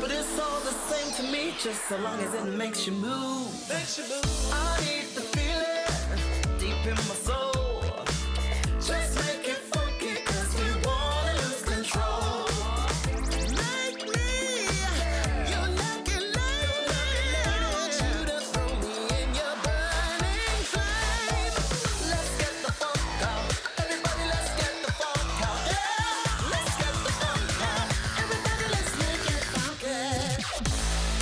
but it's all the same to me, just so long as it makes you move. I need to feel it deep in my soul. Just make it funky, cause we wanna lose control. Make me your lucky lady. I want you to throw me in your burning flame. Let's get the funk out. Everybody, let's get the funk out. Yeah, let's get the funk out. Everybody, let's make it funky.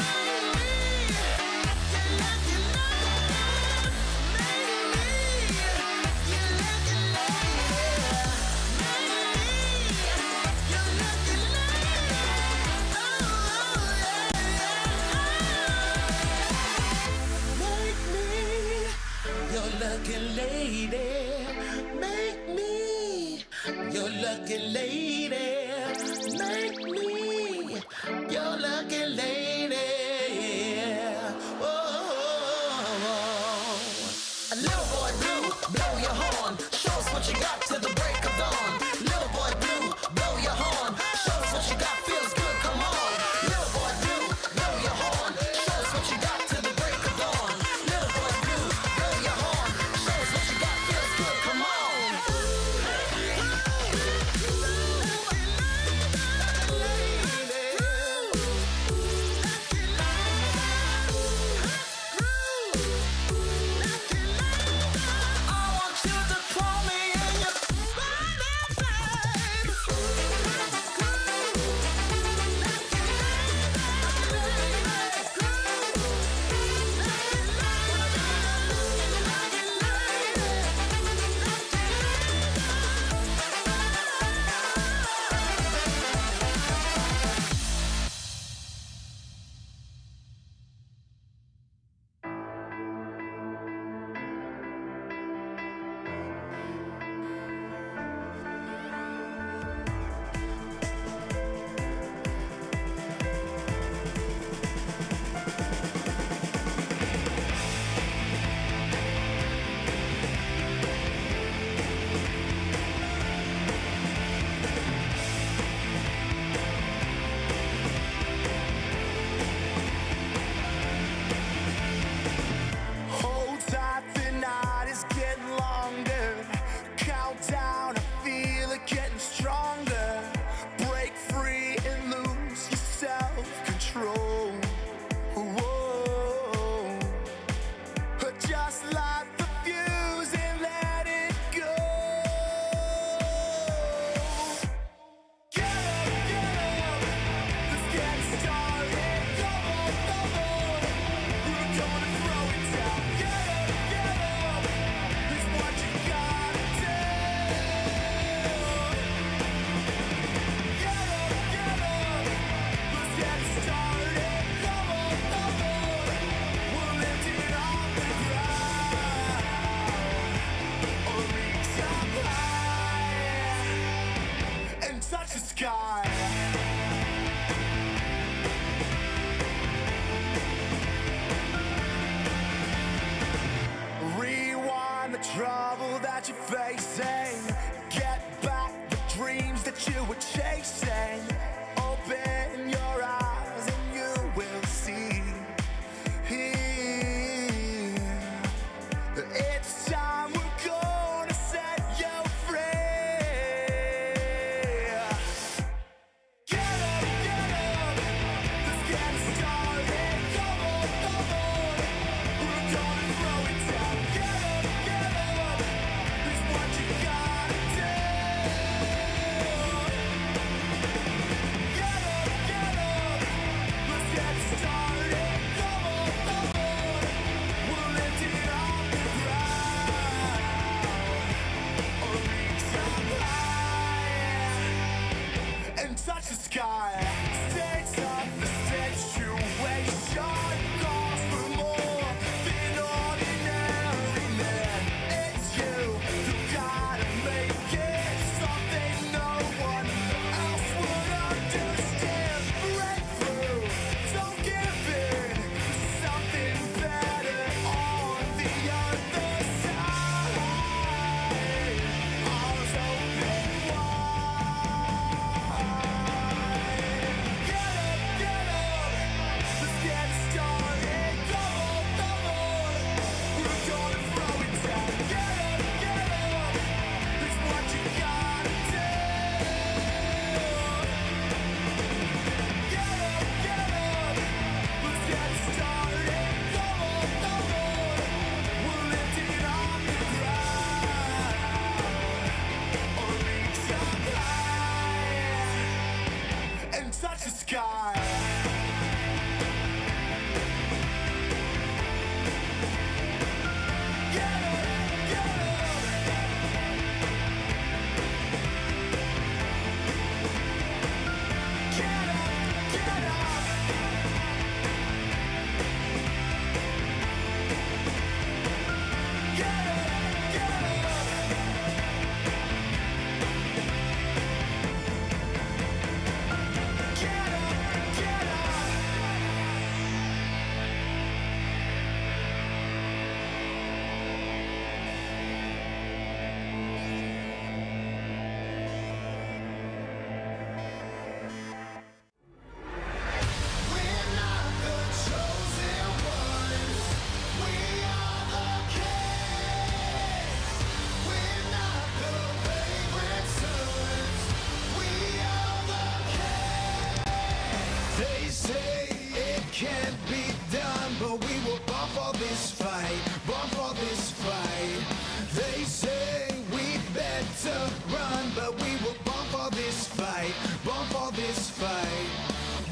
Make me your lucky lady. Make me your lucky lady. Make me your lucky lady. Make me your lucky lady. Make me your lucky lady. Oh, a little boy blue, blow your horn. Show us what you got till the break of dawn. Little boy blue, blow your horn. Show us what you got, feels good, come on. Little boy blue, blow your horn. Show us what you got till the break of dawn. Little boy blue, blow your horn. Show us what you got, feels good, come on. I want you to call me in your Hold tight, the night is getting longer. Countdown, I feel it getting stronger. Break free and lose your self-control. Whoa. Just light the fuse and let it go. Get up, let's get started. Come on, we're gonna throw it down. Get up, it's what you gotta do. Get up, let's get started. Come on, we'll lift it off the ground or reach up high and touch the sky. Rewind the trouble that you're facing. Get back the dreams that you were chasing. Open your eyes and you will see. It's time, we're gonna set you free. Get up, let's get started. Come on, we're gonna throw it down. Get up, it's what you got. but we were born for this fight, born for this fight. They say we better run, but we were born for this fight, born for this fight.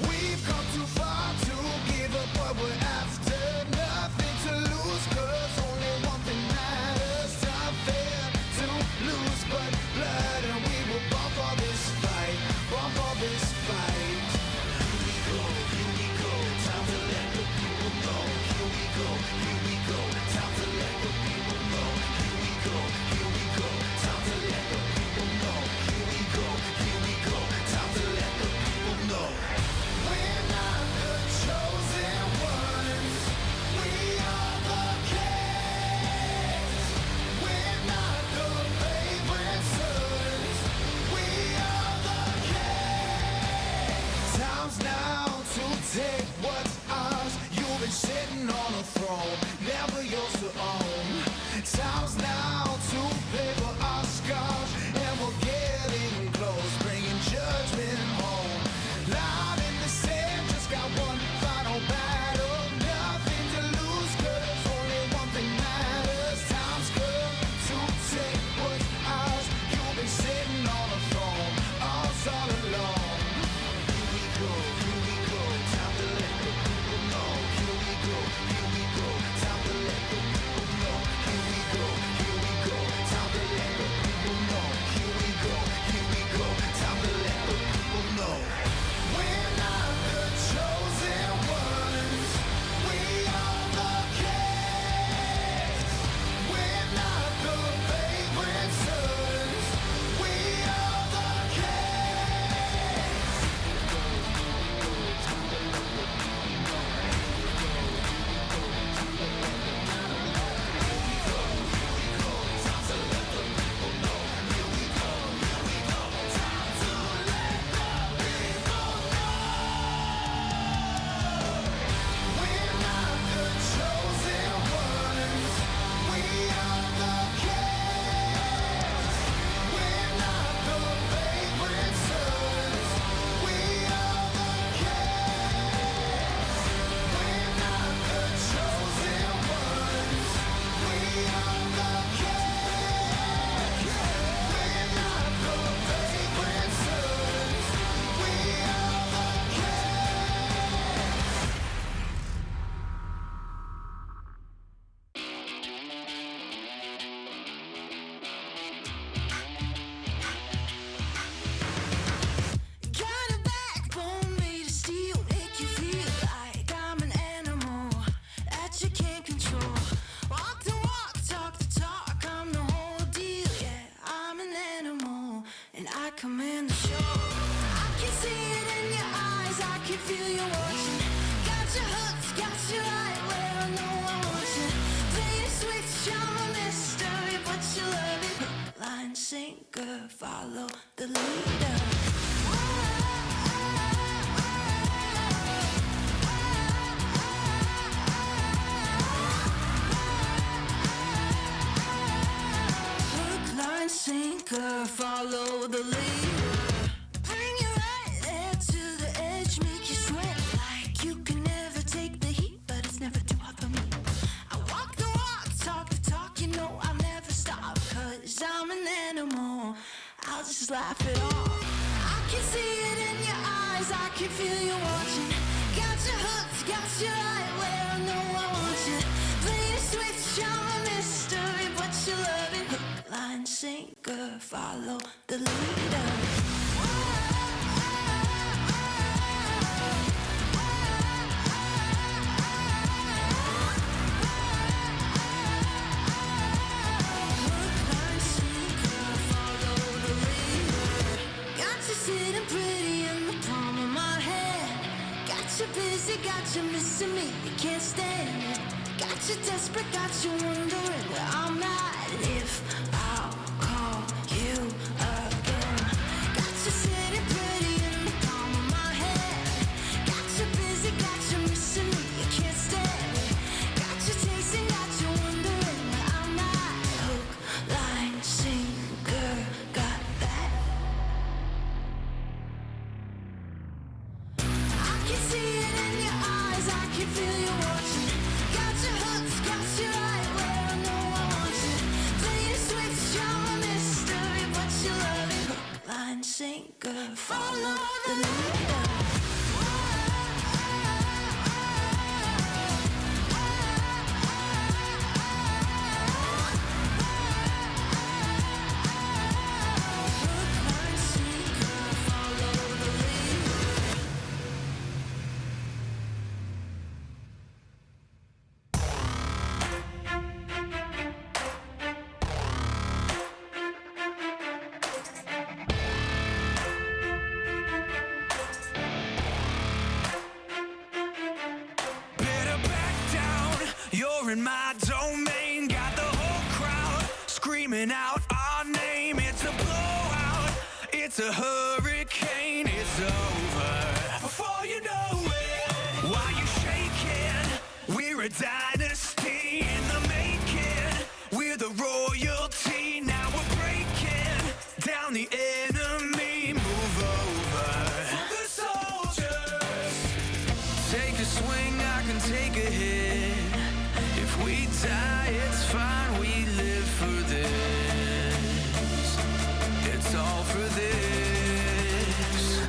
We've come too far to give up what we're after. Nothing to lose, cause only one thing matters. Time fair to lose but blood, and we were born for this fight, born for this fight. Here we go, time to let the people know. Here we go, time to let the people know. Here we go, time to let the people know. Here we go, time to let the people know. We're not the chosen ones, we are the kings. We're not the favorite sons, we are the kings. Time's now to take what's ours. You've been sitting on a throne, never yours to own. Time's now to pay for our scars, and we're getting close, bringing judgment home. Line in the sand, just got one final battle. Nothing to lose, cause only one thing matters. Time's come to take what's ours. You've been sitting on a throne, ours all alone. Here we go, time to let the people know. Here we go, time to let the people know. Here we go, time to let the people know. Here we go, time to let the people know. We're not the chosen ones, we are the kings. We're not the favorite sons, we are the kings. We're not the chosen ones, we are the kings. We're not the favorite sons, we are the kings. We're not the chosen ones, we are the kings. We're not the favorite sons, we are the kings. Got a backbone made of steel, make you feel like I'm an animal that you can't control. Walk the walk, talk the talk, I'm the whole deal. Yeah, I'm an animal and I command the show. I can see it in your eyes, I can feel you watching. Got your hooks, got you right where I know I want you. Play the switch, I'm a mystery, but you love it. Hook, line, sinker, follow the leader. Hook, line, sinker, follow the leader. Bring you right there to the edge, make you sweat like you can never take the heat, but it's never too hot for me. I walk the walk, talk the talk, you know I'll never stop, cause I'm an animal, I'll just laugh it off. I can see it in your eyes, I can feel you watching. Got your hooks, got you right where I know I want you. Play the switch, I'm a mystery, but you love it. Hook, line, sinker, follow the leader. Got you sitting pretty in the palm of my hand. Got you busy, got you missing me, you can't stand it. Got you desperate, got you wondering where I'm at, and if I'll call you again. Got you sitting pretty in the palm of my hand. Got you busy, got you missing me, you can't stand it. Got you chasing, got you wondering where I'm at. Hook, line, sinker, got that. I can see it in your eyes, I can feel you watching. you're in my domain. Got the whole crowd screaming out our name. It's a blowout, it's a hurricane, it's over before you know it. Why you shaking? We're a dynasty in the making. We're the royalty, now we're breaking down the enemy. Move over for the soldiers. Take a swing, I can take a hit. If we die, it's fine, we live for this. It's all for this.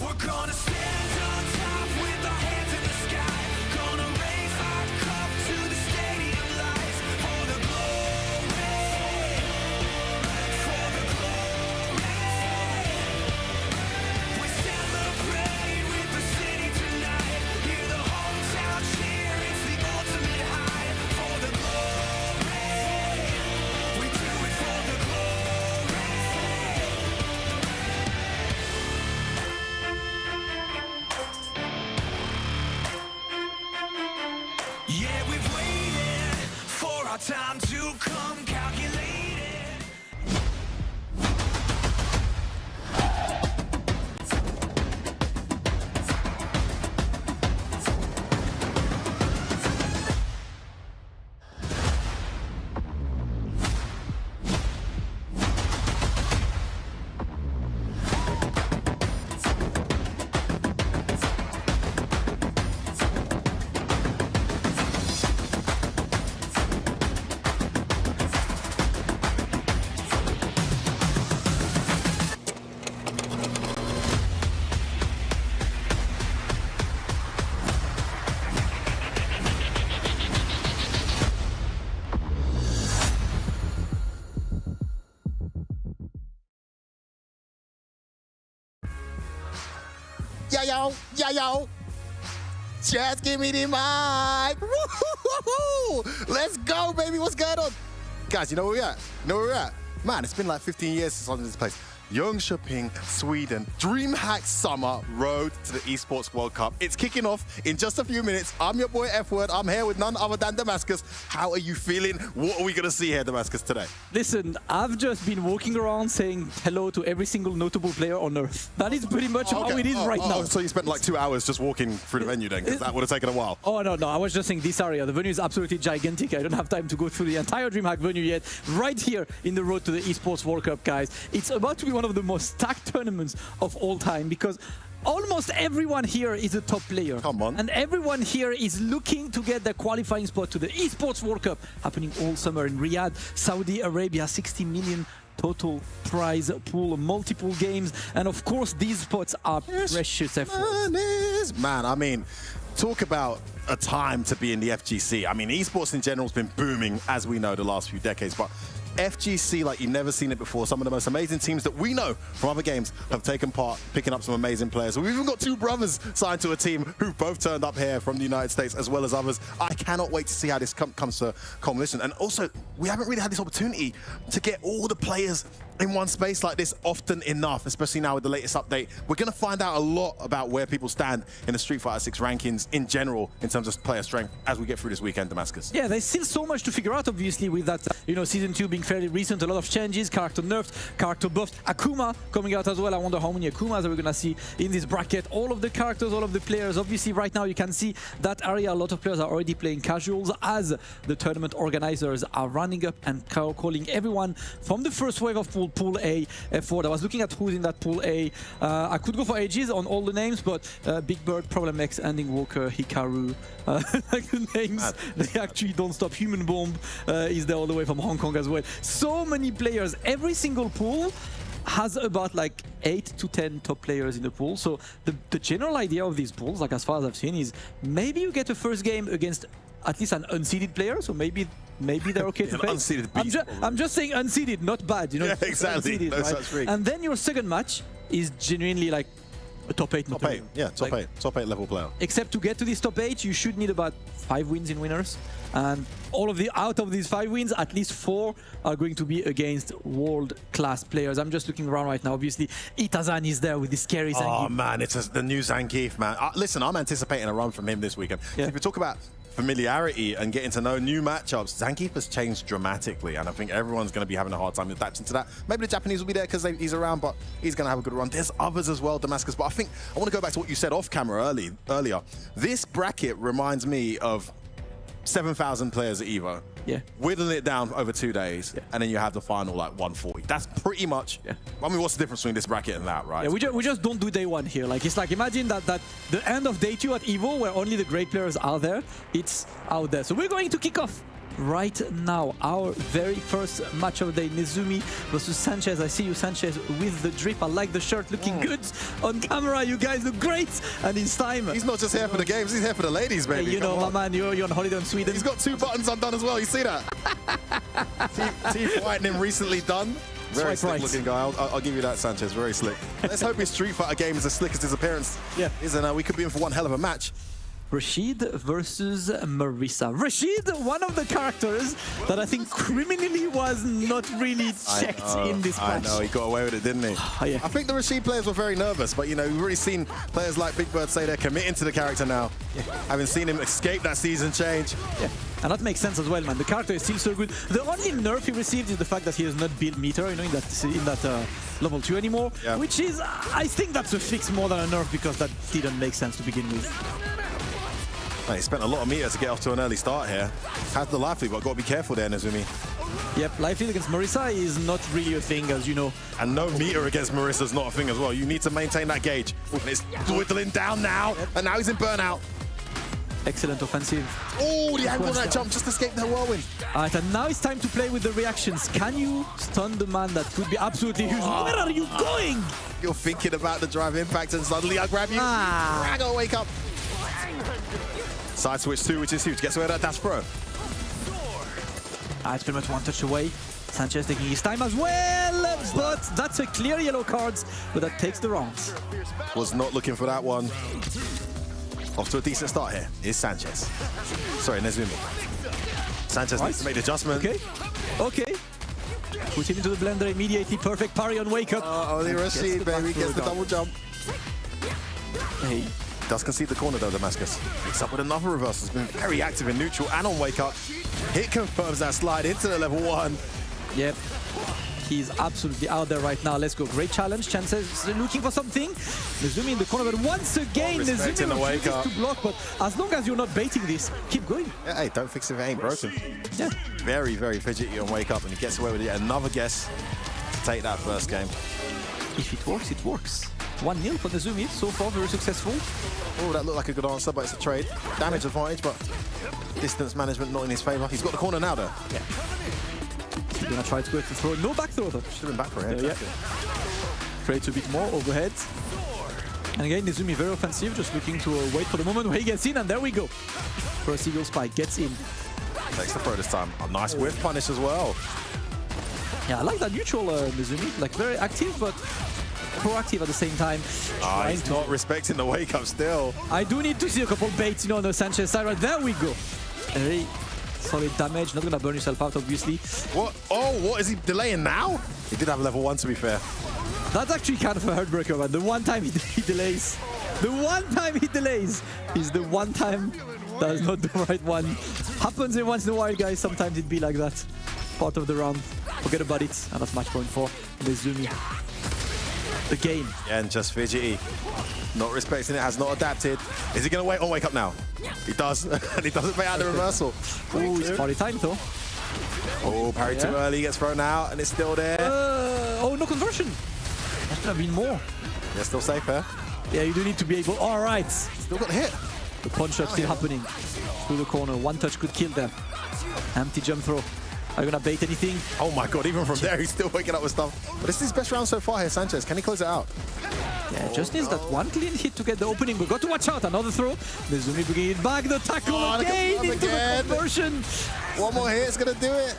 We're gonna stand on top with our hands in the sky. Gonna raise our cup to the stadium lights. For the glory, for the glory. We celebrate with the city tonight. Hear the hometown cheer, it's the ultimate high. For the glory, we do it for the glory. Yeah, we've waited for our time to come, calculated. Yo. Just give me the mic. Woo-hoo-hoo-hoo. Let's go, baby. What's going on? Guys, you know where we're at? Man, it's been like 15 years since I was in this place. Jönköping, Sweden. DreamHack Summer Road to the Esports World Cup. It's kicking off in just a few minutes. I'm your boy F-Word. I'm here with none other than Damascus. How are you feeling? What are we going to see here, Damascus, today? Listen, I've just been walking around saying hello to every single notable player on Earth. That is pretty much how it is right now. So you spent like 2 hours just walking through the venue then, because that would have taken a while. Oh, no, I was just saying this area. The venue is absolutely gigantic. I don't have time to go through the entire DreamHack venue yet. Right here in the road to the Esports World Cup, guys. It's about to be one of the most stacked tournaments of all time because almost everyone here is a top player. Come on. And everyone here is looking to get their qualifying spot to the Esports World Cup happening all summer in Riyadh, Saudi Arabia. 60 million total prize pool, multiple games, and of course these spots are precious efforts. Man, I mean, talk about a time to be in the FGC. I mean, esports in general has been booming, as we know, the last few decades, but FGC like you've never seen it before. Some of the most amazing teams that we know from other games have taken part, picking up some amazing players. We've even got two brothers signed to a team who both turned up here from the United States as well as others. I cannot wait to see how this comes to culmination. And also, we haven't really had this opportunity to get all the players in one space like this often enough, especially now with the latest update. We're going to find out a lot about where people stand in the Street Fighter 6 rankings in general in terms of player strength as we get through this weekend, Damascus. Yeah, there's still so much to figure out, obviously, with that, Season 2 being fairly recent, a lot of changes, character nerfed, character buffed, Akuma coming out as well. I wonder how many Akumas are we going to see in this bracket. All of the characters, all of the players. Obviously, right now, you can see that area, a lot of players are already playing casuals as the tournament organizers are running up and calling everyone from the first wave of Pool A forward. I was looking at who's in that Pool A. I could go for ages on all the names, but Big Bird, Problem X, Ending Walker, Hikaru, like the names, they actually don't stop. Human Bomb is there all the way from Hong Kong as well. So many players. Every single pool has about like 8 to 10 top players in the pool. So the general idea of these pools, like as far as I've seen, is maybe you get a first game against at least an unseeded player, so maybe they're okay to face. I'm just saying unseeded, not bad, Yeah, exactly. Unseeded, No right? such thing. And then your second match is genuinely like a top 8. Top 8 level player. Except to get to this top 8, you should need about 5 wins in winners. And out of these 5 wins, at least 4 are going to be against world-class players. I'm just looking around right now. Obviously, Itazan is there with the scary Zangief. Oh man, it's the new Zangief, man. Listen, I'm anticipating a run from him this weekend. Yeah. If we talk about familiarity and getting to know new matchups, Zangief has changed dramatically, and I think everyone's going to be having a hard time adapting to that. Maybe the Japanese will be there because he's around, but he's going to have a good run. There's others as well, Damascus, but I think I want to go back to what you said off camera earlier. This bracket reminds me of 7,000 players at EVO. Yeah. Whittling it down over 2 days, and then you have the final like 140. That's pretty much. Yeah. I mean, what's the difference between this bracket and that, right? Yeah, we just don't do day 1 here. Like, it's like, imagine that the end of day 2 at EVO, where only the great players are there, it's out there. So we're going to kick off right now our very first match of the day, Nazumi versus Sanchez. I see you, Sanchez, with the drip. I like the shirt, looking good on camera. You guys look great, and it's time. He's not just here for the games, he's here for the ladies, baby. Hey, you know, my man, you're on holiday in Sweden. He's got 2 buttons undone as well, you see that? Teeth whitening recently done. Very slick looking guy. I'll give you that, Sanchez. Very slick. Let's hope his Street Fighter game is as slick as his appearance. Yeah. Isn't we could be in for one hell of a match. Rashid versus Marisa. Rashid, one of the characters that I think criminally was not really checked in this match. I know, he got away with it, didn't he? Yeah. I think the Rashid players were very nervous, but you know, we've already seen players like Big Bird say they're committing to the character now. Yeah. Having seen him escape that season change. Yeah. And that makes sense as well, man. The character is still so good. The only nerf he received is the fact that he has not built meter, you know, in that level 2 anymore, which is, I think that's a fix more than a nerf, because that didn't make sense to begin with. He spent a lot of meter to get off to an early start here. Has the life lead, but got to be careful there, Nazumi. Yep, life lead against Marisa is not really a thing, as you know. And no meter against Marisa is not a thing as well. You need to maintain that gauge. And it's dwindling down now, and now he's in burnout. Excellent offensive. Oh, the angle on that jump just escaped the whirlwind. Alright, and now it's time to play with the reactions. Can you stun the man that could be absolutely huge? Where are you going? You're thinking about the drive impact, and suddenly I grab you. I gotta wake up. Side switch 2, which is huge. Gets away with that dash throw. It's pretty much one touch away. Sanchez taking his time as well, but that's a clear yellow cards, but that takes the rounds. Was not looking for that one. Off to a decent start here. Here's Sanchez. Sorry, Nazumi. Sanchez needs to make the adjustment. Okay. Put him into the blender immediately. Perfect parry on wake up. Only Rashid, baby. Gets the double jump. Hey. Does concede the corner though, Damascus. Picks up with another reversal. Has been very active in neutral and on wake up. Hit confirms that slide into the level 1. Yep. He's absolutely out there right now. Let's go. Great challenge. Chances looking for something. Nazumi in the corner, but once again, Nazumi refuses to block. But as long as you're not baiting this, keep going. Yeah, hey, don't fix it if it ain't broken. Yeah. Very, very fidgety on wake up, and he gets away with yet another guess to take that first game. If it works, it works. 1-0 for Nazumi. So far, very successful. Oh, that looked like a good answer, but it's a trade. Damage advantage, but distance management not in his favor. He's got the corner now, though. Yeah. He's gonna try to go to throw. No back throw, though. Should have been back for him. Yeah. Trades a bit more overhead. And again, Nazumi very offensive, just looking to wait for the moment where he gets in, and there we go. First eagle spike gets in. Takes the throw this time. A nice whiff punish as well. Yeah, I like that neutral Nazumi. Like, very active, but proactive at the same time. He's not respecting the wake up still. I do need to see a couple baits, you know, on the Sanchez side. Right, there we go. Very solid damage. Not gonna burn yourself out, obviously. What? Oh, what is he delaying now? He did have level 1, to be fair. That's actually kind of a heartbreaker, man. The one time he delays. The one time he delays is the one time that's not the right one. Happens every once in a while, guys. Sometimes it be like that. Part of the round. Forget about it. And that's match point 4. Nazumi. The game. Yeah, and just fidgety. Not respecting it, has not adapted. Is he going to wait on wake up now? He does. And he doesn't pay out the reversal. Oh, it's party time, though. Oh, parry too early, gets thrown out, and it's still there. Oh, no conversion. That should have been more. Yeah, still safe here. Yeah, you do need to be able. All right. Still got the hit. The punch up still happening. Through the corner. One touch could kill them. Empty jump throw. Are you going to bait anything? Oh my god, even from there, he's still waking up with stuff. But this is his best round so far here, Sanchez. Can he close it out? Yeah, just needs that one clean hit to get the opening, but got to watch out. Another throw. Nazumi bringing it back. The tackle again into the conversion. One more hit is going to do it.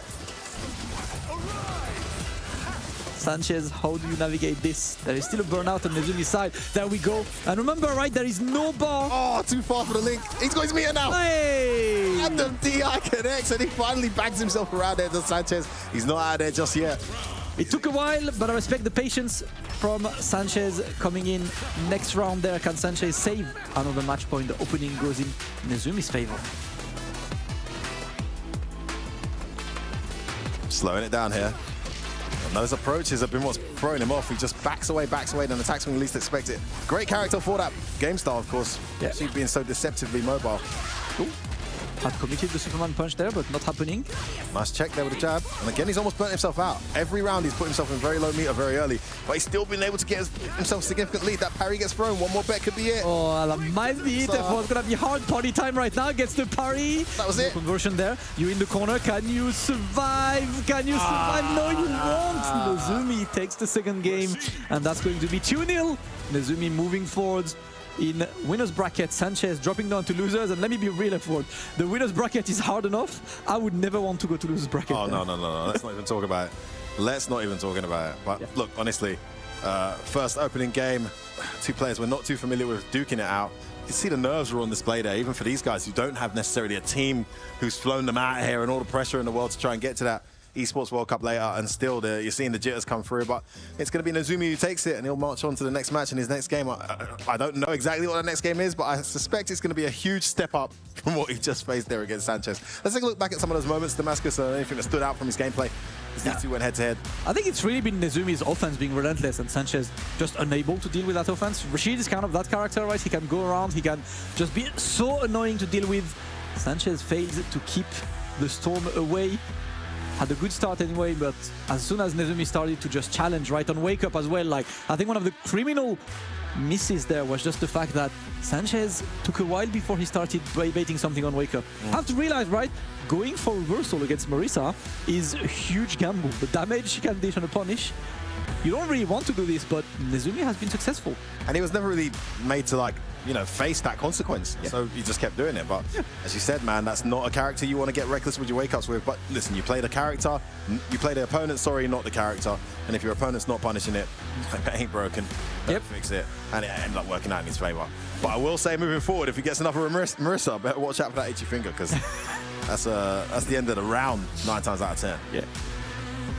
Sanchez, how do you navigate this? There is still a burnout on Nazumi's side. There we go. And remember, right, there is no bar. Oh, too far for the link. He's got his meter now. Hey! And the DI connects, and he finally bags himself around there to Sanchez. He's not out there just yet. It took a while, but I respect the patience from Sanchez coming in next round there. Can Sanchez save another match point? The opening goes in Nazumi's favor. Slowing it down here. And those approaches have been what's throwing him off. He just backs away, then attacks when you least expect it. Great character for that game style, of course. Yeah. She's being so deceptively mobile. Ooh. Had committed the Superman punch there, but not happening. Nice check there with the jab. And again, he's almost burnt himself out. Every round, he's put himself in very low meter very early, but he's still been able to get himself a significant lead. That parry gets thrown. One more bet could be it. Oh, that might be it. It's gonna be hard party time right now. Gets the parry. That was it. Conversion there. You in the corner. Can you survive? Can you survive? No, you won't. Nazumi takes the second game, and that's going to be 2-0. Nazumi moving forwards in winner's bracket. Sanchez dropping down to losers, and let me be real, F1. The winner's bracket is hard enough. I would never want to go to losers bracket. Oh, no. Let's not even talk about it. Let's not even talk about it. But yeah. Look, honestly, first opening game, two players we're not too familiar with duking it out. You see the nerves are on display there, even for these guys who don't have necessarily a team who's flown them out here and all the pressure in the world to try and get to that Esports World Cup later, and still you're seeing the jitters come through. But it's going to be Nazumi who takes it, and he'll march on to the next match in his next game. I don't know exactly what the next game is, but I suspect it's going to be a huge step up from what he just faced there against Sanchez. Let's take a look back at some of those moments, Damascus, and anything that stood out from his gameplay as these two went head to head. I think it's really been Nazumi's offense being relentless and Sanchez just unable to deal with that offense. Rashid is kind of that character, right? He can go around, he can just be so annoying to deal with. Sanchez fails to keep the storm away. Had a good start anyway, but as soon as Nazumi started to just challenge right on wake up as well, like I think one of the criminal misses there was just the fact that Sanchez took a while before he started baiting something on wake up. I have to realize, right, going for reversal against Marisa is a huge gamble. The damage he can dish on a punish. You don't really want to do this, but Nazumi has been successful. And he was never really made to, like, you know, face that consequence. Yeah. So he just kept doing it. But as you said, man, that's not a character you want to get reckless with your wake-ups with. But listen, you play the character, you play the opponent, sorry, not the character. And if your opponent's not punishing it, it ain't broken. Don't fix it. And it ended up working out in his favor. But I will say, moving forward, if he gets another Marisa, better watch out for that itchy finger, because that's the end of the round 9 times out of 10. Yeah.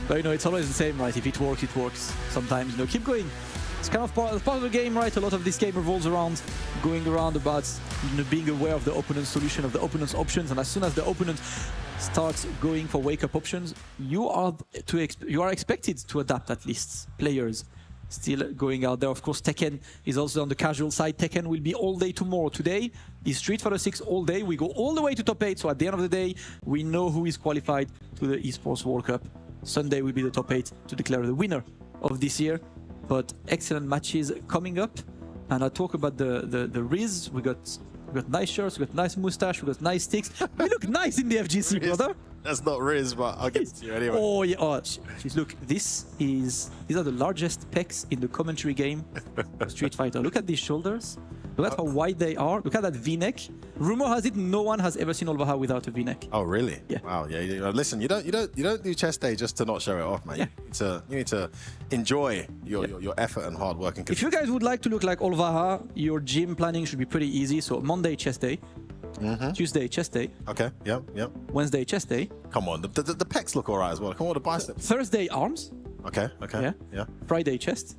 But you know, it's always the same, right? If it works, it works. Sometimes, you know, keep going. It's kind of part of the game, right? A lot of this game revolves around going around about, you know, being aware of the opponent's solution, of the opponent's options, and as soon as the opponent starts going for wake-up options, you are expected to adapt. At least players still going out there. Of course, Tekken is also on the casual side. Tekken will be all day tomorrow. Today is Street Fighter 6 all day. We go all the way to top 8. So at the end of the day, we know who is qualified to the Esports World Cup. Sunday will be the top 8 to declare the winner of this year. But excellent matches coming up. And I talk about the Riz. We got nice shirts, we got nice mustache, we got nice sticks. We look nice in the FGC, brother. That's not Riz, but I'll get to you anyway. Oh yeah, look, these are the largest pecs in the commentary game of Street Fighter. Look at these shoulders. Look at how wide they are. Look at that V-neck. Rumor has it no one has ever seen Alva without a V-neck. Oh really? Yeah. Wow. Yeah. Listen, you don't do chest day just to not show it off, man. Yeah. You need to enjoy your effort and hard work. And if you guys would like to look like Alva, your gym planning should be pretty easy. So Monday chest day, Tuesday chest day. Okay. Yep. Wednesday chest day. Come on, the pecs look alright as well. Come on, the biceps. Thursday arms. Okay. Yeah. Friday chest.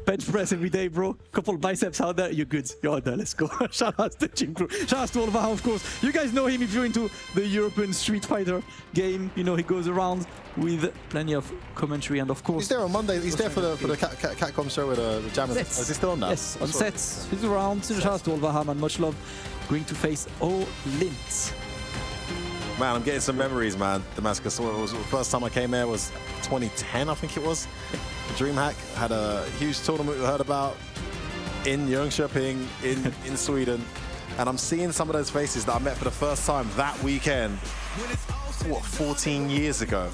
Bench press every day, bro. Couple biceps out there, you're good. You're out there, let's go. Shout out to the gym crew. Shout out to Alva, of course. You guys know him if you're into the European Street Fighter game. You know, he goes around with plenty of commentary, and of course... He's there on Monday. He's there for the Catcom show with the Jammers. Is he still on that? Yes, on sets. He's around. Shout out to Alva, man. Much love. Going to face Olint. Man, I'm getting some memories, man. Damascus. The first time I came here was 2010, I think it was. DreamHack had a huge tournament we heard about in Jönköping, in Sweden. And I'm seeing some of those faces that I met for the first time that weekend. what, 14 years ago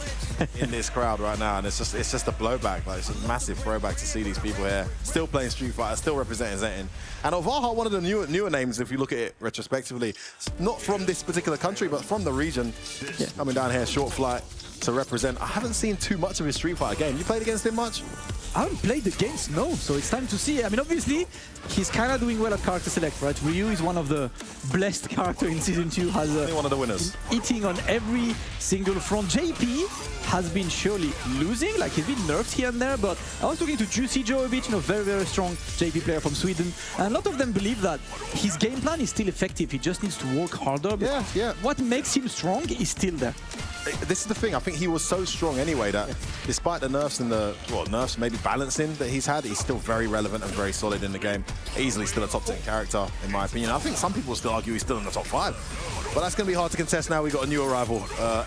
in this crowd right now, and it's just a blowback. Like, it's a massive throwback to see these people here still playing Street Fighter, still representing Zettin. And Olvaha, one of the newer names, if you look at it retrospectively, not from this particular country, but from the region. Yeah. Coming down here, short flight to represent. I haven't seen too much of his Street Fighter game. You played against him much? I haven't played the games, no, so it's time to see. I mean, obviously, he's kind of doing well at character select, right? Ryu is one of the blessed characters in Season 2, has One of the winners. eating on every single front. JP has been surely losing, like he's been nerfed here and there, but I was talking to Juicy Joe a bit, you know, very, very strong JP player from Sweden, and a lot of them believe that his game plan is still effective, he just needs to work harder. But Yeah. what makes him strong is still there. This is the thing, I think he was so strong anyway that despite the nerfs and the, well, nerfs, maybe balancing that he's had, he's still very relevant and very solid in the game. Easily still a top 10 character, in my opinion. I think some people still argue he's still in the top 5. But that's going to be hard to contest now. We've got a new arrival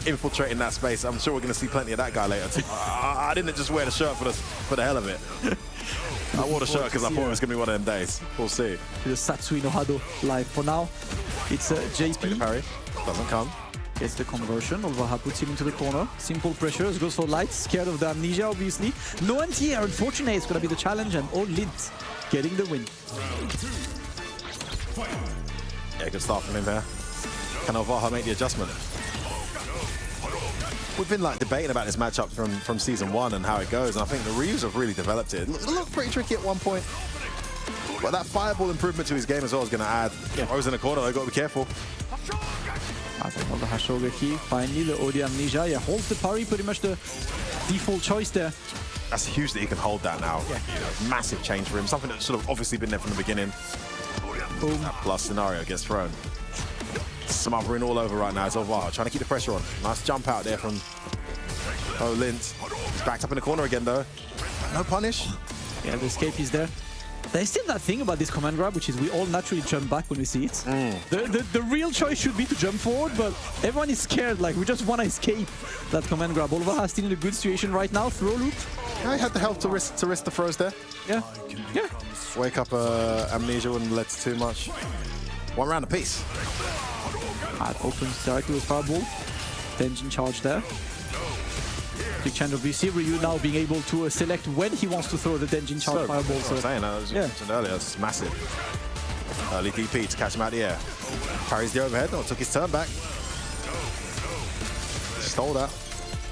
infiltrating that space. I'm sure we're going to see plenty of that guy later too. I didn't just wear the shirt for the hell of it. I wore the shirt because I thought it was going to be one of them days. We'll see. The Satsui no Hado live. For now, it's JP. Parry doesn't come. Gets the conversion. Olvaha puts him into the corner. Simple pressures, goes for light. Scared of the amnesia, obviously. No anti-air, unfortunately, it's going to be the challenge, and Olint getting the win. Yeah, good start from him there. Can Olvaha make the adjustment? We've been like debating about this matchup from Season 1 and how it goes, and I think the Ryus have really developed it. It looked pretty tricky at one point. But that fireball improvement to his game as well is going to add. Rose in the corner, they've got to be careful. The Hashogeki, finally the Odi Amnesia, yeah, holds the parry, pretty much the default choice there. That's huge that he can hold that now. Yeah. You know, massive change for him, something that's sort of obviously been there from the beginning. Boom. That plus scenario gets thrown. Smothering all over right now. It's Olvaha trying to keep the pressure on. Nice jump out there from Olint. He's backed up in the corner again though. No punish. Yeah, the escape is there. There's still that thing about this command grab, which is we all naturally jump back when we see it. The real choice should be to jump forward, but everyone is scared, like we just want to escape that command grab. Olvaha still in a good situation right now, throw loop. Yeah, he had the help to risk the throws there. Yeah, yeah. Wake up Amnesia wouldn't let too much. One round apiece. Opens directly with fireball. Tenjin charge there. Big change of VC. Ryu now being able to select when he wants to throw the Tenjin charge fireball. That's what I'm saying, as you mentioned earlier, it's massive. Early DP to catch him out the air. Parries the overhead, took his turn back. Stole that.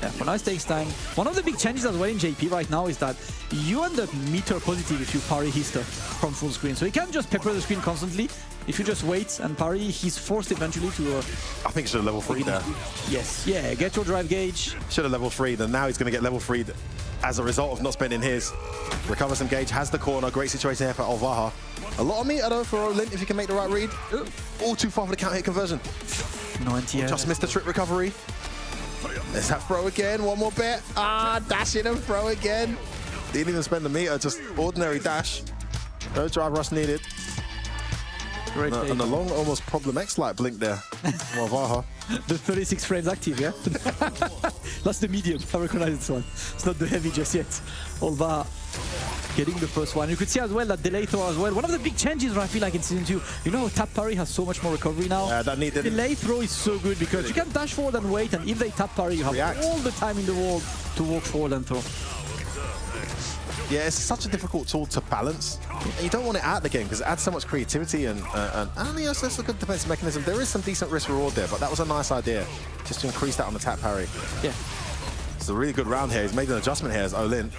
Yeah, for nice takes time. One of the big changes as well in JP right now is that you end up meter positive if you parry his stuff from full screen. So he can't just pepper the screen constantly. If you just wait and parry, he's forced eventually to... I think he should have level 3 there. Yes, yeah, get your drive gauge. Should have level 3, then now he's going to get level 3 as a result of not spending his. Recovers some gauge, has the corner. Great situation here for Olvaha. A lot of meter though for Olint if you can make the right read. All too far for the counter hit conversion. No anti-air. Just missed the trick recovery. There's that throw again, one more bit. Dash in and throw again. Didn't even spend the meter, just ordinary dash. No drive rush needed. And the long, almost Problem X-like blink there. Olvaha. The 36 frames active, yeah? That's the medium. I recognize this one. It's not the heavy just yet. Olvaha getting the first one. You could see as well that delay throw as well. One of the big changes I feel like in Season 2, you know how tap parry has so much more recovery now? Yeah, that needed. Delay throw is so good because you can dash forward and wait, and if they tap parry, you have all the time in the world to walk forward and throw. Yeah, it's such a difficult tool to balance. You don't want it out of the game because it adds so much creativity and yes, that's a good defensive mechanism. There is some decent risk reward there, but that was a nice idea, just to increase that on the tap parry. Yeah. It's a really good round here. He's made an adjustment here as Olint.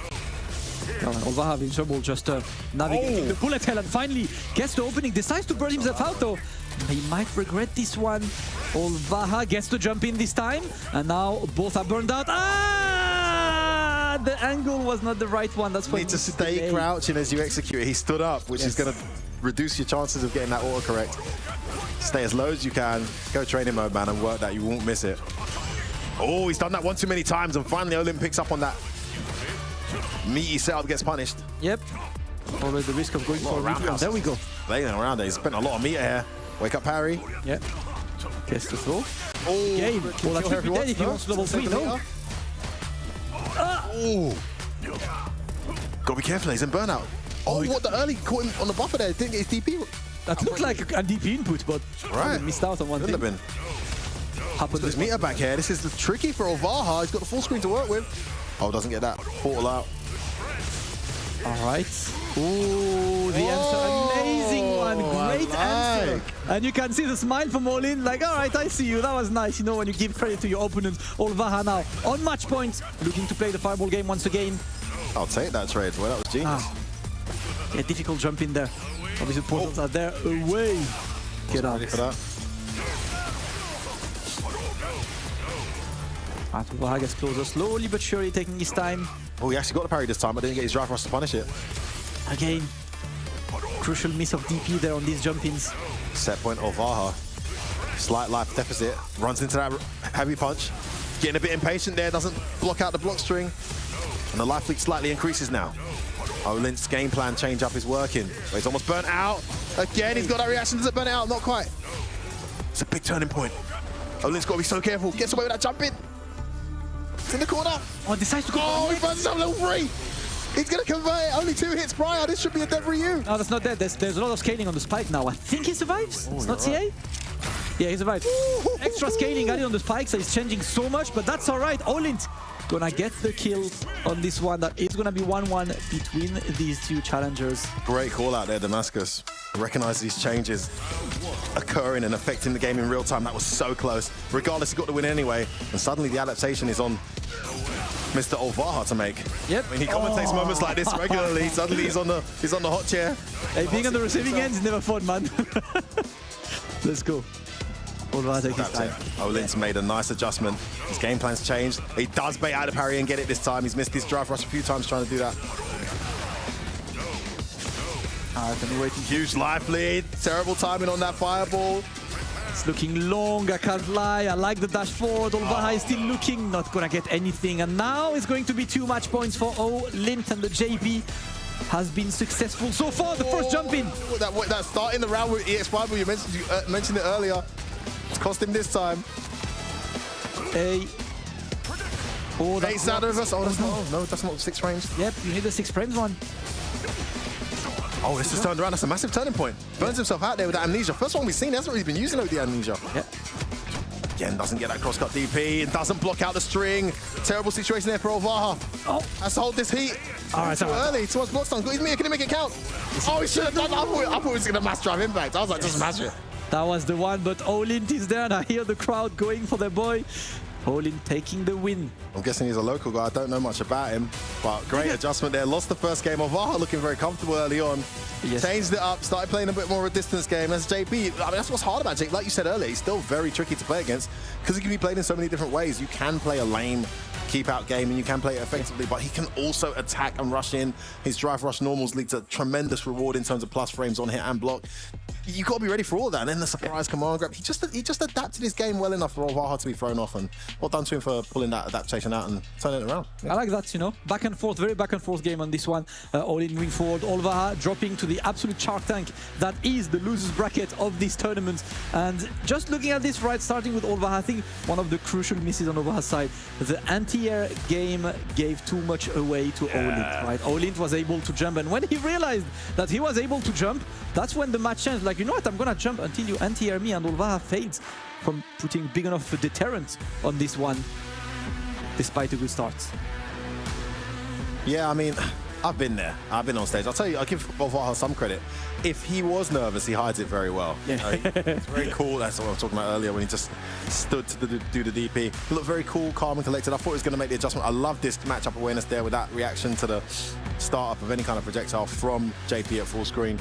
Olvaha in trouble just navigating the bullet hell and finally gets the opening, decides to burn himself out though. He might regret this one. Olvaha gets to jump in this time, and now both are burned out. The angle was not the right one. That's why you need to stay crouching as you execute. He stood up, which is going to reduce your chances of getting that autocorrect. Stay as low as you can. Go training mode, man, and work that. You won't miss it. Oh, he's done that one too many times, and finally Olint picks up on that. Meaty setup gets punished. Yep. Already the risk of going for a roundhouse. There we go. Laying around there. He's spent a lot of meter here. Wake up parry. Yep. Gets the throw. Oh, game. Well, that should be dead if he wants level 3. No. Oh. Gotta be careful, he's in burnout. Oh, what the early caught him on the buffer there. Didn't get his DP. That looked like a DP input, but missed out on one thing. Couldn't have been. happen. His meter back here. This is tricky for Olvaha. He's got the full screen to work with. Oh, doesn't get that. Portal out. All right. Ooh, the answer. Amazing one. Great answer. And you can see the smile from Olint. Like, all right, I see you. That was nice. You know, when you give credit to your opponent. Olvaha now on match point. Looking to play the fireball game once again. I'll take that trade. Well, that was genius. Yeah, difficult jump in there. Obviously, portals are there. Away. Get out. Ready for that? Olvaha gets closer, slowly but surely taking his time. Oh, he actually got the parry this time, but didn't get his drive for us to punish it. Again, crucial miss of DP there on these jump-ins. Set point Olvaha. Slight life deficit. Runs into that heavy punch. Getting a bit impatient there. Doesn't block out the block string. And the life leak slightly increases now. Olint's game plan change up is working. But he's almost burnt out. Again, he's got that reaction. Does it burn it out? Not quite. It's a big turning point. Olint's got to be so careful. Gets away with that jump in. It's in the corner. Oh, decides to go. Oh, he burns himself level 3. He's going to convert it. Only 2 hits prior. This should be a dead Ryu. No, that's not dead. There's a lot of scaling on the spike now. I think he survives. It's not CA. Yeah, he survives. Extra scaling added on the spike, so he's changing so much, but that's all right. Olint gonna get the kill on this one. That it's gonna be 1-1 between these two challengers. Great call out there, Damascus. Recognize these changes occurring and affecting the game in real time. That was so close. Regardless, he got the win anyway, and suddenly the adaptation is on Mr. Olvaha to make. Yep. I mean, he commentates moments like this regularly. Suddenly he's on the hot chair. Hey, being on the receiving end is never fun, man. Let's go. Olvaha take his time. Olint's made a nice adjustment. His game plan's changed. He does bait out the parry and get it this time. He's missed his drive rush a few times trying to do that. Huge life lead. Terrible timing on that fireball. It's looking long, I can't lie. I like the dash forward. Olvaha is still looking, not gonna get anything. And now it's going to be 2 match points for Olint, and the JB has been successful so far. The first jump in. That starting the round with EX5, you mentioned it earlier. It's cost him this time. Hey. Oh, that's sound of us. Oh, that's not 6 frames. Yep, you need the 6 frames one. Oh, this is turned around. That's a massive turning point. Burns himself out there with that amnesia. First one we've seen. He hasn't really been using the amnesia. Yep. Again, doesn't get that crosscut DP. And doesn't block out the string. Terrible situation there for Olvaha. Oh. Has to hold this heat. All right, too early. Too much block stun. Can he make it count? Oh, he should have done that. I thought he was going to mass drive impact. I was like, just mash it. That was the one, but Olint is there, and I hear the crowd going for their boy. Olint taking the win. I'm guessing he's a local guy. I don't know much about him, but great adjustment there. Lost the first game. Olvaha looking very comfortable early on. Yes. Changed it up, started playing a bit more of a distance game. As JP, I mean, that's what's hard about JP. Like you said earlier, he's still very tricky to play against because he can be played in so many different ways. You can play a lame keep-out game and you can play it effectively, but he can also attack and rush in. His drive rush normals lead to tremendous reward in terms of plus frames on hit and block. You've got to be ready for all of that. And then the surprise command grab. He just adapted his game well enough for Olvaha to be thrown off, and well done to him for pulling that adaptation out and turning it around. Yeah. I like that, you know. Back and forth, very back and forth game on this one. Olint moving forward. Olvaha dropping to the absolute shark tank that is the losers bracket of this tournament. And just looking at this, right, starting with Olvaha, I think one of the crucial misses on Olvaha's side, the anti-air game gave too much away to Olint, right? Olint was able to jump, and when he realized that he was able to jump, that's when the match changed. Like, you know what, I'm gonna jump until you anti-air me, and Olvaha failed from putting big enough a deterrent on this one, despite a good start. Yeah, I mean, I've been there. I've been on stage. I'll tell you, I'll give Olvaha some credit. If he was nervous, he hides it very well. Yeah. It's very cool. That's what I was talking about earlier when he just stood to do the DP. He looked very cool, calm and collected. I thought he was going to make the adjustment. I love this matchup awareness there with that reaction to the startup of any kind of projectile from JP at full screen.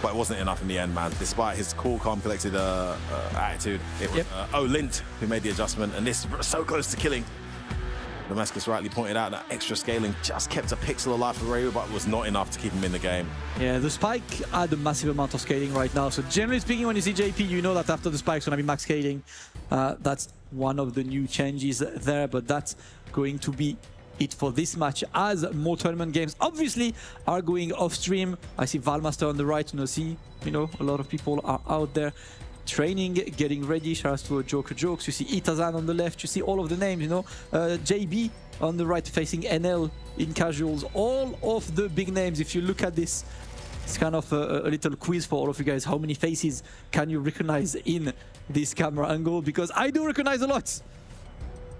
But it wasn't enough in the end, man. Despite his cool, calm, collected attitude, it was Olint who made the adjustment, and this was so close to killing. Damascus rightly pointed out that extra scaling just kept a pixel alive for Ryu, but was not enough to keep him in the game. Yeah, the spike had a massive amount of scaling right now. So generally speaking, when you see JP, you know that after the spike's going to be max scaling. That's one of the new changes there, but that's going to be it for this match, as more tournament games obviously are going off stream. I see Valmaster on the right, you know, a lot of people are out there training, getting ready. Shout out to Joker Jokes. You see Itazan on the left, you see all of the names, you know, JB on the right facing NL in casuals, all of the big names. If you look at this, It's kind of a little quiz for all of you guys. How many faces can you recognize in this camera angle? Because I do recognize a lot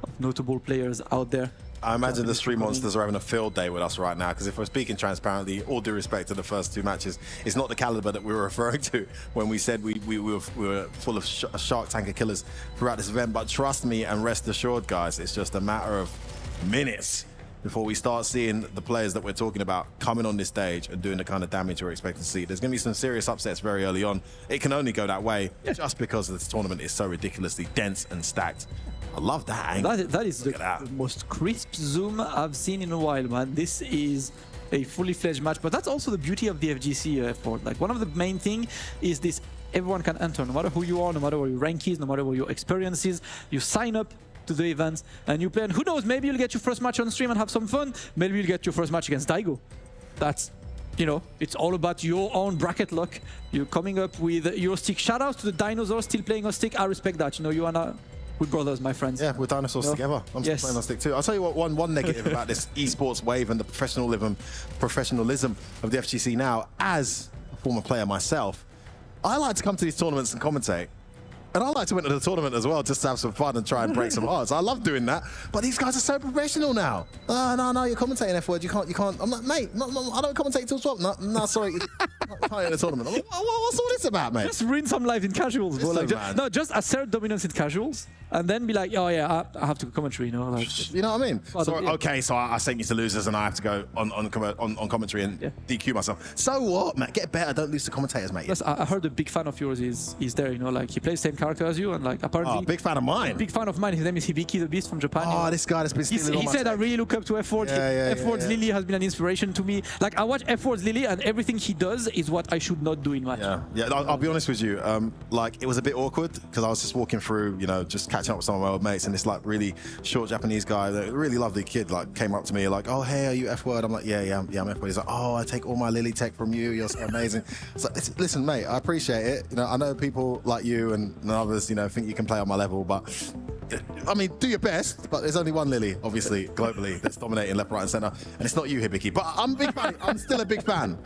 of notable players out there. I imagine the stream monsters are having a field day with us right now, because if we're speaking transparently, all due respect to the first 2 matches, it's not the caliber that we were referring to when we said we were full of shark tanker killers throughout this event. But trust me and rest assured, guys, it's just a matter of minutes before we start seeing the players that we're talking about coming on this stage and doing the kind of damage we're expecting to see. There's going to be some serious upsets very early on. It can only go that way just because this tournament is so ridiculously dense and stacked. I love that angle. That is the most crisp zoom I've seen in a while, man. This is a fully fledged match, but that's also the beauty of the FGC effort. Like, one of the main thing is this: everyone can enter, no matter who you are, no matter what your rank is, no matter what your experience is. You sign up to the events and you play, and who knows, maybe you'll get your first match on stream and have some fun. Maybe you'll get your first match against Daigo. That's, you know, it's all about your own bracket luck. You're coming up with your stick. Shout out to the dinosaurs still playing on stick. I respect that. You know, you are not. We're brothers, my friends. Yeah, we're dinosaurs together. I'm still playing on stick too. I'll tell you what, one negative about this esports wave and the professionalism of the FGC now, as a former player myself, I like to come to these tournaments and commentate. And I like to enter the tournament as well, just to have some fun and try and break some hearts. I love doing that. But these guys are so professional now. Oh, no, you're commentating F-word. You can't. I'm like, mate, I don't commentate till 12. No, sorry. I can't enter the tournament. I'm like, what's all this about, mate? Just ruin some life in casuals, bro. Like, just assert dominance in casuals, and then be like, oh yeah, I have to go commentary, you know? Like, you know what I mean? So, okay, so I sent you to losers and I have to go on commentary and DQ myself. So what, mate? Get better. Don't lose to commentators, mate. Plus, I heard a big fan of yours is there, you know? Like, he plays the same character as you, and like, apparently... Oh, big fan of mine. Big fan of mine. His name is Hibiki, the Beast from Japan. Oh, you know? This guy that's been stealing all He my said, tech. I really look up to F-Word's. F-Word's Lily has been an inspiration to me. Like, I watch F-Word's Lily, and everything he does is what I should not do in match. Yeah, I'll be honest with you. Like, it was a bit awkward because I was just walking through, you know, just catching up with some of my old mates, and this like really short Japanese guy, that really lovely kid, like came up to me like, oh hey, are you F-Word? I'm like, yeah, I'm F-Word. He's like, oh, I take all my Lily tech from you. You're so amazing. So listen, mate, I appreciate it. You know, I know people like you and others, you know, think you can play on my level, but I mean, do your best. But there's only one Lily, obviously, globally, that's dominating left, right, and center, and it's not you, Hibiki. But I'm a big fan. I'm still a big fan.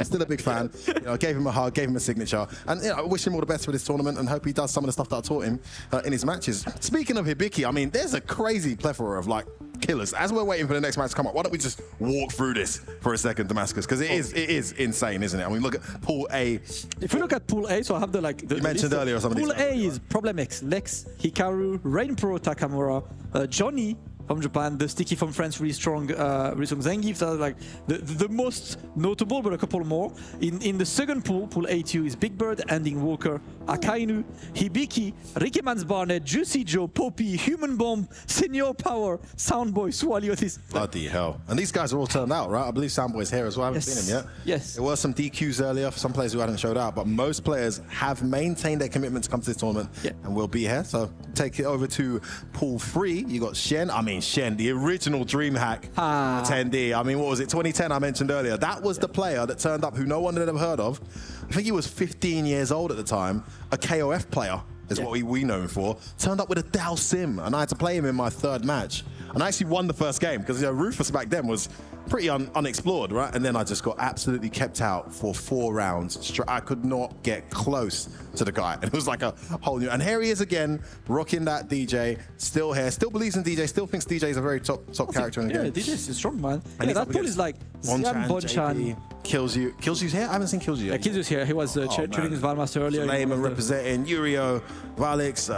You know, I gave him a hug, gave him a signature, and you know, I wish him all the best for this tournament, and hope he does some of the stuff that I taught him in his matches. Speaking of Hibiki, I mean, there's a crazy plethora of like killers. As we're waiting for the next match to come up, why don't we just walk through this for a second, Damascus? Because it is insane, isn't it? I mean, look at Pool A. If we look at Pool A, so I have the like... You mentioned earlier some of these. Pool A is Problem X, Lex, Hikaru, Rainpro, Takamura, Johnny from Japan, the Sticky from France, really strong Zangief. That's like the most notable, but a couple more. In the second pool, Pool A2 is Big Bird, Ending Walker, Akainu, Hibiki, Rickman's Barnet, Juicy Joe, Poppy, Human Bomb, Senior Power, Soundboy, Solio. Bloody hell. And these guys are all turned out, right? I believe Soundboy's here as well. I haven't seen him yet. Yes. There were some DQs earlier for some players who hadn't showed out, but most players have maintained their commitment to come to this tournament and will be here. So take it over to Pool 3. You got Shen. I mean, Shen, the original DreamHack attendee. I mean, what was it, 2010 I mentioned earlier? That was the player that turned up who no one had ever heard of. I think he was 15 years old at the time, a KOF player is what we know him for. Turned up with a Dao Sim, and I had to play him in my third match. And I actually won the first game, because you know, Rufus back then was pretty unexplored, right? And then I just got absolutely kept out for 4 rounds. I could not get close to the guy. And it was like a whole new... And here he is again, rocking that DJ, still here, still believes in DJ, still thinks DJ is a very top character in the game. Yeah, DJ is a strong man. And that pool is like Zian Bonchan. Killzyu's here? I haven't seen Killzyu yet. Yeah, Killzyu's here. He was training his Valmaster earlier. Name and representing Yurio, Valix,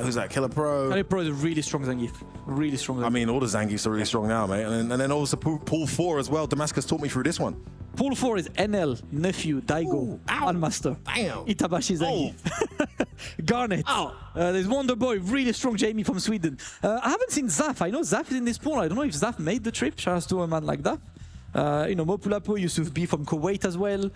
who's that? Killer Pro. Killer Pro is a really strong Zangief. Really strong Zangief. I mean, all the Zangiefs are really strong now, mate. And then also Pool 4 as well. Damascus taught me through this one. Pool 4 is NL, Nephew, Daigo, Master, Itabashi Zangief, Garnet. There's Wonder Boy, really strong Jamie from Sweden. I haven't seen Zaf. I know Zaf is in this pool. I don't know if Zaf made the trip. Shout out to a man like that. You know, Mopulapo, Yusuf B from Kuwait as well.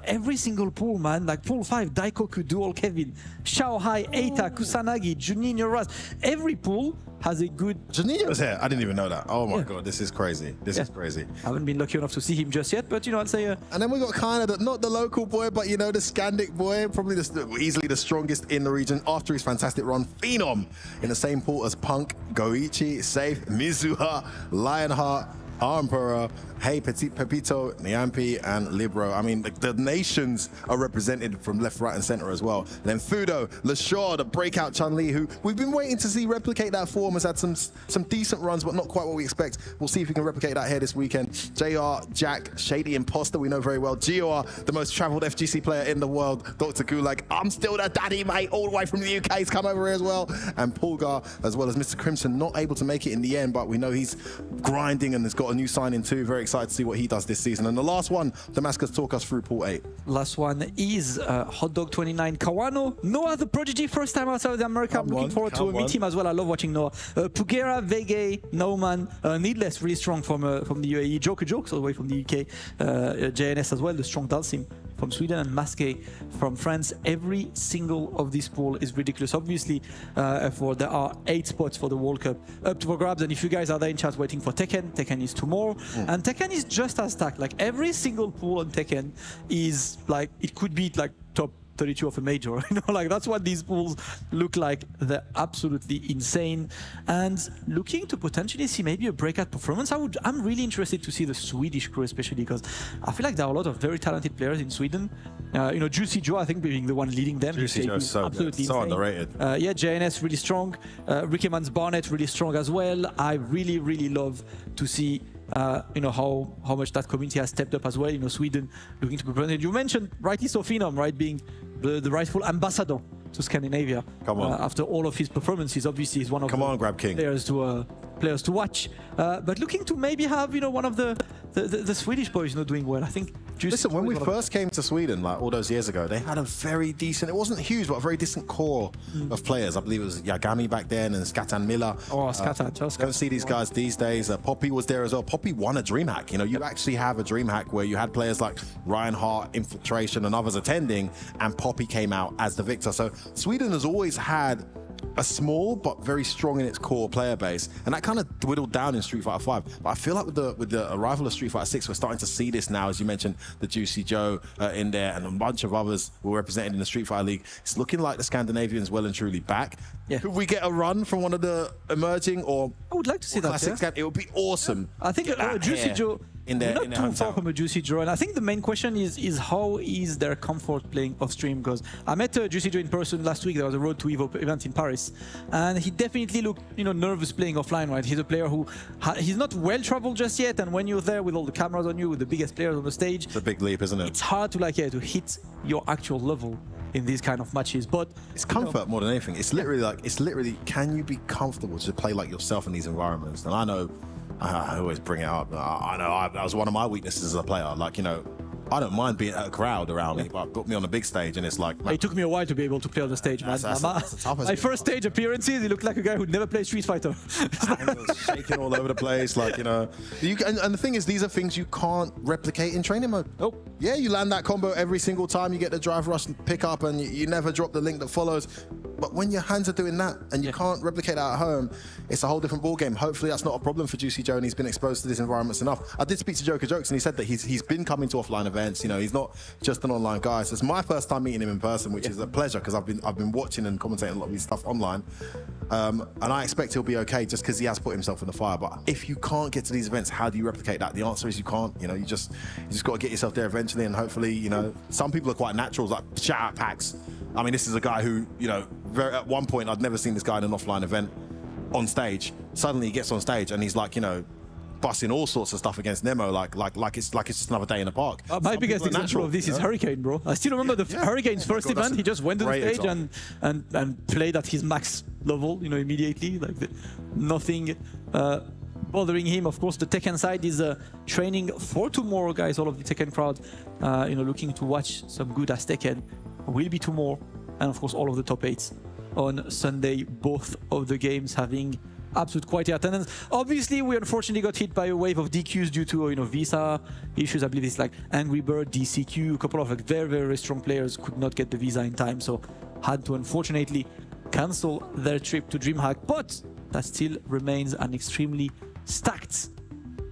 Every single pool, man. Like Pool 5, Daikoku, Dual Kevin, Shanghai, Eita, Kusanagi, Juninho Raz. Every pool has a good... Juninho was here? I didn't even know that. Oh my God, this is crazy. This is crazy. I haven't been lucky enough to see him just yet, but you know, I'd say... And then we got kind of, not the local boy, but you know, the Scandic boy, probably easily the strongest in the region after his fantastic run. Phenom in the same pool as Punk, Goichi, Safe, Mizuha, Lionheart, Emperor, Hey Petit Pepito, Nyampi, and Libro. I mean, the nations are represented from left, right, and center as well. And then Fudo, LaShaw, the breakout Chun-Li, who we've been waiting to see replicate that form, has had some decent runs, but not quite what we expect. We'll see if we can replicate that here this weekend. JR, Jack, Shady Imposter, we know very well. GOR, the most traveled FGC player in the world. Dr. Gulag, I'm still the daddy, mate, all the way from the UK. He's come over here as well. And Puga, as well as Mr. Crimson, not able to make it in the end, but we know he's grinding and has got a new signing too. Very excited to see what he does this season. And the last one, Damascus, talk us through Pool 8. Last one is Hotdog29 Kawano. Noah the Prodigy, first time outside of America. I'm looking forward to meet him as well. I love watching Noah. Pugera, Vege, Nauman, Needless, really strong from the UAE. Joker Jokes all the way from the UK. JNS as well, the strong Dalsim from Sweden, and Maske from France. Every single of this pool is ridiculous. Obviously, there are 8 spots for the World Cup up for grabs, and if you guys are there in chat waiting for Tekken is tomorrow, and Tekken is just as stacked. Like every single pool on Tekken is like, it could be like top 32 of a major, you know, like that's what these pools look like. They're absolutely insane, and looking to potentially see maybe a breakout performance. I'm really interested to see the Swedish crew, especially because I feel like there are a lot of very talented players in Sweden. You know, Juicy Joe, I think, being the one leading them. Juicy Joe is so absolutely good. So insane. underrated. Yeah, JNS really strong. Rickman's Barnet really strong as well. I really love to see you know, how much that community has stepped up as well. You know, Sweden looking to be presented. You mentioned rightly so Phenom, right, being the rightful ambassador to Scandinavia. Come on. After all of his performances, obviously he's one of Grab King. players to watch. But looking to maybe have, you know, one of the Swedish boys, you know, doing well. I think. Listen, when we first came to Sweden, like all those years ago, they had a very decent, it wasn't huge, but a very decent core of players. I believe it was Yagami back then and Skatan Miller. Oh, Skatan. Don't see these guys these days. Poppy was there as well. Poppy won a DreamHack. You know, you actually have a DreamHack where you had players like Ryan Hart, Infiltration, and others attending, and Poppy came out as the victor. So Sweden has always had a small but very strong in its core player base, and that kind of dwindled down in Street Fighter 5. But I feel like with the arrival of Street Fighter 6, we're starting to see this now. As you mentioned, the Juicy Joe in there, and a bunch of others were represented in the Street Fighter League. It's looking like the Scandinavians well and truly back. Yeah. Could we get a run from one of the emerging or I would like to see that. Yeah? It would be awesome. I think Juicy Joe. In their not too far from a Juicy Joe, and I think the main question is how is their comfort playing off stream? Because I met Juicy Joe in person last week. There was a Road to Evo event in Paris, and he definitely looked, you know, nervous playing offline. Right, he's a player who he's not well traveled just yet, and when you're there with all the cameras on you, with the biggest players on the stage, it's a big leap, isn't it? It's hard to to hit your actual level in these kind of matches. But it's comfort more than anything. It's literally can you be comfortable to play like yourself in these environments? And I know. I always bring it up. I know that was one of my weaknesses as a player. Like, you know, I don't mind being at a crowd around me, but put me on a big stage and it's like... Man, it took me a while to be able to play on the stage, man. That's the toughest my first stage appearances, he looked like a guy who'd never played Street Fighter. Shaking all over the place, like, you know. And the thing is, these are things you can't replicate in training mode. Nope. Yeah, you land that combo every single time, you get the drive rush and pick up, and you never drop the link that follows. But when your hands are doing that and you can't replicate that at home, it's a whole different ballgame. Hopefully that's not a problem for Juicy Joe, and he's been exposed to these environments enough. I did speak to Joker Jokes, and he said that he's been coming to offline events. You know, he's not just an online guy. So it's my first time meeting him in person, which is a pleasure because I've been watching and commentating a lot of his stuff online. And I expect he'll be okay just because he has put himself in the fire. But if you can't get to these events, how do you replicate that? The answer is you can't. You know, you just got to get yourself there eventually, and hopefully, you know, some people are quite naturals, like shout out Pax. I mean, this is a guy who, you know, at one point I'd never seen this guy in an offline event on stage. Suddenly he gets on stage and he's like, you know, busting all sorts of stuff against Nemo, like it's just another day in the park. My biggest example of this is Hurricane, bro. I still remember the Hurricane's first event. He just went to the stage and played at his max level, you know, immediately. Like nothing bothering him. Of course, the Tekken side is training for tomorrow, guys. All of the Tekken crowd, you know, looking to watch some good as Tekken will be tomorrow, and of course all of the top 8s on Sunday. Both of the games having absolute quality attendance. Obviously, we unfortunately got hit by a wave of DQs due to, you know, visa issues. I believe it's like Angry Bird, DCQ, a couple of like very strong players could not get the visa in time, so had to unfortunately cancel their trip to DreamHack. But that still remains an extremely stacked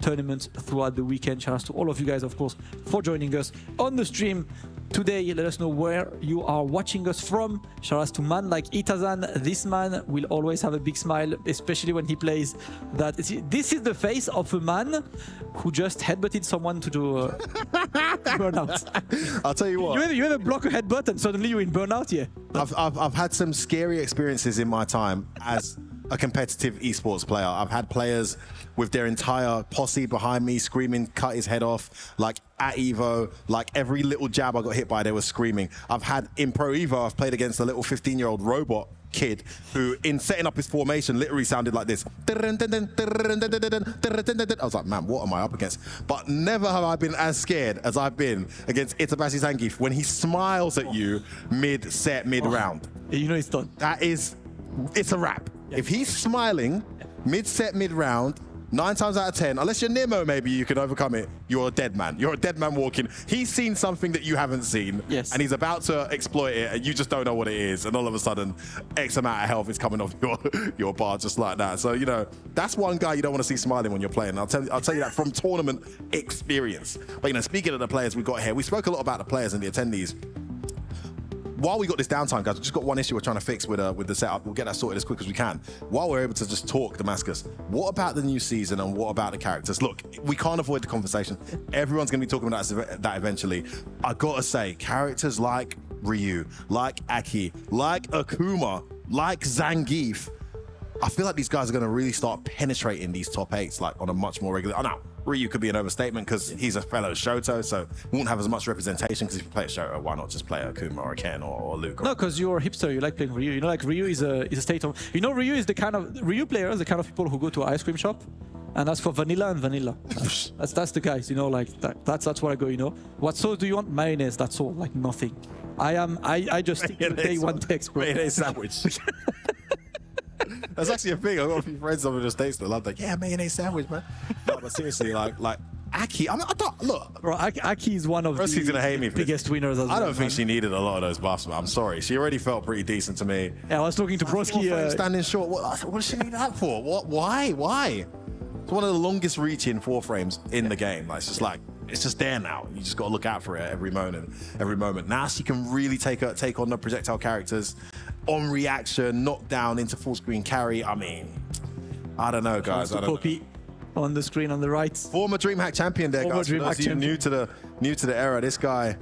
tournament throughout the weekend. Shout out to all of you guys, of course, for joining us on the stream. today. Let us know where you are watching us from. Shout out to man like Itazan. This man will always have a big smile, especially when he plays that. This is the face of a man who just headbutted someone to do burnout. I'll tell you what. You ever block a headbutt and suddenly you're in burnout? Yeah. I've had some scary experiences in my time as a competitive esports player. I've had players with their entire posse behind me screaming, cut his head off. Like at Evo, like every little jab I got hit by, they were screaming. I've had in Pro Evo, I've played against a little 15-year-old robot kid who, in setting up his formation, literally sounded like this. I was like, man, what am I up against? But never have I been as scared as I've been against Itabashi Zangief when he smiles at you mid-set, mid-round. You know it's done. It's a wrap. Yeah. If he's smiling mid-set, mid-round, 9 times out of 10, unless you're Nemo, maybe you can overcome it. You're a dead man. You're a dead man walking. He's seen something that you haven't seen. Yes. And he's about to exploit it, and you just don't know what it is. And all of a sudden, X amount of health is coming off your bar just like that. So, you know, that's one guy you don't want to see smiling when you're playing. I'll tell you that from tournament experience. But, you know, speaking of the players we've got here, we spoke a lot about the players and the attendees. While we got this downtime, guys, we've just got one issue we're trying to fix with the setup. We'll get that sorted as quick as we can. While we're able to just talk Damascus, what about the new season and what about the characters? Look, we can't avoid the conversation. Everyone's going to be talking about that eventually. I got to say, characters like Ryu, like Aki, like Akuma, like Zangief, I feel like these guys are going to really start penetrating these top 8s like on a much more regular... Oh, no. Ryu could be an overstatement because he's a fellow Shoto, so won't have as much representation. Because if you play a Shoto, why not just play a Akuma or a Ken or Luke? No, because you're a hipster. You like playing Ryu. You know, like Ryu is a state of. You know, Ryu is the kind of players, the kind of people who go to an ice cream shop and ask for vanilla and vanilla. that's the guys. You know, like that's where I go. You know, what sauce do you want? Mayonnaise. That's all. Like nothing. I just stick to day one text, bro. Mayonnaise sandwich. That's actually a thing. I've got a few friends over in the States that love like, yeah, mayonnaise sandwich, man. No, but seriously, like Aki, I mean, I don't, look. Bro, Aki is one of the gonna hate me biggest winners as well. I don't think she needed a lot of those buffs, man. I'm sorry. She already felt pretty decent to me. Yeah, I was talking to Broski. Standing short. What does she need that for? What? Why? It's one of the longest reaching 4 frames in the game. Like, it's just there now. You just got to look out for it every moment. Now she can really take on the projectile characters on reaction, knock down into full screen carry. I mean, I don't know, guys. I don't know. On the screen on the right. Former DreamHack champion there, guys. For those of you new to the era, this guy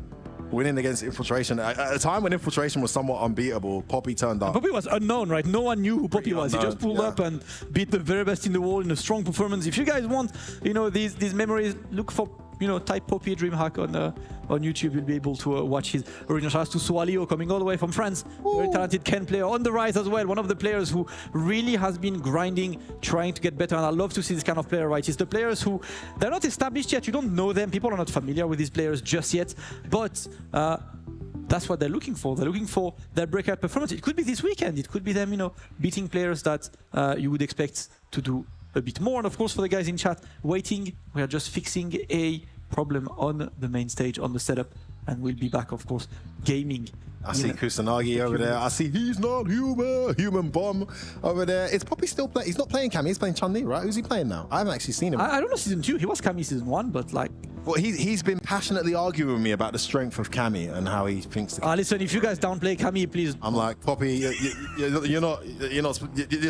winning against Infiltration. At a time when Infiltration was somewhat unbeatable, Poppy turned up. Poppy was unknown, right? No one knew who Poppy was. He just pulled up and beat the very best in the world in a strong performance. If you guys want, you know, these memories, look for, you know, type Poppy DreamHack on YouTube. You'll be able to watch his original. Shout out to Solio coming all the way from France. Ooh. Very talented Ken player on the rise as well. One of the players who really has been grinding, trying to get better. And I love to see this kind of player, right? It's the players who, they're not established yet. You don't know them. People are not familiar with these players just yet. But that's what they're looking for. They're looking for their breakout performance. It could be this weekend. It could be them, you know, beating players that you would expect to do a bit more. And of course, for the guys in chat waiting, we are just fixing a problem on the main stage, on the setup, and we'll be back, of course, gaming. I see Kusanagi over there. I see he's not human bomb over there. Is Poppy still playing? He's not playing Cammy, he's playing Chun-Li, right? Who's he playing now? I haven't actually seen him. I don't know season 2. He was Cammy season 1, but like... Well, he's been passionately arguing with me about the strength of Cammy and how he thinks... listen, if you guys downplay Cammy, please... I'm like, Poppy, you're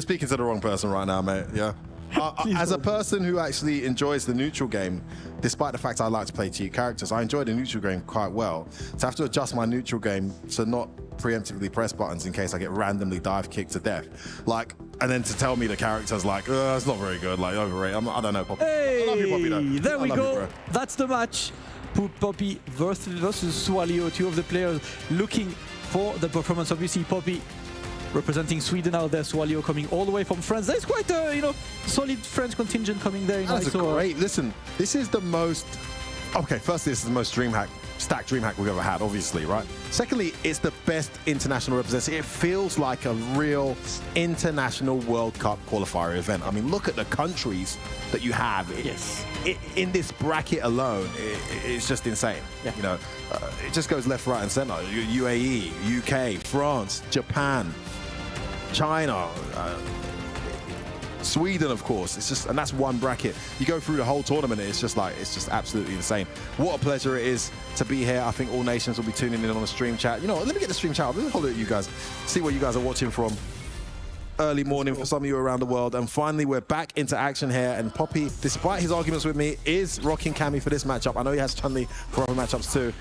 speaking to the wrong person right now, mate, yeah? As a person who actually enjoys the neutral game, despite the fact I like to play cheap characters, I enjoy the neutral game quite well. To have to adjust my neutral game to not preemptively press buttons in case I get randomly dive kicked to death, like, and then to tell me the character's like, it's not very good, like overrated. I don't know, Poppy. Hey, I love you, Poppy, though. There we go. That's the match. Poppy versus Solio, 2 of the players looking for the performance. Obviously, Poppy representing Sweden out there, Solio coming all the way from France. There's quite a, you know, solid French contingent coming there. That's great. Listen, this is the most... Okay, firstly, this is the most stacked DreamHack we've ever had, obviously, right? Secondly, it's the best international representation. It feels like a real international World Cup qualifier event. I mean, look at the countries that you have. Yes. In this bracket alone, it's just insane. Yeah. You know, it just goes left, right, and center. UAE, UK, France, Japan, China, Sweden, of course. It's just, and that's one bracket. You go through the whole tournament, it's just absolutely insane. What a pleasure it is to be here. I think all nations will be tuning in on the stream chat. You know what, let me get the stream chat up. Let me holler at you guys, see what you guys are watching from. Early morning for some of you around the world, and finally we're back into action here. And Poppy, despite his arguments with me, is rocking Cammy for this matchup. I know he has Chun-Li for other matchups too.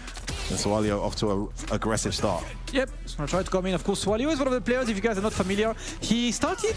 And Solio off to an aggressive start. Yep, he's gonna try to come in. Of course, Solio is one of the players, if you guys are not familiar. He started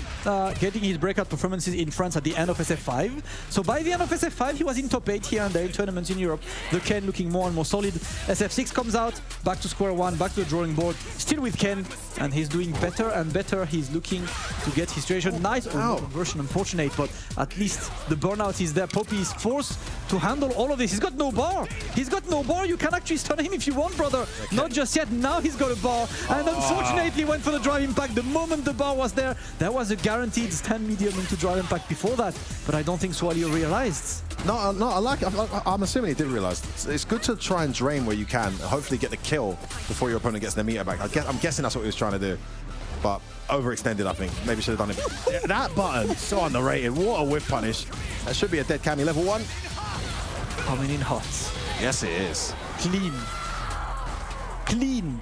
getting his breakout performances in France at the end of SF5. So by the end of SF5, he was in top 8 here and there in tournaments in Europe. The Ken looking more and more solid. SF6 comes out, back to square one, back to the drawing board. Still with Ken, and he's doing better and better. He's looking to get his situation. Nice conversion, unfortunate, but at least the burnout is there. Poppy is forced to handle all of this. He's got no bar. He's got no bar. You can actually stun him if you want, brother. Okay. Not just yet. Now he's got a bar, and unfortunately went for the drive impact. The moment the bar was there, there was a guaranteed stand medium into drive impact before that, but I don't think Solio realized. No, I like it. I'm assuming he did realize. It's good to try and drain where you can, and hopefully get the kill before your opponent gets their meter back. I'm guessing that's what he was trying to do, but overextended, I think. Maybe should have done it. Yeah, that button, so underrated. What a whiff punish. That should be a dead Cammy. Level 1. Coming in hot. Yes, it is. Clean. Clean.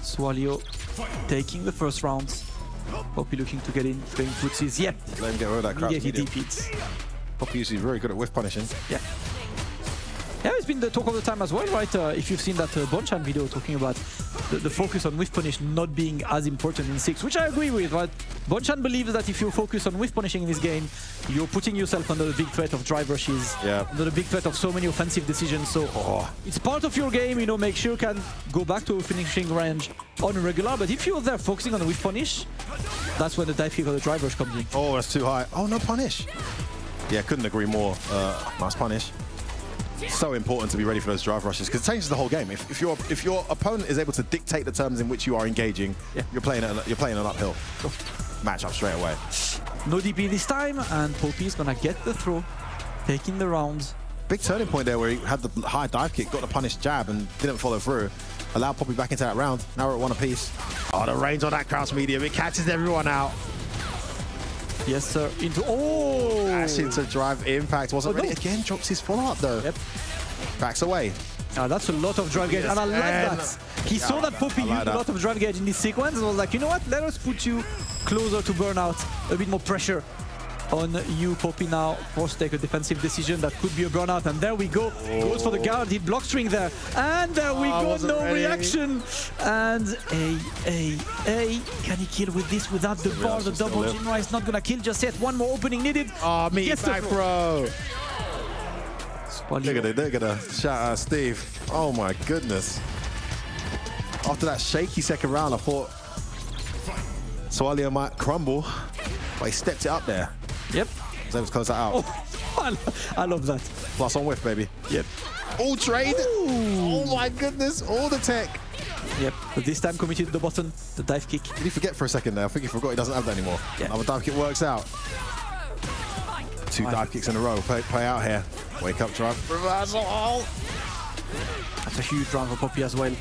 Solio taking the first round. Poppy looking to get in, playing footsies. Yep. Let him get rid of that crap. Negative defeats. Poppy usually very good at whiff punishing. Yeah. Yeah, it's been the talk of the time as well, right? If you've seen that Bonchan video talking about the focus on whiff punish not being as important in 6, which I agree with, right? Bonchan believes that if you focus on whiff punishing in this game, you're putting yourself under the big threat of drive rushes, under the big threat of so many offensive decisions. So it's part of your game, you know, make sure you can go back to a finishing range on a regular. But if you're there focusing on the whiff punish, that's when the dive kick or the drive rush comes in. Oh, that's too high. Oh, no punish. Yeah, couldn't agree more. Nice punish. So important to be ready for those drive rushes because it changes the whole game. If your opponent is able to dictate the terms in which you are engaging, you're playing an uphill match up straight away. No DP this time, and Poppy's gonna get the throw, taking the round. Big turning point there where he had the high dive kick, got the punish jab, and didn't follow through. Allowed Poppy back into that round. Now we're at 1 apiece. Oh, the range on that crouch medium, it catches everyone out. Yes, sir. Into dash into drive impact. Wasn't ready. Again, drops his follow-up though. Yep. Backs away. That's a lot of drive gauge, and I like that. He saw that Poppy used a lot of drive gauge in this sequence and was like, you know what, let us put you closer to burnout. A bit more pressure on you, Poppy, now. Forced to take a defensive decision that could be a burnout, and there we go. Goes for the guaranteed block string there, and there we go, no reaction. And can he kill with this without the bar? The double Jinra is not gonna kill just yet. One more opening needed. Oh, meet back, bro. Look at the shout out Steve. Oh my goodness. After that shaky second round, I thought Solio might crumble, but he stepped it up there. Yep. Was able to close that out. Oh, I love that. Plus on whiff, baby. Yep. All trade. Oh my goodness. All the tech. Yep. But this time committed the button, the dive kick. Did he forget for a second there? I think he forgot he doesn't have that anymore. Yeah. Another dive kick works out. 2 dive kicks in a row. Play out here. Wake up drive. Reversal. That's a huge round for Poppy as well.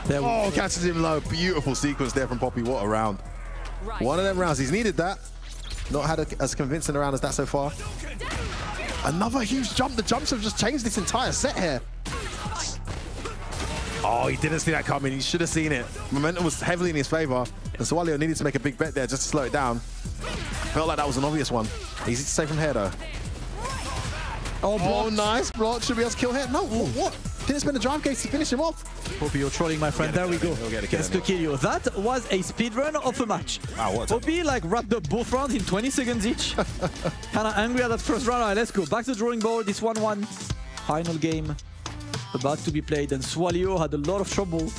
There catches him low. Beautiful sequence there from Poppy. What a round. One of them rounds. He's needed that. Not had as convincing a round as that so far. Another huge jump. The jumps have just changed this entire set here. Oh, he didn't see that coming. He should have seen it. Momentum was heavily in his favor. And Solio needed to make a big bet there just to slow it down. Felt like that was an obvious one. Easy to say from here, though. Oh, nice block. Should be able to kill here. No, what? Didn't spend the drive gauge to finish him off. Poppy, you're trolling, my friend. There we go. Gets to kill you. That was a speedrun of a match. Wow, what Poppy like wrapped up both rounds in 20 seconds each. Kind of angry at that first round. All right, let's go. Back to the drawing board. This 1-1. Final game about to be played. And Solio had a lot of trouble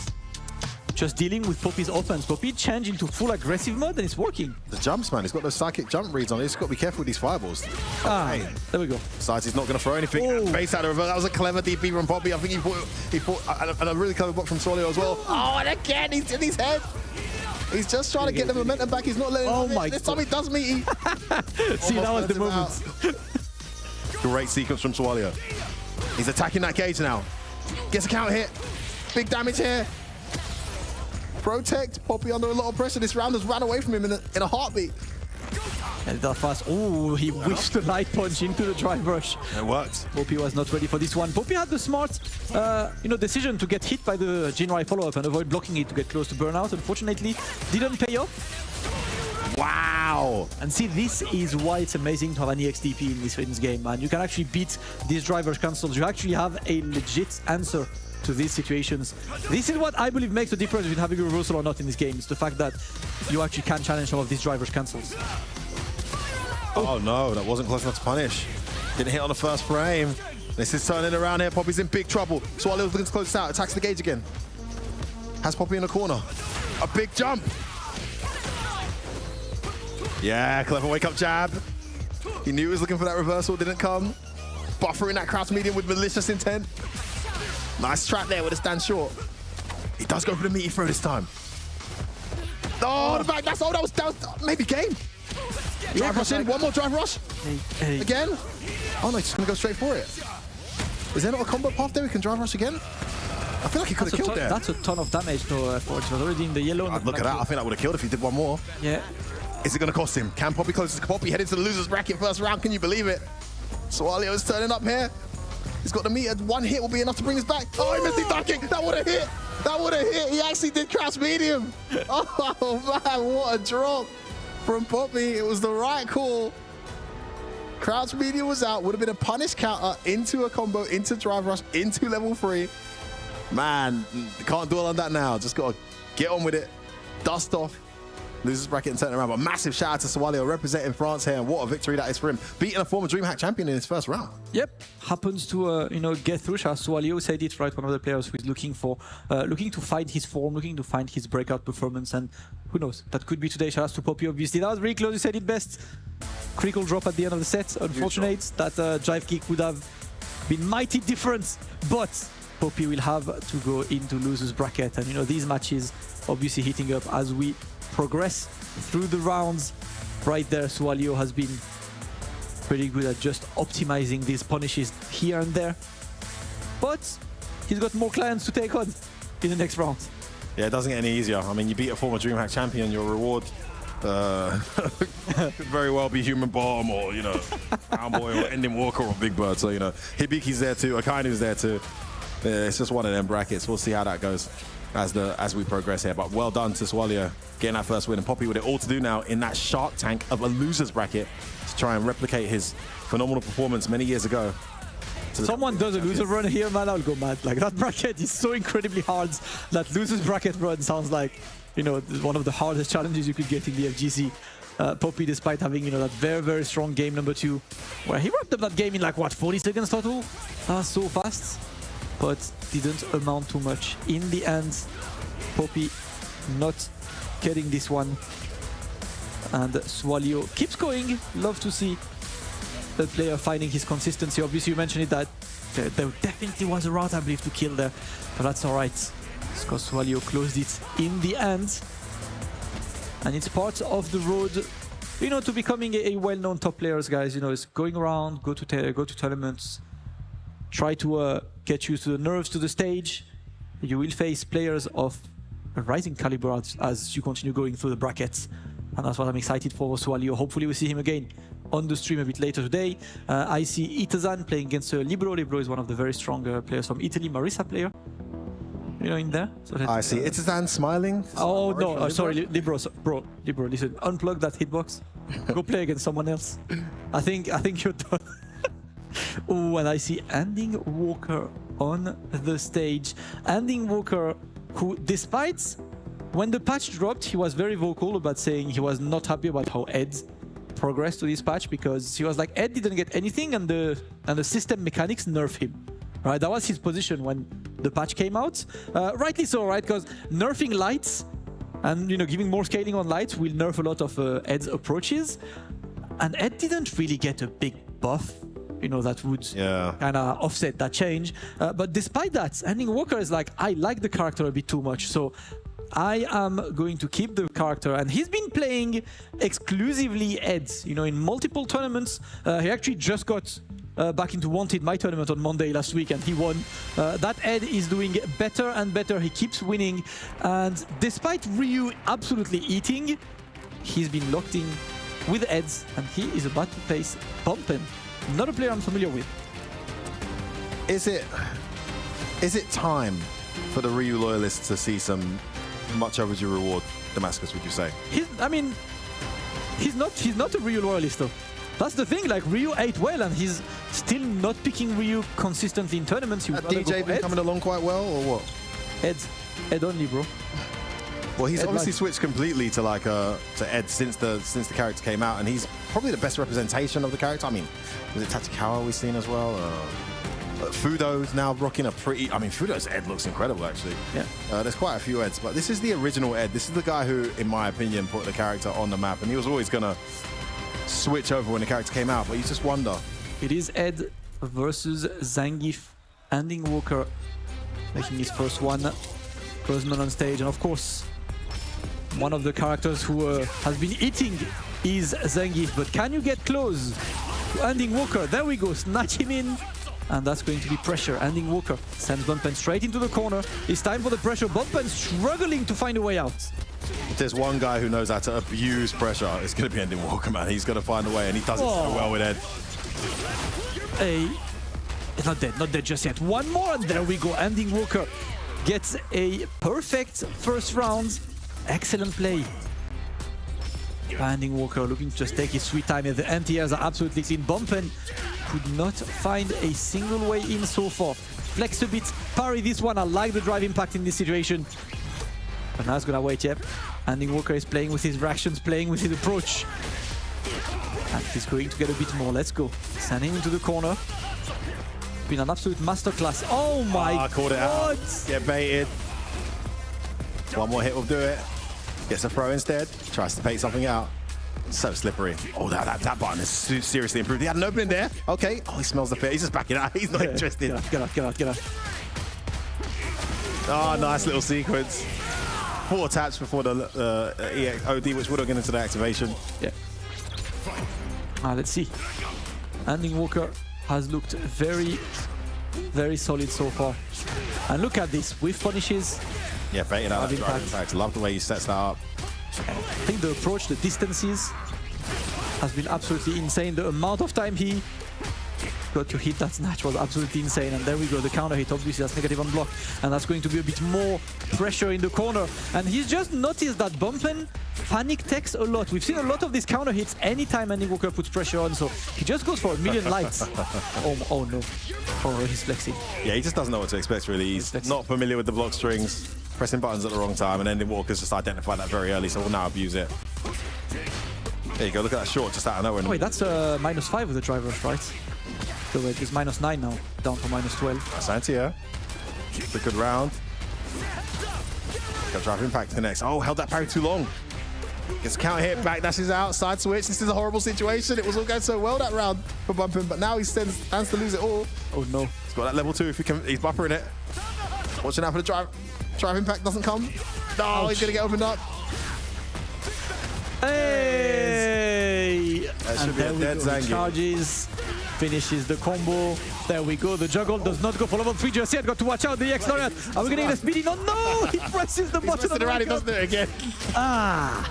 just dealing with Poppy's offense. Poppy changed into full aggressive mode and it's working. The jumps, man. He's got those psychic jump reads on. He's got to be careful with these fireballs. There we go. Besides, he's not going to throw anything. Base out of reverse. That was a clever DP from Poppy. I think he fought and a really clever block from Solio as well. Oh, and again, he's in his head. He's just trying to get the momentum back. He's not letting him. This time he does meet. See, that was the moment. Great sequence from Solio. He's attacking that cage now. Gets a counter hit. Big damage here. Protect. Poppy under a lot of pressure. This round has ran away from him in a heartbeat. And that fast. Oh, he whiffed the light punch into the drive rush. It worked. Poppy was not ready for this one. Poppy had the smart, decision to get hit by the Jinrai follow-up and avoid blocking it to get close to burnout. Unfortunately, didn't pay off. Wow! And see, this is why it's amazing to have an EXDP in this game, man. You can actually beat these driver cancels. You actually have a legit answer to these situations. This is what I believe makes the difference between having a reversal or not in this game. It's the fact that you actually can challenge some of these drivers cancels. Oh no, that wasn't close enough to punish. Didn't hit on the first frame. This is turning around here. Poppy's in big trouble. Solio's looking to close this out. Attacks the gauge again. Has Poppy in the corner. A big jump. Yeah, clever wake up jab. He knew he was looking for that reversal, didn't come. Buffering that crouch medium with malicious intent. Nice trap there with a stand short. He does go for the meaty throw this time. Oh, the back, that was maybe game. Drive rush in, one more drive rush. Again? Oh no, he's just gonna go straight for it. Is there not a combo path there we can drive rush again? I feel like he could have killed there. That's a ton of damage though, for it was already in the yellow. Look at that, I think that would have killed if he did one more. Yeah. Is it gonna cost him? Can Poppy close to Poppy head into the loser's bracket first round? Can you believe it? Solio is turning up here. He's got the meter. One hit will be enough to bring us back. Oh, he missed the ducking. That would have hit. That would have hit. He actually did crouch medium. Oh man, what a drop from Poppy. It was the right call. Crouch medium was out. Would have been a punish counter into a combo, into drive rush, into level 3. Man, can't dwell on that now. Just got to get on with it. Dust off. Losers bracket and turn around. But massive shout out to Solio representing France here, and what a victory that is for him. Beating a former DreamHack champion in his first round. Yep, happens to get through. Solio said it right. One of the players who is looking to find his form, looking to find his breakout performance, and who knows, that could be today. Shout out to Poppy, obviously. That was really close. You said it best. Critical drop at the end of the set. Unfortunate that jive kick would have been mighty different, but Poppy will have to go into losers bracket, and these matches obviously heating up as we progress through the rounds. Right there, Solio has been pretty good at just optimizing these punishes here and there, but he's got more clients to take on in the next round. Yeah, it doesn't get any easier. I mean, you beat a former DreamHack champion, your reward could very well be Human Bomb or, Brown Boy or Ending Walker or Big Bird. So, Hibiki's there too, Akainu's there too. It's just one of them brackets. We'll see how that goes as we progress here. But well done to Solio getting that first win, and Poppy with it all to do now in that Shark Tank of a losers bracket to try and replicate his phenomenal performance many years ago. Someone does a loser run here, man, I'll go mad. Like, that bracket is so incredibly hard. That losers bracket run sounds like, one of the hardest challenges you could get in the FGC. Poppy, despite having, that very, very strong game number 2, where he wrapped up that game in like, what, 40 seconds total? So fast. But didn't amount to much. In the end, Poppy not getting this one. And Solio keeps going. Love to see the player finding his consistency. Obviously, you mentioned it that there definitely was a route, I believe, to kill there. But that's all right, because Solio closed it in the end. And it's part of the road, to becoming a well-known top players, guys. It's going around, go to tournaments, try to get used to the nerves to the stage. You will face players of a rising caliber as you continue going through the brackets. And that's what I'm excited for Solio. Hopefully we see him again on the stream a bit later today. I see Itazan playing against Libro. Libro is one of the very strong players from Italy. Marisa player, in there. So I see Itazan smiling. Oh no, sorry, Libro, bro, Libro, listen, unplug that hitbox. Go play against someone else. I think you're done. Oh, and I see Ending Walker on the stage. Ending Walker, who, despite when the patch dropped, he was very vocal about saying he was not happy about how Ed progressed to this patch, because he was like, Ed didn't get anything and the system mechanics nerf him. Right, that was his position when the patch came out. Rightly so, right? Because nerfing lights and giving more scaling on lights will nerf a lot of Ed's approaches. And Ed didn't really get a big buff, that would kind of offset that change. But despite that, Ending Walker is like, I like the character a bit too much, so I am going to keep the character. And he's been playing exclusively Ed, in multiple tournaments. He actually just got back into Wanted, my tournament on Monday last week, and he won. That Ed is doing better and better. He keeps winning. And despite Ryu absolutely eating, he's been locked in with Eds, and he is about to face Bumpin, not a player I'm familiar with. Is it time for the Ryu loyalists to see some much overdue reward, Damascus, would you say? He's not a Ryu loyalist though. That's the thing, like Ryu ate well and he's still not picking Ryu consistently in tournaments. DJ been coming along quite well, or what? Ed only, bro. Well, he's Ed obviously like. switched completely to to Ed since the character came out, and he's probably the best representation of the character. I mean, was it Tatikawa we've seen as well? Fudo's now rocking a pretty... I mean, Fudo's Ed looks incredible, actually. Yeah. There's quite a few Eds, but this is the original Ed. This is the guy who, in my opinion, put the character on the map, and he was always going to switch over when the character came out, but you just wonder. It is Ed versus Zangief. Ending Walker making his first one. Closman on stage, and of course, one of the characters who has been eating is Zangief, but can you get close to Ending Walker? There we go, snatch him in. And that's going to be pressure. Ending Walker sends Bumpin straight into the corner. It's time for the pressure. Bumpin struggling to find a way out. If there's one guy who knows how to abuse pressure, it's going to be Ending Walker, man. He's going to find a way, and he does it so well with Ed. Not dead just yet. One more, and there we go. Ending Walker gets a perfect first round. Excellent play. Ending Walker looking to just take his sweet time. The anti-airs are absolutely clean. Bumpin could not find a single way in so far. Flex a bit, parry this one. I like the drive impact in this situation. But now it's gonna wait, yep. Ending Walker is playing with his reactions, playing with his approach. And he's going to get a bit more. Let's go. Send him into the corner. Been an absolute masterclass. Oh my caught it god! Out. Get baited. One more hit will do it. Gets a throw instead. Tries to bait something out. So slippery. Oh, that button is seriously improved. He had an opening there. Okay. Oh, he smells the fear. He's just backing out. He's not interested. Get out. Oh, nice little sequence. 4 taps before the EX OD, which would have gone into the activation. Yeah. Let's see. Ending Walker has looked very, very solid so far. And look at this. With punishes. Yeah, baiting out that drive impact. Love the way he sets that up. I think the approach, the distances, has been absolutely insane. The amount of time he got to hit that snatch was absolutely insane. And there we go, the counter hit. Obviously, that's negative on block. And that's going to be a bit more pressure in the corner. And he's just noticed that Bumpin panic techs a lot. We've seen a lot of these counter hits anytime Ending Walker puts pressure on. So he just goes for a million lights. Oh no. Oh, he's flexing. Yeah, he just doesn't know what to expect, really. He's not familiar with the block strings. Pressing buttons at the wrong time, and Ending Walker's just identified that very early, so we'll now abuse it. There you go, look at that short just out of nowhere. Wait, that's -5 with the driver, right? So it is -9 now, down to -12. Santi, yeah. It's a good round. Got drive impact connects. Oh, held that parry too long. Gets a counter hit, back dashes out, side switch. This is a horrible situation. It was all going so well that round for Bumpin, but now he stands to lose it all. Oh no. He's got that level 2 if he can. He's buffering it. Watching out for the drive. Drive impact doesn't come. No, ouch. He's gonna get opened up. Hey! That should be a dead Zangief. Charges, finishes the combo. There we go. The juggle does not go for level 3 just yet. Got to watch out the X Lariat. Are we gonna get a speedy? No, no! He presses the button. He's around, he doesn't do it again.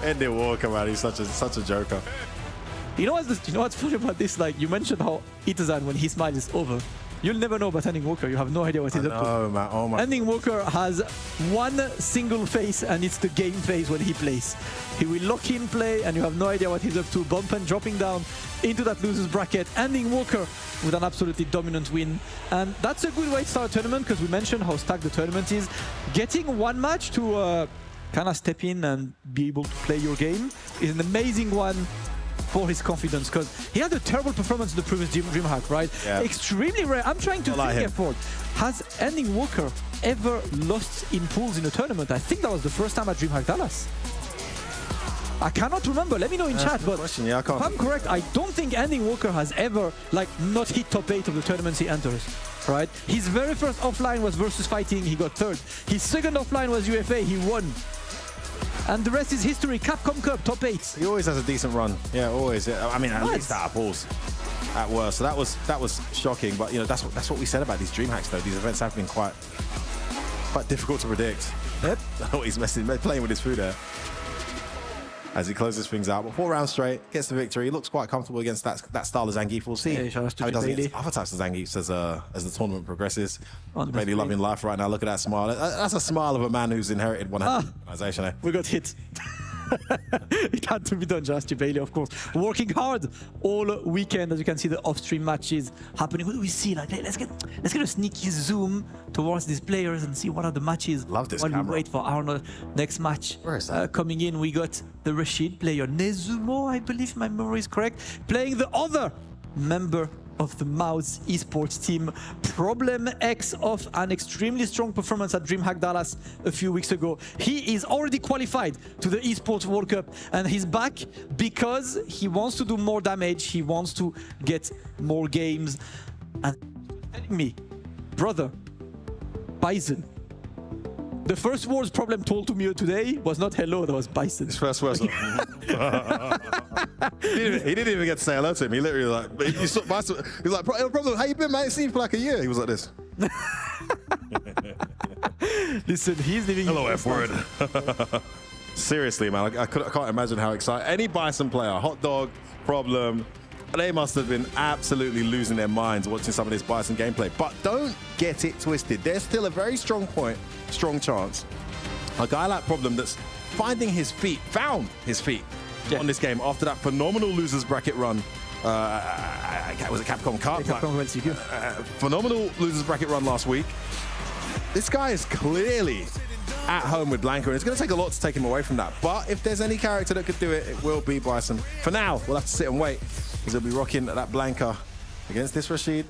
Ending Walker, man. He's such a joker. You know what's funny about this? Like you mentioned how Itazan, when he smiles, is over. You'll never know about Ending Walker. You have no idea what he's up to. Oh man, oh my. Ending Walker has one single face, and it's the game phase when he plays. He will lock in play, and you have no idea what he's up to. Bumpin dropping down into that loser's bracket. Ending Walker with an absolutely dominant win. And that's a good way to start a tournament, because we mentioned how stacked the tournament is. Getting one match to kind of step in and be able to play your game is an amazing one for his confidence, because he had a terrible performance in the previous DreamHack, right? Yeah. Extremely rare. I'm trying to think effort. Has Ending Walker ever lost in pools in a tournament? I think that was the first time at DreamHack Dallas. I cannot remember. Let me know in chat. But yeah, if I'm correct, I don't think Ending Walker has ever not hit top 8 of the tournaments he enters. Right? His very first offline was versus fighting. He got 3rd. His second offline was UFA. He won. And the rest is history. Capcom Cup, top 8. He always has a decent run. Yeah, always. I mean, at least out of pools. At worst. So that was shocking. But you know, that's what we said about these DreamHacks though. These events have been quite difficult to predict. Yep. Oh, he's playing with his food there. as he closes things out. But 4 rounds straight, gets the victory. He looks quite comfortable against that style of Zangief. We'll see shout out to how he does Bailey. against other types of Zangiefs as the tournament progresses. On Bailey loving life right now. Look at that smile. That's a smile of a man who's inherited one organization. Eh? We got hit. It had to be done, Just Bailey, of course. Working hard all weekend, as you can see the off-stream matches happening. What do we see? Like, hey, let's get a sneaky zoom towards these players and see what are the matches. Love this while camera. we wait for our next match. Where is that? Coming in, we got the Rashid player, Nezumo, I believe my memory is correct, playing the other member of the Mouse esports team, Problem X, of an extremely strong performance at DreamHack Dallas a few weeks ago. He is already qualified to the Esports World Cup, and he's back because he wants to do more damage, he wants to get more games. And telling me, brother, Bison, the first words Problem told to me today was not hello, that was Bison. His first words. He didn't even get to say hello to him. He literally like, he saw Bison, he was like, Problem, how you been, man? It seemed for like a year. He was like this. Listen, he's living. Hello, F word. Seriously, man, I can't imagine how excited any Bison player, Hot Dog, Problem, they must have been absolutely losing their minds watching some of this Bison gameplay. But don't get it twisted. There's still a very strong chance. A guy like Problem that's found his feet on this game after that phenomenal losers bracket run. Was it Capcom Cup? Capcom World Cup. Phenomenal losers bracket run last week. This guy is clearly at home with Blanca, and it's going to take a lot to take him away from that. But if there's any character that could do it, it will be Bison. For now, we'll have to sit and wait, because he'll be rocking that Blanca against this Rashid.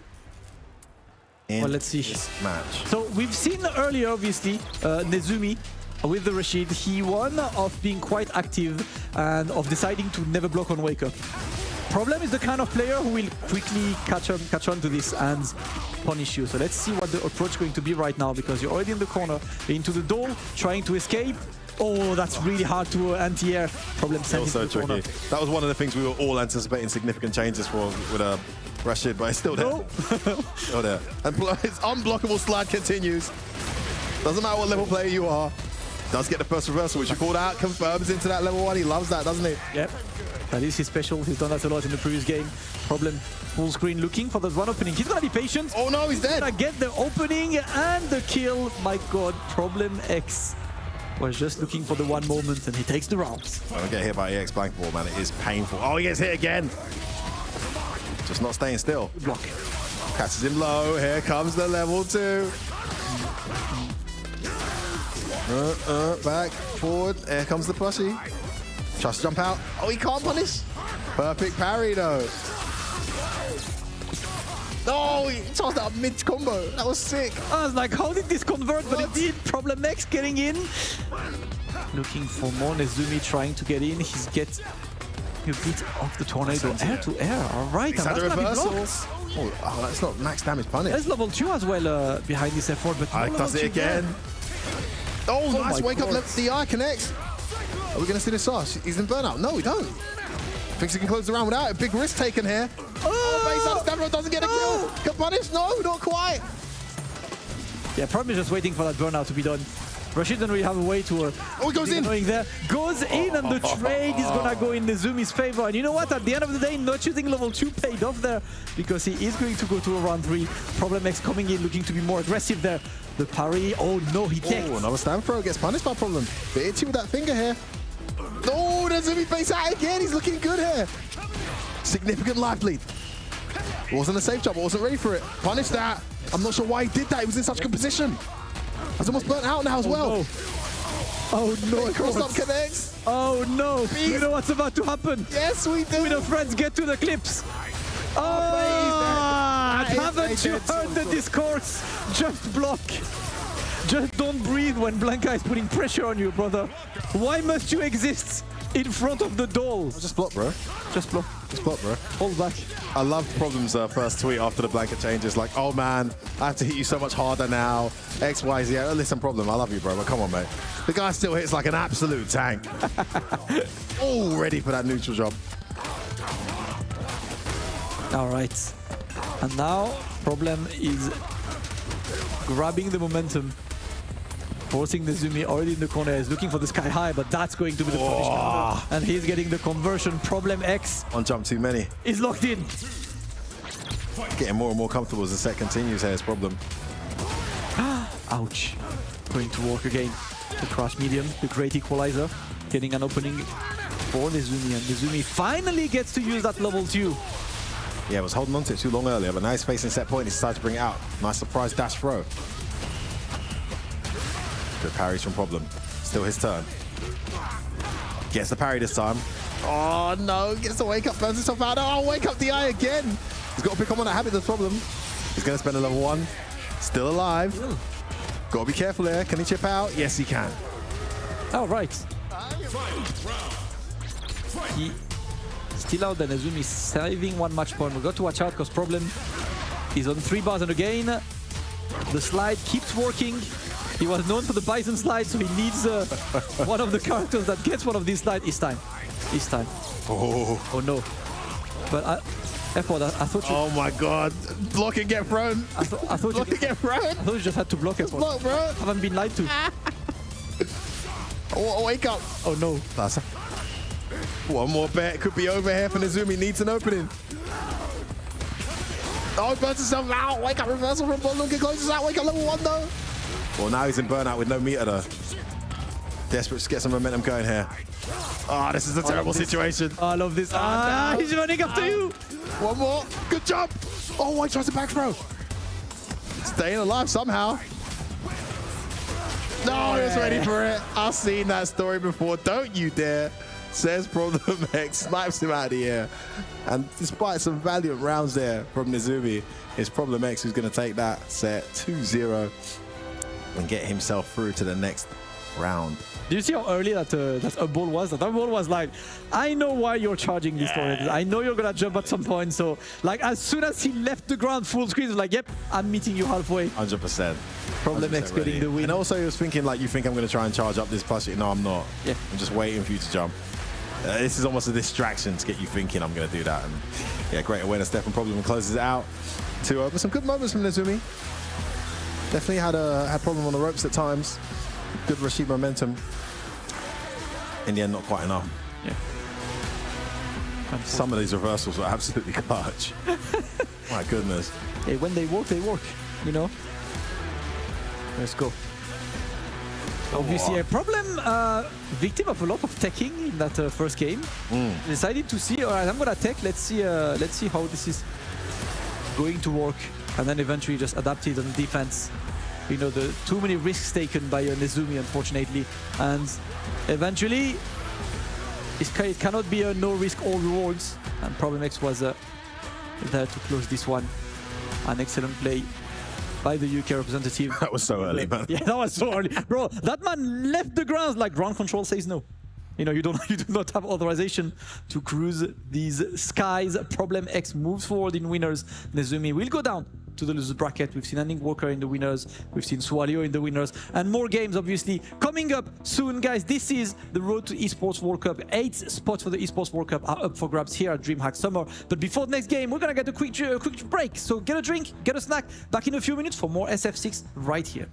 Well, let's see. This match. So we've seen earlier, obviously, Nazumi with the Rashid. He won of being quite active and of deciding to never block on wake up. Problem is the kind of player who will quickly catch on to this and punish you. So let's see what the approach is going to be right now, because you're already in the corner, into the door, trying to escape. Oh, that's really hard to anti-air. Problem sent Also into the corner. tricky. That was one of the things we were all anticipating significant changes for with Rashid, but it's still there. No. Still there. And his unblockable slide continues. Doesn't matter what level player you are. Does get the first reversal, which you called out, confirms into that level 1. He loves that, doesn't he? Yep. That is his special. He's done that a lot in the previous game. Problem full screen looking for that one opening. He's gonna be patient. Oh no, he's dead. Gonna get the opening and the kill. My God, Problem X was just looking for the one moment, and he takes the rounds. Don't get hit by EX blank ball, man. It is painful. Oh, he gets hit again. Just not staying still. Block. Catches him low. Here comes the level 2. Back, forward. Here comes the plushie. Tries to jump out. Oh, he can't punish. Perfect parry, though. No, he tossed out mid-combo. That was sick. I was like, how did this convert? But it did. Problem X getting in. Looking for more. Nezumi trying to get in. He's get a bit of the tornado. Air to air. All right. He's And had a that's gonna be reversal. blocked. Oh, that's not max damage punish. There's level 2 as well behind this effort. But no Does level it 2 there. again. Oh, nice my wake God. up left DI connects. Are we going to see this sauce? He's in burnout. No, we don't. Thinks he can close the round without it. Big risk taken here. Oh, base out stamina, doesn't get a kill. Can punish? No, not quite. Yeah, probably just waiting for that burnout to be done. Rashid doesn't really have a way to he goes in. there. Goes in, and the trade is gonna go in Nezumi's favor. And you know what? At the end of the day, not choosing level 2 paid off there, because he is going to go to a round 3. Problem X coming in, looking to be more aggressive there. The parry. Oh no, he takes. Oh, another stand throw gets punished by Problem. Bit itchy with that finger here. Oh, Nazumi base out again. He's looking good here. Significant life lead. Wasn't a safe jump. Wasn't ready for it. Punish that. I'm not sure why he did that. He was in such good position. He's almost burnt out now as well. No. Oh no! Cross up connects. Oh no! You know what's about to happen? Yes, we do. With the friends, get to the clips. Haven't you heard the discourse? Just block. Just don't breathe when Blanca is putting pressure on you, brother. Why must you exist in front of the doll? Just block, bro. Just block. Just block, bro. Hold back. I love Problem's first tweet after the blanket changes. Like, oh man, I have to hit you so much harder now. X, Y, Z. Listen, Problem, I love you, bro, but come on, mate. The guy still hits like an absolute tank. All ready for that neutral job. All right. And now, Problem is grabbing the momentum. Forcing Nazumi already in the corner. He's looking for the sky high, but that's going to be the punish counter. And he's getting the conversion. Problem X One jump too many. is locked in. Getting more and more comfortable as the set continues here, is problem. Ouch. Going to work again. The crash medium, the great equalizer. Getting an opening for Nazumi. And Nazumi finally gets to use that level 2. Yeah, was holding on to it too long earlier, but now he's facing set point. He decided to bring it out. Nice surprise dash throw. Good parries from Problem. Still his turn. Gets the parry this time. Oh no, gets the wake up, burns himself out. Oh, wake up the eye again. He's got to pick up on that habit, the Problem. He's going to spend a level 1. Still alive. Got to be careful here. Can he chip out? Yes, he can. Oh, right. He still out there. Nazumi saving 1 match point. We've got to watch out because Problem is on 3 bars. And again, the slide keeps working. He was known for the Bison slide, so he needs one of the characters that gets one of these slides. It's time. It's time. Oh no. But F1, I thought you... Oh my god. Block and get thrown. I thought Block and get thrown. I thought you just had to block it. Block, bro. I haven't been lied to. Oh, wake up. Oh no. One more bet. Could be over here for Nazumi. Needs an opening. Oh, he burns himself out. Wake up, reversal from Bond. Get close to that. Wake up, level 1 though. Well, now he's in burnout with no meter though. Desperate to get some momentum going here. Oh, this is a terrible situation. I love this. No. He's running up to you. One more. Good jump. Oh, he tries to back throw. Staying alive somehow. No, he was ready for it. I've seen that story before. Don't you dare. Says Problem X, snipes him out of the air. And despite some valiant rounds there from Nazumi, it's Problem X who's going to take that set 2-0 and get himself through to the next round. Do you see how early that ball was? That ball was like, I know why you're charging this already. I know you're gonna jump at some point. So, like, as soon as he left the ground full screen, he was like, yep, I'm meeting you halfway. 100%. Problem X getting the win. And also he was thinking, like, you think I'm going to try and charge up this plus? No, I'm not. Yeah. I'm just waiting for you to jump. This is almost a distraction to get you thinking I'm going to do that. And yeah, great awareness there from Problem, closes it out. 2-0. But some good moments from Nazumi. Definitely had Problem on the ropes at times. Good Rashid momentum. In the end, not quite enough. Yeah. Some of these reversals were absolutely clutch. My goodness. Hey, when they work, you know? Let's go. Obviously, a Problem, victim of a lot of teching in that first game. Decided to see, all right, I'm gonna tech. Let's see how this is going to work, and then eventually just adapted on defense. You know, the too many risks taken by Nazumi, unfortunately, and eventually it cannot be a no risk all rewards. And Problem X was there to close this one. An excellent play by the UK representative. That was so early, man. Yeah, that was so early. Bro, that man left the ground like ground control says no. You know, you do not have authorization to cruise these skies. Problem X moves forward in winners. Nazumi will go down to the losers bracket. We've seen Ending Walker in the winners. We've seen Solio in the winners. And more games, obviously, coming up soon, guys. This is the road to Esports World Cup. 8 spots for the Esports World Cup are up for grabs here at DreamHack Summer. But before the next game, we're going to get a quick break. So get a drink, get a snack. Back in a few minutes for more SF6 right here.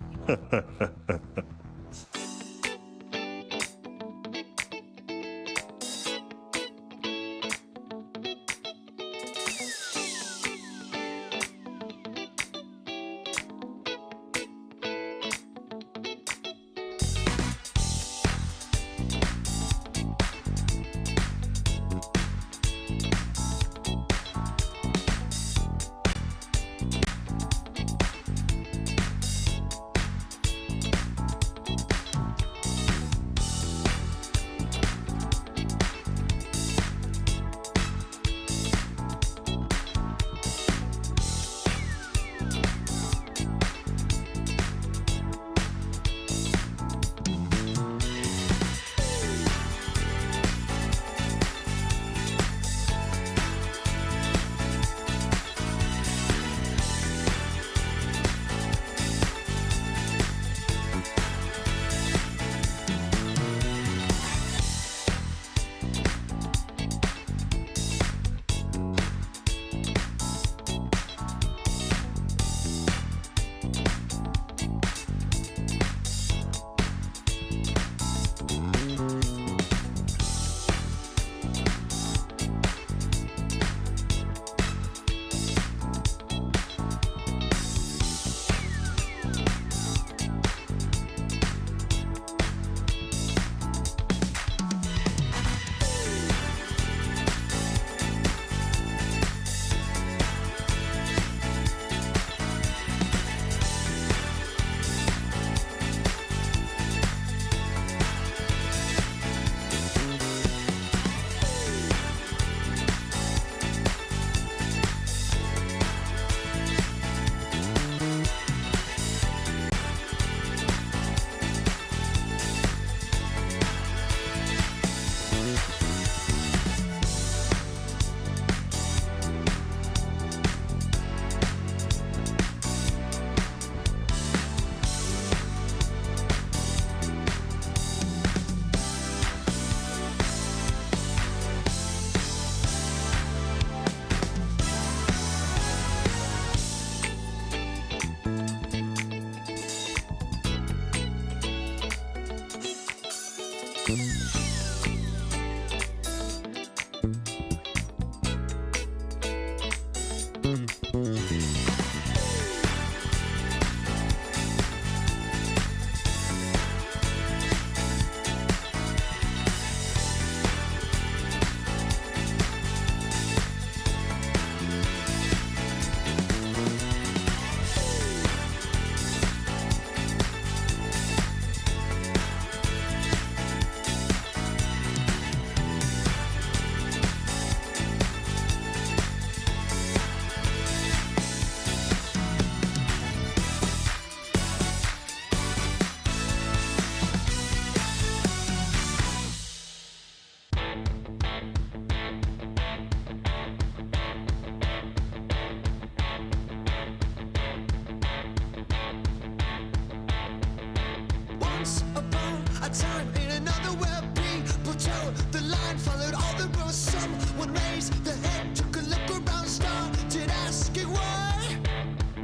Once upon a time in another world, people toe the line, followed all the rules. Someone raised the head, took a look around, started asking why.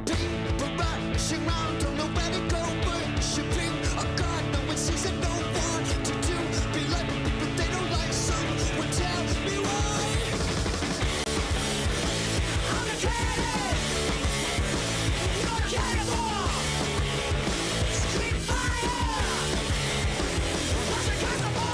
People rushing round, don't know where to go, worshipping a god. No one sees it, no one to do. Be like people they don't like. Someone tell me why. I'm a cannon, you're a cannibal. Street fire, what's a cannibal?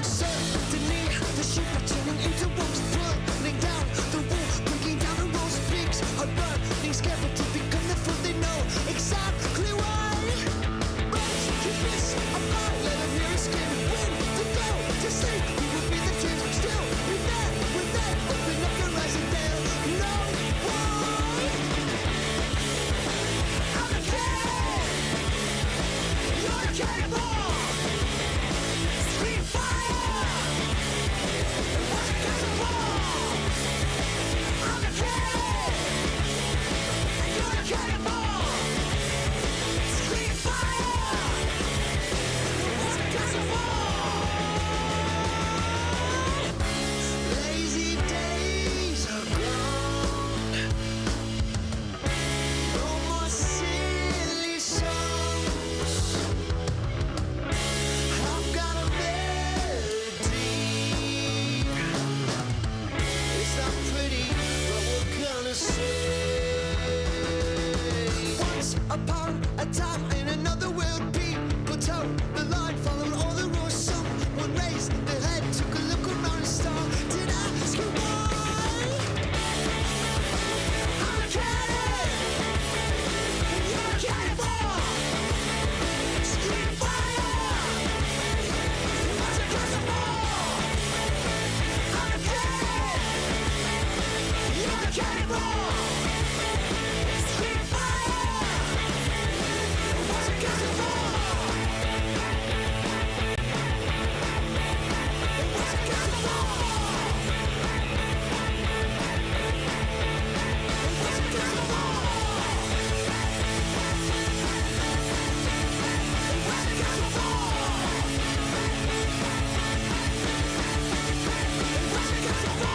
Suddenly, the sheep are turning into wolves, pulling down the wool, breaking down the rules. Pigs are running, scared to become the fool. They know exactly why. Rats, keep this alive, let them hear his skin. When to go to sleep, we will be the dreams. Still be there with them. Open up your eyes and they'll know why. I'm a cannon, you're a cannibal. Street fire, what's a cannibal? I'm a cannon, you're a cannibal. Street fire, what's a cannibal? Lazy days are gone. No more silly songs. I've got a melody. It's not pretty, but what can I say? Once upon a time in another world, people toe the line, followed all the rules. Someone raised their head, took a look around and started asking why. I'm a cannon, you're a cannibal. Street fire, what's a cannibal? I'm a cannon, you're a cannibal. Street fire, what's a cannibal? What's a cannibal? What's a cannibal? What's a cannibal? What's a cannibal?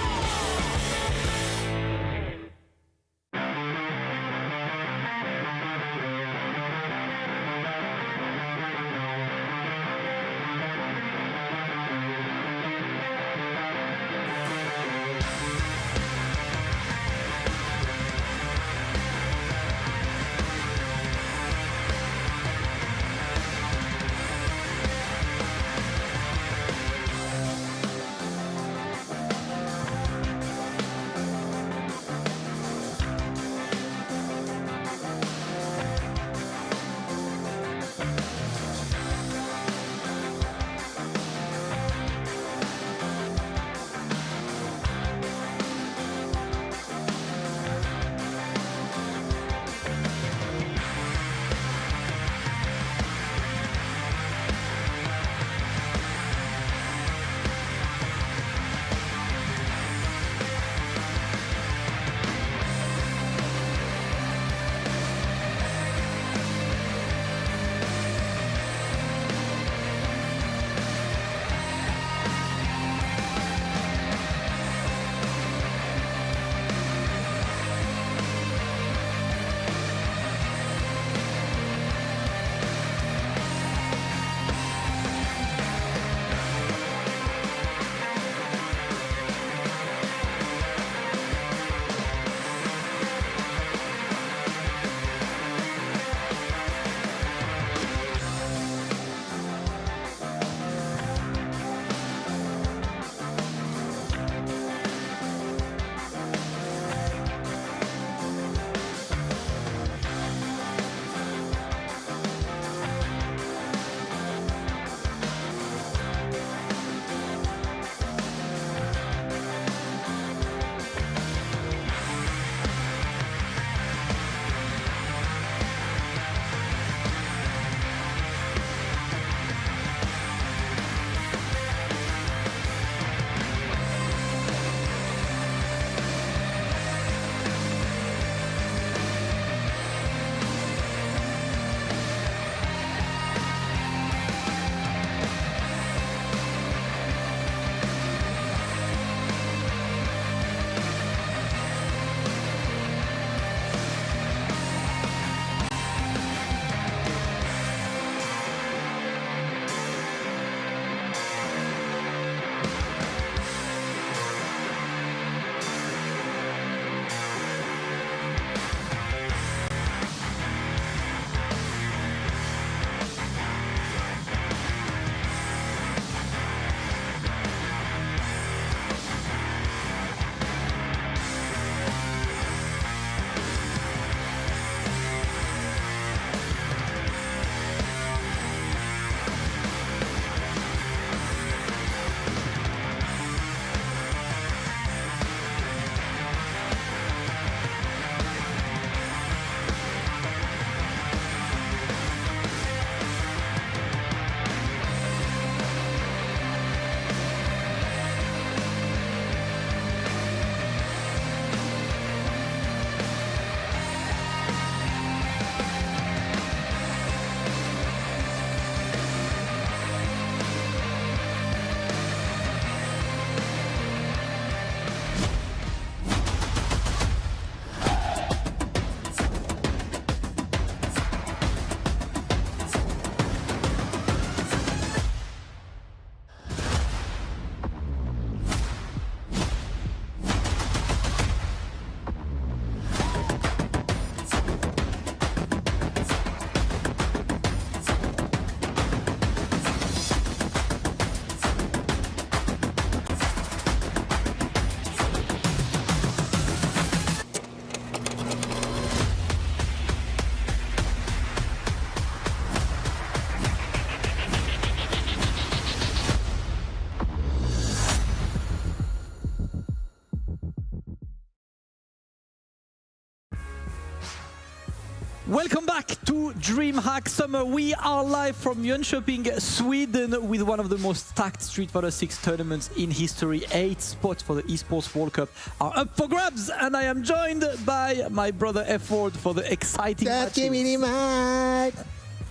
Welcome back to DreamHack Summer. We are live from Jönköping, Sweden, with one of the most stacked Street Fighter 6 tournaments in history. 8 spots for the Esports World Cup are up for grabs, and I am joined by my brother F-Ward for the exciting matches. Just give me the mic.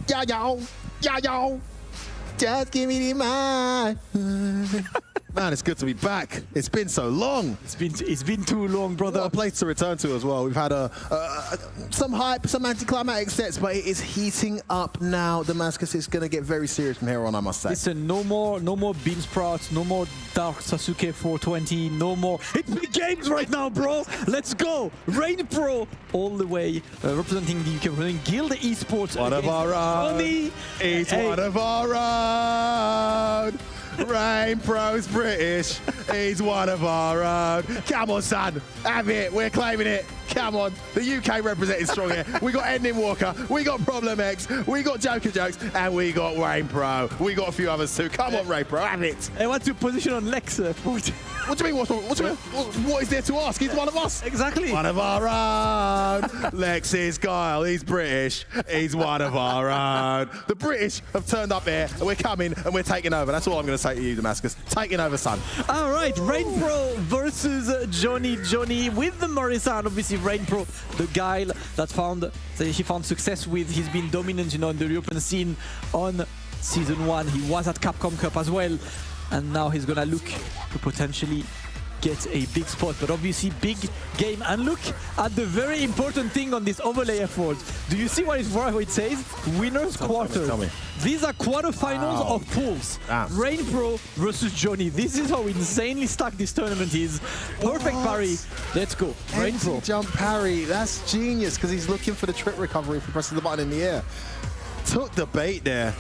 Yo. Just give me the mic. Man, it's good to be back. It's been so long. It's been too long, brother. What a place to return to as well. We've had some hype, some anticlimactic sets, but it is heating up now. Damascus is going to get very serious from here on, I must say. Listen, no more Bean Sprouts, no more Dark Sasuke 420, no more. It's big games right now, bro. Let's go. Rainpro all the way, representing the UK, representing Guild Esports. One of our own. It's one of our own. Rainpro's British. He's one of our own. Come on, son. Have it. We're claiming it. Come on. The UK representing strong here. We got Ending Walker. We got Problem X. We got Joker Jokes. And we got Rainpro. We got a few others too. Come on, Rainpro. Have it. I want to position on Lex. What do you mean? What is there to ask? He's one of us. Exactly. One of our own. Lex is Guile. He's British. He's one of our own. The British have turned up here, and we're coming, and we're taking over. That's all I'm going to say to you, Damascus. Taking over, son. All right, Rainpro versus Johnny with the Morrison. Obviously, Rainpro, the guy that he found success with. He's been dominant, in the European scene on Season 1. He was at Capcom Cup as well. And now he's gonna look to potentially get a big spot, but obviously big game. And look at the very important thing on this overlay effort. Do you see what it says? Winners quarters. These are quarterfinals of pools. Rainpro versus Johnny. This is how insanely stacked this tournament is. Perfect parry. Let's go. Rainpro. Jump parry. That's genius because he's looking for the trip recovery if he presses the button in the air. Took the bait there,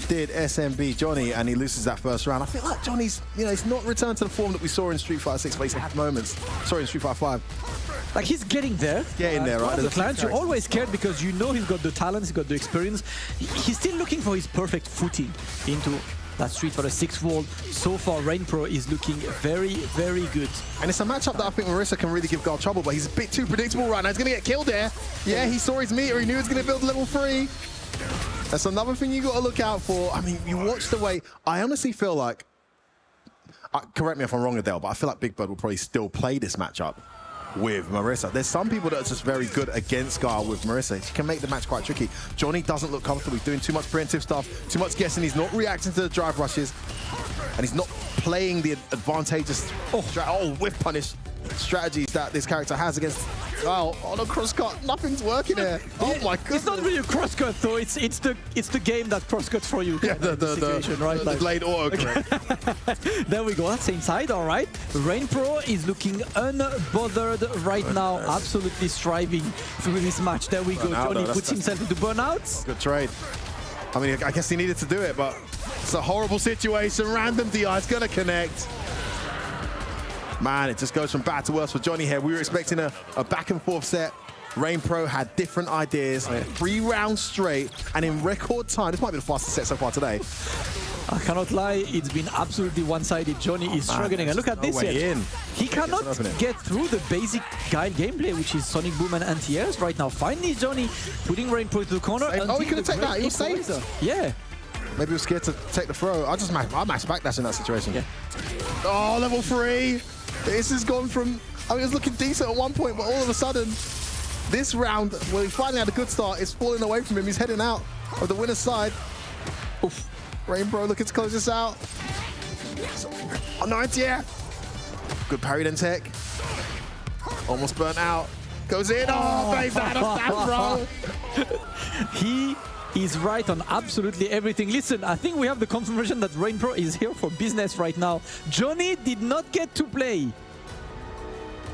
did SMB Johnny, and he loses that first round. I feel like Johnny's, he's not returned to the form that we saw in Street Fighter 6, but he's had moments. Sorry, in Street Fighter 5. Like, he's getting there. Getting there, right? The clients, you're always scared because you know he's got the talent, he's got the experience. He's still looking for his perfect footing into that Street Fighter 6 world. So far, Rainpro is looking very, very good. And it's a matchup that I think Marissa can really give Guile trouble, but he's a bit too predictable right now. He's going to get killed there. Yeah, he saw his meter. He knew he was going to build level 3. That's another thing you got to look out for. I mean, you watch the way... I honestly feel like... correct me if I'm wrong, Adele, but I feel like Big Bird will probably still play this matchup with Marissa. There's some people that are just very good against Guile with Marissa. She can make the match quite tricky. Johnny doesn't look comfortable. He's doing too much preemptive stuff, too much guessing. He's not reacting to the drive rushes, and he's not playing the advantageous whiff punish strategies that this character has against Guile on a crosscut. Nothing's working there. Oh my goodness. It's not really a crosscut though. It's the game that crosscuts for you. Yeah, the blade autocorrect. There we go. That's inside. All right. Rainpro is looking unbothered right now. Absolutely striving through this match. There we go. Johnny puts himself into burnouts. Good trade. I mean, I guess he needed to do it, but it's a horrible situation. Random DI is going to connect. Man, it just goes from bad to worse for Johnny here. We were expecting a back and forth set. Rainpro had different ideas, 3 rounds straight, and in record time. This might be the fastest set so far today. I cannot lie, it's been absolutely one-sided. Johnny is struggling, and look at this yet. He cannot get through the basic Guile gameplay, which is Sonic Boom and anti-airs right now. Finally, Johnny putting Rainpro to the corner. Oh, he could have taken that. He was safe. Yeah. Maybe he was scared to take the throw. I matched backdash in that situation. Yeah. Oh, level 3. This has gone from, I mean, it was looking decent at one point, but all of a sudden, this round, where he finally had a good start, is falling away from him. He's heading out of the winner's side. Oof. Rainpro looking to close this out. Oh, no, yeah. Good parry then tech. Almost burnt out. Goes in. Oh, plays that off that, bro. He is right on absolutely everything. Listen, I think we have the confirmation that Rainpro is here for business right now. Johnny did not get to play.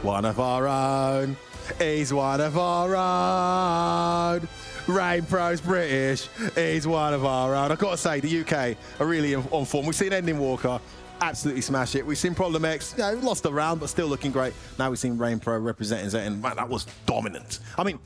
One of our own. He's one of our own. Rainpro's British. He's one of our own. I've got to say, the UK are really on form. We've seen Ending Walker absolutely smash it. We've seen Problem X, lost a round, but still looking great. Now we've seen Rainpro representing Zet, and man, that was dominant. I mean,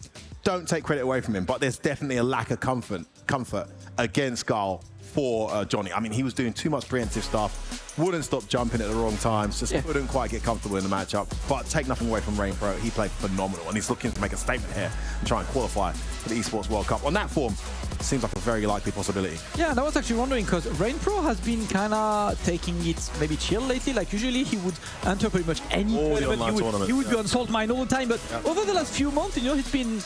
don't take credit away from him, but there's definitely a lack of comfort against Guile for Johnny. I mean, he was doing too much preemptive stuff, wouldn't stop jumping at the wrong times, just couldn't quite get comfortable in the matchup. But take nothing away from Rainpro, he played phenomenal, and he's looking to make a statement here and try and qualify for the Esports World Cup. On that form, seems like a very likely possibility. Yeah, and I was actually wondering, because Rainpro has been kind of taking it maybe chill lately. Like, usually he would enter pretty much any tournament. He would be on Salt Mine all the time, but over the last few months, you know, he's been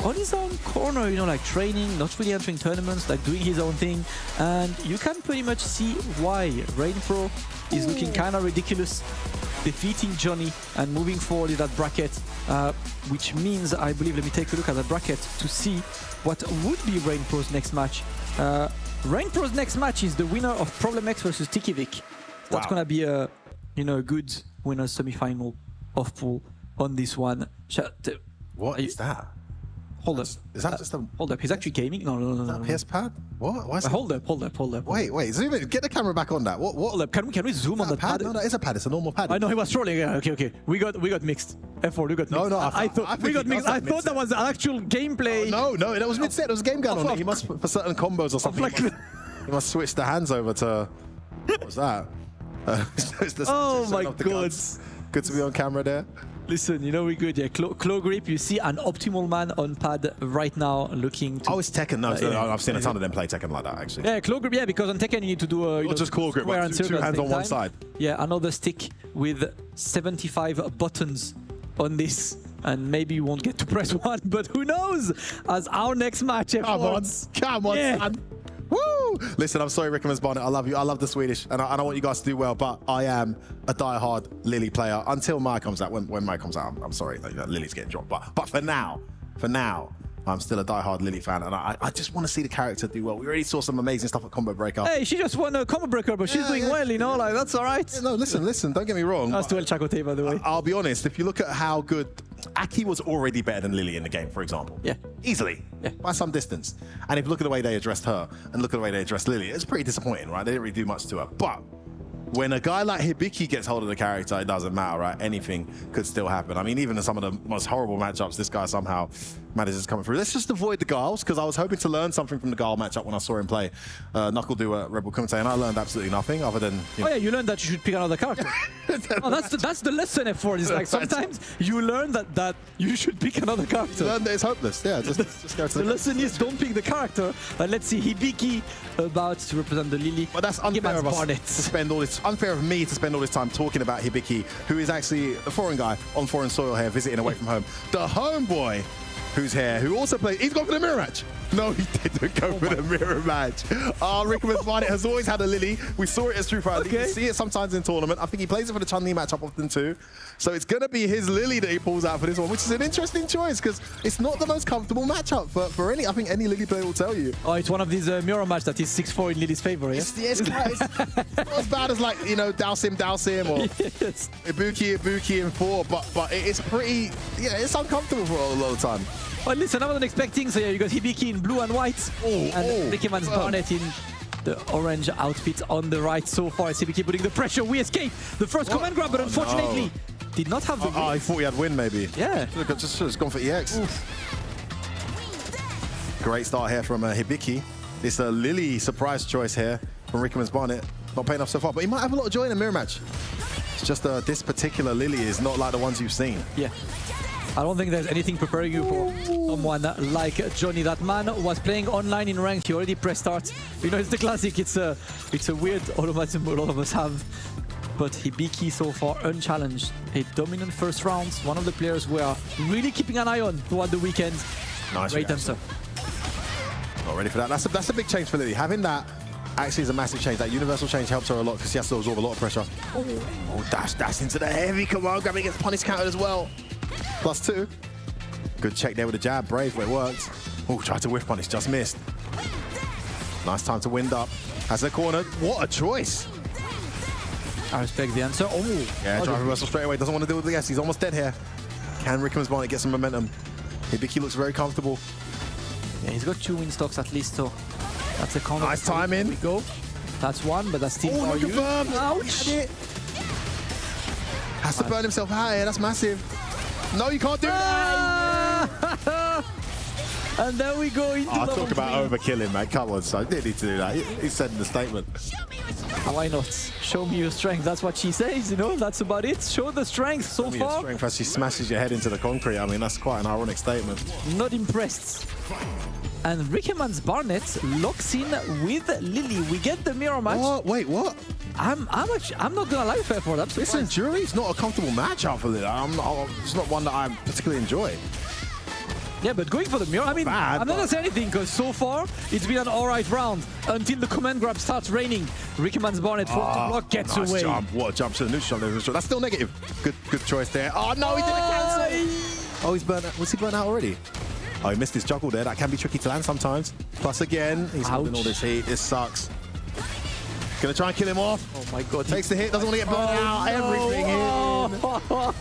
on his own corner, you know, like training, not really entering tournaments, like doing his own thing. And you can pretty much see why Rainpro is looking kind of ridiculous, defeating Johnny and moving forward in that bracket, which means, I believe, let me take a look at that bracket to see what would be Rainpro's next match. Rainpro's next match is the winner of Problem X versus Tikivik. That's gonna be a, you know, a good winner's semi-final of pool on this one. What is that? Hold up. Is that just a... Hold up, he's actually gaming? No. Is that a PS pad? What? Why is hold up. Wait, zoom in. Get the camera back on that. What? Hold up, can we zoom on the pad? No, it's a pad. It's a normal pad. I know he was trolling. Yeah, okay. We got mixed. F4, we got mixed. No, I thought we got mixed. I thought that was the actual gameplay. No, that was mid-set. There was a game going on. He must, for certain combos or something, he must switch the hands over to... What was that? Oh my god. Good to be on camera there. Listen, you know we're good, yeah. Claw grip, you see an optimal man on pad right now looking to... Oh, it's Tekken. No, I've seen a ton of them play Tekken like that, actually. Yeah, claw grip, yeah, because on Tekken you need to do a... Not just claw grip, but two hands on one side. Yeah, another stick with 75 buttons on this. And maybe you won't get to press one, but who knows? As our next match... Come on, son. Woo! Listen, I'm sorry, Rickman's Barnet. I love you. I love the Swedish, and I want you guys to do well. But I am a die-hard Lily player until Mai comes out. When Mai comes out, I'm sorry, Lily's getting dropped. But for now, I'm still a die-hard Lily fan, and I just want to see the character do well. We already saw some amazing stuff at Combo Breaker. Hey, she just won a Combo Breaker, but she's doing well, you know, like that's all right. Yeah, no, listen, don't get me wrong. That's to El Chacote, by the way. I'll be honest, if you look at how good... Aki was already better than Lily in the game, for example. Yeah. Easily. Yeah. By some distance. And if you look at the way they addressed her and look at the way they addressed Lily, it's pretty disappointing, right? They didn't really do much to her. But when a guy like Hibiki gets hold of the character, it doesn't matter, right? Anything could still happen. I mean, even in some of the most horrible matchups, this guy somehow manages to come through. Let's just avoid the Giles, because I was hoping to learn something from the Gile matchup when I saw him play Knuckle do a Rebel Kumite, and I learned absolutely nothing other than... Oh yeah, you learned that you should pick another character. Oh, that's the lesson F4. It's like sometimes you learn that you should pick another character. You learn that it's hopeless. Yeah, just go to the lesson is don't pick the character. Let's see Hibiki about to represent the Lily. But that's unfair of us to spend all this... Unfair of me to spend all this time talking about Hibiki, who is actually a foreign guy on foreign soil here, visiting away from home. The homeboy who's here, who also played... He's gone for the mirror match. No, he didn't go for the mirror match. Rickman's Barnet has always had a Lily. We saw it as True Fighter. You see it sometimes in tournament. I think he plays it for the Chun-Li matchup often too. So it's going to be his Lily that he pulls out for this one, which is an interesting choice because it's not the most comfortable matchup for any... I think any Lily player will tell you. Oh, it's one of these mirror match that is 6-4 in Lily's favor, yeah? It's not as bad as, like, you know, douse him, or yes. Ibuki in 4, but it's pretty... Yeah, it's uncomfortable for a lot of the time. Well, listen, I wasn't expecting, so yeah, you got Hibiki in blue and white, and Rickman's Barnet in the orange outfit on the right so far. Hibiki putting the pressure. We escape the first command grab, but unfortunately did not have the win. I thought he had win, maybe. Yeah. Just gone for EX. Oof. Great start here from Hibiki. It's a Lily surprise choice here from Rickman's Barnet. Not paying off so far, but he might have a lot of joy in a mirror match. It's just this particular Lily is not like the ones you've seen. Yeah. I don't think there's anything preparing you for someone like Johnny. That man was playing online in ranked. He already pressed start. You know, it's the classic. It's a weird automatism a lot of us have. But Hibiki so far unchallenged. A dominant first round. One of the players we are really keeping an eye on throughout the weekend. Nice. Great answer. Not ready for that. That's a big change for Lily. Having that actually is a massive change. That universal change helps her a lot because she has to absorb a lot of pressure. Oh, dash into the heavy command grab. He gets punish countered as well. +2. Good check there with a jab. Brave where it worked. Oh, tried to whiff punish. Just missed. Nice time to wind up. Has a corner. What a choice. I respect the answer. Oh. Yeah, drive reversal straight away. Doesn't want to deal with the S. He's almost dead here. Can Rickman's Barnet get some momentum? Hibiki looks very comfortable. Yeah, he's got 2 win stocks at least, so that's a counter. Nice timing. There we go. That's one, but that's still not confirmed. Ouch. Has to burn himself out here. That's massive. No, you can't do that. And then we go into level talk about 3. overkilling, man. Come on, son. You didn't need to do that. He said in the statement. Why not? Show me your strength. That's what she says, you know? That's about it. Show the strength so Show me your far. strength as she smashes your head into the concrete. I mean, that's quite an ironic statement. Not impressed. And Rickman's Barnet locks in with Lily. We get the mirror match. What? Wait, what? I'm not gonna lie, Fairford. I'm Listen, surprised. Jury's not a comfortable matchup for Lily. It's not one that I particularly enjoy. Yeah, but going for the mirror, I mean, Bad, I'm not gonna say anything because so far it's been an alright round until the command grab starts raining. Rickman's Barnet forward to block gets nice away. Jump. What a jump to the neutral. That's still negative. Good choice there. Oh no, he didn't cancel. Oh, he's burnt out. Was he burnt out already? Oh, he missed his juggle there. That can be tricky to land sometimes. Plus again, he's holding all this heat. This sucks. Gonna try and kill him off. Oh my god. Takes the hit, doesn't want to get burnt out. No. Everything in.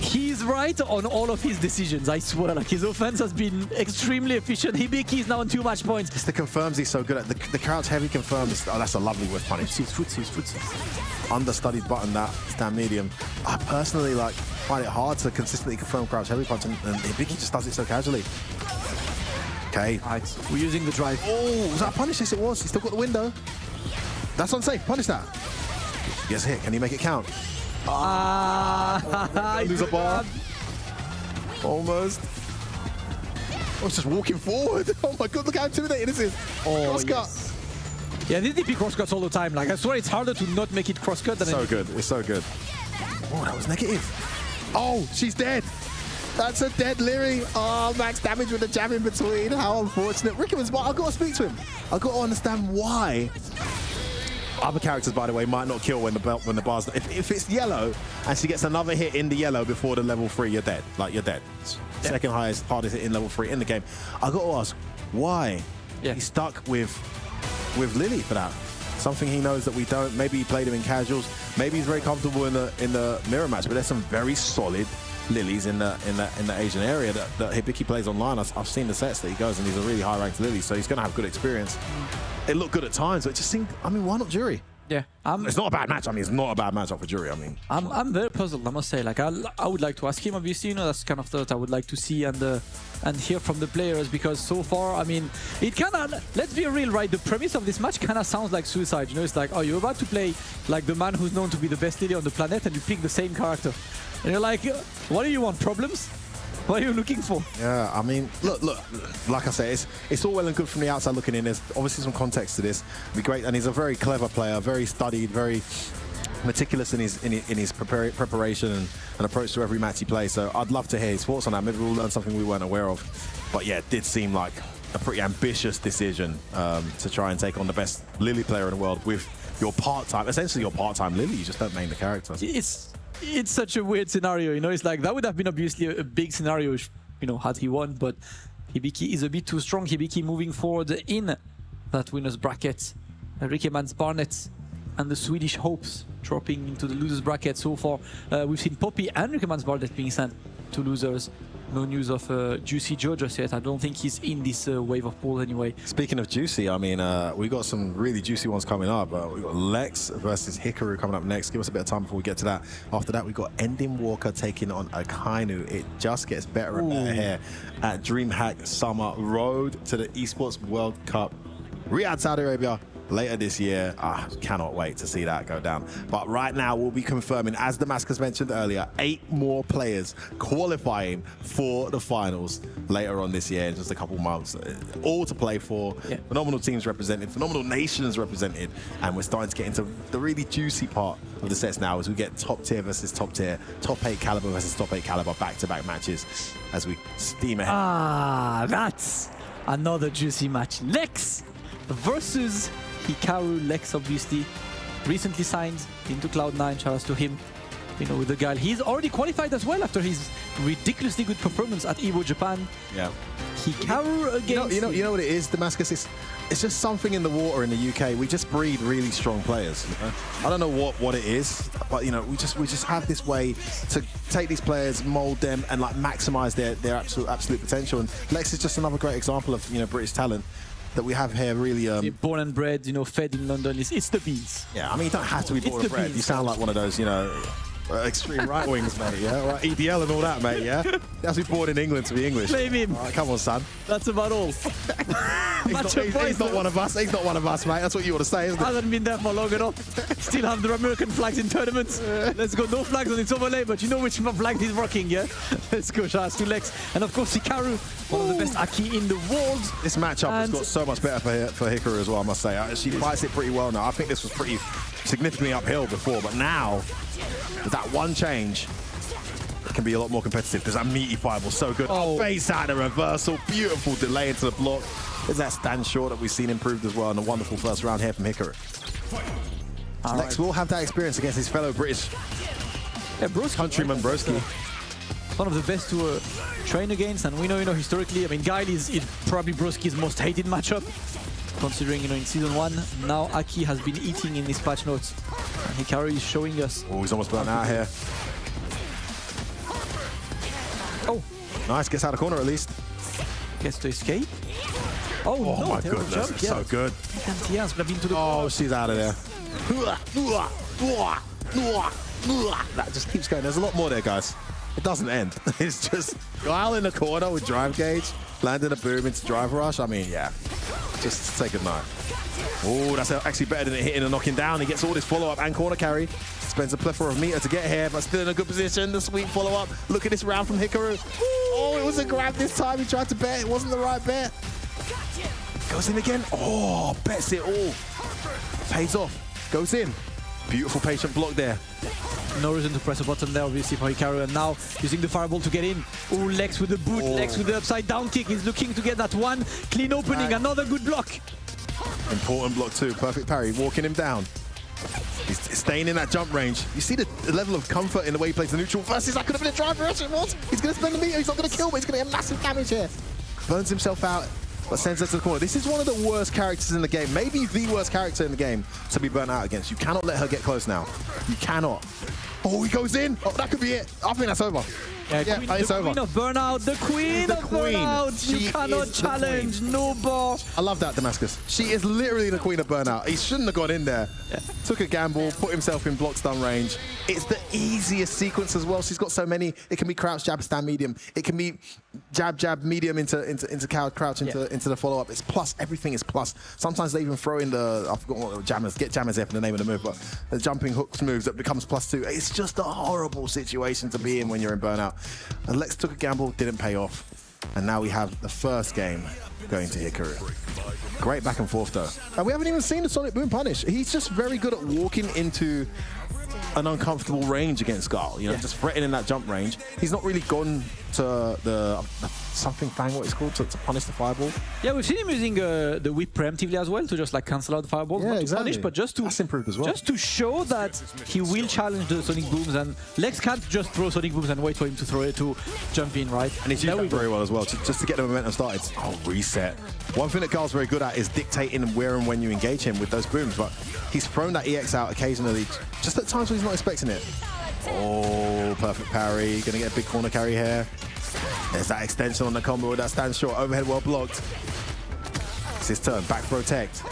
He's right on all of his decisions, I swear. Like, his offense has been extremely efficient. Hibiki is now on 2 match points. It's the confirms he's so good at. The crouch heavy confirms. Oh, that's a lovely whiff punish. Footsies. Understudied button, that stand medium. I personally find it hard to consistently confirm crouch heavy punch, and Hibiki just does it so casually. Okay. Right, we're using the drive. Oh, was that a punish? Yes, it was. He still got the window. That's unsafe. Punish that. Gets hit. Can he make it count? Lose a bar. Almost. Oh, it's just walking forward. Oh my god, look how intimidating this is. Oh, Cross cut. yes. Yeah, these DP cross cuts all the time. Like, I swear it's harder to not make it cross cut than So good. It's so good. Oh, that was negative. Oh, she's dead. That's a dead Leary. Oh, max damage with the jab in between. How unfortunate. Rickman's, I've got to speak to him. I've got to understand why. Other characters, by the way, might not kill when the bar's... If it's yellow and she gets another hit in the yellow before the level 3, you're dead. Like, you're dead. Yeah. Second highest, hardest hit in level 3 in the game. I've got to ask, why? Yeah. He's stuck with Lily for that. Something he knows that we don't. Maybe he played him in casuals. Maybe he's very comfortable in the mirror match, but there's some very solid Lilies in the Asian area that Hibiki plays online. I've seen the sets that he goes, and he's a really high ranked Lily, so he's going to have good experience. It looked good at times, but it just seemed, I mean, why not Jury? Yeah, it's not a bad match. I mean, it's not a bad matchup for Jury. I mean, I'm very puzzled, I must say. Like, I would like to ask him, obviously, you know, that's kind of what I would like to see and hear from the players, because so far, I mean, it kind of, let's be real, right? The premise of this match kind of sounds like suicide, you know? It's like, oh, you're about to play like the man who's known to be the best Lily on the planet, and you pick the same character. And you're like, what do you want, problems? What are you looking for? yeah, I mean, look, like I say, it's all well and good from the outside looking in. There's obviously some context to this. It'd be great, and he's a very clever player, very studied, very meticulous in his preparation and approach to every match he plays. So I'd love to hear his thoughts on that. Maybe we'll learn something we weren't aware of. But yeah, it did seem like a pretty ambitious decision to try and take on the best Lily player in the world with essentially your part-time Lily. You just don't main the character. It's such a weird scenario, you know. It's like, that would have been obviously a big scenario, you know, had he won, but Hibiki is a bit too strong. Hibiki moving forward in that winner's bracket. Rickman's Barnet and the Swedish Hopes dropping into the losers bracket so far. We've seen Poppy and Rickman's Barnet being sent to losers. No news of Juicy Joe just yet. I don't think he's in this wave of pool anyway. Speaking of juicy, I mean, we got some really juicy ones coming up. We got Lex versus Hikaru coming up next. Give us a bit of time before we get to that. After that, we got Ending Walker taking on Ainu. It just gets better and better here at DreamHack Summer Road to the Esports World Cup. Riyadh, Saudi Arabia. Later this year. Cannot wait to see that go down. But right now, we'll be confirming, as Damascus mentioned earlier, 8 more players qualifying for the finals later on this year in just a couple months. All to play for. Yeah. Phenomenal teams represented, phenomenal nations represented. And we're starting to get into the really juicy part of the sets now as we get top tier versus top tier, top 8 caliber versus top 8 caliber back-to-back matches as we steam ahead. That's another juicy match. Lex versus Hikaru. Lex obviously recently signed into Cloud9. Shout out to him. You know, with the guy, he's already qualified as well after his ridiculously good performance at Evo Japan. Yeah. Hikaru against... You know what it is, Damascus? It's just something in the water in the UK. We just breed really strong players. You know? I don't know what it is, but you know, we just have this way to take these players, mold them, and like maximize their absolute potential. And Lex is just another great example of, you know, British talent that we have here, really born and bred, you know, fed in London. It's the beans. Yeah, I mean, you don't have to be born and bred. You sound like one of those, you know, extreme right wings, mate, yeah? Right, EDL and all that, mate, yeah? He has to be born in England to be English. Blame him. All right, come on, son. That's about all. He's not one of us. He's not one of us, mate. That's what you want to say, isn't it? Hasn't been there for long enough. Still have the American flags in tournaments. Let's go. No flags on its overlay, but you know which flag is working, yeah? Let's go. Shout out to Lex. And of course, Hikaru, one of the best Aki in the world. This matchup has got so much better for Hikaru as well, I must say. She fights it pretty well now. I think this was pretty significantly uphill before, but now, with that one change, it can be a lot more competitive because that meaty fireball so good. Oh, face out the reversal, beautiful delay into the block. There's that stand short that we've seen improved as well, and a wonderful first round here from Hikaru. So Lex will have that experience against his fellow British countryman Broski. One of the best to train against, and we know, historically, I mean, Guile is probably Broski's most hated matchup, considering, in Season 1, now Aki has been eating in his patch notes. And Hikaru is showing us. Oh, he's almost burnt out here. Oh. Nice, gets out of the corner at least. Gets to escape. Oh, no, my goodness, jump, it's so good. Oh, she's out of there. That just keeps going. There's a lot more there, guys. It doesn't end. It's just Guile in the corner with drive gauge, landing a boom into drive rush. I mean, yeah, just say goodnight. Oh, that's actually better than it hitting and knocking down. He gets all this follow-up and corner carry. Spends a plethora of meter to get here, but still in a good position. The sweet follow-up. Look at this round from Hikaru. Oh, it was a grab this time. He tried to bet. It wasn't the right bet. Goes in again. Oh, bets it all. Pays off. Goes in. Beautiful patient block there. No reason to press a button there, obviously, for Hikaru, and now using the fireball to get in. Oh, Lex with the boot, Lex with the upside down kick. He's looking to get that one clean opening. Another good block. Important block too. Perfect parry. Walking him down. He's staying in that jump range. You see the level of comfort in the way he plays the neutral versus that could have been a driver rush. It was. He's going to spend the meter. He's not going to kill, but he's going to get massive damage here. Burns himself out, but sends us to the corner. This is one of the worst characters in the game. Maybe the worst character in the game to be burnt out against. You cannot let her get close now. You cannot. Oh, he goes in. Oh, that could be it. I think that's over. Yeah, it's over. Queen of Burnout. The Queen of Burnout. You cannot challenge. No bar. I love that, Damascus. She is literally the Queen of Burnout. He shouldn't have gone in there. Yeah. Took a gamble, put himself in block stun range. It's the easiest sequence as well. She's got so many. It can be crouch, jab, stand, medium. It can be jab, jab, medium into crouch, into the follow-up. It's plus. Everything is plus. Sometimes they even throw in the, I forgot what, jammers. Get jammers there for the name of the move, but the jumping hooks moves that becomes +2. It's just a horrible situation to be in when you're in Burnout. And Lex took a gamble, didn't pay off. And now we have the first game going to Hikaru. Great back and forth though. And we haven't even seen the Sonic Boom punish. He's just very good at walking into an uncomfortable range against Guile, just threatening that jump range. He's not really gone to the something thing, what it's called, to punish the fireball. Yeah, we've seen him using the whip preemptively as well to just like cancel out the fireballs, not to punish, but just to that's improved as well. Just to show that he will challenge the Sonic Booms, and Lex can't just throw Sonic Booms and wait for him to throw it to jump in, right? And he's used that very well as well, just to get the momentum started. Oh, reset. One thing that Guile's very good at is dictating where and when you engage him with those booms, but he's thrown that EX out occasionally, just at times when he's not expecting it. Oh, perfect parry. Gonna get a big corner carry here. There's that extension on the combo with that stand short. Overhead well blocked. It's his turn. Back protect.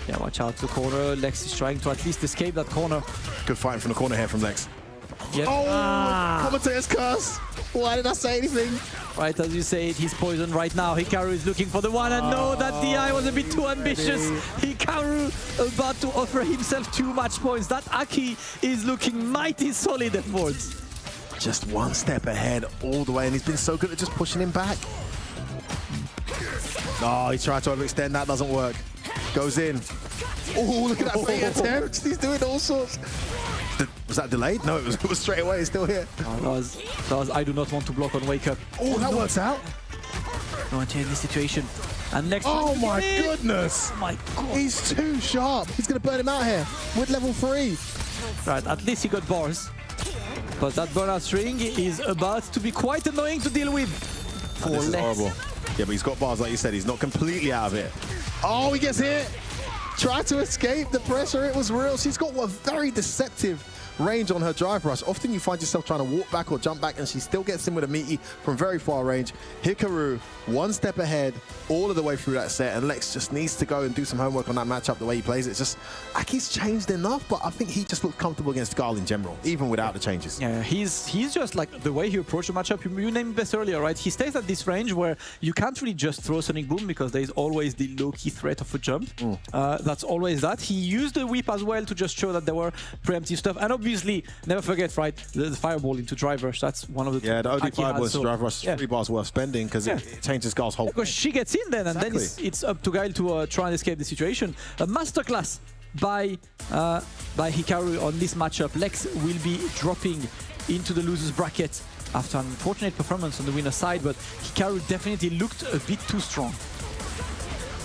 Yeah, watch out the corner. Lex is trying to at least escape that corner. Good fighting from the corner here from Lex. Yep. Oh, commentator's curse. Why did I say anything? Right, as you say it, he's poisoned right now. Hikaru is looking for the one, and no, that DI was a bit too ambitious. Hikaru about to offer himself too much points. That Aki is looking mighty solid efforts. Just one step ahead all the way, and he's been so good at just pushing him back. Oh, he tried to overextend, that doesn't work. Goes in. Oh, look at that fake attempt. He's doing all sorts. Was that delayed? No, it was straight away. It's still here. Oh, that was I do not want to block on wake up. Oh, that works out. No one in this situation. And next. Oh my goodness! Oh my god! He's too sharp. He's gonna burn him out here with level 3. Right, at least he got bars. But that burnout string is about to be quite annoying to deal with. This is horrible. Yeah, but he's got bars, like you said. He's not completely out of it. Oh, he gets hit. Tried to escape the pressure. It was real. She's got a very deceptive range on her drive rush. Often you find yourself trying to walk back or jump back, and she still gets in with a meaty from very far range. Hikaru, one step ahead all of the way through that set, and Lex just needs to go and do some homework on that matchup, the way he plays it. It's just, Aki's changed enough, but I think he just looks comfortable against Gal in general, even without the changes. Yeah, he's just like the way he approached the matchup. You named it best earlier, right? He stays at this range where you can't really just throw Sonic Boom because there's always the low-key threat of a jump. That's always that. He used the whip as well to just show that there were preemptive stuff. And obviously, never forget, right, the fireball into drive rush. That's one of the the OD fireball into drive rush is 3 bars worth spending because it changes Gal's whole because she gets in then, and then it's up to Gael to try and escape the situation. A masterclass by Hikaru on this matchup. Lex will be dropping into the losers bracket after an unfortunate performance on the winner side, but Hikaru definitely looked a bit too strong.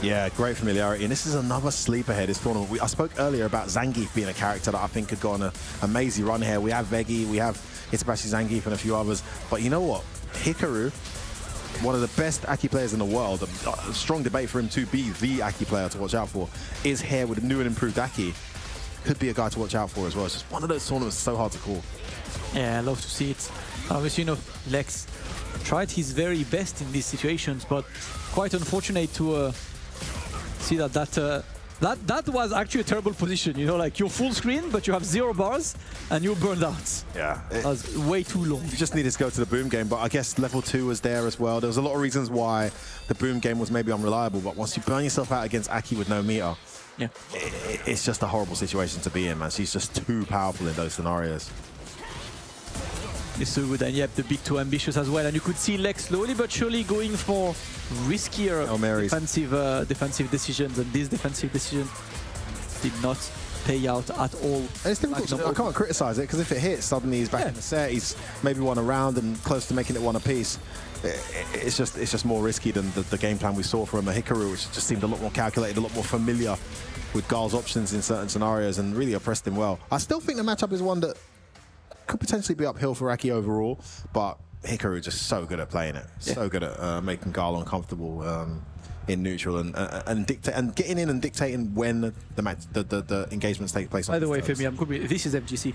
Yeah, great familiarity, and this is another sleeper here this tournament. I spoke earlier about Zangief being a character that I think could go on a mazy run here. We have Veggie, we have Itabashi, Zangief, and a few others. But you know what? Hikaru, one of the best Aki players in the world, a strong debate for him to be the Aki player to watch out for, is here with a new and improved Aki. Could be a guy to watch out for as well. It's just one of those tournaments so hard to call. Yeah, I love to see it. Obviously, you know, Lex tried his very best in these situations, but quite unfortunate to see that was actually a terrible position. You know, like you're full screen, but you have 0 bars and you're burned out. Yeah. That was way too long. You just needed to go to the boom game, but I guess level 2 was there as well. There was a lot of reasons why the boom game was maybe unreliable, but once you burn yourself out against Aki with no meter, it's just a horrible situation to be in, man. She's just too powerful in those scenarios. It's so good, and yep, the bit too ambitious as well. And you could see Lex slowly but surely going for riskier defensive decisions, and this defensive decision did not pay out at all. And it's difficult. I can't criticize it because if it hits, suddenly he's back in the set. He's maybe won a round and close to making it one apiece. It's just more risky than the game plan we saw from Hikaru, which just seemed a lot more calculated, a lot more familiar with Gal's options in certain scenarios, and really oppressed him well. I still think the matchup is one that could potentially be uphill for Aki overall, but Hikaru just so good at playing it, so good at making Gal uncomfortable in neutral and getting in and dictating when the engagements take place. By the way, Femi, this is FGC.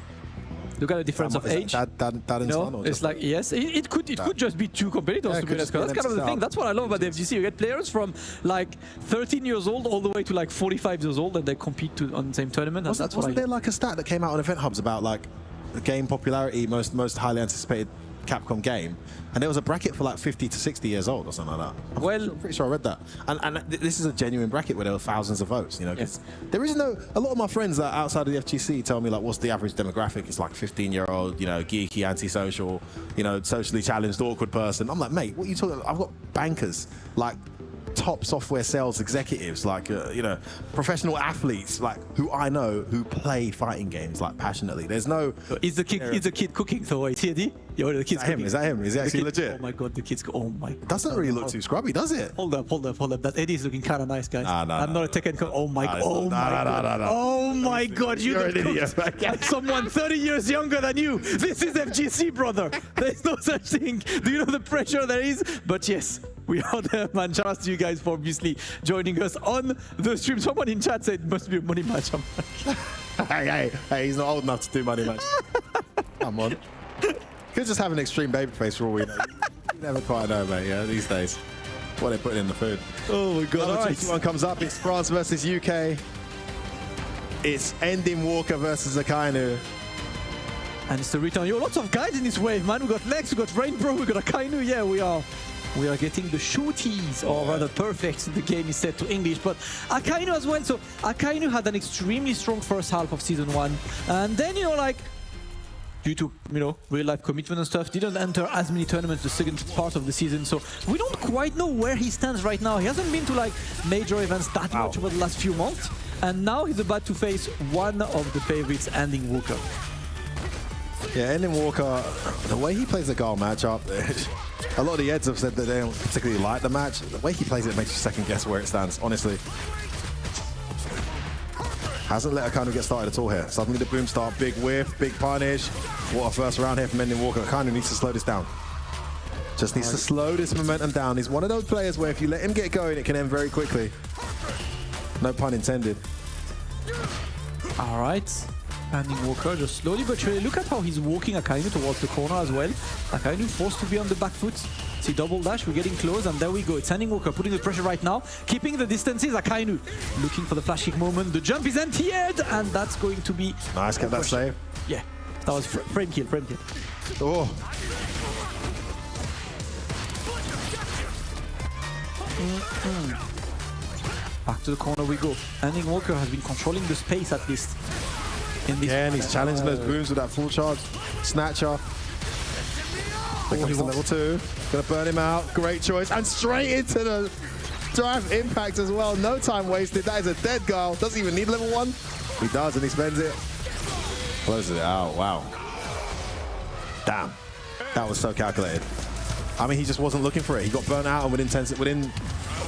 Look at the difference of age. No, it's like, yes, it could just be 2 competitors, to be honest. That's kind of the thing. That's what I love about the FGC. You get players from like 13 years old all the way to like 45 years old, and they compete on the same tournament. Wasn't there like a stat that came out on Event Hubs about like the game popularity, most highly anticipated Capcom game, and there was a bracket for like 50 to 60 years old or something like that. I'm pretty sure I read that. And this is a genuine bracket where there were thousands of votes, you know, because there is no, a lot of my friends that outside of the FGC tell me like, what's the average demographic? It's like 15-year-old, you know, geeky, antisocial, you know, socially challenged, awkward person. I'm like, mate, what are you talking about? I've got bankers, like top software sales executives, like you know, professional athletes, like who I know who play fighting games like passionately. There's no. Is the kid cooking? So wait, TD? Yo, the kid's cooking. Is that him? Is he actually legit? Oh my god, the kid's. Oh my. Doesn't really look too scrubby, does it? Hold up. That Eddie's looking kind of nice, guys. I'm not a technical. Oh my god. No. Oh my god, you're an idiot. Like someone 30 years younger than you. This is FGC, brother. There's no such thing. Do you know the pressure there is? But yes. We are there, man. Shout out to you guys for obviously joining us on the stream. Someone in chat said it must be a money match. Hey, he's not old enough to do money match. Come on. Could just have an extreme baby face for all we know. You never quite know, mate, yeah, these days. What they're putting in the food. Oh my god. All right. One comes up. It's France versus UK. It's Ending Walker versus Ainu. And it's the return. Yo, lots of guys in this wave, man. We got Lex, we got Rainpro, we got Ainu. Yeah, we are getting the shooties, or rather perfect. The game is set to English, but Ainu as well. So Ainu had an extremely strong first half of Season 1. And then, you know, like, due to, you know, real-life commitment and stuff, didn't enter as many tournaments the second part of the season. So we don't quite know where he stands right now. He hasn't been to, like, major events that much over the last few months. And now he's about to face one of the favorites, Ending Walker. Yeah, Ending Walker, the way he plays the Gal matchup, a lot of the Eds have said that they don't particularly like the match. The way he plays it makes you second guess where it stands, honestly. Hasn't let Hikaru get started at all here. Suddenly the boom start, big whiff, big punish. What a first round here from Ending Walker. Hikaru needs to slow this down. Just needs to slow this momentum down. He's one of those players where if you let him get going, it can end very quickly. No pun intended. All right. Standing Walker just slowly but surely. Look at how he's walking Akainu towards the corner as well. Akainu forced to be on the back foot. See double dash, we're getting close, and there we go. It's Standing Walker putting the pressure right now, keeping the distances. Akainu looking for the flash kick moment. The jump is anti-aired, and that's going to be... Nice, kept that save. Yeah, that was frame kill, frame kill. Oh. Back to the corner we go. Standing Walker has been controlling the space at least. In this Yeah, and he's challenging those booms with that full charge. Snatcher. There comes to level 2. Gonna burn him out. Great choice. And straight into the drive impact as well. No time wasted. That is a dead guy. Doesn't even need level 1. He does, and he spends it. Closes it out. Wow. Damn. That was so calculated. I mean, he just wasn't looking for it. He got burnt out, and within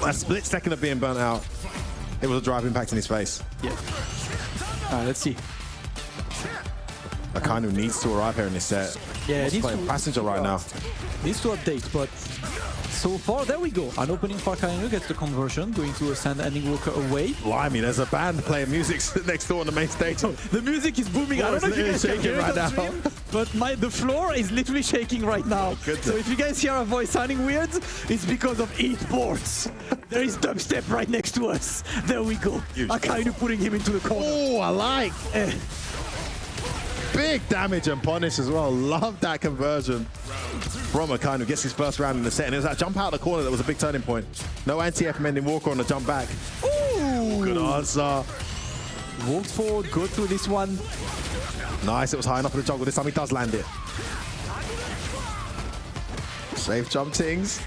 a split second of being burnt out, it was a drive impact in his face. Yeah. Alright, let's see. Akainu needs to arrive here in this set. Yeah, he's playing passenger right now. Needs to update, but so far, there we go. An opening for Akainu gets the conversion, going to send Standing Walker away. Blimey, there's a band playing music next door on the main stage. The music is booming. I don't know if you guys can hear it on stream, but the floor is literally shaking right now. So if you guys hear our voice sounding weird, it's because of Esports. There is dubstep right next to us. There we go. Akainu putting him into the corner. Oh, I like. Big damage and punish as well. Love that conversion from Akainu. Gets his first round in the set. And it was that jump out of the corner that was a big turning point. No anti-F Mending Walker on the jump back. Ooh. Good answer. Walked forward, go through this one. Nice, it was high enough for the juggle. This time he does land it. Safe jump tings.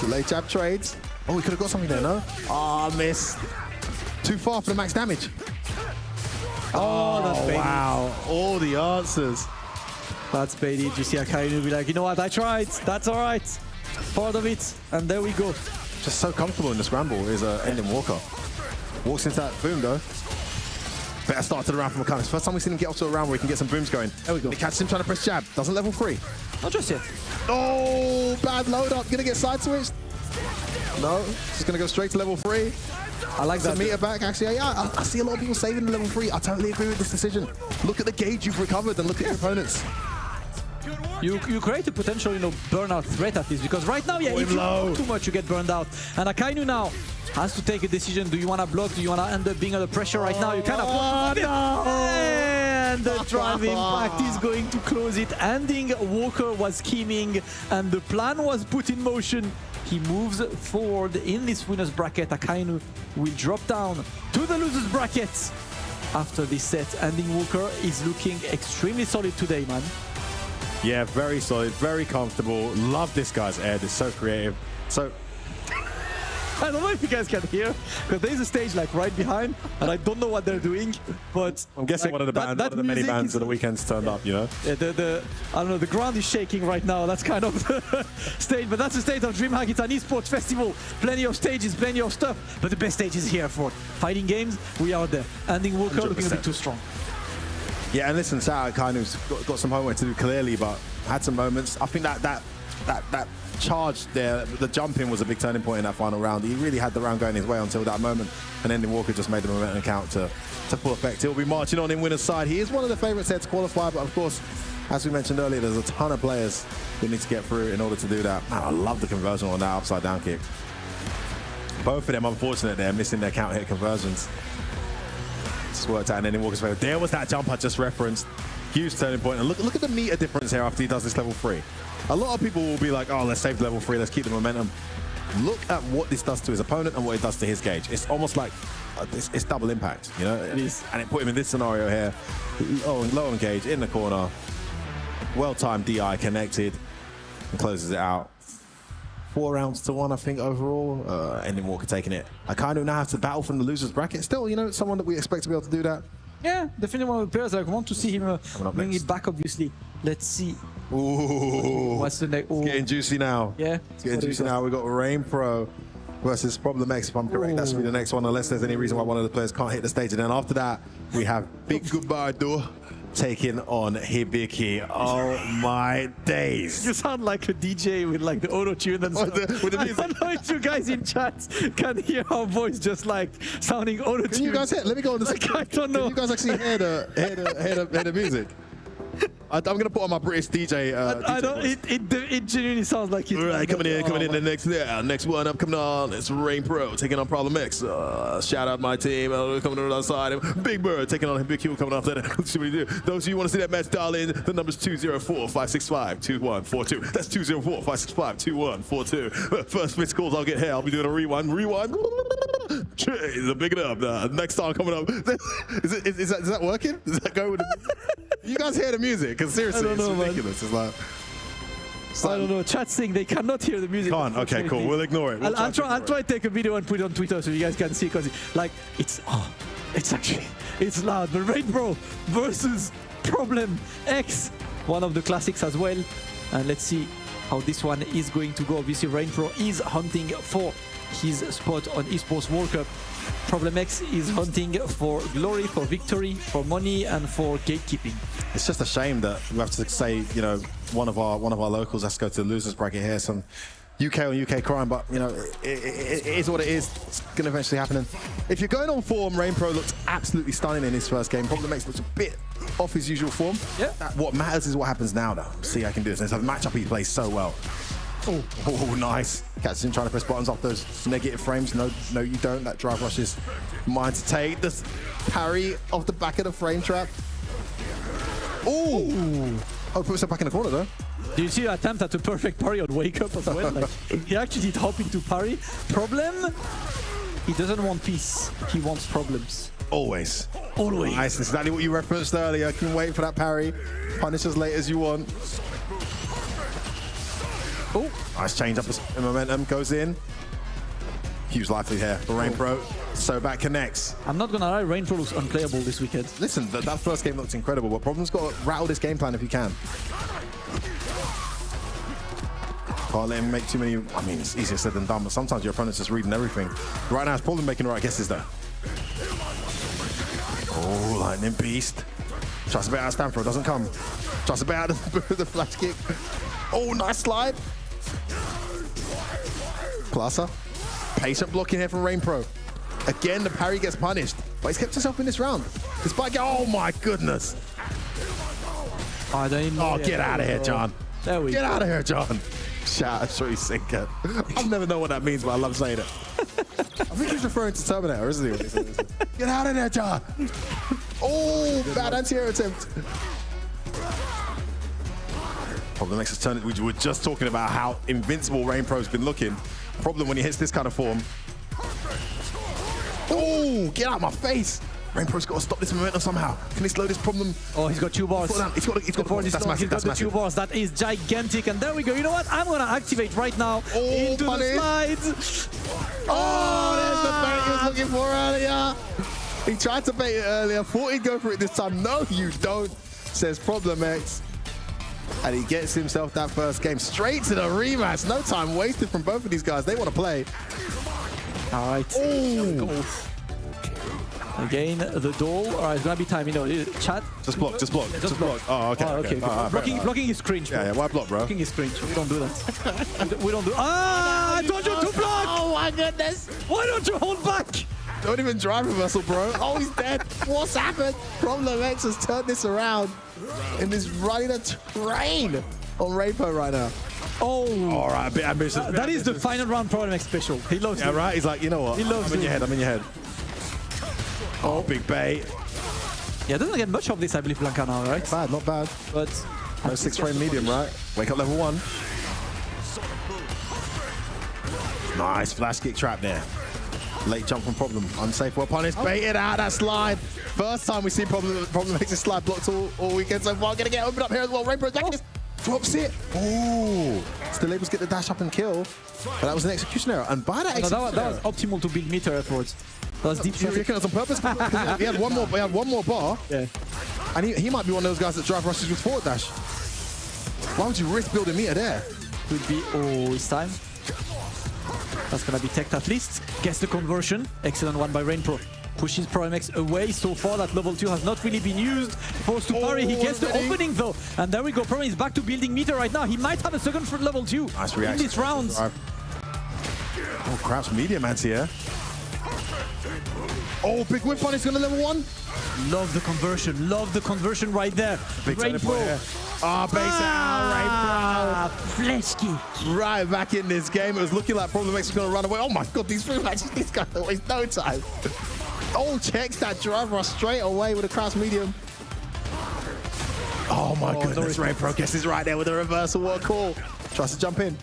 Delay jab trades. Oh, he could have got something there, no? Ah, missed. Too far for the max damage. Oh, that's baited. Wow. All the answers. That's baited. You see Akainu be like, you know what, I tried. That's all right. Part of it. And there we go. Just so comfortable in the scramble is Ending Walker. Walks into that boom, though. Better start to the round from Akainu. First time we've seen him get off to a round where he can get some booms going. There we go. He catches him trying to press jab. Doesn't level 3. Not just yet. Oh, bad load up. Gonna get side switched. No, just gonna go straight to level 3. I like that. Meter back, actually. Yeah, I see a lot of people saving the level 3. I totally agree with this decision. Look at the gauge you've recovered and look at your opponents. You create a potential, burnout threat at least, because right now, if you blow too much, you get burned out. And Akainu now has to take a decision. Do you want to block? Do you want to end up being under pressure right now? You kind of... And the drive impact is going to close it. Ending Walker was scheming, and the plan was put in motion. He moves forward in this winner's bracket. Akainu will drop down to the loser's bracket after this set. Ending Walker is looking extremely solid today, man. Yeah, very solid, very comfortable. Love this guy's air. It's so creative. So I don't know if you guys can hear, because there's a stage right behind, and I don't know what they're doing, but I'm guessing one of the many bands of the weekend's turned up, Yeah, I don't know, the ground is shaking right now. That's kind of the stage, but that's the state of DreamHack. It's an esports festival. Plenty of stages, plenty of stuff, but the best stage is here for fighting games. We are there. Ending Walker 100%. Looking a bit too strong. Yeah, and listen, Akanu's got some homework to do clearly, but had some moments. I think that charge there, the jumping was a big turning point in that final round. He really had the round going his way until that moment, and Ending Walker just made the momentum count to full effect. He'll be marching on in winner's side. He is one of the favourites there to qualify, but of course, as we mentioned earlier, there's a ton of players who need to get through in order to do that. Man, I love the conversion on that upside down kick. Both of them, unfortunate, they're missing their count hit conversions. Just worked out in Ending Walker's favour. There was that jump I just referenced. Huge turning point. And look at the meter difference here after he does this level 3. A lot of people will be like, oh, let's save level 3, let's keep the momentum. Look at what this does to his opponent and what it does to his gauge. It's almost like it's double impact, It is. And it put him in this scenario here. Low on gauge, in the corner. Well-timed DI connected and closes it out. 4 rounds to 1, I think, overall. Ending Walker taking it. Akainu now has to battle from the loser's bracket. Still, someone that we expect to be able to do that. Yeah, definitely one of the players. I want to see him bring it back, obviously. Let's see. Ooh. What's the next? It's getting juicy now. Yeah. It's getting juicy now. We've got Rainpro versus Problem X, if I'm correct. That should be the next one, unless there's any reason why one of the players can't hit the stage. And then after that, we have Big Goodbye Door taking on Hibiki. Oh my days. You sound like a DJ with like the auto tune and stuff. With the I music. don't know if you guys in chat can hear our voice just like sounding auto tune. Can you guys hear? Let me go on the Like, I don't know. Can you guys actually hear the music? I'm gonna put on my British DJ. I don't. voice. It genuinely sounds like it. All right, coming in the next one up, coming on. It's Rainpro taking on Problem X. Shout out my team coming on the other side. Big Bird taking on Big Q coming off there. What should we do? Those of you who want to see that match, dial in. The number's 204-565-2142. That's 204-565-2142. First missed calls, I'll get here. I'll be doing a rewind. Big it up. Next time coming up. Is that working? Does that go with the You guys hear the music? Because seriously, I don't know, it's ridiculous. I don't know. Chat saying they cannot hear the music. Can't. Okay, cool. We'll ignore it. I'll try to take a video and put it on Twitter so you guys can see, because like it's loud. But Rainpro versus Problem X, one of the classics as well. And let's see how this one is going to go. Obviously, Rainpro is hunting for his spot on Esports World Cup. Problem X is hunting for glory, for victory, for money, and for gatekeeping. It's just a shame that we have to say, you know, one of our locals has to go to the losers bracket here. Some UK on UK crime, but you know, it is what it is. It's going to eventually happen. And if you're going on form, Rainpro looked absolutely stunning in his first game. Problem X looks a bit off his usual form. Yeah. What matters is what happens now, though. See, I can do this. It's a matchup he plays so well. Oh, nice. Catches him trying to press buttons off those negative frames. No, you don't. That drive rush is mine to take. This parry off the back of the frame trap. Oh, put himself back in the corner, though. Do you see the attempt at a perfect parry on Wake Up as well? Like, he actually did hop into parry. Problem? He doesn't want peace. He wants problems. Always. Always. Nice. That's exactly what you referenced earlier. Can wait for that parry. Punish as late as you want. Oh, nice change up in momentum. Goes in. Huge lively here for Rainpro. So back connects. I'm not gonna lie, Rainpro looks unplayable this weekend. Listen, that first game looked incredible, but Problem's got to rattle this game plan if you can. Can't let him make too many. I mean, it's easier said than done, but sometimes your opponent's just reading everything. Right now, it's Problem making the right guesses, though. Oh, Lightning Beast. Tries to bait out Stanford, doesn't come. Tries to bait out the flash kick. Oh, nice slide. Plaza. Patient blocking here from Rainpro. Again, the parry gets punished, but he's kept himself in this round. Despite, oh my goodness. I don't even know. Oh, get out of here, John. There we go. Get out of here, John. Shout out, Shorty Sinker. I've never known what that means, but I love saying it. I think he's referring to Terminator, isn't he? Get out of there, John. Oh, bad anti-air attempt. Problem makes us turn it. We were just talking about how invincible Rainpro's been looking. Problem when he hits this kind of form. Oh, get out of my face. Rainpro's got to stop this momentum somehow. Can he slow this Problem? Oh, he's got 2 bars. He's got that's massive. He's got the 2 bars. That is gigantic. And there we go. You know what? I'm going to activate right now into punish. the slides. Oh, there's the bait he was looking for earlier. He tried to bait it earlier. Thought he'd go for it this time. No, you don't, says Problem X. And he gets himself that first game straight to the rematch. No time wasted from both of these guys. They want to play. All right. Oh. Again, the doll. All right, it's gonna be time. You know, chat. Just block. Oh, okay. Oh, okay. Blocking is cringe, bro. Yeah, why block, bro? Blocking is cringe. We don't do that. We don't do. Ah! I told you to block. Oh my goodness! Why don't you hold back? Don't even drive reversal, bro. Oh, he's dead. What's happened? Problem X has turned this around and is running a train on Rainpro right now. Oh. All right, a bit ambitious. That is the final round Problem X special. He loves it. Yeah, right? He's like, you know what? He loves I'm in your head. Oh, big bait. Yeah, doesn't get much of this, I believe, Blanca now, right? Not bad. But no 6-frame medium, right? Wake up level 1. Nice flash kick trap there. Late jump from Problem. Unsafe, well punished. Baited out that slide. First time we see Problem makes his slide blocked all weekend so far. Gonna get opened up here as well. Rainpro back. Drops it. Ooh. Still able to get the dash up and kill. But that was an execution error. And by that execution that was optimal to build meter efforts. That was deep. You reckon that's on purpose? He had one more bar. Yeah. And he might be one of those guys that drive rushes with forward dash. Why would you risk building meter there? Could be. Oh, it's time. That's gonna be teched at least. Gets the conversion. Excellent one by Rainpro. pushes Problem X away. So far, that level 2 has not really been used. Forced to parry, he gets the opening though. And there we go, Problem is back to building meter right now. He might have a second for level 2 Nice in reaction. this round. Oh, Crouch medium anti-air. Oh, big whip on, it's gonna level 1. Love the conversion right there. Big Rainpro. Ah, base out, Flesh kick. Rainpro. Right back in this game. It was looking like Problem X was gonna run away. Oh my god, these three matches, these guys don't waste no time. Oh, checks that driver straight away with a Crouch medium. Oh my goodness, Rainpro guesses right there with a reversal. What a call. Tries to jump in.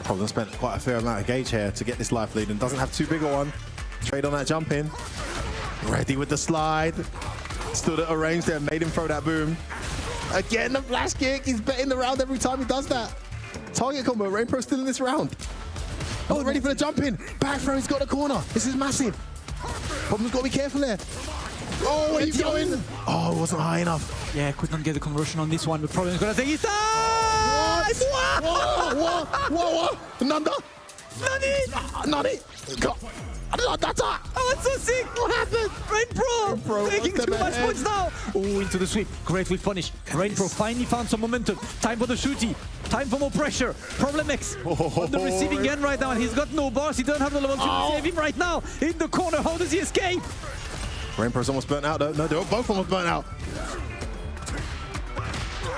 Problem spent quite a fair amount of gauge here to get this life lead and doesn't have too big a one. Trade on that jump in. Ready with the slide. Stood at a range there, made him throw that boom. Again, the flash kick. He's betting the round every time he does that. Target combo. Rainpro still in this round. Oh, ready for the jump in. Back throw. He's got the corner. This is massive. Problem's got to be careful there. Oh, he's going. Oh, it wasn't high enough. Yeah, could not get the conversion on this one. The Problem is gonna take his time. What? Nanda? Nani? God. That's it. Oh, it's so sick! What happened? Rainpro taking too much points now. Oh, into the sweep. Great with punish. Rainpro finally found some momentum. Time for the shooty. Time for more pressure. Problem X on the receiving end right now, and he's got no bars. He doesn't have the level 2 to save him right now. In the corner, how does he escape? Rainpro's almost burnt out though. No, they're both almost burnt out.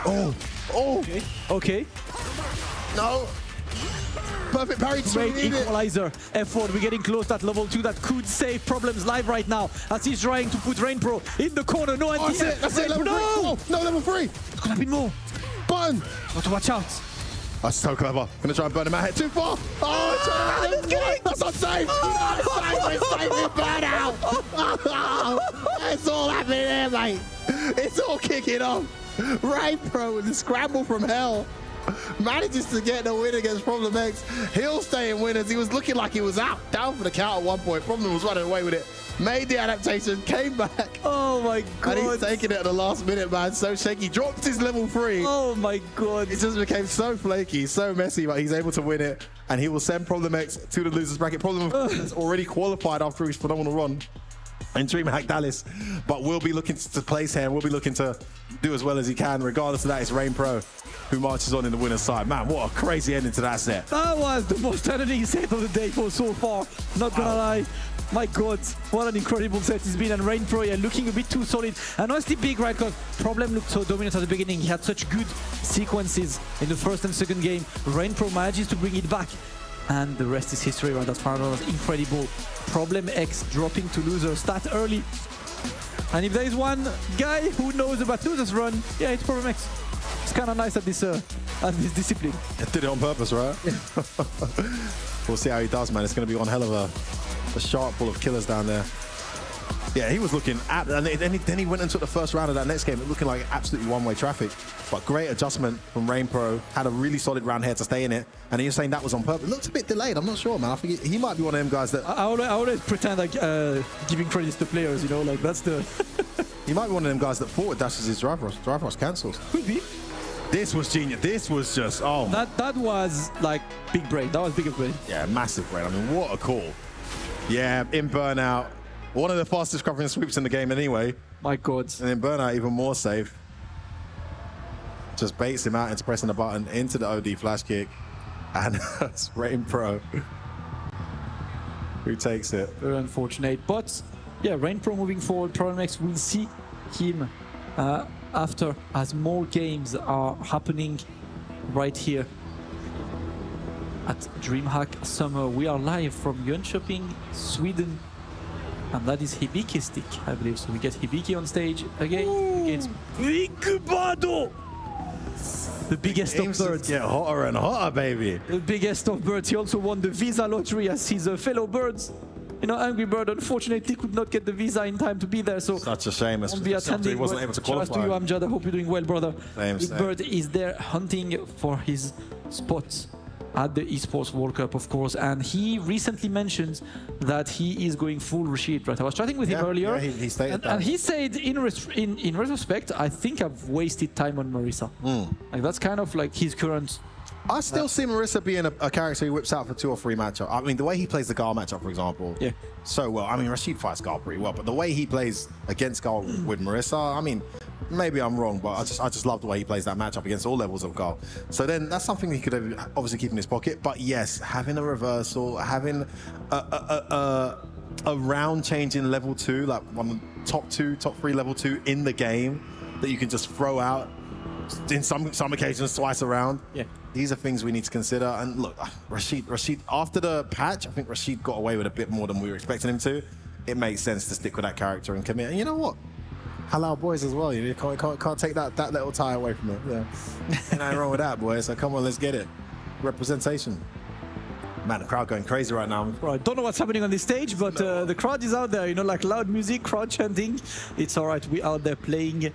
Oh. Okay. No. Perfect parry. Great equalizer effort. We're getting close to that level 2 that could save Problems live right now as he's trying to put Rainpro in the corner. No idea. That's it. Level 3. No, level 3. It's gonna be more. Button. Got to watch out. That's so clever. Gonna try and burn him out. Hit too far. Oh, that's not safe. It's safe. It's burn out. It's all happening here, mate. It's all kicking off. Rainpro with the scramble from hell manages to get the win against Problem X. He'll stay in winners. He was looking like he was out, down for the count at one point. Problem was running away with it. Made the adaptation, came back. Oh my god. And he's taking it at the last minute, man. So shaky. Dropped his level 3. Oh my god. It just became so flaky, so messy, but he's able to win it. And he will send Problem X to the losers bracket. Problem X already qualified after his phenomenal run in DreamHack Dallas, but we'll be looking to place here and we'll be looking to do as well as he can. Regardless of that, it's Rainpro who marches on in the winner's side. Man, what a crazy ending to that set. That was the most entertaining set of the day for so far. Not gonna lie. My god, what an incredible set it's been. And Rainpro, yeah, looking a bit too solid. And honestly big, right? Because Problem looked so dominant at the beginning. He had such good sequences in the first and second game. Rainpro manages to bring it back. And the rest is history, right? That's part of it. Incredible. Problem X dropping to losers that early. And if there is one guy who knows about losers run, yeah, it's Problem X. It's kind of nice at this discipline. He did it on purpose, right? Yeah. We'll see how he does, man. It's going to be one hell of a sharp full of killers down there. Yeah, he was looking at, and then he went and took the first round of that next game, looking like absolutely one-way traffic. But great adjustment from Rainpro. Had a really solid round here to stay in it, and he was saying that was on purpose. It looks a bit delayed. I'm not sure, man. I think he might be one of them guys that. I always pretend like giving credits to players, you know, like that's the. He might be one of them guys that forward dashes his drive rush cancels. Could be. This was genius. This was just That was like big brain. That was bigger brain. Yeah, massive brain. I mean, what a call. Yeah, in burnout. One of the fastest covering sweeps in the game anyway. My god. And in burnout, even more safe. Just baits him out into pressing the button into the OD flash kick. And it's Rainpro who takes it. Very unfortunate. But yeah, Rainpro moving forward. Problem X will see him after as more games are happening right here at DreamHack Summer. We are live from Jönköping, Sweden. And that is Hibiki stick, I believe. So we get Hibiki on stage again against Big Bado. The biggest of birds. Get hotter and hotter, baby. The biggest of birds. He also won the visa lottery as his fellow birds. You know, Angry Bird unfortunately could not get the visa in time to be there. So such a shame. Won't be attending. He wasn't able to qualify. Shout out to you, Amjad. I hope you're doing well, brother. Same. Big Bird is there hunting for his spots at the Esports World Cup, of course, and he recently mentioned that he is going full Rashid, right? I was chatting with him earlier, yeah, he stated that. And he said, in retrospect, I think I've wasted time on Marisa. Like that's kind of like his current I still see Marissa being a character who whips out for 2 or 3 matchups. I mean, the way he plays the Gal matchup, for example, so well. I mean, Rashid fights Gal pretty well, but the way he plays against Gal with Marissa, I mean, maybe I'm wrong, but I just love the way he plays that matchup against all levels of Gal. So then that's something he could obviously keep in his pocket. But yes, having a reversal, having a round change in level 2, like one top 3 level 2 in the game that you can just throw out in some occasions twice around. Yeah. These are things we need to consider. And look, Rashid, after the patch, I think Rashid got away with a bit more than we were expecting him to. It makes sense to stick with that character and commit. And you know what? Halal boys as well. You can't take that little tie away from it. Yeah. Ain't nothing wrong with that, boys. So come on, let's get it. Representation. Man, the crowd going crazy right now. Right, don't know what's happening on this stage, but the crowd is out there, you know, like loud music, crowd chanting. It's all right, we out there playing,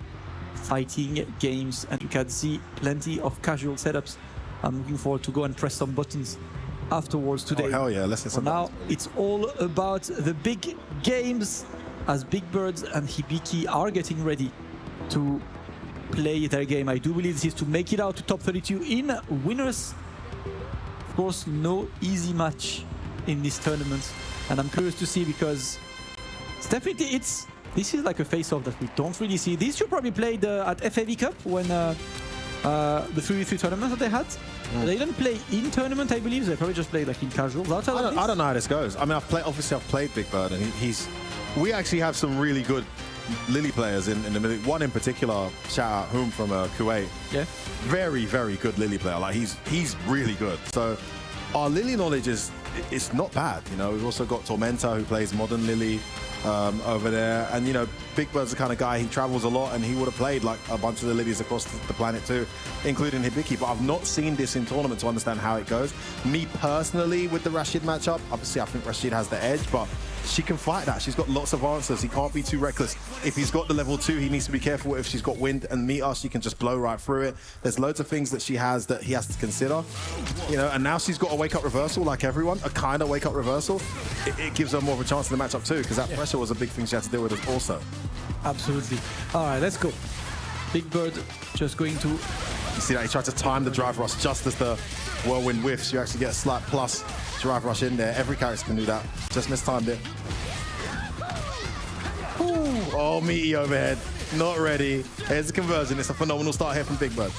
fighting games, and you can see plenty of casual setups. I'm looking forward to go and press some buttons afterwards today. Oh, hell yeah, let's hit some now, buttons. it's all about the big games as Big Bird and Hibiki are getting ready to play their game. I do believe this is to make it out to top 32 in winners. Of course, no easy match in this tournament, and I'm curious to see because it's definitely this is like a face-off that we don't really see. These two probably played at FAV Cup when the 3v3 tournament that they had. They didn't play in tournament, I believe. They probably just played like in casuals. I don't know how this goes. I mean, obviously I've played Big Bird, and we actually have some really good Lily players in the middle. One in particular, shout out Hoom from Kuwait. Yeah. Very, very good Lily player. Like he's really good. So our Lily knowledge it's not bad. You know, we've also got Tormenta who plays modern Lily over there, and you know, Big Bird's the kind of guy, he travels a lot, and he would have played like a bunch of the Lilies across the planet too, including Hibiki. But I've not seen this in tournament to understand how it goes. Me personally, with the Rashid matchup, obviously I think Rashid has the edge, but she can fight that. She's got lots of answers. He can't be too reckless. If he's got the level 2, he needs to be careful. If she's got wind and meter, she can just blow right through it. There's loads of things that she has that he has to consider. You know, and now she's got a wake-up reversal like everyone, a kind of wake-up reversal. It gives her more of a chance in the matchup too, because that pressure was a big thing she had to deal with also. Absolutely. All right, let's go. Big Bird just going to... You see that? He tried to time the drive rush just as the whirlwind whiffs. You actually get a slight plus drive rush in there. Every character can do that. Just mistimed it. Ooh. Oh, meaty overhead. Not ready. Here's the conversion. It's a phenomenal start here from Big Bird.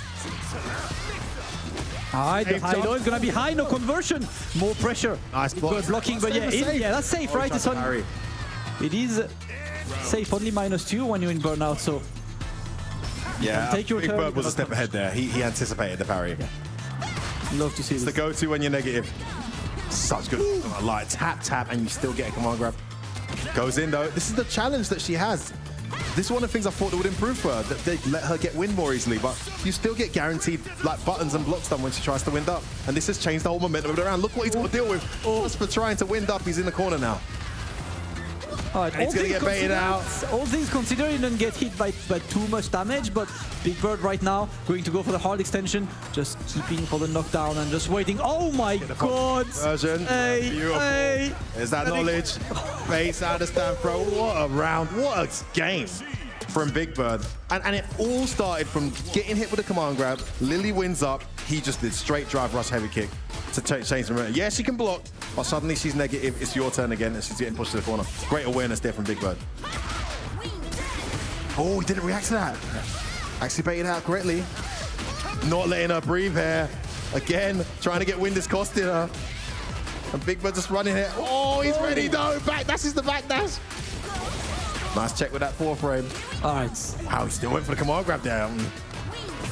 High, the high low is going to be high, no conversion. More pressure. Nice block. Blocking, but yeah, that's safe, right? It's on, it is safe, only -2 when you're in burnout, so... Yeah, take your Big turn, Bird was a step ahead there. He anticipated the parry. Yeah. Love to see it's this. the go-to when you're negative. Such good light tap, and you still get a command grab. Goes in though. This is the challenge that she has. This is one of the things I thought that would improve for her, that they'd let her get wind more easily, but you still get guaranteed like buttons and blocks done when she tries to wind up. And this has changed the whole momentum of the round. Look what he's got to deal with. Just for trying to wind up, he's in the corner now. All right, he's going to get baited out. All things considered, he didn't get hit by too much damage, but Big Bird right now going to go for the hard extension, just keeping for the knockdown and just waiting. Oh my God! Version. Hey, Beautiful. Hey. There's that knowledge. Face out of stand throw. What a round. What a game from Big Bird. And it all started from getting hit with a command grab. Lily wins up. He just did straight drive rush heavy kick to change the momentum. Yeah, she can block, but suddenly she's negative. It's your turn again, and she's getting pushed to the corner. Great awareness there from Big Bird. Oh, he didn't react to that. Actually baited out correctly. Not letting her breathe here. Again, trying to get wind is costing her. And Big Bird just running here. Oh, he's ready though. Back dash is the back dash. Nice check with that 4 frame. All right. Wow, he still went for the command grab there.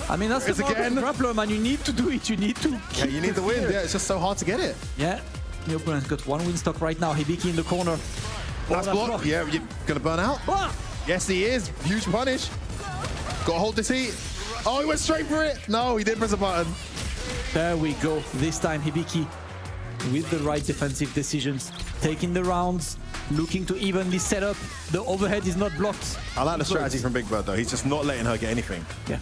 I mean, that's the grappler, man. You need to do it. You need to. Yeah, you need the win. Yeah, it's just so hard to get it. Yeah. The opponent's got 1 win stock right now. Hibiki in the corner. Nice block. Yeah, you're gonna burn out. Ah! Yes, he is. Huge punish. Got to hold this heat. Oh, he went straight for it. No, he didn't press a button. There we go. This time Hibiki with the right defensive decisions, taking the rounds, looking to evenly set up. The overhead is not blocked. I like the strategy from Big Bird though. He's just not letting her get anything. Yeah.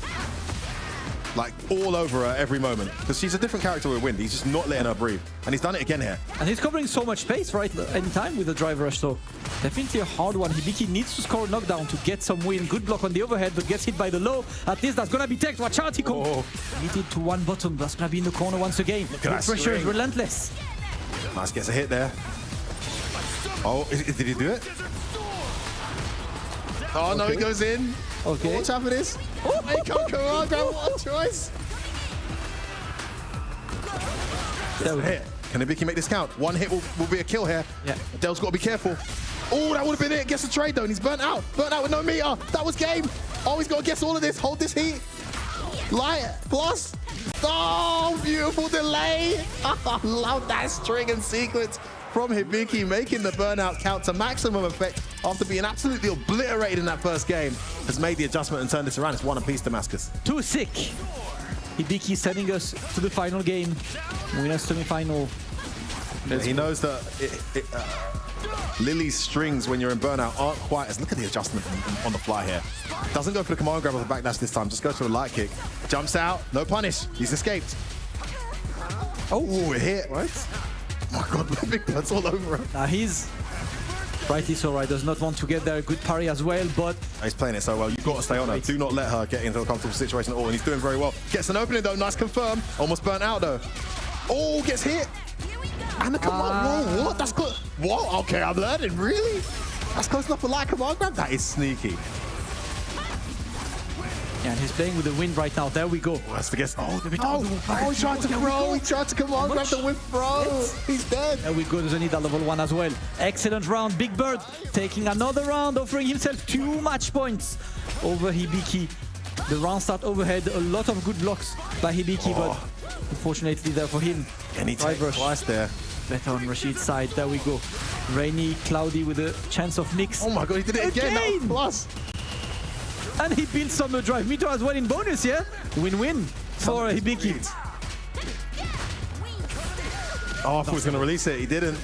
like all over her every moment. Because she's a different character with Wind. He's just not letting her breathe. And he's done it again here. And he's covering so much space, right, anytime with the drive rush, so definitely a hard one. Hibiki needs to score a knockdown to get some win. Good block on the overhead, but gets hit by the low. At least that's gonna be tech. Watch out, Hiko. Hit it to one bottom. That's gonna be in the corner once again. The pressure is relentless. Nice, gets a hit there. Oh, did he do it? Oh, no, he goes in. Okay. Watch out for this. Oh, hey, come on, grab what a choice. Hit. Can Hibiki make this count? One hit will be a kill here. Yeah. Dell's got to be careful. Oh, that would have been it. Gets a trade though, and he's burnt out. Burnt out with no meter. That was game. Oh, he's got to guess all of this. Hold this heat. Light plus. Oh, beautiful delay. I love that string and sequence from Hibiki, making the burnout count to maximum effect after being absolutely obliterated in that first game. Has made the adjustment and turned this around. It's one apiece, Damascus. Too sick. Hibiki sending us to the final game. Winner semi-final. He knows that Lily's strings when you're in burnout aren't quite as... Look at the adjustment on the fly here. Doesn't go for the command grab of the backdash this time. Just goes for the light kick. Jumps out. No punish. He's escaped. Oh, it hit. What? Oh my God, Big Bird's all over him. He's rightly so right. Does not want to get there. Good parry as well, but... He's playing it so well. You've got to stay on her. Do not let her get into a comfortable situation at all. And he's doing very well. Gets an opening though. Nice confirm. Almost burnt out though. Oh, gets hit. And the command. Whoa, what? That's good. Whoa, okay, I'm learning. Really? That's close enough for light command grab? That is sneaky. Yeah, and he's playing with the wind right now. There we go. Oh, that's the guess. Oh, he tried to throw. He tried to command grab the whip throw. He's dead. There we go. There's a need at level 1 as well. Excellent round. Big Bird taking another round, offering himself 2 match points over Hibiki. The round start overhead. A lot of good blocks by Hibiki, but unfortunately there for him. And he takes twice there. Better on Rashid's side. There we go. Rainy, cloudy with a chance of mix. Oh my God, he did it again. That was plus. And he built some drive meter as well in bonus, yeah? Win-win for Hibiki. Oh, I thought he was going to release it. He didn't.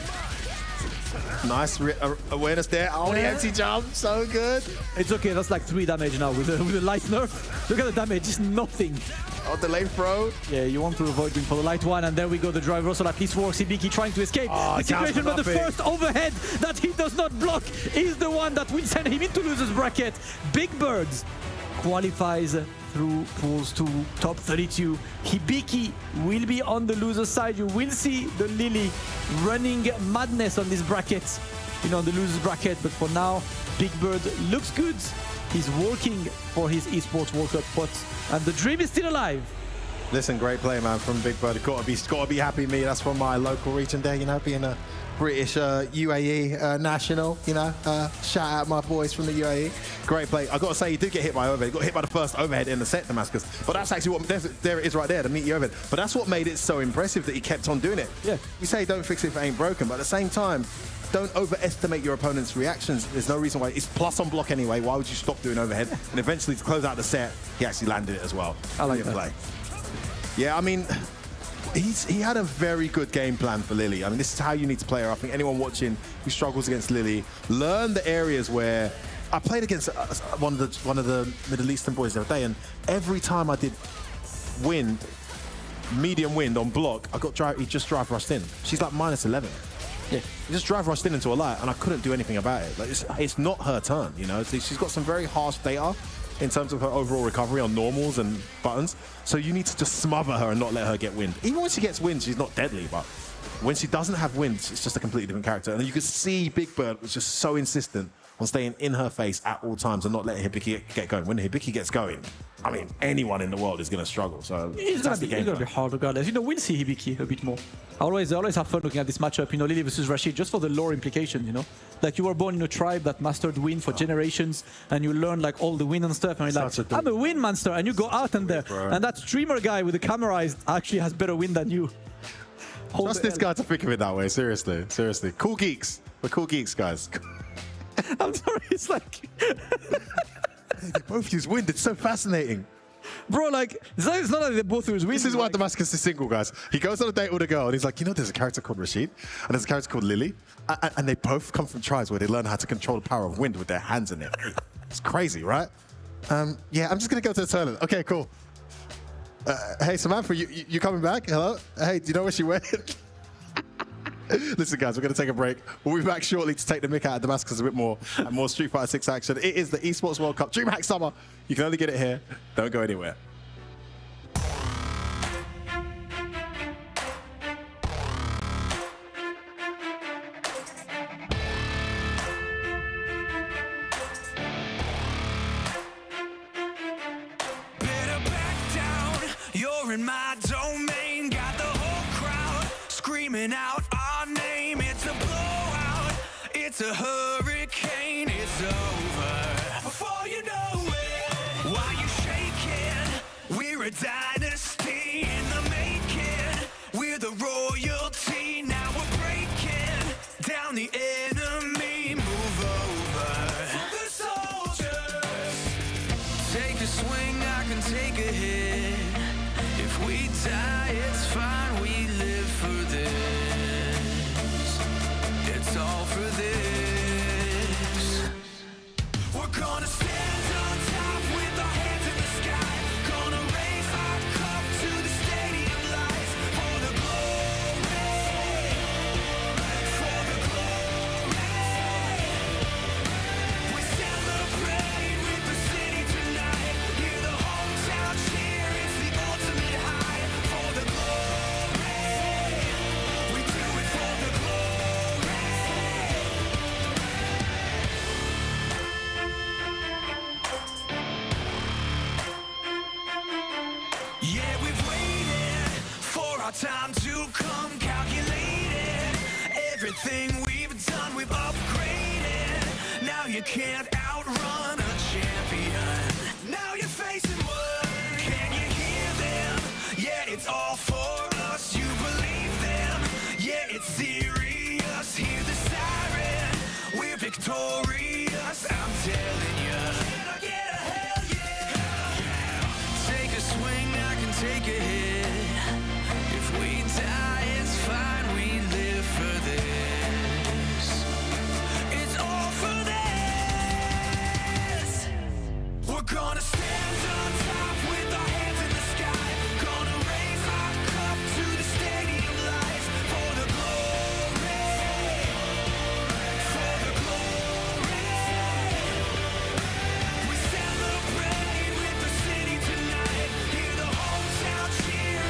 Nice awareness there. Oh, the empty jump. So good. It's okay. That's like 3 damage now with a light nerf. Look at the damage. It's nothing. Oh, the lane throw. Yeah, you want to avoid going for the light one. And there we go. The drive also at least works. Hibiki trying to escape the situation. But the first overhead that he does not block is the one that will send him into loser's bracket. Big Birds qualifies through pools to top 32. Hibiki will be on the loser side. You will see the Lily running madness on this bracket, on the loser's bracket. But for now, Big Bird looks good. He's working for his Esports World Cup spot, and the dream is still alive. Listen, great play, man, from Big Bird. Got to be happy me. That's from my local region there, being a British UAE national, shout out my boys from the UAE. Great play. I got to say, he did get hit by overhead. He got hit by the first overhead in the set, Damascus. But that's actually what, there it is right there, the meaty overhead. But that's what made it so impressive that he kept on doing it. Yeah. You say don't fix it if it ain't broken, but at the same time, don't overestimate your opponent's reactions. There's no reason why. It's plus on block anyway. Why would you stop doing overhead? And eventually, to close out the set, he actually landed it as well. I like that. Play. Yeah, I mean, he had a very good game plan for Lily. I mean, this is how you need to play her. I think anyone watching who struggles against Lily, learn the areas where... I played against one of the Middle Eastern boys the other day, and every time I did medium wind on block, he just drive rushed in. She's like -11. Yeah, he just drive rushed into a light, and I couldn't do anything about it. Like it's not her turn, She's got some very harsh data in terms of her overall recovery on normals and buttons. So you need to just smother her and not let her get wind. Even when she gets wind, she's not deadly, but when she doesn't have wind, it's just a completely different character. And you could see Big Bird was just so insistent on staying in her face at all times and not letting Hibiki get going. When Hibiki gets going, I mean, anyone in the world is going to struggle. So it's going to be hard regardless. We'll see Hibiki a bit more. I always have fun looking at this matchup, Lily versus Rashid, just for the lore implication, Like you were born in a tribe that mastered wind for generations, and you learn like all the wind and stuff, and you're like, I'm a wind monster, and you go out and there, and that streamer guy with the camera eyes actually has better wind than you. Trust this guy to think of it that way, seriously. Cool geeks. We're cool geeks, guys. I'm sorry, it's like... They both use wind, it's so fascinating. Bro, like, it's not like they both use wind. This is why Damascus is single, guys. He goes on a date with a girl, and he's like, there's a character called Rashid, and there's a character called Lily, and they both come from tribes where they learn how to control the power of wind with their hands in it. It's crazy, right? Yeah, I'm just going to go to the toilet. Okay, cool. Hey, Samantha, you coming back? Hello? Hey, do you know where she went? Listen, guys, we're going to take a break. We'll be back shortly to take the mick out of Damascus a bit more and more Street Fighter 6 action. It is the Esports World Cup DreamHack Summer. You can only get it here. Don't go anywhere. In my domain, got the whole crowd screaming out our name. It's a blowout, it's a hurricane, it's over before you know it. Why you shaking? We're a dynasty in the making. We're the royalty, now we're breaking down the enemy. Move over the soldiers. Take a swing, I can take a hit. If we die, it's fine, we live for this. It's all for this. We're gonna stand on top with our hands in the sky. Gonna raise our cup to the stadium lights. For the glory, for the glory. We celebrate with the city tonight. Hear the hometown cheer, it's the ultimate high. For the glory, we do it for the glory. Yeah, we've waited for our time to come, calculated everything we've done, we've upgraded. Now you can't outrun a champion. Now you're facing one. Can you hear them? Yeah, it's all for us. You believe them? Yeah, it's serious. Hear the siren. We're victorious. I'm telling you. Can I get a hell yeah? Take a swing, I can take a hit. If we die, it's fine. We live for this. It's all for this. We're gonna stand on top with our hands in the sky. Gonna raise our cup to the stadium lights. For the glory, for the glory. We celebrate with the city tonight. Hear the hometown cheer,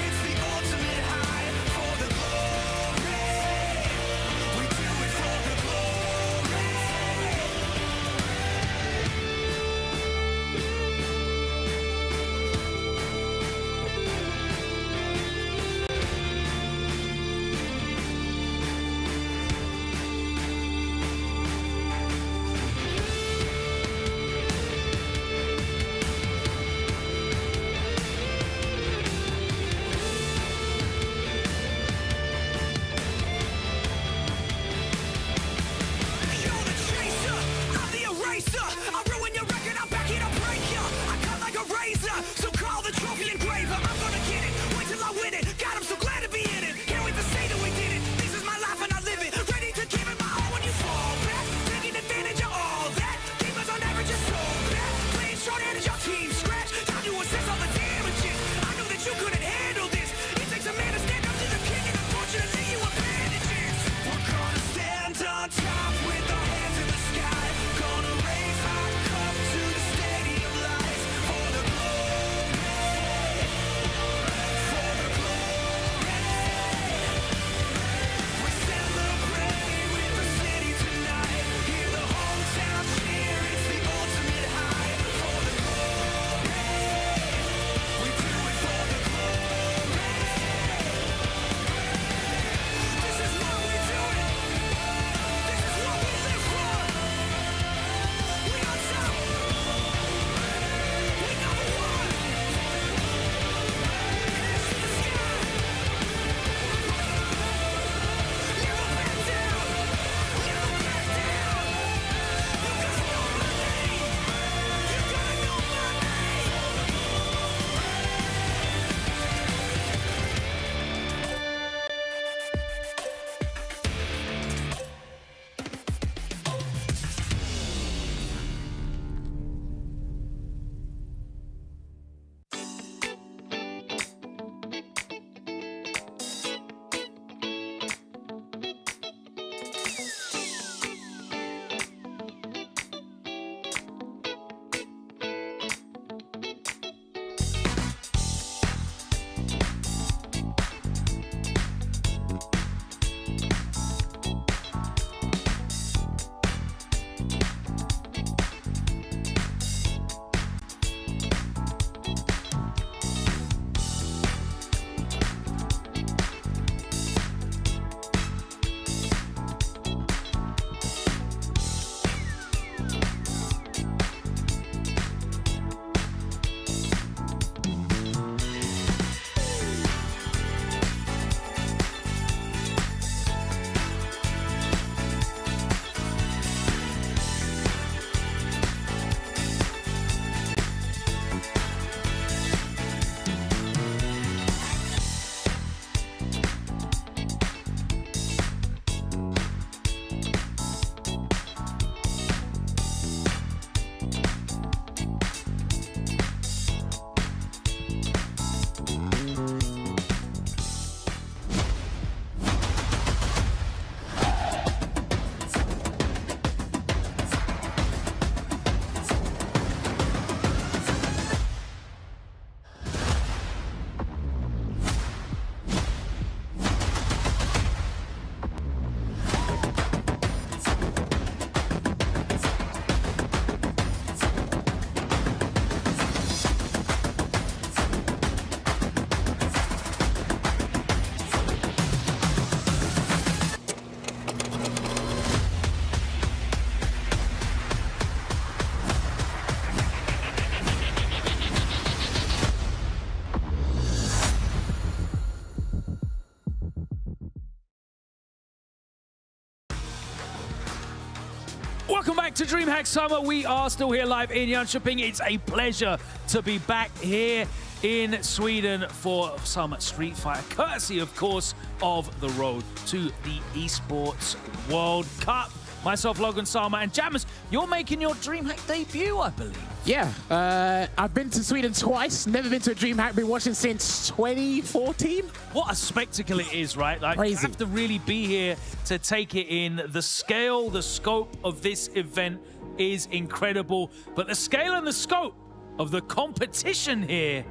back to DreamHack Summer. We are still here live in Jönköping. It's a pleasure to be back here in Sweden for some Street Fighter, courtesy, of course, of the road to the Esports World Cup. Myself, Logan Sama, and Jammers, you're making your DreamHack debut, I believe. Yeah, I've been to Sweden twice, never been to a DreamHack, been watching since 2014. What a spectacle it is, right? Like, Crazy. You have to really be here to take it in. The scale, the scope of this event is incredible, but the scale and the scope of the competition here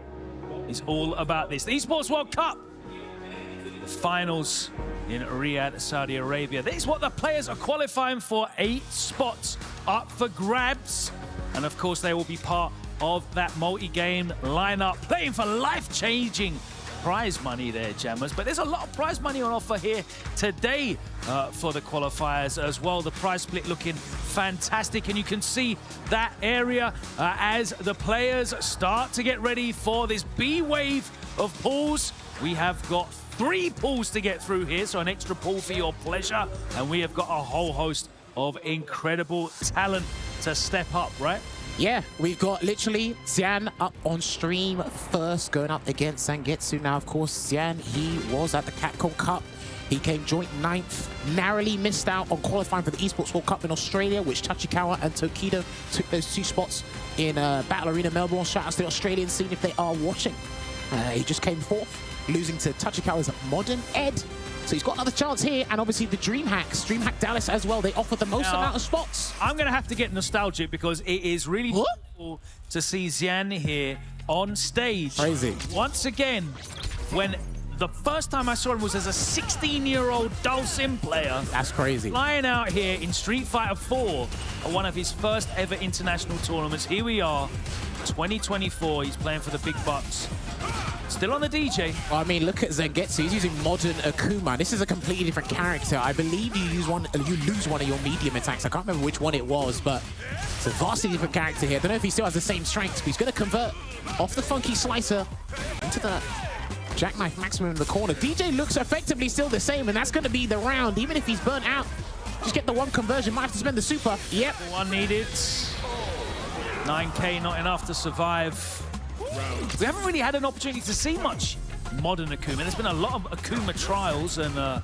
is all about this. The Esports World Cup, the finals in Riyadh, Saudi Arabia. This is what the players are qualifying for. 8 spots up for grabs. And of course, they will be part of that multi-game lineup, playing for life-changing prize money there, Jammers. But there's a lot of prize money on offer here today for the qualifiers as well. The prize split looking fantastic, and you can see that area as the players start to get ready for this B wave of pools. We have got 3 pools to get through here, so an extra pool for your pleasure, and we have got a whole host of incredible talent to step up, right? Yeah, we've got literally Xian up on stream first, going up against Zangetsu. Now, of course, Xian, he was at the Capcom Cup. He came joint 9th, narrowly missed out on qualifying for the Esports World Cup in Australia, which Tachikawa and Tokido took those 2 spots in Battle Arena Melbourne. Shout out to the Australian scene if they are watching. He just came 4th, losing to Tachikawa's Modern Ed. So he's got another chance here, and obviously the DreamHack Dallas as well. They offer the most amount of spots. I'm going to have to get nostalgic because it is really cool to see Xian here on stage. Crazy. Once again, when the first time I saw him was as a 16-year-old Dulcim player. That's crazy. Flying out here in Street Fighter 4 at one of his first ever international tournaments. Here we are, 2024. He's playing for the big bucks. Still on the DJ. Well, I mean, look at Zangetsu. He's using modern Akuma. This is a completely different character. I believe you lose one of your medium attacks. I can't remember which one it was, but it's a vastly different character here. I don't know if he still has the same strength, but he's going to convert off the funky slicer into the jackknife maximum in the corner. DJ looks effectively still the same, and that's going to be the round. Even if he's burnt out, just get the 1 conversion. Might have to spend the super. Yep. 1 needed. 9K not enough to survive. We haven't really had an opportunity to see much modern Akuma. There's been a lot of Akuma trials and a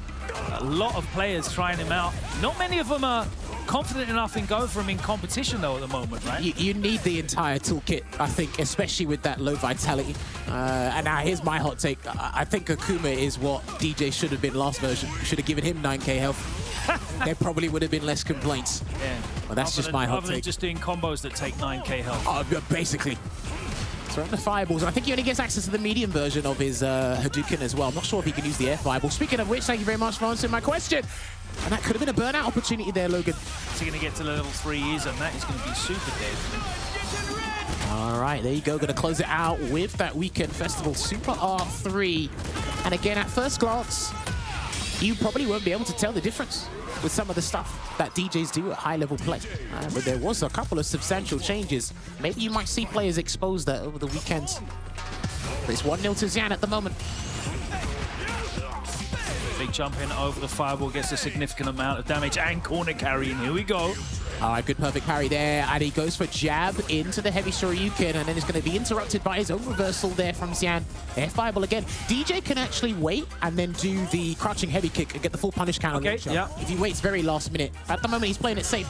lot of players trying him out. Not many of them are confident enough in going for him in competition, though, at the moment, right? You need the entire toolkit, I think, especially with that low vitality. And now here's my hot take. I think Akuma is what DJ should have been last version. Should have given him 9K health. There probably would have been less complaints. Yeah. Well, that's just my hot Other than take. just doing combos that take 9K health. Basically. Throwing the fireballs, and I think he only gets access to the medium version of his Hadouken as well. I'm not sure if he can use the air fireball. Speaking of which, thank you very much for answering my question. And that could have been a burnout opportunity there, Logan. Is he going to get to level 3 years, and that is going to be super dead. All right, there you go. Going to close it out with that Weekend Festival Super R3. And again, at first glance, you probably won't be able to tell the difference with some of the stuff that DJs do at high-level play. But there was a couple of substantial changes. Maybe you might see players expose that over the weekend. But it's 1-0 to Xian at the moment. Big jump in over the fireball, gets a significant amount of damage and corner carrying. Here we go. All right, good perfect parry there. And he goes for jab into the heavy Shoryuken, and then it's going to be interrupted by his own reversal there from Xian. Air fireball again. DJ can actually wait and then do the crouching heavy kick and get the full punish counter. Okay, yeah. If he waits very last minute. At the moment, he's playing it safe.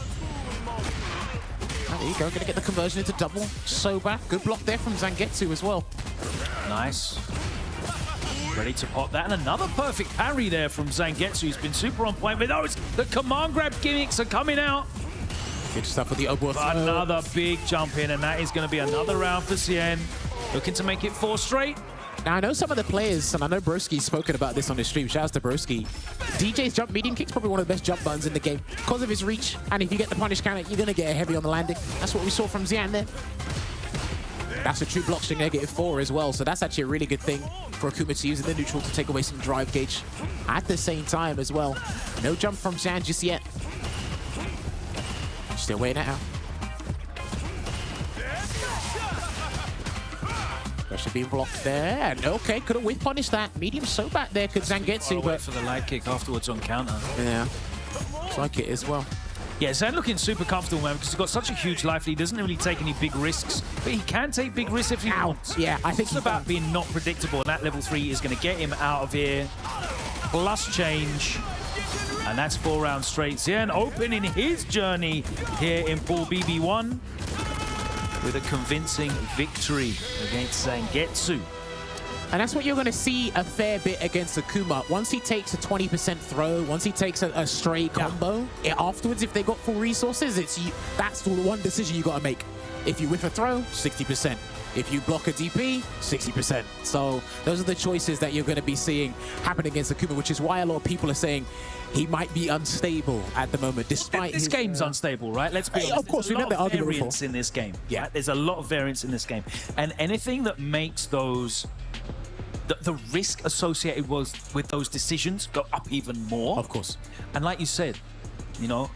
And there you go, going to get the conversion into double. Soba. Good block there from Zangetsu as well. Nice. Ready to pop that, and another perfect parry there from Zangetsu. He's been super on point with those. The command grab gimmicks are coming out. Good stuff with the overthrow. Another big jump in, and that is going to be another round for Xian. Looking to make it 4 straight. Now, I know some of the players, and I know Broski's spoken about this on his stream. Shout out to Broski. DJ's jump medium kick's probably one of the best jump buttons in the game because of his reach, and if you get the punish counter, you're going to get a heavy on the landing. That's what we saw from Xian there. That's a true block string -4 as well, so that's actually a really good thing for Akuma to use in the neutral to take away some drive gauge at the same time as well. No jump from Xian just yet. Still waiting it out. Pressure being blocked there, and okay, could have whip punished that. Medium so back there could Zangetsu, Wait but for the lag kick afterwards on counter. yeah, looks like it as well. Yeah, Zen looking super comfortable, man, because he's got such a huge life lead. He doesn't really take any big risks, but he can take big risks if he wants. Yeah, I think it's about being not predictable, and that level 3 is going to get him out of here. Plus change, and that's 4 rounds straight. Zen opening his journey here in Pool BB1 with a convincing victory against Zangetsu. And that's what you're going to see a fair bit against Akuma. Once he takes a 20% throw, once he takes a stray combo, afterwards, if they got full resources, that's the one decision you got to make. If you whiff a throw, 60%. If you block a DP, 60%. So those are the choices that you're going to be seeing happen against Akuma, which is why a lot of people are saying he might be unstable at the moment, despite this game's unstable, right? Let's be honest. Of course, we've had that argument before. Variance in this game. Yeah, right? There's a lot of variance in this game, and anything that makes those the risk associated with those decisions go up even more. Of course. And like you said, you know,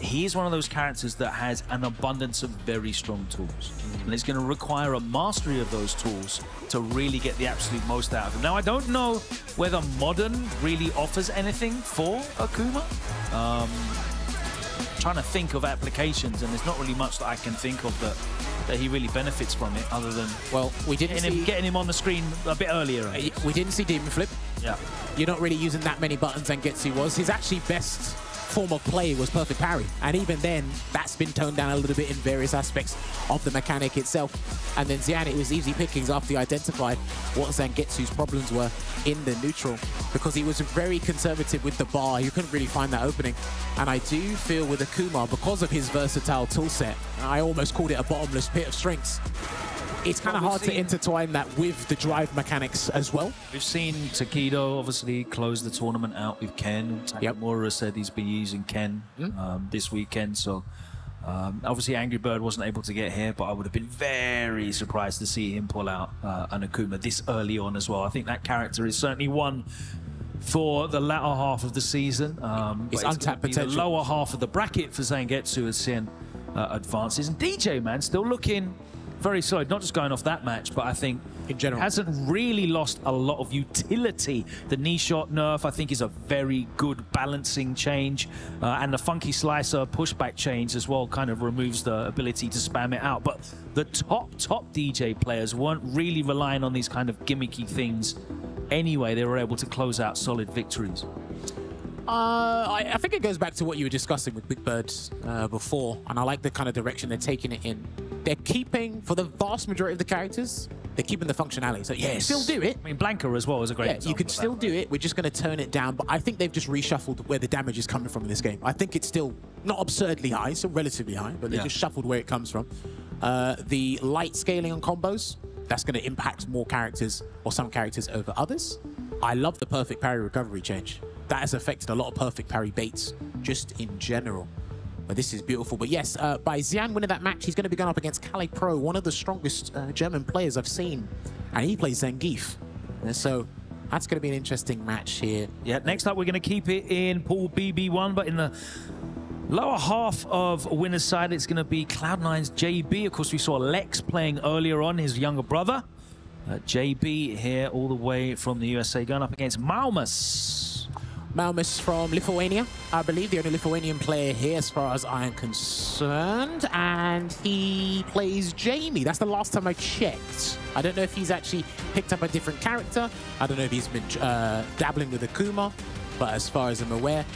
he's one of those characters that has an abundance of very strong tools. And it's going to require a mastery of those tools to really get the absolute most out of him. Now, I don't know whether Modern really offers anything for Akuma. Trying to think of applications, and there's not really much that I can think of that he really benefits from it, other than we didn't getting him on the screen a bit earlier. We didn't see Demon Flip. Yeah. You're not really using that many buttons Zangetsu was. His actually best form of play was perfect parry, and even then that's been toned down a little bit in various aspects of the mechanic itself. And then Xian, it was easy pickings after he identified what Zangetsu's problems were in the neutral, because he was very conservative with the bar. You couldn't really find that opening. And I do feel with Akuma, because of his versatile toolset, I almost called it a bottomless pit of strengths. It's kind of hard to intertwine that with the drive mechanics as well. We've seen Takedo obviously close the tournament out with Ken. Takamura said he's been using Ken this weekend, so obviously Angry Bird wasn't able to get here, but I would have been very surprised to see him pull out an Akuma this early on as well. I think that character is certainly one for the latter half of the season. It's untapped potential. The lower half of the bracket for Zangetsu as Shen advances. And DJ, man, still looking very solid, not just going off that match, but I think in general hasn't really lost a lot of utility. The knee shot nerf, I think, is a very good balancing change, and the funky slicer pushback change as well kind of removes the ability to spam it out. But the top DJ players weren't really relying on these kind of gimmicky things anyway. They were able to close out solid victories. I think it goes back to what you were discussing with Big Bird before, and I like the kind of direction they're taking it in. They're keeping, for the vast majority of the characters, they're keeping the functionality. So you can still do it. I mean, Blanca as well is a great example. You can still do it. We're just going to tone it down. But I think they've just reshuffled where the damage is coming from in this game. I think it's still not absurdly high, still relatively high, but they just shuffled where it comes from. The light scaling on combos, that's going to impact more characters or some characters over others. I love the perfect parry recovery change. That has affected a lot of perfect parry baits just in general. But this is beautiful. But yes, by Xian winning that match, he's going to be going up against Calais Pro, one of the strongest German players I've seen. And he plays Zangief. And so that's going to be an interesting match here. Yeah, next up, we're going to keep it in Pool BB1, but in the lower half of winner's side, it's going to be Cloud9's JB. Of course, we saw Lex playing earlier on, his younger brother. JB here all the way from the USA, going up against Malmus. Malmus from Lithuania, I believe, the only Lithuanian player here as far as I am concerned. And he plays Jamie. That's the last time I checked. I don't know if he's actually picked up a different character. I don't know if he's been dabbling with Akuma. But as far as I'm aware,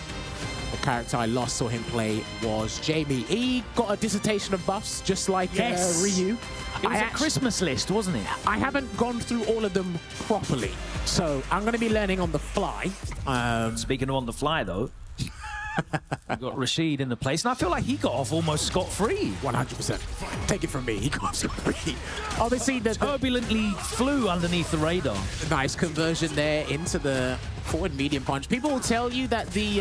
the character I last saw him play was Jamie. He got a dissertation of buffs, just like Ryu. It was a Christmas list, wasn't it? I haven't gone through all of them properly, so I'm going to be learning on the fly. Speaking of on the fly, though, we've got Rashid in the place, and I feel like he got off almost scot-free. 100%. Take it from me, he got off scot-free. Obviously, the turbulently flew underneath the radar. Nice conversion there into the forward medium punch. People will tell you that the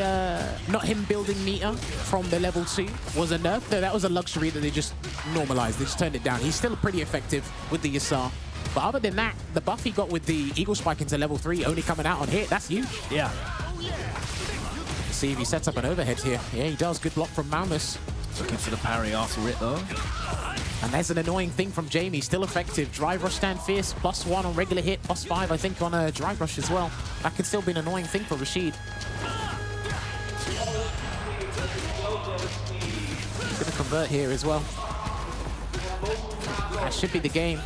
not him building meter from the level 2 was a nerf. No, that was a luxury that they just normalized. They just turned it down. He's still pretty effective with the Yasar. But other than that, the buff he got with the Eagle Spike into level 3 only coming out on hit. That's huge. Yeah. Let's see if he sets up an overhead here. Yeah, he does. Good block from Malmus. Looking for the parry after it, though. And there's an annoying thing from Jamie. Still effective. Drive rush stand fierce. +1 on regular hit. +5, I think, on a drive rush as well. That can still be an annoying thing for Rashid. He's going to convert here as well. That should be the game.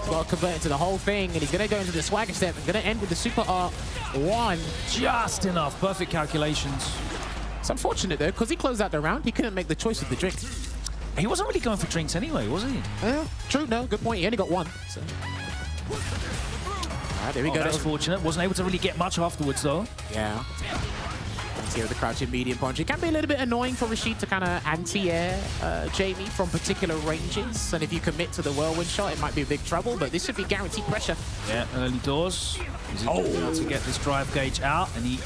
He's got to convert into the whole thing, and he's going to go into the swagger step and going to end with the super R1. Just enough. Perfect calculations. It's unfortunate, though, because he closed out the round. He couldn't make the choice of the drink. He wasn't really going for drinks anyway, was he? Yeah, true. No, good point. He only got one. So. There we go. That's fortunate. Wasn't able to really get much afterwards, though. Yeah. Here with the crouching medium punch. It can be a little bit annoying for Rashid to kind of anti-air Jamie from particular ranges. And if you commit to the whirlwind shot, it might be a big trouble, but this should be guaranteed pressure. Yeah, early doors. He's able to get this drive gauge out, and he...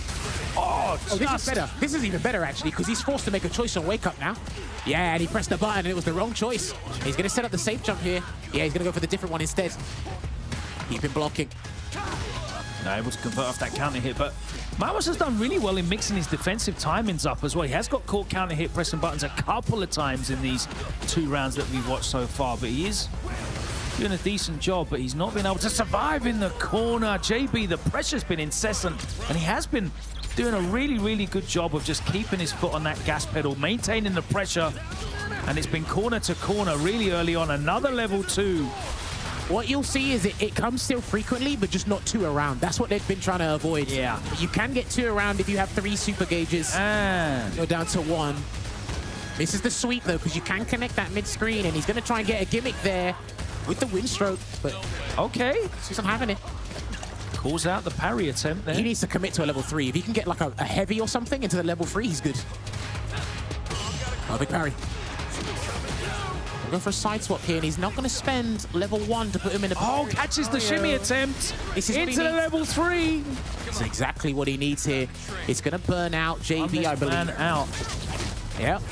Oh, this is better. This is even better, actually, because he's forced to make a choice on wake up now. Yeah, and he pressed the button, and it was the wrong choice. He's going to set up the safe jump here. Yeah, he's going to go for the different one instead. Keep him blocking. Now able to convert off that counter hit, but Malus has done really well in mixing his defensive timings up as well. He has got caught counter hit pressing buttons a couple of times in these 2 rounds that we've watched so far, but he is doing a decent job, but he's not been able to survive in the corner. JB, the pressure's been incessant, and he has been doing a really, really good job of just keeping his foot on that gas pedal, maintaining the pressure, and it's been corner to corner really early on. Another level 2. What you'll see is it comes still frequently, but just not 2 around. That's what they've been trying to avoid. Yeah. But you can get 2 around if you have 3 super gauges. And you're down to 1. This is the sweep, though, because you can connect that mid-screen, and he's going to try and get a gimmick there with the windstroke, but... Okay. He's not having it. Calls out the parry attempt there. He needs to commit to a level 3. If he can get, like, a heavy or something into the level 3, he's good. Oh, big parry. We'll go for a side swap here, and he's not going to spend level 1 to put him in a... Oh, catches the shimmy attempt into the level 3. That's exactly what he needs here. It's going to burn out JB, I believe. Man out. Yep.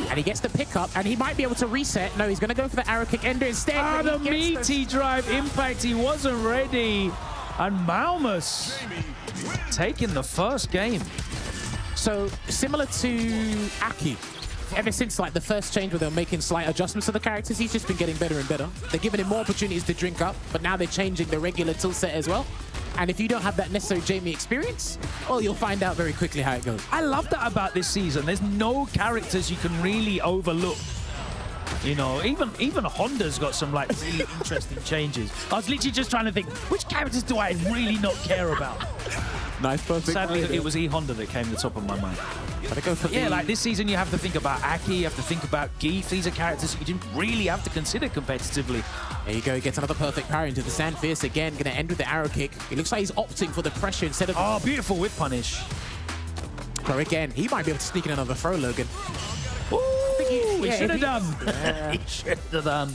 And he gets the pickup, and he might be able to reset. No, he's going to go for the arrow kick ender instead. Ah, the meaty drive impact. He wasn't ready. And Malmus taking the first game. So, similar to Aki. Ever since like the first change where they were making slight adjustments to the characters, he's just been getting better and better. They're giving him more opportunities to drink up, but now they're changing the regular tool set as well. And if you don't have that necessary Jamie experience, well, you'll find out very quickly how it goes. I love that about this season. There's no characters you can really overlook. You know, even Honda's got some like really interesting changes. I was literally just trying to think, which characters do I really not care about? Nice, perfect. Sadly, it was E-Honda that came to the top of my mind. Go for like this season you have to think about Aki, you have to think about Geef. These are characters you didn't really have to consider competitively. There you go, he gets another perfect parry into the Sand Fierce again. Gonna end with the arrow kick. It looks like he's opting for the pressure instead of... Oh, beautiful whip punish. So again, he might be able to sneak in another throw, Logan. Ooh, he should have done. Yeah. He should have done.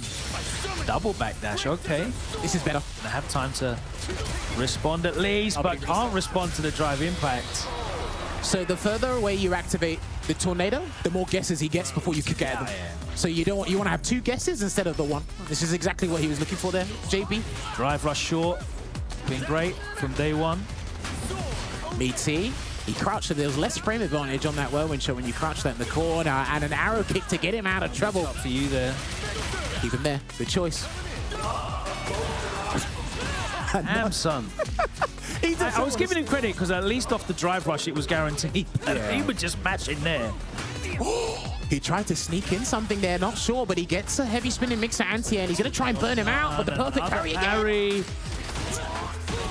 Double backdash, okay. This is better. They have time to respond at least, but can't respond to the drive impact. So the further away you activate the tornado, the more guesses he gets before you kick at him. Yeah. So you want to have 2 guesses instead of the 1. This is exactly what he was looking for there, JB. Drive rush short, been great from day 1. Meaty. He crouched, so there was less frame advantage on that whirlwind shot when you crouch that in the corner, and an arrow kick to get him out of trouble. Up for you there. Keep him there. Good choice. Damn, son. I was giving him credit because at least off the drive rush it was guaranteed. Yeah. He would just match in there. He tried to sneak in something there, not sure, but he gets a heavy spinning mixer anti-air, and he's going to try and burn him out with the perfect parry again.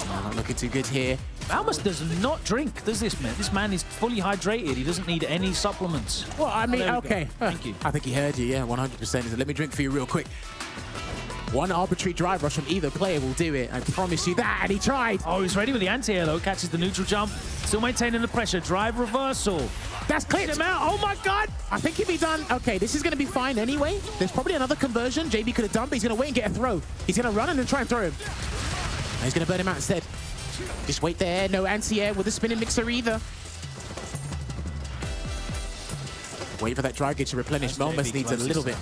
Not looking too good here. Malmus does not drink, does this man? This man is fully hydrated. He doesn't need any supplements. Well, I mean, okay. Thank you. I think he heard you, yeah, 100%. He said, let me drink for you real quick. One arbitrary drive rush from either player will do it. I promise you that. And he tried. Oh, he's ready with the anti-air, though. Catches the neutral jump. Still maintaining the pressure. Drive reversal. That's clipped him out. Oh, my God. I think he'll be done. Okay, this is going to be fine anyway. There's probably another conversion JB could have done, but he's going to wait and get a throw. He's going to run and then try and throw him. And he's going to burn him out instead. Just wait there. No anti-air with the spinning mixer either. Wait for that drive gauge to replenish. Malmus needs a little bit.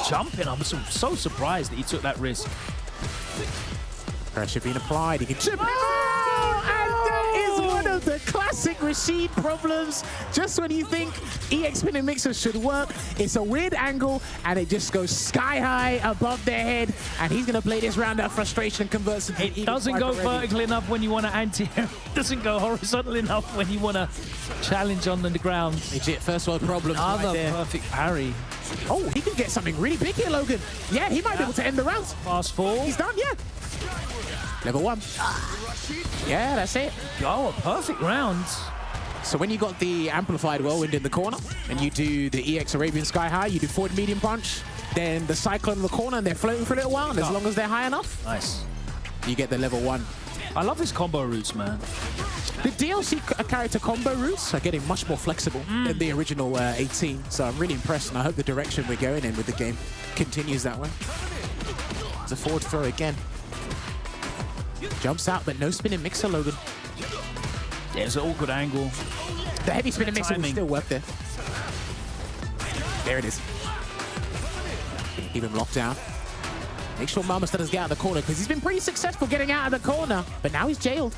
Jumping. I'm so surprised that he took that risk. Pressure being applied. He can chip. Oh, and that is one of the classic Rashid problems. Just when you think EX spinning mixer should work, it's a weird angle and it just goes sky high above their head. And he's going to play this round out frustration and converts into It doesn't go vertical enough when you want to anti-air. It doesn't go horizontal enough when you want to challenge on the ground. Legit first world problems right Another there. perfect parry. Oh, he could get something really big here, Logan. Yeah, he might be able to end the round. Fast fall. He's done, yeah. Level 1. Yeah, that's it. Oh, a perfect round. So when you got the amplified whirlwind in the corner and you do the EX Arabian Sky High, you do forward medium punch, then the cyclone in the corner and they're floating for a little while, and as long as they're high enough, Nice. you get the level 1. I love his combo routes, man. The DLC character combo routes are getting much more flexible than the original 18, so I'm really impressed, and I hope the direction we're going in with the game continues that way. It's a forward throw again. Jumps out, but no spinning mixer, Logan. Yeah, it's an awkward angle. The heavy spinning mixer will Timing. still work there. There it is. Keep him locked down. Make sure Malus doesn't get out of the corner, because he's been pretty successful getting out of the corner, but now he's jailed.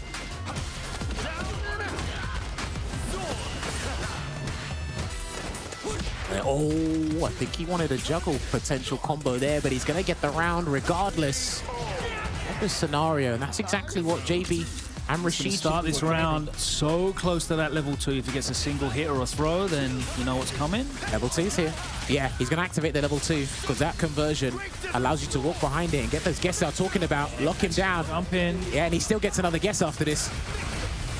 Oh, I think he wanted a juggle potential combo there, but he's going to get the round regardless of the scenario, and that's exactly what JB and Rashid Start this round so close to that level 2. If he gets a single hit or a throw, then you know what's coming. Level 2's here. Yeah, he's going to activate the level 2 because that conversion allows you to walk behind it and get those guesses out talking about. Lock him down. Jump in. Yeah, and he still gets another guess after this.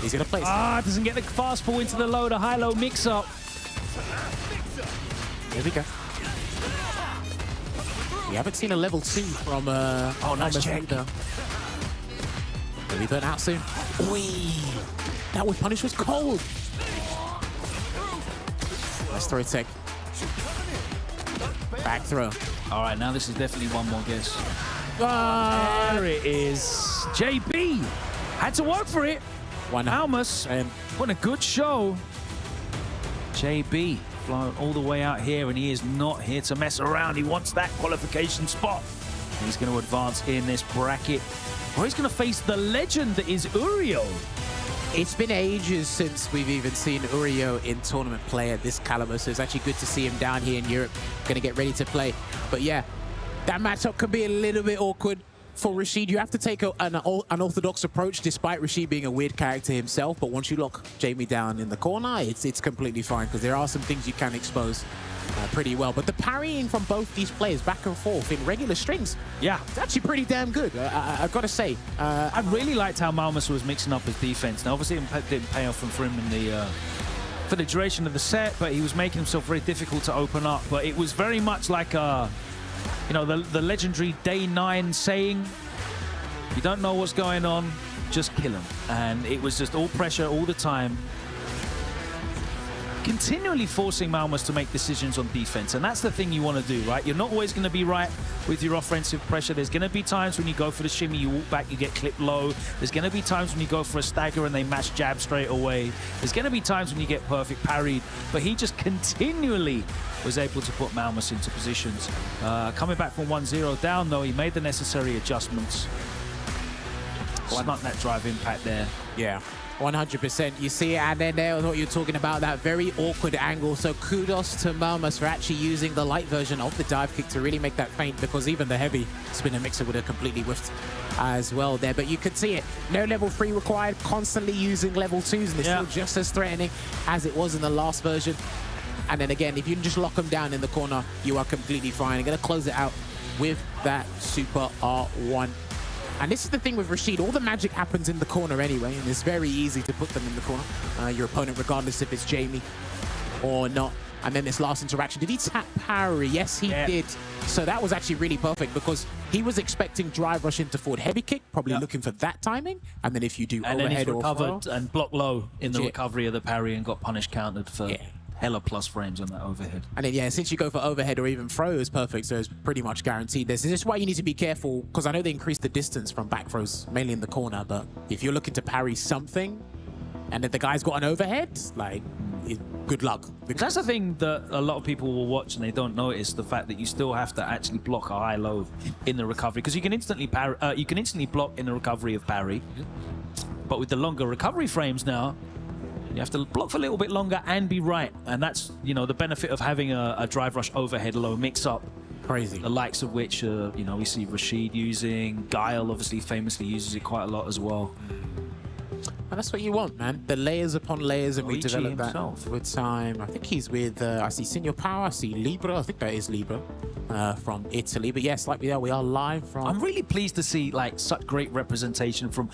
He's going to place. Doesn't get the fastball into the low, the high-low mix-up. Here we go. We haven't seen a level 2 from nice check. Will he burn out soon? Wee! That with punish was cold. Let's throw tech. Back throw. All right, now this is definitely one more guess. Ah, There it is. JB had to work for it. Malus, And what a good show. JB flying all the way out here, and he is not here to mess around. He wants that qualification spot. And he's going to advance in this bracket. Or he's going to face the legend that is Urio. it's been ages since we've even seen Urio in tournament play at this caliber, so it's actually good to see him down here in Europe, going to get ready to play. But yeah, that matchup could be a little bit awkward for Rashid. You have to take an unorthodox approach, despite Rashid being a weird character himself. But once you lock Jamie down in the corner, it's completely fine, because there are some things you can expose pretty well. But the parrying from both these players back and forth in regular strings, yeah, it's actually pretty damn good. I've got to say. I really liked how Malus was mixing up his defense. Now, obviously, it didn't pay off for him in the for the duration of the set, but he was making himself very difficult to open up. But it was very much like you know, the legendary Day 9 saying, you don't know what's going on, just kill him. And it was just all pressure all the time, continually forcing Malus to make decisions on defense. And that's the thing you want to do, right? You're not always going to be right with your offensive pressure. There's going to be times when you go for the shimmy, you walk back, you get clipped low. There's going to be times when you go for a stagger and they mash jab straight away. There's going to be times when you get perfect parried. But he just continually was able to put Malus into positions. Coming back from 1-0 down, though, he made the necessary adjustments. Snuck that drive impact there. Yeah, 100%. You see it, and then there was what you're talking about, that very awkward angle. So kudos to Malus for actually using the light version of the dive kick to really make that feint, because even the heavy spinner mixer would have completely whiffed as well there. But you could see it. No level 3 required, constantly using level 2s, and it's still just as threatening as it was in the last version. And then again, if you can just lock them down in the corner, you are completely fine. I'm going to close it out with that Super R1. And this is the thing with Rashid, all the magic happens in the corner anyway, and it's very easy to put them in the corner. Your opponent, regardless if it's Jamie or not. And then this last interaction, did he tap parry? Yes, he did. So that was actually really perfect, because he was expecting drive rush into forward heavy kick, probably looking for that timing. And then if you do and overhead then he's or recovered throw, and blocked low in the recovery of the parry and got punish countered for hella plus frames on that overhead. And then, yeah, since you go for overhead or even throw, is perfect, so it's pretty much guaranteed. This is why you need to be careful, because I know they increase the distance from back throws, mainly in the corner, but if you're looking to parry something, and if the guy's got an overhead, like, good luck. Because that's the thing that a lot of people will watch and they don't notice, the fact that you still have to actually block a high-low in the recovery, because you can instantly block in the recovery of parry, but with the longer recovery frames now, You have to block for a little bit longer and be right. And that's, you know, the benefit of having a drive rush overhead low mix-up. Crazy. The likes of which, you know, we see Rashid using. Guile obviously famously uses it quite a lot as well. And that's what you want, man. The layers upon layers, and we Goichi develop himself. that with time. I think he's with, I see Senior Power, I see Libra. I think that is Libra from Italy. But yes, like we are live from... I'm really pleased to see like such great representation from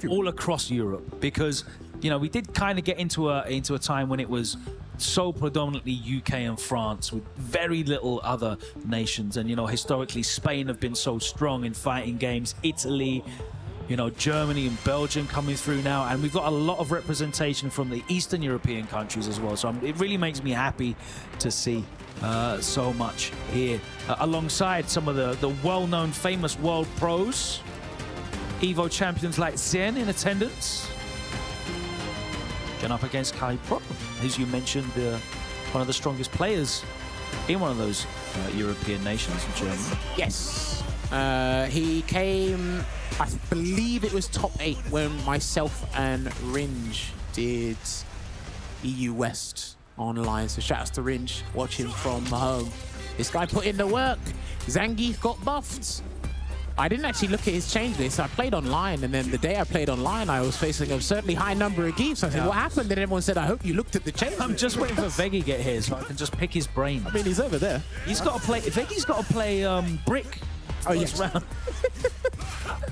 all across Europe, because, you know, we did kind of get into a time when it was so predominantly UK and France with very little other nations. And, you know, historically Spain have been so strong in fighting games. Italy, you know, Germany and Belgium coming through now, and we've got a lot of representation from the Eastern European countries as well. So it really makes me happy to see so much here, alongside some of the well-known, famous world pros, Evo champions like Shen in attendance. Going up against Kai Pro, as you mentioned, one of the strongest players in one of those European nations, in Germany. Yes. He came, I believe it was top 8 when myself and Ringe did EU West online. So shout outs to Ringe, watching from home. This guy put in the work. Zangief got buffed. I didn't actually look at his change list. I played online, and then the day I played online, I was facing a certainly high number of Geefs. I said, what happened? And everyone said, I hope you looked at the change I'm list. just waiting for Veggie get here so I can just pick his brain. I mean, he's over there. He's got to play, Veggie's got to play Brick. Oh, yes. Round.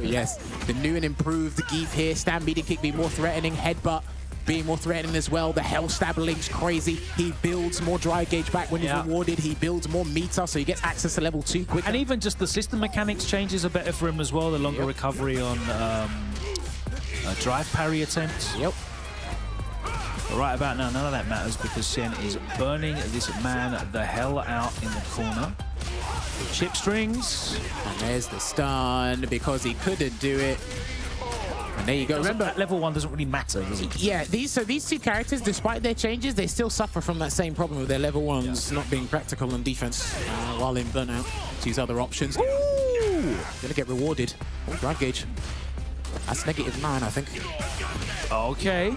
Yes, the new and improved Geef here. Stand meeting kick being more threatening. Headbutt being more threatening as well. The Hell Stab Link's crazy. He builds more drive gauge back when he's rewarded. He builds more meter, so he gets access to level 2 quicker. And even just the system mechanics changes are better for him as well. The longer recovery on drive parry attempts. Yep. But right about now, none of that matters because Shen is burning this man the hell out in the corner. Chip strings. And there's the stun because he couldn't do it. And there you go. Remember, level 1 doesn't really matter, does it? Yeah, these two characters, despite their changes, they still suffer from that same problem with their level 1s not being practical on defense while in burnout. To use other options. Ooh! Gonna get rewarded. Oh, drive gauge. That's -9, I think. Okay.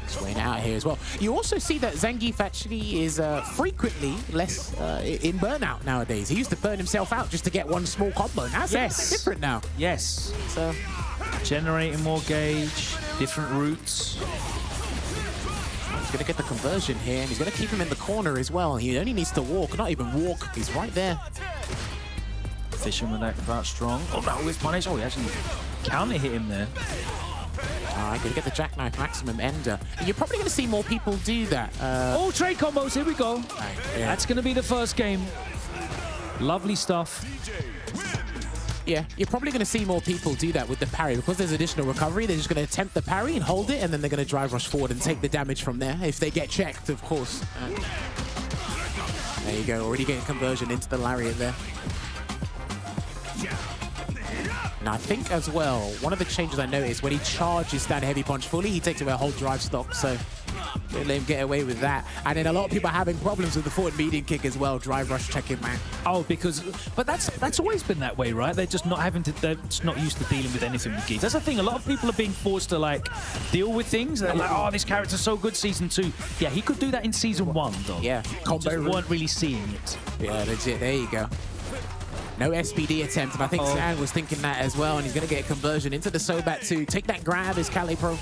Swaying out here as well. You also see that Zangief actually is frequently less in burnout nowadays. He used to burn himself out just to get one small combo. Now it's different now. Yes. So generating more gauge, different routes. He's going to get the conversion here, and he's going to keep him in the corner as well. He only needs to walk, not even walk. He's right there. Fishing with that crouch strong. Oh no, with punish. Oh, he actually counter hit him there. All right, going to get the jackknife maximum ender. And you're probably going to see more people do that. Oh, trade combos, here we go. Yeah. That's going to be the first game. Lovely stuff. Yeah, you're probably going to see more people do that with the parry. Because there's additional recovery, they're just going to attempt the parry and hold it, and then they're going to drive rush forward and take the damage from there. If they get checked, of course. There you go, already getting conversion into the lariat there. And I think as well, one of the changes I noticed, when he charges down heavy punch fully, he takes away a whole drive stock, so don't let him get away with that. And then a lot of people are having problems with the forward medium kick as well, drive rush checking, man. Oh, but that's always been that way, right? They're just not they're just not used to dealing with anything with Geefs. That's the thing, a lot of people are being forced to like deal with things. They're like, oh, this character's so good season 2. Yeah, he could do that in season 1, though. Yeah, combo just weren't really seeing it. Yeah, legit, there you go. No SPD attempt, and I think Shen was thinking that as well, and he's going to get a conversion into the Sobat to take that grab as Calipro.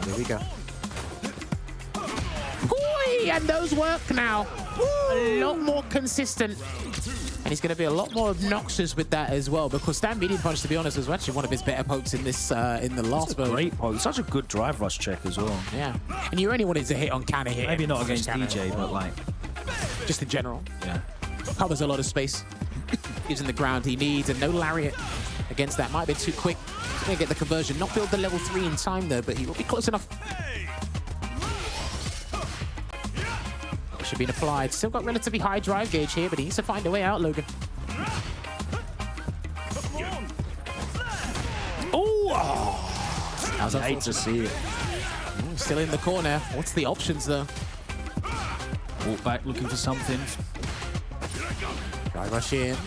There we go. Hoi! And those work now. A lot more consistent. And he's going to be a lot more obnoxious with that as well, because stand medium punch, to be honest, was actually one of his better pokes in this in the last version. Great poke. Such a good drive rush check as well. Yeah. And you only wanted to hit on counter hit. Maybe not against DJ, but like... just in general. Yeah. Covers a lot of space. Gives him the ground he needs, and no lariat against that. Might have been too quick. He's going to get the conversion. Not build the level 3 in time, though, but he will be close enough. Should be applied. Still got relatively high drive gauge here, but he needs to find a way out, Logan. Oh! I hate to see it. Still in the corner. What's the options, though? Walk back looking for something. Drive rush in.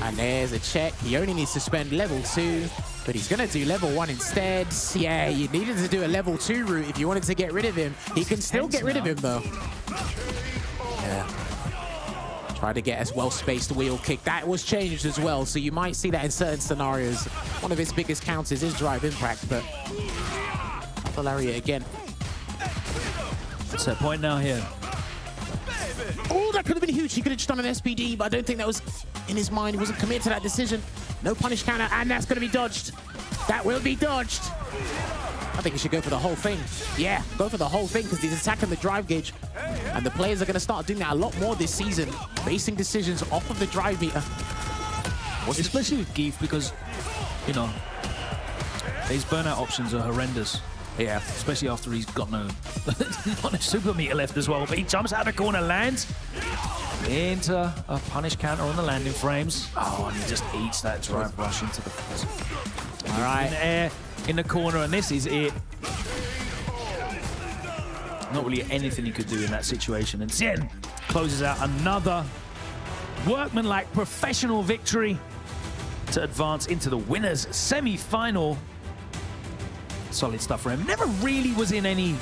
And there's a check. He only needs to spend level 2, but he's going to do level 1 instead. Yeah, you needed to do a level 2 route if you wanted to get rid of him. He can still get rid of him, though. Yeah. Try to get a well-spaced wheel kick. That was changed as well, so you might see that in certain scenarios. One of his biggest counters is drive impact, but... the lariat again. Set point now here. Oh, that could have been huge. He could have just done an SPD, but I don't think that was in his mind. He wasn't committed to that decision. No punish counter, and that's going to be dodged. That will be dodged. I think he should go for the whole thing. Yeah, go for the whole thing because he's attacking the drive gauge. And the players are going to start doing that a lot more this season, basing decisions off of the drive meter. Especially with Geef because, you know, his burnout options are horrendous. Yeah. Especially after he's got not a super meter left as well. But he jumps out of the corner, lands into a punish counter on the landing frames. Oh, and he just eats that drive rush into the face. All right. In the air, in the corner, and this is it. Not really anything he could do in that situation. And Shen closes out another workmanlike professional victory to advance into the winners semi-final. Solid stuff for him. Never really was in any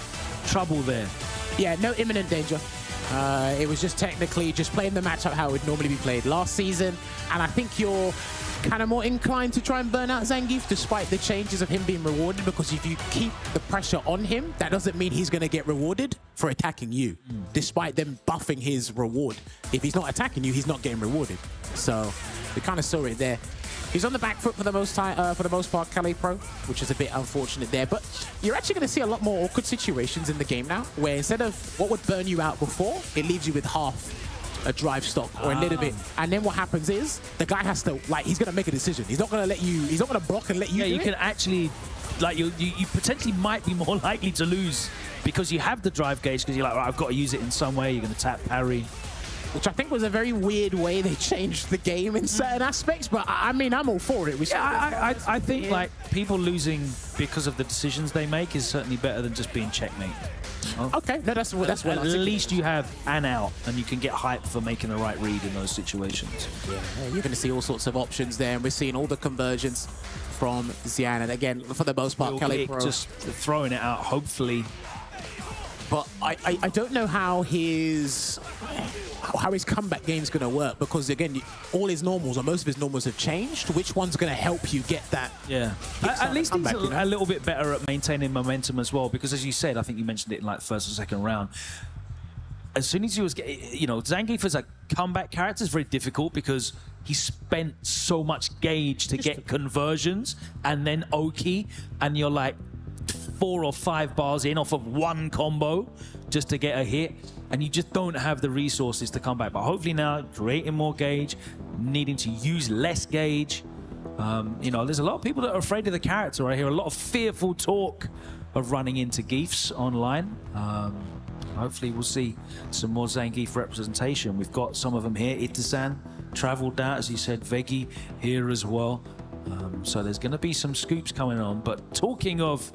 trouble there. Yeah, no imminent danger. It was just technically just playing the matchup how it would normally be played last season. And I think you're kind of more inclined to try and burn out Zangief despite the changes of him being rewarded, because if you keep the pressure on him, that doesn't mean he's going to get rewarded for attacking you, despite them buffing his reward. If he's not attacking you, he's not getting rewarded. So we kind of saw it there. He's on the back foot for the most part, Calais Pro, which is a bit unfortunate there. But you're actually going to see a lot more awkward situations in the game now, where instead of what would burn you out before, it leaves you with half a drive stock or a little bit. And then what happens is the guy has to, like, he's going to make a decision. He's not going to let you, he's not going to block and let you do you it. can actually, like, you potentially might be more likely to lose because you have the drive gauge, because you're like, right, I've got to use it in some way. You're going to tap parry. Which I think was a very weird way they changed the game in certain aspects, but I mean, I'm all for it. I think like people losing because of the decisions they make is certainly better than just being checkmate. Oh. Okay, no, that's what. At least you have an out, and you can get hyped for making the right read in those situations. Yeah, you're going to see all sorts of options there, and we're seeing all the conversions from Xian, and again, for the most part, Calais Pro just throwing it out, hopefully. But I don't know how his comeback game is going to work, because again, all his normals or most of his normals have changed. Which one's going to help you get that? Yeah, at least he's a little bit better at maintaining momentum as well, because as you said, I think you mentioned it in like the first or second round. As soon as he was getting, you know, Zangief as a comeback character is very difficult because he spent so much gauge to get conversions and then Oki, and you're like 4 or 5 bars in off of one combo just to get a hit, and you just don't have the resources to come back. But hopefully now, creating more gauge, needing to use less gauge. You know, there's a lot of people that are afraid of the character. I hear a lot of fearful talk of running into Geefs online. Hopefully we'll see some more Zangief representation. We've got some of them here. Itasan traveled out, as you said, Veggie here as well. So there's going to be some scoops coming on. But talking of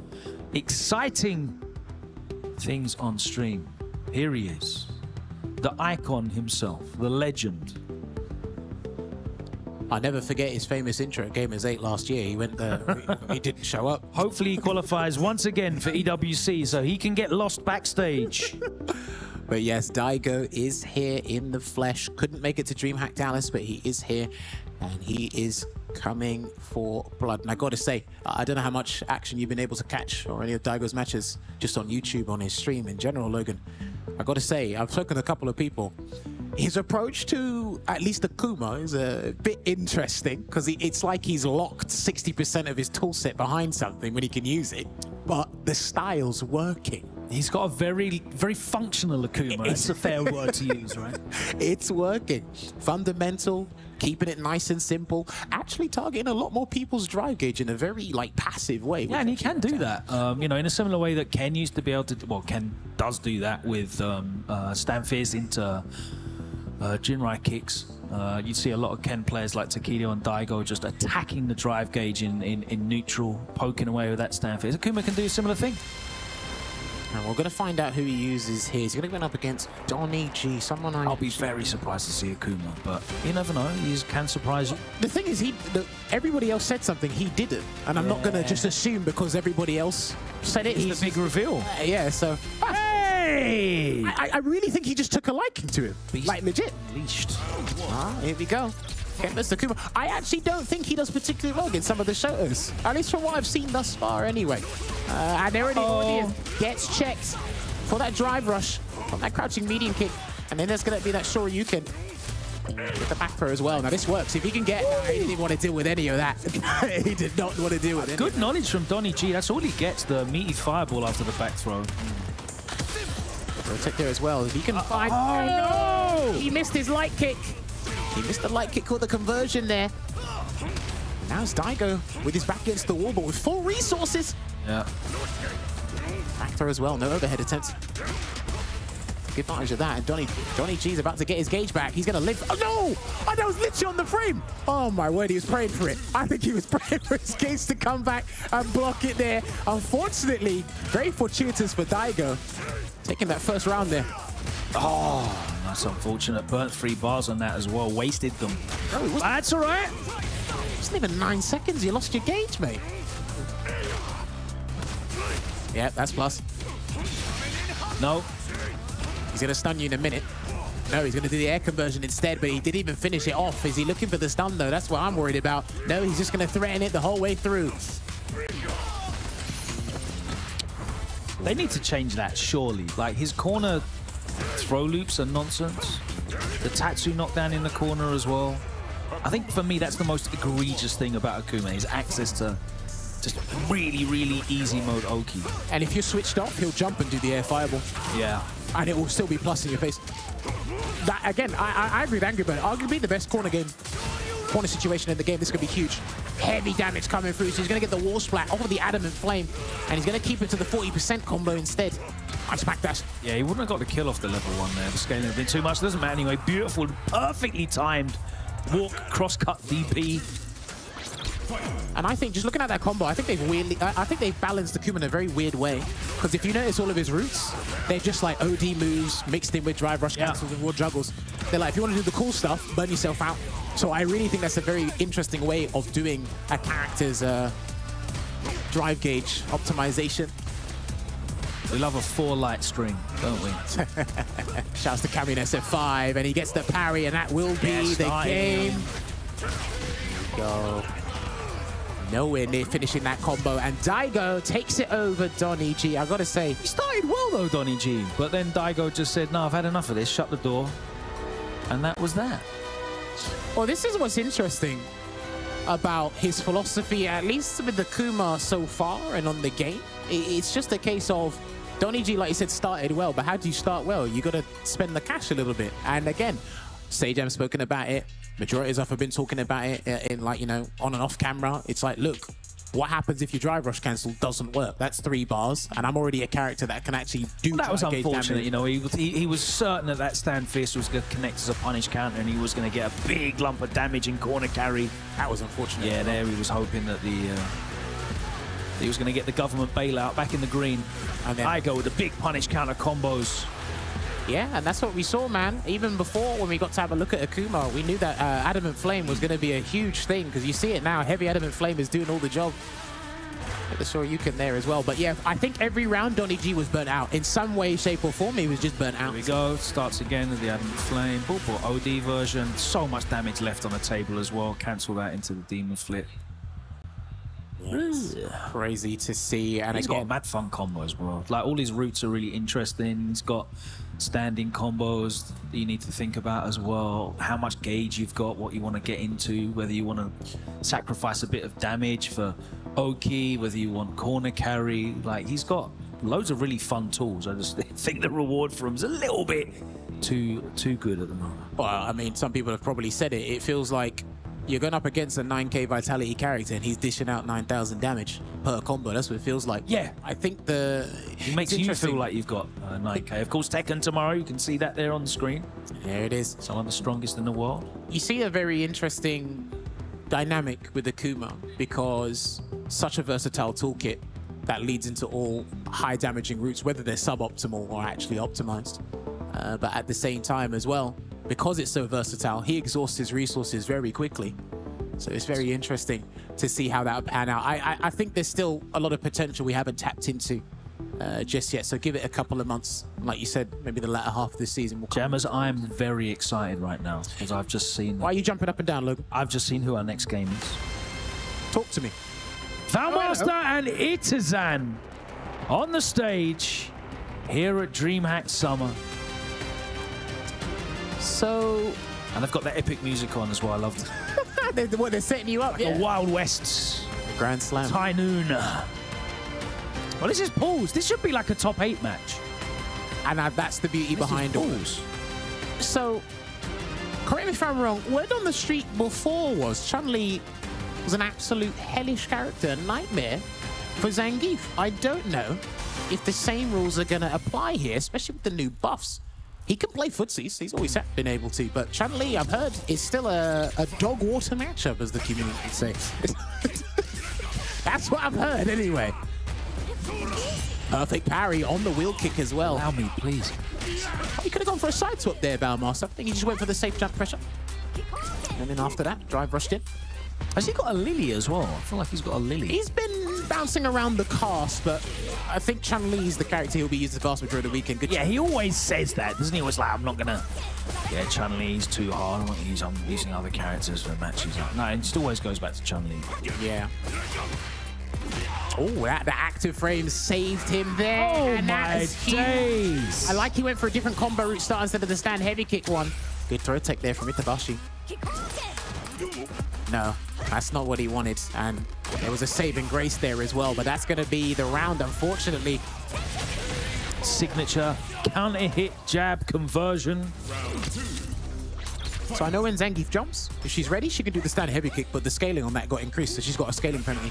exciting things on stream, here he is, the icon himself, the legend. I'll never forget his famous intro at Gamers 8 last year. He went there, he didn't show up. Hopefully he qualifies once again for EWC so he can get lost backstage. But yes, Daigo is here in the flesh. Couldn't make it to DreamHack Dallas, but he is here, and he is coming for blood. And I got to say, I don't know how much action you've been able to catch or any of Daigo's matches just on YouTube, on his stream in general, Logan. I got to say, I've spoken to a couple of people. His approach to at least Akuma is a bit interesting, because it's like he's locked 60% of his toolset behind something when he can use it, but the style's working. He's got a very, very functional Akuma. It's a fair word to use, right? It's working. Fundamental, keeping it nice and simple, actually targeting a lot more people's drive gauge in a very like passive way. Yeah, and he can do that. You know, in a similar way that Ken used to be able to. Well, Ken does do that with Stanfiz into Jinrai kicks. You'd see a lot of Ken players like Takedo and Daigo just attacking the drive gauge in neutral, poking away with that Stanfiz. Akuma can do a similar thing. And we're going to find out who he uses here. He's going to go up against Donny G, someone I'll be very surprised to see Akuma, but you never know. He can surprise you. The thing is, everybody else said something, he didn't. And I'm not going to just assume because everybody else said it. It's the big reveal. Yeah, so... Hey! I really think he just took a liking to him. Beast like, legit. Unleashed. Here we go. Okay, Mr. Akuma. I actually don't think he does particularly well against some of the shooters. At least from what I've seen thus far, anyway. And there already gets checked for that drive rush from that crouching medium kick. And then there's going to be that Shoryuken with the back throw as well. Now, this works. If he can get... he didn't want to deal with any of that. He did not want to deal with it. Good knowledge from Donny G. That's all he gets, the meaty fireball after the back throw. Protect there as well. If he can find... Oh, no! He missed his light kick. He missed the light kick, caught the conversion there. Now it's Daigo with his back against the wall, but with full resources. Yeah. Back throw as well, no overhead attempts. Good advantage of that, and Donny G's about to get his gauge back. He's going to live. Oh, no! Oh, that was literally on the frame. Oh, my word, he was praying for it. I think he was praying for his gauge to come back and block it there. Unfortunately, very fortuitous for Daigo. Taking that first round there. Oh, that's unfortunate. Burnt 3 bars on that as well. Wasted them. Oh, that's all right. It wasn't even 9 seconds. You lost your gauge, mate. Yeah, that's plus. No. He's going to stun you in a minute. No, he's going to do the air conversion instead, but he didn't even finish it off. Is he looking for the stun, though? That's what I'm worried about. No, he's just going to threaten it the whole way through. They need to change that, surely. Like, his corner throw loops are nonsense. The Tatsu knockdown in the corner as well. I think, for me, that's the most egregious thing about Akuma, his access to just really, really easy mode Oki. And if you're switched off, he'll jump and do the air fireball. Yeah. And it will still be plus in your face. That, again, I agree with Angry Bird. Arguably the best corner situation in the game. This could be huge. Heavy damage coming through, so he's going to get the wall splat off of the Adamant Flame, and he's going to keep it to the 40% combo instead. I smack dash. Yeah, he wouldn't have got the kill off the level 1 there. The scaling would have been too much. Doesn't matter anyway. Beautiful, perfectly timed walk, cross-cut DP. And I think, just looking at that combo, I think they've balanced Akuma in a very weird way. Because if you notice all of his routes, they're just like OD moves mixed in with drive rush cancels and ward juggles. They're like, if you want to do the cool stuff, burn yourself out. So I really think that's a very interesting way of doing a character's drive gauge optimization. We love a 4 light string, don't we? Shouts to Kami in SF5, and he gets the parry, and that will be the game. Go. Nowhere near finishing that combo, and Daigo takes it over Donny G. I've got to say, He started well though, Donny G, but then Daigo just said, no, I've had enough of this, shut the door. And that was that. well, this is what's interesting about his philosophy, at least with the Akuma so far and on the game. It's just a case of Donny G, like you said, started well, but how do you start well? You got to spend the cash a little bit. And again, Sajam's spoken about it. Majority of us have been talking about it in, like, you know, on and off camera. It's like, look, what happens if your drive rush cancel doesn't work? That's 3 bars, and I'm already a character that can actually do that. Was unfortunate, damage. you know. He was certain that stand fist was going to connect as a punish counter, and he was going to get a big lump of damage in corner carry. That was unfortunate. Yeah, there he was hoping that he was going to get the government bailout back in the green. And then I go with the big punish counter combos. Yeah, and that's what we saw, man. Even before, when we got to have a look at Akuma, we knew that Adamant Flame was going to be a huge thing, because you see it now. Heavy Adamant Flame is doing all the job. Get the Shoryuken there as well. But yeah, I think every round Donny G was burnt out. In some way, shape, or form, he was just burnt out. Here we go. Starts again with the Adamant Flame. Bullport OD version. So much damage left on the table as well. Cancel that into the Demon Flip. Yes. Crazy to see. And he's again, got a mad fun combo as well. Like, all his routes are really interesting. He's got standing combos that you need to think about as well. How much gauge you've got, what you want to get into, whether you want to sacrifice a bit of damage for Oki, whether you want corner carry. Like, he's got loads of really fun tools. I just think the reward for him is a little bit too good at the moment. Well, I mean, some people have probably said it. It feels like you're going up against a 9k vitality character and he's dishing out 9,000 damage per combo. That's what it feels like. Yeah. I think it makes you feel like you've got 9k. Of course, Tekken tomorrow, you can see that there on the screen. There it is. Some of the strongest in the world. You see a very interesting dynamic with Akuma, because such a versatile toolkit. that leads into all high damaging routes, whether they're suboptimal or actually optimized. But at the same time as well, because it's so versatile, he exhausts his resources very quickly. So it's very interesting to see how that will pan out. I think there's still a lot of potential we haven't tapped into just yet. So give it a couple of months. Like you said, maybe the latter half of this season will come. Jammers, I'm very excited right now because I've just seen... Why are you jumping up and down, Logan? I've just seen who our next game is. Talk to me. Valmaster and Itazan on the stage here at DreamHack Summer. So... And they've got that epic music on as well. I loved it. They're setting you up, The Wild West. Grand Slam. High noon. Well, this is pools. This should be like a top 8 match. And that's the beauty behind all. So, correct me if I'm wrong, word on the street before was Chun-Li was an absolute hellish character, a nightmare for Zangief. I don't know if the same rules are going to apply here, especially with the new buffs. He can play footsies, he's always been able to, but Chun-Li, I've heard, is still a dog water matchup, as the community would say. That's what I've heard, anyway. Perfect parry on the wheel kick as well. Allow me, please. Oh, he could have gone for a side swap there, Bowmaster. I think he just went for the safe jump pressure. And then after that, drive rushed in. Has he got a Lily as well? I feel like he's got a Lily. He's been bouncing around the cast, but I think Chun-Li is the character he'll be using the vast majority of the weekend. Good Yeah, he always says that, doesn't he? Always like, I'm not going to... Yeah, Chun-Li's too hard. I'm using other characters for matches. No, it just always goes back to Chun-Li. Yeah. Oh, the active frame saved him there. Oh, and my days. I like he went for a different combo route start instead of the stand heavy kick one. Good throw tech there from Itabashi. No, that's not what he wanted. And there was a saving grace there as well, but that's going to be the round, unfortunately. Signature counter hit jab conversion. So I know when Zangief jumps, if she's ready, she can do the stand heavy kick, but the scaling on that got increased, so she's got a scaling penalty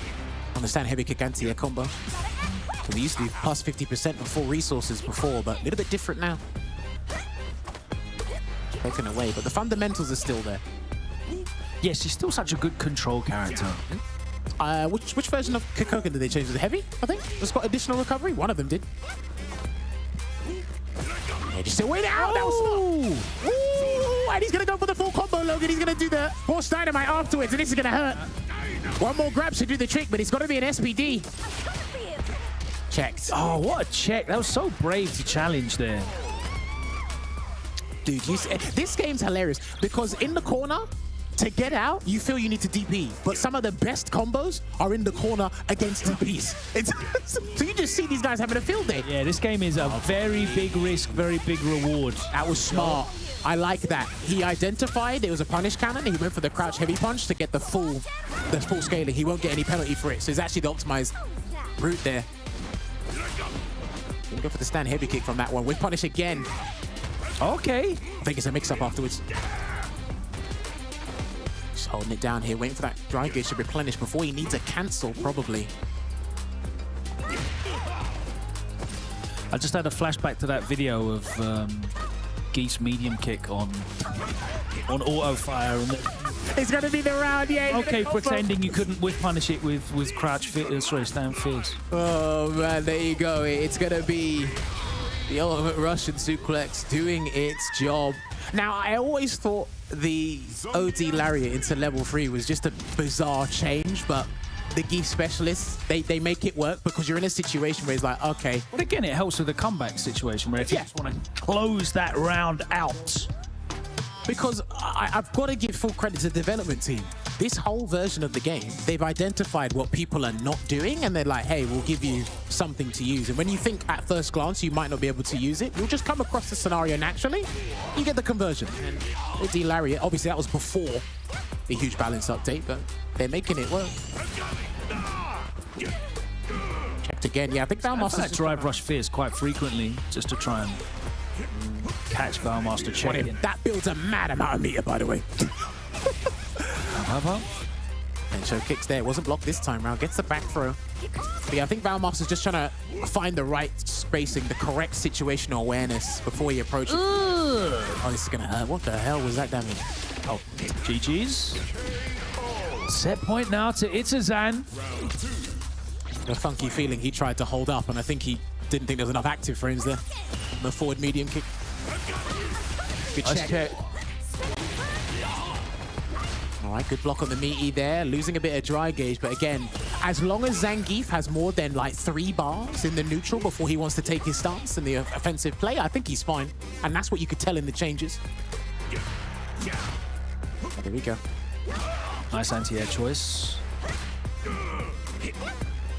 on the stand heavy kick anti-air combo. So we used to do plus 50% of full resources before, but a little bit different now. Taken away, but the fundamentals are still there. Yes, she's still such a good control character. Which version of Kikoken did they change? Was it heavy, I think? It's got additional recovery? One of them did. Yeah, just still wait out. That was smart. Ooh, and he's going to go for the full combo, Logan. He's going to do the force dynamite afterwards, and this is going to hurt. One more grab should do the trick, but it's got to be an SPD. Checked. Oh, what a check. That was so brave to challenge there. Dude, this game's hilarious because in the corner, to get out, you feel you need to DP, but some of the best combos are in the corner against DPs. So you just see these guys having a field day. Yeah, this game is a very big risk, very big reward. That was smart. I like that. He identified it was a punish cannon. He went for the crouch heavy punch to get the full scaling. He won't get any penalty for it. So it's actually the optimized route there. Gonna go for the stand heavy kick from that one. With punish again. Okay. I think it's a mix-up afterwards. Just holding it down here, waiting for that drive gauge to replenish before he needs a cancel, probably. I just had a flashback to that video of Geese medium kick on auto fire. And it's gonna be the round, yeah. Okay, pretending you couldn't whiff punish it with crouch stand fierce. Oh man, there you go. It's gonna be the ultimate Russian suplex doing its job. Now, I always thought the OD Lariat into level 3 was just a bizarre change, but the Geese specialists, they make it work because you're in a situation where it's like, okay. But again, it helps with the comeback situation where if you just want to close that round out. Because I've got to give full credit to the development team. This whole version of the game, they've identified what people are not doing, and they're like, hey, we'll give you something to use. And when you think at first glance you might not be able to use it, you'll just come across the scenario naturally, you get the conversion. And OD Lariat, obviously that was before the huge balance update, but they're making it work. Checked again. Yeah, I think Valmaster's drive rush fierce quite frequently just to try and catch Valmaster checking. That builds a mad amount of meter, by the way. And show kicks there. Wasn't blocked this time round. Gets the back throw. But yeah, I think Valmaster's just trying to find the right spacing, the correct situational awareness before he approaches. Oh, this is going to hurt. What the hell was that damage? Oh, GG's. Set point now to Itazan. A funky feeling he tried to hold up, and I think he didn't think there was enough active frames there. The forward medium kick. Good check. All right, good block on the meaty there. Losing a bit of dry gauge, but again, as long as Zangief has more than like 3 bars in the neutral before he wants to take his stance in the offensive play, I think he's fine. And that's what you could tell in the changes. Oh, there we go. Nice anti-air choice.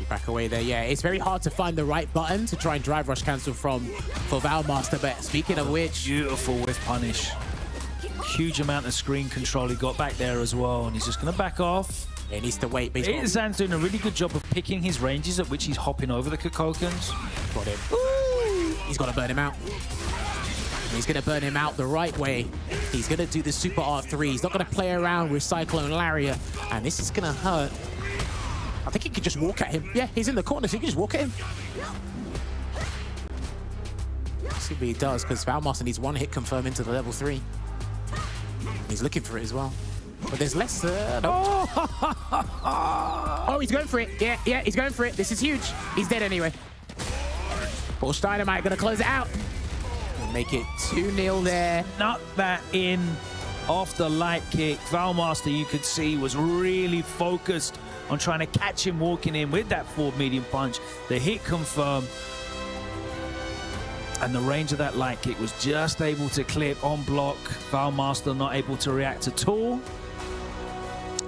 Back away there, yeah. It's very hard to find the right button to try and drive rush cancel for Valmaster, but speaking of which... Beautiful with punish. Huge amount of screen control he got back there as well, and he's just going to back off. Yeah, he needs to wait, but Zan's doing a really good job of picking his ranges at which he's hopping over the Kokokens. Got him. Ooh. He's got to burn him out. He's going to burn him out the right way. He's going to do the Super R3. He's not going to play around with Cyclone Lariat, and this is going to hurt. I think he could just walk at him. Yeah, he's in the corner, so he can just walk at him. Let's see what he does, because Valmaster needs 1 hit confirm into the level 3. He's looking for it as well. But there's less... No. Oh, he's going for it. Yeah, he's going for it. This is huge. He's dead anyway. Force Dynamite going to close it out. Make it 2-0 there. Knock that in off the light kick. Valmaster, you could see, was really focused on trying to catch him walking in with that forward medium punch. The hit confirmed. And the range of that light kick was just able to clip on block. Valmaster not able to react at all.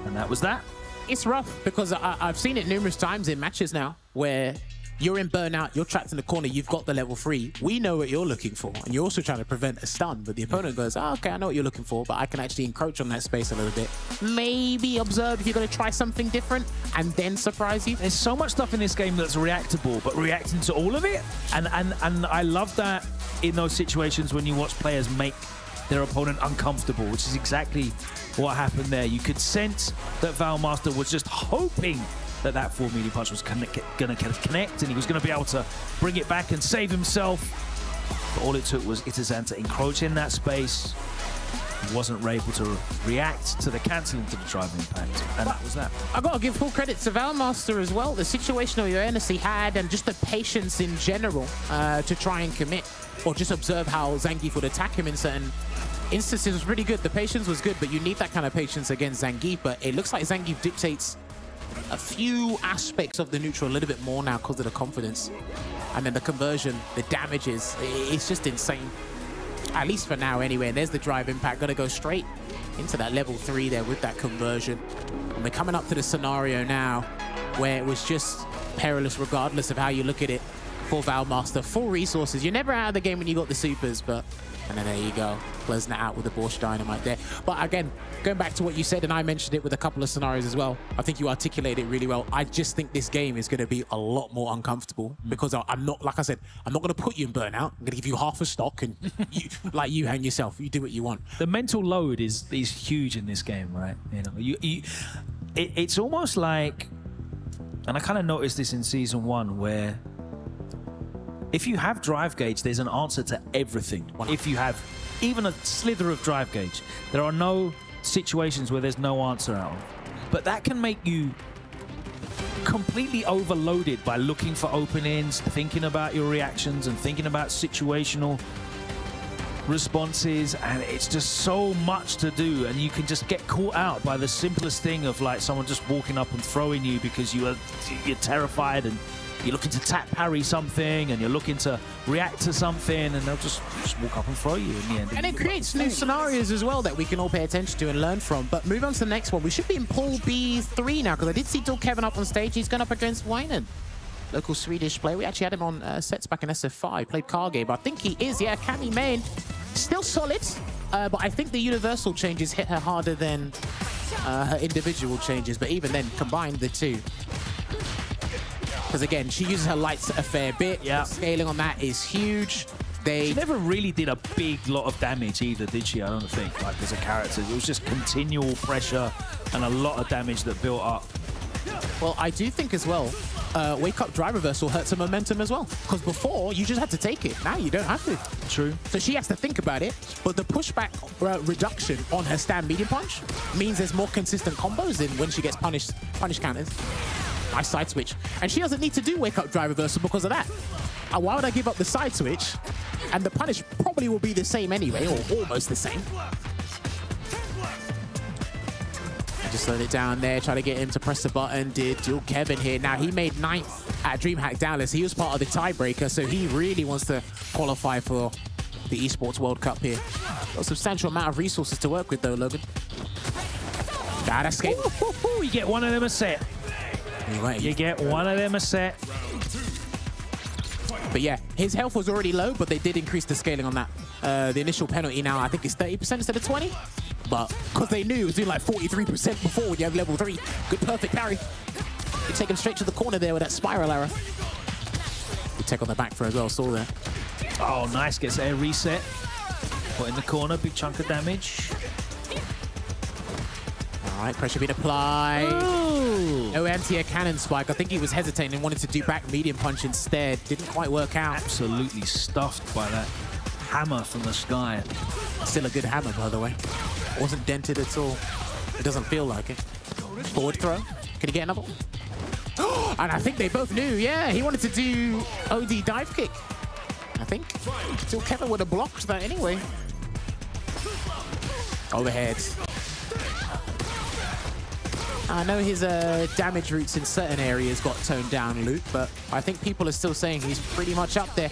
And that was that. It's rough because I've seen it numerous times in matches now where you're in burnout, you're trapped in the corner, you've got the level 3. We know what you're looking for, and you're also trying to prevent a stun, but the opponent goes, oh, okay, I know what you're looking for, but I can actually encroach on that space a little bit. Maybe observe if you're going to try something different and then surprise you. There's so much stuff in this game that's reactable, but reacting to all of it. And I love that in those situations when you watch players make their opponent uncomfortable, which is exactly what happened there. You could sense that Valmaster was just hoping that forward medium punch was going to connect and he was going to be able to bring it back and save himself. But all it took was Itazan to encroach in that space. He wasn't able to react to the cancelling to the driving impact, and that was that. I've got to give full credit to Valmaster as well. The situational awareness he had and just the patience in general to try and commit or just observe how Zangief would attack him in certain instances was pretty good. The patience was good, but you need that kind of patience against Zangief. But it looks like Zangief dictates a few aspects of the neutral a little bit more now because of the confidence. And then the conversion, the damages, it's just insane. At least for now anyway. And there's the drive impact. Got to go straight into that level 3 there with that conversion. And we're coming up to the scenario now where it was just perilous regardless of how you look at it for Valmaster. Full resources. You're never out of the game when you got the supers, but... And then there you go, closing it out with the Borscht Dynamite there. But again, going back to what you said, and I mentioned it with a couple of scenarios as well, I think you articulated it really well. I just think this game is going to be a lot more uncomfortable because I'm not, like I said, I'm not going to put you in burnout. I'm going to give you half a stock and you, like you hang yourself, you do what you want. The mental load is huge in this game, right? You know, it's almost like, and I kind of noticed this in Season 1 where if you have drive gauge, there's an answer to everything. If you have even a slither of drive gauge, there are no situations where there's no answer out of. But that can make you completely overloaded by looking for openings, thinking about your reactions and thinking about situational responses, and it's just so much to do, and you can just get caught out by the simplest thing of like someone just walking up and throwing you because you're terrified and you're looking to tap parry something and you're looking to react to something, and they'll just walk up and throw you in the end. And it creates new scenarios as well that we can all pay attention to and learn from. But move on to the next one. We should be in Pool B3 now, because I did see Dor Kevin up on stage. He's going up against Weinen, local Swedish player. We actually had him on sets back in SF5, played car game. I think he is, yeah, Cami main. Still solid, but I think the universal changes hit her harder than her individual changes. But even then, combined the two. Because again, she uses her lights a fair bit. Yeah. The scaling on that is huge. She never really did a big lot of damage either, did she? I don't think, like as a character. It was just continual pressure and a lot of damage that built up. Well, I do think as well, Wake Up Drive Reversal hurts her momentum as well. Because before, you just had to take it. Now you don't have to. True. So she has to think about it. But the pushback reduction on her stand medium punch means there's more consistent combos in when she gets punish counters. Nice side switch. And she doesn't need to do wake up drive reversal because of that. Why would I give up the side switch? And the punish probably will be the same anyway, or almost the same. I just slowed it down there, try to get him to press the button. Did dual Kevin here. Now, he made 9th at DreamHack Dallas. He was part of the tiebreaker, so he really wants to qualify for the Esports World Cup here. Got a substantial amount of resources to work with, though, Logan. Ah, that's good. You get one of them a set. You get one of them a set. But yeah, his health was already low, but they did increase the scaling on that. The initial penalty now, I think, is 30% instead of 20. But because they knew it was doing like 43% before when you have level 3. Good, perfect parry. You take him straight to the corner there with that spiral arrow. Good tech on the back throw as well, saw there. Oh, nice. Gets a reset. Put in the corner, big chunk of damage. All right, pressure being applied. Ooh. No anti-air cannon spike. I think he was hesitating and wanted to do back medium punch instead. Didn't quite work out. Absolutely stuffed by that hammer from the sky. Still a good hammer, by the way. Wasn't dented at all. It doesn't feel like it. Forward throw. Can he get another one? And I think they both knew, yeah. He wanted to do OD dive kick, I think. Still Kevin would have blocked that anyway. Overhead. I know his damage routes in certain areas got toned down, Luke, but I think people are still saying he's pretty much up there.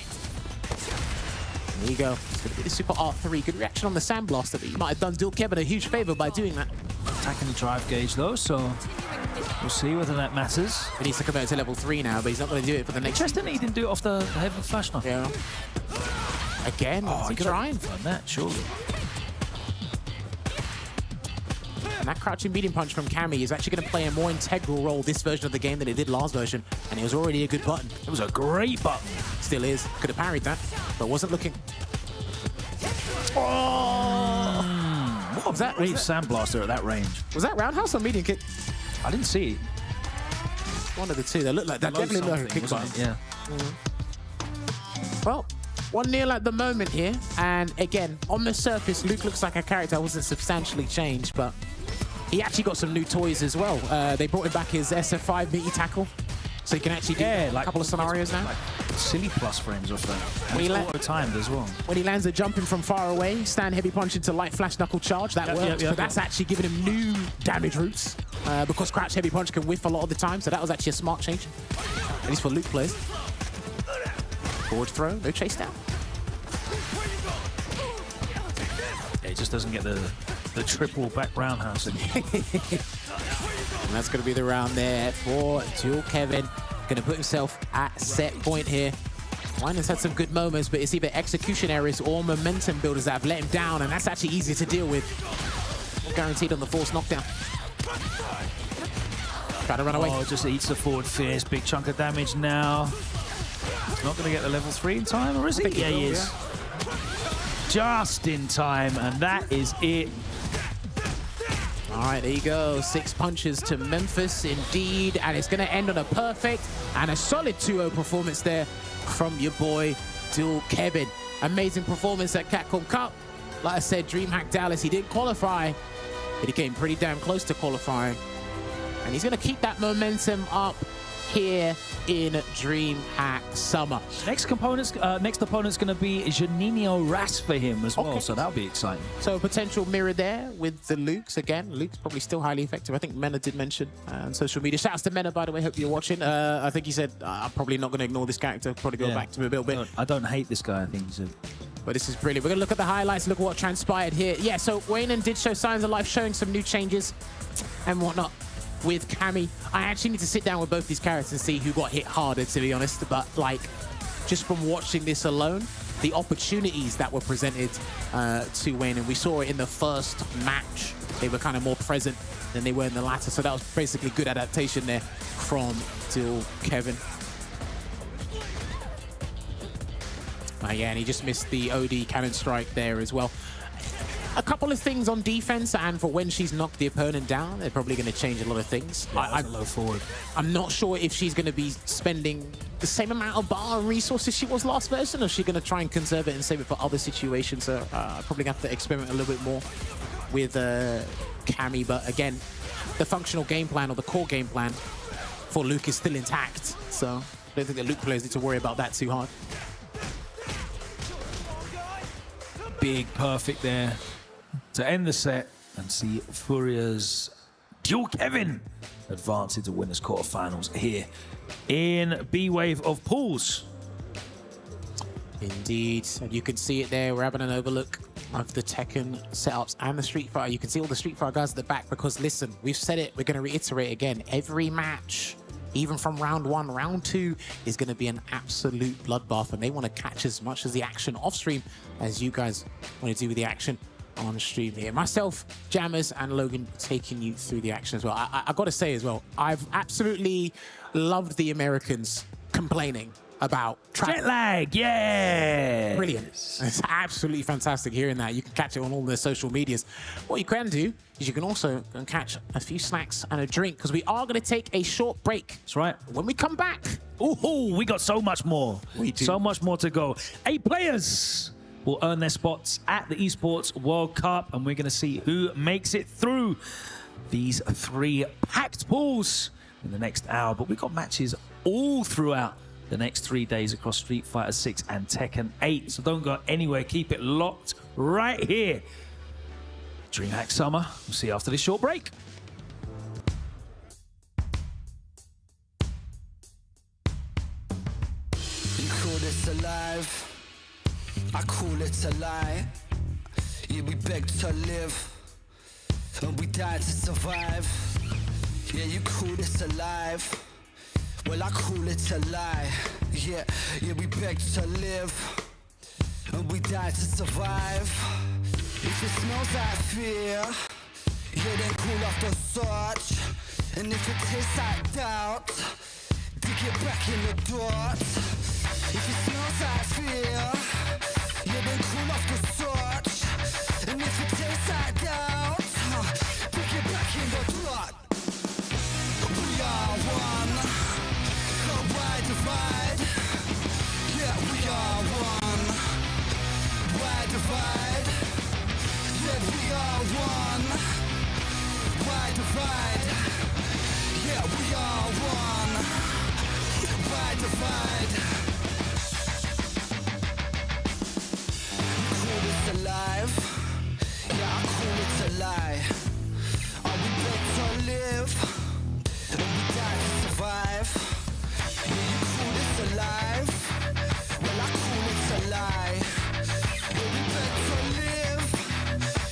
There you go. It's going to be the Super R3. Good reaction on the Sandblaster, but you might have done Dual Kevin a huge favor by doing that. Attacking the drive gauge, though, so we'll see whether that matters. He needs to convert to level 3 now, but he's not going to do it for the next... Interesting he didn't do it off the heavy flash now. Yeah. Again, Oh, he's trying. On that, surely. And that crouching medium punch from Cammy is actually going to play a more integral role this version of the game than it did last version. And it was already a good button. It was a great button. Still is. Could have parried that, but wasn't looking. Oh! What was that? Great Sandblaster at that range. Was that roundhouse or medium kick? I didn't see it. One of the two. That looked like that. Definitely looked like a kick button. Yeah. Well, 1-0 at the moment here. And again, on the surface, Luke looks like a character that wasn't substantially changed, but he actually got some new toys as well. They brought him back his SF5 meaty tackle, so he can actually do a couple of scenarios now. Like silly plus frames or something. When he auto-timed as well. When he lands a jumping from far away, stand heavy punch into light flash knuckle charge, that works, but that's actually giving him new damage routes because crouch heavy punch can whiff a lot of the time, so that was actually a smart change, at least for Luke players. Forward throw, no chase down. Yeah, he just doesn't get the triple back roundhouse. And that's going to be the round there for Dual Kevin. Going to put himself at set point here. Winans had some good moments, but it's either execution errors or momentum builders that have let him down, and that's actually easier to deal with. Guaranteed on the force knockdown. Try to run away. Oh, just eats the forward fierce. Big chunk of damage now. He's not going to get the level 3 in time, or is he? Yeah, he is. Just in time, and that is it. All right, there you go. 6 punches to Memphis, indeed. And it's going to end on a perfect and a solid 2-0 performance there from your boy, Dual Kevin. Amazing performance at Capcom Cup. Like I said, DreamHack Dallas, he didn't qualify, but he came pretty damn close to qualifying. And he's going to keep that momentum up here in DreamHack Summer. Next opponent's going to be Janino Ras for him as well, so that'll be exciting. So a potential mirror there with the Lukes again. Luke's probably still highly effective. I think Mena did mention on social media. Shouts to Mena, by the way. Hope you're watching. I think he said, I'm probably not going to ignore this character. Probably go back to him a little bit. I don't hate this guy, I think he said. But this is brilliant. We're going to look at the highlights, look at what transpired here. Yeah, so Wayne did show signs of life, showing some new changes and whatnot with Cammy. I actually need to sit down with both these characters and see who got hit harder, to be honest. But like, just from watching this alone, the opportunities that were presented to Wayne, and we saw it in the first match, they were kind of more present than they were in the latter. So that was basically good adaptation there from Dual Kevin. Yeah, and he just missed the OD cannon strike there as well. A couple of things on defense, and for when she's knocked the opponent down, they're probably going to change a lot of things. Yeah, I'm low forward. I'm not sure if she's going to be spending the same amount of bar and resources she was last version, or is she going to try and conserve it and save it for other situations. So probably going to have to experiment a little bit more with Cammy. But again, the functional game plan or the core game plan for Luke is still intact. So I don't think the Luke players need to worry about that too hard. Big perfect there to end the set and see Furia's Dual Kevin advance into winners quarterfinals here in B wave of pools. Indeed, and you can see it there. We're having an overlook of the Tekken setups and the Street Fighter. You can see all the Street Fighter guys at the back because listen, we've said it, we're going to reiterate again. Every match, even from round 1, round 2 is going to be an absolute bloodbath, and they want to catch as much of the action off stream as you guys want to do with the action on stream here. Myself, Jammers, and Logan taking you through the action as well. I got to say as well, I've absolutely loved the Americans complaining about Jet lag, yeah! Brilliant. It's absolutely fantastic hearing that. You can catch it on all their social medias. What you can do is you can also go and catch a few snacks and a drink because we are going to take a short break. That's right. When we come back, Ooh, we got so much more. We do. So much more to go. 8 players will earn their spots at the Esports World Cup, and we're going to see who makes it through these 3 packed pools in the next hour. But we've got matches all throughout the next 3 days across Street Fighter 6 and Tekken 8. So don't go anywhere. Keep it locked right here. DreamHack Summer. We'll see you after this short break. You call this alive, I call it a lie. Yeah, we beg to live, and we die to survive. Yeah, you call this alive, well, I call it a lie. Yeah, we beg to live, and we die to survive. If it smells like fear, yeah, then cool off the torch. And if it tastes like doubt, dig it back in the dirt. If it smells like fear, yeah, then cool off the torch. And if it tastes like doubt, dig it back in the dirt. We are one, so why divide? Yeah, we are one, why divide? Yeah, we are one, why divide? Yeah, we are one, why divide? You call this alive? Yeah, I call it a lie. Are we built to live? And we die to survive? Yeah, you call this alive? Well, I call it a lie. Yeah, we built to live,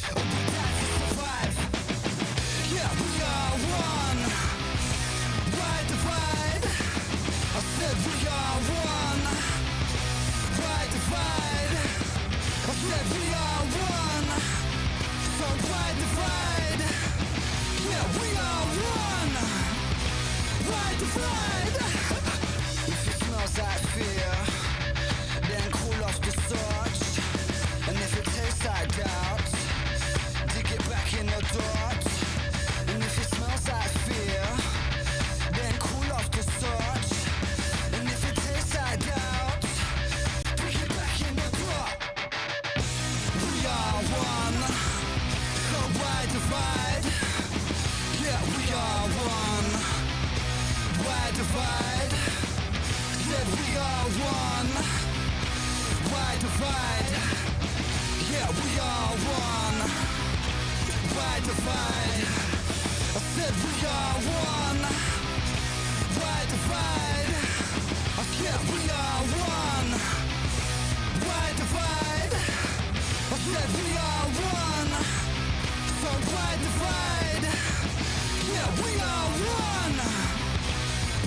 and we die to survive. Yeah, we are one. Why divide? I said we are one. Why divide? I said we are one. So why divide? Yeah, we are one. Why divide? If it smells like fear, then cool off the torch. And if it tastes like doubt, dig it back in the dirt. And if it smells like fear, then cool off the torch. And if it tastes like doubt, dig it back in the dirt. We are one, so why divide? Yeah, we are one, why divide? Said we are one, why divide? Yeah, we are one, why divide? I said we are one, why divide? Yeah, we are one, why divide? I said we are one, so why divide? Yeah, we are one,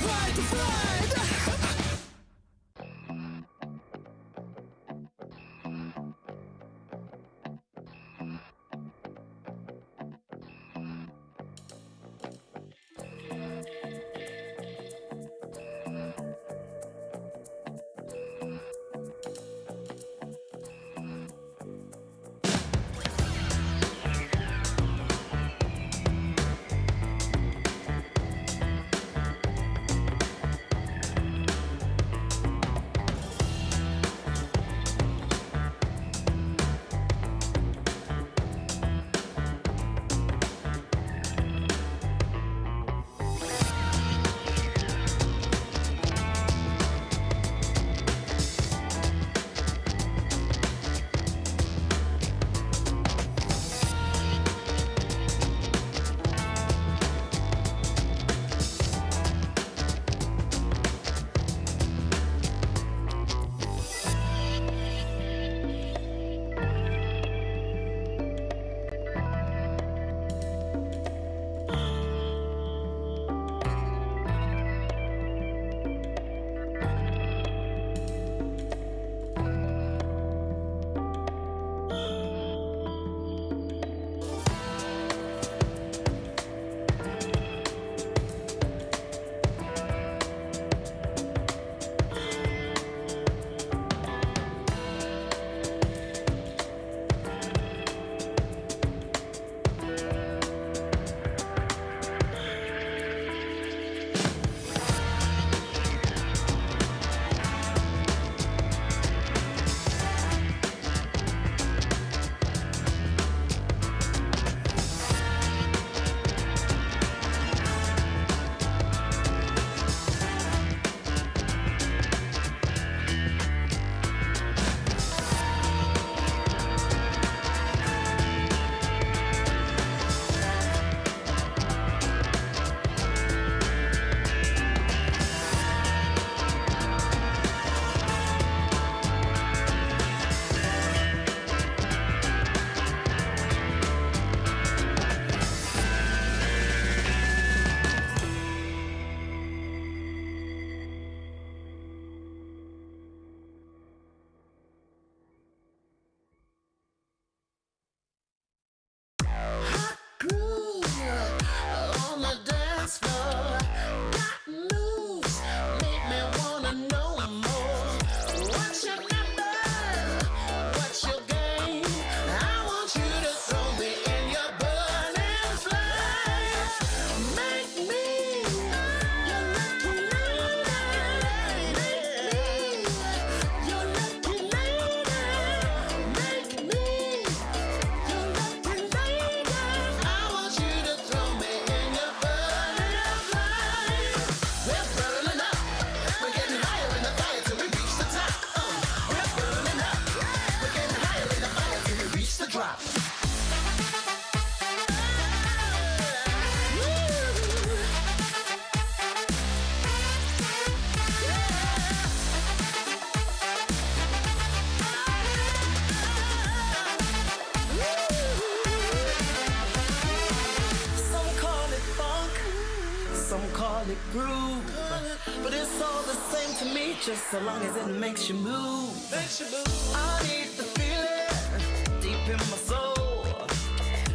why divide? some call it groove. But it's all the same to me, just so long as it makes you move. I need to feel it deep in my soul.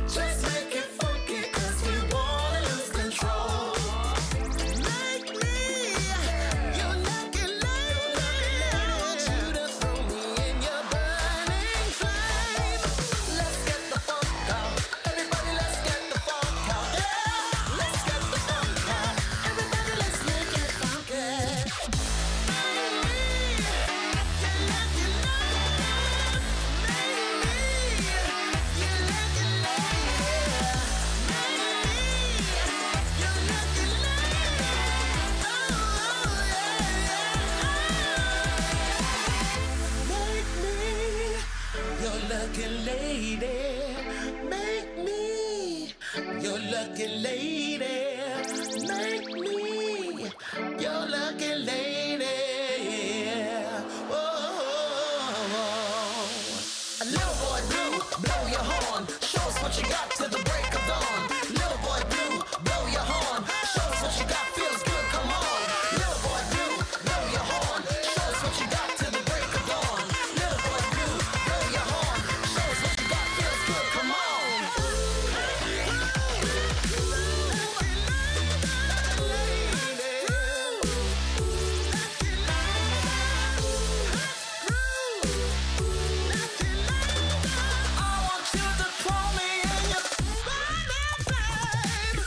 Just make it funky, cause we wanna lose control. Make me your lucky lady. I want you to throw me in your burning flame. Let's get the funk out. Everybody, let's get the funk out. Yeah, let's get the funk out. Everybody, let's make it funky. Make me your lucky lady. Make me your lucky lady. Make me your lucky lady. Make me your lucky lady. Make me your lucky lady. Oh, a little boy blue, blow your horn. Show us what you got till the break of dawn. Little boy blue, blow your horn. Show us what you got, feels good, come on. Little boy blue, blow your horn. Show us what you got till the break of dawn. Little boy blue, blow your horn. Show us what you got, feels good, come on. I want you to throw me in your burning flame.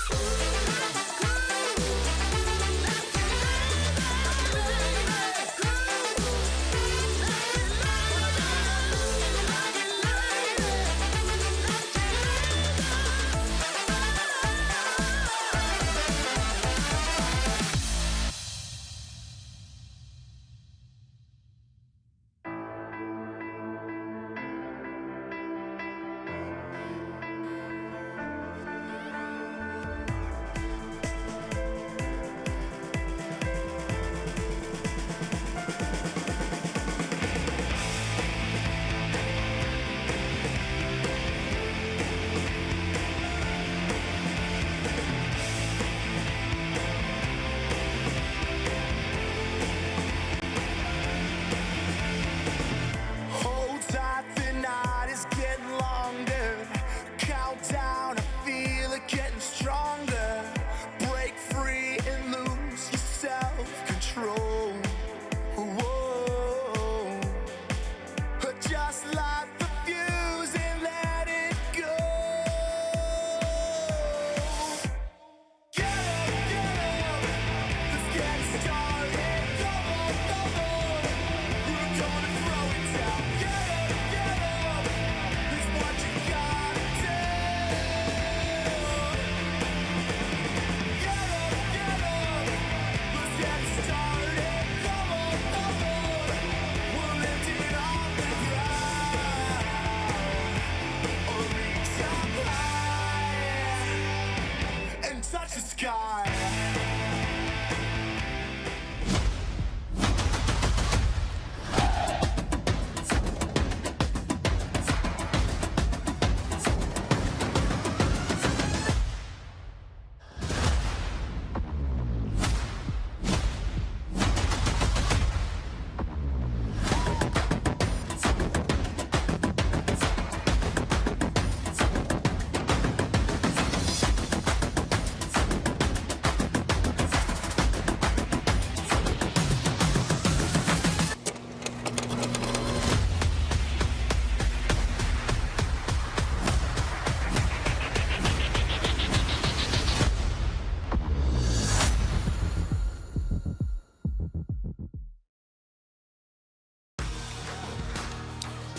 Hold tight, the night is getting longer. Countdown, I feel it getting stronger. Break free and lose your self-control. Whoa. Just light the fuse and let it go. Get up, let's get started. Come on, we're gonna throw it down. Get up, it's what you gotta do. Get up, let's get started. Come on, we'll lift it off the ground or reach up high and touch the sky.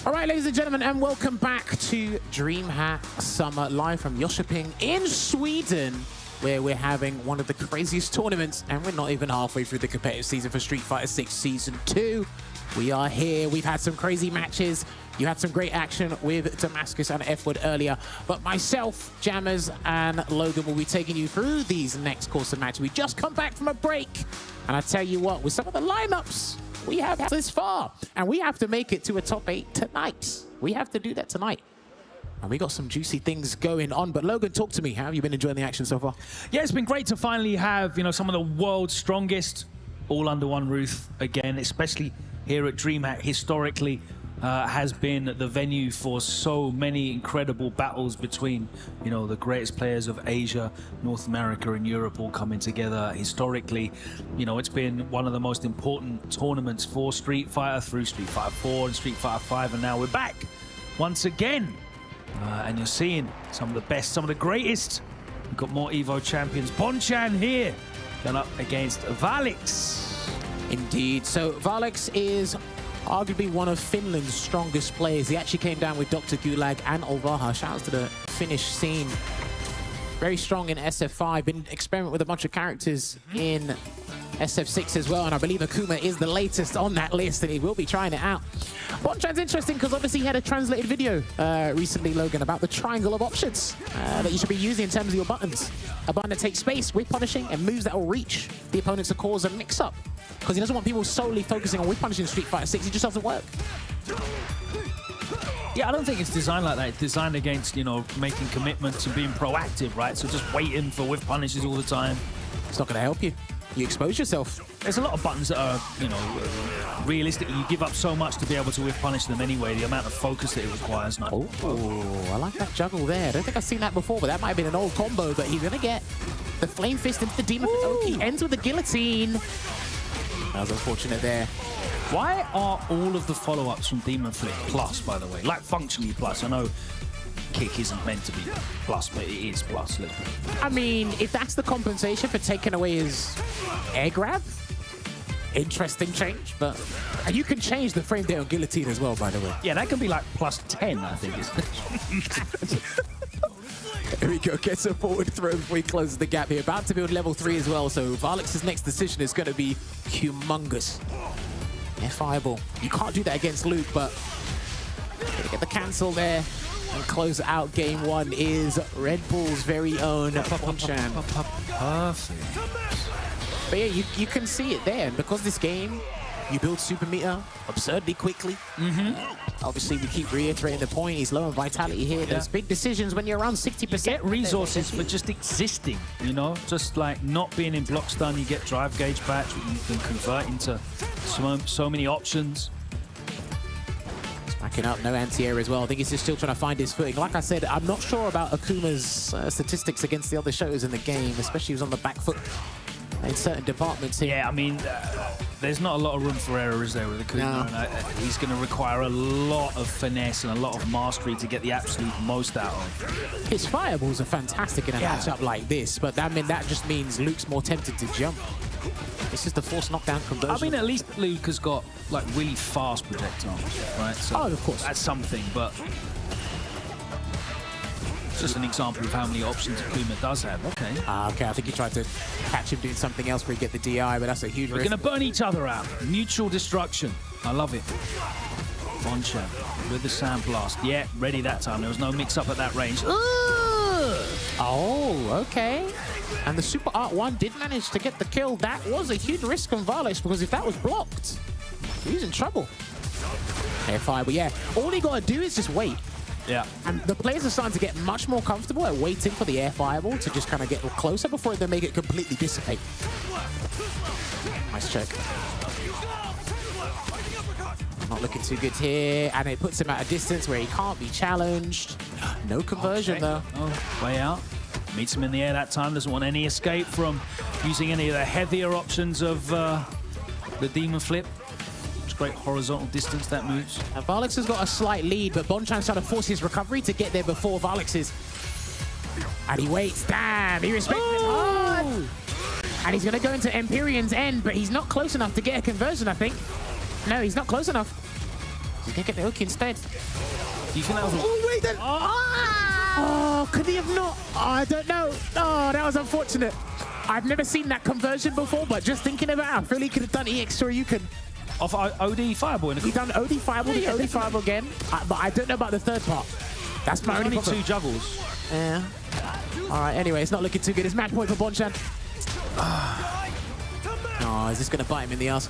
All right, ladies and gentlemen, and welcome back to DreamHack Summer, live from Jönköping in Sweden, where we're having one of the craziest tournaments, and we're not even halfway through the competitive season for Street Fighter 6 Season 2. We are here. We've had some crazy matches. You had some great action with Damascus and F-Word earlier, but myself, Jammers, and Logan will be taking you through these next course of matches. We just come back from a break, and I tell you what, with some of the lineups we have this far, and we have to make it to a top 8 tonight. We have to do that tonight. And we got some juicy things going on. But Logan, talk to me. How have you been enjoying the action so far? Yeah, it's been great to finally have, some of the world's strongest all under one roof again, especially here at DreamHack. Historically, has been the venue for so many incredible battles between, the greatest players of Asia, North America, and Europe all coming together. Historically, it's been one of the most important tournaments for Street Fighter through Street Fighter 4 and Street Fighter 5, and now we're back once again. And you're seeing some of the best, some of the greatest. We've got more Evo champions. Bonchan here, going up against Valix. Indeed. So Valix is arguably one of Finland's strongest players. He actually came down with Dr. Gulag and Olvaha. Shouts to the Finnish scene. Very strong in SF5. Been experimenting with a bunch of characters in SF6 as well, and I believe Akuma is the latest on that list, and he will be trying it out. Bonchan's interesting because obviously he had a translated video recently, Logan, about the triangle of options that you should be using in terms of your buttons. A button that takes space, whip punishing, and moves that will reach the opponents to cause a mix-up. Because he doesn't want people solely focusing on whip punishing in Street Fighter 6. It just doesn't work. Yeah, I don't think it's designed like that. It's designed against, making commitments and being proactive, right? So just waiting for whip punishes all the time. It's not going to help you. You expose yourself. There's a lot of buttons that are, realistically, you give up so much to be able to whip punish them anyway. The amount of focus that it requires. Oh, I like that juggle there. I don't think I've seen that before, but that might have been an old combo. But he's going to get the Flame Fist into the Demon Flip. He ends with the Guillotine. That was unfortunate there. Why are all of the follow-ups from Demon Flip plus, by the way? Like, functionally plus. I know kick isn't meant to be plus, but it is plus. I mean, if that's the compensation for taking away his air grab, interesting change, but and you can change the frame rate on Guillotine as well, by the way. Yeah, that can be like plus 10, I think. Here we go, gets a forward throw before he closes the gap here. About to build level 3 as well, so Valix's next decision is going to be humongous. Yeah, fireball. You can't do that against Luke, but gonna get the cancel there. And close out game 1 is Red Bull's very own Bonchan. Perfect. But yeah, you can see it there. And because this game, you build super meter absurdly quickly. Obviously, we keep reiterating the point. He's low on vitality here. There's big decisions when you're around 60%. You get resources for just existing, Just like not being in block stun, you get drive gauge batch, you can convert into so many options. Backing up, no anti-air as well. I think he's just still trying to find his footing. Like I said, I'm not sure about Akuma's statistics against the other shows in the game, especially he was on the back foot in certain departments here. Yeah, I mean, there's not a lot of room for error, is there, with Akuma? No. And he's going to require a lot of finesse and a lot of mastery to get the absolute most out of. His fireballs are fantastic in a matchup like this, but that just means Luke's more tempted to jump. This is the force knockdown conversion. I mean, at least Luke has got like really fast projectiles, right? So of course. That's something, but it's just an example of how many options Akuma does have. Okay. Okay, I think he tried to catch him doing something else where he get the DI, but that's a huge risk. We're going to burn each other out. Mutual destruction. I love it. Bonchan with the Sand Blast. Yeah, ready that time. There was no mix-up at that range. Oh, okay. And the Super Art 1 did manage to get the kill. That was a huge risk on Valix, because if that was blocked, he's in trouble. Air fire, but yeah, all he got to do is just wait. Yeah. And the players are starting to get much more comfortable at waiting for the air fireball to just kind of get closer before they make it completely dissipate. Nice check. Not looking too good here, and it puts him at a distance where he can't be challenged. No conversion though. Oh, way out. Meets him in the air that time. Doesn't want any escape from using any of the heavier options of the Demon Flip. It's great horizontal distance that moves. And Valix has got a slight lead, but Bonchan's trying to force his recovery to get there before Valix is. And he waits. Damn, he respects it hard. And he's going to go into Empyrean's end, but he's not close enough to get a conversion, I think. No, he's not close enough. He's going to get the hook instead. Do you think that was... Oh, wait, then... Oh, could he have not? Oh, I don't know. Oh, that was unfortunate. I've never seen that conversion before, but just thinking about it, I feel he could have done EX or you can. Off OD Fireball in a... He done OD Fireball, OD Fireball again, but I don't know about the third part. That's my only problem. 2 juggles. Yeah. All right, anyway, it's not looking too good. It's match point for Bonchan. Oh, is this going to bite him in the ass?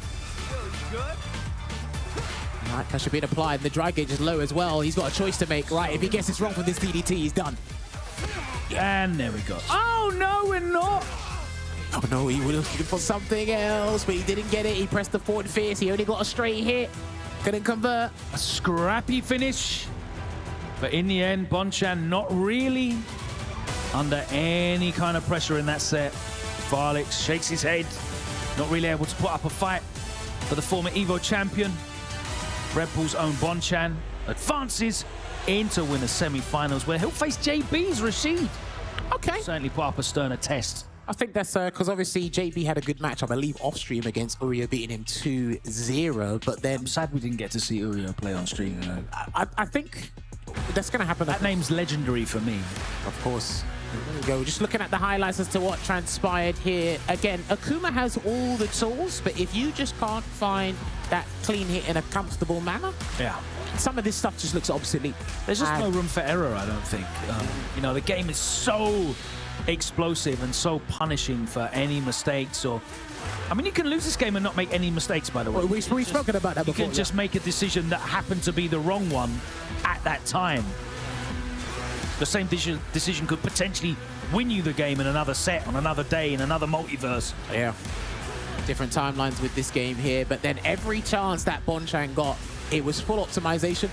Right, pressure being applied. The dry gauge is low as well. He's got a choice to make. Right, if he gets this wrong from this DDT, he's done. And there we go. Oh, no, we're not. Oh no, he was looking for something else, but he didn't get it. He pressed the forward fierce. He only got a straight hit. Couldn't convert. A scrappy finish. But in the end, Bonchan not really under any kind of pressure in that set. Varlix shakes his head. Not really able to put up a fight for the former EVO champion. Red Bull's own Bonchan advances into winner semi-finals where he'll face JB's Rashid. Okay. Certainly put up a sterner test. I think that's because obviously JB had a good match, I believe, off stream against Urio, beating him 2-0. But then I'm sad we didn't get to see Urio play on stream. I think that's going to happen. That name's legendary for me. Of course. There we go. Just looking at the highlights as to what transpired here. Again, Akuma has all the tools, but if you just can't find that clean hit in a comfortable manner, Yeah. some of this stuff just looks obsolete. There's just And- no room for error, I don't think. You know, the game is so explosive and so punishing for any mistakes or... I mean, you can lose this game and not make any mistakes, by the way. Well, we've spoken about that You before. can just make a decision that happened to be the wrong one at that time. The same decision could potentially win you the game in another set, on another day, in another multiverse. Yeah. Different timelines with this game here, but then every chance that Bonchan got, it was full optimization.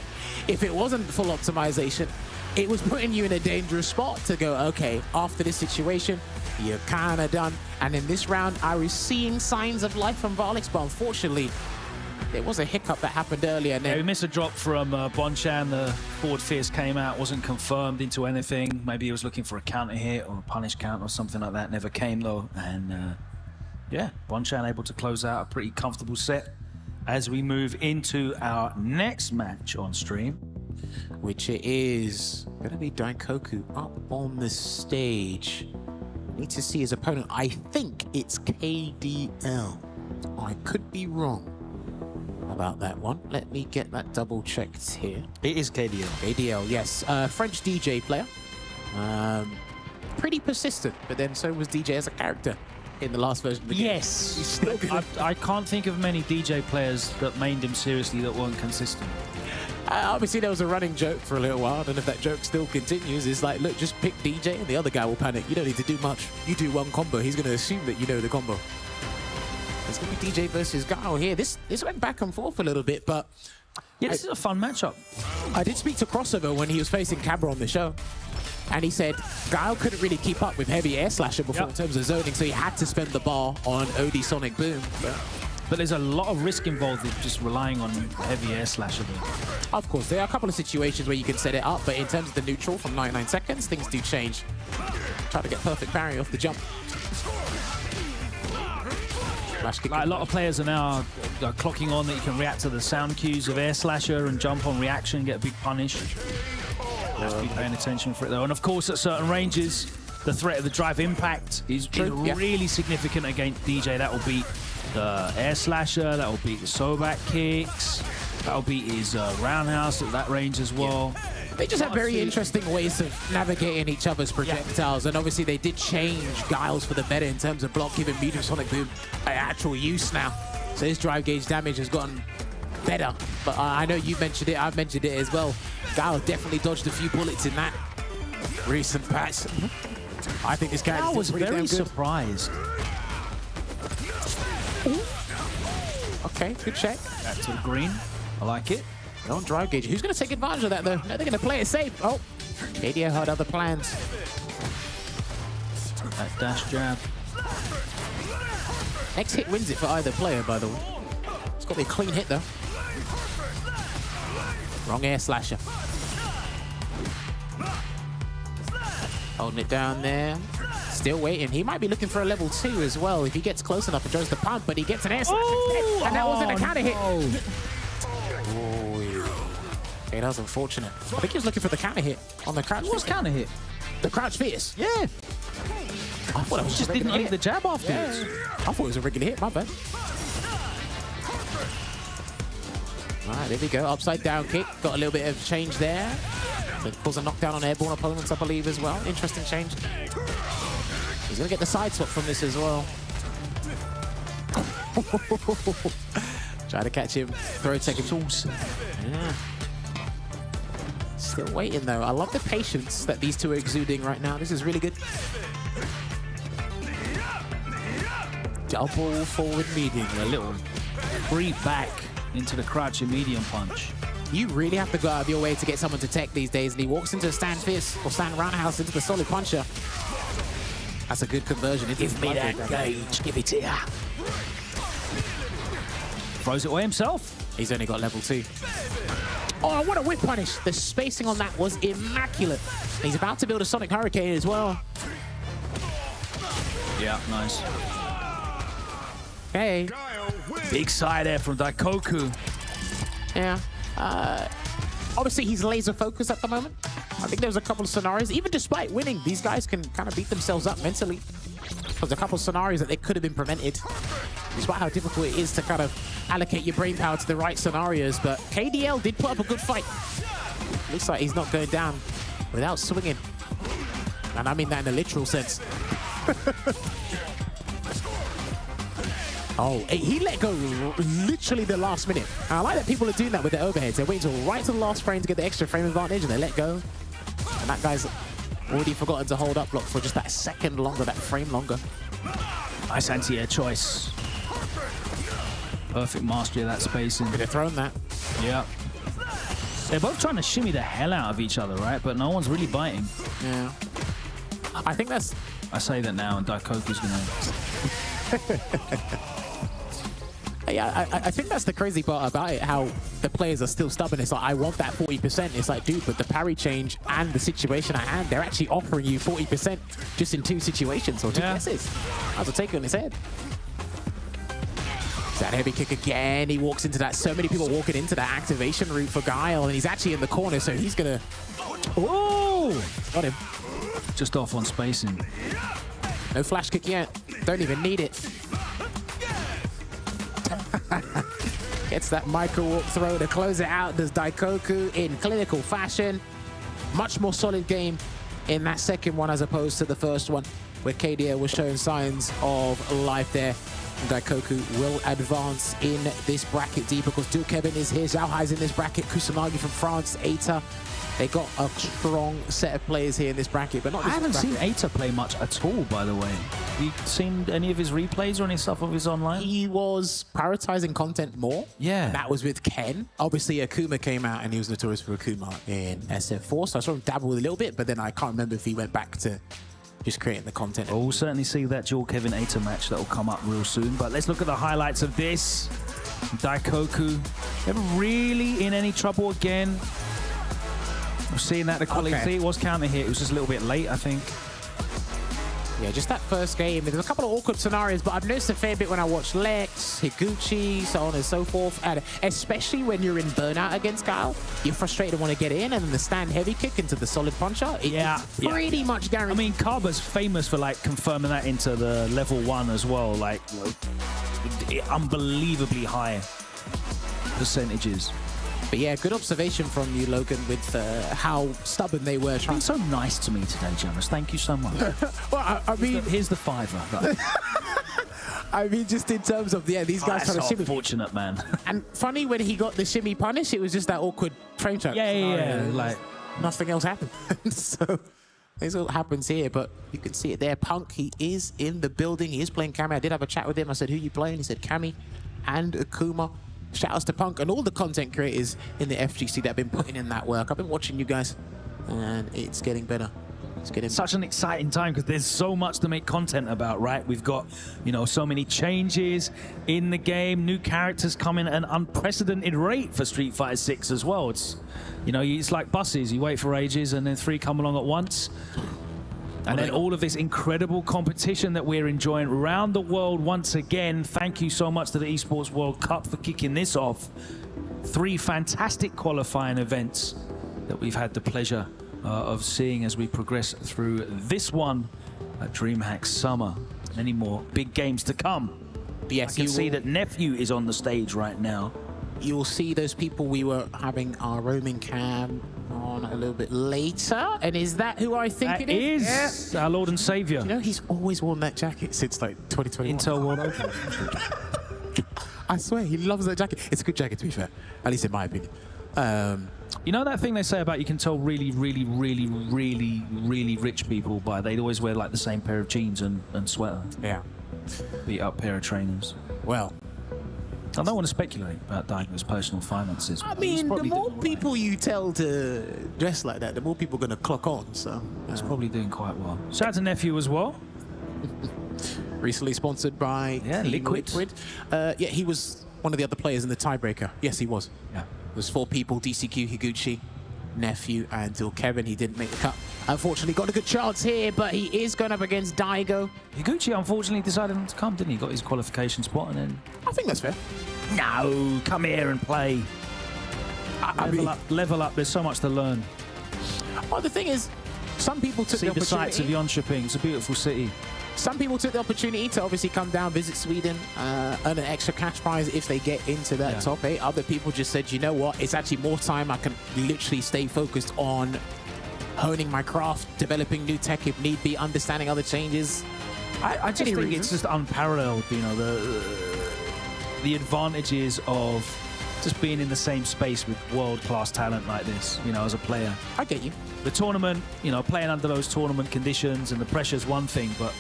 If it wasn't full optimization, it was putting you in a dangerous spot to go, okay, after this situation, you're kind of done. And in this round, I was seeing signs of life from Varlix, but unfortunately, there was a hiccup that happened earlier. And Yeah, we then, missed a drop from Bonchan. The forward fierce came out, wasn't confirmed into anything. Maybe he was looking for a counter hit or a punish count or something like that. Never came though. And yeah, Bonchan able to close out a pretty comfortable set as we move into our next match on stream. which it is going to be Daikoku up on the stage. Need to see his opponent. I think it's KDL. I could be wrong about that one. Let me get that double checked here. It is KDL. KDL, yes. French DJ player. Pretty persistent, but then so was DJ as a character in the last version of the game. Yes. He's still good. I can't think of many DJ players that mained him seriously that weren't consistent. Obviously, there was a running joke for a little while. I don't know if that joke still continues. It's like, look, just pick DJ and the other guy will panic. You don't need to do much. You do one combo. He's going to assume that you know the combo. It's going to be DJ versus Guile here. This went back and forth a little bit, but... Yeah, this is a fun matchup. I did speak to Crossover when he was facing Cabra on the show. And he said Guile couldn't really keep up with heavy air slasher before in terms of zoning, so he had to spend the bar on OD Sonic Boom. But there's a lot of risk involved with just relying on heavy air slasher. Of course, there are a couple of situations where you can set it up, but in terms of the neutral from 99 seconds, things do change. Try to get perfect parry off the jump. Like a lot of players are now clocking on that you can react to the sound cues of air slasher and jump on reaction, get a big punish. Have to be paying attention for it though. And of course, at certain ranges, the threat of the drive impact is really significant against DJ. That will beat the air slasher, that will beat the Sobak kicks, that will beat his roundhouse at that range as well. They just have very interesting ways of navigating each other's projectiles, and obviously they did change Guiles for the better in terms of block, giving medium Sonic Boom actual use now. So his drive gauge damage has gotten better, but I know you mentioned it, I've mentioned it as well. Guile definitely dodged a few bullets in that recent patch. I think this character was very surprised. Okay, good check. Back to the green. I like it. On drive gauge. Who's going to take advantage of that, though? No, they're going to play it safe. Oh, KDO had other plans. That dash jab. Next hit wins it for either player, by the way. It's got to be a clean hit, though. Wrong air slasher. Holding it down there. Still waiting. He might be looking for a level 2 as well if he gets close enough and tries to pump, but he gets an air slash instead. And that wasn't a counter hit. Okay, that was unfortunate. I think he was looking for the counter hit on the crouch. What's counter hit? The crouch fierce. Yeah. I thought it was Just didn't hit the jab afterwards. I thought it was a regular hit, my bad. All right, there we go. Upside down kick. Got a little bit of change there. It pulls a knockdown on airborne opponents, I believe, as well. Interesting change. He's going to get the side swap from this as well. Try to catch him. Throw take him. Yeah. Still waiting though. I love the patience that these two are exuding right now. This is really good. Double forward medium. A little creep back into the crouching medium punch. You really have to go out of your way to get someone to tech these days, and he walks into a stand fist or stand roundhouse into the solid puncher. That's a good conversion. Give me that gauge. Give it here. Throws it away himself. He's only got level 2. Oh, what a whip punish. The spacing on that was immaculate. He's about to build a Sonic Hurricane as well. Yeah, nice. Okay. Big side air from Daikoku. Yeah. Obviously, he's laser focused at the moment. I think there's a couple of scenarios, even despite winning, these guys can kind of beat themselves up mentally. There's a couple of scenarios that they could have been prevented, despite how difficult it is to kind of allocate your brain power to the right scenarios. But KDL did put up a good fight. Looks like he's not going down without swinging. And I mean that in a literal sense. Oh, he let go literally the last minute. And I like that people are doing that with their overheads. They're waiting until right to the last frame to get the extra frame advantage, and they let go. And that guy's already forgotten to hold up block for just that second longer, that frame longer. Nice anti-air choice. Perfect mastery of that spacing. Could have thrown that. Yeah. They're both trying to shimmy the hell out of each other, right? But no one's really biting. Yeah. I think that's... I say that now, and Daikoku's gonna... Yeah, I think that's the crazy part about it, how the players are still stubborn. It's like, I want that 40%. It's like, dude, but the parry change and the situation at hand, they're actually offering you 40% just in 2 situations or 2 guesses. That's a take on his head. That heavy kick again. He walks into that. So many people walking into that activation route for Guile, and he's actually in the corner, so he's gonna... Oh! Got him. Just off on spacing. No flash kick yet. Don't even need it. Gets that micro walk throw to close it out. Does Daikoku in clinical fashion. Much more solid game in that second one as opposed to the first one, where KDA was showing signs of life there. Daikoku will advance in this bracket D because Dual Kevin is here. Zhaohai's in this bracket. Kusanagi from France. Eita. They got a strong set of players here in this bracket, but not this I haven't bracket. seen Eita play much at all, by the way. Have you seen any of his replays or any stuff of his online? He was prioritizing content more. Yeah. That was with Ken. Obviously, Akuma came out, and he was notorious for Akuma in SF4, so I saw him dabble with a little bit, but then I can't remember if he went back to just creating the content. Well, we'll certainly see that Dual Kevin Eita match that will come up real soon, but let's look at the highlights of this. Daikoku never really in any trouble again. I'm seeing that the quality. Okay. It was counter hit. It was just a little bit late, I think. Yeah, just that first game. There's a couple of awkward scenarios, but I've noticed a fair bit when I watch Lex, Higuchi, so on and so forth. And especially when you're in burnout against Guile, you're frustrated and want to get in, and then the stand heavy kick into the solid puncher. It's pretty much guaranteed. I mean, Kaba's famous for like confirming that into the level 1 as well. Like, unbelievably high percentages. But yeah, good observation from you, Logan, with how stubborn they were. You've been so nice to me today, Jonas. Thank you so much. Well, I mean, here's the $5. I mean, just in terms of, yeah, these guys trying to shimmy. Unfortunate, man. And funny, when he got the shimmy punish, it was just that awkward frame check. Yeah. Like, nothing else happened. So this all happens here, but you can see it there. Punk, he is in the building. He is playing Kami. I did have a chat with him. I said, who you playing? He said, Kami and Akuma. Shout outs to Punk and all the content creators in the FGC that have been putting in that work. I've been watching you guys, and it's getting better. It's getting such an exciting time because there's so much to make content about, right? We've got, you know, so many changes in the game, new characters coming at an unprecedented rate for Street Fighter 6 as well. It's, you know, it's like buses. You wait for ages and then 3 come along at once. And then all of this incredible competition that we're enjoying around the world once again. Thank you so much to the Esports World Cup for kicking this off. 3 fantastic qualifying events that we've had the pleasure of seeing as we progress through this one at DreamHack Summer. Many more big games to come. Yes, I can see that Nephew is on the stage right now. You will see those people. We were having our roaming cam on a little bit later. And is that who I think That it is? is our Lord and Savior. You know, he's always worn that jacket since like 2021. Intel World Open. I swear, he loves that jacket. It's a good jacket, to be fair. At least in my opinion. You know that thing they say about you can tell really rich people by they'd always wear like the same pair of jeans and sweater. Yeah. Beat up pair of trainers. Well, I don't want to speculate about Daigo's personal finances. I mean, the more people you tell to dress like that, the more people are going to clock on, so... He's probably doing quite well. Shout out to Nephew as well. Recently sponsored by Liquid. Yeah, he was one of the other players in the tiebreaker. Yes, he was. Yeah. There's 4 people, DCQ, Higuchi, Nephew, and Kevin. He didn't make the cut. Unfortunately, got a good chance here, but he is going up against Daigo. Higuchi unfortunately decided not to come, didn't he? Got his qualification spot and then... I think that's fair. No, come here and play. Level up, there's so much to learn. Well, the thing is, some people took See the the sights of opportunity. Jönköping, it's a beautiful city. Some people took the opportunity to obviously come down, visit Sweden, earn an extra cash prize if they get into that top 8. Other people just said, you know what, it's actually more time. I can literally stay focused on honing my craft, developing new tech if need be, understanding other changes. I just think it's just unparalleled, you know, the advantages of just being in the same space with world-class talent like this, you know, as a player. I get you. The tournament, you know, playing under those tournament conditions and the pressure's one thing, but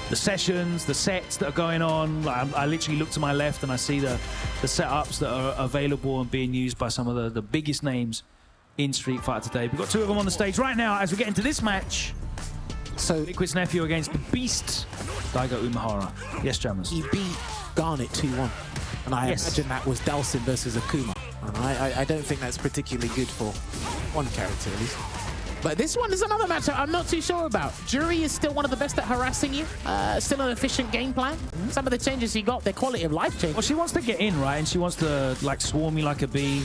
the sessions, the sets that are going on, like I literally look to my left and I see the setups that are available and being used by some of the biggest names in Street Fighter today. We've got 2 of them on the stage right now as we get into this match. So Liquid's Nephew against the Beast, Daigo Umehara. Yes, Jammers. he beat Garnet 2-1. And I imagine that was Dalsin versus Akuma. And I don't think that's particularly good for one character, at least. But this one is another matchup I'm not too sure about. Jury is still one of the best at harassing you. Still an efficient game plan. Some of the changes he got, their quality of life change. Well, she wants to get in, right? And she wants to, like, swarm you like a bee.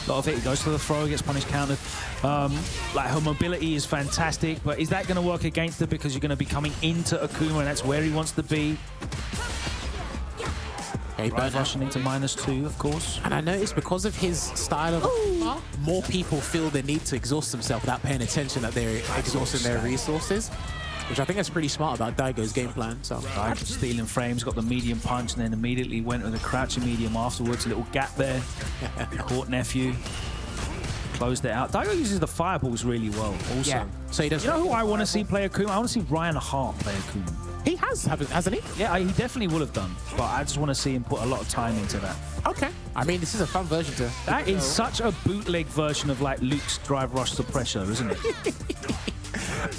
A lot of it, he goes to the throw, gets punished, countered. Like, her mobility is fantastic, but is that going to work against her because you're going to be coming into Akuma and that's where he wants to be? Right, rushing into -2, of course. And I noticed because of his style of more people feel the need to exhaust themselves without paying attention that they're exhausting their resources, which I think is pretty smart about Daigo's game plan. So Daigo stealing frames, got the medium punch, and then immediately went with a crouching medium afterwards. A little gap there. Caught Nephew. Closed it out. Daigo uses the fireballs really well also. yeah, so he does. You know who I want to see play Akuma? I want to see Ryan Hart play Akuma. He hasn't he? Yeah, he definitely would have done, but I just want to see him put a lot of time into that. Okay. I mean, this is a fun version to... That is such a bootleg version of like Luke's drive rush to pressure, isn't it?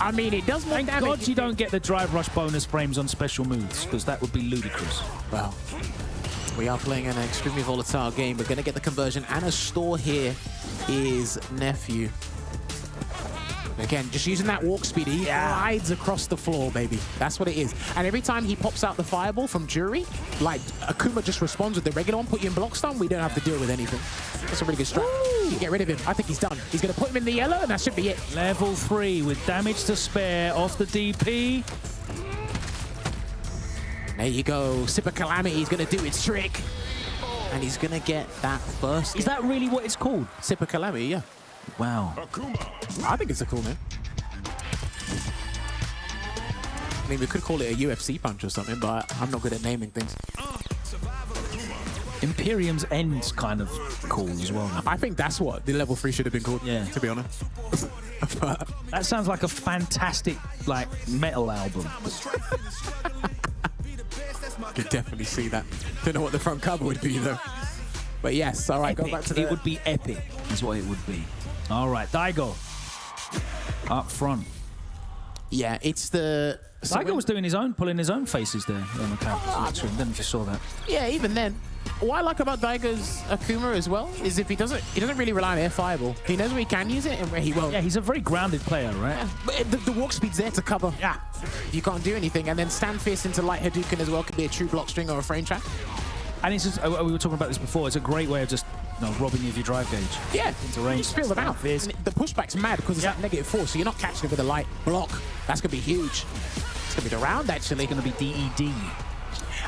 I mean, it does more Thank damage. God you don't get the drive rush bonus frames on special moves, because that would be ludicrous. Well, we are playing an extremely volatile game. We're going to get the conversion, and a store here is Nephew. Again, just using that walk speed, he glides across the floor, baby. That's what it is. And every time he pops out the fireball from Jury, like, Akuma just responds with the regular one, put you in block stun, we don't have to deal with anything. That's a really good strat. You get rid of him. I think he's done. He's going to put him in the yellow, and that should be it. Level 3 with damage to spare off the DP. There you go. Sip of Calamity is going to do its trick. And he's going to get that first. Is that really what it's called? Sip of Calamity, yeah. Wow. I think it's a cool name. I mean, we could call it a UFC punch or something, but I'm not good at naming things. Imperium's End's kind of cool as well. I think that's what the level 3 should have been called, to be honest. But that sounds like a fantastic, like, metal album. could definitely see that. Don't know what the front cover would be, though. But yes, all right, Epic. go back to the... It would be epic, is what it would be. All right, Daigo. Up front. Yeah, it's the... Daigo was doing his own, pulling his own faces there on the camera. I don't know if you saw that. Yeah, even then. What I like about Daigo's Akuma as well is if he doesn't really rely on air fireball. He knows where he can use it and where he won't. Yeah, he's a very grounded player, right? Yeah, but the walk speed's there to cover. Yeah. You can't do anything. And then stand fierce into light Hadouken as well could be a true block string or a frame trap. And it's just, we were talking about this before, it's a great way of just robbing you of your drive gauge. Yeah, into range. Just feel them out. And the pushback's mad because it's at -4, so you're not catching it with a light block. That's going to be huge. It's going to be the round, actually. It's going to be DED.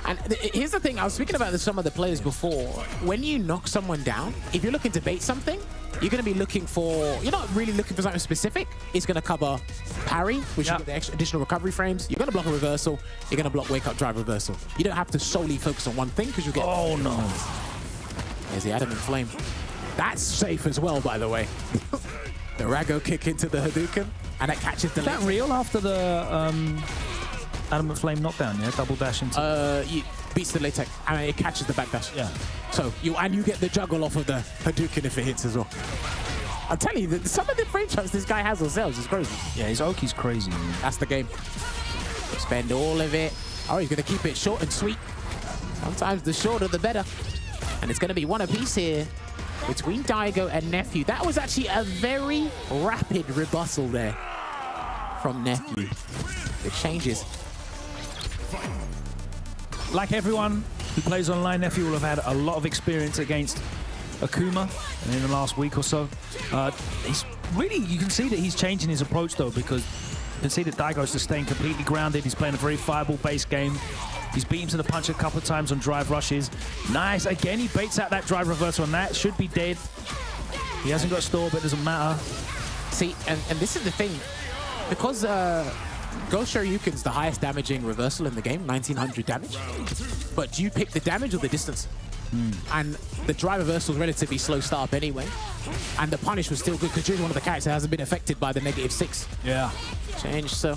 And here's the thing, I was speaking about this with some of the players before. When you knock someone down, if you're looking to bait something, you're going to be looking for, you're not really looking for something specific. It's going to cover parry, which you get the extra additional recovery frames. You're going to block a reversal. You're going to block wake up drive reversal. You don't have to solely focus on one thing because you get... Oh, no. There's the Adamant Flame. That's safe as well, by the way. The Rago kick into the Hadouken, and it catches the... Is that real after the Adamant Flame knockdown, yeah? Double dash into... You beats the latex, and it catches the backdash. Yeah. So, you get the juggle off of the Hadouken if it hits as well. I'm telling you, some of the frame traps this guy has on sales is crazy. Yeah, his Oki's crazy. Man. That's the game. Spend all of it. Oh, he's going to keep it short and sweet. Sometimes the shorter, the better. And it's going to be one apiece here between Daigo and Nephew. That was actually a very rapid rebuttal there from Nephew. It changes. Like everyone who plays online, Nephew will have had a lot of experience against Akuma in the last week or so. He's really, you can see that he's changing his approach though, because you can see that Daigo's just staying completely grounded. He's playing a very fireball based game. He's beat him to the punch a couple of times on drive rushes. Nice, again, he baits out that drive reversal on that. Should be dead. He hasn't got store, but it doesn't matter. See, and this is the thing. Because Ghost Shoryuken's the highest damaging reversal in the game, 1900 damage. But do you pick the damage or the distance? And the drive reversal is relatively slow start up anyway. And the punish was still good because you're one of the characters that hasn't been affected by the -6. Yeah. Change, so.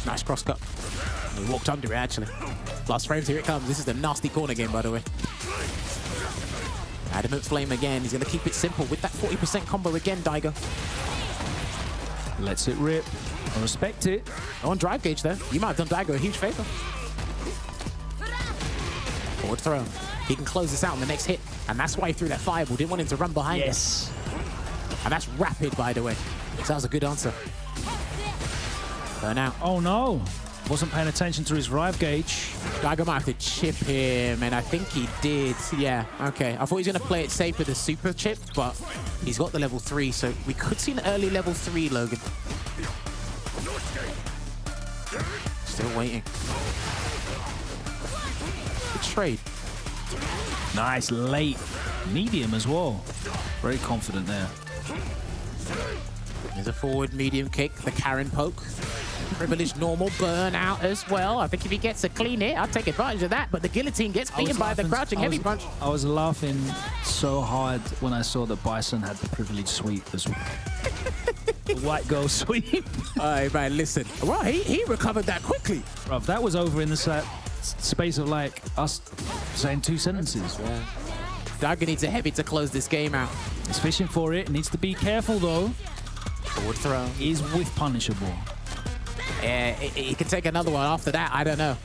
Nice cross cut. He walked under it, actually. Last frames, here it comes. This is the nasty corner game, by the way. Adamant Flame again. He's going to keep it simple with that 40% combo again, Daigo. Lets it rip. I respect it. On drive gauge, though. You might have done Daigo a huge favor. Forward throw. He can close this out in the next hit. And that's why he threw that fireball. Didn't want him to run behind him. And that's rapid, by the way. So that was a good answer. Burn out. Oh, no. Wasn't paying attention to his drive gauge. Daigo might have to chip him, and I think he did. Yeah, okay. I thought he was going to play it safe with a super chip, but he's got the level 3, so we could see an early level 3, Logan. Still waiting. Good trade. Nice, late. Medium as well. Very confident there. There's a forward medium kick, the Karen poke. Privileged normal burn out as well. I think if he gets a clean hit, I'll take advantage of that. But the guillotine gets beaten by the crouching heavy punch. I was laughing so hard when I saw that Bison had the privileged sweep as well. The white girl sweep. Alright, man, listen. Well, he recovered that quickly. Bruv, that was over in the space of like us saying 2 sentences. Yeah. Daigo needs a heavy to close this game out. He's fishing for it. Needs to be careful though. Forward throw. Is with punishable. Yeah, he can take another one after that. I don't know.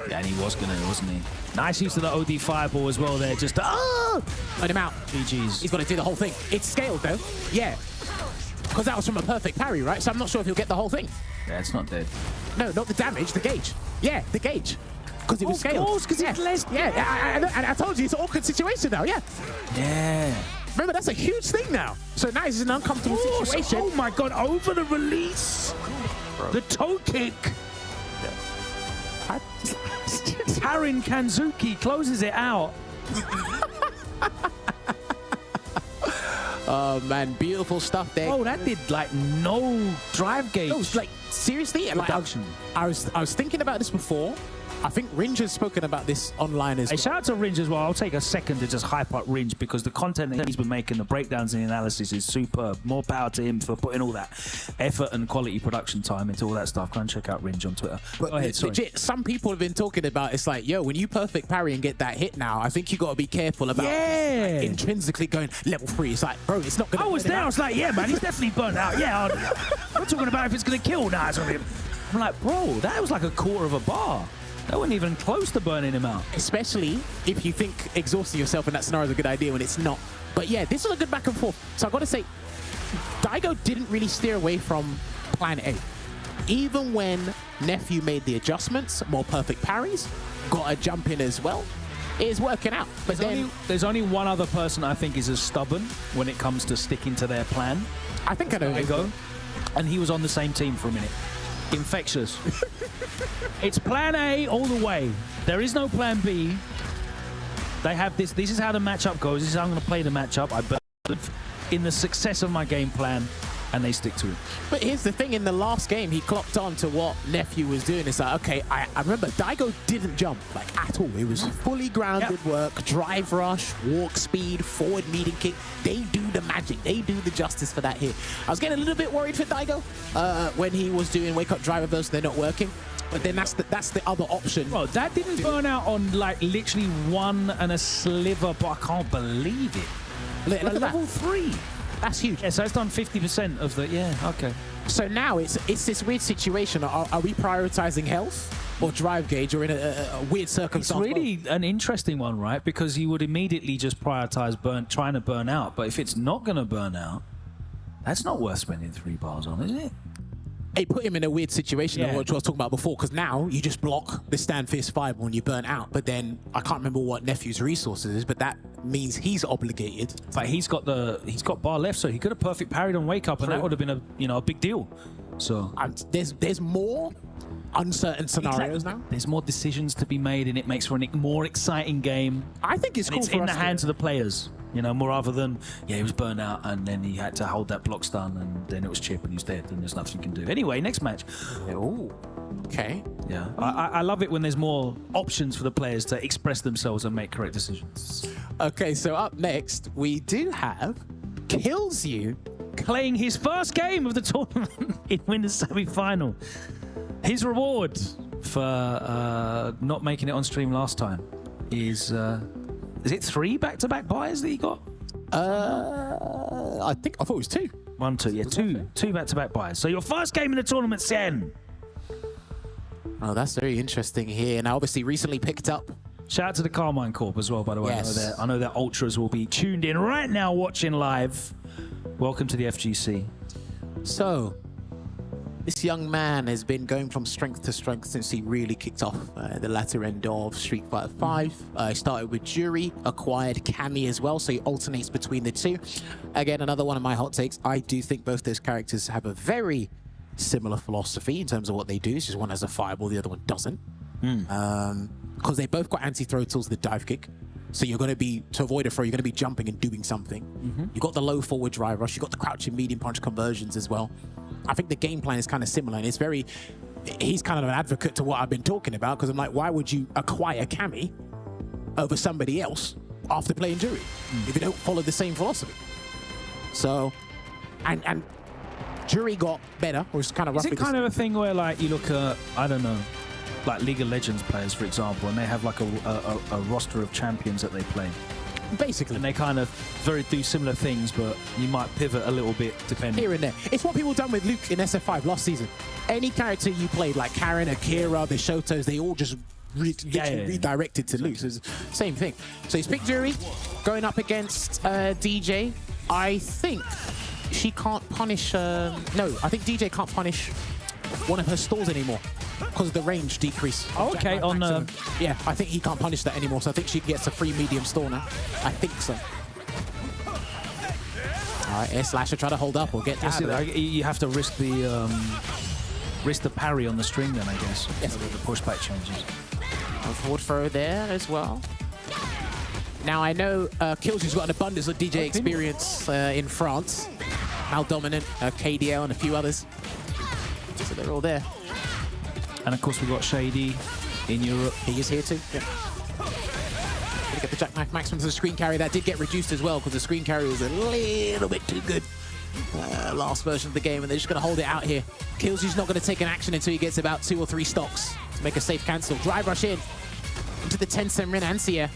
Yeah, and he was gonna, wasn't he? Nice use of the OD fireball as well there. Just let him out. GG's. He's got to do the whole thing. It's scaled though. Yeah. Because that was from a perfect parry, right? So I'm not sure if he'll get the whole thing. Yeah, it's not dead. No, not the damage, the gauge. Yeah, the gauge. Because it was scaled. Of course, because it's less. Yeah, I told you it's an awkward situation now. Yeah. Yeah. Remember, that's a huge thing now. So now it's an uncomfortable situation. Oh my god, over the release. The toe kick. Tarin Kanzuki closes it out. Oh man, beautiful stuff there. Oh, that did like no drive gauge. No, like seriously, like, I was thinking about this before. I think Ringe has spoken about this online as well. Hey, shout out to Ringe as well. I'll take a second to just hype up Ringe because the content that he's been making, the breakdowns and the analysis is superb. More power to him for putting all that effort and quality production time into all that stuff. Go and check out Ringe on Twitter. But go ahead, legit, some people have been talking about it's like, yo, when you perfect parry and get that hit now, I think you got to be careful about like, intrinsically going level 3. It's like, bro, it's not going to. I was there. I was like, yeah, man, he's definitely burnt out. Yeah, I'm talking about if it's going to kill now. I'm like, bro, that was like a quarter of a bar. That wasn't even close to burning him out. Especially if you think exhausting yourself in that scenario is a good idea when it's not. But yeah, this was a good back and forth. So I've got to say, Daigo didn't really steer away from plan A. Even when Nephew made the adjustments, more perfect parries, got a jump in as well, it is working out. But there's only one other person I think is as stubborn when it comes to sticking to their plan. I think I know Daigo. And he was on the same team for a minute. Infectious. It's plan A all the way. There is no plan B. They have this. This is how the matchup goes. This is how I'm going to play the matchup. I bet. in the success of my game plan, and they stick to it. But here's the thing, in the last game, he clocked on to what Nephew was doing. It's like, okay, I remember Daigo didn't jump, like, at all. It was fully grounded work, drive rush, walk speed, forward meeting kick. They do the magic. They do the justice for that here. I was getting a little bit worried for Daigo when he was doing wake up drive reverse, they're not working. But then that's the other option. Bro, that didn't burn out on, like, literally 1 and a sliver, but I can't believe it. Look at Level that. 3. That's huge. Yeah, so it's done 50% of the, yeah, okay. So now it's this weird situation. Are we prioritizing health or drive gauge, or in a weird It's circumstance? really an interesting one, right? Because you would immediately just prioritize trying to burn out. But if it's not going to burn out, that's not worth spending 3 bars on, is it? It put him in a weird situation, Yeah. which I was talking about before, because now you just block the stand fist 5 when you burn out. But then I can't remember what Nephew's resources is, but that means he's obligated. It's like he's got bar left, so he could have perfect parried on wake up, and that would have been a big deal. So And there's more uncertain scenarios now. There's more decisions to be made, and it makes for a more exciting game. I think it's And cool it's for in us the hands of the players, more rather than, he was burnt out and then he had to hold that block stun and then it was chip and he's dead and there's nothing you can do. Anyway, next match. Oh, okay. Yeah, I love it when there's more options for the players to express themselves and make correct decisions. Okay, so up next, we do have Kills You. Playing his first game of the tournament in Winners semi-final. His reward for not making it on stream last time is it 3 back-to-back buys that he got? I thought it was 2. 1, 2, yeah, 2 back-to-back buys. So your first game in the tournament, Shen. Oh, that's very interesting here. Now, obviously, recently picked up. Shout out to the Carmine Corp as well, by the way. Yes. I know that ultras will be tuned in right now watching live. Welcome to the FGC. So, this young man has been going from strength to strength since he really kicked off the latter end of Street Fighter 5. He started with Jury, acquired Cammy as well, so he alternates between the two. Again, another one of my hot takes. I do think both those characters have a very similar philosophy in terms of what they do. It's just one has a fireball, the other one doesn't. Because they both got anti-throw tools, the dive kick. So you're going to be, to avoid a throw, you're going to be jumping and doing something. You've got the low forward drive rush, you've got the crouching medium punch conversions as well. I think the game plan is kind of similar, and it's very, he's kind of an advocate to what I've been talking about, because I'm like, why would you acquire Cammy over somebody else after playing Jury if you don't follow the same philosophy? So, and Jury got better, or it's kind of Is roughly it kind of a thing where, like, you look at, I don't know, like League of Legends players, for example, and they have like a roster of champions that they play, basically and they kind of do similar things, but you might pivot a little bit depending. here and there. It's what people done with Luke in SF5 last season. Any character you played, like Karen, Akira, the Shotos, they all just literally redirected to Luke. So it's the same thing. So he's picked Jury, going up against DJ. I think she can't punish... no, I think DJ can't punish one of her stalls anymore because of the range decrease. Oh, okay, on yeah, I think he can't punish that anymore, so I think she gets a free medium stall now. I think so. All right, air slasher, try to hold up or get out of there. You have to risk the parry on the string then, I guess. Yes. The pushback changes. A forward throw there as well. Now I know Kills's got an abundance of DJ experience in France. Mal Dominant, KDL, and a few others. So they're all there. And of course we've got Shady in Europe. He is here too. Yeah. Gonna get the jackknife maximum to the screen carry. That did get reduced as well because the screen carry was a little bit too good. Last version of the game, and they're just going to hold it out here. Killsy's not going to take an action until he gets about 2 or 3 stocks to make a safe cancel. Drive rush in into the Tencent Rin Ansia.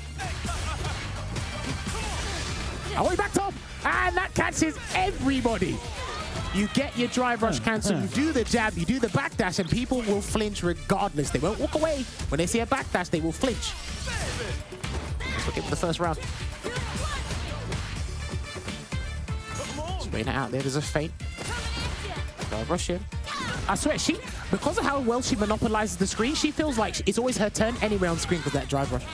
Away back top, and that catches everybody. You get your drive rush cancel, you do the jab, you do the backdash, and people will flinch regardless. They won't walk away. When they see a backdash, they will flinch. Let's look at the first round. Straight out there, there's a feint. Drive rush in. I swear, because of how well she monopolizes the screen, she feels like it's always her turn anywhere on screen with that drive rush.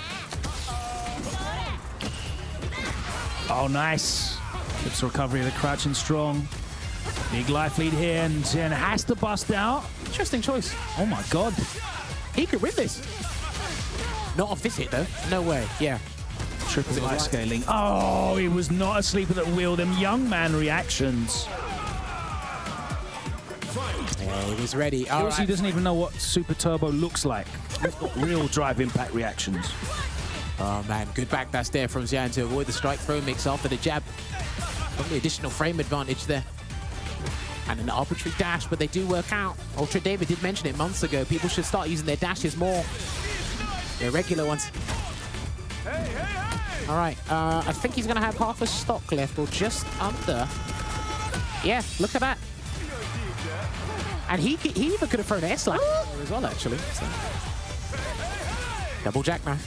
Oh, nice. Clips recovery of the crouching strong. Big life lead here, and Jen has to bust out. Interesting choice. Oh my god. He could win this. Not off this hit though. No way. Yeah. Triple light scaling. Oh, he was not asleep at the wheel. Them young man reactions. Yeah, he was ready. He obviously doesn't even know what Super Turbo looks like. He's got real drive impact reactions. Oh man, good backdash there from Xian to avoid the strike throw mix after the jab. Probably additional frame advantage there. And an arbitrary dash, but they do work out. Ultra David did mention it months ago. People should start using their dashes more. Their regular ones. All right, I think he's gonna have half a stock left, or just under. Yeah, look at that. And he even could have thrown air slash as well, actually. So. Double jackknife.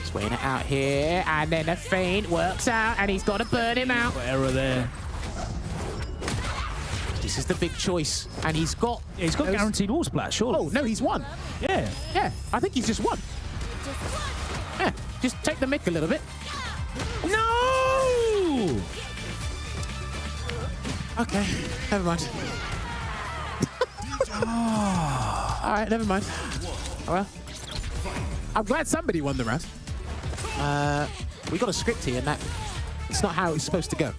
Swaying it out here, and then a feint works out, and he's got to burn him out. Error there. This is the big choice, and he's got guaranteed wall splat, sure. Oh no, he's won. Yeah. Yeah, I think he's just won. Yeah, just take the mick a little bit. No! Okay, never mind. All right, never mind. Oh, well, I'm glad somebody won the round. We got a script here, and that it's not how it's supposed to go.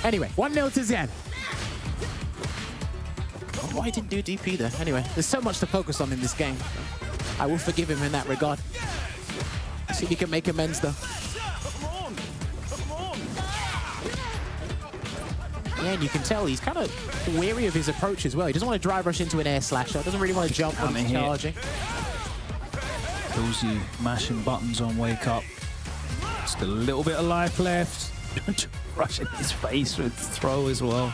Anyway, 1-0 to Xian. Why he didn't do DP there? Anyway, there's so much to focus on in this game. I will forgive him in that regard. See if he can make amends, though. Yeah, and you can tell he's kind of wary of his approach as well. He doesn't want to drive rush into an air slasher. Doesn't really want to jump when he's charging. Kills you mashing buttons on wake up. Just a little bit of life left. Rushing his face with throw as well.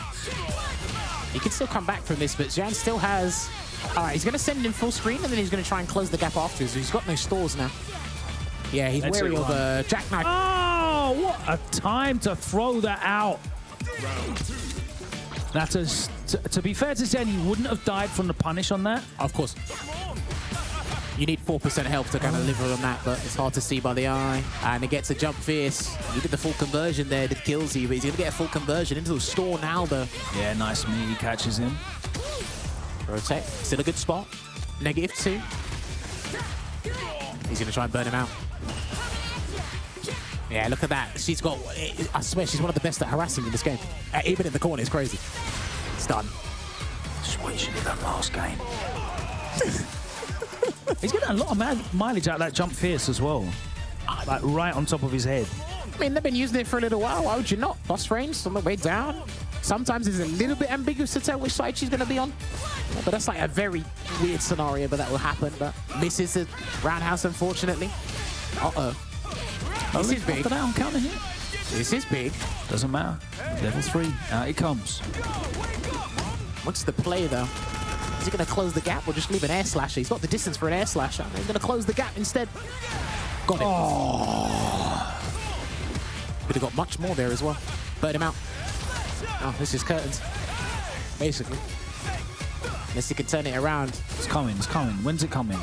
He can still come back from this, but Xian still has... All right, he's going to send it in full screen, and then he's going to try and close the gap afterwards. He's got no stalls now. Yeah, he's wary of a jackknife. Oh, what a time to throw that out. Now, to be fair to Xian, he wouldn't have died from the punish on that. Of course. You need 4% health to kind of live on that, but it's hard to see by the eye. And it gets a jump fierce. You get the full conversion there that kills you, but he's going to get a full conversion into the store now, though. Yeah, nice me. He catches him. Rotate. Still a good spot. -2. He's going to try and burn him out. Yeah, look at that. She's got... I swear, she's one of the best at harassing in this game. Even in the corner, it's crazy. It's done. Just what you should have done last game. He's getting a lot of mileage out of that jump fierce as well. Like right on top of his head. I mean, they've been using it for a little while. Why would you not? Boss frames on the way down. Sometimes it's a little bit ambiguous to tell which side she's going to be on. But that's like a very weird scenario, but that will happen. But misses the roundhouse, unfortunately. Uh-oh. This is big. After that, I'm counting here. This is big. Doesn't matter. Level 3. Out it comes. What's the play, though? Is he going to close the gap or just leave an air slasher? He's got the distance for an air slasher. He's going to close the gap instead. Got it. Oh. Could have got much more there as well. Burn him out. Oh, this is curtains. Basically. Unless he can turn it around. It's coming. It's coming. When's it coming?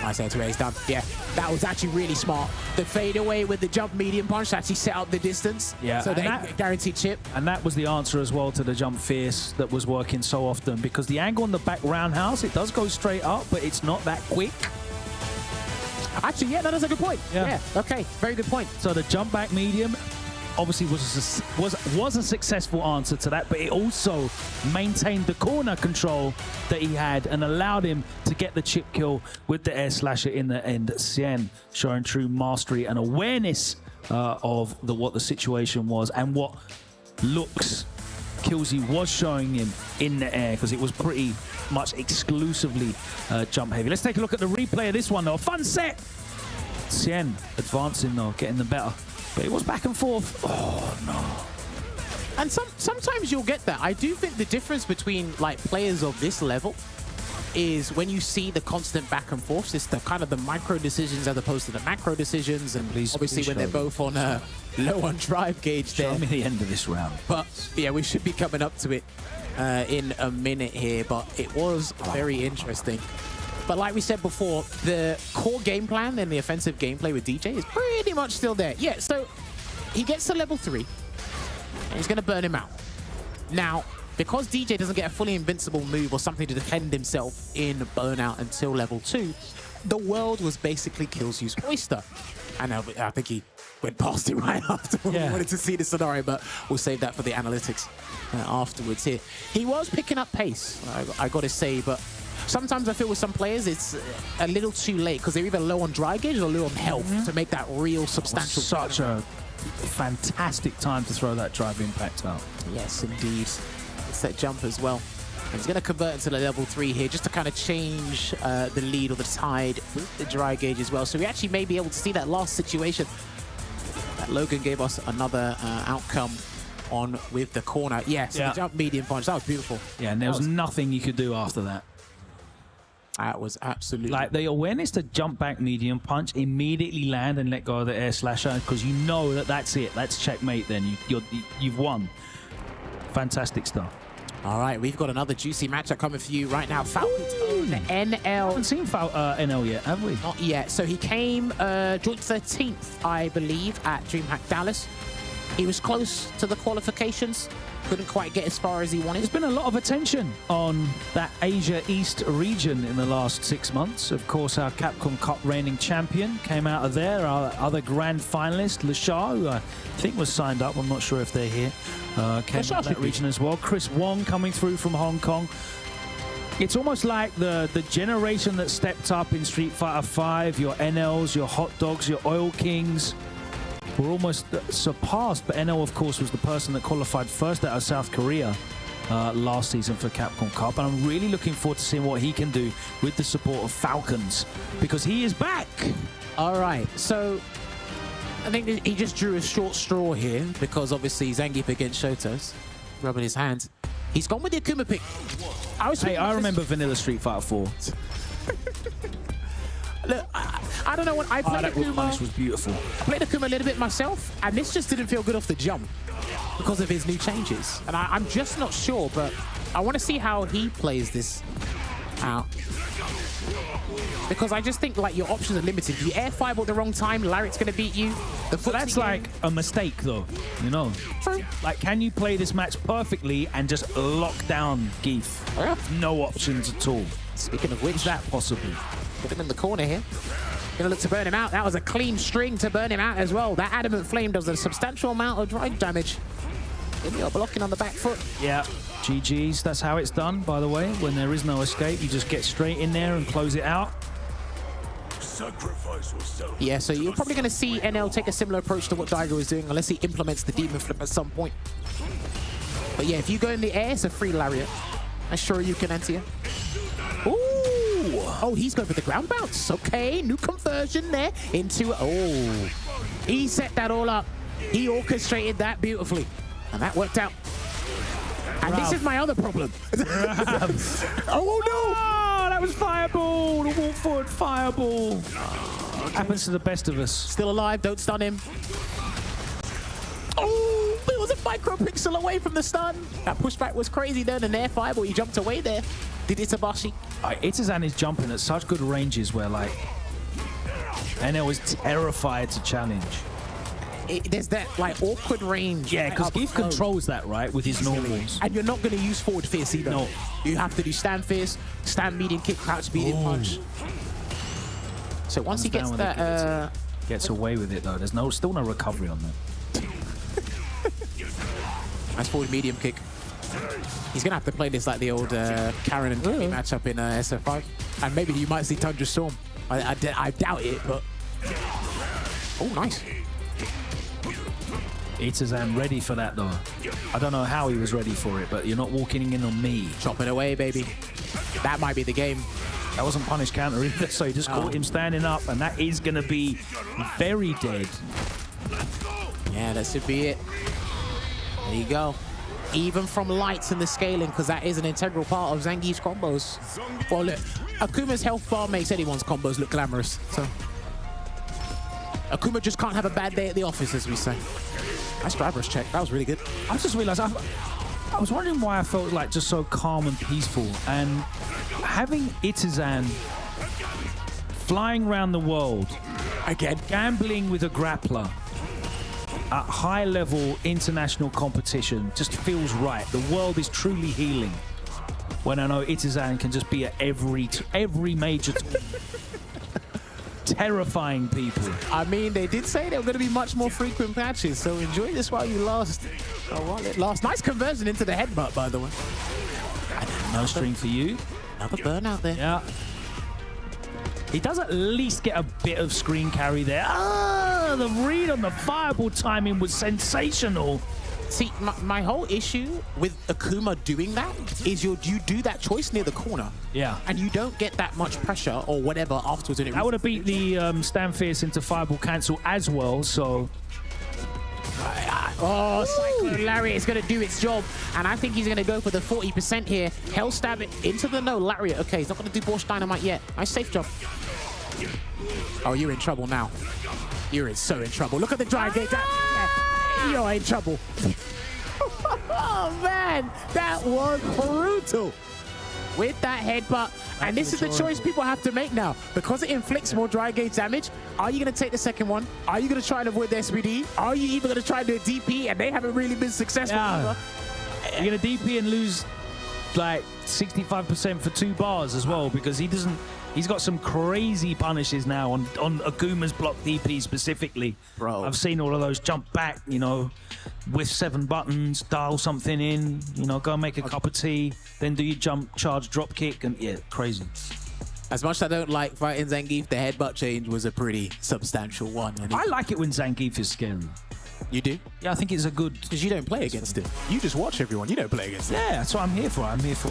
Nice air to air, he's done. Yeah, that was actually really smart. The fade away with the jump medium punch actually set up the distance. Yeah, so they guaranteed chip. And that was the answer as well to the jump fierce that was working so often, because the angle on the back roundhouse, it does go straight up, but it's not that quick. Actually, yeah, that's a good point. Yeah, okay, very good point. So the jump back medium obviously was a successful answer to that, but it also maintained the corner control that he had and allowed him to get the chip kill with the air slasher in the end. Xian showing true mastery and awareness of what the situation was and what looks Killsy was showing him in the air, because it was pretty much exclusively jump heavy. Let's take a look at the replay of this one though. A fun set. Xian advancing though, getting the better. But it was back and forth. Oh, no. And sometimes you'll get that. I do think the difference between like players of this level is when you see the constant back and forth. It's the kind of the micro decisions as opposed to the macro decisions. And obviously when they're both on low on drive gauge there. Show me the end of this round. But yeah, we should be coming up to it in a minute here. But it was very interesting. But like we said before, the core game plan and the offensive gameplay with DJ is pretty much still there. Yeah, so he gets to level 3, and he's going to burn him out. Now, because DJ doesn't get a fully invincible move or something to defend himself in Burnout until level 2, the world was basically Killzew's oyster. And I think he went past it right after. We wanted to see the scenario, but we'll save that for the analytics afterwards here. He was picking up pace, I got to say, but sometimes I feel with some players it's a little too late because they're either low on dry gauge or low on health to make that real substantial. Such a fantastic time to throw that drive impact out. Yes, indeed. It's that jump as well. And he's going to convert into the level 3 here just to kind of change the lead or the tide with the dry gauge as well. So we actually may be able to see that last situation that Logan gave us another outcome on with the corner. Yeah, so the jump medium punch, that was beautiful. Yeah, and there was nothing you could do after that. That was absolutely... Like, the awareness to jump back medium punch, immediately land and let go of the air slasher, because you know that that's it. That's checkmate then. You've won. Fantastic stuff. All right, we've got another juicy matchup coming for you right now. Falcon's own NL. I haven't seen NL yet, have we? Not yet. So he came joint 13th, I believe, at DreamHack Dallas. He was close to the qualifications. Couldn't quite get as far as he wanted. There's been a lot of attention on that Asia East region in the last 6 months. Of course, our Capcom Cup reigning champion came out of there. Our other grand finalist, Lashar, who I think was signed up. I'm not sure if they're here. Came out of that region as well. Chris Wong coming through from Hong Kong. It's almost like the generation that stepped up in Street Fighter V, your NLs, your Hot Dogs, your Oil Kings, were almost surpassed, but NL, of course, was the person that qualified first out of South Korea last season for Capcom Cup, and I'm really looking forward to seeing what he can do with the support of Falcons, because he is back. All right, so I think he just drew a short straw here, because obviously Zangief against Shoto's rubbing his hands. He's gone with the Akuma pick. I remember Vanilla Street Fighter 4. Look, I don't know when I played Akuma. This was beautiful. I played Akuma a little bit myself, and this just didn't feel good off the jump because of his new changes. And I'm just not sure, but I want to see how he plays this out. Because I just think like your options are limited. If you air fireball at the wrong time, Larry's going to beat you. That's like a mistake, though, you know? True. Like, can you play this match perfectly and just lock down Geef? Yeah. No options at all. Speaking of which, Is that possible? put him in the corner here. Gonna look to burn him out. That was a clean string to burn him out as well. That Adamant Flame does a substantial amount of drive damage. You're blocking on the back foot. Yeah, GG's. That's how it's done, by the way. When there is no escape, you just get straight in there and close it out. Yeah, so you're probably going to see NL take a similar approach to what Daigo is doing, unless he implements the Demon Flip at some point. But yeah, if you go in the air, it's a free lariat. I'm sure you can enter. Ooh! Oh, he's going for the ground bounce. Okay, new conversion there into... Oh, he set that all up. He orchestrated that beautifully. And that worked out. And this is my other problem. Oh, no! Oh, that was fireball. The wall forward fireball. Happens to the best of us. Still alive, don't stun him. Oh, it was a micro-pixel away from the stun. That pushback was crazy then, and air fireball, he jumped away there. Did Itabashi. Itazan is jumping at such good ranges where, like, NL is terrified to challenge. There's that, like, awkward range. Yeah, because Geef controls that, right, with his normals. And you're not going to use forward fierce either. No. You have to do stand fierce, stand medium kick, crouch medium punch. So once he gets that... Gets away with it, though. There's still no recovery on that. Nice forward medium kick. He's going to have to play this like the old Karen and Kenny matchup in SF5. And maybe you might see Tundra Storm. I doubt it, but... Oh, nice. Itazan ready for that, though. I don't know how he was ready for it, but you're not walking in on me. Chopping away, baby. That might be the game. That wasn't punish counter either, so he just caught him standing up, and that is going to be very dead. Yeah, that should be it. There you go. Even from lights in the scaling, because that is an integral part of Zangief's combos. Well, look, Akuma's health bar makes anyone's combos look glamorous. So Akuma just can't have a bad day at the office, as we say. Nice driver's check. That was really good. I just realized I was wondering why I felt like just so calm and peaceful, and having Itazan flying around the world again, gambling with a grappler, at high-level international competition just feels right. The world is truly healing when I know Itazan can just be at every major tournament. Terrifying people. I mean, they did say there were going to be much more frequent matches, so enjoy this while you last. While it lasts. Nice conversion into the headbutt, by the way. No string for you. Another burn out there. Yeah. He does at least get a bit of screen carry there. Ah, the read on the fireball timing was sensational. See, my whole issue with Akuma doing that is you do that choice near the corner. Yeah. And you don't get that much pressure or whatever afterwards. That would have beat the stand fierce into fireball cancel as well, so... Oh, Cyclone Lariat is going to do its job, and I think he's going to go for the 40% here. Hell stab it into the no. Lariat, okay, he's not going to do Bosch Dynamite yet. Nice safe job. Oh, you're in trouble now. You're so in trouble. Look at the drive gate. Yeah, you're in trouble. Oh, man, that was brutal. With that headbutt, and this is the choice people have to make now. Because it inflicts more dry gauge damage, are you going to take the second one? Are you going to try and avoid the SBD? Are you even going to try and do a DP, and they haven't really been successful? Yeah. You're going to DP and lose like 65% for 2 bars as well, because he's got some crazy punishes now on Akuma's block DP specifically. Bro. I've seen all of those jump back, you know, with 7 buttons, dial something in, you know, go make a cup of tea, then do your jump, charge, drop kick, and yeah, crazy. As much as I don't like fighting Zangief, the headbutt change was a pretty substantial one. I like it when Zangief is scary. You do? Yeah, I think it's a good... Because you don't play against him. You just watch everyone. You don't play against him. Yeah, that's what I'm here for. I'm here for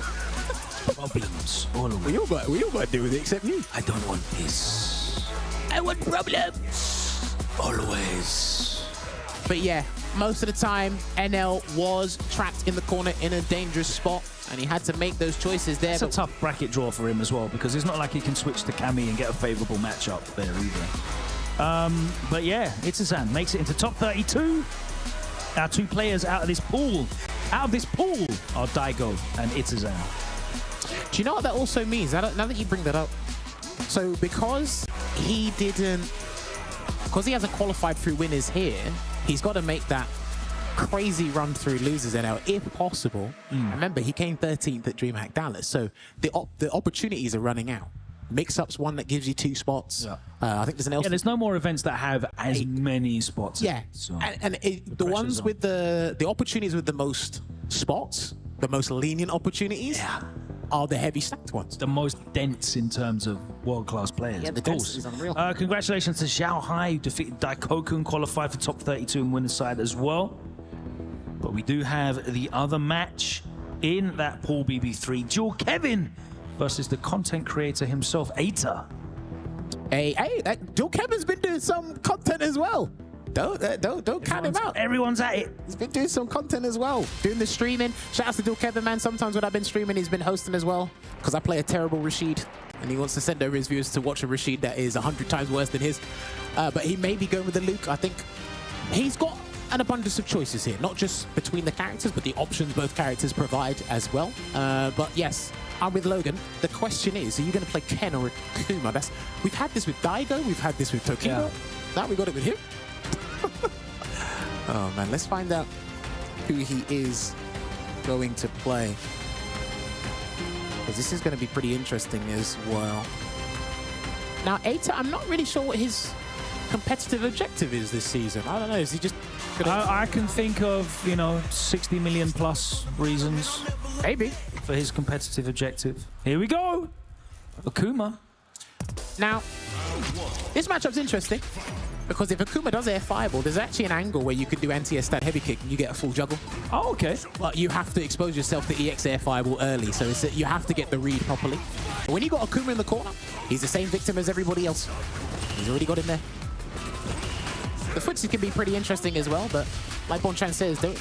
problems. All of We all got to deal with it except you. I don't want this. I want problems. Always. But yeah, most of the time, NL was trapped in the corner in a dangerous spot, and he had to make those choices there. It's a tough bracket draw for him as well, because it's not like he can switch to Kami and get a favorable matchup there either. But yeah, Itazan makes it into top 32. Our 2 players out of this pool. Out of this pool are Daigo and Itazan. Do you know what that also means? Now that you bring that up, so because he hasn't qualified through winners here, he's got to make that crazy run through losers NL if possible. Remember, he came 13th at DreamHack Dallas, so the opportunities are running out. Mix-up's one that gives you 2 spots. Yeah. I think there's an else. Yeah, there's no more events that have as many spots. Yeah, so and the ones with the opportunities with the most spots, the most lenient opportunities, are the heavy stacked ones. The most dense in terms of world-class players. Yeah, the density is unreal. Congratulations to Xiao Hai, who defeated Daikoku and qualified for top 32 in winner's side as well. But we do have the other match in that pool BB3. Dual Kevin versus the content creator himself, Aita. Hey, Dual Kevin's been doing some content as well. Don't count him out. Everyone's at it. He's been doing some content as well. Doing the streaming. Shout out to Dual Kevin, man. Sometimes when I've been streaming, he's been hosting as well. Because I play a terrible Rashid. And he wants to send over his viewers to watch a Rashid that is 100 times worse than his. But he may be going with the Luke. I think he's got an abundance of choices here. Not just between the characters, but the options both characters provide as well. But yes, I'm with Logan. The question is, are you going to play Ken or Akuma? We've had this with Daigo. We've had this with Tokido. Yeah. Now we got it with him. Oh man, let's find out who he is going to play. Because this is going to be pretty interesting as well. Now, Aita, I'm not really sure what his competitive objective is this season. I don't know. Is he just gonna... I can think of, 60 million plus reasons. Maybe. For his competitive objective. Here we go. Akuma. Now, this matchup's interesting. Because if Akuma does air fireball, there's actually an angle where you could do anti-air stat heavy kick and you get a full juggle. Oh, okay. But you have to expose yourself to EX air fireball early, so you have to get the read properly. But when you got Akuma in the corner, he's the same victim as everybody else. He's already got him there. The footsies can be pretty interesting as well, but like Bonchan says, don't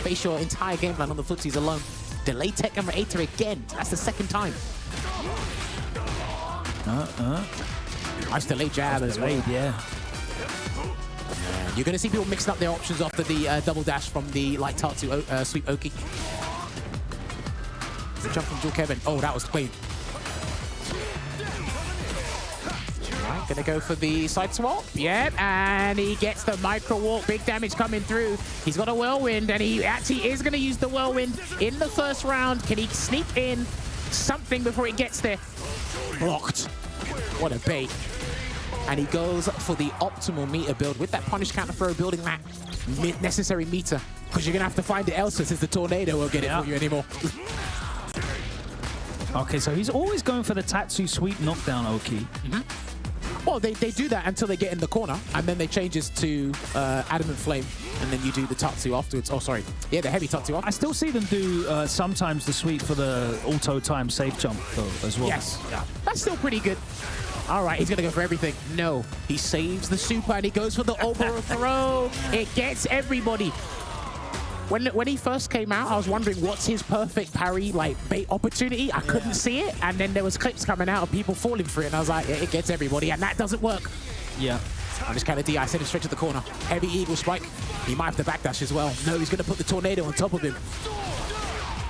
base your entire game plan on the footsies alone. Delay tech and Aita again. That's the second time. Nice delay jab as well. Yeah. You're going to see people mixing up their options after the double dash from the light Tatsu sweep Oki. The jump from Dual Kevin. Oh, that was clean. Right. Gonna go for the side swap. Yep, and he gets the micro walk. Big damage coming through. He's got a whirlwind, and he actually is gonna use the whirlwind in the first round. Can he sneak in something before he gets there? Blocked. What a bait. And he goes for the optimal meter build with that punish counter throw, building that necessary meter. Because you're gonna have to find it elsewhere since the tornado won't get it for you anymore. Okay, so he's always going for the Tatsu sweep knockdown, Oki. Well, they do that until they get in the corner, and then they change this to Adamant Flame, and then you do the Tatsu afterwards. Oh, sorry. Yeah, the heavy Tatsu I still see them do sometimes the sweep for the auto time safe jump, though, as well. Yes. Yeah. That's still pretty good. All right, he's going to go for everything. No, he saves the super, and he goes for the overthrow. It gets everybody. When he first came out, I was wondering what's his perfect parry, like, bait opportunity. I couldn't see it, and then there was clips coming out of people falling for it, and I was like, it gets everybody, and that doesn't work. Yeah. I just kind of I sent him straight to the corner. Heavy eagle spike. He might have to backdash as well. No, he's going to put the tornado on top of him.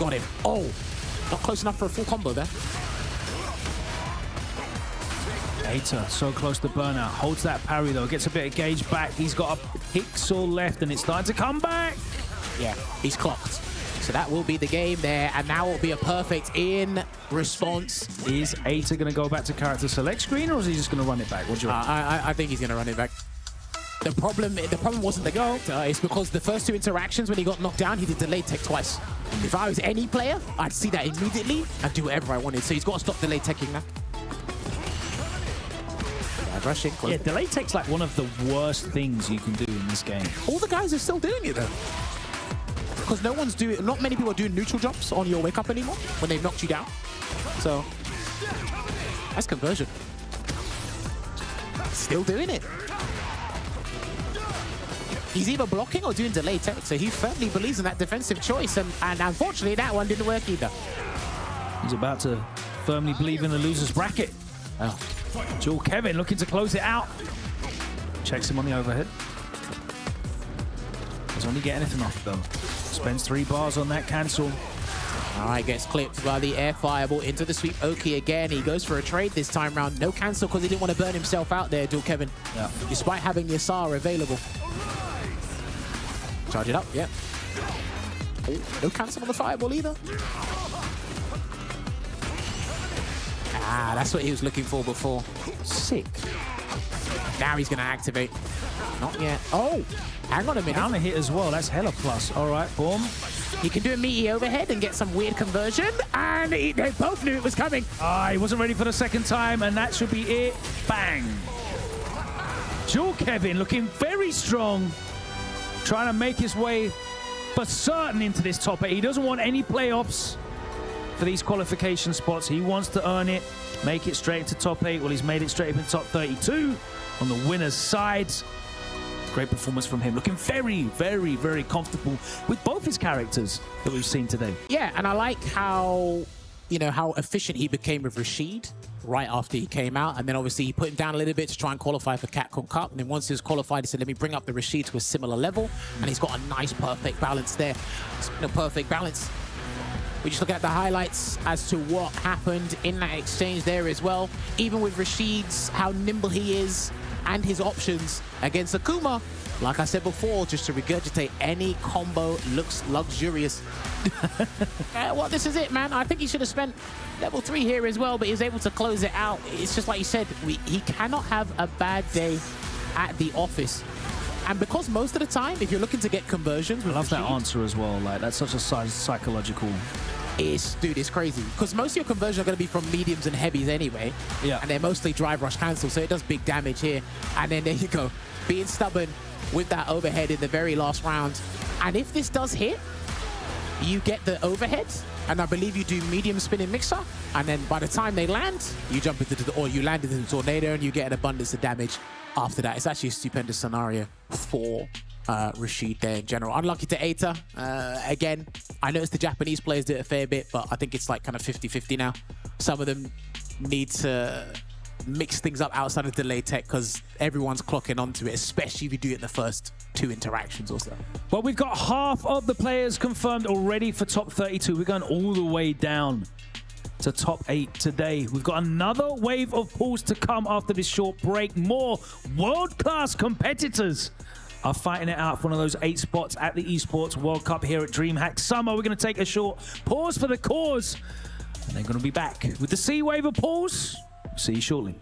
Got him. Oh, not close enough for a full combo there. Eita, so close to burnout. Holds that parry, though. Gets a bit of gauge back. He's got a pixel left, and it's starting to come back. Yeah, he's clocked. So that will be the game there, and now will be a perfect in response. Is Eita going to go back to character select screen, or is he just going to run it back? What do you reckon? I think he's going to run it back. The problem wasn't the character. It's because the first two interactions when he got knocked down, he did delayed tech twice. If I was any player, I'd see that immediately and do whatever I wanted. So he's got to stop delayed teching now. Rushing. Yeah, delay tech's like one of the worst things you can do in this game. All the guys are still doing it though. Because not many people are doing neutral jumps on your wake up anymore when they've knocked you down. So that's conversion. Still doing it. He's either blocking or doing delay tech, so he firmly believes in that defensive choice, and unfortunately that one didn't work either. He's about to firmly believe in the loser's bracket. Oh. Jewel Kevin looking to close it out. Checks him on the overhead. Doesn't only get anything off though. Spends 3 bars on that cancel. All right, gets clipped by the air fireball into the sweep. Oki again. He goes for a trade this time round. No cancel because he didn't want to burn himself out there, Jewel Kevin. Yeah. Despite having the Asar available. Charge it up, yeah. Oh, no cancel on the fireball either. Ah, that's what he was looking for before. Sick. Now he's going to activate. Not yet. Oh, hang on a minute. Down a hit as well. That's hella plus. All right, boom. He can do a meaty overhead and get some weird conversion. And they both knew it was coming. Ah, he wasn't ready for the second time, and that should be it. Bang. Jewel Kevin looking very strong. Trying to make his way for certain into this top 8. He doesn't want any playoffs for these qualification spots. He wants to earn it, make it straight into top 8. Well, he's made it straight up in top 32 on the winner's side. Great performance from him. Looking very, very, very comfortable with both his characters that we've seen today. Yeah, and I like how, how efficient he became with Rashid right after he came out. And then obviously he put him down a little bit to try and qualify for Capcom Cup. And then once he was qualified, he said, let me bring up the Rashid to a similar level. And he's got a nice, perfect balance there. It's been a perfect balance. We just look at the highlights as to what happened in that exchange there as well. Even with Rashid's, how nimble he is and his options against Akuma. Like I said before, just to regurgitate, any combo looks luxurious. Well, this is it, man. I think he should have spent level 3 here as well, but he was able to close it out. It's just like you said, he cannot have a bad day at the office. And because most of the time, if you're looking to get conversions... I love that answer as well. Like, that's such a psychological... Dude, it's crazy. Because most of your conversions are going to be from mediums and heavies anyway. Yeah. And they're mostly drive rush cancel, so it does big damage here. And then there you go. Being stubborn with that overhead in the very last round. And if this does hit, you get the overhead. And I believe you do medium spinning mixer. And then by the time they land, you jump into or you land into the tornado and you get an abundance of damage after that. It's actually a stupendous scenario for Rashid there in general. Unlucky to Eita. Again, I noticed the Japanese players did a fair bit, but I think it's like kind of 50-50 now. Some of them need to mix things up outside of delay tech because everyone's clocking onto it, especially if you do it in the first 2 interactions or so. Well, we've got half of the players confirmed already for top 32. We're going all the way down to top 8 today. We've got another wave of pools to come after this short break. More world-class competitors are fighting it out for one of those 8 spots at the Esports World Cup here at DreamHack Summer. We're going to take a short pause for the cause, and they're going to be back with the C wave of pools. See you shortly.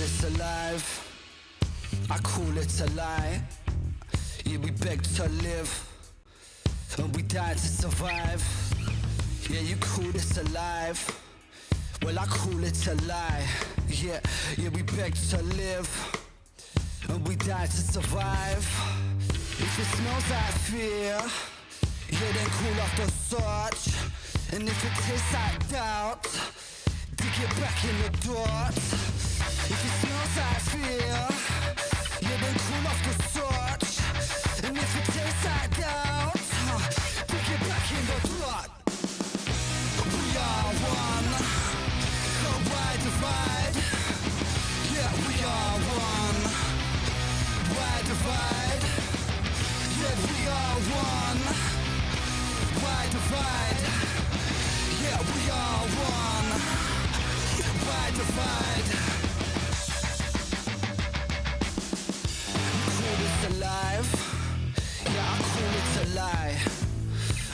this alive, I call it a lie. Yeah, we beg to live, and we die to survive. Yeah, you call this alive, well I call it a lie. Yeah, we beg to live, and we die to survive. If it smells like fear, yeah then cool off the search. And if it tastes like doubt, dig it back in the dirt. If it smells like fear, yeah then cool off the search. And if it tastes like divide? Yeah, we are one. Why divide? Yeah, we are one. Why divide? Yeah, we are one. Why divide? You call this alive? Yeah, I call it a lie.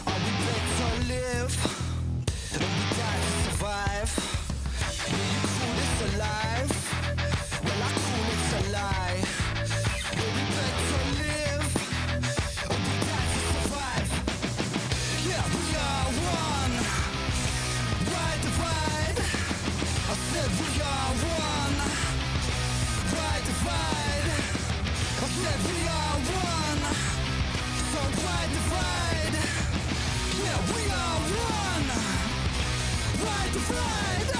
Are we bred to live? And we die to survive? Yeah, you call this alive? Well, I call it a lie. Yeah, we bred to live? And we die to survive? Yeah, we are one. Why divide? I said we are one. Why divide? I said we are one. So why divide? Yeah, we are one. Why divide?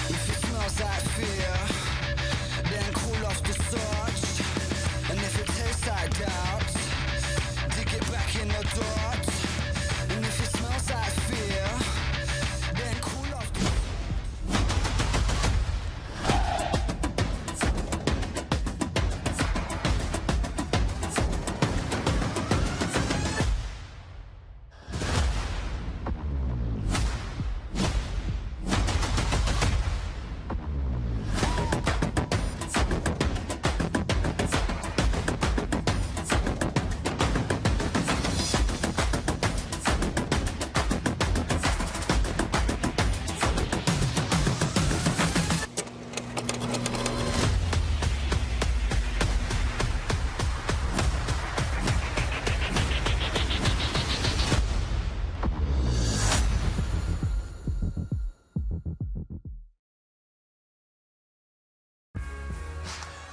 If it smells like fear, then cool off the torch. And if it tastes like doubt, dig it back in the dirt. And if it smells like fear, then cool off the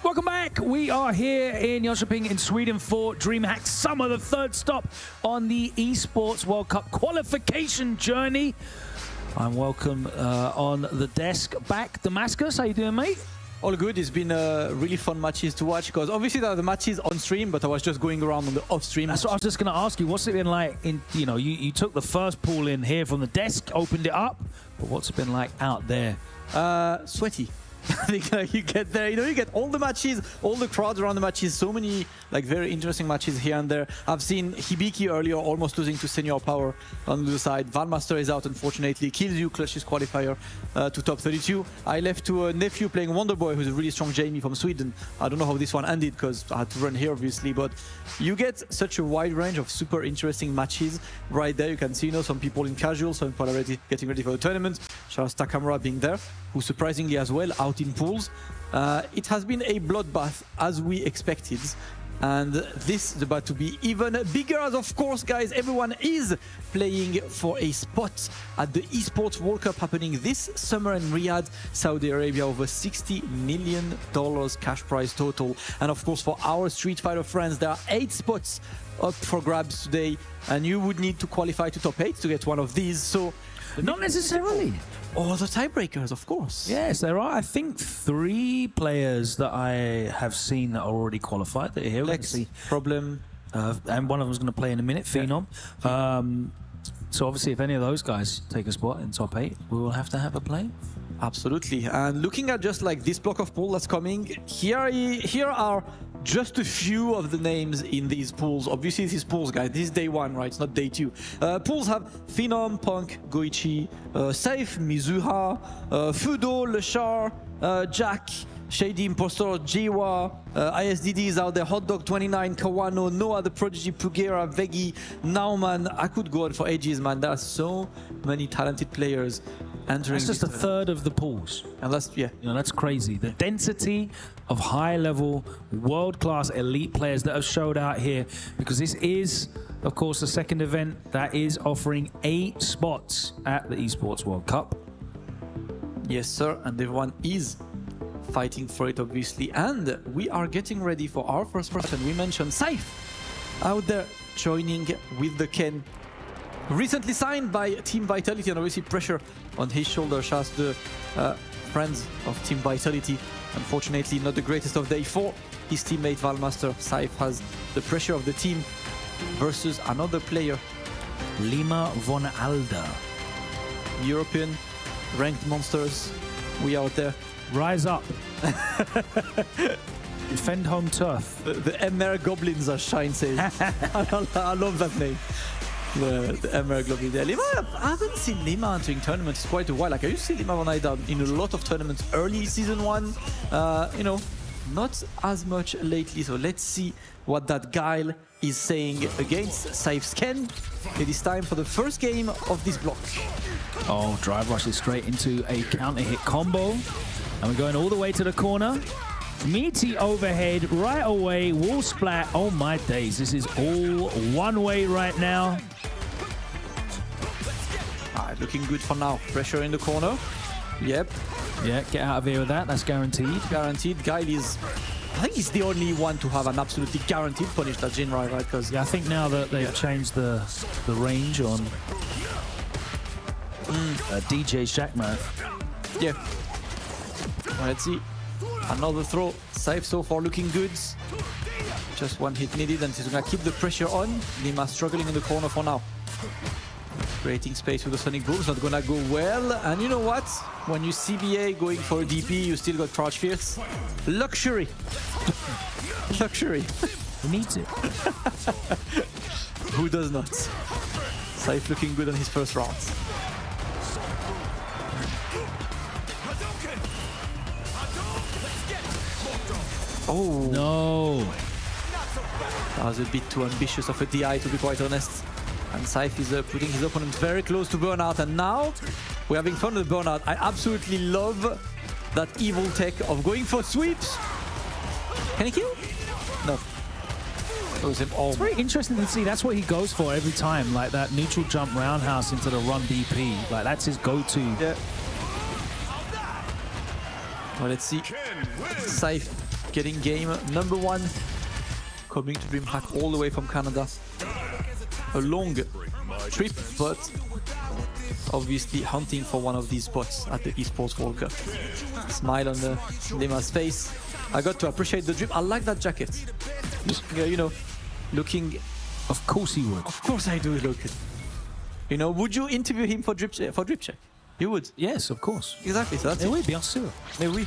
Welcome back. We are here in Jönköping in Sweden for DreamHack Summer, the third stop on the Esports World Cup qualification journey. I'm welcome on the desk back, Damascus. How you doing, mate? All good. It's been really fun matches to watch because obviously there are the matches on stream, but I was just going around on the off stream. That's what I was just going to ask you. What's it been like? You took the first pool in here from the desk, opened it up, but what's it been like out there? Sweaty. I think like you get there, you get all the matches, all the crowds around the matches, so many like very interesting matches here and there. I've seen Hibiki earlier almost losing to Senior Power on the side. Valmaster is out, unfortunately. Kills you, clutches qualifier to top 32. I left to a nephew playing Wonderboy, who's a really strong Jamie from Sweden. I don't know how this one ended because I had to run here, obviously, but you get such a wide range of super interesting matches right there. You can see, some people in casual, some people already getting ready for the tournament. Shout out Takamura being there, who surprisingly as well out in pools. It has been a bloodbath as we expected, and this is about to be even bigger as, of course, guys, everyone is playing for a spot at the Esports World Cup happening this summer in Riyadh, Saudi Arabia. Over $60 million cash prize total. And of course, for our Street Fighter friends, there are 8 spots up for grabs today, and you would need to qualify to top 8 to get one of these. So Not necessarily. Or the tiebreakers, of course. Yes, there are, I think, 3 players that I have seen that are already qualified. That are here. Lex, Problem. And one of them is going to play in a minute, Phenom. So obviously, if any of those guys take a spot in top 8, we will have to have a play. Absolutely. And looking at just like this block of pool that's coming, here are just a few of the names in these pools. Obviously, this is pools, guys. This is day 1, right? It's not day 2. Pools have Phenom, Punk, Goichi, Safe, Mizuha, Fudo, Leshar, Jack, Shady Impostor, Jiwa, Isdd is out there, Hotdog 29, Kawano, Noah the Prodigy, Pugera, Vegi, Nauman. I could go on for ages, man. There are so many talented players entering. That's just a third of the pools. And that's, yeah. That's crazy. The density of high-level, world-class elite players that have showed out here, because this is, of course, the second event that is offering 8 spots at the Esports World Cup. Yes, sir. And everyone is fighting for it, obviously. And we are getting ready for our first person. We mentioned Saif out there joining with the Ken. Recently signed by Team Vitality, and obviously pressure on his shoulders as the friends of Team Vitality. Unfortunately, not the greatest of day for his teammate Valmaster. Saif has the pressure of the team versus another player, Lima von Alda. European ranked monsters. We out there. Rise up. Defend home turf. The MR Goblins, as Shine says. I love that name. The MR Goblins. Yeah, Lima, I haven't seen Lima entering tournaments quite a while. Like I used to see Lima when I done in a lot of tournaments early season 1. You know, not as much lately. So let's see what that Guile is saying against Saif's Ken. It is time for the first game of this block. Oh, drive rushes straight into a counter hit combo. And we're going all the way to the corner. Meaty overhead right away, wall splat. Oh my days, this is all one way right now. Alright, looking good for now. Pressure in the corner. Yep. Yeah, get out of here with that, that's guaranteed. Guaranteed. Guile is, I think he's the only one to have an absolutely guaranteed punish, that Jinrai, right? Because Yeah, I think now that they've changed the range on DJ Shackmouth. yeah. Well, let's see. Another throw. Saif so far looking good. Just one hit needed, and he's gonna keep the pressure on. Lima struggling in the corner for now. Creating space with the Sonic Boom's not gonna go well. And you know what? When you CBA going for a DP, you still got Crouch Fierce. Luxury. Luxury. Who needs it? Who does not? Saif looking good on his first round. Oh, No. that was a bit too ambitious of a DI, to be quite honest. And Saif is putting his opponent very close to burnout, and now we're having fun with burnout. I absolutely love that evil tech of going for sweeps. Can he kill? No. It was him. Oh, It's very interesting to see. That's what he goes for every time, like that neutral jump roundhouse into the run DP. Like that's his go-to. yeah. Well, let's see. Saif getting game number 1. Coming to DreamHack all the way from Canada. A long trip, but obviously hunting for one of these spots at the Esports World Cup. Smile on the Lima's face. I got to appreciate the drip. I like that jacket. Yeah, you know, looking. Of course he would. Of course I do look. You know, would you interview him for drip check? You would. Yes, of course. Exactly. So that's Eh it. oui, bien sûr. Mais oui.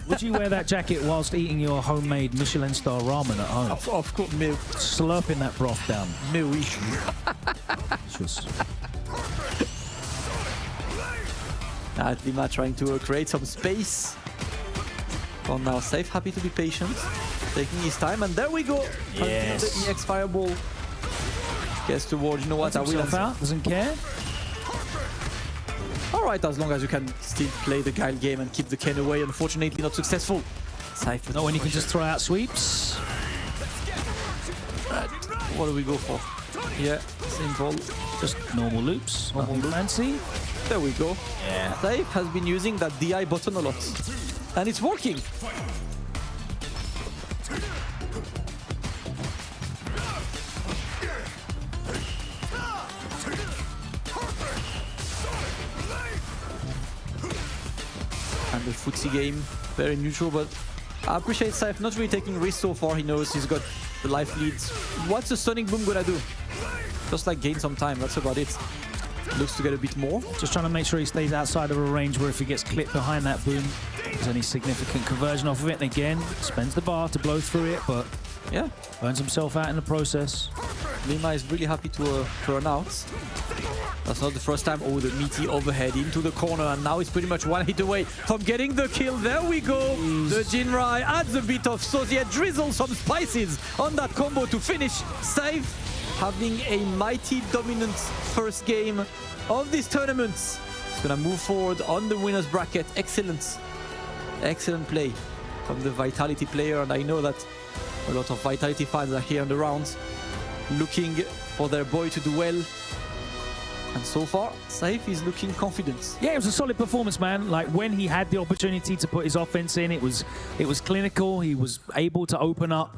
Would you wear that jacket whilst eating your homemade Michelin star ramen at home? Of course. Mais, Slurping that broth down. mais oui. Just Lima trying to create some space. Well, now Saif happy to be patient, taking his time, and there we go. Yes. The EX Fireball gets towards, you know what, I will himself out, doesn't care. All right, as long as you can still play the Guile game and keep the Ken away. Unfortunately, not successful. Saif. No, when you can just throw out sweeps. What do we go for? Yeah, simple. Just normal loops. Nothing fancy. There we go. Yeah. Saif has been using that DI button a lot, and it's working. And the footsie game, very neutral, but I appreciate Saif not really taking risks so far. He knows he's got the life leads. What's the Sonic Boom gonna do? Just like gain some time, that's about it. Looks to get a bit more. Just trying to make sure he stays outside of a range where if he gets clipped behind that boom, there's any significant conversion off of it. And again, spends the bar to blow through it, but Yeah, burns himself out in the process. Lima is really happy to burn out. That's not the first time. Oh, the meaty overhead into the corner, and now it's pretty much one hit away from getting the kill. There we go. The Jinrai adds a bit of sauce, yet drizzle some spices on that combo to finish. Saif having a mighty dominant first game of this tournament. It's gonna move forward on the winner's bracket. Excellent. Excellent play from the Vitality player, and I know that a lot of Vitality fans are here on the rounds looking for their boy to do well. And so far, Saif is looking confident. Yeah, it was a solid performance, man. Like when he had the opportunity to put his offense in, it was clinical. He was able to open up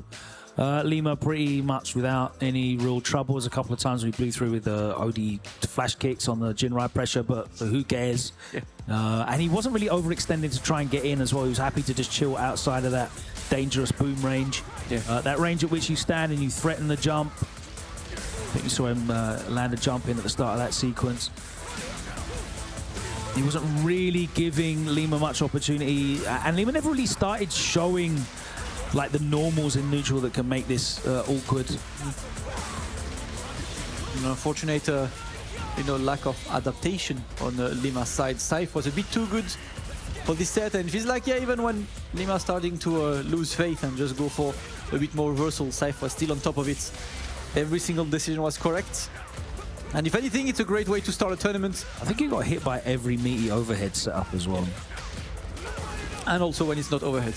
Lima pretty much without any real troubles. A couple of times we blew through with the OD flash kicks on the Jinrai pressure, but who cares? Yeah. And he wasn't really overextending to try and get in as well. He was happy to just chill outside of that dangerous boom range. Yeah. That range at which you stand and you threaten the jump. I think you saw him land a jump in at the start of that sequence. He wasn't really giving Lima much opportunity, and Lima never really started showing like the normals in neutral that can make this awkward. An unfortunate, lack of adaptation on Lima's side. Saif was a bit too good for this set, and it feels like, yeah, even when Lima's starting to lose faith and just go for a bit more reversal, Saif was still on top of it. Every single decision was correct. And if anything, it's a great way to start a tournament. I think he got hit by every meaty overhead setup as well. And also when it's not overhead,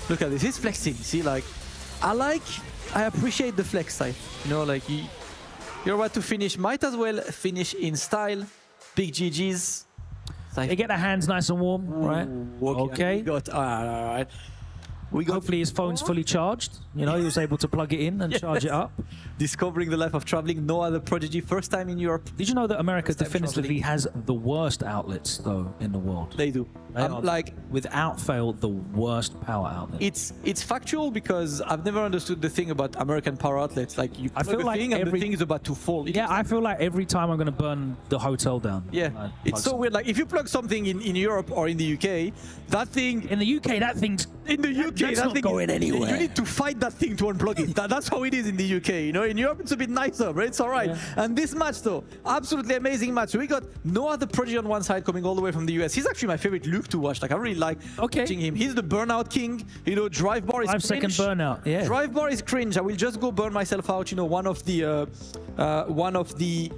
Look at this, he's flexing, see, like, I appreciate the flex side, like, you're about to finish, might as well finish in style. Big GG's. They get their hands nice and warm, right? Okay. All right. Hopefully his phone's fully charged. He was able to plug it in and charge it up. Discovering the life of traveling, no other prodigy, first time in Europe. Did you know that America definitively has the worst outlets, though, in the world? They do. They are, like, without fail, the worst power outlet. It's factual because I've never understood the thing about American power outlets. Like, you plug a thing and the thing is about to fall. Yeah, I feel like every time I'm going to burn the hotel down. Yeah, it's so weird. Like, if you plug something in Europe or in the UK, that thing... In the UK, that thing's... In the UK, that's not going anywhere. You need to fight that thing to unplug it. That's how it is in the UK. In Europe, it's a bit nicer, but it's all right. Yeah. And this match, though, absolutely amazing match. We got no other prodigy on one side coming all the way from the US. He's actually my favorite Luke to watch. Like, I really like watching him. He's the burnout king. Drive bar is 5 second burnout. Yeah. Drive bar is cringe. I will just go burn myself out. One of the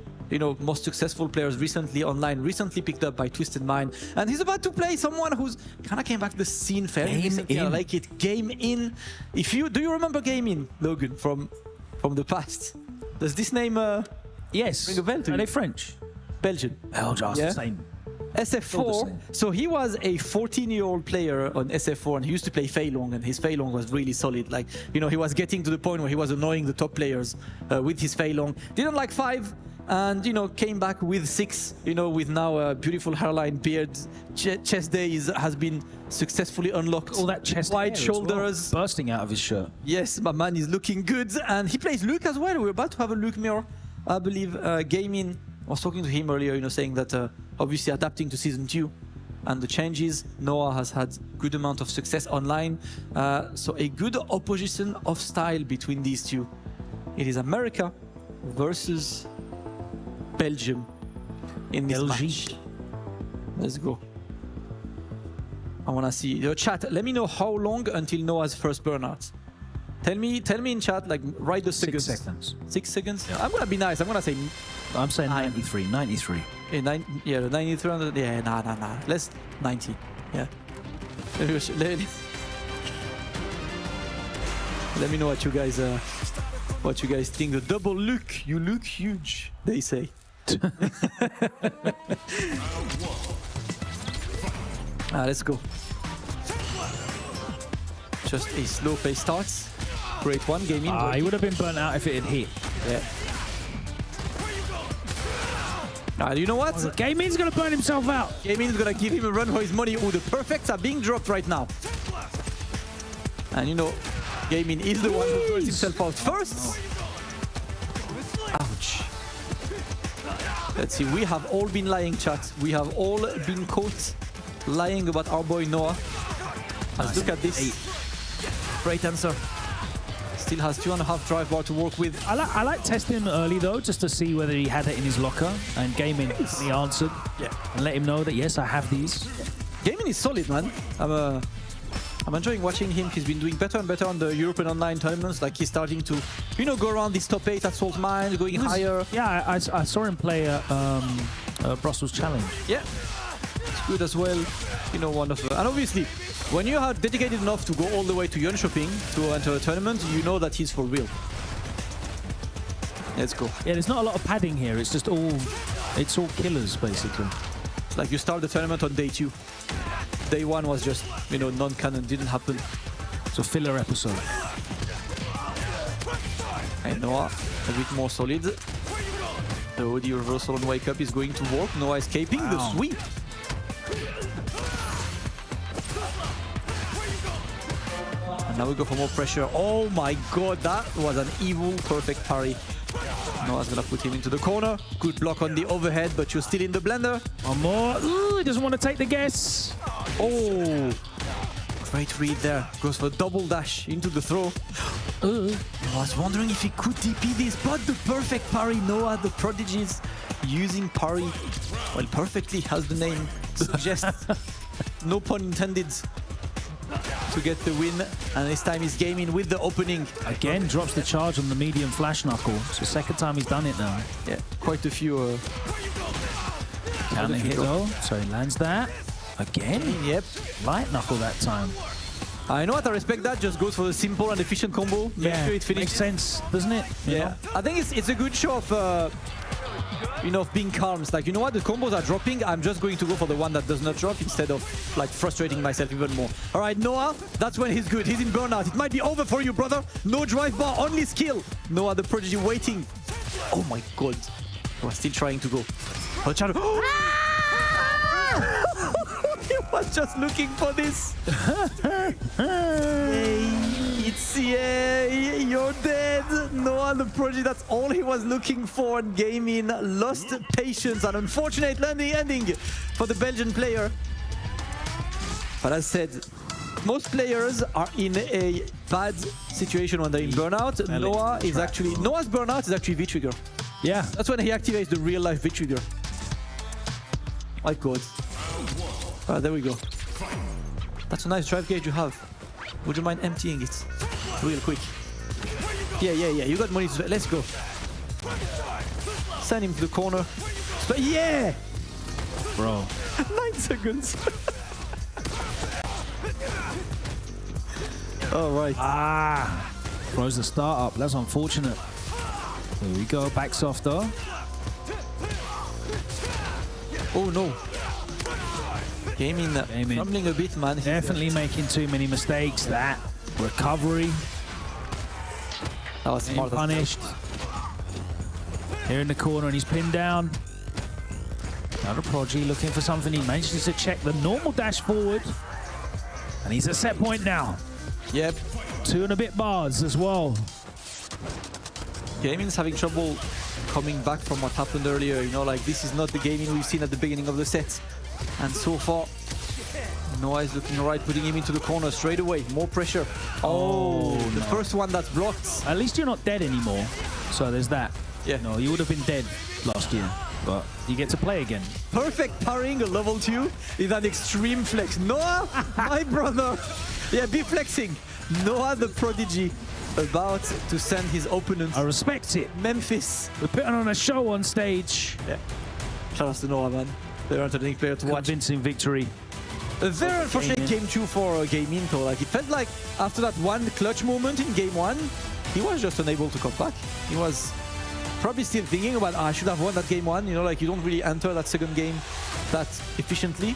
most successful players recently online, recently picked up by Twisted Mind, and he's about to play someone who's kind of came back to the scene fairly recently. I like it. Game In. Do you remember Game In, Logan, from the past? Does this name yes. ring a bell to you? Are they French? Belgian. Belgian, yeah. Same. SF4, so he was a 14-year-old player on SF4, and he used to play Fei Long, and his Fei Long was really solid. Like, he was getting to the point where he was annoying the top players with his Fei Long. Didn't like 5, and came back with 6, with now a beautiful hairline, beard, chest day has been successfally unlocked. All that chest wide shoulders bursting out of his shirt. Yes, my man is looking good, and he plays Luke as well. We're about to have a Luke mirror, I believe. Gaming, I was talking to him earlier, saying that obviously adapting to Season 2 and the changes, Noah has had good amount of success online. So a good opposition of style between these two. It is America versus Belgium in this match. Let's go. I want to see your chat. Let me know how long until Noah's first burnout. Tell me in chat, like, write the seconds. 6 seconds. 6 seconds? Yeah. I'm gonna be nice. I'm gonna say... I'm saying 93. 93. Yeah, 9300. Yeah, nah. Let's 90. Yeah. Let me know what you guys think. The double look. You look huge, they say. Let's go. Just a slow pace starts. Great one, Game In. He would have been burnt out if it had hit. Yeah. You know what? Game In's going to burn himself out. Game In's going to give him a run for his money. Oh, the perfects are being dropped right now. And Game In is the one who burns himself out first. Ouch. Let's see, we have all been lying, chat. We have all been caught lying about our boy Noah. Let's look at this. Great answer. Still has 2.5 drive bar to work with. I like testing him early though, just to see whether he had it in his locker. And Game In, he answered. Yeah. And let him know that yes, I have these. Game In is solid, man. I'm enjoying watching him. He's been doing better and better on the European online tournaments. Like, he's starting to, go around this top 8 at Salt Mine, going higher. Yeah, I saw him play Brussels Challenge. Yeah, it's good as well. One of and obviously, when you are dedicated enough to go all the way to Jönköping to enter a tournament, you know that he's for real. Let's go. Yeah, there's not a lot of padding here. It's just all killers basically. It's like you start the tournament on day 2. Day 1 was just, non-canon, didn't happen. It's a filler episode. And Noah, a bit more solid. The OD reversal on Wake Up is going to work. Noah escaping the sweep. And now we go for more pressure. Oh my god, that was an evil perfect parry Noah's gonna put him into the corner. Good block on the overhead, but you're still in the blender. One more. Ooh, he doesn't want to take the guess. Oh, great read there. Goes for a double dash into the throw. I was wondering if he could TP this, but the perfect parry. Noah, the prodigies, using parry, well, perfectly, as the name suggests. No pun intended. To get the win, and this time he's gaming with the opening. Again, drops the charge on the medium flash knuckle. It's the second time he's done it now. Yeah, quite a few. Counter hit though, so he lands that. Again? Yep. Light knuckle that time. I know what, I respect that. Just goes for the simple and efficient combo. Make sure it's finished. Makes sense, doesn't it? Yeah. I think it's a good show of, you know, of being calm. It's like, you know what, the combos are dropping. I'm just going to go for the one that does not drop instead of like frustrating myself even more. All right, Noah, that's when he's good. He's in burnout. It might be over for you, brother. No drive bar, only skill. Noah, the prodigy, waiting. Oh my God. He was still trying to go. Oh, Shadow. He was just looking for this. You're dead. Noah, the prodigy, that's all he was looking for. Gaming lost patience. An unfortunate ending for the Belgian player. But as said, most players are in a bad situation when they're in burnout. Noah's burnout is actually V-trigger. Yeah. That's when he activates the real life V-trigger. My God. There we go. That's a nice drive gauge you have. Would you mind emptying it real quick? Yeah. You got money to... Let's go. Send him to the corner. But yeah! Bro. 9 seconds. All right. Throws the start up. That's unfortunate. There we go. Back soft though. Oh no. Gaming fumbling a bit, man. Definitely making too many mistakes. That recovery. That was smart. Punished. Here in the corner and he's pinned down. Another prodigy looking for something. He manages to check the normal dash forward. And he's at set point now. Yep. 2 and a bit bars as well. Gaming's having trouble coming back from what happened earlier. You know, like this is not the gaming we've seen at the beginning of the set. And so far, Noah is looking alright, putting him into the corner straight away. More pressure. Oh, the first one that's blocked. At least you're not dead anymore. So there's that. Yeah. No, you would have been dead last year, but you get to play again. Perfect parrying a level 2 is an extreme flex. Noah, my brother. Yeah, be flexing. Noah the prodigy about to send his opponent. I respect it. Memphis. We're putting on a show on stage. Yeah. Shout out to Noah, man. They're entertaining player to watch. Convincing victory. A very unfortunate game 2 for Gaming though. Like it felt like after that one clutch moment in game 1, he was just unable to come back. He was probably still thinking about, I should have won that game 1. You know, like you don't really enter that second game that efficiently.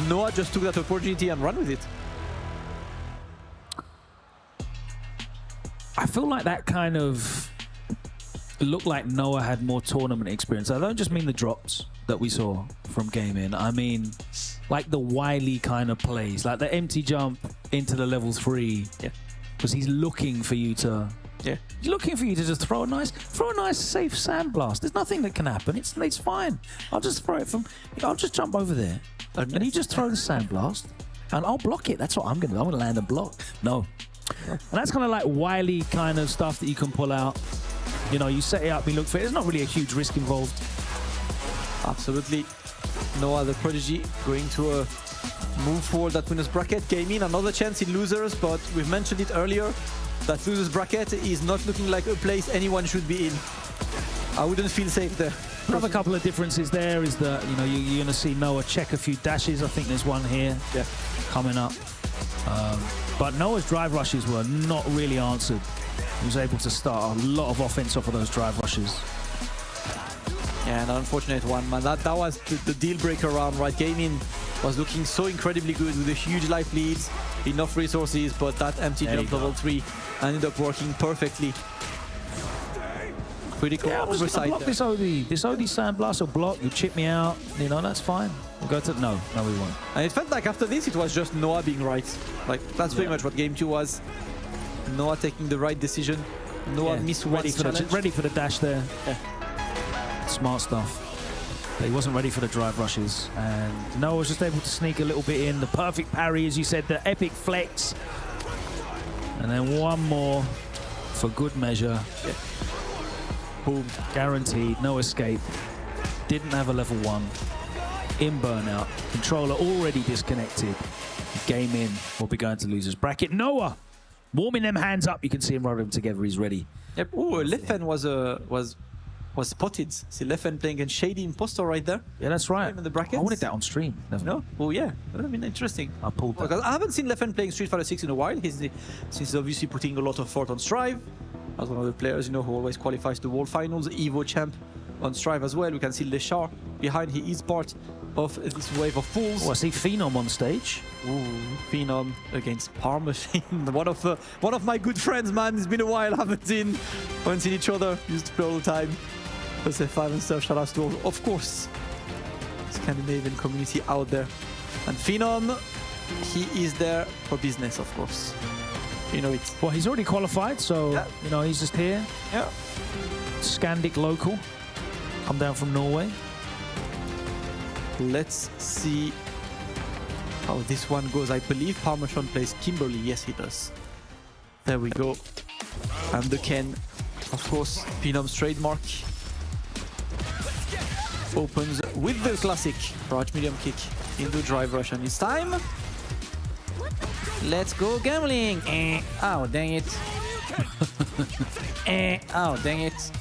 Noah just took that opportunity and ran with it. I feel like that kind of looked like Noah had more tournament experience. I don't just mean the drops that we saw from gaming. I mean, like the wily kind of plays, like the empty jump into the level 3. Yeah. Because he's looking for you to. Yeah. He's looking for you to just throw a nice, safe sandblast. There's nothing that can happen. It's fine. I'll just throw it from. I'll just jump over there, and you just throw the sandblast, and I'll block it. That's what I'm gonna do. I'm gonna land a block. No. And that's kind of like wily kind of stuff that you can pull out. You know, you set it up, you look for it. There's not really a huge risk involved. Absolutely. Noah the prodigy going to move forward that winner's bracket. Gaming another chance in losers, but we've mentioned it earlier. That losers bracket is not looking like a place anyone should be in. I wouldn't feel safe there. Another couple of differences there is that, you know, you're going to see Noah check a few dashes. I think there's one here coming up. But Noah's drive rushes were not really answered. He was able to start a lot of offense off of those drive rushes. Yeah, an unfortunate one, man. That was the deal breaker round, right? Gaming was looking so incredibly good with a huge life leads, enough resources, but that empty jump level 3 ended up working perfectly. Pretty cool. Yeah, I was going to block this OD. This OD sandblast will block, you chip me out, you know, that's fine. We'll go to... No, we won't. And it felt like after this, it was just Noah being right. Like, that's pretty much what game 2 was. Noah taking the right decision. Noah missed one challenge. Ready for the dash there. Yeah. Smart stuff. But he wasn't ready for the drive rushes. And Noah was just able to sneak a little bit in. The perfect parry, as you said, the epic flex. And then one more for good measure. Boom, guaranteed, no escape. Didn't have a level 1. In burnout. Controller already disconnected. Game in. We'll be going to losers bracket. Noah warming them hands up. You can see him rubbing them together. He's ready. Yep. Oh, Leffen was spotted. See Leffen playing against Shady Impostor right there. Yeah, that's right. In the brackets. I wanted that on stream. Never No? Oh yeah. I mean, interesting. I pulled that. Because I haven't seen Leffen playing Street Fighter 6 in a while. Since he's obviously putting a lot of effort on Strive. As one of the players, you know, who always qualifies to World Finals. Evo champ on Strive as well. We can see Leshar behind. He is part of this wave of pools. Oh, I see Phenom on stage. Ooh, Phenom against Palm Machine. one of my good friends, man. It's been a while. Haven't seen each other. Used to play all the time. SF5 and stuff. Shout out to all, of course, Scandinavian community out there. And Phenom, he is there for business, of course. You know it. Well, he's already qualified, so Yeah. you know he's just here. Yeah. Scandic local. Come down from Norway. Let's see how this one goes. I believe Parmesan plays Kimberly. Yes, he does. There we go. And the Ken, of course, Phenom's trademark. Opens with the classic crouch medium kick into drive rush, and it's time. Let's go gambling. Oh, dang it. Oh, dang it.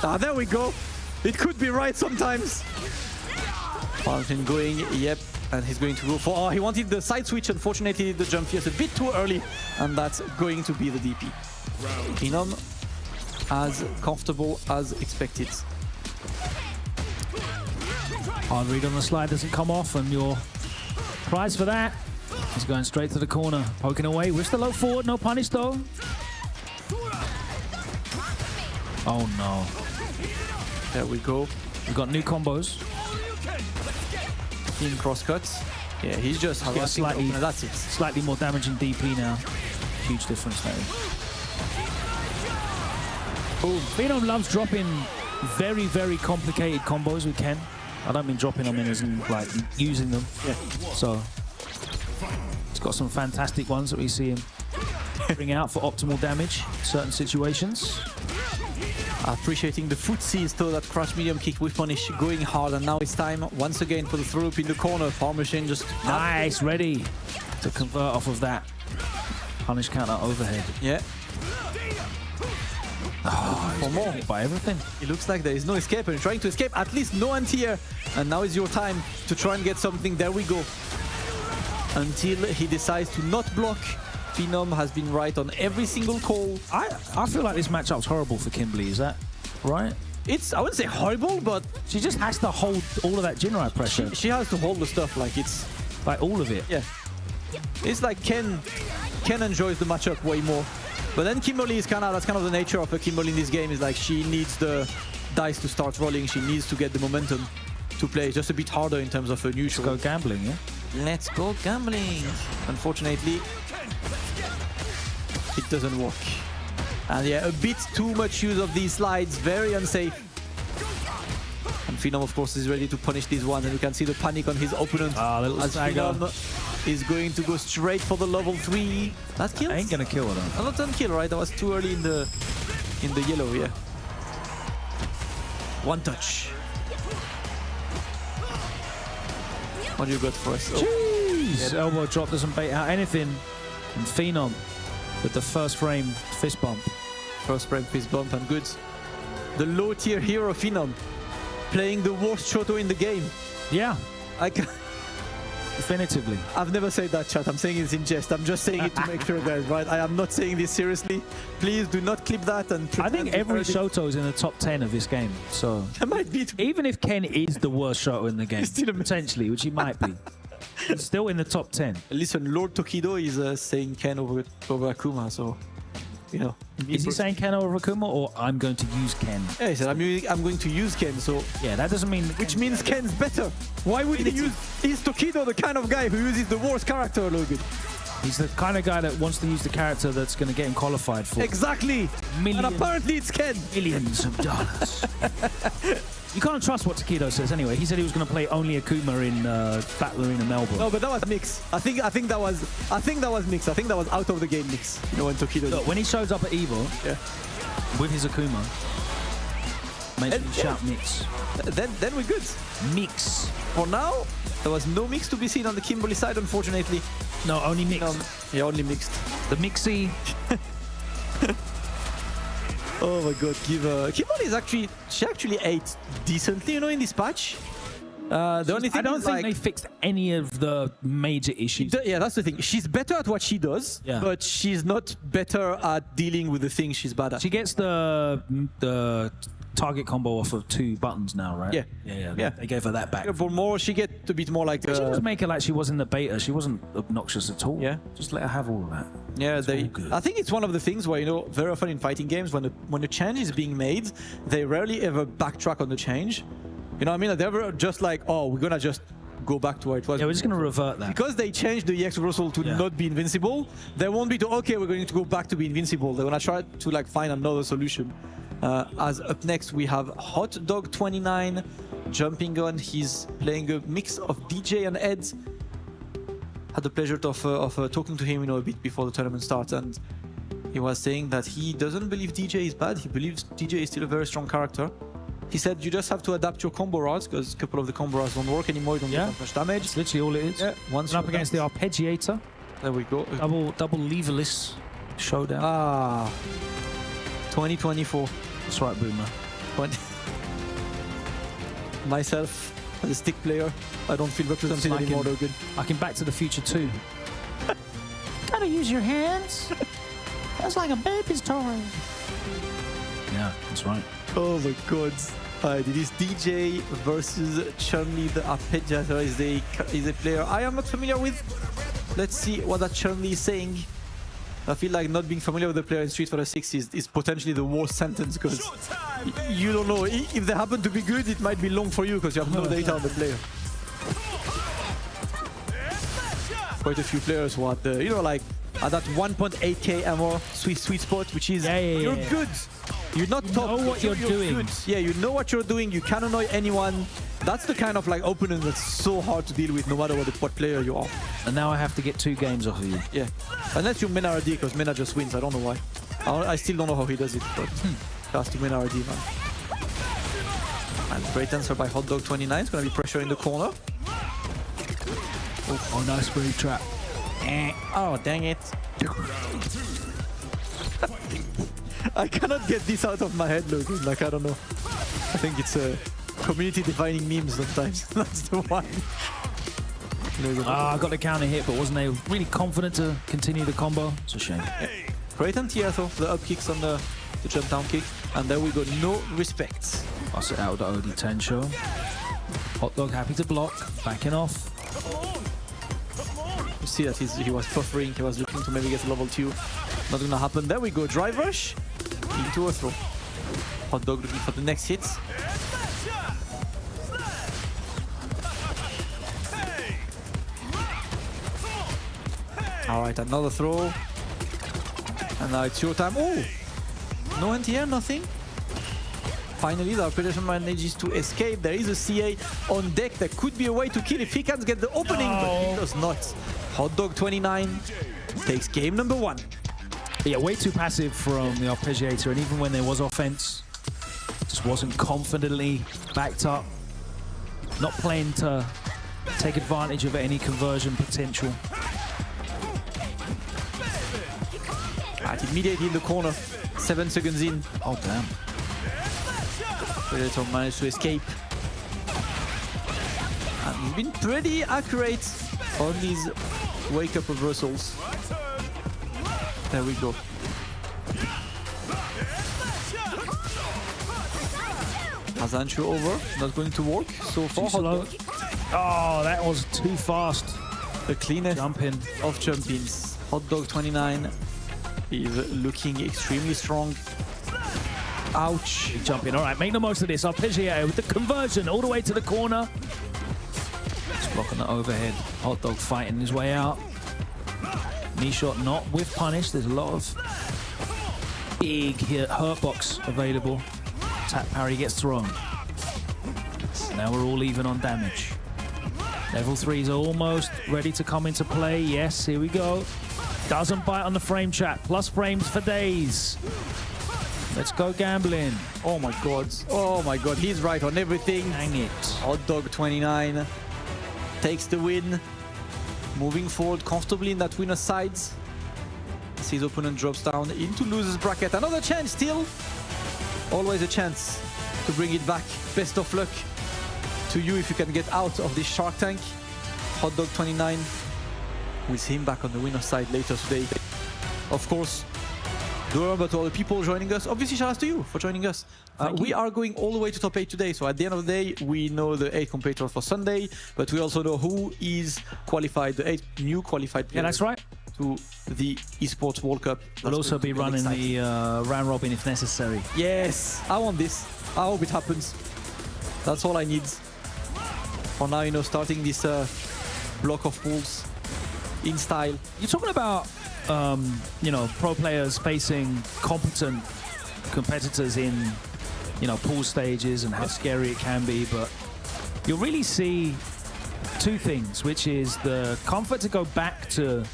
Ah, there we go. It could be right sometimes. Parmesan going, yep, and he's going to go for... Oh, he wanted the side switch. Unfortunately, the jump here is a bit too early, and that's going to be the DP. Phenom as comfortable as expected. Hard read on the slide doesn't come off, and your prize for that is going straight to the corner. Poking away, with the low forward, no punish though. Oh no. There we go. We've got new combos. In cross cuts. Yeah, he's just harassing the opener. That's it. Slightly more damaging DP now. Huge difference there. Boom. Phenom loves dropping very, very complicated combos with Ken. I don't mean dropping them in as in like using them. Yeah. So he's got some fantastic ones that we see him bring out for optimal damage in certain situations. Appreciating the footsies though, that crouch medium kick with punish going hard, and now it's time once again for the throw up in the corner. Parmesan just Nice, ready to convert off of that punish counter overhead. yeah. Oh, for more by everything. It looks like there is no escape, and trying to escape, at least no anti-air. And now is your time to try and get something. There we go. Until he decides to not block. Phenom has been right on every single call. I feel like this matchup's horrible for Kimberly, is that right? It's, I wouldn't say horrible, but She just has to hold all of that Jinrai pressure. she has to hold the stuff, like it's, Like all of it. yeah. It's like Ken enjoys the matchup way more. But then Kimberly is that's kind of the nature of a Kimberly in this game, is like she needs the dice to start rolling. She needs to get the momentum to play just a bit harder in terms of a neutral. Go gambling, yeah? Let's go gambling. Unfortunately, it doesn't work. And yeah, a bit too much use of these slides, very unsafe. And Phenom, of course, is ready to punish this one, and you can see the panic on his opponent. Little as stagger. Phenom is going to go straight for the level 3. That kills? Ain't gonna kill her though. Oh, not unkill, right? That was too early in the yellow, yeah. One touch. What do you got for us? Oh. Jeez! Elbow drop doesn't bait out anything. And Phenom with the first frame fist bump. First frame fist bump, and good. The low tier hero Phenom playing the worst Shoto in the game. Yeah, I can definitively. I've never said that, chat. I'm saying it in jest. I'm just saying it to make sure, guys, right? I am not saying this seriously. Please do not clip that. And I think every Shoto is in the top 10 of this game. So that might be. even if Ken is the worst Shoto in the game, Still a- potentially, which he might be, he's still in the top 10. Listen, Lord Tokido is saying Ken over Akuma, so you know. Is he saying Ken over Akuma, or I'm going to use Ken? Yeah, he said I'm going to use Ken, so Yeah, that doesn't mean. which means Ken's better. Why would he use? Is Tokido the kind of guy who uses the worst character, Logan? He's the kind of guy that wants to use the character that's going to get him qualified for Exactly. millions, And apparently it's Ken. millions of dollars. You can't trust what Takedo says anyway. He said he was going to play only Akuma in Battle Arena Melbourne. No, but that was mix. I think that was mix. I think that was out of the game mix. You know, when Tokido. Look, when he shows up at Evo Yeah. with his Akuma, makes me shout mix. Then we're good. Mix. For now, there was no mix to be seen on the Kimberly side, unfortunately. No, only mix. Yeah, only mixed. The mixy. Oh my god, Kimberly is she actually ate decently, you know, in this patch. The only thing I don't is, think like, they fixed any of the major issues. yeah, that's the thing. She's better at what she does, Yeah. but she's not better at dealing with the things she's bad at. She gets the target combo off of 2 buttons now, right? Yeah. They gave her that back. For more, she get a bit more like. She just make her like she was in the beta. She wasn't obnoxious at all. Yeah. Just let her have all of that. Yeah, all good. I think it's one of the things where, you know, very often in fighting games, when a change is being made, they rarely ever backtrack on the change. You know what I mean? They're ever just like, oh, we're gonna just go back to where it was. Yeah, we're just gonna revert that. Because they changed the EX reversal to not be invincible, they won't be to, okay, we're going to go back to be invincible. They're gonna try to like find another solution. As up next we have Hot Dog 29 jumping on. He's playing a mix of DJ and Ed. Had the pleasure of talking to him, you know, a bit before the tournament starts, and he was saying that he doesn't believe DJ is bad. He believes DJ is still a very strong character. He said you just have to adapt your combo rods because a couple of the combo rods don't work anymore. You don't get that much damage. That's literally all it is. Yeah, once And up against the arpeggiator. There we go. Double leverless showdown. 2024. That's right, Boomer. 20. Myself, as a stick player, I don't feel represented Like anymore. in- Though good. Like in Back to the Future 2. Gotta use your hands. That's like a baby's toy. Yeah, that's right. Oh my god. Alright, it is DJ versus Chun-Li, the arpeggiator is a player I am not familiar with. Let's see what that Chun-Li is saying. I feel like not being familiar with the player in Street Fighter 6 is potentially the worst sentence because you don't know. If they happen to be good, it might be long for you because you have no data on the player. Quite a few players who are, you know, like at that 1.8k ammo sweet spot, which is you're good. You're not top. know what you're doing. Good. Yeah, you know what you're doing. You can't annoy anyone. That's the kind of like opponent that's so hard to deal with, no matter what player you are. And now I have to get 2 games off of you. Yeah, unless you Mena RD, because Mena just wins. I don't know why. I still don't know how he does it, but has to Mena RD, man. And great answer by Hot Dog 29. It's gonna be pressure in the corner. Oh, nice spirit trap. Oh, dang it. I cannot get this out of my head, Logan. Like, I don't know. I think it's a community-defining meme sometimes. That's the one. I got the counter hit, but wasn't able, really confident to continue the combo. It's a shame. Great anti-air though, the up kicks on the jump down kick. And there we go, no respect. Pass it out to OD Tensho. Hot Dog happy to block, backing off. You see that he was buffering, he was looking to maybe get a level 2. Not gonna happen. There we go, drive rush into a throw. Hot Dog looking for the next hit. Alright, another throw. And now it's your time. Oh! No anti-air, nothing. Finally, the Arpeggiation manages to escape. There is a CA on deck. There could be a way to kill if he can get the opening, but he does not. Hot Dog 29 takes game number 1. But yeah, way too passive from the arpeggiator, and even when there was offense, just wasn't confidently backed up. Not playing to take advantage of any conversion potential. Right, immediately in the corner. 7 seconds in. Oh, damn. Predator managed to escape. And he's been pretty accurate on these wake-up reversals. There we go. Hazanchu over. Not going to work so far. Too slow. Oh, that was too fast. The cleanest Jump in. of jump-ins. Hot Dog 29 is looking extremely strong. Ouch. Jump in. All right, make the most of this. Arpeggiator with the conversion all the way to the corner. Just blocking the overhead. Hot Dog fighting his way out. Knee shot not with punish. There's a lot of big hurt box available. Tap parry gets thrown. Now we're all even on damage. Level 3s are almost ready to come into play. Yes, here we go. Doesn't bite on the frame chat. Plus frames for days. Let's go gambling. Oh my god. Oh my god. He's right on everything. Dang it. Hot Dog 29 takes the win. Moving forward comfortably in that winner's sides. His opponent drops down into loser's bracket. Another chance still. Always a chance to bring it back. Best of luck to you if you can get out of this Shark Tank. Hot Dog 29. We'll see him back on the winner's side later today. Of course, don't remember to all the people joining us. Obviously, shout out to you for joining us. We are going all the way to top 8 today. So at the end of the day, we know the 8 competitors for Sunday, but we also know who is qualified, the 8 new qualified players. Yeah, that's right. To the Esports World Cup. We'll also be running the round robin if necessary. Yes, I want this. I hope it happens. That's all I need. For now, you know, starting this block of pools in style. You're talking about, you know, pro players facing competent competitors in, you know, pool stages and how scary it can be, but you'll really see two things, which is the comfort to go back to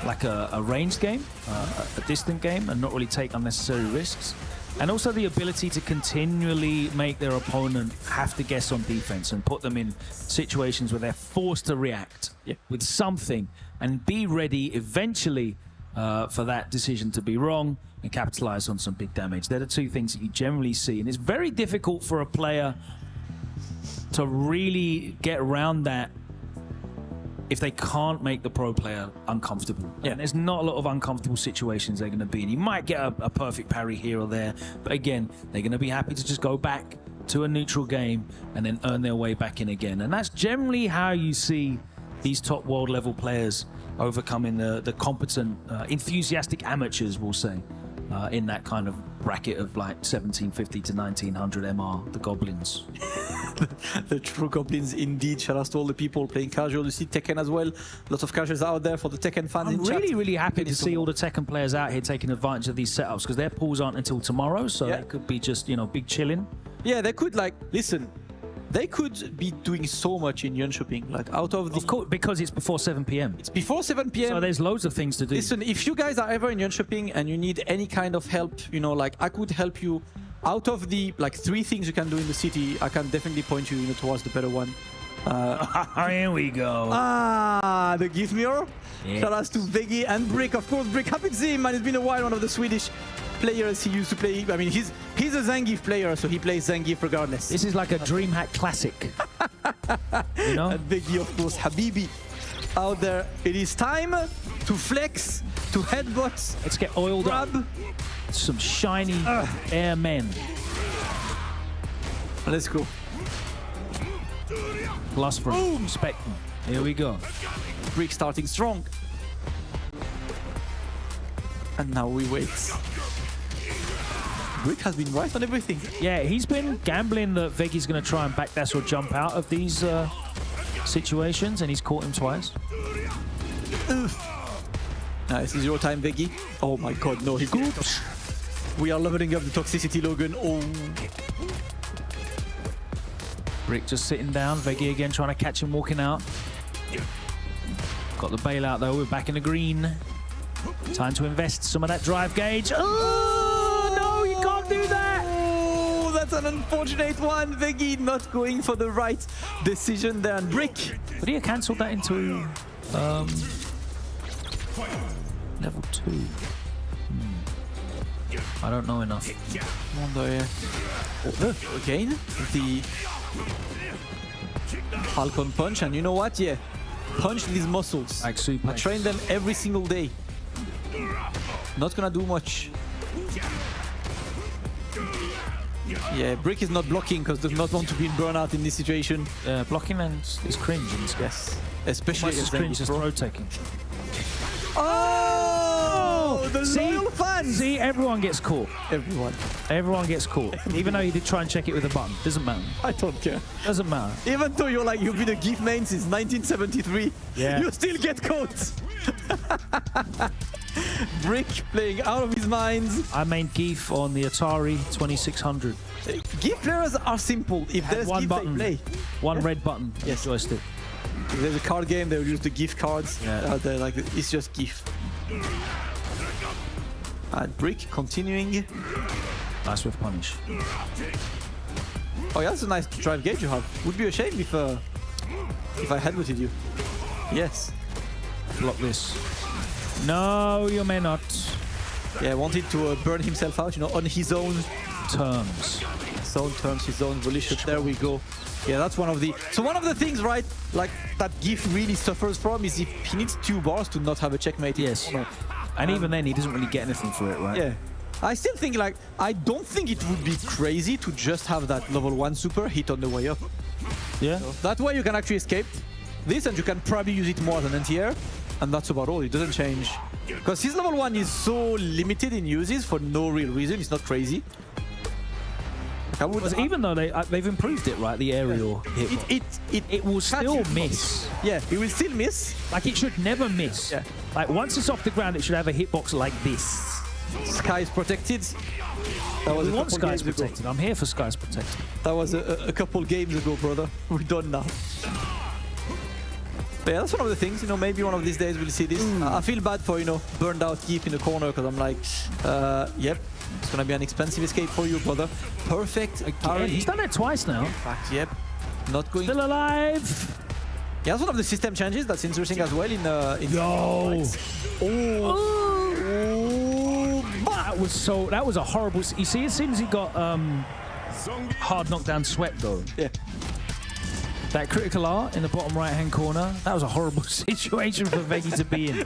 like a ranged game, a distant game, and not really take unnecessary risks. And also the ability to continually make their opponent have to guess on defense and put them in situations where they're forced to react with something and be ready eventually for that decision to be wrong and capitalize on some big damage. They're the two things that you generally see. And it's very difficult for a player to really get around that if they can't make the pro player uncomfortable. Yeah. And there's not a lot of uncomfortable situations they're going to be in. You might get a perfect parry here or there, but again, they're going to be happy to just go back to a neutral game and then earn their way back in again. And that's generally how you see these top world level players overcoming the competent, enthusiastic amateurs, we'll say, in that kind of bracket of like 1750 to 1900 MR, the goblins. The true goblins indeed. Shout out to all the people playing casual. You see Tekken as well. Lots of casuals out there for the Tekken fans. I'm really happy to see all the Tekken players out here taking advantage of these setups because their pools aren't until tomorrow, so they could be just, you know, big chilling. Yeah, they could, like, listen, they could be doing so much in Jönköping, like out of the... Of course, because it's before 7 p.m. It's before 7 p.m. So there's loads of things to do. Listen, if you guys are ever in Jönköping and you need any kind of help, you know, like I could help you. Out of the, like, 3 things you can do in the city, I can definitely point you, you know, towards the better one. Here we go. The gift mirror. Yeah. Shout out to Veggie and Brick, of course. Brick, happy to see him, man. It's been a while. One of the Swedish players he used to play. I mean, he's a Zangief player, so he plays Zangief regardless. This is like a DreamHack classic. You know? And Veggie, of course, Habibi out there. It is time to flex, to headbutt. Let's get oiled up. Some shiny airmen. Let's go. Plus from Spectrum. Here we go. Brick starting strong. And now we wait. Brick has been right on everything. Yeah, he's been gambling that Veggie's going to try and backdash or jump out of these situations, and he's caught him twice. This is your time, Veggie. Oh my god, no, he goops. We are leveling up the toxicity, Logan. Oh. Brick just sitting down. Veggie again trying to catch him walking out. Got the bailout though. We're back in the green. Time to invest some of that drive gauge. Oh, no, you can't do that. Oh, that's an unfortunate one. Veggie not going for the right decision there. And Brick. But he cancelled that into level 2. I don't know enough. Again, the Falcon punch, and you know what? Yeah, punch these muscles. Like super. I train them every single day. Not gonna do much. Yeah, Brick is not blocking because does not want to be in burnout in this situation. Blocking is cringe in this case. Especially as cringe as throw taking. Oh! the loyal fans. See, everyone gets caught. Everyone gets caught. Even though you did try and check it with a button. Doesn't matter. I don't care. Doesn't matter. Even though you've been a GIF main since 1973, Yeah. you still get caught. Brick playing out of his mind. I made GIF on the Atari 2600. GIF players are simple. If Had there's one GIF, button. they play. One red button. Yes. Joystick. If there's a card game, they'll use the GIF cards. Yeah. They're like, it's just GIF. And Brick continuing. Nice with punish. Oh yeah, that's a nice drive gauge you have. Would be a shame if I headbutted you. Yes. Block this. No, you may not. Yeah, wanted to burn himself out, you know, on his own Terms. terms, his own volition. There we go. Yeah, that's one of the... So one of the things, right, like that GIF really suffers from is if he needs 2 bars to not have a checkmate. Yes. And even then, he doesn't really get anything for it, right? Yeah. I still think, like, I don't think it would be crazy to just have that level 1 super hit on the way up. Yeah. That way you can actually escape this and you can probably use it more as an anti-air. And that's about all. It doesn't change. Because his level 1 is so limited in uses for no real reason. It's not crazy. Because even though they've improved it, right? The aerial hit. It will still miss. Yeah, it will still miss. Like, it should never miss. Yeah. Like, once it's off the ground, it should have a hitbox like this. Sky is protected. That was We a want couple Skies games ago. protected. I'm here for Skies protected. That was a couple games ago, brother. We're done now. But yeah, that's one of the things, you know, maybe one of these days we'll see this. I feel bad for, you know, burned out Keep in the corner because I'm like, yep, it's gonna be an expensive escape for you, brother. Perfect. Yeah, he's done it twice now. In fact, yep. Not going. Still alive. Yeah, that's one of the system changes that's interesting as well in Yo. Oh, That was a horrible. You see, as soon as he got hard knockdown swept though. yeah. That critical R in the bottom right-hand corner, that was a horrible situation for Veggie to be in.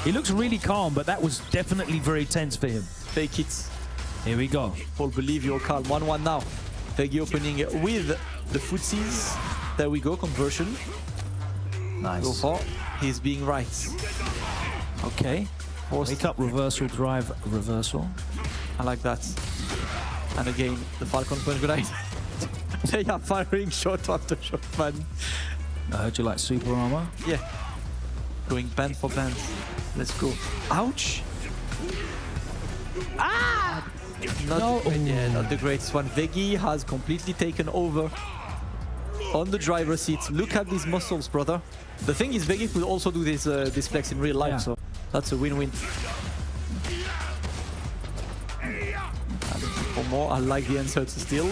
He looks really calm, but that was definitely very tense for him. Fake it. Here we go. Paul, believe you're calm. 1-1 now. Veggie opening with the footsies. There we go, conversion. Nice. So far, he's being right. Okay. Wake up, reversal, drive, reversal. I like that. And again, the Falcon punch grenade. They are firing shot after shot, man. I heard you like super armor. Yeah. Going band for band. Let's go. Ouch! Ah! Not the greatest one. Veggie has completely taken over on the driver's seat. Look at these muscles, brother. The thing is, Veggie could also do this flex in real life, Yeah. so that's a win-win. For more, I like the inserts still.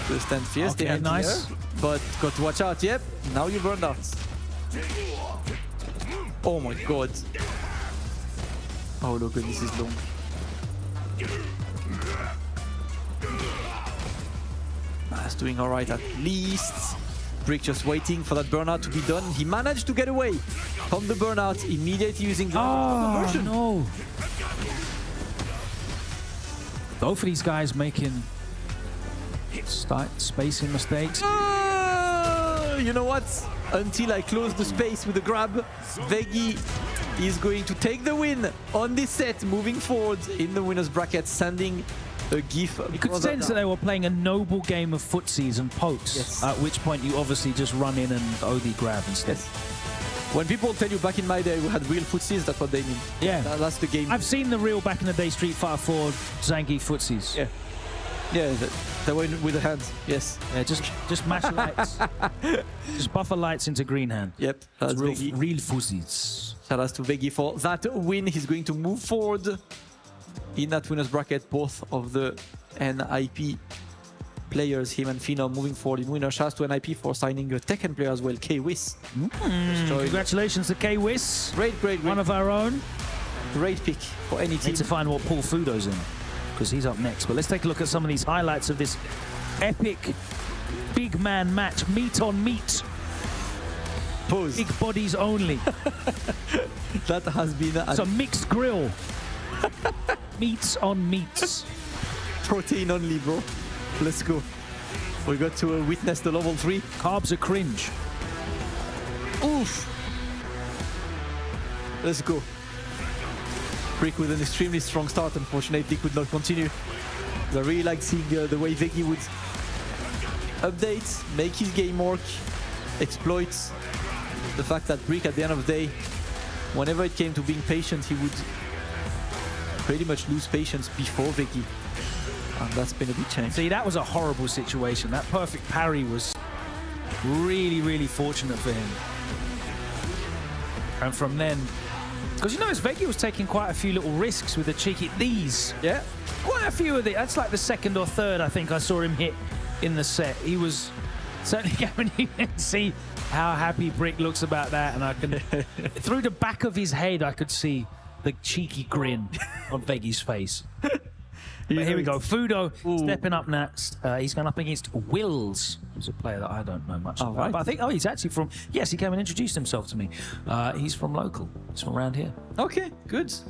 To stand fierce, Okay, the anti-air, nice. but got to watch out. Yep, now you burned out. Oh my god. Oh look, this is long. That's doing alright at least. Brick just waiting for that burnout to be done. He managed to get away from the burnout, immediately using the conversion. No. Both of these guys making spacing mistakes. You know what? Until I close the space with the grab, Veggie is going to take the win on this set, moving forward in the winner's bracket, sending a GIF. You could sense that they were playing a noble game of footsies and pokes, Yes. at which point you obviously just run in and OD grab instead. Yes. When people tell you back in my day we had real footsies, that's what they mean. Yeah. That's the game. I've seen the real back in the day Street Fighter 4 Zangi footsies. Yeah. Yeah, they were with the hands. Yes. Yeah, just mash lights. Just buffer lights into green hand. Yep. That's Real Veggie. footsies. Shout out to Veggie for that win. He's going to move forward in that winner's bracket. Both of the NIP players, him and Phenom, moving forward in winner. Shout out to NIP for signing a Tekken player as well, K-Wiz. Congratulations to K-Wiz. Great One of our own. Great pick for any team. Need to find what Paul Fudo's in, because he's up next. But let's take a look at some of these highlights of this epic big man match. Meat on meat. Pose. Big bodies only. That has been It's a mixed grill. Meats on meats. protein only, bro. Let's go. We got to witness the level 3. Carbs are cringe. Oof. Let's go. Brick with an extremely strong start, unfortunately could not continue. I really like seeing the way Veggie would update, make his game work, exploit the fact that Brick at the end of the day, whenever it came to being patient, he would pretty much lose patience before Veggie. And that's been a big change. See, that was a horrible situation. That perfect parry was really, really fortunate for him. And from then, because you notice Veggie was taking quite a few little risks with the cheeky these. Yeah. Quite a few of the. That's like the second or third I think I saw him hit in the set. He was certainly going. You can see how happy Brick looks about that, and I can through the back of his head I could see the cheeky grin on Veggie's face. But here we go. Fudo stepping up next. He's going up against Wills, who's a player that I don't know much about. Right. But I think, he's actually from... Yes, he came and introduced himself to me. He's from local. He's from around here. Okay, good. So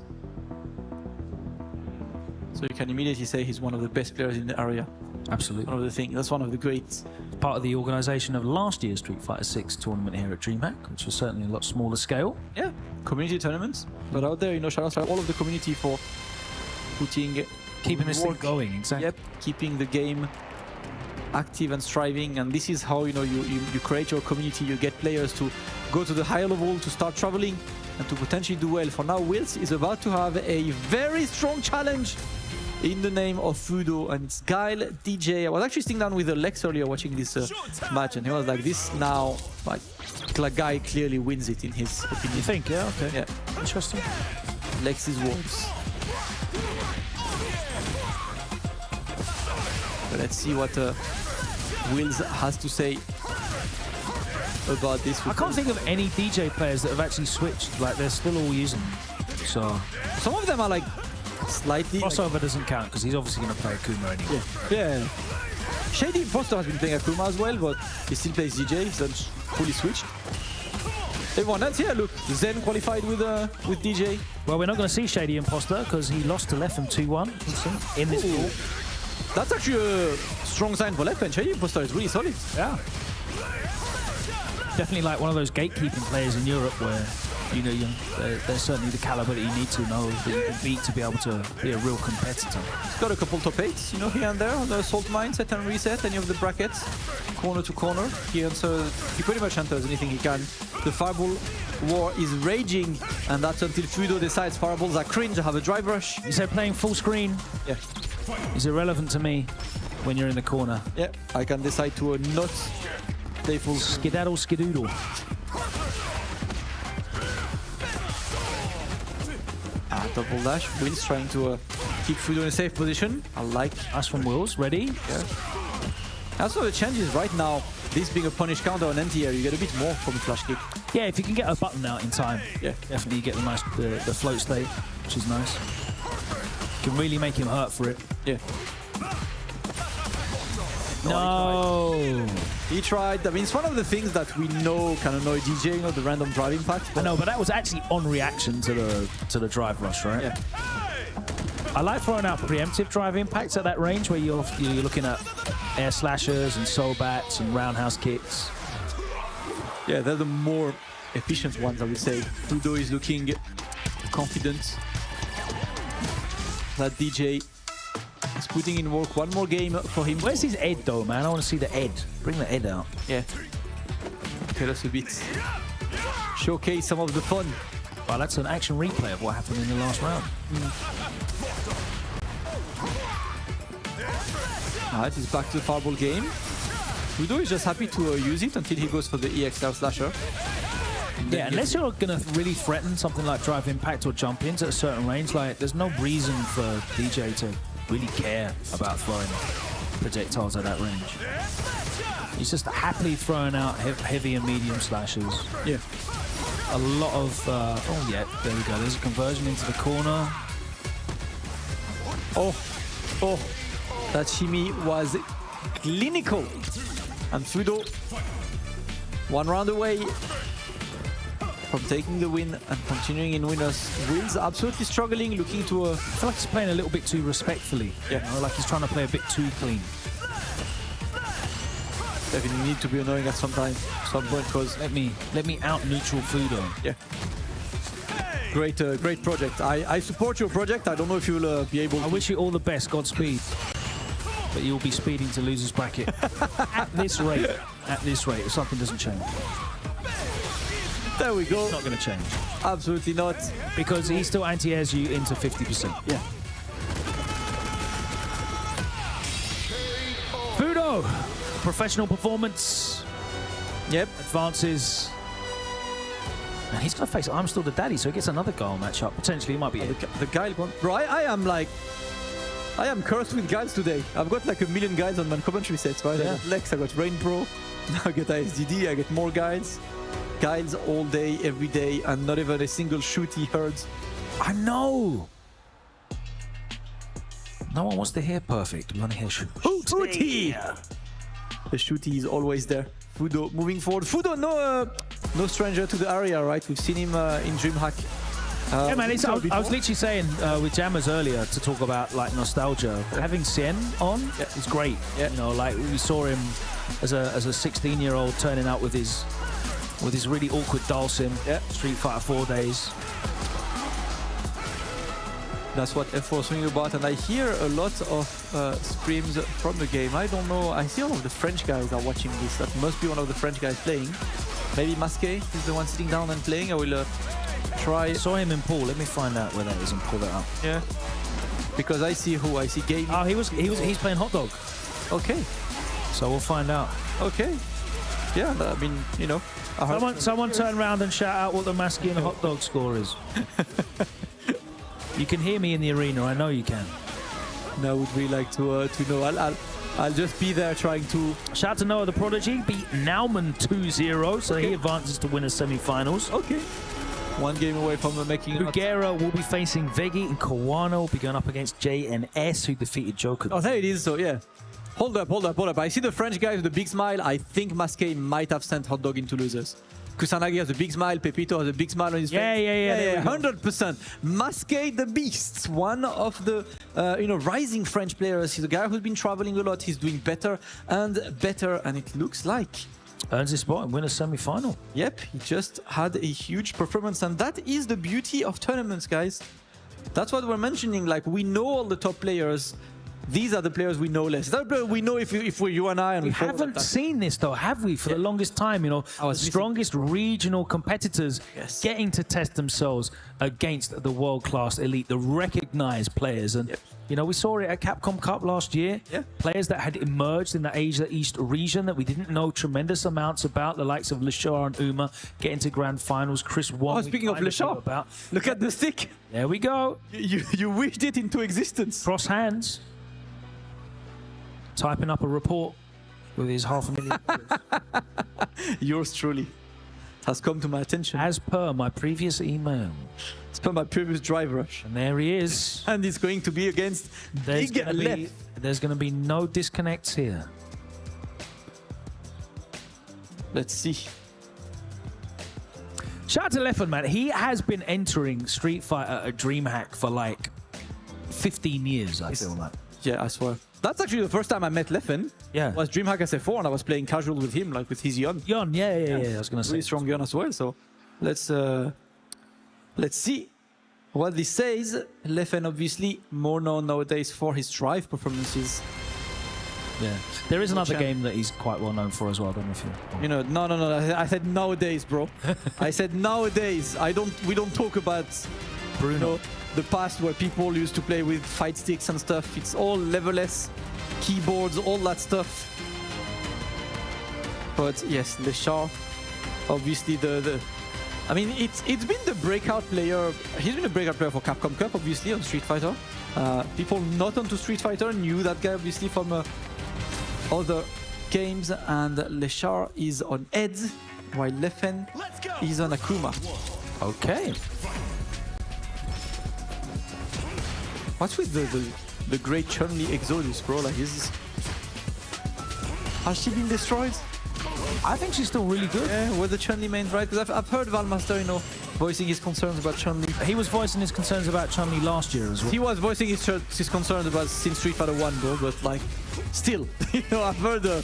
you can immediately say he's one of the best players in the area. Absolutely. One of the things. That's one of the greats. Part of the organisation of last year's Street Fighter 6 tournament here at DreamHack, which was certainly a lot smaller scale. Yeah, community tournaments. But out there, you know, shout out to all of the community for putting... Keeping this thing going, exactly. Yep, keeping the game active and striving, and this is how, you know, you create your community. You get players to go to the higher level, to start traveling, and to potentially do well. For now, Wills is about to have a very strong challenge in the name of Fudo, and it's Guile DJ. I was actually sitting down with Lex earlier watching this match, and he was like, this now, like Guy clearly wins it in his opinion. You think? Yeah, okay. Yeah. Interesting. Lex's words. But let's see what Wills has to say about this. I can't think of any DJ players that have actually switched. Like, they're still all using them. So some of them are like slightly... Crossover doesn't count because he's obviously going to play Akuma anyway. Yeah. Shady Imposter has been playing Akuma as well, but he still plays DJ. He's not fully switched. Everyone else, yeah, look, Zen qualified with DJ. Well, we're not going to see Shady Imposter because he lost to Leffen 2-1 in this pool. That's actually a strong sign for Leffen. Shady Imposter is really solid. Yeah. Definitely like one of those gatekeeping players in Europe where, you know, they're certainly the caliber that you need to know that you can beat to be able to be a real competitor. He's got a couple top 8s, you know, here and there on the Assault Mine, set and reset, any of the brackets, corner to corner. He pretty much enters anything he can. The Fireball war is raging, and that's until Fudo decides Fireballs are cringe, have a drive rush. You said playing full screen? Yeah. Is irrelevant to me when you're in the corner. Yeah, I can decide to not play full skedaddle skedoodle. Double dash. Wills trying to keep Fudo in a safe position. I like. Us from Wills, ready? Yeah. Also, the change is right now, this being a punish counter on anti-air, you get a bit more from the flash kick. Yeah, if you can get a button out in time, yeah, definitely you get the nice the float state, which is nice. Can really make him hurt for it. Yeah. No. He tried. I mean, it's one of the things that we know can annoy DJ, you know, the random drive impact. I know, but that was actually on reaction to the drive rush, right? Yeah. I like throwing out preemptive drive impacts at that range where you're looking at air slashers and soul bats and roundhouse kicks. Yeah, they're the more efficient ones, I would say. Fudo is looking confident that DJ is putting in work. One more game for him. Where's his Ed though, man? I want to see the Ed. Bring the Ed out. Yeah. Tell us a bit. Showcase some of the fun. Well, that's an action replay of what happened in the last round. Alright, he's back to the Fireball game. Fudo is just happy to use it until he goes for the EXL slasher. Yeah, unless you're going to really threaten something like drive impact or jump ins at a certain range, like there's no reason for DJ to really care about throwing projectiles at that range. He's just happily throwing out heavy and medium slashes. Yeah. A lot of... oh, yeah, there we go. There's a conversion into the corner. Oh, that shimmy was clinical. And Fudo, one round away from taking the win and continuing in winners. Wills absolutely struggling, looking to I feel like he's playing a little bit too respectfully. Yeah. You know, like he's trying to play a bit too clean. Definitely need to be annoying at some point, because let me out neutral Fudo. Yeah. Great, great project. I support your project. I don't know if you'll be able to. I wish you all the best, Godspeed. But you'll be speeding to losers bracket at this rate. At this rate, if something doesn't change. There we go. It's not going to change. Absolutely not. Because he still anti-airs you into 50%. Yeah. Fudo, professional performance. Yep. Advances. And he's going to face I'm Still the Daddy, so he gets another goal matchup. Potentially, he might be it. The guile one. Bro, I am cursed with guides today. I've got like 1 million guides on my commentary sets, right? Yeah. I got Lex, I got Rainpro, now I get Isdd, I get more guides. Guides all day, every day, and not even a single shooty herds. I know. No one wants to hear perfect. We want to hear Shooty! The shooty is always there. Fudo moving forward. Fudo, no stranger to the area, right? We've seen him in DreamHack. Yeah, man. I was literally saying with Jammers earlier to talk about like nostalgia. Having Shen on is great. Yeah. You know, like we saw him as a 16-year-old turning out with his really awkward Dalsim. Yeah. Street Fighter 4 days. That's what F4 was talking about, and I hear a lot of streams from the game. I don't know. I see all of the French guys are watching this. That must be one of the French guys playing. Maybe Masqué is the one sitting down and playing. I will try. I saw him in pool. Let me find out where that is and pull that up. Yeah. Because I see who I see gaming. Oh, he's playing Hot Dog. Okay. So we'll find out. Okay. Yeah. I mean, you know. Someone turn around and shout out what the Masky and Hot Dog score is. You can hear me in the arena. I know you can. Now would we like to know? I'll just be there trying to. Shout out to Noah the Prodigy. Beat Nauman 2-0, so he advances to winners semi-finals. Okay. One game away from making it. Ugera will be facing Veggie, and Kawano will be going up against JNS, who defeated Joker. Oh, there it is. So yeah. Hold up. I see the French guy with the big smile. I think Masqué might have sent Hot Dog into losers. Kusanagi has a big smile. Pepito has a big smile on his face. Yeah. 100%. Masqué the Beast, one of the rising French players. He's a guy who's been traveling a lot. He's doing better, and it looks like earns his spot and winners semi-final. Yep, he just had a huge performance, and that is the beauty of tournaments, guys. That's what we're mentioning. Like, we know all the top players. These are the players we know less. That player we know if we're you and I. And we haven't seen this though, have we? For the longest time, you know, the strongest regional competitors getting to test themselves against the world-class elite, the recognized players. And you know, we saw it at Capcom Cup last year. Yeah. Players that had emerged in the Asia East region that we didn't know tremendous amounts about, the likes of Leshar and Uma getting to grand finals. Chris Wong. Oh, speaking of Leshar, look at the stick. There we go. You wished it into existence. Cross hands. Typing up a report with his 500,000. Yours truly has come to my attention. As per my previous email. As per my previous drive rush. And there he is. And it's going to be against Big Left. There's going to be no disconnects here. Let's see. Shout out to Leffen, man. He has been entering Street Fighter at DreamHack for like 15 years, I feel like. Yeah, I swear. That's actually the first time I met Leffen. Yeah. It was DreamHack SF4 and I was playing casual with him, like with his Yon. Yon, yeah. I was going to say. Really strong Yon as well, so let's see what this says. Leffen, obviously, more known nowadays for his drive performances. Yeah. There is another game that he's quite well known for as well, I don't know if you know. No. I said nowadays, bro. I said nowadays. We don't talk about Bruno. The past where people used to play with fight sticks and stuff. It's all level-less, keyboards, all that stuff. But yes, Leshar, obviously I mean, it's been the breakout player. He's been a breakout player for Capcom Cup, obviously, on Street Fighter. People not onto Street Fighter knew that guy, obviously, from other games. And Leshar is on Ed, while Leffen is on Akuma. Okay. What's with the great Chun-Li Exodus, bro? Like, has she been destroyed? I think she's still really good. Yeah, with the Chun-Li main, right? Because I've heard Valmaster, voicing his concerns about Chun-Li. He was voicing his concerns about Chun-Li last year as well. He was voicing his concerns about since Street Fighter 1, bro. But like, still, I've heard a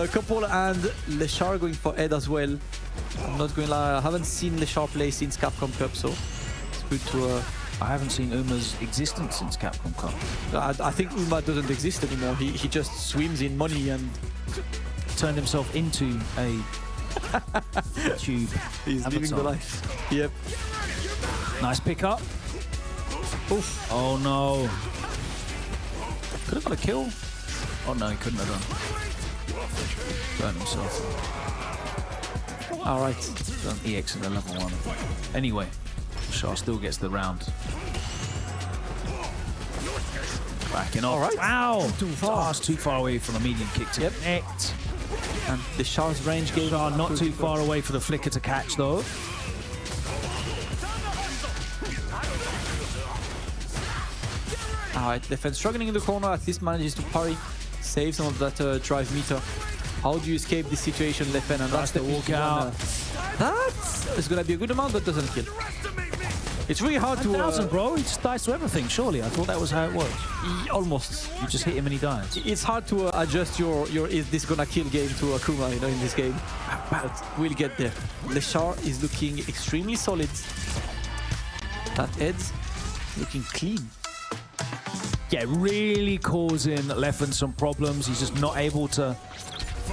couple, and Leshar going for Ed as well. I'm not going to lie, I haven't seen Leshar play since Capcom Cup, so good to... I haven't seen Uma's existence since Capcom Cup. I think Uma doesn't exist anymore. He just swims in money and... Turned himself into a tube. He's living the life. Yep. Nice pick up. Oof. Oh no. Could have got a kill. Oh no, he couldn't have done. Burned himself. Alright. Done EX at the level 1. Anyway, Shah still gets the round. Backing off. Alright. Wow! Too far. Shah's too far away from the medium kick to connect. And the Shah's range game... Shah not too far away for the flicker to catch though. Alright, defense struggling in the corner, at least manages to parry, save some of that drive meter. How do you escape this situation, Leffen? And that's the walkout. That is gonna be a good amount, but doesn't kill. It's really hard to... 1,000, bro. He just dies to everything, surely. I thought that was how it works. Almost. You just hit him and he dies. It's hard to adjust your is this gonna kill game to Akuma, you know, in this game. But we'll get there. Leshar is looking extremely solid. That edge looking clean. Yeah, really causing Leffen some problems. He's just not able to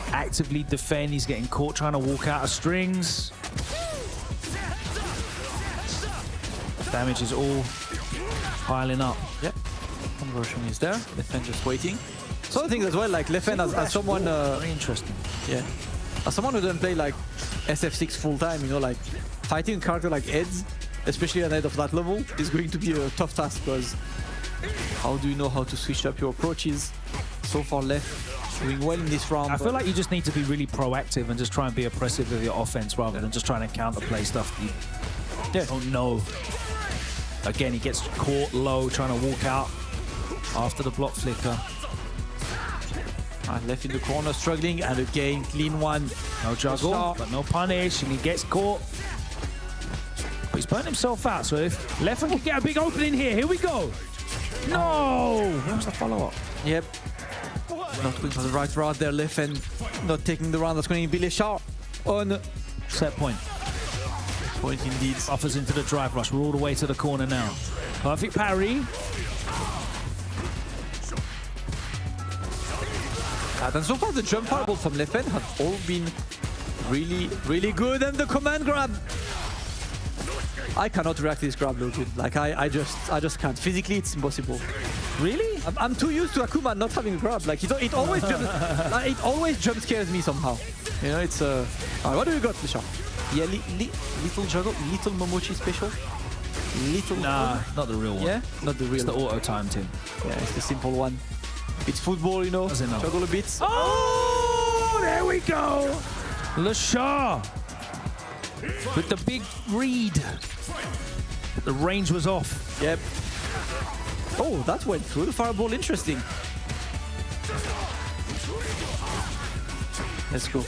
actively defend. He's getting caught trying to walk out of strings. Damage is all piling up. Yep. Conversion is there. Leffen just waiting. So I think as well, like Leffen as someone... very interesting. Yeah. As someone who doesn't play like SF6 full time, you know, like fighting a character like Ed, especially at the end of that level, is going to be a tough task because how do you know how to switch up your approaches? So far left, doing well in this round. I feel like you just need to be really proactive and just try and be oppressive with your offense rather than just trying to counterplay stuff that you don't know. Again, he gets caught low trying to walk out after the block flicker. And left in the corner, struggling, and again, clean one. No juggle, but no punish, and he gets caught. But he's burnt himself out, so if Leffen can get a big opening here we go. No! Where was the follow-up? Yep. Not going for the right route there, Leffen. Not taking the round, that's going to be Leshar on Set point. point indeed. Buffers into the drive rush. We're all the way to the corner now. Perfect parry. And so far the jump fireball from Leffen have all been really, really good. And the command grab. I cannot react to this grab, Logan. Like I just can't. Physically, it's impossible. Really? I'm too used to Akuma not having a grab. Like it always jump scares me somehow. You know, it's Alright, what do you got, Lisha? Yeah, little juggle, little Momochi special. Little. Nah, not the real one. Yeah, not the real. It's the auto time, Tim. Yeah, it's the simple one. It's football, you know. Doesn't know. Juggle a bit. Oh, there we go. Leshar with the big read. The range was off. Yep. Oh, that went through the fireball. Interesting. Let's go.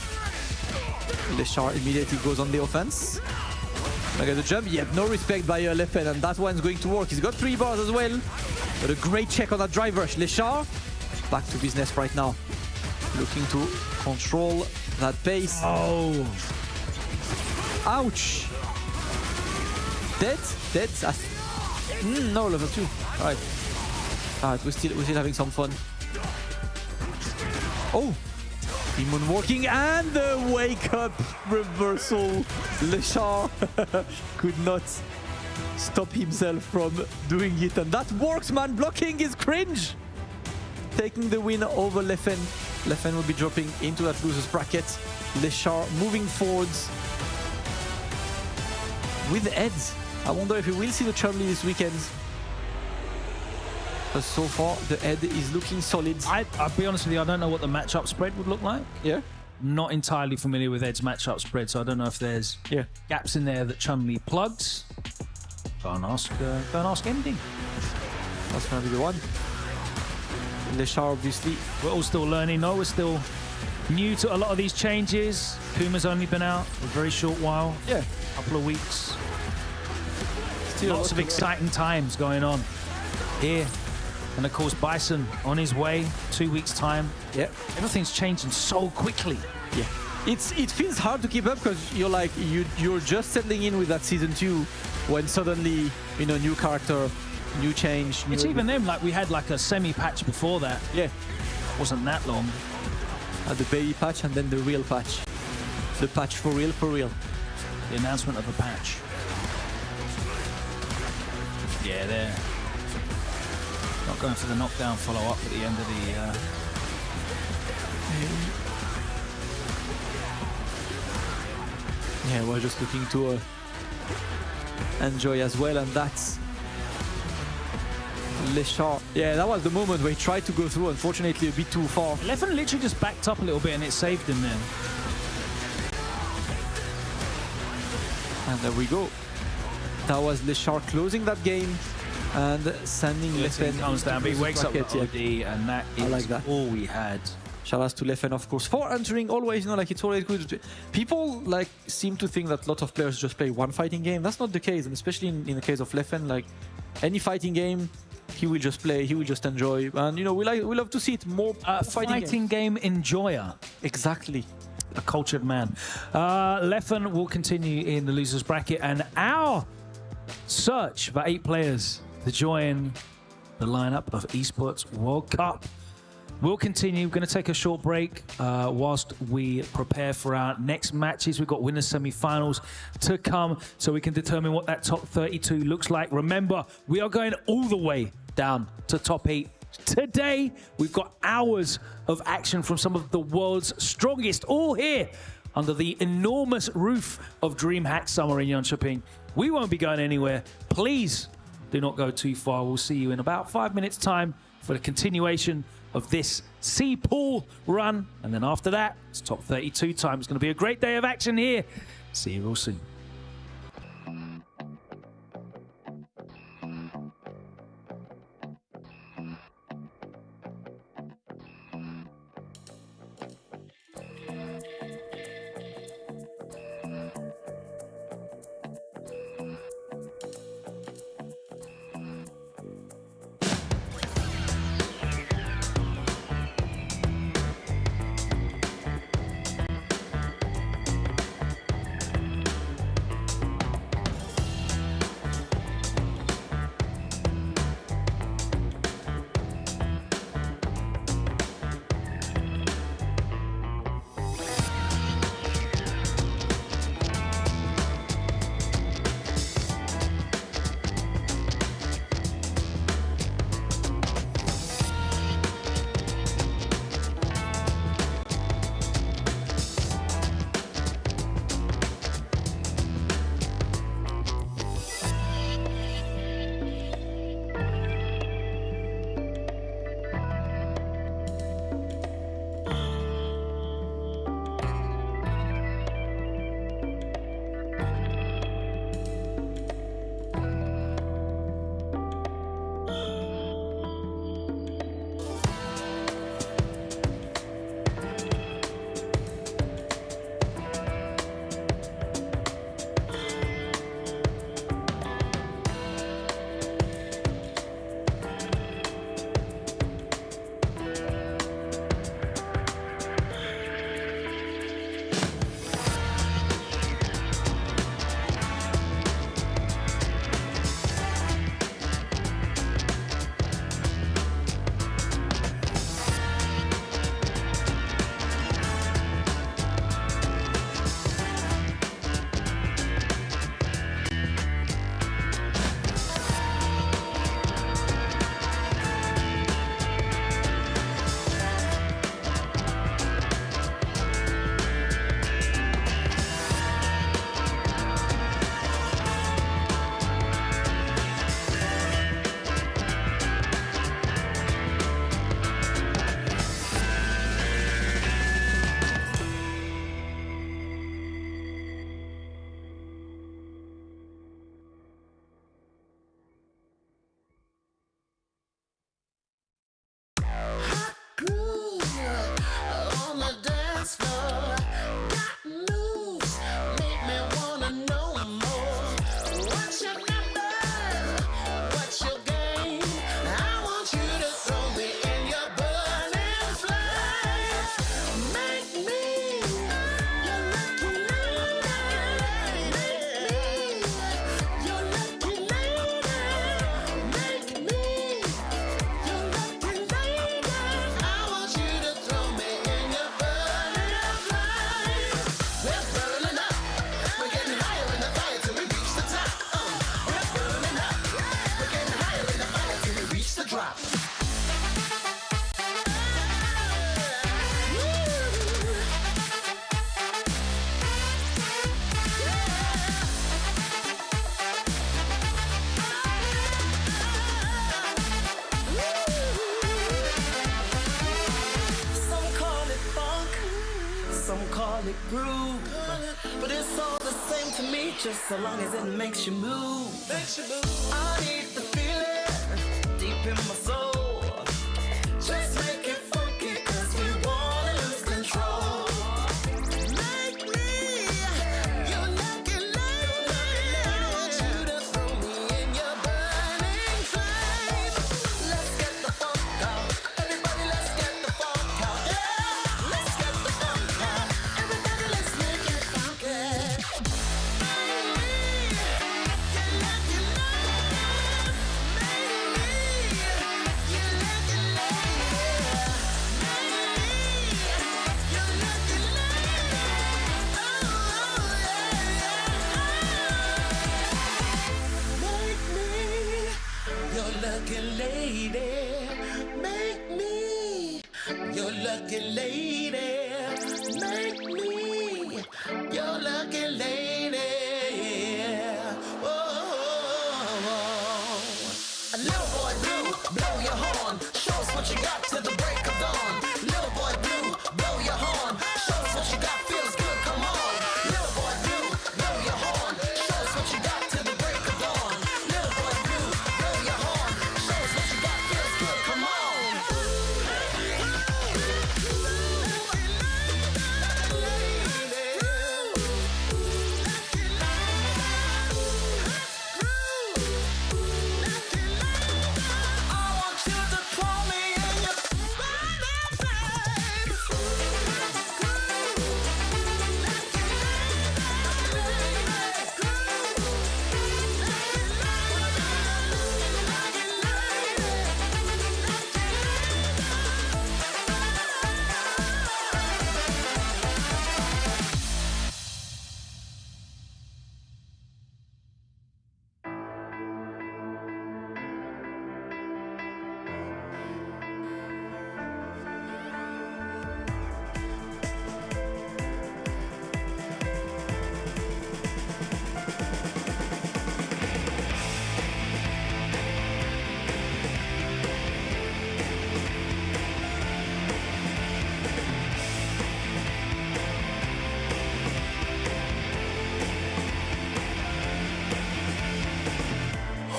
Leshar immediately goes on the offense. Look at the jump. Yep, no respect by Leffen, and that one's going to work. He's got 3 bars as well. But a great check on that drive rush. Leshar, back to business right now. Looking to control that pace. Oh. Ouch. Dead? No, level 2. Alright. Alright, we're still having some fun. Oh! Demon walking and the wake up reversal. Leshar could not stop himself from doing it, and that works, man. Blocking is cringe. Taking the win over Leffen. Leffen will be dropping into that loser's bracket. Leshar moving forwards with Eds. I wonder if we will see the Chumley this weekend. But so far, the Ed is looking solid. I'll be honest with you, I don't know what the matchup spread would look like. Yeah. Not entirely familiar with Ed's matchup spread, so I don't know if there's gaps in there that Chumley plugs. Go and ask MD. That's gonna be the one. Leshar, obviously. We're all still learning, though. We're still new to a lot of these changes. Kuma's only been out a very short while. Yeah. A couple of weeks. Still Lots of exciting times going on here. And of course, Bison on his way, 2 weeks' time. Yeah. Everything's changing so quickly. Yeah. it feels hard to keep up because you're like you're just settling in with that season 2 when suddenly new character, new change. It's even them, like we had like a semi-patch before that. Yeah, Wasn't that long. the baby patch and then the real patch, the patch for real, for real. The announcement of a patch. Yeah, there. Not going for the knockdown follow-up at the end of the... Yeah, we're just looking to enjoy as well, and that's Lechard. Yeah, that was the moment where he tried to go through, unfortunately a bit too far. Leffen literally just backed up a little bit and it saved him then. And there we go. That was Lechard closing that game and sending Leffen Comes down, but he wakes up with bracket, OD, and that is like that. all we had. Shout out to Leffen, of course, for entering always, like it's always good. People like seem to think that a lot of players just play one fighting game. That's not the case, and especially in the case of Leffen, like any fighting game, he will just play, he will just enjoy, and we love to see it more. Fighting game enjoyer. Exactly. A cultured man. Leffen will continue in the losers bracket, and our search for 8 players to join the lineup of Esports World Cup will continue. We're going to take a short break whilst we prepare for our next matches. We've got winners semi-finals to come, so we can determine what that top 32 looks like. Remember, we are going all the way down to top 8. Today, we've got hours of action from some of the world's strongest, all here under the enormous roof of DreamHack Summer in Jönköping. We won't be going anywhere. Please do not go too far. We'll see you in about 5 minutes' time for the continuation of this sea pool run. And then after that, it's top 32 time. It's going to be a great day of action here. See you real soon. it groove. But it's all the same to me, just so long as it makes you move. I need to feel it deep in my soul. Just make it funky, cause we wanna lose control. Make me your lucky lady. I want you to throw me in your burning flame. Let's get the funk out. Everybody, let's get the funk out. Yeah, let's get the funk out. Everybody, let's make it funky. Make me your lucky lady. Make me your lucky lady. Your lucky lady. Make me your lucky lady. Make me your lucky lady. A little boy blue, blow your horn. Show us what you got till the break of dawn. Little boy blue, blow your horn. Show us what you got, feels good, come on. Little boy blue, blow your horn. Show us what you got till the break of dawn. Little boy blue, blow your horn. Show us what you got, feels good, come on. I want you to call me in your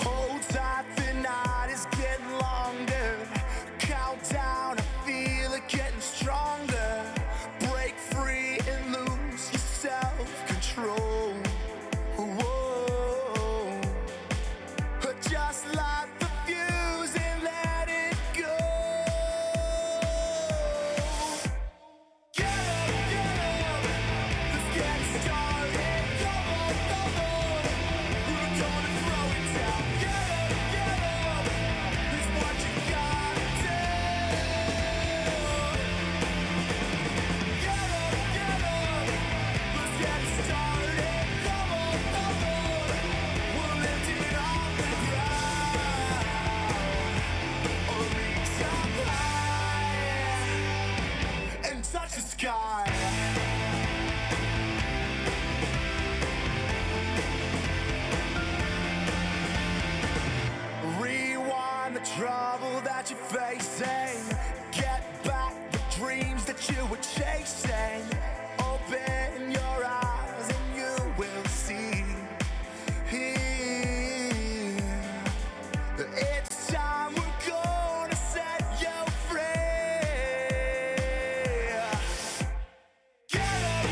Hold tight, the night is getting longer. Countdown, I feel it getting stronger. Break free and lose your self-control. Whoa. Just light the fuse and let it go. Get up, let's get it started. Come on, we're gonna throw it down. Get up, it's what you gotta do. Get up, let's get it started. Come on, we'll lift it off the ground. Or reach up high and touch the sky. Rewind the trouble that you're facing. Get back the dreams that you were chasing. Open your eyes and you will see. It's time, we're gonna set you free. Get up,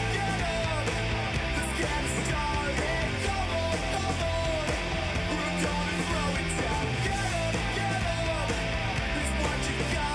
let's get it started. Come on, we're gonna throw it down. Get up, it's what you got.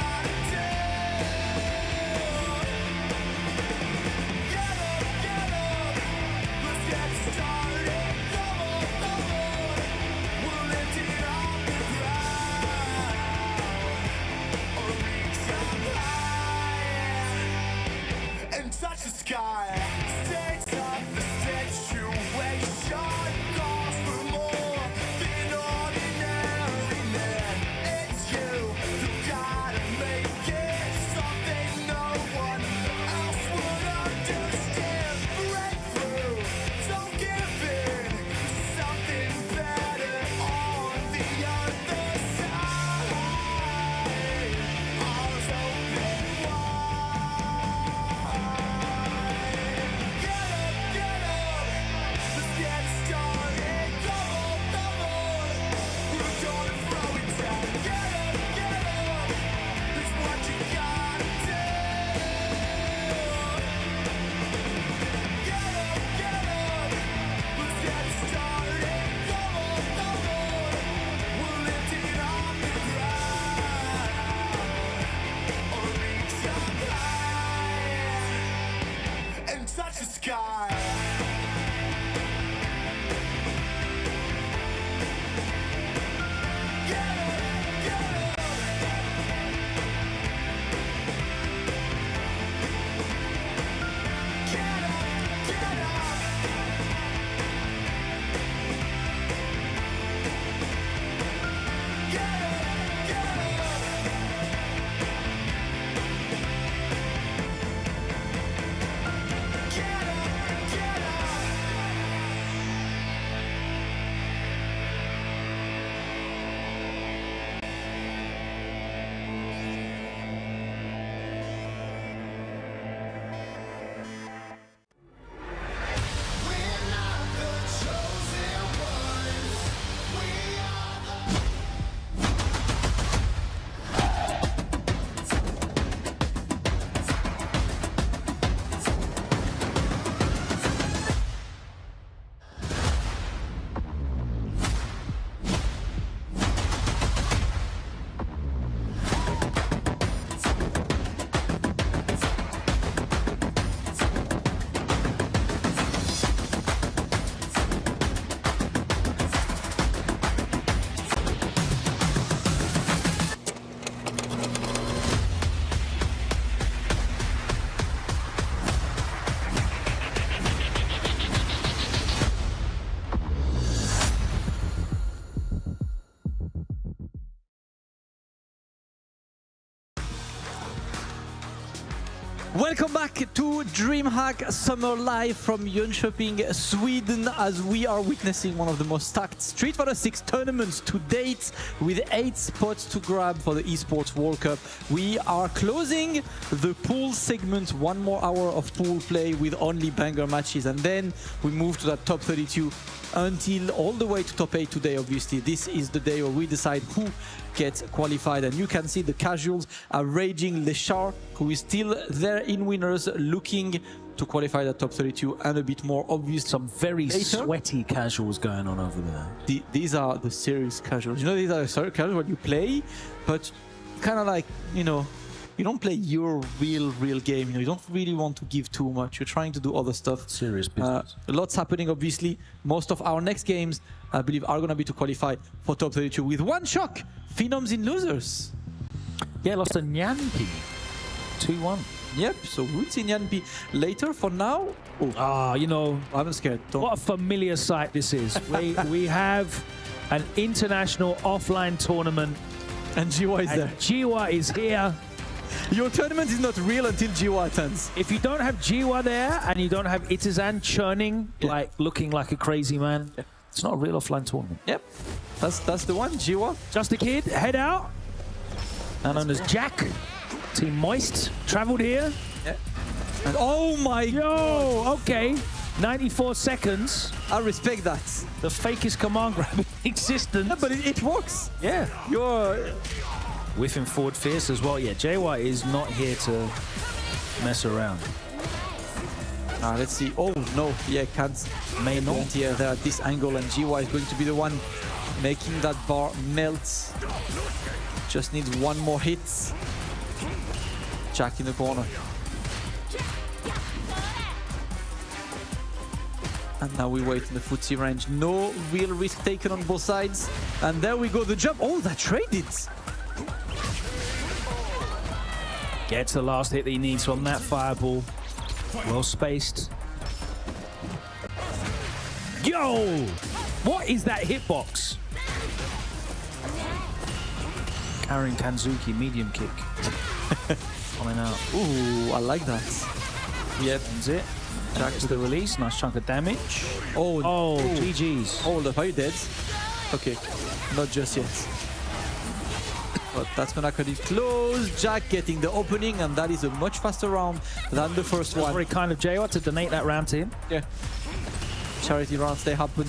Welcome back to DreamHack Summer Live from Jönköping, Sweden, as we are witnessing one of the most stacked Street Fighter 6 tournaments to date, with 8 spots to grab for the Esports World Cup. We are closing the pool segment, 1 more hour of pool play with only banger matches, and then we move to that top 32 until all the way to top 8 today. Obviously, this is the day where we decide who gets qualified, and you can see the casuals are raging. Leshar, who is still there in winners, looking to qualify the top 32 and a bit more. Obviously, Some very sweaty casuals going on over there. These are the serious casuals. You know, these are the serious casuals when you play, but kind of like, you know, you don't play your real game. You know, you don't really want to give too much. You're trying to do other stuff. Serious business. Lots happening, obviously. Most of our next games, I believe, are going to be to qualify for top 32 with one shock. Phenoms in losers. Yeah, lost to Nyanpi. 2-1. Yep, so we'll see Nyanpi later. For now, You know, I'm scared. what a familiar sight this is. We have an international offline tournament. And Jiwa is And there. Jiwa is here. Your tournament is not real until Jiwa attends. If you don't have Jiwa there and you don't have Itazan churning, like looking like a crazy man, it's not a real offline tournament. Yep, that's the one, Jiwa. Just a kid, head out. Now known as Jack. Team Moist traveled here. Yeah. And oh my god, Yo, okay. 94 seconds. I respect that. The fakest command grab in existence. Yeah, but it works. Yeah. You're Whiffing forward fierce as well. Yeah, JY is not here to mess around. let's see. Oh no, yeah, can't. May not. Here, they're at this angle, and GY is going to be the one making that bar melt. Just needs one more hit. Jack in the corner. And now we wait in the footsie range. No real risk taken on both sides. And there we go, the jump. Oh, that traded. Gets the last hit that he needs from that fireball. Well spaced. Yo! What is that hitbox? Carrying Kanzuki, medium kick. Coming out. Ooh, I like that. Yep. That's it. Jack to the release. Nice chunk of damage. Oh, Oh, GG's. hold up, are you dead? Okay, not just yet. But that's gonna cut it close. Jack getting the opening, and that is a much faster round than the first That's one. very kind of JY to donate that round to him. Yeah. Charity rounds, they happen.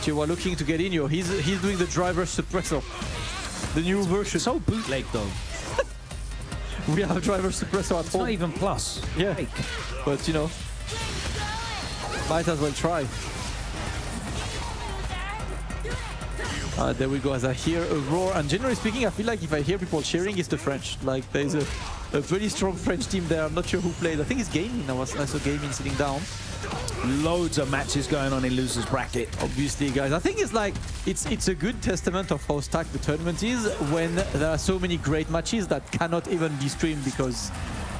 Jiwa looking to get in here. He's doing the driver suppressor. The new version. So bootleg though. We have driver suppressor at It's home. not even plus. Yeah. Fake. But you know, might as well try. There we go, as I hear a roar, and generally speaking, I feel like if I hear people cheering, it's the French. Like, there's a very strong French team there. I'm not sure who played. I think it's Gaming. I saw Gaming sitting down. Loads of matches going on in losers bracket. Obviously, guys, I think it's like, it's a good testament of how stacked the tournament is when there are so many great matches that cannot even be streamed because,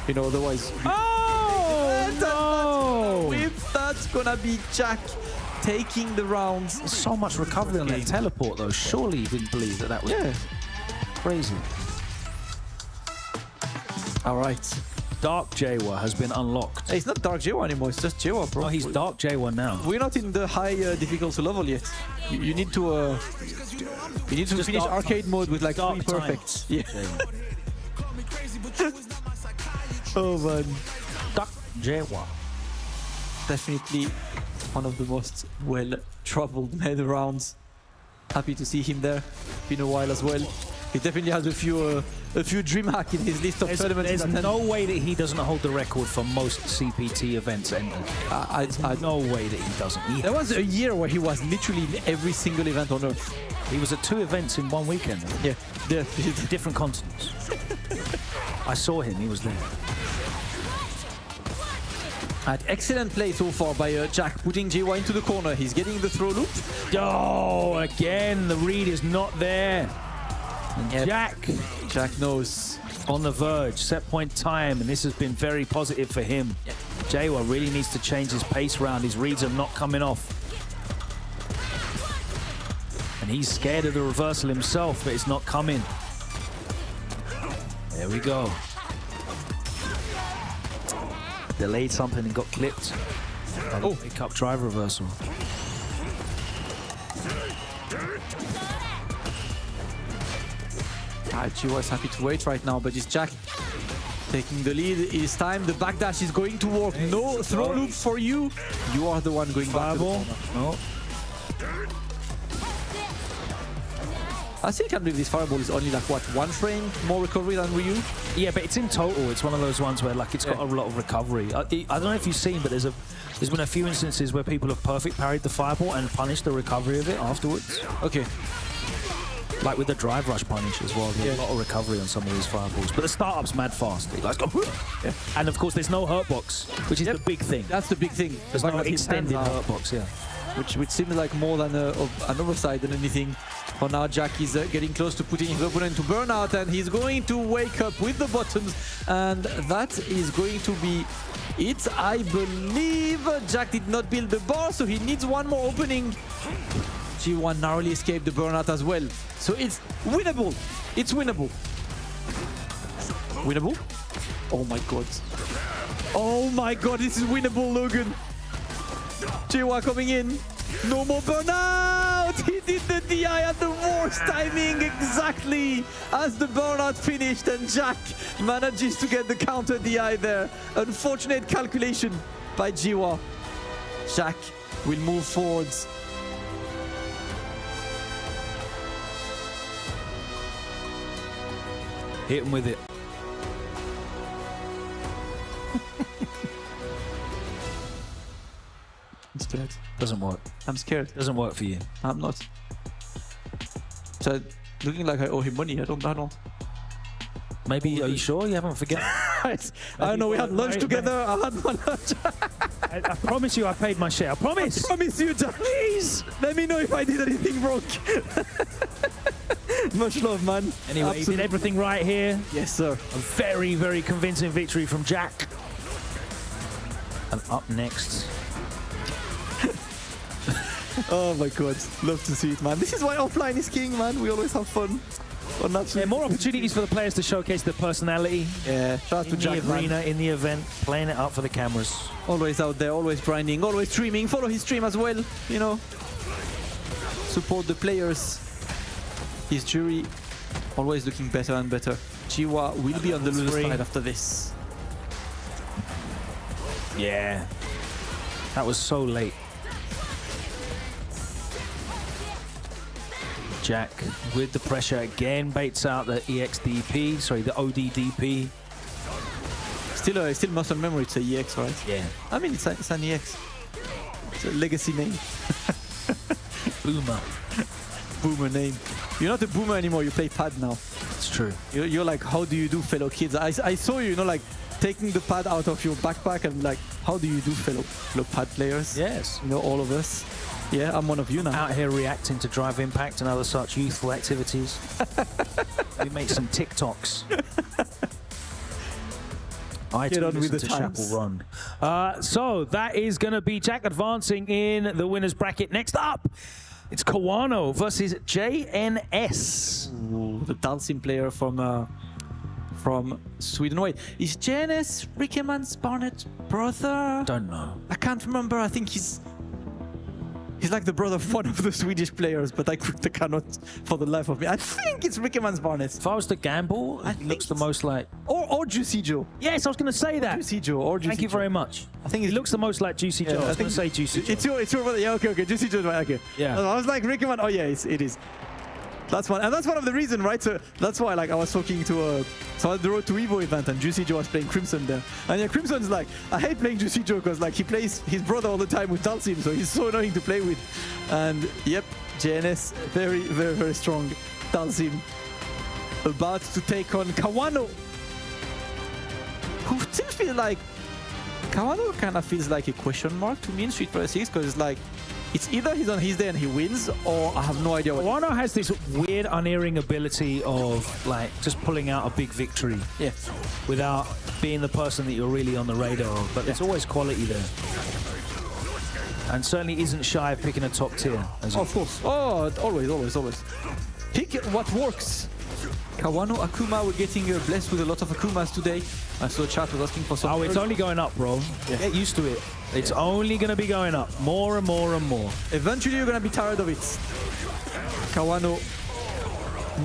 you know, otherwise... Oh, no! That's gonna be Jack taking the rounds. So much recovery on that teleport though. Surely you didn't believe that was crazy. All right. Dark Jawa has been unlocked. Hey, it's not Dark Jawa anymore, it's just Jawa, bro. Oh, he's Dark Jawa now. We're not in the high difficulty level yet. You need to Just finish dark arcade mode with like Dark 3 perfects. Yeah. Jawa. Oh man. Dark Jawa. Definitely one of the most well-traveled made rounds. Happy to see him there. Been a while as well. He definitely has a few DreamHack in his list of tournaments. There's no way that he doesn't hold the record for most CPT events entered. No way that he doesn't. There was a year where he was literally in every single event on Earth. He was at 2 events in 1 weekend. Yeah. Different continents. I saw him, he was there. Excellent play so far by Jack, putting JY into the corner. He's getting the throw loop. Oh, again, the read is not there. And Yep. Jack knows. On the verge, set point time, and this has been very positive for him. Jawa really needs to change his pace round. His reads are not coming off. And he's scared of the reversal himself, but it's not coming. There we go. delayed something and got clipped. Oh, pick up drive reversal. Jiwa is happy to wait right now, but it's Jack taking the lead. It's time. The backdash is going to work. No throw loop for you. You are the one going back to the corner. No. I still can't believe this fireball is only like, what, 1 frame more recovery than Ryu? Yeah, but it's in total. It's one of those ones where like it's got a lot of recovery. I don't know if you've seen, but there's been a few instances where people have perfect parried the fireball and punished the recovery of it afterwards. Okay. Like with the drive rush punish as well. There's a lot of recovery on some of these fireballs. But the startup's mad fast. It like, yeah. And of course, there's no hurt box, which is the big thing. That's the big thing. There's no extended hurt box, yeah. Which seems like more than an oversight than anything. For now, Jack is getting close to putting his opponent to burnout, and he's going to wake up with the buttons, and that is going to be it. I believe Jack did not build the bar, so he needs one more opening. G1 narrowly escaped the burnout as well, so it's winnable. It's winnable. Winnable? Oh my god. Oh my god, this is winnable, Logan. G1 coming in. No more burnout! He did the DI at the worst timing, exactly as the burnout finished, and Jack manages to get the counter DI there. Unfortunate calculation by Jiwa. Jack will move forwards. Hit him with it. I'm scared. Doesn't work. I'm scared. Doesn't work for you. I'm not. So looking like I owe him money. I don't. Maybe, are you sure? You haven't forgotten? I know we had lunch together. I had my lunch. I promise you I paid my share. I promise. I promise you, Jack. Please. Let me know if I did anything wrong. Much love, man. Anyway, he did everything right here. Yes, sir. A very, very convincing victory from Jack. And up next. Oh my god, love to see it, man. This is why offline is king, man. We always have fun. Yeah, more opportunities for the players to showcase their personality. Yeah, shout out to Jack, in the arena, in the event, playing it up for the cameras. Always out there, always grinding, always streaming. Follow his stream as well, you know. Support the players. His jury always looking better and better. Jiwa will be on the loser side after this. Yeah. That was so late. Jack with the pressure again, baits out the EXDP, sorry, the ODDP. Still muscle memory, it's a EX, right? Yeah. I mean, it's an EX. It's a legacy name. Boomer. Boomer name. You're not a boomer anymore, you play pad now. It's true. You're like, how do you do, fellow kids? I saw you, you know, like, taking the pad out of your backpack and like, how do you do, fellow pad players? Yes. You know, all of us. Yeah, I'm one of you now. Out here reacting to Drive Impact and other such youthful activities. We make some TikToks. I Get on with the to times. Chapel Run. So that is going to be Jack advancing in the winners bracket. Next up, it's Kawano versus JNS. Ooh, the dancing player from Sweden. Wait, is JNS Rickman's Barnet brother? Don't know. I can't remember. I think he's like the brother of one of the Swedish players, but I cannot for the life of me. I think it's Rickman's Barnet. If I was to gamble, it looks the most like... Or Juicy Joe. Yes, I was going to say that. Juicy Joe or Juicy Thank you Joe. very much. I think It looks the most like Juicy Joe. I was going to say Juicy Joe. It's your brother. Yeah, okay. Juicy Joe, right? Okay. Yeah. I was like Rickman. Oh yeah, it is. That's one, and that's one of the reasons, right? So that's why, like, I was talking to so at the Road to Evo event, and Juicy Joe was playing Crimson there, and yeah, Crimson's like, I hate playing Juicy Joe because like he plays his brother all the time with Dalsim, so he's so annoying to play with. And yep, JNS very, very, very strong. Dalsim about to take on Kawano, who still feels like Kawano kind of feels like a question mark to me in Street Fighter 6 because it's like. It's either he's on his day and he wins, or I have no idea what. Wano has this weird, unerring ability of like just pulling out a big victory. Yeah. Without being the person that you're really on the radar of. But there's always quality there. And certainly isn't shy of picking a top tier. Of course. Oh, always. Pick what works. Kawano, Akuma, we're getting blessed with a lot of Akumas today. I saw chat was asking for some. Oh, it's only going up, bro. Yeah. Get used to it. It's only going to be going up. More and more and more. Eventually, you're going to be tired of it. Kawano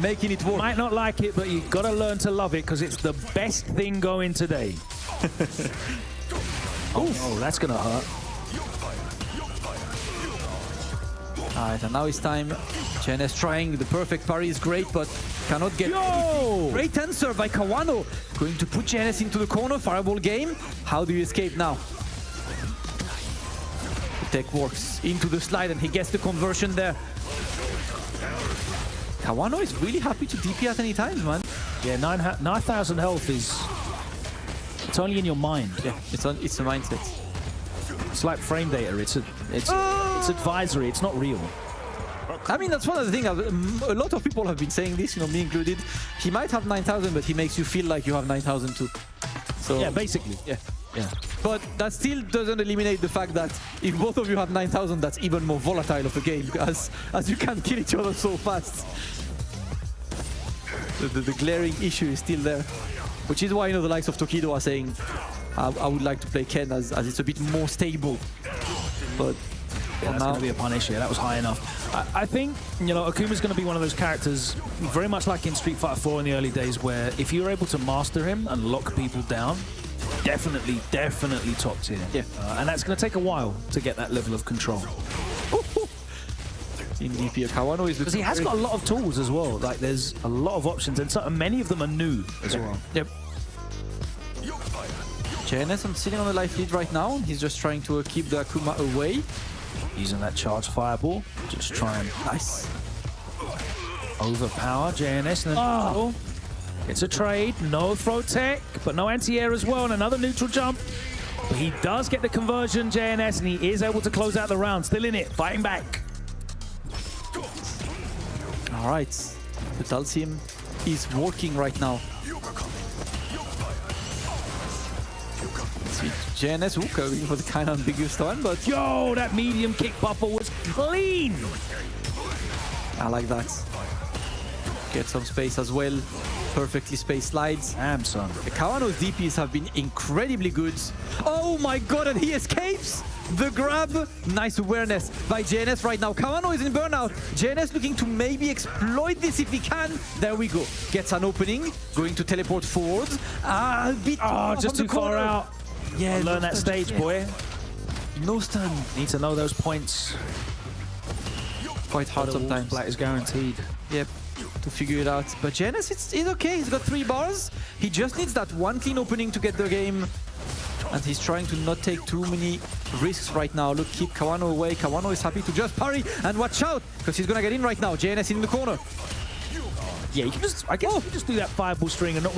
making it work. Might not like it, but you got to learn to love it because it's the best thing going today. Oh, that's going to hurt. Alright, and now it's time. JNS trying the perfect parry is great, but cannot get Yo! Great answer by Kawano. Going to put JNS into the corner, fireball game. How do you escape now? The tech works into the slide and he gets the conversion there. Kawano is really happy to DP at any time, man. Yeah, 9,000 health is... It's only in your mind. Yeah, it's a mindset. It's like frame data. It's advisory. It's not real. I mean, that's one of the things. A lot of people have been saying this, you know, me included. He might have 9,000, but he makes you feel like you have 9,000 too. So Yeah, basically. yeah. Yeah. But that still doesn't eliminate the fact that if both of you have 9,000, that's even more volatile of a game, as you can kill each other so fast. The glaring issue is still there, which is why, you know, the likes of Tokido are saying, I would like to play Ken as it's a bit more stable. But Yeah, that's going to be a punish. Yeah, that was high enough. I think, you know, Akuma's going to be one of those characters, very much like in Street Fighter 4 in the early days, where if you're able to master him and lock people down, definitely top tier. Yeah. And that's going to take a while to get that level of control. in DP, Kawano is Because he has got a lot of tools as well. Like, there's a lot of options, and many of them are new as well. Yep. JNS sitting on the life lead right now. He's just trying to keep the Akuma away. Using that charged fireball, just try and Nice. overpower JNS. And then it's a trade, no throw tech, but no anti-air as well, and another neutral jump. But he does get the conversion, JNS, and he is able to close out the round. Still in it, fighting back. All right. The Dalsim is working right now. Sweet. JNS going for the kind of ambiguous one, but Yo, that medium kick buffer was clean. I like that. Get some space as well. Perfectly spaced slides. Damn, son. The Kawano's DPs have been incredibly good. Oh my god, and he escapes! The grab, nice awareness by JNS right now. Kawano is in burnout. JNS looking to maybe exploit this if he can. There we go. Gets an opening, going to teleport forward. A bit Just too far out. Yeah, Learn that stage, boy. No stun. Need to know those points. Quite hard sometimes. Black is guaranteed. Yep, to figure it out. But JNS, it's okay. He's got 3 bars. He just needs that one clean opening to get the game. And he's trying to not take too many risks right now. Look, keep Kawano away. Kawano is happy to just parry. And watch out, because he's going to get in right now. JNS in the corner. Yeah, you can just, I guess you can just do that fireball string and not...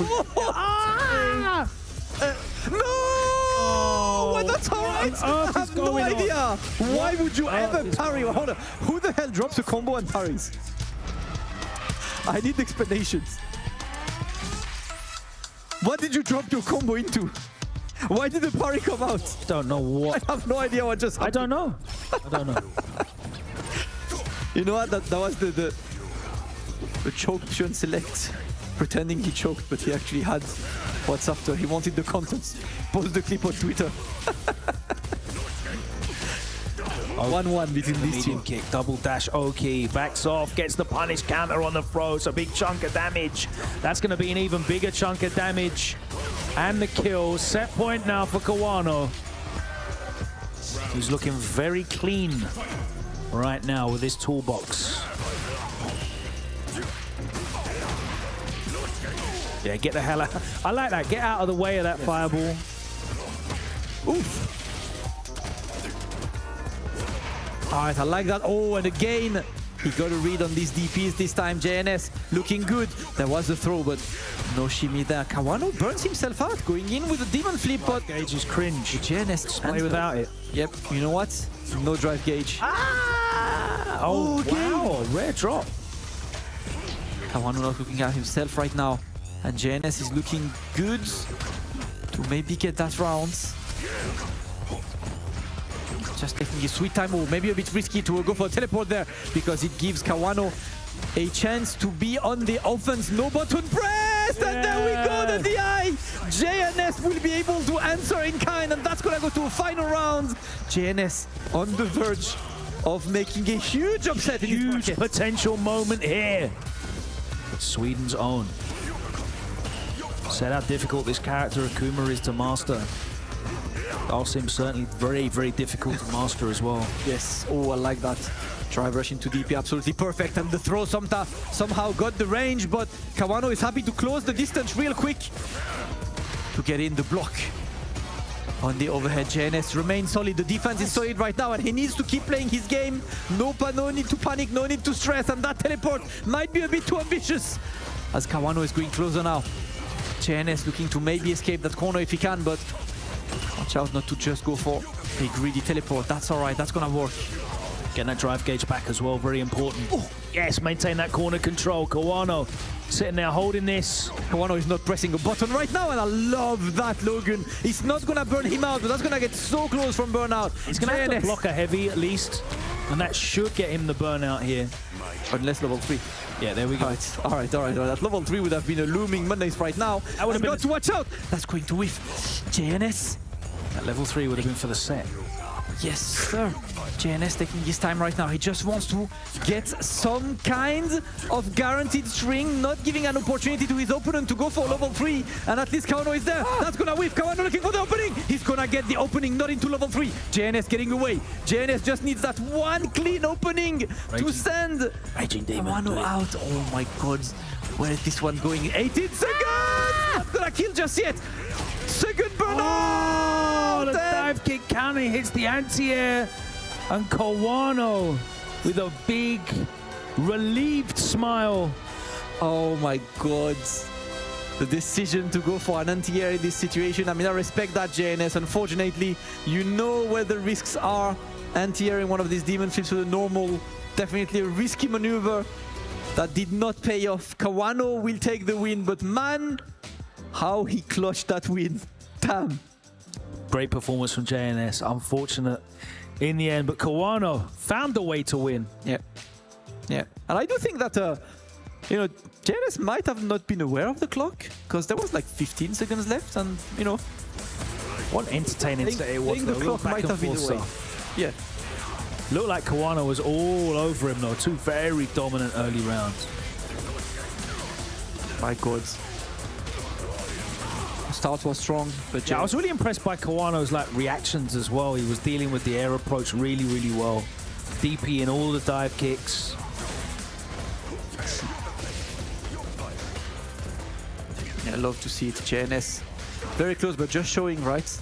No! Well, that's all right. I have no idea. Why would you ever parry? Hold on. Who the hell drops a combo and parries? I need explanations. What did you drop your combo into? Why did the parry come out? Don't know what. I have no idea what just happened. I don't know. I don't know. You know what? That was the choke Shen select. Pretending he choked, but he actually had what's after. He wanted the contents. Post the clip on Twitter. 1-1 between these two. Medium kick, double dash, Oki, backs off, gets the punish counter on the throw. It's a big chunk of damage. That's going to be an even bigger chunk of damage. And the kill. Set point now for Kawano. He's looking very clean right now with his toolbox. Yeah, get the hell out. I like that. Get out of the way of that fireball. Oof. All right, I like that. Oh, and again, he got a read on these DPs this time. JNS looking good. There was a throw, but no shimmy there. Kawano burns himself out, going in with a demon flip, but Gauge is cringe. JNS Play without it. Yep, you know what? No drive gauge. Oh, okay. wow, rare drop. Kawano not looking at himself right now. And JNS is looking good to maybe get that round. Just taking his sweet time, or maybe a bit risky to go for a teleport there, because it gives Kawano a chance to be on the offense. No button press, and there we go, the DI. JNS will be able to answer in kind, and that's gonna go to a final round. JNS on the verge of making a huge upset in this Huge bracket. potential moment here. Sweden's own. Said how difficult this character Akuma is to master. Alsim certainly very, very difficult to master as well. Yes, oh, I like that. Drive rush into DP, absolutely perfect, and the throw somehow got the range, but Kawano is happy to close the distance real quick to get in the block. On the overhead, JNS remains solid. The defense is solid right now, and he needs to keep playing his game. No need to panic, no need to stress, and that teleport might be a bit too ambitious as Kawano is going closer now. JNS looking to maybe escape that corner if he can, but watch out not to just go for a greedy teleport. That's all right, that's gonna work. Getting that drive gauge back as well, very important. Oh, yes, maintain that corner control. Kawano sitting there holding this. Kawano is not pressing a button right now, and I love that, Logan. It's not gonna burn him out, but that's gonna get so close from burnout. He's gonna have to block a heavy at least, and that should get him the burnout here. Unless level 3. Yeah, there we go. All right. That level 3 would have been a looming Mondays right now. That would have got to watch out. That's going to whiff. JNS. That level 3 would have been for the set. Yes, sir. JNS taking his time right now. He just wants to get some kind of guaranteed string, not giving an opportunity to his opponent to go for level 3. And at least Kawano is there. That's gonna whiff. Kawano looking for the opening. He's gonna get the opening, not into level 3. JNS getting away. JNS just needs that one clean opening to send Kawano out. Oh my god. Where is this one going? 18 seconds! Not gonna kill just yet. Second burnout! Oh, the dive kick counter hits the anti-air, and Kawano with a big relieved smile. Oh my god. The decision to go for an anti-air in this situation. I mean, I respect that, JNS. Unfortunately, you know where the risks are. Anti-airing one of these demon flips with a normal, definitely a risky maneuver that did not pay off. Kawano will take the win, but man, how he clutched that win. Damn. Great performance from JNS. Unfortunate in the end, but Kawano found a way to win. Yeah. And I do think that, JNS might have not been aware of the clock, because there was like 15 seconds left, and, What entertaining set it was. the clock might have been away. Yeah. Looked like Kawano was all over him, though. 2 very dominant early rounds. My god. Start was strong, but yeah, I was really impressed by Kawano's reactions as well. He was dealing with the air approach really, really well. DP in all the dive kicks. Yeah, I love to see it. JNS very close, but just showing, right?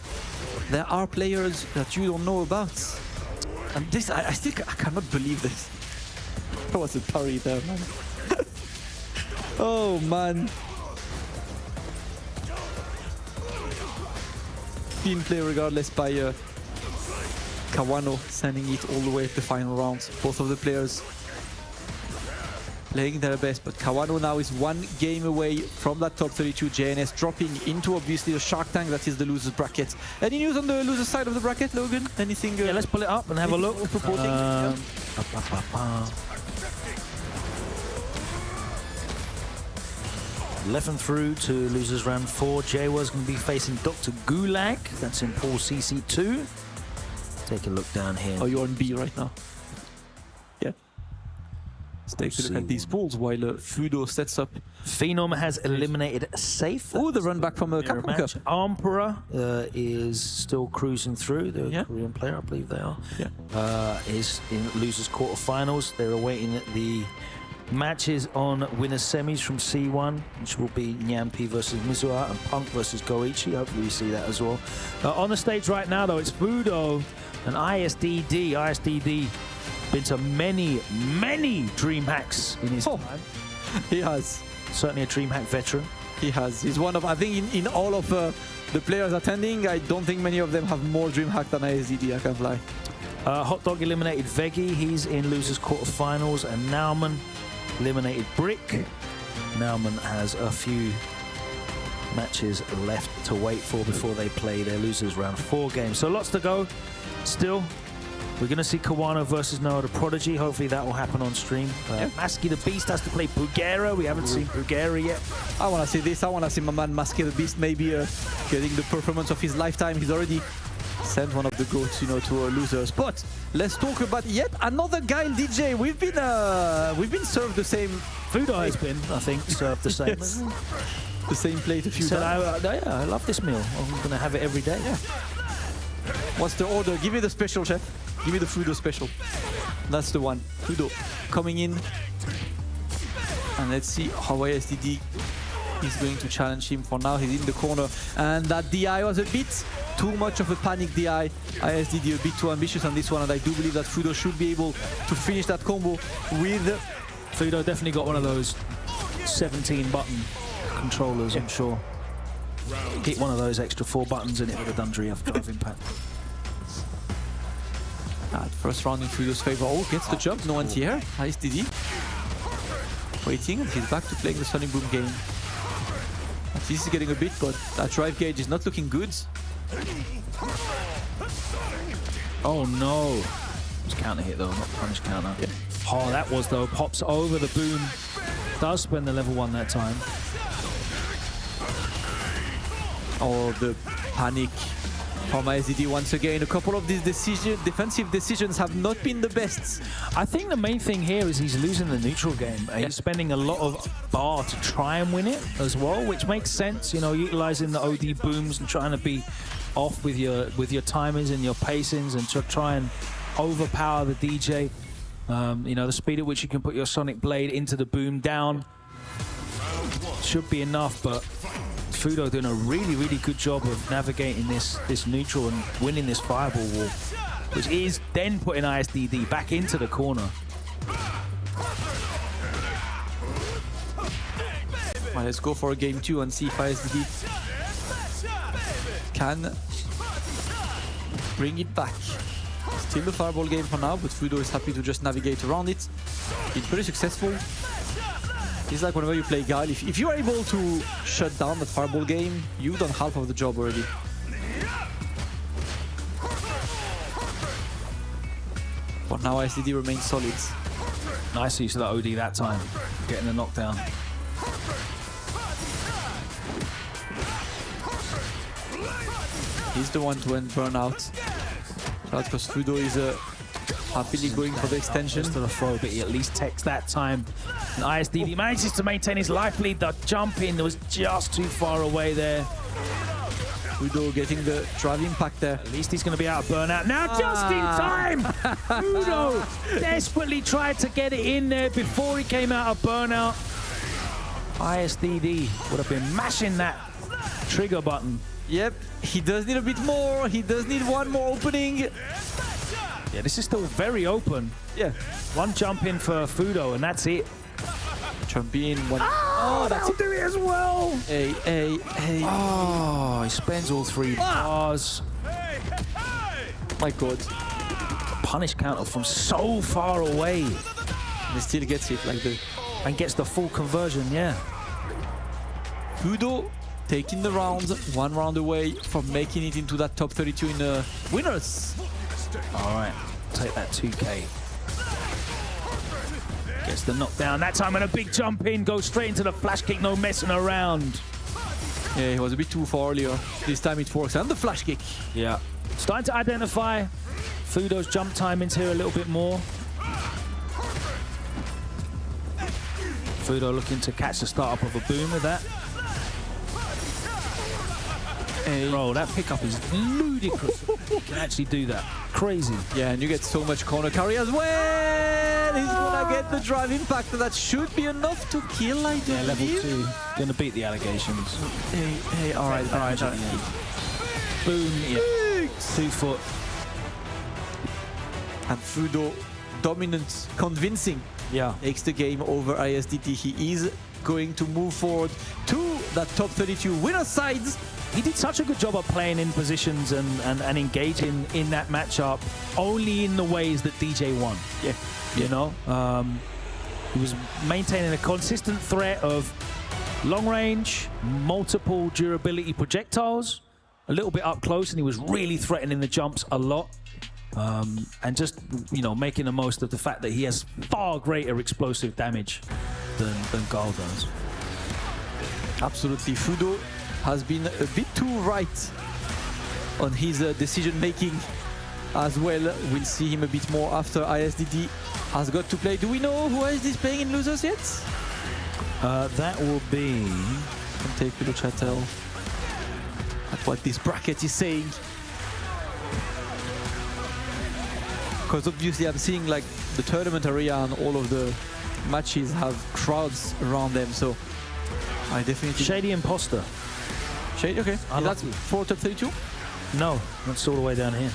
There are players that you don't know about. And this, I cannot believe this. That was a parry there, man. Oh, man. Team play regardless by Kawano, sending it all the way to the final rounds. Both of the players playing their best, but Kawano now is 1 game away from that top 32. JNS dropping into obviously the Shark Tank that is the losers bracket. Any news on the loser side of the bracket, Logan? Anything? Yeah, let's pull it up and have a look. Purporting? 11 through to losers round 4. Jawa's going to be facing Dr. Gulag. That's in pool CC2. Take a look down here. Oh, you're on B right now. Yeah. Let's take a look at these pools while Fudo sets up. Phenom has eliminated Safe. Oh, the run back from the Capcom Cup. Emperor is still cruising through. The Korean player, I believe they are. Yeah. Is in losers quarterfinals. They're awaiting the matches on winners semis from C1, which will be Nyampi versus Mizuha and Punk versus Goichi. Hopefully we see that as well. On the stage right now, though, it's Fudo and ISDD. ISDD been to many, many DreamHacks in his time. He has. Certainly a DreamHack veteran. He has. He's one of, I think, in all of the players attending, I don't think many of them have more DreamHack than ISDD, I can't lie. Hot Dog eliminated Veggie. He's in losers quarterfinals, and Nauman eliminated Brick. Nauman has a few matches left to wait for before they play their losers round 4 games. So lots to go still We're going to see Kawano versus Noah the Prodigy. Hopefully that will happen on stream. Maski the Beast has to play Puga. We haven't seen Puga yet. I want to see this. I want to see my man Maski the Beast maybe getting the performance of his lifetime. He's already sent one of the GOATs, you know, to losers. But let's talk about yet another guy in DJ. We've been served the same. Fudo has been, I think, served the same. The same plate a few times. I love this meal. I'm going to have it every day. Yeah. What's the order? Give me the special, chef. Give me the Fudo special. That's the one. Fudo coming in. And let's see how Isdd is going to challenge him. For now, he's in the corner. And that DI was a bit too much of a panic DI. Isdd a bit too ambitious on this one. And I do believe that Fudo should be able to finish that combo with... Fudo definitely got one of those 17-button controllers, I'm sure. Hit one of those extra 4 buttons and it would have done drive impact. First round in Fudo's favor. Oh, gets the jump. No anti-air. Isdd waiting, and he's back to playing the Sonic Boom game. At least he's getting a bit, but that drive gauge is not looking good. Oh no. It's counter hit though, not punish counter. Yeah. Oh, that was though. Pops over the boom. Does spend the level 1 that time. Oh, the panic from Isdd once again. A couple of these defensive decisions have not been the best. I think the main thing here is he's losing the neutral game. He's spending a lot of bar to try and win it as well, which makes sense. You know, utilizing the OD booms and trying to be off with your timings and your pacings and to try and overpower the DJ. You know, the speed at which you can put your Sonic Blade into the boom down should be enough, but Fudo doing a really, really good job of navigating this neutral and winning this fireball wall, which is then putting Isdd back into the corner. Well, let's go for a game 2 and see if Isdd can bring it back. Still the fireball game for now, but Fudo is happy to just navigate around it. It's pretty successful. It's like whenever you play Guile, if you are able to shut down that fireball game, you've done half of the job already. But now Isdd remains solid. Nice use of that OD that time, getting the knockdown. He's the one to end burnout. That's because Fudo is happily going for the extension. To the throw, but he at least takes that time. And Isdd manages to maintain his life lead. The jump in was just too far away there. Fudo getting the drive impact there. At least he's going to be out of burnout. Now just in time! Fudo desperately tried to get it in there before he came out of burnout. Isdd would have been mashing that trigger button. Yep, he does need a bit more. He does need one more opening. Yeah, this is still very open. Yeah. One jump in for Fudo and that's it. Jump in, one. Oh, that'll do it as well. Hey. Oh, he spends all 3 bars. My God. Punish counter from so far away. And he still gets it like the... And gets the full conversion, yeah. Fudo taking the round, 1 round away from making it into that top 32 in winners. All right, take that 2K. Gets the knockdown. That time and a big jump in, goes straight into the flash kick, no messing around. Yeah, he was a bit too far earlier. This time it works. And the flash kick. Yeah. Starting to identify Fudo's jump timings here a little bit more. Fudo looking to catch the start up of a boom with that. Bro, that pickup is ludicrous. You can actually do that. Crazy. Yeah, and you get so much corner carry as well. He's gonna get the drive impact. That should be enough to kill, I do. Yeah, level 2. Gonna beat the allegations. Hey, all right. Boom, yeah. 2 foot. And Fudo, dominant, convincing. Yeah. Takes the game over Isdd. He is going to move forward to that top 32 winner sides. He did such a good job of playing in positions and engaging in that matchup only in the ways that DJ won. Yeah. You know? He was maintaining a consistent threat of long range, multiple durability projectiles, a little bit up close, and he was really threatening the jumps a lot. And just, you know, making the most of the fact that he has far greater explosive damage than Gal does. Absolutely. Fudo has been a bit too right on his decision making as well. We'll see him a bit more after Isdd has got to play. Do we know who Isdd is playing in losers yet? That will be... Can take a look at what this bracket is saying. Because obviously I'm seeing like the tournament area and all of the matches have crowds around them, so I definitely... Shady Imposter. Shady, okay. Is that for top 32? No, that's all the way down here.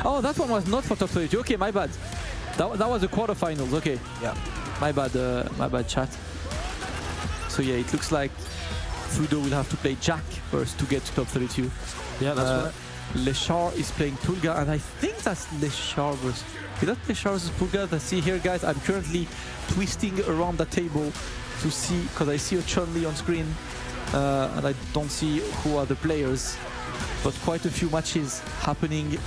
Oh, that one was not for top 32. Okay, my bad. That was the quarterfinals. Okay, yeah. My bad, chat. So yeah, it looks like Fudo will have to play Jack first to get to top 32. Yeah, that's right. Leshar is playing Puga, and I think that's Leshar versus... Is that Leshar versus Puga? I see here, guys. I'm currently twisting around the table to see, because I see a Chun-Li on screen, and I don't see who are the players. But quite a few matches happening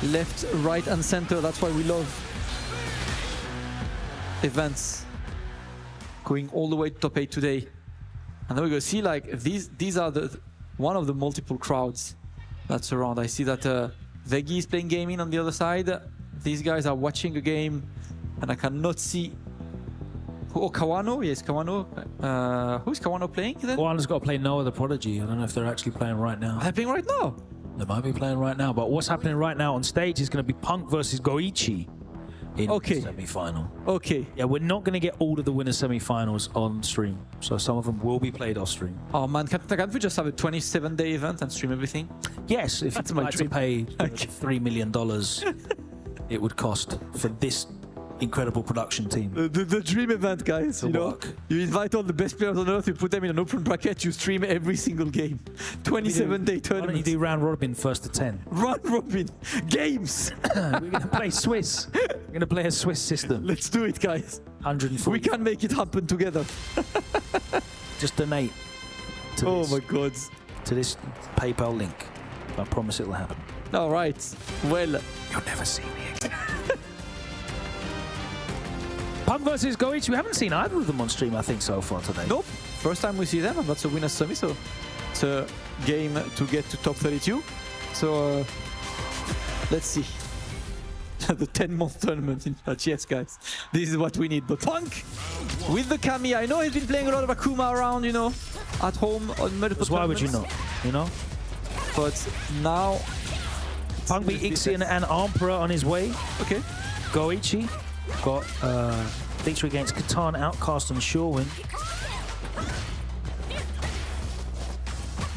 left, right, and center. That's why we love events going all the way to top 8 today. And then we're gonna see like these are the one of the multiple crowds that's around. I see that Vegi is playing gaming on the other side. These guys are watching a game, and I cannot see. Oh, Kawano, yes, Kawano. Who's Kawano playing then? Kawano's got to play Noah the Prodigy. I don't know if they're actually playing right now. Are they playing right now? They might be playing right now, but what's happening right now on stage is going to be Punk versus Goichi in the semi-final. Okay. Yeah, we're not going to get all of the winner semi-finals on stream, so some of them will be played off stream. Oh man, can't we just have a 27-day event and stream everything? Yes, if you'd like to pay $3 million it would cost for this incredible production team. The dream event, guys. You know, you invite all the best players on earth, you put them in an open bracket, you stream every single game. 27-day tournament. Why don't you do round robin first to 10? Round robin games. We're going to play Swiss. We're going to play a Swiss system. Let's do it, guys. 140. We can make it happen together. Just donate to oh this, my god. to this PayPal link. I promise it will happen. All right. Well, you'll never see me again. Punk versus Goichi. We haven't seen either of them on stream, I think, so far today. Nope. First time we see them, and that's a winner's semi, so it's a game to get to top 32. So let's see. The 10-month tournament in fact. Yes, guys. This is what we need. But Punk with the Kami. I know he's been playing a lot of Akuma around, you know, at home on multiple why would you not? You know? But now... Punk beat Ixion and Emperor on his way. Okay. Goichi got victory against Catan, Outcast, and Shorewin.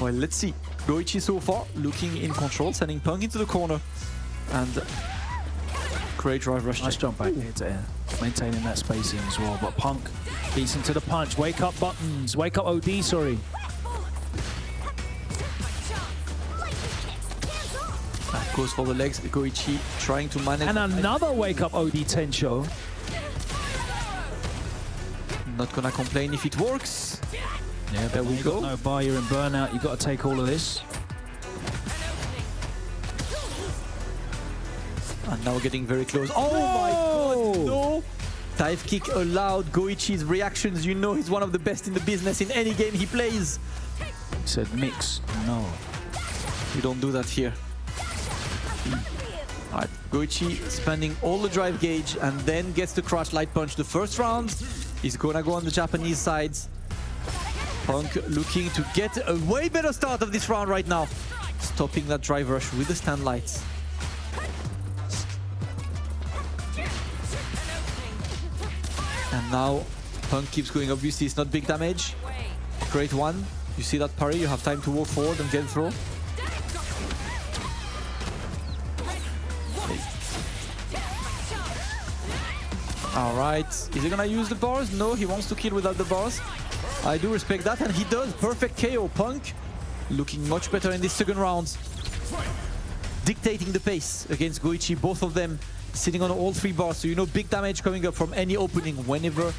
Well, let's see. Goichi so far looking in control, sending Punk into the corner. And great drive rush. Nice jump back here to air, maintaining that spacing as well. But Punk beats him to the punch. Wake up buttons. Wake up OD, sorry. That goes for the legs. Goichi trying to manage. And another wake up OD Tencho. Not gonna complain if it works. Yeah, there we go. No bar, you're in burnout. You've got to take all of this. And now getting very close. Oh my god, no! Dive kick allowed. Goichi's reactions, you know he's one of the best in the business in any game he plays. He said mix, no. You don't do that here. Alright, Goichi spending all the drive gauge and then gets the crush light punch. The first round is gonna go on the Japanese side. Punk looking to get a way better start of this round right now. Stopping that drive rush with the stand lights. And now Punk keeps going. Obviously it's not big damage. Great one. You see that parry, you have time to walk forward and get a throw. Alright, is he gonna use the bars? No, he wants to kill without the bars. I do respect that, and he does. Perfect KO. Punk looking much better in this second round. Dictating the pace against Goichi, both of them sitting on all three bars. So you know big damage coming up from any opening whenever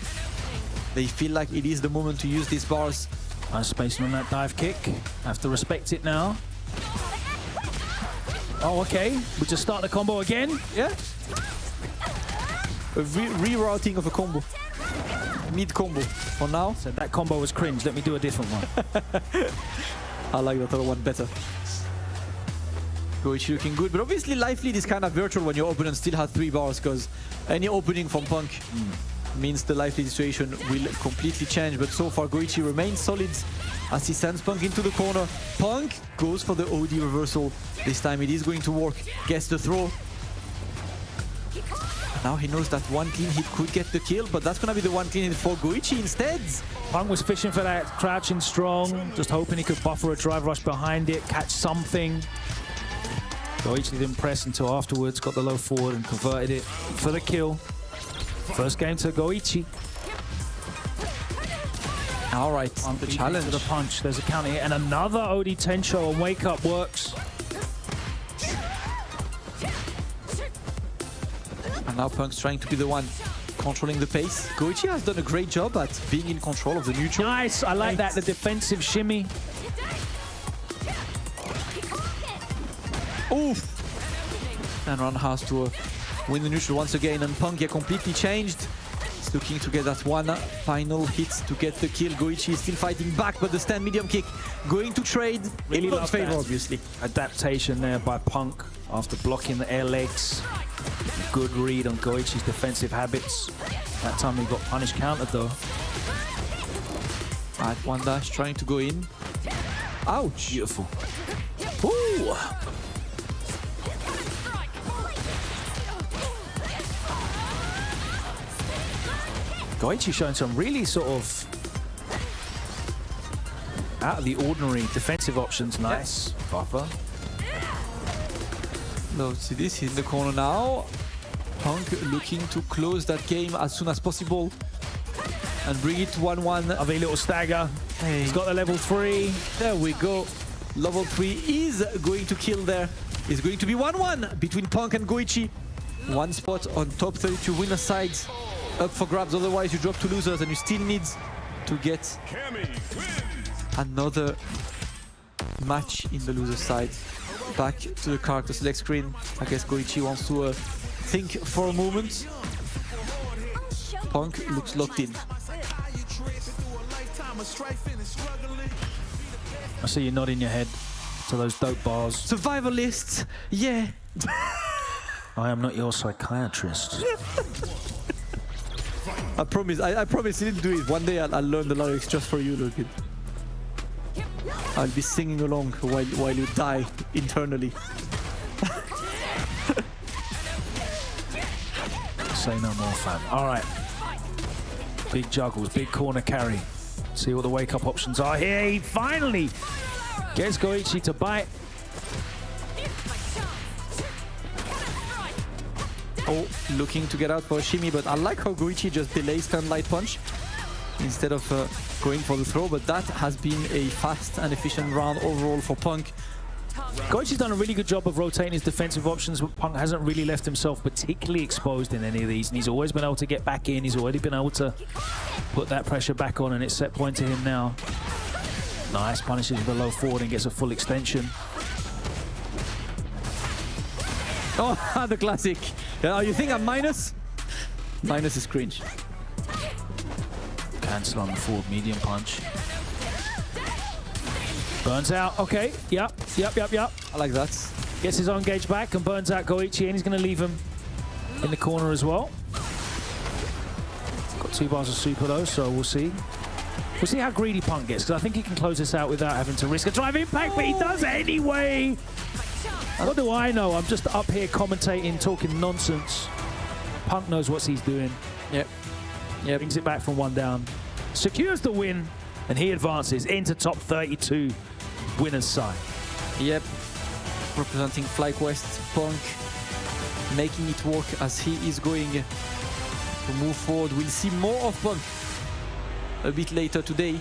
they feel like it is the moment to use these bars. Nice spacing on that dive kick. Have to respect it now. Oh, okay. We just start the combo again. Yeah. A rerouting of a combo. Mid combo for now. So that combo was cringe. Let me do a different one. I like that other one better. Goichi looking good, but obviously life lead is kind of virtual when your opponent still has 3 bars, because any opening from Punk means the life lead situation will completely change. But so far Goichi remains solid as he sends Punk into the corner. Punk goes for the OD reversal. This time it is going to work. Gets the throw. Now he knows that one clean hit could get the kill, but that's gonna be the one clean hit for Goichi instead. Punk was fishing for that crouching strong, just hoping he could buffer a drive rush behind it, catch something. Goichi didn't press until afterwards, got the low forward and converted it for the kill. First game to Goichi. All right, the challenge. To the punch, there's a counter hit and another OD Tensho, and wake up works. And now Punk's trying to be the one controlling the pace. Goichi has done a great job at being in control of the neutral. Nice, I like that, the defensive shimmy. Oof! And Ron has to win the neutral once again, and Punk completely changed. He's looking to get that one final hit to get the kill. Goichi is still fighting back, but the stand medium kick going to trade. Really in Punk's love favor, that. obviously. Adaptation there by Punk after blocking the air legs. Good read on Goichi's defensive habits. That time he got punished countered though. Alright, one dash trying to go in. Ouch! Beautiful. Ooh! Goichi showing some really sort of out of the ordinary defensive options. Nice. Buffer. No, see this, he's in the corner now. Punk looking to close that game as soon as possible and bring it to 1-1. Of a little stagger. Hey. He's got the level 3. There we go. Level 3 is going to kill there. It's going to be 1-1 between Punk and Goichi. One spot on top 32 winner sides up for grabs, otherwise you drop to losers and you still need to get another match in the loser side. Back to the character select screen. I guess Goichi wants to think for a moment. Punk looks locked in. I see you nodding your head to those dope bars. Survivor lists, yeah. I am not your psychiatrist. I promise you didn't do it. One day I'll learn the lyrics just for you, look it. I'll be singing along while you die internally. Say no more, fam. All right. Big juggles, big corner carry. See what the wake-up options are here. He finally gets Goichi to bite. Oh, looking to get out for a shimmy, but I like how Goichi just delays turn light punch instead of going for the throw, but that has been a fast and efficient round overall for Punk. Goichi's done a really good job of rotating his defensive options, but Punk hasn't really left himself particularly exposed in any of these, and he's always been able to get back in. He's already been able to put that pressure back on, and it's set point to him now. Nice, punishes with a low forward and gets a full extension. Oh, the classic. Yeah, you think I'm minus? Minus is cringe. Cancel on the forward medium punch. Burns out, okay, yep. I like that. Gets his own gauge back and burns out Goichi, and he's going to leave him in the corner as well. Got 2 bars of super though, so we'll see. We'll see how greedy Punk gets, because I think he can close this out without having to risk a drive impact, but he does anyway! What do I know? I'm just up here commentating, talking nonsense. Punk knows what he's doing. Yep. Brings it back from 1 down. Secures the win, and he advances into top 32 winners side. Yep. Representing FlyQuest, Punk making it work as he is going to move forward. We'll see more of Punk a bit later today.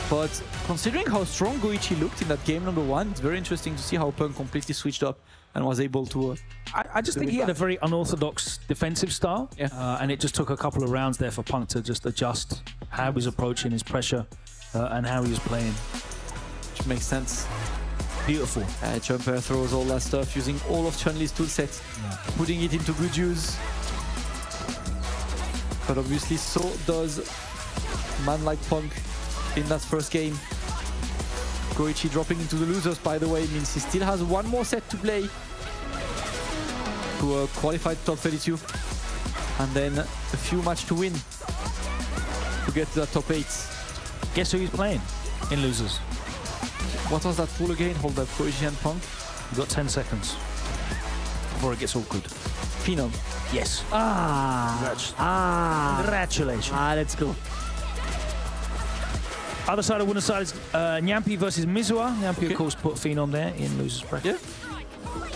But considering how strong Goichi looked in that game number 1, it's very interesting to see how Punk completely switched up and was able to... I just think he had a very unorthodox defensive style. Yeah. And it just took a couple of rounds there for Punk to just adjust how he was approaching his pressure and how he was playing. Which makes sense. Beautiful. Jumper throws, all that stuff, using all of Chun-Li's toolset, putting it into good use. But obviously so does man like Punk in that first game. Goichi dropping into the losers, by the way, means he still has one more set to play to qualify top 32. And then a few matches to win to get to the top 8. Guess who he's playing in losers? What was that pool again? Hold up, Goichi and Punk. You've got 10 seconds before it gets awkward. Phenom. Yes. Ah. Congratulations. Let's go. Other side of winner side is Nyampi versus Mizua. Nyampi, Okay. of course, put Phenom there in losers bracket. Yeah.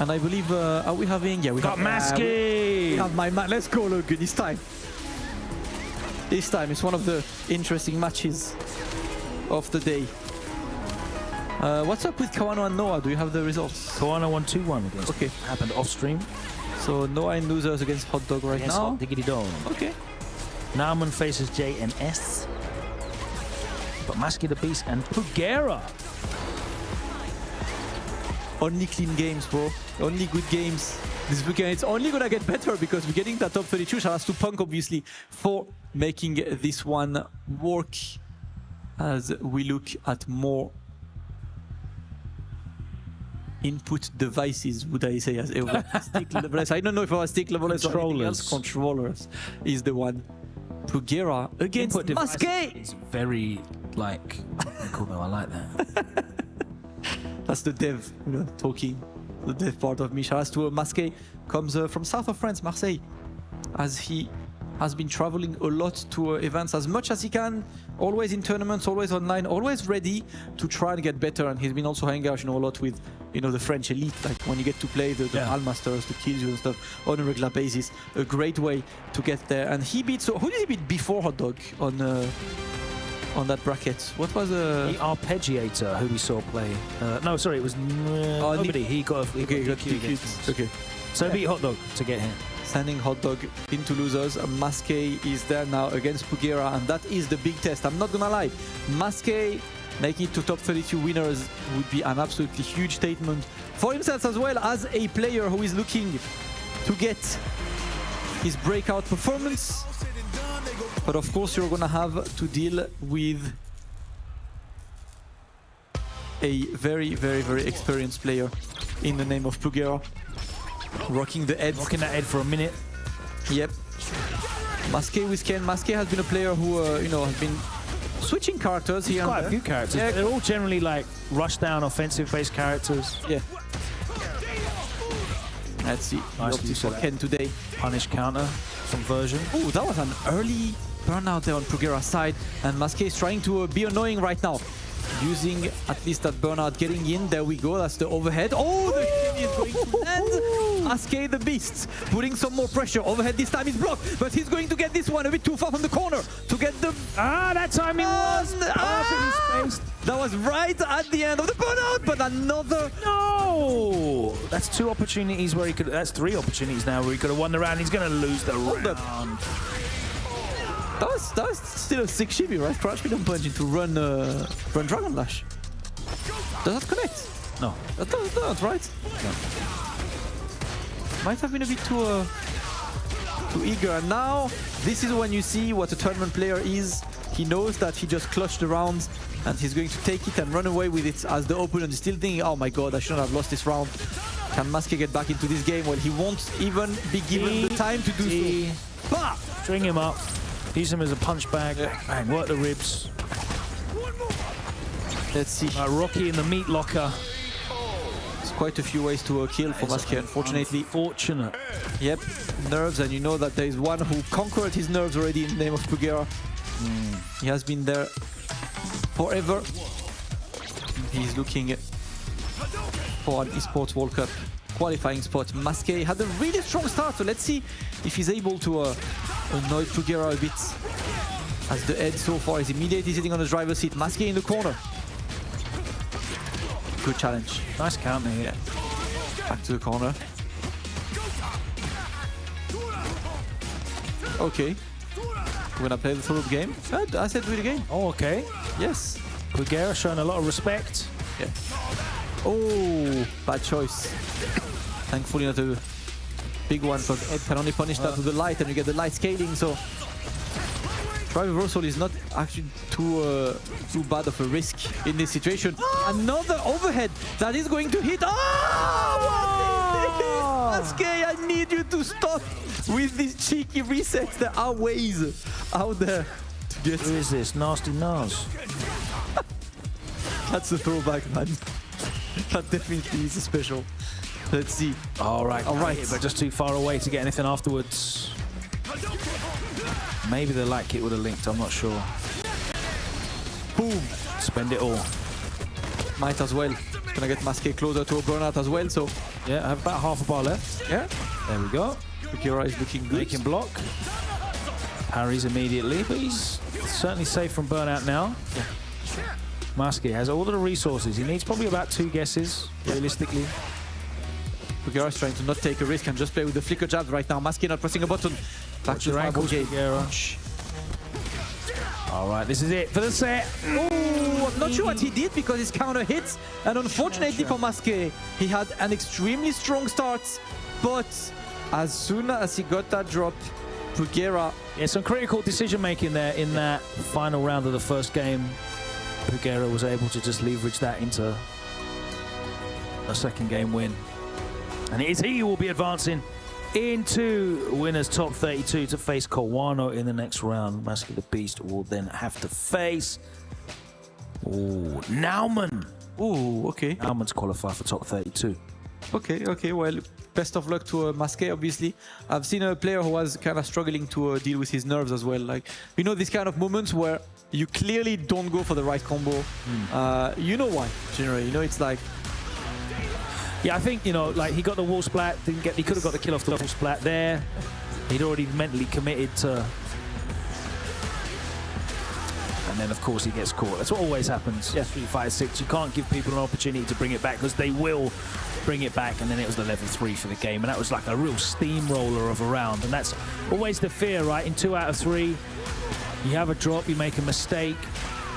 And I believe, are we having... Yeah, we Got have... Maskey! we have my man. Let's go, look good this time. This time, it's one of the interesting matches of the day. What's up with Kawano and Noah? Do you have the results? Koana won 2-1 against. Okay. Happened off stream. So Noah in losers against Hot Dog right Against now. Hot Diggity Dog. Okay. Naaman faces J and S. But Maskey the Beast and Pugera. Only clean games, bro. Only good games. This weekend, it's only gonna get better because we're getting that top 32. Shout out to Punk, obviously, for making this one work as we look at more input devices, would I say, as stick levelers. I don't know if I was stick levelers or anything else. Controllers is the one. Pugera against Input device Maskey. is very, like, cool though, I like that. That's the dev, talking. The dev part of me. Shout out to Maskey. Comes from south of France, Marseille, as he has been traveling a lot to events as much as he can, always in tournaments, always online, always ready to try and get better. And he's been also hanging out, a lot with, the French elite, like when you get to play the Almasters, the Kills and stuff on a regular basis. A great way to get there. And he beat, so who did he beat before Hot Dog on that bracket? What was The arpeggiator who we saw play. No, sorry, it was nobody. He got a DQ against us. Okay. So beat Hot Dog to get here. Sending Hot Dog into losers. Maskey is there now against Pugera, and that is the big test. I'm not gonna lie. Maskey making it to top 32 winners would be an absolutely huge statement for himself, as well as a player who is looking to get his breakout performance. But of course, you're gonna have to deal with a very, very, very experienced player in the name of Pugera. Rocking the head. Rocking that head for a minute. Yep. Maskey with Ken. Maskey has been a player who, has been switching characters here. Quite a few characters. Yeah. They're all generally like rush down, offensive-based characters. Yeah. Let's see. Nice Optics use of for that. Ken today. Punish counter, some version. Oh, that was an early burnout there on Pugera's side. And Maskey is trying to be annoying right now. Using at least that burnout, getting in. There we go. That's the overhead. Oh, the Hiki is going to land. Maskey the Beast putting some more pressure. Overhead this time is blocked, but he's going to get this one a bit too far from the corner to get the... That timing was perfectly spaced. That was right at the end of the burnout, but another... No! That's two opportunities where he could... That's three opportunities now where he could have won the round. He's going to lose the round. That was still a 6 shibi, right? Crouch medium punch into run Dragon Lash. Does that connect? No. That's right. No. Might have been a bit too eager. And now, this is when you see what a tournament player is. He knows that he just clutched the round and he's going to take it and run away with it, as the opponent is still thinking, oh my god, I shouldn't have lost this round. Can Maskey get back into this game? Well, he won't even be given the time to do so. Bah! String him up. Use him as a punch bag. Bang, work the ribs. Let's see. Rocky in the meat locker. There's quite a few ways to kill for Maskey, unfortunately. Fortunate. Yep, nerves, and you know that there is one who conquered his nerves already in the name of Pugera. He has been there forever. He's looking for an Esports World Cup qualifying spot. Maskey had a really strong start, so let's see if he's able to annoy Pugera a bit. As the head so far is immediately sitting on the driver's seat. Maskey in the corner. Good challenge. Nice counter here. Back to the corner. Okay. We're gonna play the follow-up game. I said do it again. Oh, okay. Yes. Puga showing a lot of respect. Yeah. Oh, bad choice. Thankfully not a big one, because Ed can only punish that with the light, and you get the light scaling, so drive reversal is not actually too bad of a risk in this situation. Another overhead that is going to hit. Oh, what is this? Maske, I need you to stop with these cheeky resets. There are ways out there to get. Who is this? Nasty Nas. That's a throwback, man. That definitely is a special. Let's see. All right, but just too far away to get anything afterwards. Maybe the light kit would have linked, I'm not sure. Boom. Spend it all. Might as well. It's gonna get Maske closer to a burnout as well, so Yeah, I have about half a bar left. yeah. There we go. Akira is looking good. Making block. Parries immediately, but he's certainly safe from burnout now. Yeah. Maske has all of the resources. He needs probably about 2 guesses, realistically. Puga is trying to not take a risk and just play with the flicker jabs right now. Maske not pressing a button. Back to your the ankles, Puga. All right, this is it for the set. Oh, I'm not sure what he did because his counter hits. And unfortunately for Maske, he had an extremely strong start. But as soon as he got that drop, Puga. Yeah, some critical decision making there in that final round of the first game. Puga was able to just leverage that into a second game win. And it is he who will be advancing into winners top 32 to face Kawano in the next round. Maske the Beast will then have to face Nauman. Oh, okay. Nauman's qualified for top 32. Okay, well, best of luck to Maske, obviously. I've seen a player who was kind of struggling to deal with his nerves as well. Like, you know, these kind of moments where you clearly don't go for the right combo. You know why, generally. You know, it's like... Yeah, I think, you know, like he got the wall splat, he could have got the kill off the wall splat there. He'd already mentally committed to... And then, of course, he gets caught. That's what always happens. Yeah. Street Fighter 6, you can't give people an opportunity to bring it back because they will bring it back. And then it was the level 3 for the game. And that was like a real steamroller of a round. And that's always the fear, right? In 2 out of 3, you have a drop, you make a mistake,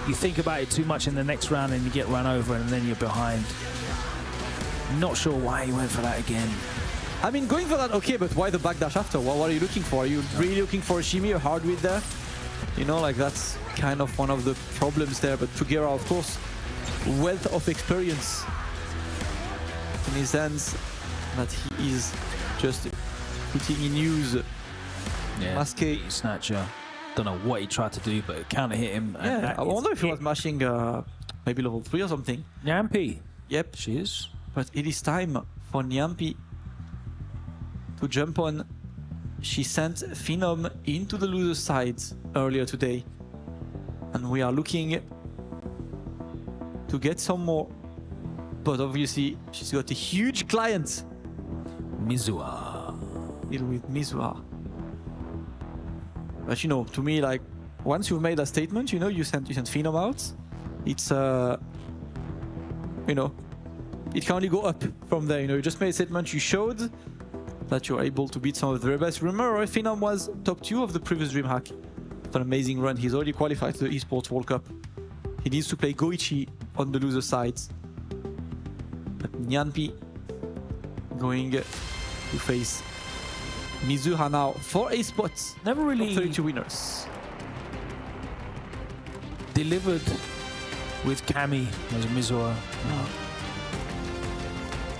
you think about it too much in the next round and you get run over and then you're behind. Not sure why he went for that again. I mean, going for that, okay, but why the backdash after? What are you looking for? Are you really looking for a shimmy or hard read there? You know, like that's kind of one of the problems there. But Puga, of course, wealth of experience in his hands that he is just putting in use. Yeah, Maske Snatcher. Don't know what he tried to do, but it counter hit him. Yeah, I wonder if he was mashing maybe level 3 or something. Nyampi. Yep. She is. But it is time for Nyampi to jump on. She sent Phenom into the loser's side earlier today. And we are looking to get some more. But obviously, she's got a huge client. Mizuha. Deal with Mizuha. But you know, to me, like, once you've made a statement, you know, you send Phenom out. It's, you know, it can only go up from there. You know, you just made a statement, you showed that you're able to beat some of the very best. Remember, Phenom was top 2 of the previous DreamHack. It's an amazing run. He's already qualified to the Esports World Cup. He needs to play Goichi on the loser side. But Nyampi going to face Mizuha now for a spot. Never really 32 winners. Delivered with Kami as a Mizuha.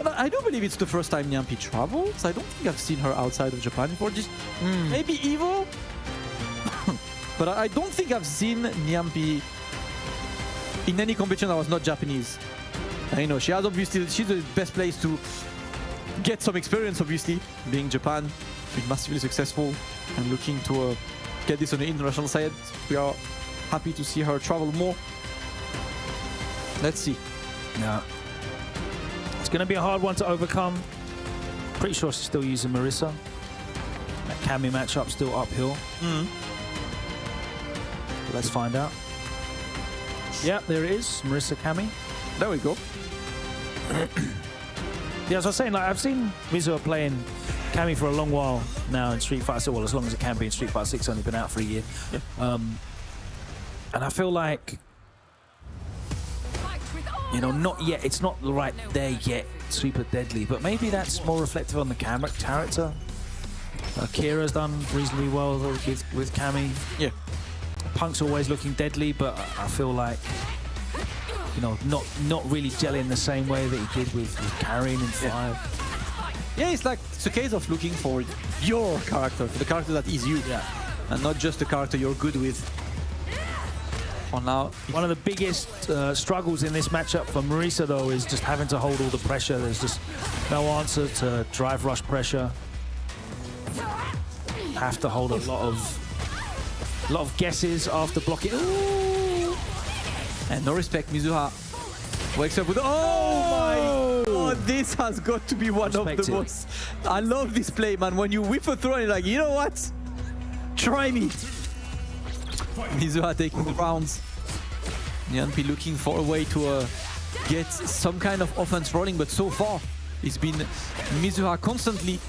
I do believe it's the first time Nyampi travels. I don't think I've seen her outside of Japan before. Just maybe Evo, but I don't think I've seen Nyampi in any competition that was not Japanese. And, you know, she has obviously, she's the best place to get some experience, obviously, being Japan, being massively successful and looking to get this on the international side. We are happy to see her travel more. Let's see. Yeah. It's going to be a hard one to overcome. Pretty sure she's still using Marissa. That Kami matchup still uphill. Let's find out. Yeah, there it is. Marissa Kami. There we go. Yeah, as I was saying, like, I've seen Mizuha playing Kami for a long while now in Street Fighter 6. Well, as long as it can be in Street Fighter 6, only been out for a year. Yeah. And I feel like you know, not yet. It's not right there yet. Super deadly, but maybe that's more reflective on the character. Kira's done reasonably well with Cammy. Yeah. Punk's always looking deadly, but I feel like, you know, not really gelling the same way that he did with carrying in 5. Yeah, it's like it's a case of looking for your character, for the character that is you, and not just the character you're good with. For now, one of the biggest struggles in this matchup for Marisa though is just having to hold all the pressure. There's just no answer to drive rush pressure. Have to hold a lot of guesses after blocking. Ooh. And no respect, Mizuha wakes up with, oh my god, this has got to be one of the most. I love this play, man. When you whip a throw and you're like, you know what? Try me. Mizuha taking the rounds. Nyanpi looking for a way to get some kind of offense rolling, but so far it's been Mizuha constantly.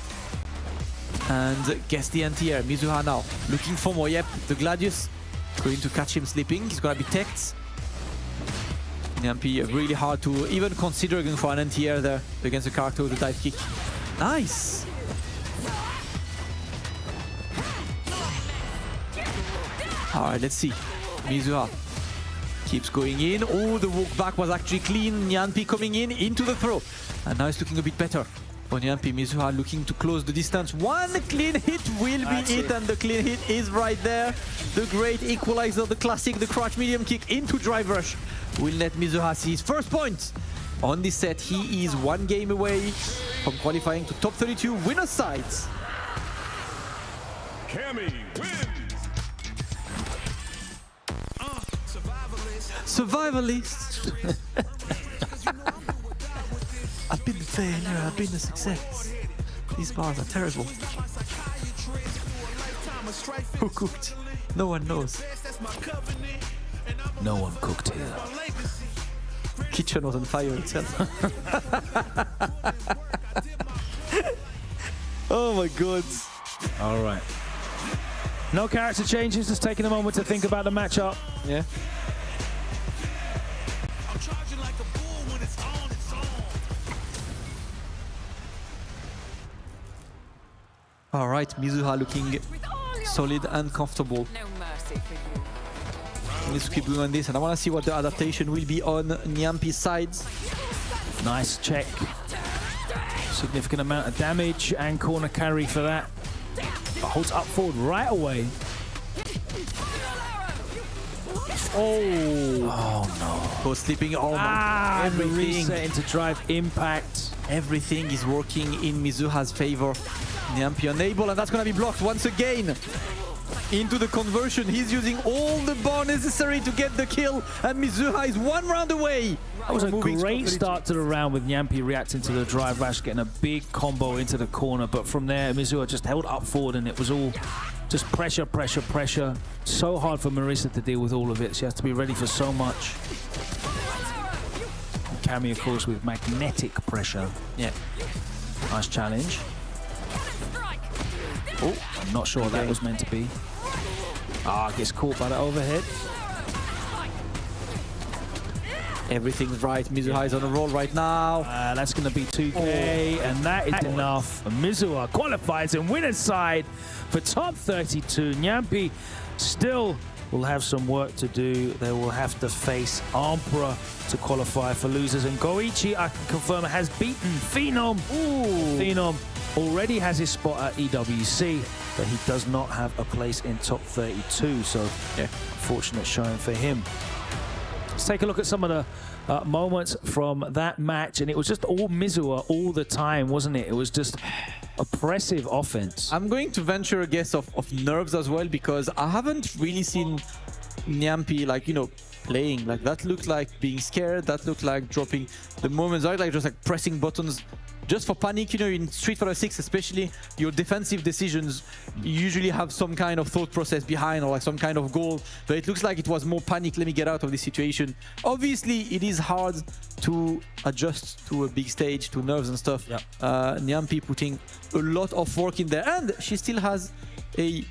And gets the anti-air. Mizuha now looking for more. Yep, the Gladius going to catch him sleeping. He's gonna be teched. Nyanpi really hard to even consider going for an anti-air there against the character with the dive kick. Nice. Alright, let's see. Mizuha keeps going in. Oh, the walk back was actually clean. Nyanpi coming in into the throw. And now it's looking a bit better. For Nyanpi, Mizuha looking to close the distance. One clean hit will be it, and the clean hit is right there. The great equalizer, the classic, the crouch medium kick into drive rush will let Mizuha see his first point on this set. He is 1 game away from qualifying to top 32 winner's sides. Cammy wins. Survivalist. I've been the failure, I've been the success. These bars are terrible. Who cooked? No one knows. No one cooked here. Kitchen was on fire itself. Oh my god. All right. No character changes, just taking a moment to think about the matchup. Yeah. All right, Mizuha looking solid and comfortable. Let's keep doing this, and I want to see what the adaptation will be on Nyanpi's sides. Nice check. Significant amount of damage and corner carry for that. But holds up forward right away. Oh no. Go sleeping. Oh my. Everything reset into drive impact. Everything is working in Mizuha's favor. Nyanpi unable, and that's gonna be blocked once again. Into the conversion, he's using all the bar necessary to get the kill, and Mizuha is 1 round away. That was a great start to the round with Nyanpi reacting to the drive rash, getting a big combo into the corner, but from there Mizuha just held up forward and it was all just pressure, pressure, pressure. So hard for Marisa to deal with all of it. She has to be ready for so much. And Cammy, of course, with magnetic pressure. Yeah. Nice challenge. Oh, I'm not sure what that was meant to be. Ah, gets caught by the overhead. Everything's right. Mizuha is on a roll right now. That's going to be 2K, and that is enough. Mizuha qualifies in winner's side for top 32. Nyanpi still will have some work to do. They will have to face Emperor to qualify for losers. And Goichi, I can confirm, has beaten Phenom. Ooh. Phenom already has his spot at EWC, but he does not have a place in top 32. So, yeah, fortunate showing for him. Let's take a look at some of the moments from that match, and it was just all Mizuha all the time, wasn't it? It was just oppressive offense. I'm going to venture a guess of nerves as well, because I haven't really seen Nyanpi, like, you know, playing. Like, that looked like being scared, that looked like dropping the moments out, like just like pressing buttons just for panic. You know, in Street Fighter 6 especially, your defensive decisions usually have some kind of thought process behind, or like some kind of goal, but it looks like it was more panic. Let me get out of this situation. Obviously it is hard to adjust to a big stage, to nerves and stuff. Yep. Nyanpi putting a lot of work in there, and she still has a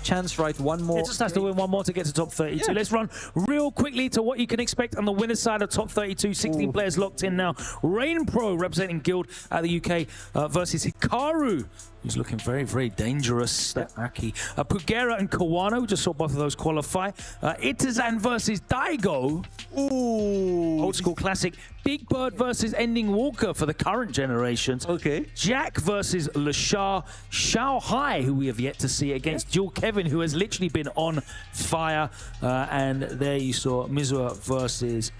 chance, right? One more. It just has to win one more to get to top 32. Yeah. Let's run real quickly to what you can expect on the winner's side of top 32. 16 players locked in now. Rainpro representing Guild at the UK versus Hikaru, who's looking very, very dangerous. Aki. Puga and Kawano, we just saw both of those qualify. Itazan versus Daigo. Ooh. Old school classic. Big Bird versus Ending Walker for the current generations. Okay. Jack versus Lashar. Shao Hai, who we have yet to see, against Jewel Kevin, who has literally been on fire. And there you saw Mizua versus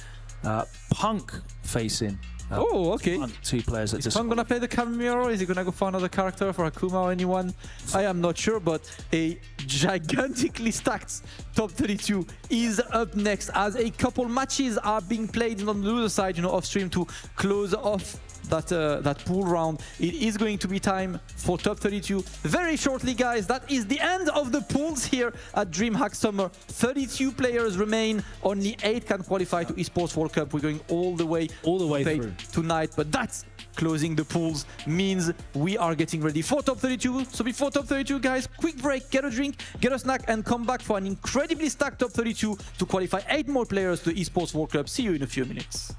Punk facing. Oh, okay. Two players that Is just. Punk gonna play the camera, or is he gonna go for another character, for Akuma or anyone? I am not sure, but a gigantically stacked top 32 is up next as a couple matches are being played on the other side, you know, off stream to close off that pool round. It is going to be time for top 32 very shortly, guys. That is the end of the pools here at DreamHack Summer. 32 players remain, only 8 can qualify to Esports World Cup. We're going all the way through tonight, but that's closing the pools means we are getting ready for top 32. So before top 32, guys, quick break, get a drink, get a snack, and come back for an incredibly stacked top 32 to qualify 8 more players to Esports World Cup. See you in a few minutes.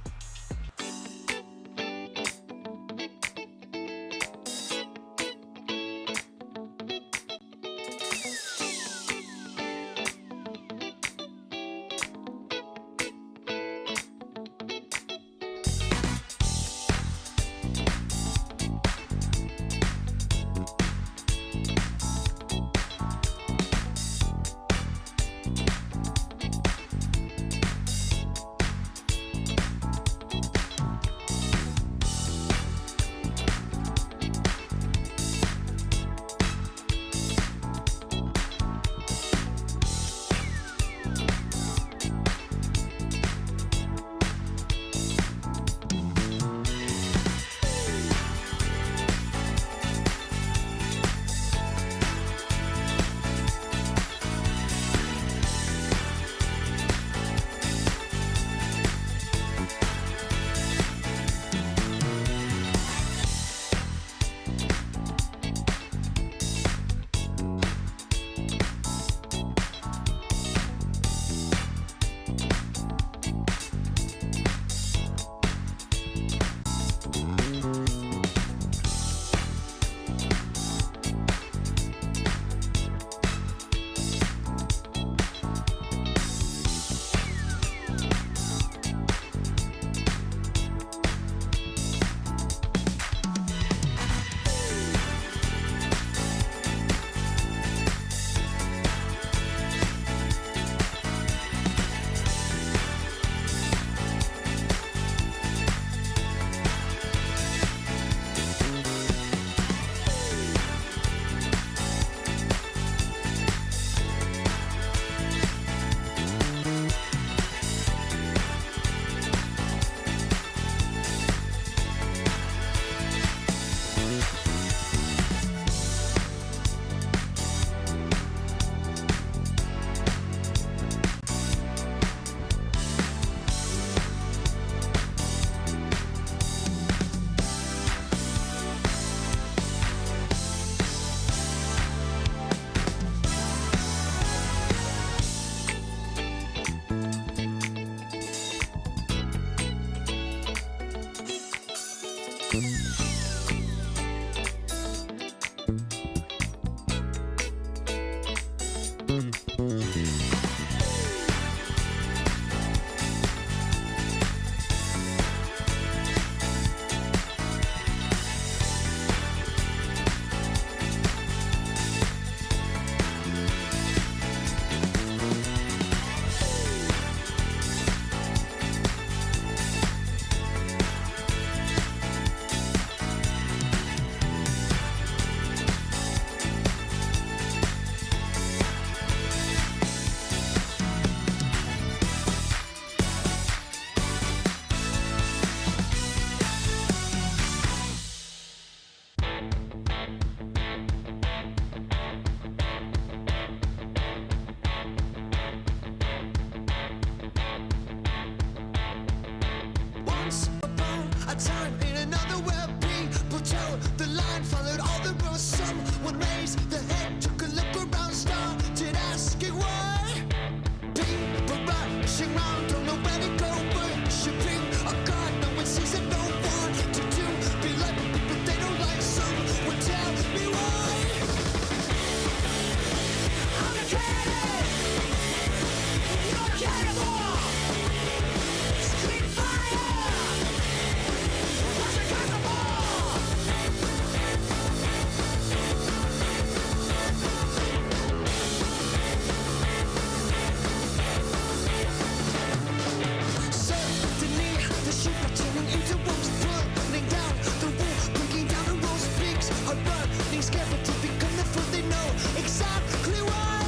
never to become the fool they know exactly why.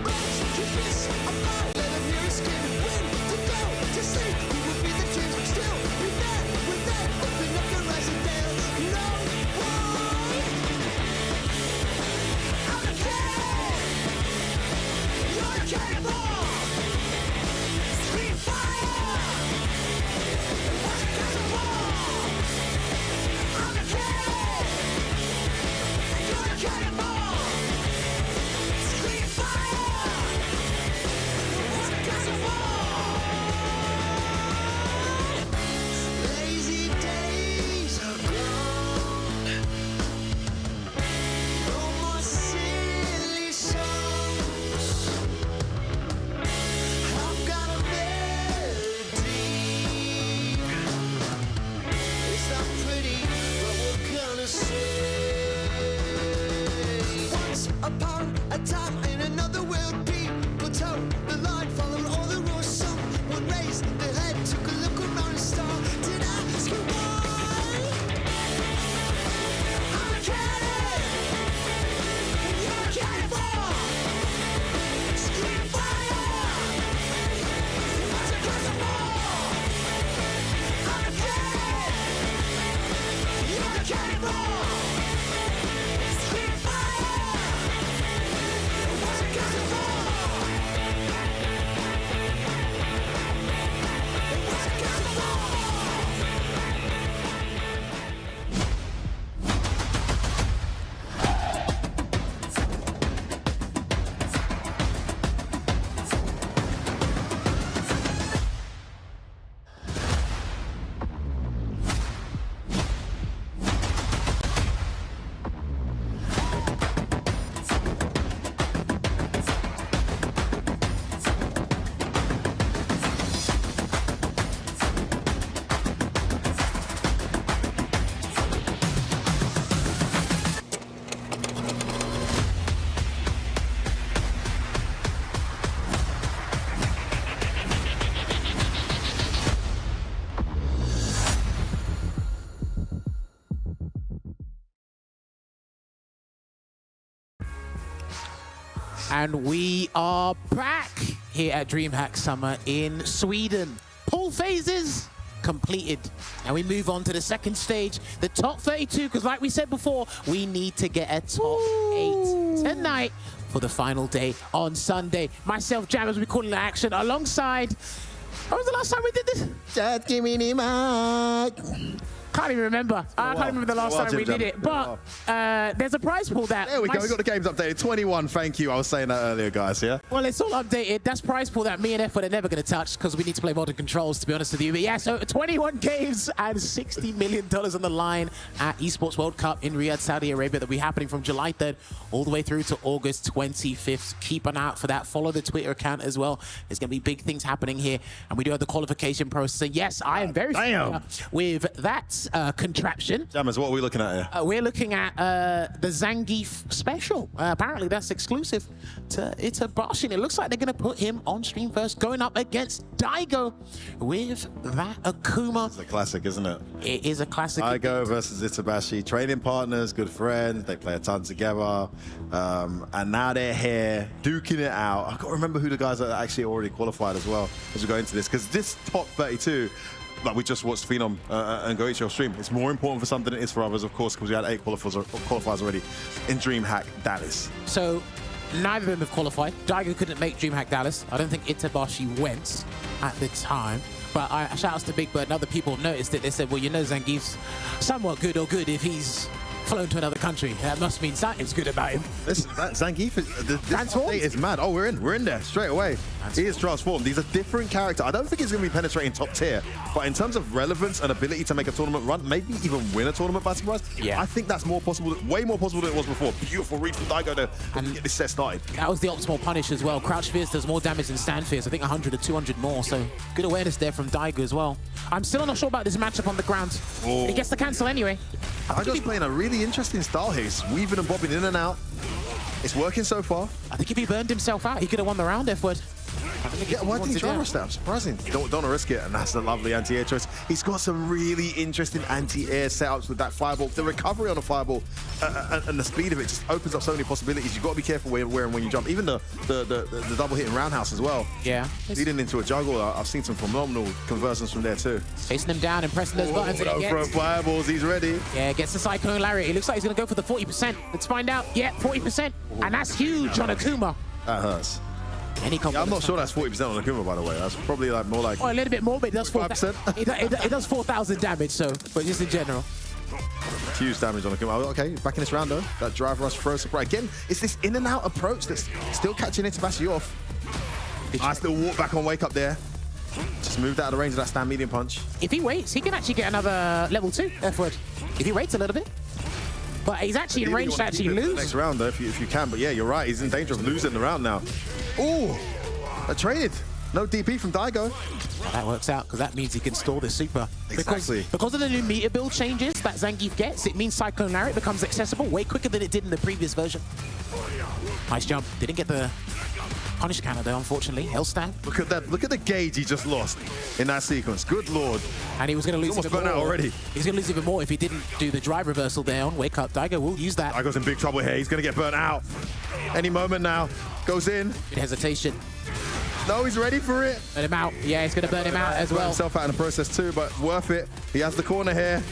But keep this apart, let them hear your skin. When to go to sleep, who will be the dreams? Still be there with that. Open up your eyes and they'll know why. I'm a king. You're a cannibal. Scream fire. Watch it cause a wall. I'm a king. You're a cannibal. Scream fire. Watch it cause a wall. Lazy days are gone. No more silly songs. I've got a melody. It's not pretty, but what can I say? Once upon a time in another world, people told the line, followed all the rules. Someone raised their head, took a look around and started asking why. I'm a cannon, and you're a cannibal. Scream fire. Watch it cause a wall. I'm a cannon, you're a cannibal. Scream fire. Watch it cause a wall. Watch it cause a wall. And we are back here at DreamHack Summer in Sweden. Pool phases completed. And we move on to the second stage, the top 32, because like we said before, we need to get a top 8 tonight for the final day on Sunday. Myself, Jammers, we calling the action alongside... When was the last time we did this? Just give me the mic. Can't even remember. I can't remember the last time we did it. But there's a prize pool that... There we go. We got the games updated. 21. Thank you. I was saying that earlier, guys. Yeah. Well, it's all updated. That's prize pool that me and F are never going to touch because we need to play modern controls, to be honest with you. But yeah, so 21 games and $60 million on the line at Esports World Cup in Riyadh, Saudi Arabia. That'll be happening from July 3rd all the way through to August 25th. Keep an eye out for that. Follow the Twitter account as well. There's going to be big things happening here. And we do have the qualification process. And yes, I am very familiar with that contraption. Jammers, what are we looking at here? We're looking at the Zangief special. Apparently that's exclusive to Itabashi. It looks like they're going to put him on stream first, going up against Daigo with that Akuma. It's a classic, isn't it? It is a classic. Daigo versus Itabashi, training partners, good friends. They play a ton together. And now they're here, duking it out. I can't remember who the guys that actually already qualified as well as we go into this, because this top 32, like we just watched Phenom and Goichi off stream, it's more important for some than it is for others, of course, because we had 8 qualifiers already in DreamHack Dallas. So neither of them have qualified. Daigo couldn't make DreamHack Dallas. I don't think Itabashi went at the time. But shout outs to Big Bird and other people have noticed it. They said, well, you know, Zangief's somewhat good or good if he's flown to another country. That must mean something's good about him. Listen, Zangief, this update is mad. Oh, we're in there straight away. He is transformed. He's a different character. I don't think he's going to be penetrating top tier, but in terms of relevance and ability to make a tournament run, maybe even win a tournament by surprise, yeah, I think that's more possible, way more possible than it was before. Beautiful reach from Daigo to get this set started. That was the optimal punish as well. Crouch Fierce does more damage than Stand Fierce. I think 100 or 200 more, so good awareness there from Daigo as well. I'm still not sure about this matchup on the ground. Oh. He gets the cancel anyway. Daigo's playing a really interesting style here. He's weaving and bobbing in and out. It's working so far. I think if he burned himself out, he could have won the round, F-word. Yeah, why did he try rush that? I'm surprising. Don't want to risk it, and that's a lovely anti-air choice. He's got some really interesting anti-air setups with that fireball. The recovery on a fireball and the speed of it just opens up so many possibilities. You've got to be careful where and when you jump. Even the double hit in roundhouse as well. Yeah. Leading into a juggle, I've seen some phenomenal conversions from there too. Chasing them down and pressing those buttons. Don't throw fireballs, he's ready. Yeah, gets the Cyclone Lariat. It looks like he's going to go for the 40%. Let's find out. Yeah, 40%. And that's huge on Akuma. That hurts. Yeah, I'm not sure that's 40% on Akuma, by the way. That's probably like more like... Oh, a little bit more, but it does 4,000. It does 4,000 damage, so, but just in general. Huge damage on Akuma. Oh, okay, back in this round though. That drive rush throw surprise. Again, it's this in and out approach that's still catching Itabashi off. I still walk back on wake up there. Just moved out of the range of that stand medium punch. If he waits, he can actually get another level 2 F-word. If he waits a little bit. But he's actually in range to actually lose. Next round though, if you can. But yeah, you're right. He's in danger of losing the round now. Ooh, I traded. No DP from Daigo. Well, that works out because that means he can store the super. Exactly. Because of the new meter build changes that Zangief gets, it means Cyclone Lariat becomes accessible way quicker than it did in the previous version. Nice jump. Didn't get the punish counter though, unfortunately. Hellstab. Look at that. Look at the gauge he just lost in that sequence. Good lord. And he was going to lose almost even burnt more. out already. He's going to lose even more if he didn't do the drive reversal there on wake up. Daigo will use that. Daigo's in big trouble here. He's going to get burnt out. Any moment now. Goes in. Good hesitation. No, he's ready for it. Burn him out. Yeah, he's going to burn him out as Burn well. himself out in the process too, but worth it. He has the corner here.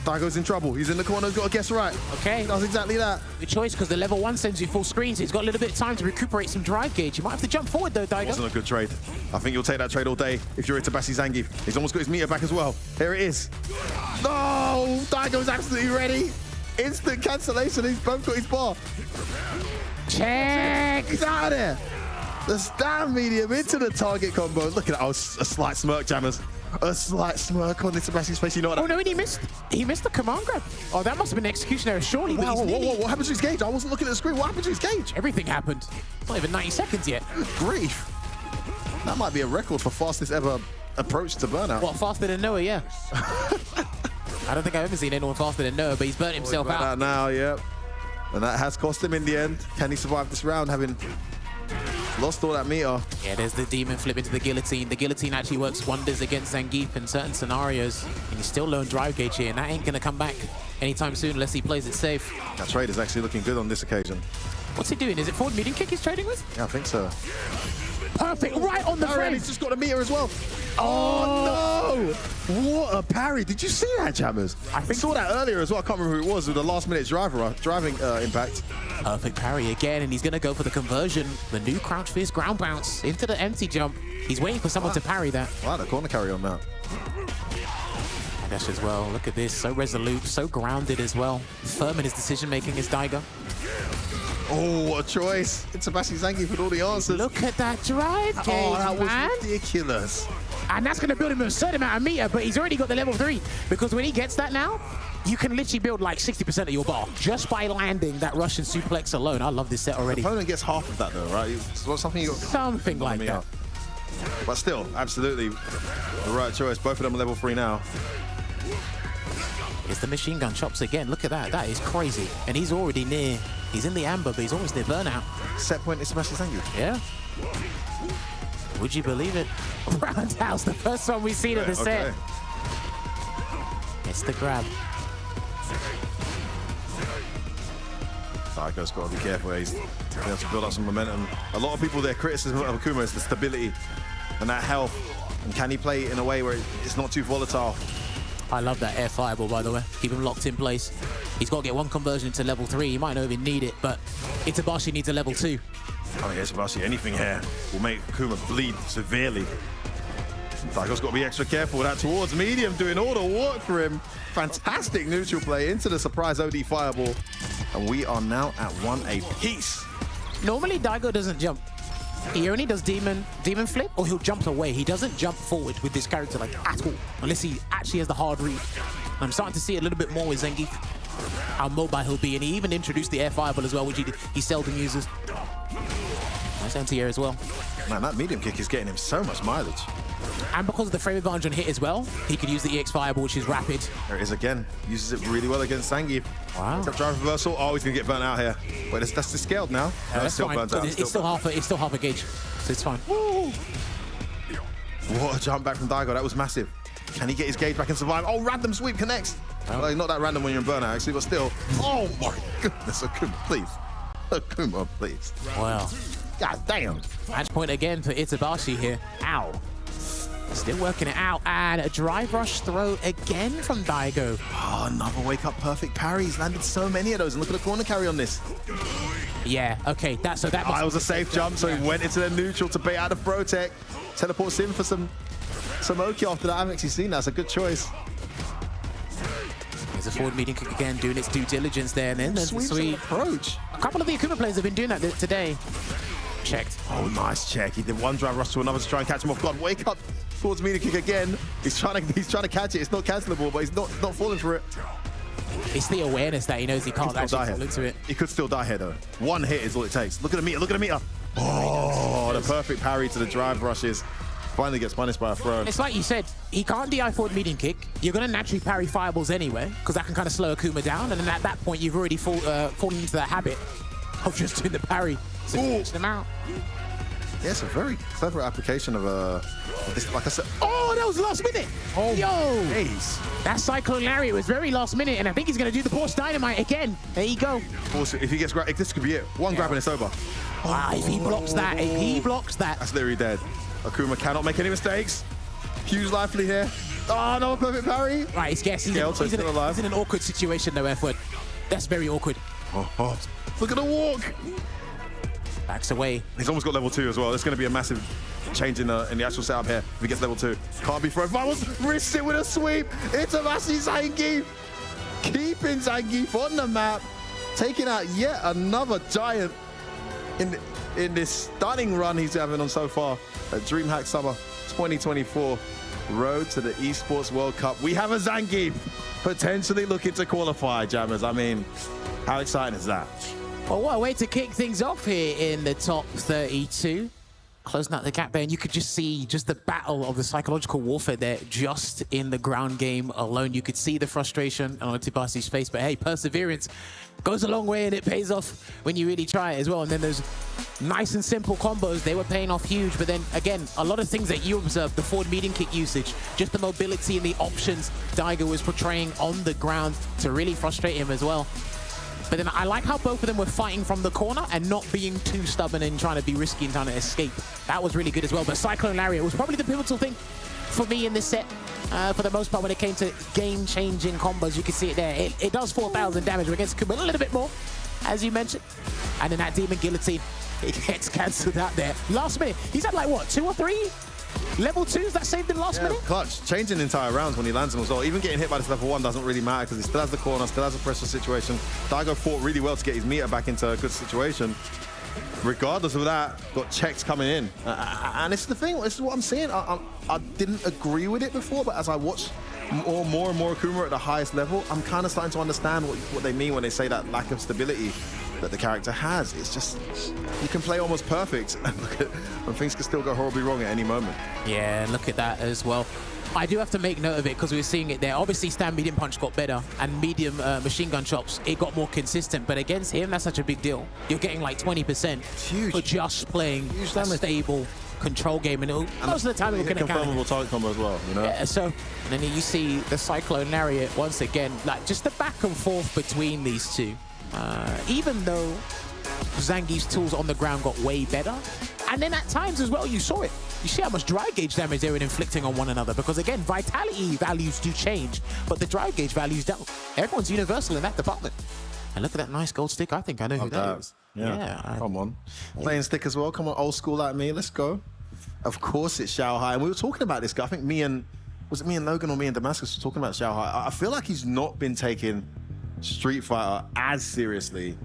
Daigo's in trouble. He's in the corner. He's got to guess right. Okay. He does exactly that. Good choice because the level 1 sends you full screen, so he's got a little bit of time to recuperate some drive gauge. You might have to jump forward though, Daigo. Wasn't a good trade. I think you'll take that trade all day if you're Itabashi Zangief. He's almost got his meter back as well. Here it is. No! Daigo's absolutely ready. Instant cancellation. He's both got his bar. Check! He's out of there. The stand medium into the target combo. Look at that. Oh, a slight smirk, Jammers. A slight smirk on Itabashi's face. You know what? Oh no, and he missed the command grab. Oh, that must have been execution error, surely. Wow, what happened to his gauge? I wasn't looking at the screen. What happened to his gauge? Everything happened. It's not even 90 seconds yet. Grief. That might be a record for fastest ever approach to burnout. What, faster than Noah? Yeah. I don't think I've ever seen anyone faster than Noah, but he's burnt himself out. Now, yeah. And that has cost him in the end. Can he survive this round, having lost all that meter? Yeah, there's the demon flip into the guillotine. The guillotine actually works wonders against Zangief in certain scenarios. And he's still low on drive gauge here, and that ain't gonna come back anytime soon unless he plays it safe. That trade is actually looking good on this occasion. What's he doing? Is it forward medium kick he's trading with? Yeah, I think so. Perfect, right on the frame. He's just got a meter as well. Oh, no! What a parry. Did you see that, Jammers? I saw that earlier as well. I can't remember who it was with the last minute driving impact. Perfect parry again, and he's going to go for the conversion. The new crouch fierce ground bounce into the empty jump. He's waiting for someone to parry that. Wow, the corner carry on that. And Dash as well. Look at this. So resolute, so grounded as well. Firm in his decision-making is Daigo. Oh, what a choice. It's Itabashi Zangief with all the answers. Look at that drive gauge, that man. was ridiculous. And that's going to build him a certain amount of meter, but he's already got the level 3. Because when he gets that now, you can literally build like 60% of your bar just by landing that Russian suplex alone. I love this set already. The opponent gets half of that though, right? It's something you got. Something like that. But still, absolutely the right choice. Both of them are level 3 now. It's the machine gun chops again. Look at that. That is crazy. And he's already near. He's in the amber, but he's almost near burnout. Set point is Itabashi Zangief. Yeah. Would you believe it? Roundhouse, the first one we've seen of the set. It's the grab. Daigo's got to be careful. He's able to build up some momentum. A lot of people, their criticism of Akuma is the stability and that health. And can he play in a way where it's not too volatile? I love that air fireball, by the way. Keep him locked in place. He's got to get one conversion to level 3. He might not even need it, but Itabashi needs a level 2. Oh, yeah, Itabashi, anything here will make Akuma bleed severely. Daigo's got to be extra careful with that towards medium, doing all the work for him. Fantastic neutral play into the surprise OD fireball. And we are now at 1 apiece. Normally, Daigo doesn't jump. He only does demon flip, or he'll jump away. He doesn't jump forward with this character like at all, unless he actually has the hard read. I'm starting to see it a little bit more with Zangief, how mobile he'll be, and he even introduced the air fireball as well, which he seldom uses. Nice anti-air as well. Man, that medium kick is getting him so much mileage. And because of the frame advantage on hit as well, he could use the EX Fireball, which is rapid. There it is again. Uses it really well against Zangi. Wow. Top drive reversal. Oh, he's going to get burnt out here. But that's the scaled now. No, That's still fine, burns out. 'cause it's still half a gauge, so it's fine. Woo. What a jump back from Daigo. That was massive. Can he get his gauge back and survive? Oh, random sweep connects. Well, not that random when you're in burnout, actually, but still. Oh, my goodness. Akuma, please. Akuma, please. Wow. God damn. Match point again for Itabashi here. Ow. Still working it out. And a drive rush throw again from Daigo. Oh, another wake-up perfect parry. He's landed so many of those. And look at the corner carry on this. Yeah, okay. That was a safe jump, so he went into the neutral to bait out of Brotech. Teleports in for some Oki after that. I haven't actually seen that. It's a good choice. There's a forward medium kick again, doing its due diligence there. And then there's the sweet approach. A couple of the Akuma players have been doing that today. Checked. Oh, nice check. He did one drive rush to another to try and catch him off guard. Wake up towards medium kick again. He's trying to catch it. It's not cancelable, but he's not falling for it. It's the awareness that he knows he can't actually fall into it. He could still die here, though. One hit is all it takes. Look at the meter. Look at the meter. Oh, the perfect parry to the drive rushes. Finally gets punished by a throw. It's like you said, he can't DI forward medium kick. You're going to naturally parry fireballs anyway, because that can kind of slow Akuma down. And then at that point, you've already fallen into that habit of just doing the parry to catch them out. Yeah, it's a very clever application of this, like I said. Oh, that was last minute. Oh, yo. Jeez. That Cyclone Lariat was very last minute, and I think he's going to do the Force Dynamite again. There you go. Also, if he gets grabbed, this could be it. One grab and it's over. If he blocks that, That's literally dead. Akuma cannot make any mistakes. Huge lively here. Oh, no, perfect parry. Right, he's in an awkward situation though, F-word. That's very awkward. Oh, look at the walk. Backs away. He's almost got level 2 as well. There's going to be a massive change in the actual setup here if he gets level 2. Can't be thrown. Vamos wrists it with a sweep. Itabashi Zangi. Keeping Zangief on the map. Taking out yet another giant in this stunning run he's having on so far at DreamHack Summer 2024. Road to the Esports World Cup. We have a Zangief potentially looking to qualify, Jammers. I mean, how exciting is that? Well, what a way to kick things off here in the top 32. Closing out the gap there, and you could just see just the battle of the psychological warfare there just in the ground game alone. You could see the frustration on Itibashi's face, but hey, perseverance goes a long way and it pays off when you really try it as well. And then those nice and simple combos, they were paying off huge. But then again, a lot of things that you observed, the forward medium kick usage, just the mobility and the options Daigo was portraying on the ground to really frustrate him as well. But then I like how both of them were fighting from the corner and not being too stubborn and trying to be risky and trying to escape. That was really good as well. But Cyclone Lariat was probably the pivotal thing for me in this set. For the most part, when it came to game-changing combos, you can see it there. It does 4,000 damage against Kuma, a little bit more, as you mentioned. And then that Demon Guillotine, it gets cancelled out there. Last minute, he's at like, what, 2 or 3? Level 2s that saved him last minute? Clutch, changing entire rounds when he lands them as well. Even getting hit by this level 1 doesn't really matter because he still has the corner, still has a pressure situation. Daigo fought really well to get his meter back into a good situation. Regardless of that, got checks coming in. And this is the thing, this is what I'm saying. I didn't agree with it before, but as I watch more and more Akuma at the highest level, I'm kind of starting to understand what they mean when they say that lack of stability that the character has. It's just, you can play almost perfect and look at when things can still go horribly wrong at any moment. Yeah, look at that as well. I do have to make note of it because we were seeing it there. Obviously, stand medium punch got better and medium machine gun chops, it got more consistent. But against him, that's such a big deal. You're getting like 20% for just playing a stable control game. And most of the time, we're going to confirmable target combo as well, you know? Yeah, so, and then you see the Cyclone Lariat once again, like just the back and forth between these two. Even though Zangief's tools on the ground got way better. And then at times as well, you saw it. You see how much drive gauge damage they were inflicting on one another. Because again, vitality values do change, but the drive gauge values don't. Everyone's universal in that department. And look at that nice gold stick. I think I know who that is. Yeah. Come on. Playing stick as well. Come on, old school like me. Let's go. Of course it's Xiao Hai. And we were talking about this guy. I think was it me and Logan or me and Damascus were talking about Xiao Hai. I feel like he's not been taking Street Fighter as seriously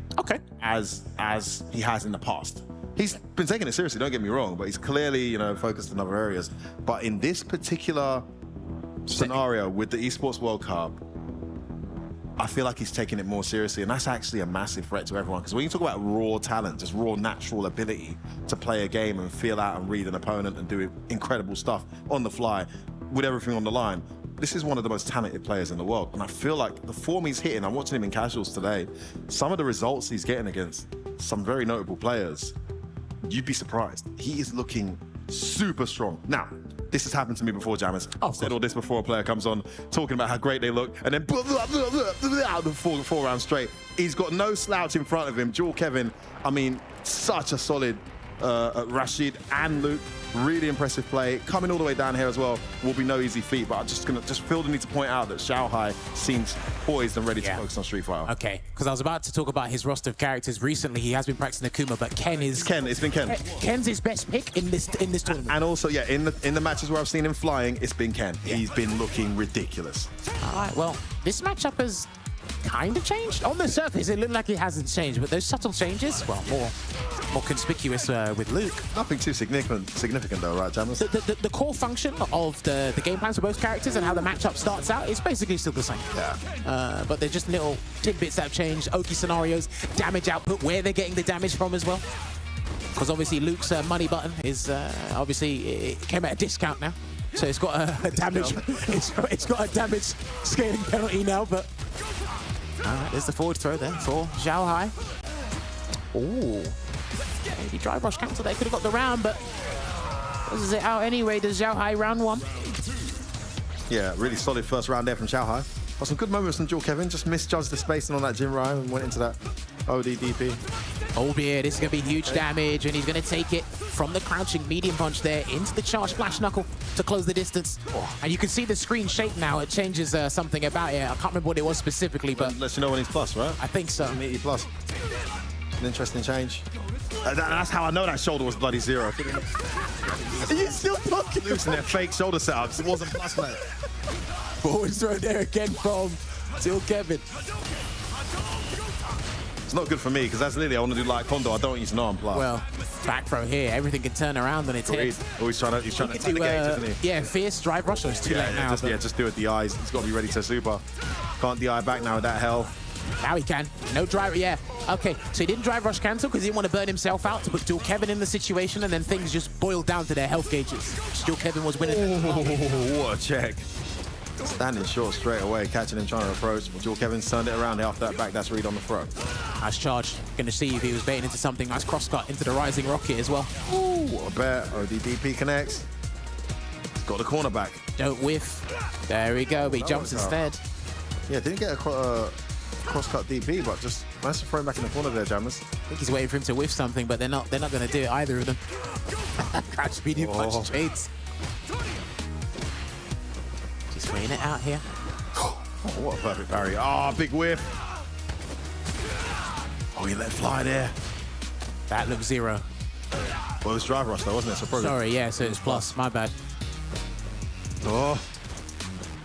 as he has in the past. He's been taking it seriously, don't get me wrong, but he's clearly, you know, focused in other areas. But in this particular scenario with the Esports World Cup, I feel like he's taking it more seriously, and that's actually a massive threat to everyone. Because when you talk about raw talent, just raw natural ability to play a game and feel out and read an opponent and do incredible stuff on the fly with everything on the line, this is one of the most talented players in the world. And I feel like the form he's hitting, I'm watching him in casuals today, some of the results he's getting against some very notable players, you'd be surprised. He is looking super strong. Now, this has happened to me before, Jammers. I've said all this before a player comes on talking about how great they look, and then the four rounds straight. He's got no slouch in front of him. Jewel Kevin, I mean, such a solid Rashid and Luke. Really impressive play. Coming all the way down here as well will be no easy feat, but I'm just feel the need to point out that Xiaohai seems poised and ready to focus on Street Fighter. Okay, because I was about to talk about his roster of characters. Recently, he has been practicing Akuma, but Ken is... It's been Ken. Ken's his best pick in this tournament. And also, yeah, in the matches where I've seen him flying, it's been Ken. Yeah. He's been looking ridiculous. All right, well, this matchup has kind of changed. On the surface, it looked like it hasn't changed, but those subtle changes, well, more conspicuous with Luke. Nothing too significant though, right, Jammers? The core function of the game plans for both characters and how the matchup starts out is basically still the same. Yeah. But they're just little tidbits that have changed. Oki scenarios, damage output, where they're getting the damage from as well. Because obviously Luke's money button is obviously it came at a discount now, so it's got a damage. it's got a damage scaling penalty now. But there's the forward throw there for Xiaohai. Ooh. Maybe drive rush cancel there, could have got the round, but this it out anyway. Does Xiaohai round one? Yeah, really solid first round there from Xiaohai. Got some good moments from Jewel Kevin, just misjudged the spacing on that Jinrai and went into that ODDP. Oh yeah, this is going to be huge damage, and he's going to take it from the crouching medium punch there into the charge flash knuckle to close the distance. And you can see the screen shape now. It changes something about it. I can't remember what it was specifically, but... Lets you know when he's plus, right? I think so. 80 plus. An interesting change. That's how I know that shoulder was bloody zero. He's still fucking losing their fake shoulder setups. It wasn't plus, mate. Forward throw there again from Jewel Kevin. It's not good for me, because that's literally, I want to do like Kondo. I don't want you to know I'm plus. Well, back throw here. Everything can turn around on its head. He's trying to attack the gauge, isn't he? Yeah, fierce drive rush. It's too late now. Just do it DIs. He's got to be ready to super. Can't DI back now with that hell. Now he can. No drive, yeah. Okay, so he didn't drive rush cancel because he didn't want to burn himself out to put Jewel Kevin in the situation, and then things just boiled down to their health gauges. Jewel Kevin was winning. Oh, what a check. Standing short straight away, catching him trying to approach. Jewel Kevin's turned it around after that back. That's read on the throw. Nice charge. Going to see if he was baiting into something. Nice cross cut into the rising rocket as well. Ooh, what a bet. ODDP connects. Got the corner back. Don't whiff. There we go, but he jumps instead. Yeah, didn't get a cross-cut DP, but just nice to throw him back in the corner there, Jammers. I think he's waiting for him to whiff something, but they're not going to do it, either of them. Crouch medium punch trades. Just weighing it out here. Oh, what a perfect parry. Oh, big whiff. Oh, he let fly there. That looks zero. Well, it was drive rush though, wasn't it? So probably... Sorry, yeah, so it's plus. My bad. Oh.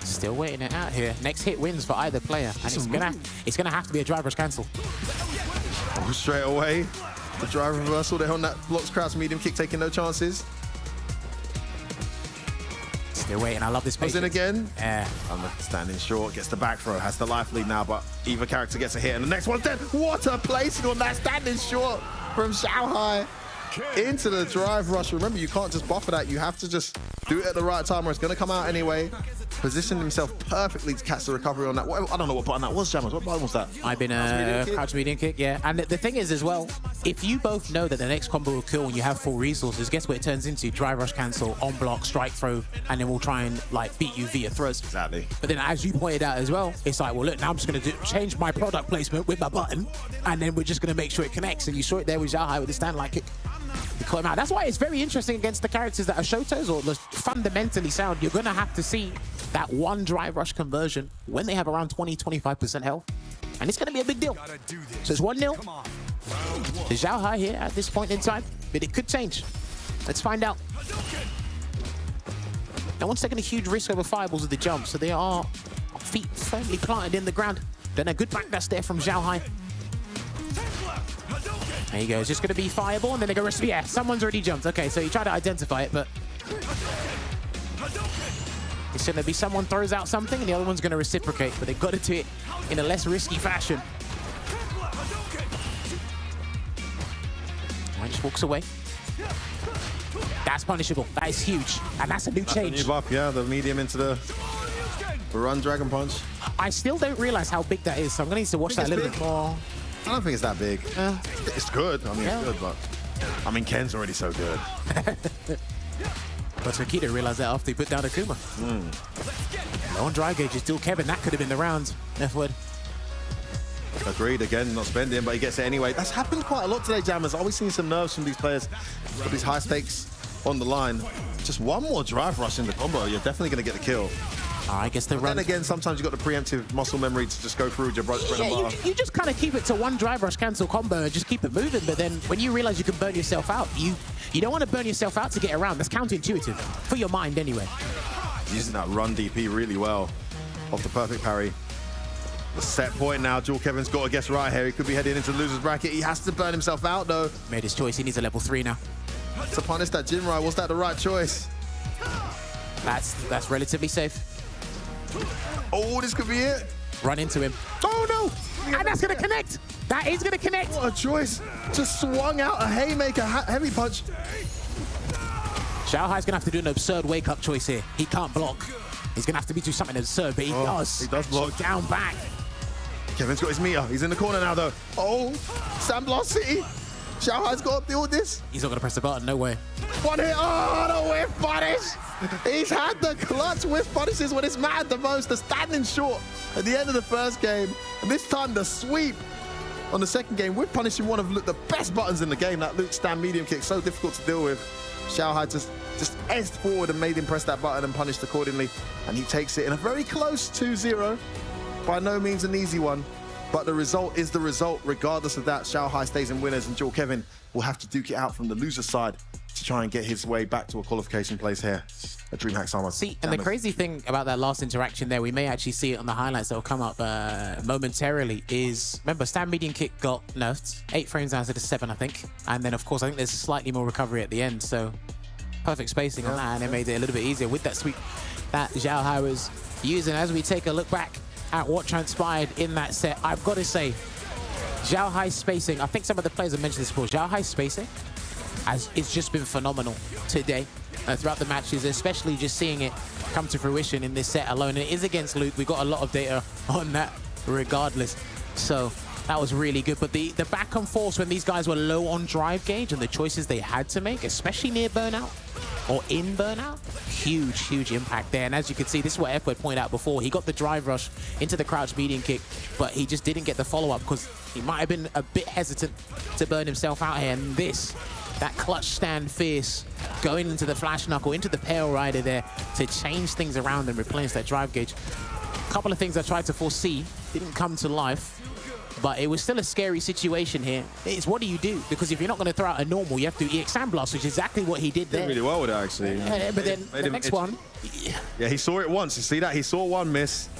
Still waiting it out here. Next hit wins for either player, and it's gonna have to be a drive rush cancel. Oh, straight away. The drive reversal there on that blocks crouch medium kick, taking no chances. Still waiting. I love this patience. Goes in again. Yeah. Standing short, gets the back throw, has the life lead now, but either character gets a hit, and the next one's dead. What a placing on that standing short from Xiaohai into the drive rush. Remember, you can't just buffer that. You have to just do it at the right time, or it's going to come out anyway. Positioned himself perfectly to catch the recovery on that. I don't know what button that was, Jammers. What button was that? I've been a crouch medium kick, yeah. And the thing is as well, if you both know that the next combo will kill when you have full resources, guess what it turns into? Drive rush cancel, on block, strike throw, and then we'll try and like beat you via throws. Exactly. But then as you pointed out as well, it's like, well look, now I'm just going to change my product placement with my button, and then we're just going to make sure it connects. And you saw it there with Xiaohai with the stand like kick. You caught him out. That's why it's very interesting against the characters that are Shotos or the fundamentally sound. You're going to have to see that one drive rush conversion when they have around 20-25% health. And it's going to be a big deal. So it's 1-0. The Xiaohai here at this point in time, but it could change. Let's find out. No one's taking a huge risk over fireballs with the jump, so they are feet firmly planted in the ground. Then a good backdash there from Xiaohai. There you go. It's just going to be fireball, and then they go rest. Yeah, someone's already jumped. Okay, so you try to identify it, but it's going to be someone throws out something, and the other one's going to reciprocate. But they've got to do it in a less risky fashion. And just walks away. That's punishable. That is huge. And that's a new change. New buff, yeah, the medium into the run Dragon Punch. I still don't realize how big that is, so I'm going to need to watch that a little bit more. I don't think it's that big. It's good. I mean, Yeah. it's good, but I mean, Ken's already so good. But Akita realized that after he put down Akuma. Low on drive gauge is still Kevin. That could have been the round. F-word. Agreed, again, not spending, but he gets it anyway. That's happened quite a lot today, Jammers. Are we seeing some nerves from these players with these high stakes on the line? Just one more drive rush in the combo, you're definitely going to get the kill. I guess the But run. then again, sometimes you've got the preemptive muscle memory to just go through with your bread and Yeah, butter. you just kind of keep it to one drive rush cancel combo and just keep it moving. But then when you realize you can burn yourself out, you don't want to burn yourself out to get around. That's counterintuitive for your mind anyway. Using that run DP really well off the perfect parry. The set point now, Jewel Kevin's got to guess right here. He could be heading into the loser's bracket. He has to burn himself out, though. Made his choice. He needs a level 3 now. To punish that Jinrai, was that the right choice? That's relatively safe. Oh, this could be it. Run into him. Oh no! And that's gonna connect. That is gonna connect. What a choice. Just swung out a haymaker, heavy punch. Xiao Hai's gonna have to do an absurd wake-up choice here. He can't block. He's gonna have to do something absurd, but he does. He does block. So down back. Kevin's got his meter. He's in the corner now, though. Oh, Sandblast City. Xiao Hai's got to deal with this. He's not gonna press the button. No way. One hit. Oh, the whiff punish. He's had the clutch whiff punishes when it's mattered the most. The standing short at the end of the first game. And this time, the sweep on the second game. Whiff punishing one of the best buttons in the game. That Luke stand medium kick, so difficult to deal with. Xiao Hai just edged forward and made him press that button and punished accordingly. And he takes it in a very close 2-0. By no means an easy one. But the result is the result. Regardless of that, Xiao Hai stays in winners, and Jewel Kevin will have to duke it out from the loser side to try and get his way back to a qualification place here at DreamHack Summer. See, and the crazy thing about that last interaction there, we may actually see it on the highlights that will come up momentarily, is, remember, stand medium kick got nerfed. 8 frames down to the 7, I think. And then, of course, I think there's slightly more recovery at the end. So perfect spacing on that, and it made it a little bit easier with that sweep that Xiao Hai was using. As we take a look back at what transpired in that set, I've got to say, Xiao Hai's spacing, I think some of the players have mentioned this before, Xiao Hai's spacing it's just been phenomenal today throughout the matches, especially just seeing it come to fruition in this set alone. And it is against Luke. We've got a lot of data on that regardless. So that was really good. But the back and forth when these guys were low on drive gauge and the choices they had to make, especially near burnout or in burnout, huge impact there. And as you can see, this is what F-word pointed out before. He got the drive rush into the crouch medium kick, but he just didn't get the follow-up because he might have been a bit hesitant to burn himself out here. And that clutch stand fierce, going into the flash knuckle, into the Pale Rider there to change things around and replenish that drive gauge. A couple of things I tried to foresee didn't come to life, but it was still a scary situation here. It's what do you do? Because if you're not going to throw out a normal, you have to EX Sandblast, which is exactly what he did there. Did really well with it, actually. But then the next one... Yeah, he saw it once. You see that? He saw one miss.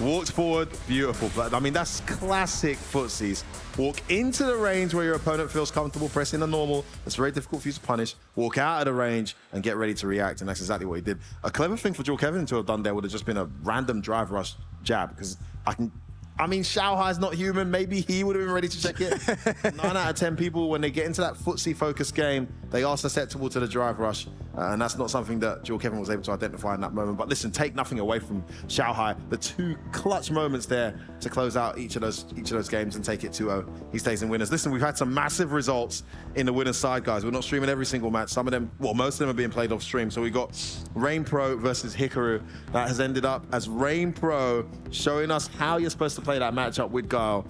Walked forward, beautiful. But I mean, that's classic footsies. Walk into the range where your opponent feels comfortable pressing a normal. It's very difficult for you to punish. Walk out of the range and get ready to react. And that's exactly what he did. A clever thing for Jewel Kevin to have done there would have just been a random drive rush jab. Because I mean, Xiao Hai's not human. Maybe he would have been ready to check it. 9 out of 10 people, when they get into that footsie-focused game, they are susceptible to the drive rush. And that's not something that Jewel Kevin was able to identify in that moment. But listen, take nothing away from Xiao Hai. The 2 clutch moments there to close out each of those games and take it 2-0. He stays in winners. Listen, we've had some massive results in the winners side, guys. We're not streaming every single match. Some of them, well, most of them are being played off stream. So we got Rainpro versus Hikaru. That has ended up as Rainpro showing us how you're supposed to play that matchup with Guile,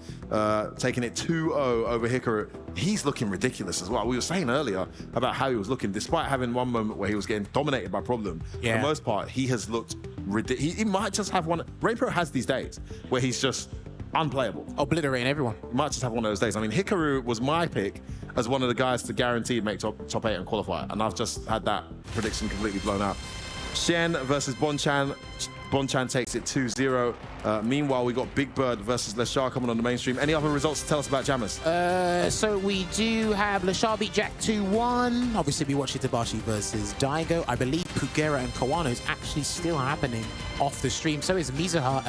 taking it 2-0 over Hikaru. He's looking ridiculous as well. We were saying earlier about how he was looking, despite having one moment where he was getting dominated by Problem. Yeah. For the most part, he has looked ridiculous. He might just have one. Rainpro has these days where he's just unplayable. Obliterating everyone. He might just have one of those days. I mean, Hikaru was my pick as one of the guys to guaranteed make top 8 and qualify, and I've just had that prediction completely blown out. Shen versus Bonchan. Bonchan takes it 2-0. Meanwhile, we got Big Bird versus Leshar coming on the mainstream. Any other results to tell us about Jammers? So we do have Leshar beat Jack 2-1. Obviously, we watched Itabashi versus Daigo. I believe Pugera and Kawano is actually still happening off the stream. So is Mizuha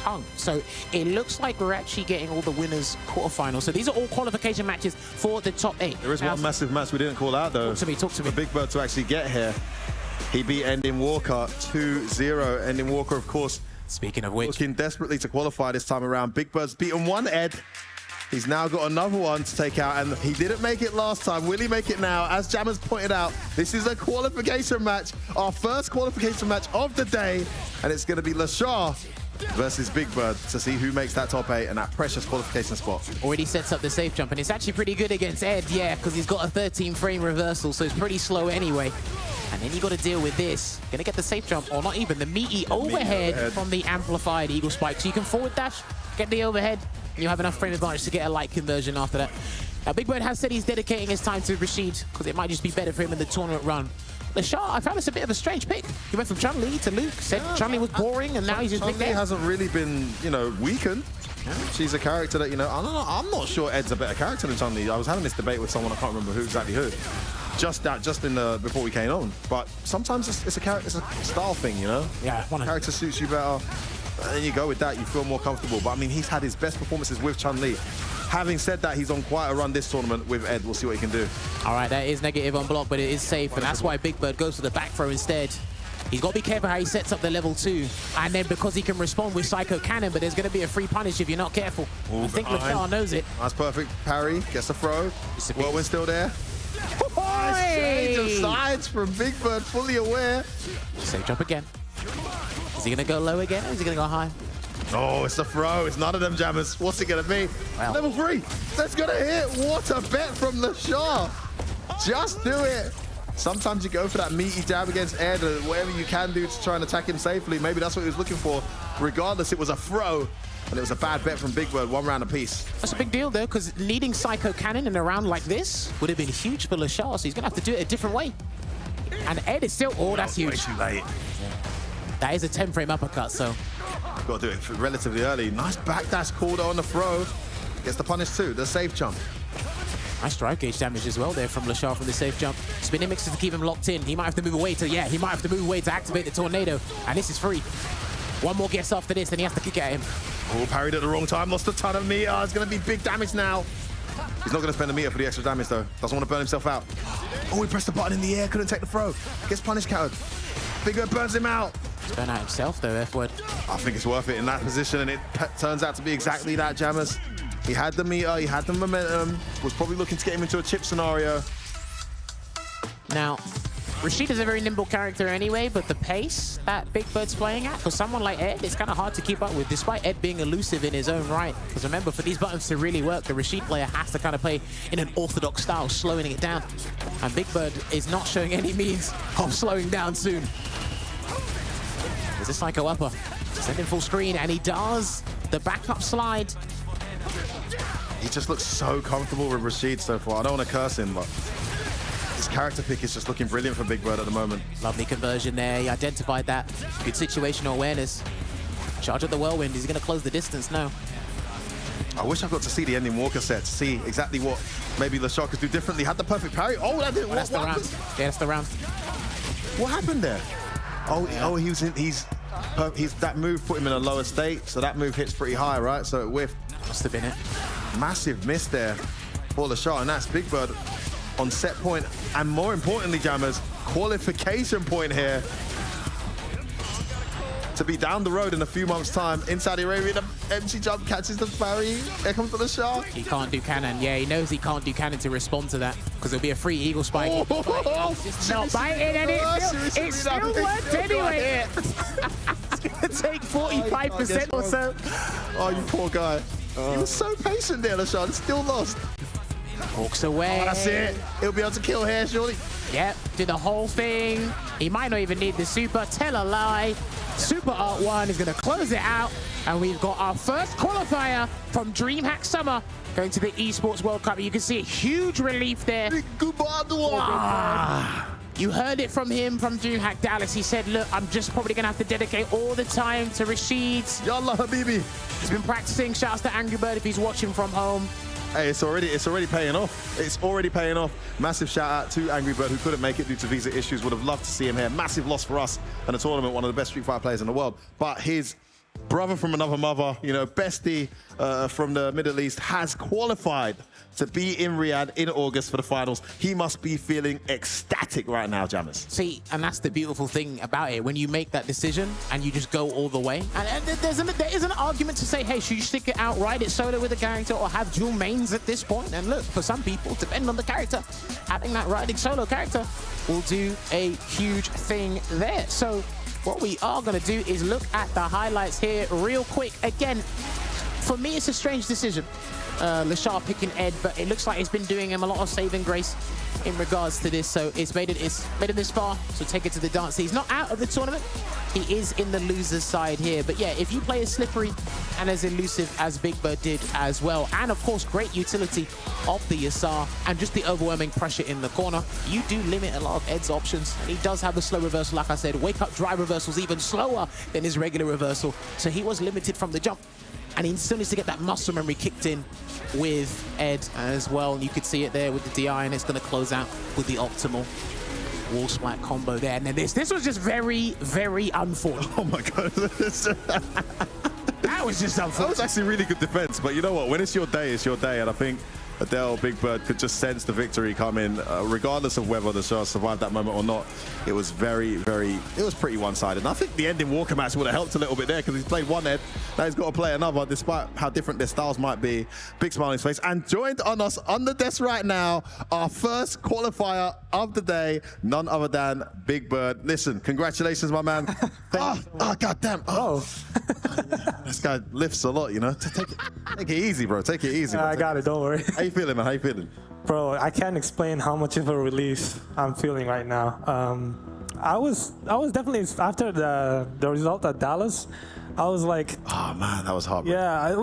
Punk. So it looks like we're actually getting all the winners quarterfinals. So these are all qualification matches for the top 8. There is one massive match we didn't call out, though. Talk to me, talk to me. For Big Bird to actually get here. He beat Ending Walker 2-0. Ending Walker, of course, speaking of which, looking desperately to qualify this time around. Big Bird's beaten one Ed. He's now got another one to take out, and he didn't make it last time. Will he make it now? As Jammers pointed out, this is a qualification match, our first qualification match of the day, and it's going to be LaShaw versus Big Bird to see who makes that top 8 and that precious qualification spot. already sets up the safe jump, and it's actually pretty good against Ed, yeah, because he's got a 13-frame reversal, so it's pretty slow anyway. And then you got to deal with this. Gonna get the safe jump, or not even, the meaty overhead from the amplified Eagle Spike. So you can forward dash, get the overhead, and you have enough frame advantage to get a light conversion after that. Now, Big Bird has said he's dedicating his time to Rashid, because it might just be better for him in the tournament run. LaShaw, I found this a bit of a strange pick. He went from Chun-Li to Luke, said Chun-Li was boring, and now he's just picked Chun-Li Ed. hasn't really been, you know, weakened. Yeah. She's a character that, you know, I'm not sure Ed's a better character than Chun-Li. I was having this debate with someone, I can't remember who exactly who. Just in the before we came on. But sometimes it's a style thing, you know? Yeah, character suits you better. And then you go with that, you feel more comfortable. But I mean, he's had his best performances with Chun-Li. Having said that, he's on quite a run this tournament with Ed. We'll see what he can do. All right, that is negative on block, but it is safe, and that's why Big Bird goes for the back throw instead. He's got to be careful how he sets up the level 2. And then because he can respond with Psycho Cannon, but there's going to be a free punish if you're not careful. I think LaShaw knows it. That's perfect. Parry, gets the throw. Whirlwind still there. Nice change of sides from Big Bird, fully aware. Safe jump again. Is he going to go low again, or is he going to go high? Oh, it's a throw. It's none of them, Jammers. What's it going to be? Well. Level 3. That's going to hit. What a bet from LaShaw. Just do it. Sometimes you go for that meaty jab against Ed, or whatever you can do to try and attack him safely. Maybe that's what he was looking for. Regardless, it was a throw, and it was a bad bet from Big Bird, 1 round apiece. That's a big deal, though, because needing Psycho Cannon in a round like this would have been huge for LaShaw, so he's going to have to do it a different way. And Ed is still... Oh, that's huge. Way too late. That is a 10-frame uppercut, so... Got to do it relatively early. Nice backdash called on the throw. Gets the punish too, the safe jump. Nice drive gauge damage as well there from LaShaw from the safe jump. Spinning mixes to keep him locked in. He might have to move away to... Yeah, he might have to move away to activate the tornado. And this is free. One more guess after this, then he has to kick at him. Oh, parried at the wrong time, lost a ton of meter. It's going to be big damage now. He's not going to spend a meter for the extra damage, though. Doesn't want to burn himself out. Oh, he pressed the button in the air, couldn't take the throw. Gets punish countered. Big Bird burns him out. He's burnt out himself, though, F-word. I think it's worth it in that position, and it turns out to be exactly that, Jammers. He had the meter, he had the momentum, was probably looking to get him into a chip scenario. Now, Rashid is a very nimble character anyway, but the pace that Big Bird's playing at, for someone like Ed, it's kind of hard to keep up with, despite Ed being elusive in his own right. Because remember, for these buttons to really work, the Rashid player has to kind of play in an orthodox style, slowing it down. And Big Bird is not showing any means of slowing down soon. There's a Psycho upper. Send him full screen, and he does the backup slide. He just looks so comfortable with Rashid so far. I don't want to curse him, but his character pick is just looking brilliant for Big Bird at the moment. Lovely conversion there. He identified that. Good situational awareness. Charge at the whirlwind. Is he going to close the distance? No. I wish I got to see the ending Walker set to see exactly what maybe LaShaw could do differently. Had the perfect parry. Oh, that didn't work. That's the round. Yeah, that's the round. What happened there? Oh, he's that move put him in a lower state, so that move hits pretty high, right? So it whiffed. Must have been it. Massive miss there for LaShaw, and that's Big Bird on set point, and more importantly, Jammers, qualification point here to be down the road in a few months' time in Saudi Arabia. The empty jump catches the parry. Here comes the LaShaw. He can't do cannon. Yeah, he knows he can't do cannon to respond to that because there'll be a free eagle spike. He's just not biting, and it still worked anyway. It's going to take 45% or so. Oh, you poor guy. He was so patient there, LaShaw, and still lost. Walks away. Oh, that's it. He'll be able to kill here, surely. Yep, did the whole thing. He might not even need the super. Tell a lie. Super Art 1 is going to close it out. And we've got our first qualifier from DreamHack Summer going to the Esports World Cup. You can see a huge relief there. You heard it from him, from DreamHack Dallas. He said, look, I'm just probably going to have to dedicate all the time to Rashid. Yallah, Habibi. He's been practicing. Shouts to Angry Bird if he's watching from home. Hey, it's already paying off. It's already paying off. Massive shout out to Angry Bird, who couldn't make it due to visa issues. Would have loved to see him here. Massive loss for us and the tournament, one of the best Street Fighter players in the world. But his brother from another mother, you know, bestie from the Middle East, has qualified to be in Riyadh in August for the finals. He must be feeling ecstatic right now, Jammers. See, and that's the beautiful thing about it. When you make that decision and you just go all the way, and there is an argument to say, hey, should you stick it out, ride it solo with a character, or have dual mains at this point? And look, for some people, depending on the character, having that riding solo character will do a huge thing there. So what we are going to do is look at the highlights here real quick. Again, for me, it's a strange decision. Lashar picking Ed, but it looks like it's been doing him a lot of saving grace in regards to this. So it's made it this far, so take it to the dance. He's not out of the tournament. He is in the loser's side here. But yeah, if you play as slippery and as elusive as Big Bird did as well, and of course, great utility of the Yasar and just the overwhelming pressure in the corner, you do limit a lot of Ed's options. And he does have a slow reversal, like I said. Wake up drive reversal's even slower than his regular reversal. So he was limited from the jump. And he still needs to get that muscle memory kicked in with Ed as well. And you could see it there with the DI, and it's going to close out with the optimal wall splat combo there. And then this was just very, very unfortunate. Oh my God. That was just unfortunate. That was actually really good defense, but you know what? When it's your day, and I think Adele, Big Bird could just sense the victory coming, regardless of whether the Shah survived that moment or not. It was it was pretty one-sided. And I think the ending Walker match would have helped a little bit there, because he's played one Ed, now he's got to play another, despite how different their styles might be. Big smile on his face. And joined on us on the desk right now, our first qualifier of the day, none other than Big Bird. Listen, congratulations, my man. Goddamn. This guy lifts a lot, you know. Take it easy, bro. Take it easy. I got it, don't worry. How you feeling, man? How you feeling? Bro, I can't explain how much of a relief I'm feeling right now. I was definitely, after the result at Dallas, I was like, oh man, that was hard. Yeah,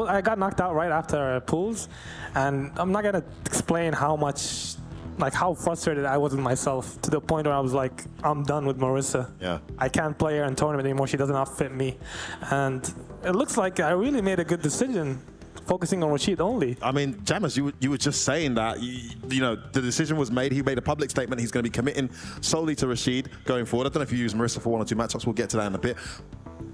I got knocked out right after pools, and I'm not gonna explain how much, like how frustrated I was with myself, to the point where I was like, I'm done with Marissa. Yeah. I can't play her in tournament anymore. She doesn't outfit me. And it looks like I really made a good decision, focusing on Rashid only. I mean, Jammers, you were just saying that, you know, the decision was made. He made a public statement. He's going to be committing solely to Rashid going forward. I don't know if you use Marissa for 1 or 2 matchups. We'll get to that in a bit.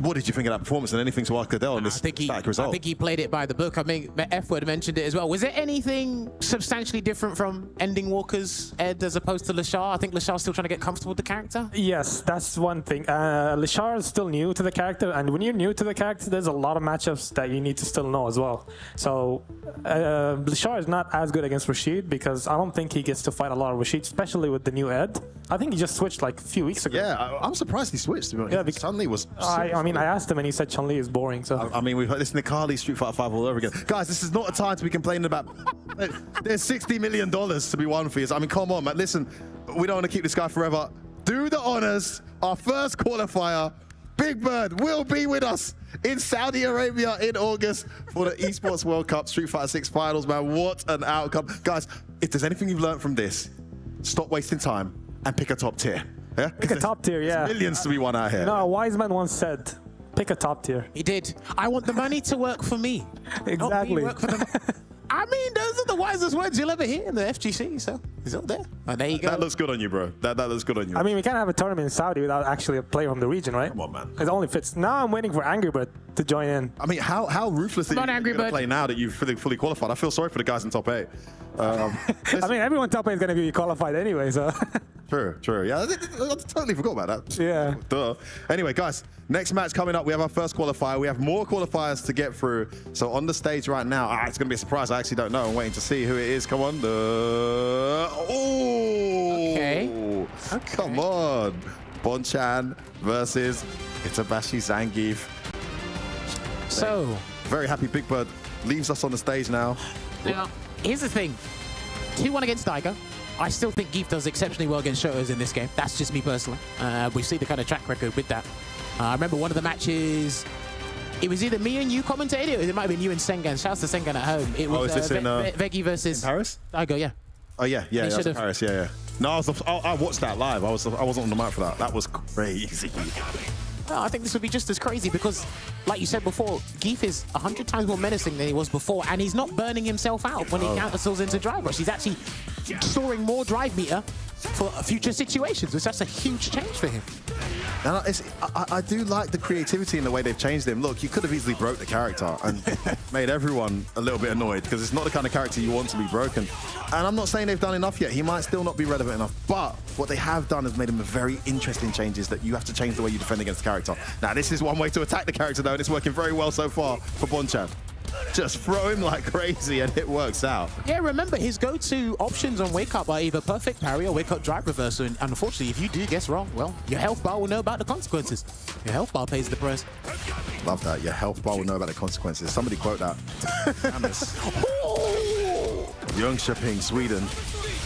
What did you think of that performance, and anything to ask Adele on this static result? I think he played it by the book. I mean, F-Word mentioned it as well. Was there anything substantially different from ending Walker's Ed as opposed to Lashar? I think Lashar's still trying to get comfortable with the character. Yes, that's one thing. Lashar is still new to the character, and when you're new to the character, there's a lot of matchups that you need to still know as well. So Lashar is not as good against Rashid, because I don't think he gets to fight a lot of Rashid, especially with the new Ed. I think he just switched like a few weeks ago. Yeah, I'm surprised he switched. Yeah, because Chun-Li was... I mean, I asked him and he said Chun-Li is boring. So I mean, we've heard this Nikali Street Fighter 5 all over again. Guys, this is not a time to be complaining about... There's $60 million to be won for you. I mean, come on, man. Listen, we don't want to keep this guy forever. Do the honors. Our first qualifier, Big Bird, will be with us in Saudi Arabia in August for the Esports World Cup Street Fighter 6 finals, man. What an outcome. Guys, if there's anything you've learned from this, stop wasting time and pick a top tier. Yeah? Pick a top tier, yeah. There's millions to be won out here. No, a wise man once said, pick a top tier. He did. I want the money to work for me. Exactly. Not me work for them. I mean, those are the wisest words you'll ever hear in the FGC, so he's up there. Oh, there you go. That looks good on you, bro. That looks good on you. I mean, we can't have a tournament in Saudi without actually a player from the region, right? Come on, man. It only fits. Now I'm waiting for Angry Bird to join in. I mean, how ruthless are you going to play now that you've fully qualified? I feel sorry for the guys in top 8. I mean, everyone top 8 is going to be qualified anyway, so... True. Yeah, I totally forgot about that. Yeah. Duh. Anyway, guys, next match coming up. We have our first qualifier. We have more qualifiers to get through. So on the stage right now, it's going to be a surprise. I actually don't know. I'm waiting to see who it is. Come on. Okay. Come on. Bonchan versus Itabashi Zangief. So. Very happy Big Bird leaves us on the stage now. Now, here's the thing. 2-1 against Daigo. I still think Geef does exceptionally well against Shotos in this game. That's just me personally. We see the kind of track record with that. I remember one of the matches, it was either me and you commentated, or it might have been you and Sengan. Shouts to Sengan at home. It was Veggie versus... In Paris? Daigo, yeah. Oh, yeah, that was in Paris, yeah. No, I watched that live. I wasn't on the mic for that. That was crazy. No, I think this would be just as crazy because, like you said before, Geef is 100 times more menacing than he was before, and he's not burning himself out when he counter-souls into drive rush. He's actually storing more drive meter for future situations, which that's a huge change for him. And I do like the creativity in the way they've changed him. Look, you could have easily broke the character and made everyone a little bit annoyed because it's not the kind of character you want to be broken. And I'm not saying they've done enough yet. He might still not be relevant enough. But what they have done is made him a very interesting changes that you have to change the way you defend against the character. Now, this is one way to attack the character, though, and it's working very well so far for Bonchan. Just throw him like crazy and it works out. Yeah, remember, his go-to options on Wake Up are either perfect parry or Wake Up drive reversal. And unfortunately, if you do guess wrong, well, your health bar will know about the consequences. Your health bar pays the price. Love that. Your health bar will know about the consequences. Somebody quote that. Young Shaping, Sweden.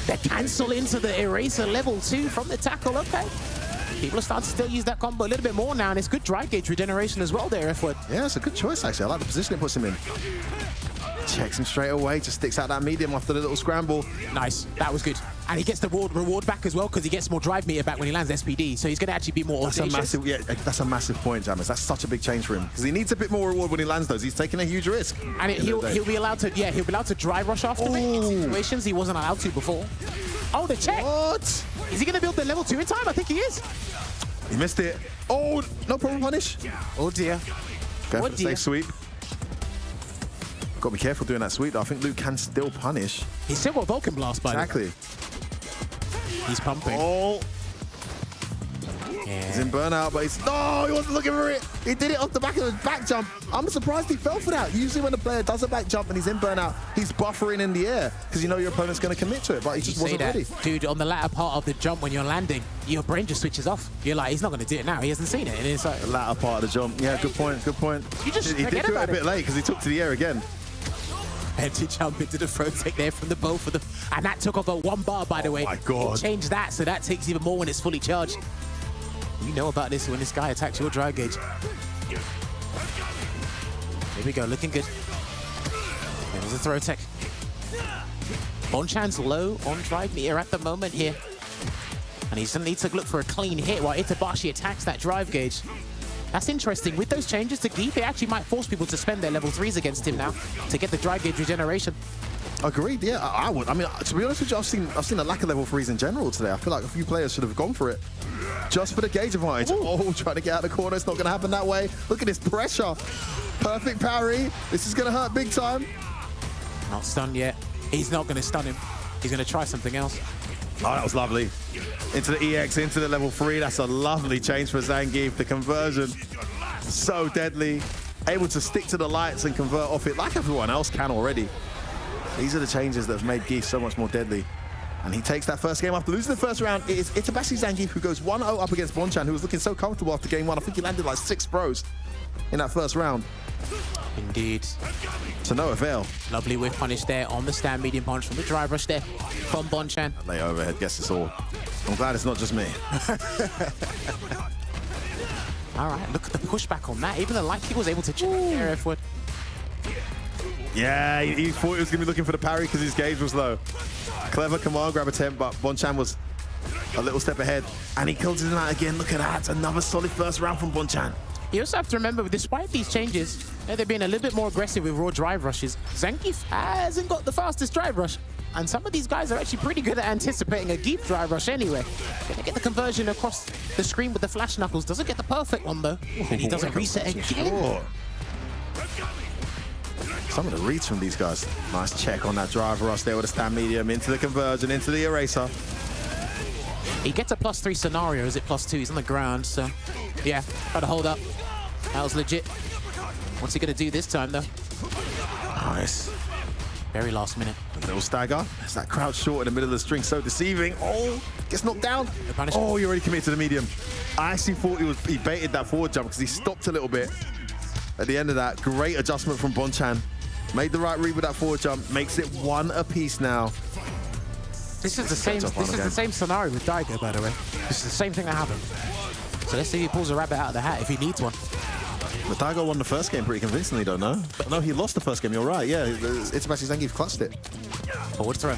They cancel into the eraser level 2 from the tackle. Okay. People are starting to still use that combo a little bit more now, and it's good drive gauge regeneration as well there, F-Word. Yeah, it's a good choice, actually. I like the position it puts him in. Checks him straight away, just sticks out that medium after the little scramble. Nice, that was good. And he gets the reward back as well, because he gets more drive meter back when he lands SPD, so he's going to actually be more audacious. That's a massive point, Jammers. That's such a big change for him, because he needs a bit more reward when he lands those. He's taking a huge risk. And he'll be allowed to, he'll be allowed to drive rush after it in situations he wasn't allowed to before. Oh, the check. What? Is he going to build the level 2 in time? I think he is. He missed it. Oh, no problem, punish. Oh dear. Go for the safe sweep. Got to be careful doing that sweep, though. I think Luke can still punish. He's still got Vulcan Blast, by the way. Exactly. He's pumping. Oh. Yeah. He's in burnout, but he wasn't looking for it. He did it off the back of his back jump. I'm surprised he fell for that. Usually when a player does a back jump and he's in burnout, he's buffering in the air because you know your opponent's going to commit to it, but he just wasn't ready. Dude, on the latter part of the jump when you're landing, your brain just switches off. You're like, he's not going to do it now. He hasn't seen it. And it's like... The latter part of the jump. Yeah, good point, good point. You just he did do it a bit late because he took to the air again. And to jump into the throw take there from the both of them. And that took off at 1 bar, by the way. Oh my God. Change that, so that takes even more when it's fully charged. You know about this when this guy attacks your drive gauge. Here we go, looking good. There's a throw tech. Bonchan's low on drive meter at the moment here. And he's going to need to look for a clean hit while Itabashi attacks that drive gauge. That's interesting. With those changes to Geef, it actually might force people to spend their level 3s against him now to get the drive gauge regeneration. Agreed, yeah, I would. I mean, to be honest with you, I've seen a lack of level 3s in general today. I feel like a few players should have gone for it. Just for the gauge advantage. Ooh. Oh, trying to get out of the corner. It's not going to happen that way. Look at this pressure. Perfect parry. This is going to hurt big time. Not stunned yet. He's not going to stun him. He's going to try something else. Oh, that was lovely. Into the EX, into the level 3. That's a lovely change for Zangief. The conversion, so deadly. Able to stick to the lights and convert off it like everyone else can already. These are the changes that have made Geef so much more deadly. And he takes that first game after losing the first round. It is Itabashi Zangief who goes 1-0 up against Bonchan, who was looking so comfortable after game 1. I think he landed like 6 throws in that first round. Indeed. To no avail. Lovely whiff punish there on the stand medium punch from the drive rush there from Bonchan. Lay overhead, guess it's all. I'm glad it's not just me. All right, look at the pushback on that. Even the light kick was able to check there, F-Word. Yeah, he thought he was going to be looking for the parry because his gauge was low. Clever command grab attempt, but Bonchan was a little step ahead. And he kills him out again. Look at that. Another solid first round from Bonchan. You also have to remember, despite these changes, they're being a little bit more aggressive with raw drive rushes. Zangief hasn't got the fastest drive rush. And some of these guys are actually pretty good at anticipating a Geef drive rush anyway. Gonna get the conversion across the screen with the flash knuckles. Doesn't get the perfect one though. And he doesn't reset again. Sure. Some of the reads from these guys. Nice check on that drive rush there with a stand medium into the conversion, into the eraser. He gets a +3 scenario. Is it +2? He's on the ground, so yeah, try to hold up. That was legit. What's he gonna do this time though? Nice. Very last minute. A little stagger. It's that crouch short in the middle of the string, so deceiving. Oh, gets knocked down. Oh, he already committed to the medium. I actually thought he baited that forward jump because he stopped a little bit at the end of that. Great adjustment from Bonchan. Made the right read with that forward jump. Makes it 1 apiece now. This is the same scenario with Daigo, by the way. This is the same thing that happened. So let's see if he pulls a rabbit out of the hat if he needs one. But Daigo won the first game pretty convincingly, don't know. But no, he lost the first game. You're right. Yeah, Itabashi Zangief clutched it. Forward throw.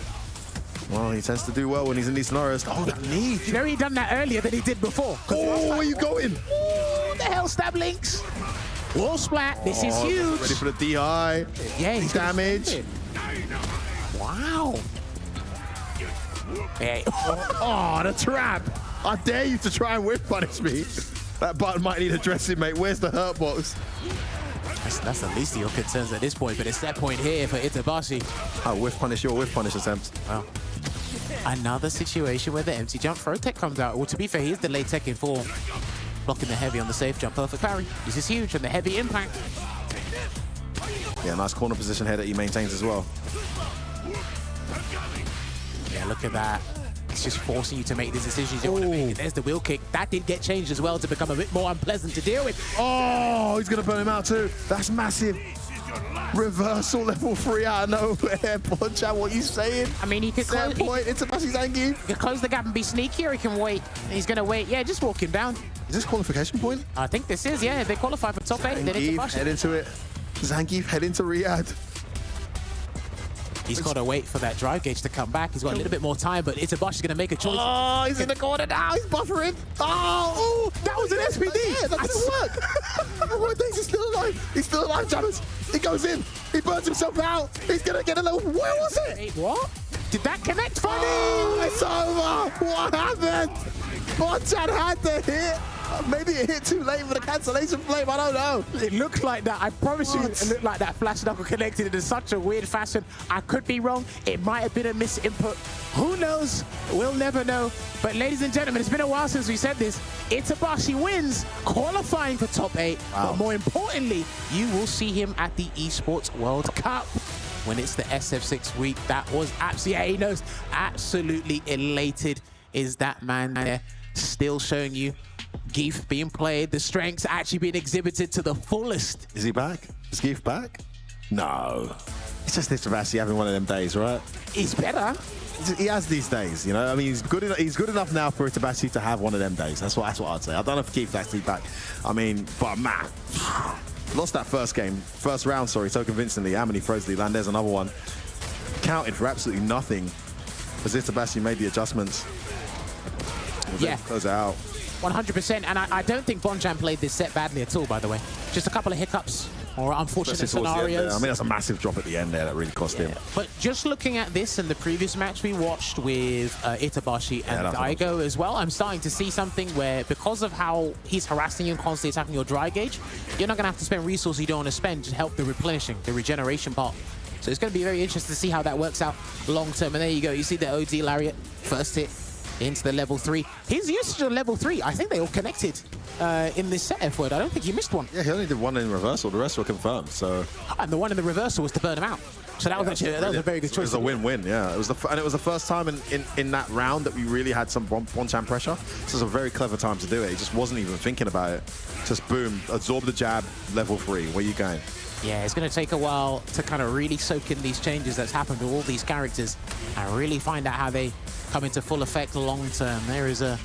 Well, he tends to do well when he's in these scenarios. Oh, that knee. You know he done that earlier than he did before. Oh, where are you going? Ooh, the hell stab links. Wall splat. This is huge. Ready for the DI. Yeah, he's damage. Wow. Hey. Oh, the trap. I dare you to try and whip punish me. That button might need addressing, mate. Where's the hurt box? That's the least of your concerns at this point, but it's that point here for Itabashi. Oh, whiff punish, your whiff punish attempt. Well, another situation where the empty jump throw tech comes out. Well, to be fair, he's delayed tech in 4. Blocking the heavy on the safe jump. Perfect parry. This is huge, and the heavy impact. Yeah, nice corner position here that he maintains as well. Yeah, look at that. It's just forcing you to make these decisions you want to make. There's the wheel kick. That did get changed as well to become a bit more unpleasant to deal with. Oh, he's going to burn him out too. That's massive. Reversal level 3 out of nowhere. Bonchan, what are you saying? I mean, he could close, Zangief. he could close the gap and be sneaky, or he can wait. He's going to wait. Yeah, just walk him down. Is this qualification point? I think this is, yeah. If they qualify for top 8, then it's a Zangief, bust. head into it. Zangief, head into Riyadh. He's got to wait for that drive gauge to come back. He's got a little bit more time, but Itabashi is going to make a choice. Oh, he's in the corner now. He's buffering. Oh, that was an SPD. Yeah, that didn't work. Oh, he's still alive. He's still alive, Jammers. He goes in. He burns himself out. He's going to get a little... Where was it? Wait, what? Did that connect? Funny! Oh, it's over. What happened? Bonchan had the hit. Maybe it hit too late for the cancellation flame. I don't know. It looks like that. I promise you, it looked like that flash knuckle connected in such a weird fashion. I could be wrong. It might have been a misinput. Who knows? We'll never know. But ladies and gentlemen, it's been a while since we said this. Itabashi wins, qualifying for top 8. Wow. But more importantly, you will see him at the Esports World Cup when it's the SF6 week. That was absolutely, he knows, absolutely elated is that man there. Still showing you Geef being played, the strengths actually being exhibited to the fullest. Is he back? Is Geef back? No. It's just Itabashi having one of them days, right? He's better. He has these days, you know. I mean, he's good enough now for Itabashi to have one of them days. That's what I'd say. I don't know if Geef's actually back. I mean, but man, lost that first round, sorry, so convincingly. Amini throws the land. There's another one. Counted for absolutely nothing as Itabashi made the adjustments. Yeah. Close it out. 100%, and I don't think Bonchan played this set badly at all, by the way. Just a couple of hiccups or unfortunate scenarios. I mean, that's a massive drop at the end there that really cost him. But just looking at this and the previous match we watched with Itabashi and Daigo as well, I'm starting to see something where, because of how he's harassing you and constantly attacking your dry gauge, you're not going to have to spend resources you don't want to spend to help the replenishing, the regeneration part. So it's going to be very interesting to see how that works out long term. And there you go. You see the OD Lariat, first hit into the level 3. His usage of level 3, I think they all connected in this set F word. I don't think he missed one. Yeah, he only did one in reversal. The rest were confirmed. So, and the one in the reversal was to burn him out. So that was actually that was a very good choice. It was a win-win. Yeah, it was and it was the first time in that round that we really had some Bonchan pressure. This was a very clever time to do it. He just wasn't even thinking about it. Just boom, absorb the jab, level 3. Where you going? Yeah, it's going to take a while to kind of really soak in these changes that's happened to all these characters and really find out how they come into full effect long term. There is a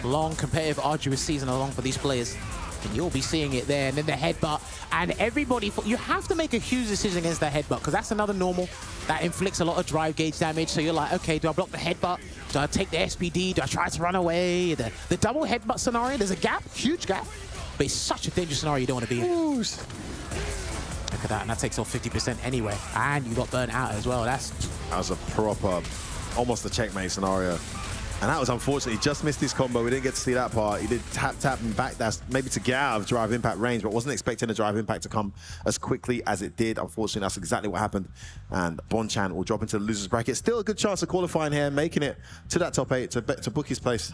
long, competitive, arduous season along for these players. And you'll be seeing it there. And then the headbutt. And everybody, you have to make a huge decision against that headbutt because that's another normal that inflicts a lot of drive gauge damage. So you're like, okay, do I block the headbutt? Do I take the SPD? Do I try to run away? The double headbutt scenario, there's a gap, huge gap. But it's such a dangerous scenario you don't want to be in. Look at that, and that takes off 50% anyway. And you got burnt out as well. That was a proper, almost a checkmate scenario. And that was unfortunate. He just missed his combo. We didn't get to see that part. He did tap and back dash, maybe to get out of drive impact range, but wasn't expecting the drive impact to come as quickly as it did. Unfortunately, that's exactly what happened. And Bonchan will drop into the loser's bracket. Still a good chance of qualifying here, making it to that top 8 to book his place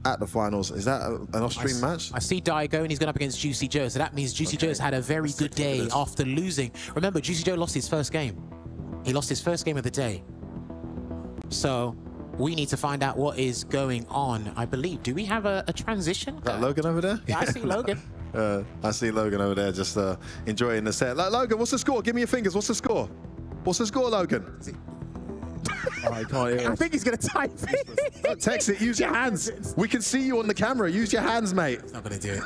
at the finals. Is that an off-stream match? I see Daigo, and he's going up against Juicy Joe. So that means Juicy Joe's had a very good day after losing. Remember, Juicy Joe lost his first game. He lost his first game of the day. So we need to find out what is going on, I believe. Do we have a transition? Is that Logan over there? Yeah, I see Logan. I see Logan over there just enjoying the set. Logan, what's the score? Give me your fingers. What's the score? What's the score, Logan? Oh, I can't hear. I think he's going to type it. Don't text it. Use your hands. We can see you on the camera. Use your hands, mate. It's not going to do it.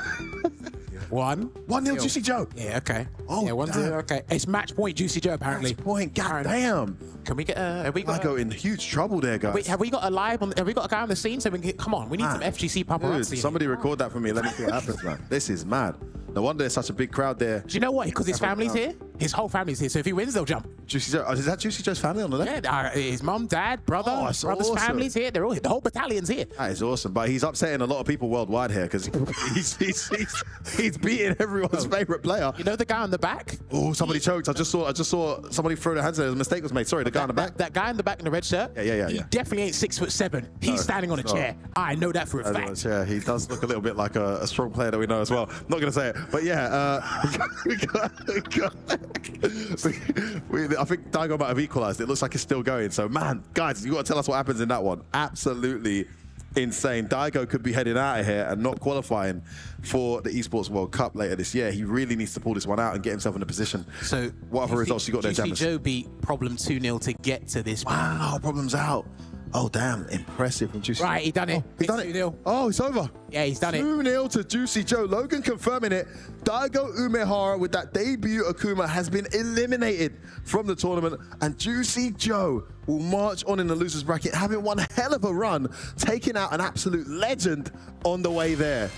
1-0 Juicy Joe. Yeah, okay. Oh, yeah, 1-0. Okay. It's match point Juicy Joe, apparently. Match point. God damn. Can we get have we got I go in huge trouble there, guys. Wait, have we got a guy on the scene so we can get, come on, we need some FGC paparazzi. Dude, somebody record that for me. Let me see what happens, man. This is mad. No wonder there's such a big crowd there. Do you know what? Because his family's here. His whole family's here, so if he wins, they'll jump. Juicy Joe. Is that Juicy Joe's family on the left? Yeah, his mom, dad, brother, Oh, that's brother's awesome. family's here. They're all here. The whole battalion's here. That is awesome, but he's upsetting a lot of people worldwide here because he's beating everyone's favorite player. You know the guy on the back? Oh, somebody choked. I just saw somebody throw their hands there. A mistake was made. Sorry, the guy on the back. That guy in the back in the red shirt? Yeah. He definitely ain't 6'7". He's standing on a chair. I know that for a fact. Yeah, he does look a little bit like a strong player that we know as well. Not going to say it, but yeah, I think Daigo might have equalized. It looks like it's still going. So, man, guys, you got to tell us what happens in that one. Absolutely insane. Daigo could be heading out of here and not qualifying for the Esports World Cup later this year. He really needs to pull this one out and get himself in a position. So, what other results you got there, Jammers? Joe beat Problem 2-0 to get to this. Wow, Problem's out. Oh, damn. Impressive from Juicy. Right, he done it. He done it. 2-0. Oh, it's over. Yeah, he's done it. 2-0 to Juicy Joe. Logan confirming it. Daigo Umehara with that debut Akuma has been eliminated from the tournament, and Juicy Joe will march on in the losers bracket, having one hell of a run, taking out an absolute legend on the way there.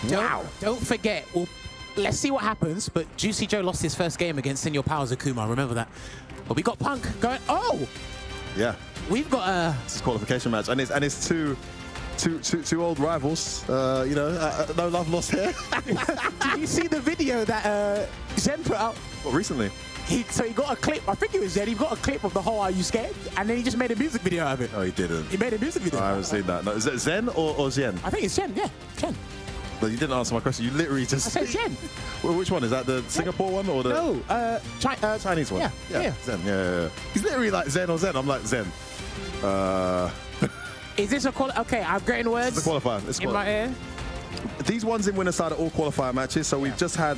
Wow. Don't forget, well, let's see what happens, but Juicy Joe lost his first game against Senior Powers Akuma, remember that. But we got Punk going, Yeah. We've got It's a qualification match, and it's two old rivals. No love lost here. Did you see the video that Zen put out? What, recently? So he got a clip, I think it was Zen, he got a clip of the whole Are You Scared? And then he just made a music video out of it. No, he didn't. He made a music video. I haven't seen that. No, is it Zen or Zen? I think it's Zen, yeah, Zen. No, you didn't answer my question. You literally just... I said Zen. Well, which one? Is that the Singapore one or the... No, Chinese one? Yeah. Zen, yeah. He's literally like Zen or Zen. I'm like, Zen. Is this a Okay, I'm getting words. It's a qualifier. It's in my ear. These ones in winner side are all qualifier matches. So we've just had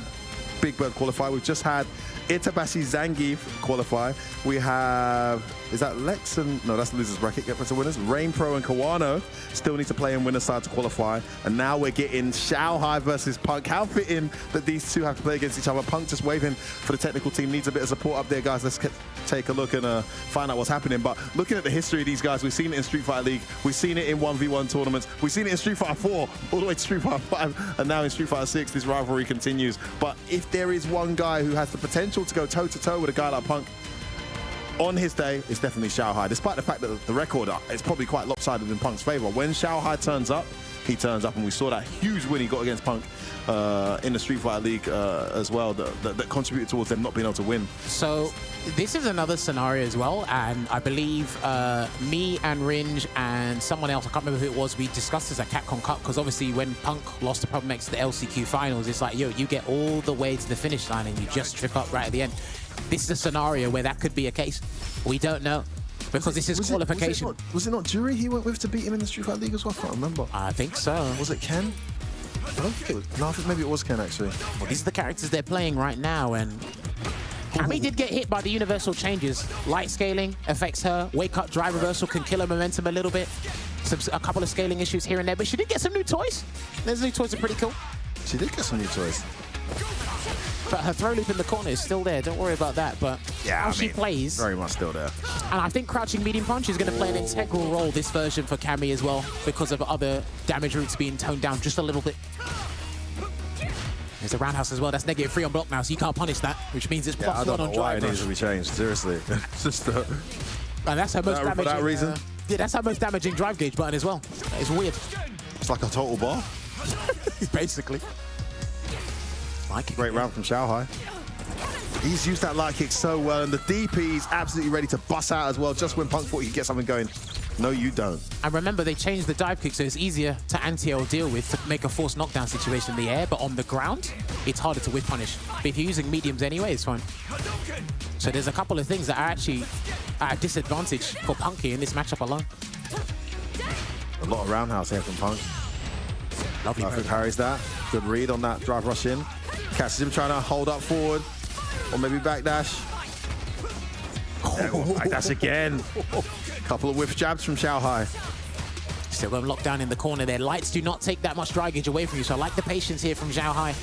Big Bird qualify. We've just had Itabashi Zangief qualify. We have, is that Lex and, no, that's the losers bracket, get for winners. Rainpro and Kawano still need to play in winner side to qualify. And now we're getting Xiaohai versus Punk. How fitting that these two have to play against each other. Punk just waving for the technical team, needs a bit of support up there, guys. Let's take a look and find out what's happening. But looking at the history of these guys, we've seen it in Street Fighter League, we've seen it in 1v1 tournaments, we've seen it in Street Fighter 4, all the way to Street Fighter 5, and now in Street Fighter 6, this rivalry continues. But if there is one guy who has the potential to go toe-to-toe with a guy like Punk, on his day, it's definitely Xiaohai. Despite the fact that the record is probably quite lopsided in Punk's favor. When Xiaohai turns up, he turns up, and we saw that huge win he got against Punk in the Street Fighter League as well that contributed towards them not being able to win. So this is another scenario as well, and I believe me and Ringe and someone else, I can't remember who it was, we discussed this at Capcom Cup, because obviously when Punk lost to Problem X at the LCQ finals, it's like, yo, you get all the way to the finish line and you just trip up right at the end. This is a scenario where that could be a case. We don't know, because this is qualification. Was it not Jury he went with to beat him in the Street Fighter League as well? I can't remember. I think so. Was it Ken? I don't think it was. No, I think maybe it was Ken, actually. Well, these are the characters they're playing right now, and Cammy did get hit by the universal changes. Light scaling affects her. Wake up drive reversal can kill her momentum a little bit. A couple of scaling issues here and there, but she did get some new toys. Those new toys are pretty cool. She did get some new toys. But her throw loop in the corner is still there. Don't worry about that. But yeah, how she plays, very much still there. And I think crouching medium punch is going to play an integral role this version for Cammy as well, because of other damage routes being toned down just a little bit. There's a roundhouse as well. That's -3 on block now, so you can't punish that, which means it's +1 on drive. I don't know why it needs to be changed. Seriously, it's just. And that's her most damaging. For that reason. Yeah, that's her most damaging drive gauge button as well. It's weird. It's like a total bar. Basically. Great round from Xiaohai. He's used that light kick so well, and the DP's absolutely ready to bust out as well, just when Punk thought he could get something going. No, you don't. And remember, they changed the dive kick, so it's easier to anti-air deal with to make a forced knockdown situation in the air, but on the ground, it's harder to whip punish. But if you're using mediums anyway, it's fine. So there's a couple of things that are actually at a disadvantage for Punky in this matchup alone. A lot of roundhouse here from Punk. Lovely. I think parries that. Good read on that drive rush in. Catches him trying to hold up forward, or maybe backdash. Backdash again. Couple of whiff jabs from Xiaohai. Still going locked down in the corner there. Lights do not take that much dry gauge away from you, so I like the patience here from Xiaohai.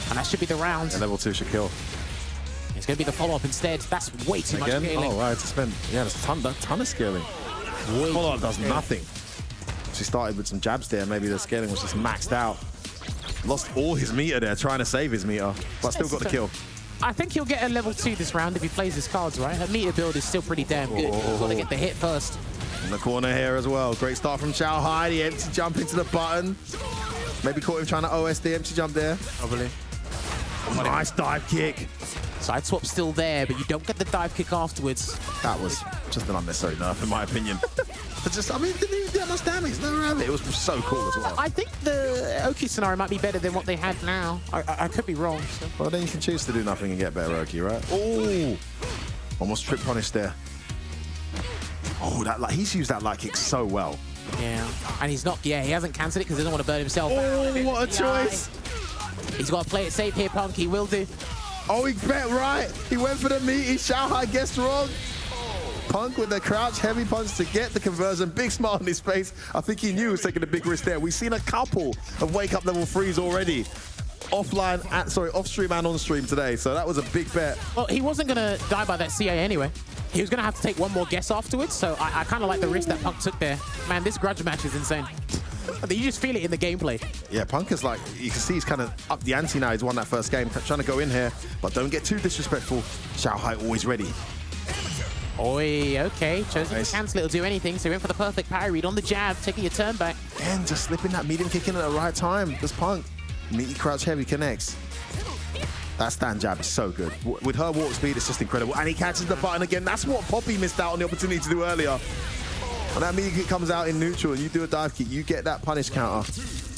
And that should be the round. And level 2 should kill. It's going to be the follow-up instead. That's way too much scaling. Oh, right, to spend. Yeah, there's a ton of scaling. Follow-up does nothing. She started with some jabs there. Maybe the scaling was just maxed out. Lost all his meter there, trying to save his meter, but still got the kill. I think he'll get a level 2 this round if he plays his cards right. Her meter build is still pretty damn good. He's got to get the hit first. In the corner here as well. Great start from Xiao Hai. The empty jump into the button. Maybe caught him trying to OS the empty jump there. Probably. Nice dive kick. Side swap still there, but you don't get the dive kick afterwards. That was just an unnecessary nerf, in my opinion. I mean, didn't even do that much damage. No around it. It was so cool as well. I think the Oki scenario might be better than what they had now. I could be wrong. So. Well, then you can choose to do nothing and get better Oki, right? Oh, almost trip punish there. Oh, he's used that light kick so well. Yeah, and he's not. Yeah, he hasn't cancelled it because he doesn't want to burn himself. Oh, what a choice! He's got to play it safe here, Punk. He will do. Oh, he bet right. He went for the meaty. Xiao Hai guessed wrong. Punk with the crouch heavy punch to get the conversion. Big smile on his face. I think he knew he was taking a big risk there. We've seen a couple of wake up level 3s already. Off stream and on stream today. So that was a big bet. Well, he wasn't going to die by that CA anyway. He was going to have to take one more guess afterwards. So I kind of like the risk that Punk took there. Man, this grudge match is insane. You just feel it in the gameplay. Yeah, Punk is like, you can see he's kind of up the ante now. He's won that first game, trying to go in here, but don't get too disrespectful. Xiao Hai always ready. Oi, okay. Chosen to cancel it, will do anything. So he went for the perfect parry read on the jab, taking a turn back. And just slipping that medium kick in at the right time. This Punk. Meaty crouch heavy connects. That stand jab is so good. With her warp speed, it's just incredible. And he catches the button again. That's what Poppy missed out on the opportunity to do earlier. When that medium kick comes out in neutral and you do a dive kick, you get that punish counter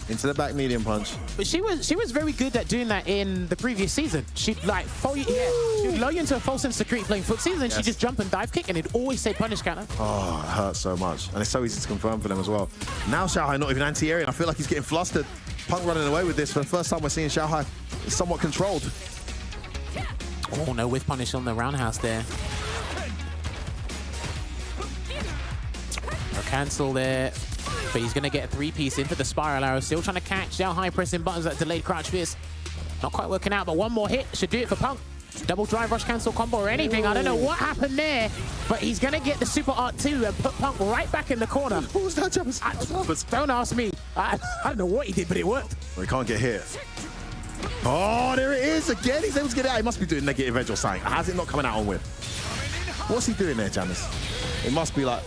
into the back medium punch. But she was very good at doing that in the previous season. She'd like she'd lull you into a false sense of security playing footsies, and she'd just jump and dive kick, and it'd always say punish counter. Oh, it hurts so much. And it's so easy to confirm for them as well. Now Xiao Hai not even anti-area, and I feel like he's getting flustered. Punk running away with this. For the first time we're seeing Xiao Hai somewhat controlled. Oh, no whiff punish on the roundhouse there. No cancel there. But he's going to get a 3-piece into the spiral arrow. Still trying to catch Xiao Hai pressing buttons that delayed crouch fierce. Not quite working out, but one more hit should do it for Punk. Double drive rush cancel combo or anything. I don't know what happened there, but he's going to get the super art 2 and put Punk right back in the corner. What was that, James? Don't ask me. I don't know what he did, but it worked. Well, he can't get hit. Oh, there it is again. He's able to get it out. He must be doing negative edge or something. How's it not coming out on whip? What's he doing there, Jamis? It must be like,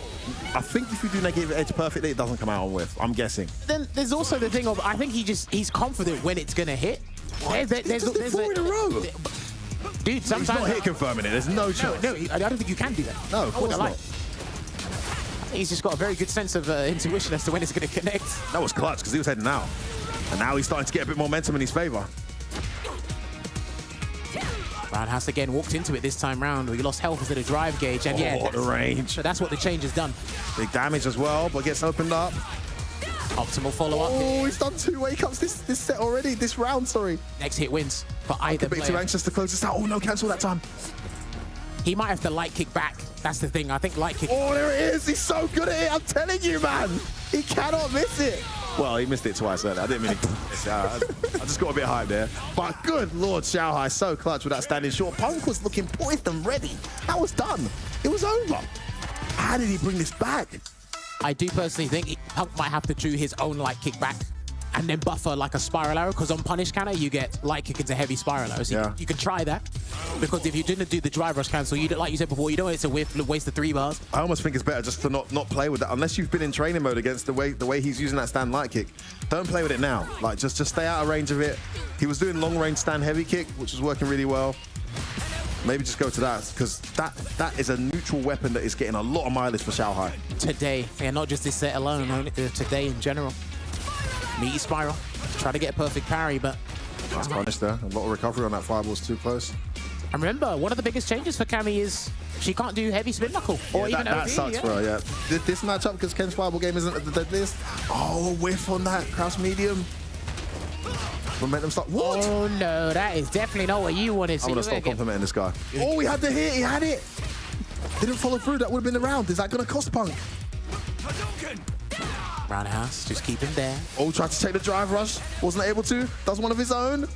I think if you do negative edge perfectly, it doesn't come out on whiff. I'm guessing. Then there's also the thing of, I think he's confident when it's going to hit. There's 4 in a row. Dude, sometimes... He's not hit confirming it. There's no choice. No, I don't think you can do that. No, of course not. He's just got a very good sense of intuition as to when it's going to connect. That was clutch because he was heading out. And now he's starting to get a bit more momentum in his favor. Roundhouse again walked into it this time round. We lost health instead of drive gauge. And yeah, the range. So that's what the change has done. Big damage as well, but gets opened up. Optimal follow-up. Oh, he's done 2 wake-ups this set already, this round, sorry. Next hit wins for either player. A bit too anxious to close this out. Oh, no, cancel that time. He might have to light kick back. That's the thing. I think light kick. Oh, there it is. He's so good at it. I'm telling you, man. He cannot miss it. Well, he missed it twice earlier. I didn't mean to miss it. I just got a bit hyped there. But good Lord, Xiao Hai so clutch with that standing short. Punk was looking poised and ready. That was done. It was over. How did he bring this back? I do personally think Punk might have to do his own light kick back and then buffer like a spiral arrow, because on punish counter you get light kick into heavy spiral arrow. So you can try that, because if you didn't do the drive rush cancel, you like you said before, you don't want it to waste the 3 bars. I almost think it's better just to not play with that unless you've been in training mode against the way he's using that stand light kick. Don't play with it now. Like just stay out of range of it. He was doing long range stand heavy kick, which was working really well. Maybe just go to that, because that is a neutral weapon that is getting a lot of mileage for Xiao Hai. Today, yeah, not just this set alone, today in general. Meaty spiral, try to get a perfect parry, but... Nice punish there. A lot of recovery on that fireball's too close. And remember, one of the biggest changes for Cammy is she can't do heavy spin knuckle, or even that sucks for her, yeah. This matchup, because Ken's fireball game isn't at the deadliest. Oh, a whiff on that crouch medium. Momentum start. What? Oh no, that is definitely not what you wanted. So I'm gonna stop complimenting this guy. Oh, he had the hit, he had it. Didn't follow through, that would have been the round. Is that gonna cost Punk? Roundhouse, just keep him there. Oh, tried to take the drive rush, wasn't able to. Does one of his own.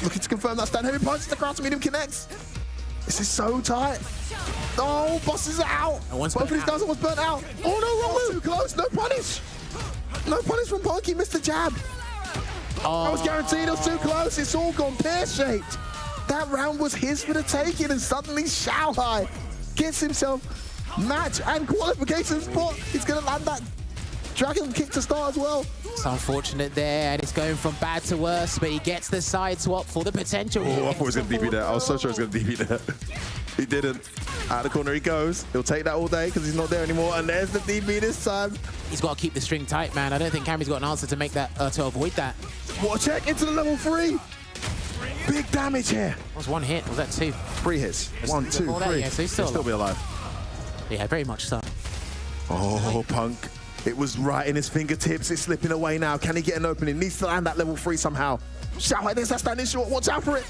Looking to confirm that stand heavy punch. The crouch medium connects. This is so tight. Oh, bosses are out. Both of these guys almost burnt out. Oh no, wrong move. Too close, no punish. No punish from Punk, he missed the jab. Oh. I was guaranteed it was too close. It's all gone pear-shaped. That round was his for the taking, and suddenly Xiaohai gets himself match and qualification spot. He's going to land that dragon kick to start as well. It's unfortunate there, and it's going from bad to worse, but he gets the side swap for the potential. Oh, I thought he was going to DP there. I was so sure he was going to DP there. He didn't. Out of the corner he goes. He'll take that all day because he's not there anymore. And there's the DP this time. He's got to keep the string tight, man. I don't think Cammy's got an answer to make that, to avoid that. What a check into the level 3. Big damage here. That was one hit. Was that 2? 3 hits. 1, 2, 3. Yeah, so he's He'll still be alive. Yeah, very much so. Oh, Punk. It was right in his fingertips. It's slipping away now. Can he get an opening? Needs to land that level 3 somehow. Xiaohai, there's that standing short. Watch out for it.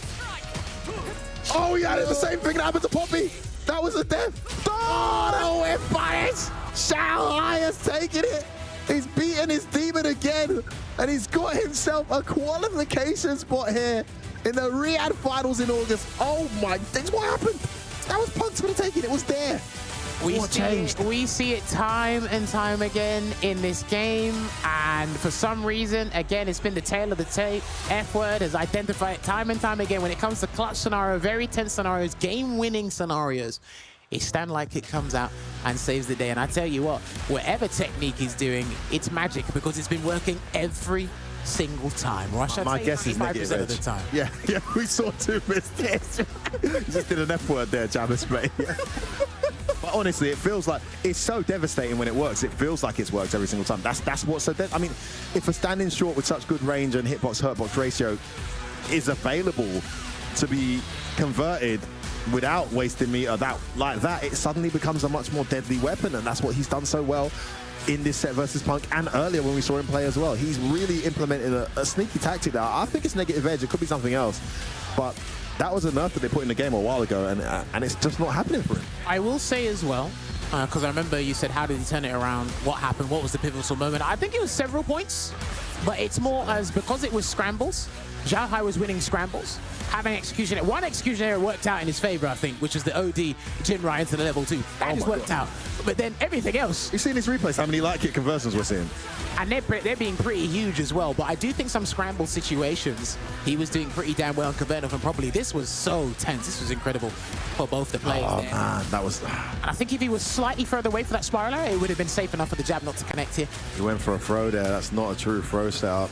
Oh, yeah, it's the same thing that happened to Poppy. That was a death. Oh, the whip punish. Xiaohai has taken it. He's beaten his demon again. And he's got himself a qualification spot here in the Riyadh finals in August. Oh, my days. What happened? That was Punk's for the taking. It was there. We see it time and time again in this game, and for some reason, again, it's been the tail of the tape. F-word has identified it time and time again when it comes to clutch scenario, very tense scenarios, game-winning scenarios. It's Stan like it comes out and saves the day. And I tell you what, whatever technique he's doing, it's magic because it's been working every single time. Or I should My say guess is negative 95% of the time. Yeah, we saw 2 mistakes. He just did an F-word there, Jamis, mate. But honestly, it feels like it's so devastating when it works. It feels like it's worked every single time. That's what's so I mean, if a standing short with such good range and hitbox-hurtbox ratio is available to be converted without wasting meter like that, it suddenly becomes a much more deadly weapon, and that's what he's done so well in this set versus Punk, and earlier when we saw him play as well. He's really implemented a sneaky tactic there. I think it's negative edge. It could be something else, but that was a nerf that they put in the game a while ago, and it's just not happening for him. I will say as well, because I remember you said, how did he turn it around? What happened? What was the pivotal moment? I think it was several points, but it's more as because it was scrambles. Xiaohai was winning scrambles. Having execution, one execution error worked out in his favor, I think, which is the OD Jinrai into the level 2. That just worked out. But then everything else. You've seen his replays, how many light kick conversions we're seeing. And they're being pretty huge as well. But I do think some scramble situations, he was doing pretty damn well and converting them properly. This was so tense. This was incredible for both the players there. Man, that was... And I think if he was slightly further away for that spiral arrow, it would have been safe enough for the jab not to connect here. He went for a throw there. That's not a true throw setup.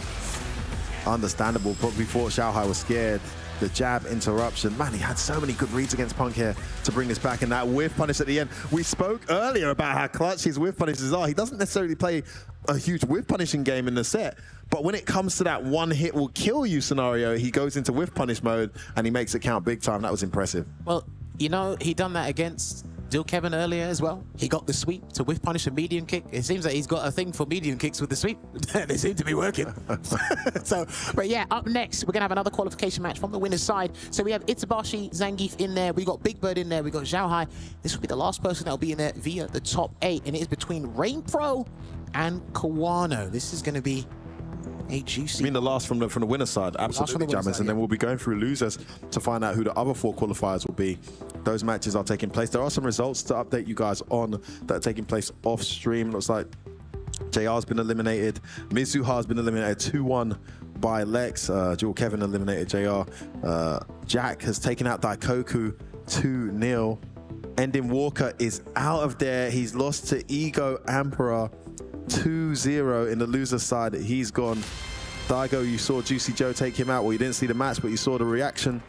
Understandable. Probably thought Xiaohai was scared. The jab interruption. Man, he had so many good reads against Punk here to bring this back, and that whiff punish at the end. We spoke earlier about how clutch his whiff punishes are. He doesn't necessarily play a huge whiff punishing game in the set, but when it comes to that one hit will kill you scenario, he goes into whiff punish mode and he makes it count big time. That was impressive. Well, you know, he done that against Dill Kevin earlier as well. He got the sweep to whiff punish a medium kick. It seems like he's got a thing for medium kicks with the sweep. They seem to be working. So, but yeah, up next, we're going to have another qualification match from the winner's side. So we have Itabashi, Zangief in there. We got Big Bird in there. We got Xiaohai. This will be the last person that will be in there via the top 8. And it is between Rainpro and Kawano. This is going to be a juicy... I mean the last from the winner's side, absolutely, Jammers. And then we'll be going through losers to find out who the other 4 qualifiers will be. Those matches are taking place. There are some results to update you guys on that are taking place off stream. Looks like JR's been eliminated. Mizuha's been eliminated 2-1 by Lex. Jewel Kevin eliminated JR. Jack has taken out Daikoku 2-0. Ending Walker is out of there. He's lost to Ego Emperor 2-0 in the loser side. He's gone. Daigo, you saw Juicy Joe take him out. Well, you didn't see the match, but you saw the reaction.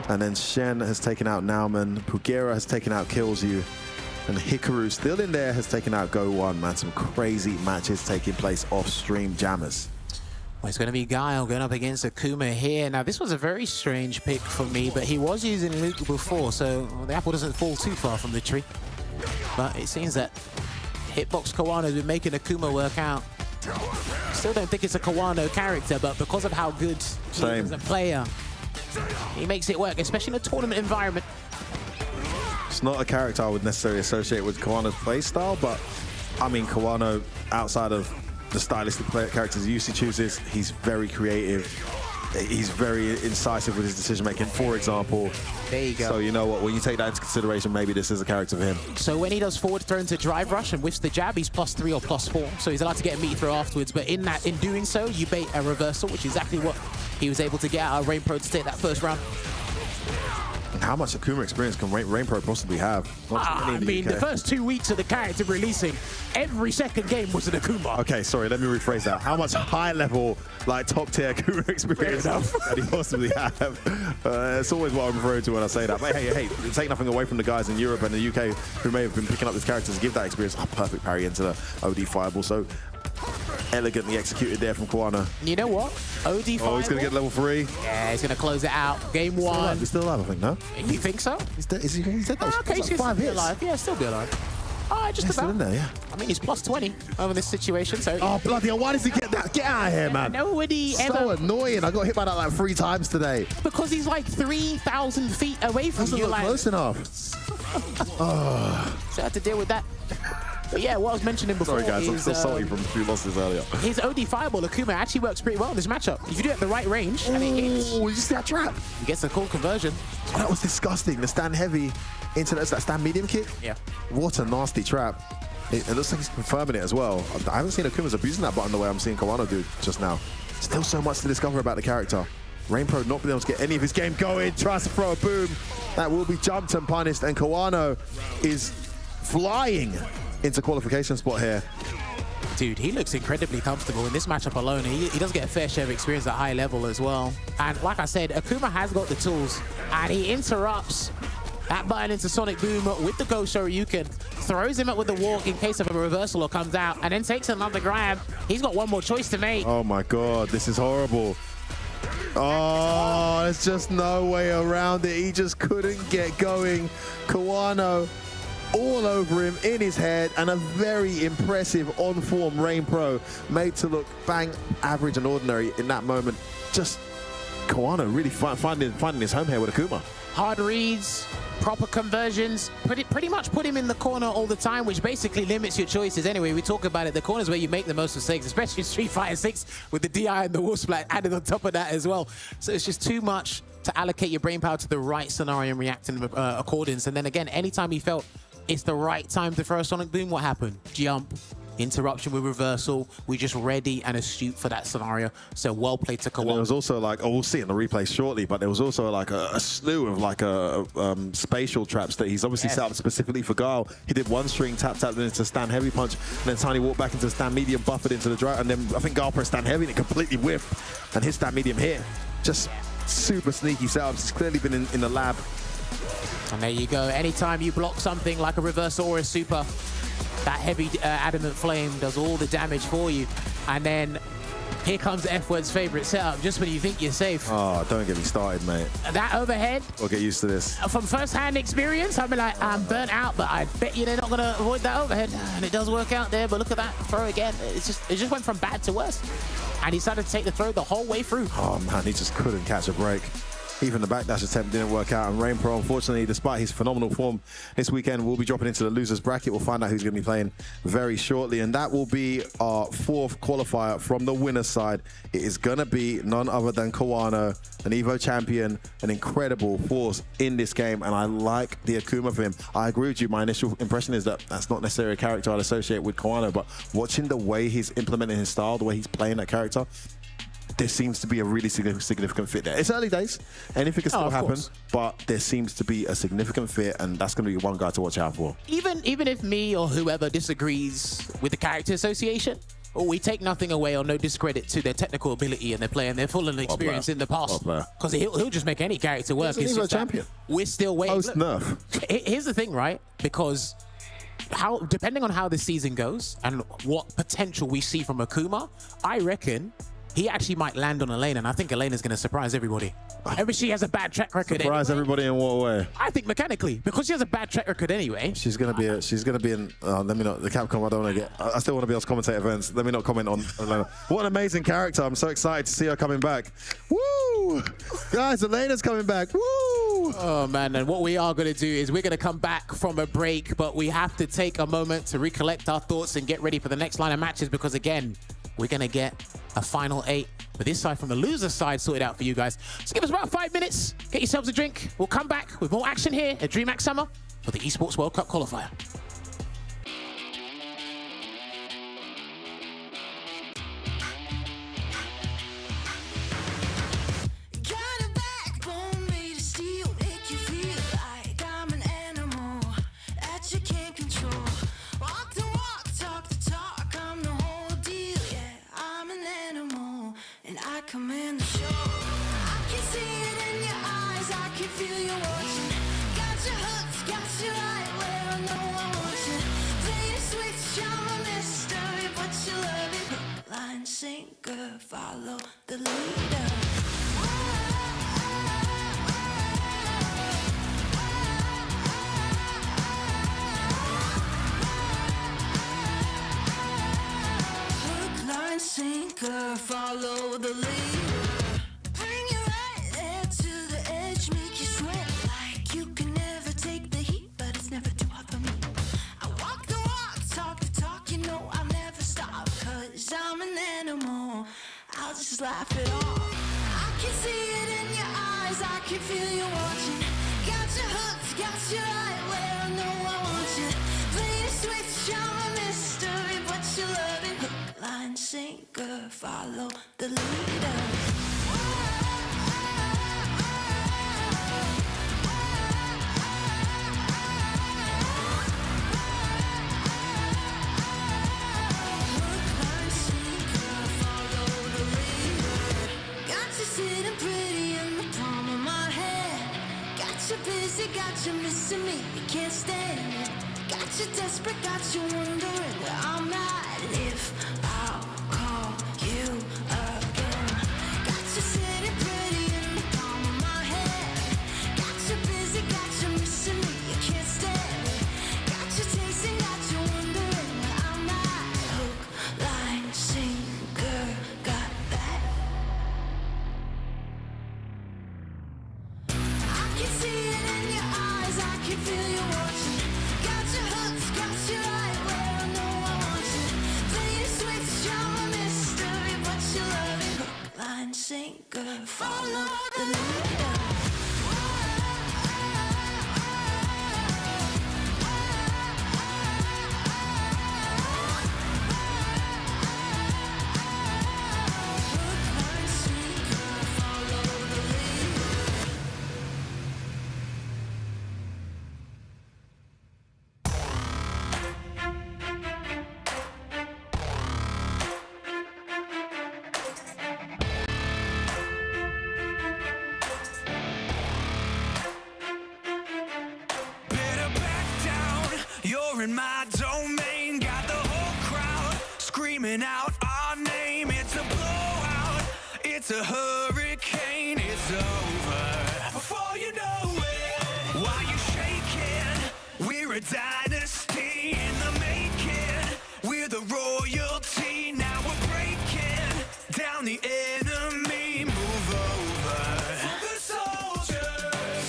And then Shen has taken out Nauman. Pugera has taken out Killsu. And Hikaru, still in there, has taken out Go1. Man, some crazy matches taking place off stream, Jammers. Well, it's going to be Guile going up against Akuma here. Now, this was a very strange pick for me, but he was using Luke before, so the apple doesn't fall too far from the tree. But it seems that Hitbox Kawano has been making Akuma work out. Still don't think it's a Kawano character, but because of how good he is as a player, he makes it work, especially in a tournament environment. It's not a character I would necessarily associate with Kawano's playstyle, but I mean, Kawano, outside of the stylistic characters he usually chooses, he's very creative. He's very incisive with his decision-making, for example. There you go. So you know what, when you take that into consideration, maybe this is a character for him. So when he does forward throw into drive rush and whiffs the jab, he's +3 or +4. So he's allowed to get a meat throw afterwards. But in doing so, you bait a reversal, which is exactly what he was able to get out of Rainpro to take that first round. how much Akuma experience can Rainpro possibly have? I mean, the first 2 weeks of the character releasing, every second game was an Akuma. Okay, sorry, let me rephrase that. How much high-level, like top-tier Akuma experience that he possibly have? It's always what I'm referring to when I say that. But hey, take nothing away from the guys in Europe and the UK who may have been picking up this character to give that experience. Oh, perfect parry into the OD fireball. So elegantly executed there from Kawano. You know what? OD fireball. Oh, he's going to get level 3. Yeah, he's going to close it out. Game 1. He's still alive, I think, no? You think so? He's dead. He's dead. That was, Okay, like he's 5 still be hits. alive. Yeah, still be alive. Oh, just He's still about. in there, yeah. I mean, he's plus 20 over this situation, so... Oh, bloody hell, why does he get that? Get out of here, man. Nobody So ever... annoying. I got hit by that like 3 times today. Because he's like 3,000 feet away from That's you. not Like, close enough. so I had to deal with that. But yeah, what I was mentioning before Sorry, guys. I'm is, still salty from a few losses earlier. his OD fireball Akuma actually works pretty well in this matchup. If you do it at the right range and it hits, Oh, you see that trap? he gets a cool conversion. Oh, that was disgusting. The stand heavy into that stand medium kick. Yeah. What a nasty trap. It looks like he's confirming it as well. I haven't seen Akuma's abusing that button the way I'm seeing Kawano do just now. Still so much to discover about the character. Rainpro not being able to get any of his game going. Tries to throw a boom. That will be jumped and punished. And Kawano is flying into qualification spot here. Dude, he looks incredibly comfortable in this matchup alone. He does get a fair share of experience at high level as well. And like I said, Akuma has got the tools, and he interrupts that button into Sonic Boom with the Ghost Shoryuken, throws him up with the walk in case of a reversal or comes out, and then takes another grab. He's got one more choice to make. Oh my God, this is horrible. Oh, there's just no way around it. He just couldn't get going. Kawano all over him in his head, and a very impressive on-form Rainpro made to look bang average and ordinary in that moment. Just Kawano really finding his home here with Akuma. Hard reads, proper conversions, pretty much put him in the corner all the time, which basically limits your choices anyway. We talk about it, the corners where you make the most mistakes, especially Street Fighter 6 with the DI and the Wolf Splat added on top of that as well. So it's just too much to allocate your brain power to the right scenario and react in accordance. And then again, anytime he felt it's the right time to throw a Sonic Boom, what happened? Jump, interruption with reversal. We're just ready and astute for that scenario. So well played to Kawano. There was also like, oh, we'll see it in the replay shortly, but there was also like a slew of like spatial traps that he's obviously set up specifically for Guile. He did one string, tapped into stand heavy punch, and then Tiny walked back into stand medium, buffered into the drive, and then I think Guile pressed stand heavy and it completely whiffed, and his stand medium hit. Just super sneaky setups. He's clearly been in the lab. And there you go. Anytime you block something like a reversal or a super, that heavy adamant flame does all the damage for you. And then here comes F-Word's favorite setup, just when you think you're safe. Oh, don't get me started, mate. That overhead, We'll get used to this. from first-hand experience, I'd be like, I'm burnt out, but I bet you they're not going to avoid that overhead. And it does work out there, but look at that throw again. It just went from bad to worse. And he decided to take the throw the whole way through. Oh man, he just couldn't catch a break. Even the backdash attempt didn't work out, and Rainpro, unfortunately, despite his phenomenal form this weekend, will be dropping into the losers bracket. We'll find out who's going to be playing very shortly, and that will be our 4th qualifier from the winner's side. It is going to be none other than Kawano, an EVO champion, an incredible force in this game, and I like the Akuma for him. I agree with you. My initial impression is that that's not necessarily a character I'd associate with Kawano, but watching the way he's implementing his style, the way he's playing that character, there seems to be a really significant fit there. It's early days, anything can still happen, but there seems to be a significant fit, and that's going to be one guy to watch out for. Even if me or whoever disagrees with the character association, we take nothing away or no discredit to their technical ability and their play and their full and experience in the past. Because he'll just make any character work. He's a champion. We're still waiting. Post-nerf. Here's the thing, right? Because depending on how this season goes and what potential we see from Akuma, I reckon he actually might land on Elena, and I think Elena's going to surprise everybody. Remember, she has a bad track record. Surprise everybody in what way? I think mechanically, because she has a bad track record anyway. She's gonna be in. Let me not. The Capcom. I don't want to get. I still want to be able to commentate events. Let me not comment on Elena. What an amazing character! I'm so excited to see her coming back. Woo, guys! Elena's coming back. Woo! Oh man! And what we are going to do is we're going to come back from a break, but we have to take a moment to recollect our thoughts and get ready for the next line of matches, because again, we're going to get a final 8, but this side from the loser side sorted out for you guys. So give us about 5 minutes, get yourselves a drink. We'll come back with more action here at DreamHack Summer for the Esports World Cup qualifier. Got a backbone made of steel, make you feel in control. Walk the walk, talk the talk, I'm the whole deal. Yeah, I'm an animal, and I command the show. I can see it in your eyes, I can feel you watching. Got your hooks, got you right where I know I want you. Play the switch, I'm a mystery, but you love it. Hook, line, sinker, follow the leader. Hook, line, sinker, follow the leader. Bring you right there to the edge, make you sweat like you can never take the heat, but it's never too hot for me. I walk the walk, talk the talk, you know I'll never stop, 'cause I'm an animal, I'll just laugh it off. I can see it in your eyes, I can feel you watching. Got your hooks, got you right where I know I want you. Play the switch, I'm a mystery, but you love it. Hook, line, sinker, follow the leader. Sitting pretty in the palm of my hand. Got you busy, got you missing me, you can't stand it. Got you desperate, got you wondering where I'm at. If I'll call you again. Got you sitting pretty in the palm of my hand. Got you busy, got you missing me, you can't stand it. Got you tasting, got you wondering where I'm at. Hook, line, sinker, got that. I can see it in your eyes, I can feel you watching. Got your hooks, got you right where I know I want you. Play the switch, I'm a mystery, but you love it. Hook, line, sinker, follow the leader. Hook, line, sinker, follow the leader. Better back down, you're in my domain. Got the whole crowd screaming out our name. It's a blowout, it's a hurricane, it's over before you know it. Why you shaking? We're a dynasty in the making. We're the royalty, now we're breaking down the enemy. Move over for the soldiers.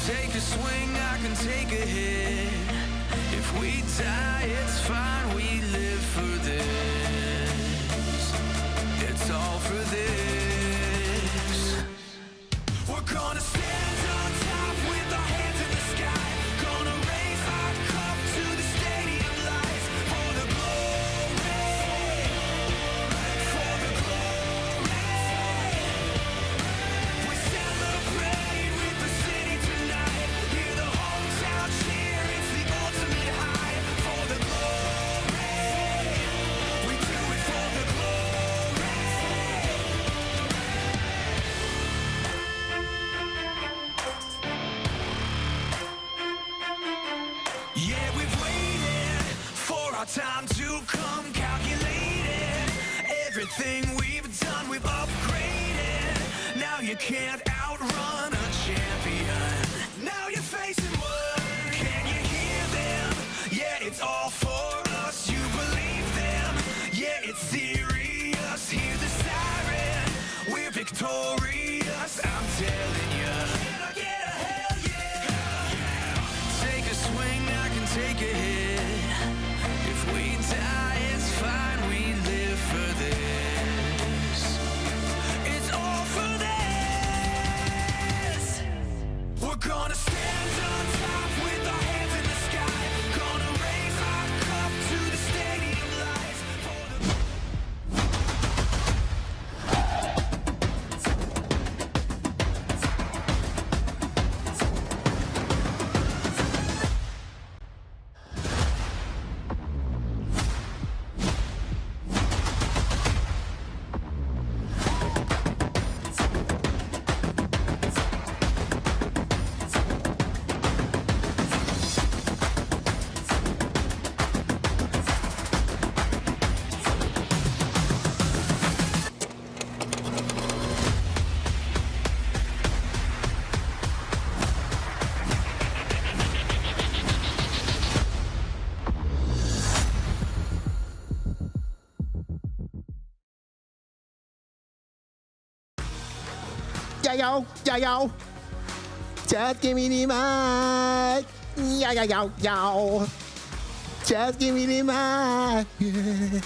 Take a swing, I can take a hit. If we die, it's fine, we live for this. It's all for this. We're gonna stand on top with our hands in the sky. Gonna raise our cup to the stadium lights. For the glory, for the glory. We celebrate with the city tonight. Hear the hometown cheer, it's the ultimate high. For the glory, we do it for the glory. Yeah, we've waited for our time to come, calculated everything we've done, we've upgraded. Now you can't outrun a champion. Now you're facing what? Can you hear them? Yeah, it's all for us. You believe them? Yeah, it's serious. Hear the siren. We're victorious. I'm telling you. Can I get a hell yeah? Take a swing, I can take a hit. If we die, it's fine, we live for this. It's all for this. We're gonna stand on top with our hands in the sky. Gonna raise our cup to the stadium lights. For the yo, yo, yo. Just give me the mic. Yo, yo, yo, yo. Just give me the mic. Yeah.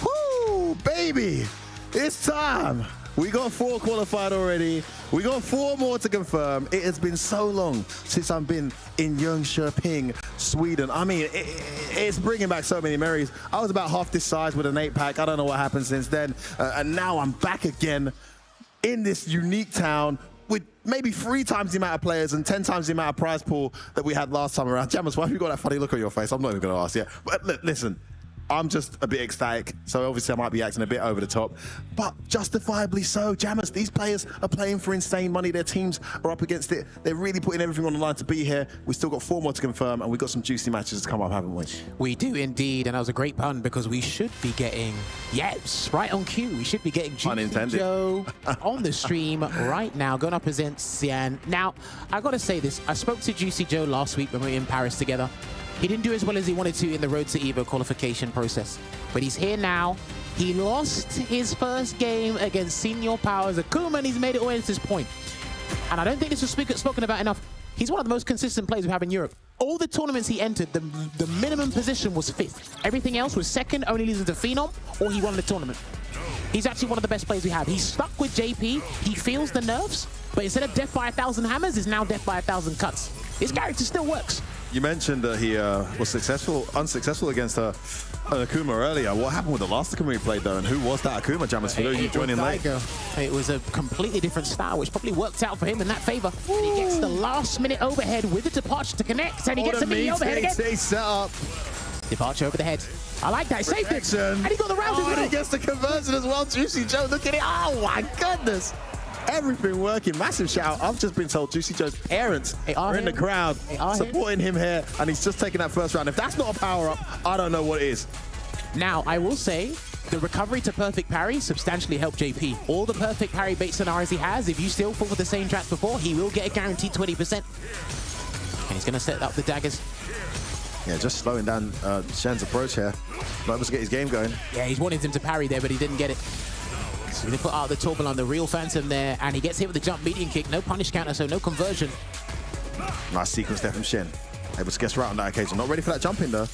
Woo, baby, it's time. We got 4 qualified already. We got 4 more to confirm. It has been so long since I've been in Jönköping, Sweden. I mean, it's bringing back so many memories. I was about half this size with an 8-pack. I don't know what happened since then. And now I'm back again in this unique town with maybe 3 times the amount of players and 10 times the amount of prize pool that we had last time around. Jammers, why have you got that funny look on your face? I'm not even going to ask yet. But listen. I'm just a bit ecstatic, so obviously I might be acting a bit over the top, but justifiably so. Jammers, these players are playing for insane money. Their teams are up against it. They're really putting everything on the line to be here. We've still got 4 more to confirm, and we've got some juicy matches to come up, haven't we? We do indeed, and that was a great pun because we should be getting, yes, right on cue, we should be getting Juicy Joe on the stream right now, going up against Xian. Now, I gotta say this, I spoke to Juicy Joe last week when we were in Paris together. He didn't do as well as he wanted to in the Road to Evo qualification process. But he's here now. He lost his first game against Senior Powers Akuma, and he's made it all into this point. And I don't think this was spoken about enough. He's one of the most consistent players we have in Europe. All the tournaments he entered, the minimum position was 5th. Everything else was 2nd, only losing to Phenom, or he won the tournament. He's actually one of the best players we have. He's stuck with JP. He feels the nerfs, but instead of death by 1,000 hammers, is now death by 1,000 cuts. His character still works. You mentioned that he was unsuccessful against Akuma earlier. What happened with the last Akuma he played though, and who was that Akuma, Jammers? Fudo, you joined in late. It was a completely different style, which probably worked out for him in that favor. And he gets the last-minute overhead with the departure to connect, and he gets a mini overhead again. Set up. Departure over the head. I like that. He saved it. And he got the round as well. And he gets the conversion as well. Juicy Joe, look at it. Oh my goodness. Everything working. Massive shout out. I've just been told Juicy Joe's parents are in the crowd supporting him here, and he's just taking that first round. If that's not a power-up, I don't know what is. Now, I will say, the recovery to perfect parry substantially helped JP. All the perfect parry bait scenarios he has, if you still fall for the same traps before, he will get a guaranteed 20%. And he's going to set up the daggers. Yeah, just slowing down Shen's approach here. Not able to get his game going. Yeah, he's wanted him to parry there, but he didn't get it. So he's going to put out the Tourbillon, the real Phantom there, and he gets hit with the jump median kick. No punish counter, so no conversion. Nice sequence there from Shen. Able to guess right on that occasion. Not ready for that jump in though.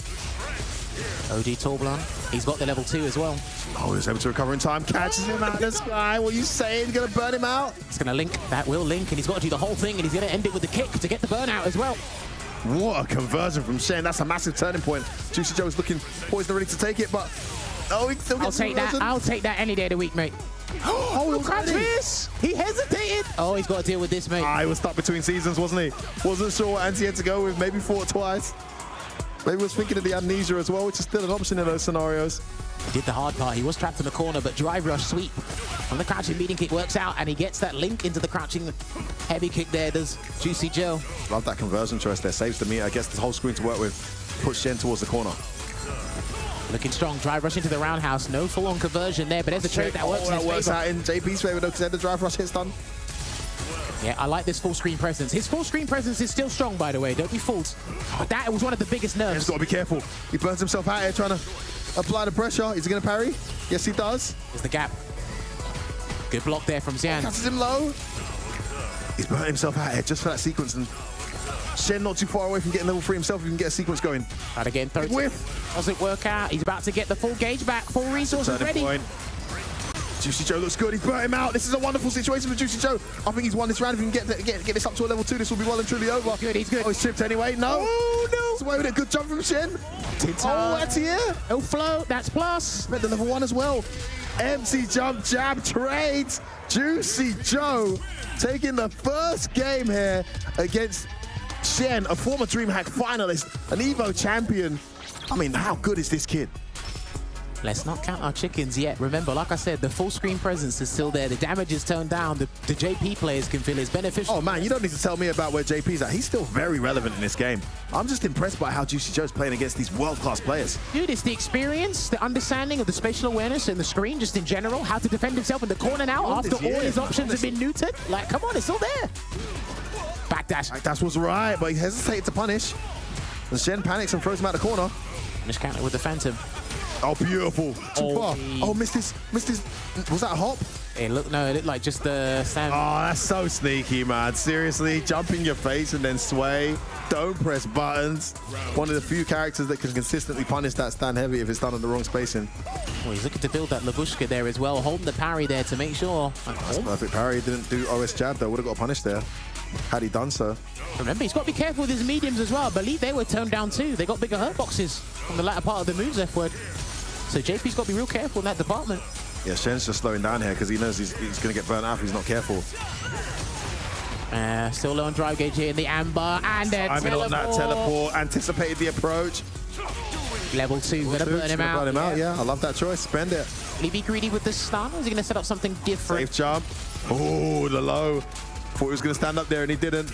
OG Tourbillon. He's got the level 2 as well. Oh, he was able to recover in time. Catches him out of the sky. What are you saying? Gonna burn him out? It's going to link. That will link, and he's got to do the whole thing, and he's going to end it with the kick to get the burnout as well. What a conversion from Shen. That's a massive turning point. Juicy Joe's looking poised and ready to take it, but oh, he still gets I'll take that any day of the week, mate. Oh, look at this! He hesitated. Oh, he's got to deal with this, mate. He was stuck between seasons, wasn't he? Wasn't sure what anti he had to go with. Maybe fought twice. Maybe was thinking of the amnesia as well, which is still an option in those scenarios. He did the hard part. He was trapped in the corner, but drive rush sweep from the crouching median kick works out, and he gets that link into the crouching heavy kick there. Does Juicy Joe. Love that conversion choice there. Saves the meter. Gets the whole screen to work with. Puts Shen towards the corner. Looking strong. Drive rush into the roundhouse. No full-on conversion there, but there's a trade that works in his works favor. out in JP's favor though, because the drive rush hits done. Yeah, I like this full screen presence. His full screen presence is still strong, by the way. Don't be fooled. But that was one of the biggest nerves. He's got to be careful. He burns himself out here trying to apply the pressure. Is he going to parry? Yes, he does. There's the gap. Good block there from Xian. Catches him low. He's burnt himself out here just for that sequence. And Shen not too far away from getting level 3 himself if he can get a sequence going. And again, third whiff. Doesn't work out. He's about to get the full gauge back. Full resources ready. Point. Juicy Joe looks good. He's burnt him out. This is a wonderful situation for Juicy Joe. I think he's won this round. If he can get this up to a level 2, this will be well and truly over. He's good. Oh, he's tripped anyway. No. Oh, no. He's away with a good jump from Shen. Oh, that's here. No flow. That's plus. Met the level 1 as well. Empty jump jab trades. Juicy Joe taking the first game here against Shen, a former DreamHack finalist, an Evo champion. I mean, how good is this kid? Let's not count our chickens yet. Remember, like I said, the full screen presence is still there. The damage is toned down. The JP players can feel it's beneficial. Oh man, you don't need to tell me about where JP's at. He's still very relevant in this game. I'm just impressed by how Juicy Joe's playing against these world-class players. Dude, it's the experience, the understanding of the spatial awareness and the screen just in general, how to defend himself in the corner now after all his options have been neutered. Like, come on, it's all there. Backdash. That was right, but he hesitated to punish. And Shen panics and throws him out the corner. Just counter with the Phantom. Oh, beautiful. Too far. Oh, missed his. Was that a hop? It looked like just the Sam. Oh, that's so sneaky, man. Seriously, jump in your face and then sway. Don't press buttons. One of the few characters that can consistently punish that stand heavy if it's done in the wrong spacing. Well, he's looking to build that Labushka there as well, holding the parry there to make sure. That's perfect parry. Didn't do OS jab though. Would have got a punish there had he done so. Remember, he's got to be careful with his mediums as well. I believe they were toned down too. They got bigger hurt boxes on the latter part of the moves F word. So JP's got to be real careful in that department. Yeah, Shen's just slowing down here because he knows he's going to get burnt out if he's not careful. Still low on drive gauge here in the amber, and then on that teleport, anticipated the approach. Level 2, gonna burn him out. Yeah, I love that choice. Spend it. Will he be greedy with the stun, or is he gonna set up something different? Safe jump. Oh, the low. Thought he was going to stand up there and he didn't.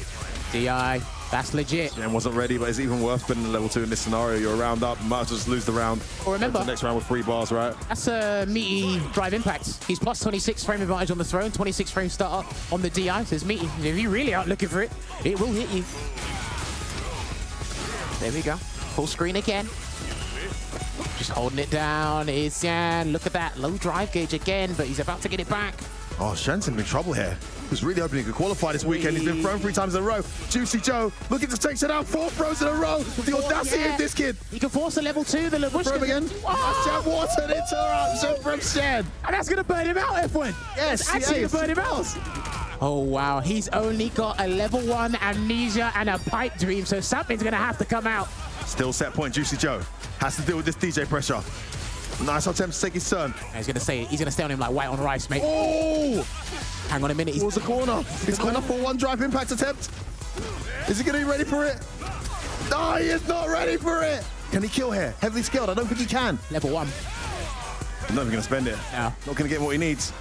DI, that's legit. Shen wasn't ready, but it's even worth spending the level 2 in this scenario. You're a round up, might as well just lose the round. Or remember, the next round with 3 bars, right? That's a meaty drive impact. He's plus 26 frame advantage on the throne, 26 frame start up on the DI, so it's meaty. If you really aren't looking for it, it will hit you. There we go. Full screen again. Just holding it down is Shen. Look at that, low drive gauge again, but he's about to get it back. Oh, Shen's in trouble here. He was really hoping he could qualify this weekend. He's been thrown 3 times in a row. Juicy Joe looking to take Shen out. 4 throws in a row. The audacity of this kid. He can force a level 2, the Labushka. Throw him again. Oh! What an interruption from Shen. And that's going to burn him out, F1. Yes, that's actually going to burn him out. Oh, wow. He's only got a level 1 amnesia and a pipe dream, so something's going to have to come out. Still set point. Juicy Joe has to deal with this DJ pressure. Nice attempt to take his turn. He's going to stay on him like white on rice, mate. Oh! Hang on a minute. Towards the corner. He's got enough for 1 drive impact attempt. Is he going to be ready for it? No, he is not ready for it. Can he kill here? Heavily skilled. I don't think he can. Level 1. I'm not even going to spend it. No. Not going to get what he needs.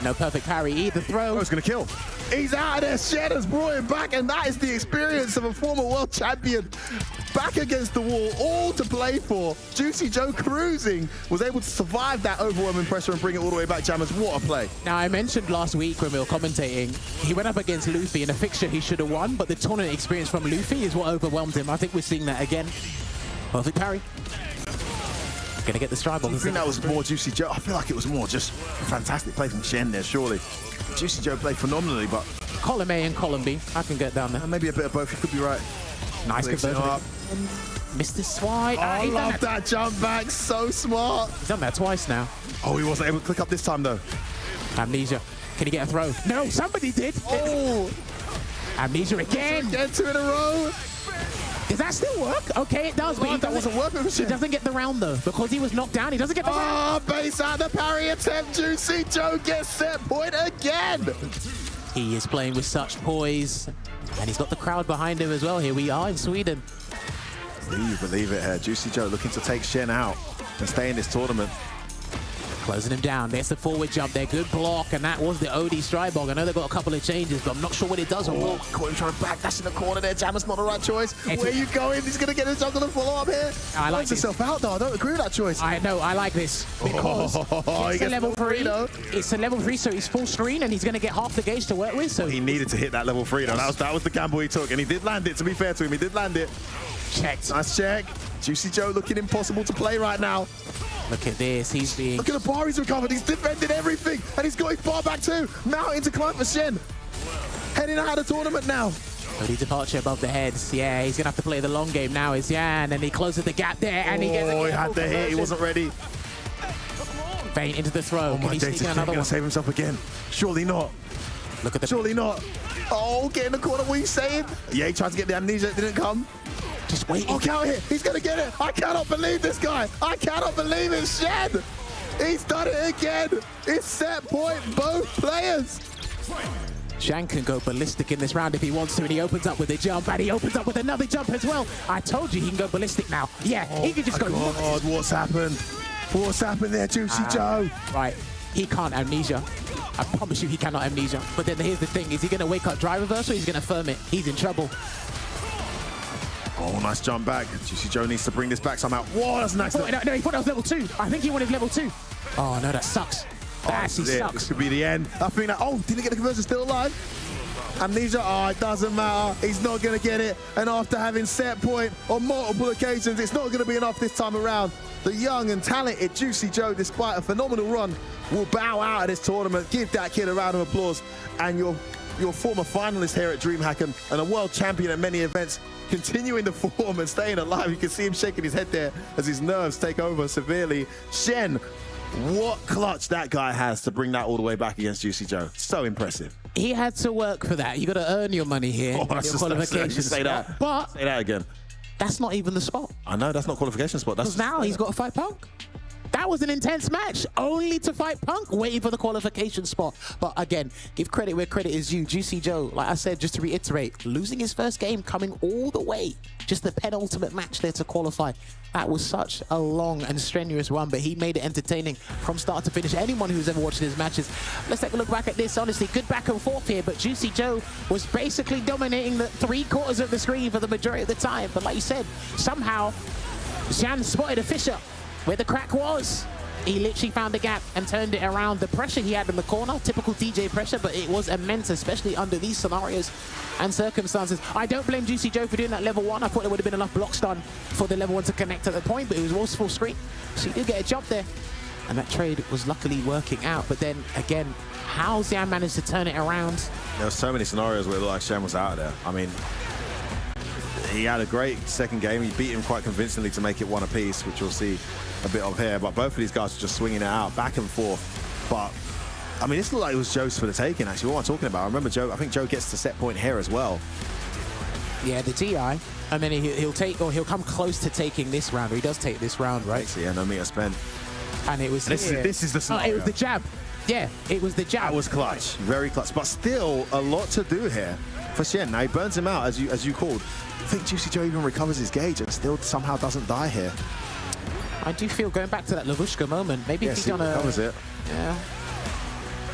No perfect parry either. Throw. Oh, he's going to kill. He's out of there. Shen has brought him back, and that is the experience of a former world champion. Back against the wall, all to play for. Juicy Joe cruising, was able to survive that overwhelming pressure and bring it all the way back. Jammers, what a play. Now, I mentioned last week when we were commentating, he went up against Luffy in a fixture he should have won, but the tournament experience from Luffy is what overwhelmed him. I think we're seeing that again. Perfect parry. Gonna get the stride bomb. I think that was more Juicy Joe. I feel like it was more just a fantastic play from Shen there, surely. Juicy Joe played phenomenally, but... Column A and column B. I can get down there. Maybe a bit of both. You could be right. Nice conversion. Mr. Swipe. I love that jump back. So smart. He's done that twice now. Oh, he wasn't able to click up this time, though. Amnesia. Can he get a throw? No, somebody did. Oh! Amnesia again. Again, 2 in a row. Does that still work? Okay, it does, but that wasn't working for Shen. He doesn't get the round, though, because he was knocked down. He doesn't get the round. Oh, base out the parry attempt. Juicy Joe gets set point again. He is playing with such poise, and he's got the crowd behind him as well. Here we are in Sweden. Do you believe it here? Juicy Joe looking to take Shen out and stay in this tournament. Closing him down. There's the forward jump there. Good block, and that was the OD stride bog. I know they've got a couple of changes, but I'm not sure what it does or what. Caught him trying to back dash in the corner there. Jammer's not the right choice. Where are you going? He's going to get his jump on the follow-up here. I like this. Himself out, though. I don't agree with that choice. I know. I like this because it's a level 3. It's a level 3, so he's full screen, and he's going to get half the gauge to work with. So he needed to hit that level 3, though. That was the gamble he took, and he did land it. To be fair to him, he did land it. Checked. Nice check. Juicy Joe looking impossible to play right now. Look at this. He's being... Look at the bar he's recovered. He's defended everything, and he's got his bar back too. Mountain to climb for Shen. Heading out of the tournament now. Early departure above the heads. Yeah, he's going to have to play the long game now. Is Jan, and he closes the gap there, and he gets... Oh, he had the hit. He wasn't ready. Feint into the throw. Oh, my days. He's going to save himself again. Surely not. Look at the... Surely not. Oh, get in the corner. What are you saying? Yeah, he tried to get the amnesia. It didn't come. Just waiting. Oh, count hit. He's going to get it. I cannot believe this guy. I cannot believe it. Shen. He's done it again. It's set point, both players. Shen can go ballistic in this round if he wants to, and he opens up with a jump, and he opens up with another jump as well. I told you he can go ballistic now. Yeah, he can just go. God, what's happened? What's happened there, Juicy Joe? Right, he can't amnesia. I promise you he cannot amnesia. But then here's the thing, is he going to wake up drive reverse or he's going to firm it? He's in trouble. Oh, nice jump back. Juicy Joe needs to bring this back somehow. Whoa, that's an accident. No, he thought that was level 2. I think he wanted level 2. Oh, no, that sucks. That actually sucks. This could be the end. I think that, oh, didn't get the conversion, still alive. Amnesia, oh, it doesn't matter. He's not going to get it. And after having set point on multiple occasions, it's not going to be enough this time around. the young and talented Juicy Joe, despite a phenomenal run, will bow out of this tournament. Give that kid a round of applause. And your former finalist here at DreamHack and a world champion at many events, continuing the form and staying alive. You can see him shaking his head there as his nerves take over severely. Shen, what clutch that guy has to bring that all the way back against Juicy Joe. So impressive. He had to work for that. You got to earn your money here. Oh, Your qualification say spot. that. But Say that again. that's not even the spot. I know, that's not qualification spot. That's Because now he's got to fight Punk. That was an intense match, only to fight Punk, waiting for the qualification spot. But again, give credit where credit is due. Juicy Joe, like I said, just to reiterate, losing his first game, coming all the way, just the penultimate match there to qualify. That was such a long and strenuous run, but he made it entertaining from start to finish. Anyone who's ever watched his matches, let's take a look back at this. Honestly, good back and forth here, but Juicy Joe was basically dominating the 3/4 of the screen for the majority of the time. But like you said, somehow, Shen spotted a fissure where the crack was. He literally found the gap and turned it around. The pressure he had in the corner, typical DJ pressure, but it was immense, especially under these scenarios and circumstances. I don't blame Juicy Joe for doing that level 1. I thought there would have been enough blocks done for the level 1 to connect at the point, but it was full screen. So he did get a jump there. And that trade was luckily working out. But then again, how Xian managed to turn it around. There were so many scenarios where it looked like Shen was out of there. I mean, he had a great second game. He beat him quite convincingly to make it 1 apiece, which we'll see a bit of here. But both of these guys were just swinging it out back and forth. But I mean, this looked like it was Joe's for the taking, actually. What am I talking about? I remember Joe, I think Joe gets the set point here as well. Yeah, the DI. And then he'll take, or he'll come close to taking this round, or he does take this round, right? Yeah, no meter spent. And it was This is the scenario. it was the jab. Yeah, it was the jab. That was clutch, very clutch. But still, a lot to do here for Shen. Now, he burns him out, as you called. I think Juicy Joe even recovers his gauge and still somehow doesn't die here. I do feel, going back to that Lavushka moment, maybe if Yes, he'd he done recovers it. Yeah.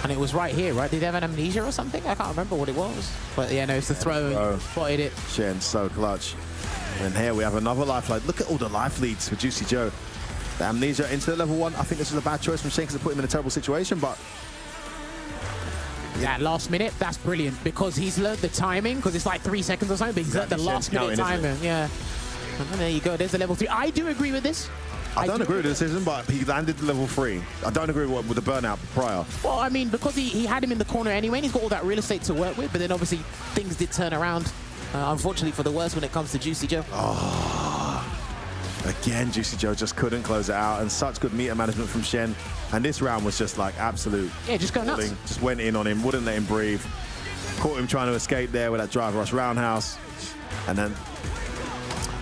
And it was right here, right? Did he have an amnesia or something? I can't remember what it was. But yeah, no, it's the throw. Spotted it. Shen, so clutch. And here we have another lifeline. Look at all the life leads for Juicy Joe. The amnesia into the level 1. I think this was a bad choice from Shen because it put him in a terrible situation, but that last minute, that's brilliant because he's learned the timing, because it's like 3 seconds or something, but he's learned the last minute timing. Yeah. And there you go. There's the level 3. I do agree with this. I don't agree with the decision, but he landed the level 3. I don't agree with the burnout prior. Well, I mean, because he had him in the corner anyway, and he's got all that real estate to work with, but then obviously things did turn around, unfortunately for the worse when it comes to Juicy Joe. Again, Juicy Joe just couldn't close it out, and such good meter management from Shen. And this round was just like absolute. Yeah, just go nuts. Just went in on him, wouldn't let him breathe. Caught him trying to escape there with that drive rush roundhouse, and then.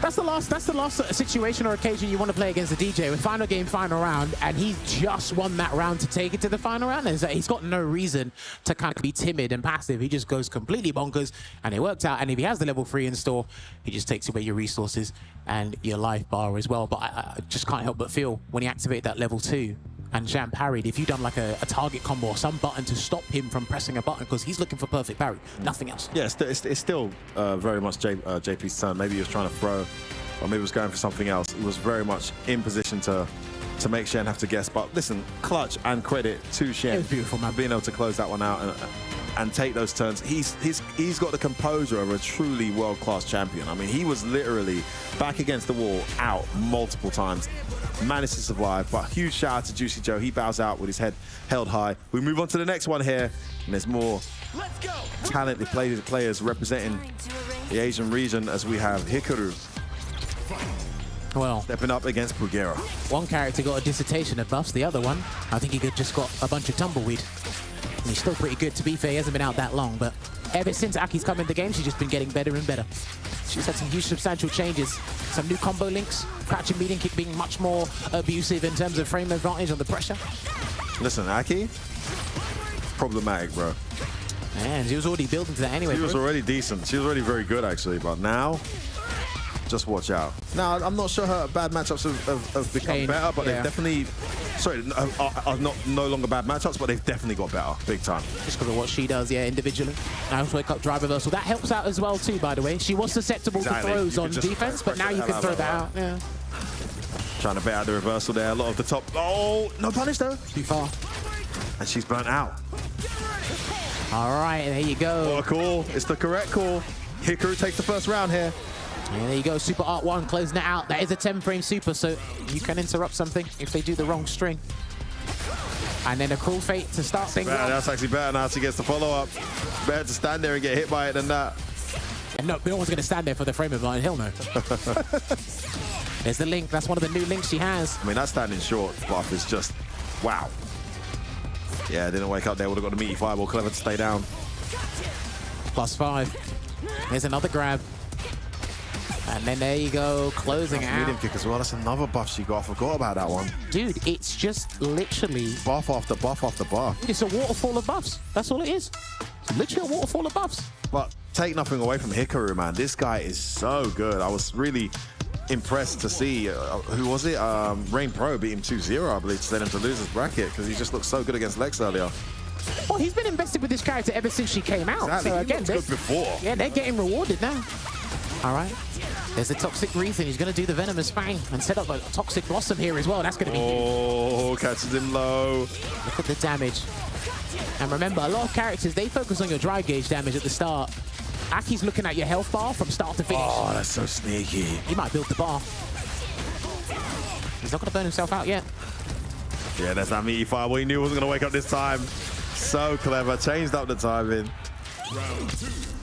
That's the last situation or occasion you want to play against a DJ with final game, final round, and he just won that round to take it to the final round. And so he's got no reason to kind of be timid and passive. He just goes completely bonkers, and it worked out. And if he has the level 3 in store, he just takes away your resources and your life bar as well. But I just can't help but feel when he activated that level 2 and Shen parried, if you've done like a target combo or some button to stop him from pressing a button, because he's looking for perfect parry, nothing else. Yeah, it's still very much JP's turn. Maybe he was trying to throw, or maybe he was going for something else. He was very much in position to make Shen have to guess. But listen, clutch and credit to Shen. It was beautiful, man. Being able to close that one out and take those turns. He's got the composure of a truly world-class champion. I mean, he was literally back against the wall, out multiple times. Managed to survive, but huge shout out to Juicy Joe. He bows out with his head held high. We move on to the next one here, and there's more talented players representing the Asian region, as we have Hikaru Well, stepping up against Puga. one character got a dissertation of buffs, the other one, I think he just got a bunch of tumbleweed. And he's still pretty good, to be fair. He hasn't been out that long, but ever since Aki's come in the game, she's just been getting better and better. She's had some huge substantial changes, some new combo links, crouching medium kick being much more abusive in terms of frame advantage on the pressure. Listen, Aki, problematic, bro. And she was already building to that anyway. She was already decent. She was already very good, actually, but now, just watch out. Now, I'm not sure her bad matchups have become better, but they've definitely, are no longer bad matchups, but they've definitely got better, big time. Just because of what she does, yeah, individually. Nice wake up drive reversal. That helps out as well too, by the way. She was susceptible to throws on defense, but now you can throw that out. Yeah. Trying to bet out the reversal there. A lot of the top. Oh, no punish though. Too far. And she's burnt out. All right, there you go. What a call. It's the correct call. Hikaru takes the first round here. And there you go, Super Art 1 closing it out. That is a 10-frame super, so you can interrupt something if they do the wrong string. And then a Cruel Fate to start things off. That's actually better now she gets the follow-up. Better to stand there and get hit by it than that. And no one's going to stand there for the frame of mine. Hell no. There's the link. That's one of the new links she has. I mean, that standing short buff is just, wow. Yeah, didn't wake up there. Would have got the meaty fireball. Clever to stay down. +5. There's another grab. And then there you go, closing it out. Medium kick as well. That's another buff she got. I forgot about that one. Dude, it's just literally... buff after buff after buff. It's a waterfall of buffs. That's all it is. It's literally a waterfall of buffs. But take nothing away from Hikaru, man. This guy is so good. I was really impressed to see, who was it? Rainpro beat him 2-0, I believe, to send him to lose his bracket because he just looked so good against Lex earlier. Well, he's been invested with this character ever since she came out. Exactly. So He again, looked good before. Yeah, they're getting rewarded now. All right. There's a Toxic Wreath, and he's going to do the Venomous Fang and set up a Toxic Blossom here as well. That's going to be huge. Oh, catches him low. Look at the damage. And remember, a lot of characters, they focus on your drive gauge damage at the start. Aki's looking at your health bar from start to finish. Oh, that's so sneaky. He might build the bar. He's not going to burn himself out yet. Yeah, that's that meaty fireball. He knew he wasn't going to wake up this time. So clever. Changed up the timing.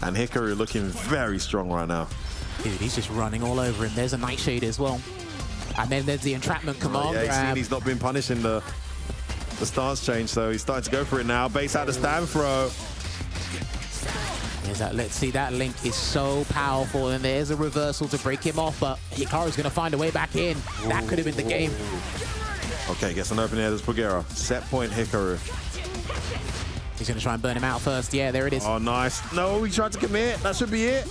And Hikaru looking very strong right now. Dude, he's just running all over him. There's a Nightshade as well. And then there's the Entrapment command Yeah, grab. he's not been punishing the stance change, so he's starting to go for it now. Base out the stand throw. There's that, let's see, that link is so powerful, and there's a reversal to break him off, but Hikaru's going to find a way back in. That could have been the game. Okay, gets an open air. There's Puga. Set point Hikaru. He's going to try and burn him out first. Yeah, there it is. Oh, nice. No, he tried to commit. That should be it.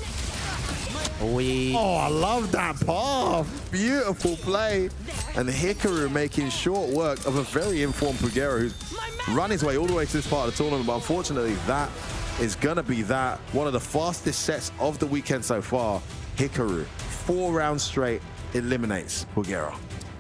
Oh, I love that path. Beautiful play. And Hikaru making short work of a very informed Puga who's run his way all the way to this part of the tournament. But unfortunately, that is going to be one of the fastest sets of the weekend so far. Hikaru, 4 rounds straight, eliminates Puga.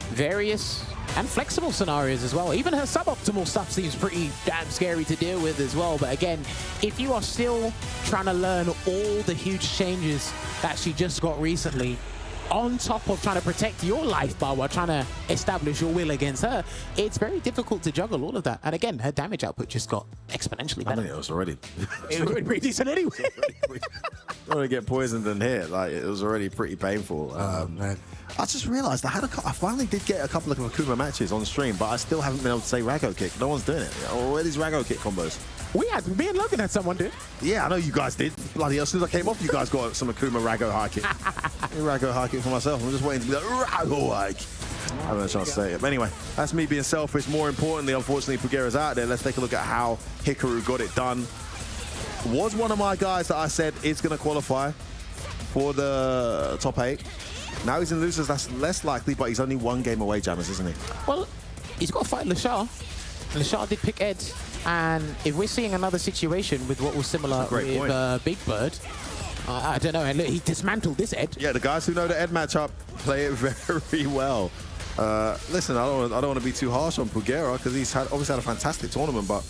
Various and flexible scenarios as well. Even her suboptimal stuff seems pretty damn scary to deal with as well. But again, if you are still trying to learn all the huge changes that she just got recently, on top of trying to protect your life bar while trying to establish your will against her, it's very difficult to juggle all of that. And again, her damage output just got exponentially better. I mean, it was already... It was pretty decent anyway. to get poisoned and hit, like, it was already pretty painful. Man. I just realized I finally did get a couple of Akuma matches on stream, but I still haven't been able to say Rago kick. No one's doing it. Where are these Rago kick combos? Me and Logan had someone do it. Yeah, I know you guys did. Bloody hell, as soon as I came off, you guys got some Akuma Rago high kick. Rago high kick for myself. I'm just waiting to be like, Rago high kick. I haven't had a chance to say it. But anyway, that's me being selfish. More importantly, unfortunately, Pugera's out there. Let's take a look at how Hikaru got it done. Was one of my guys that I said is going to qualify for the top 8. Now he's in losers, that's less likely, but he's only 1 game away, Jammers, isn't he? Well, he's got to fight Lashar. Lashar did pick Ed. And if we're seeing another situation with what was similar with Big Bird, I don't know. And look, he dismantled this Ed. Yeah, the guys who know the Ed matchup play it very well. Listen, I don't want to be too harsh on Pugera because he's obviously had a fantastic tournament, but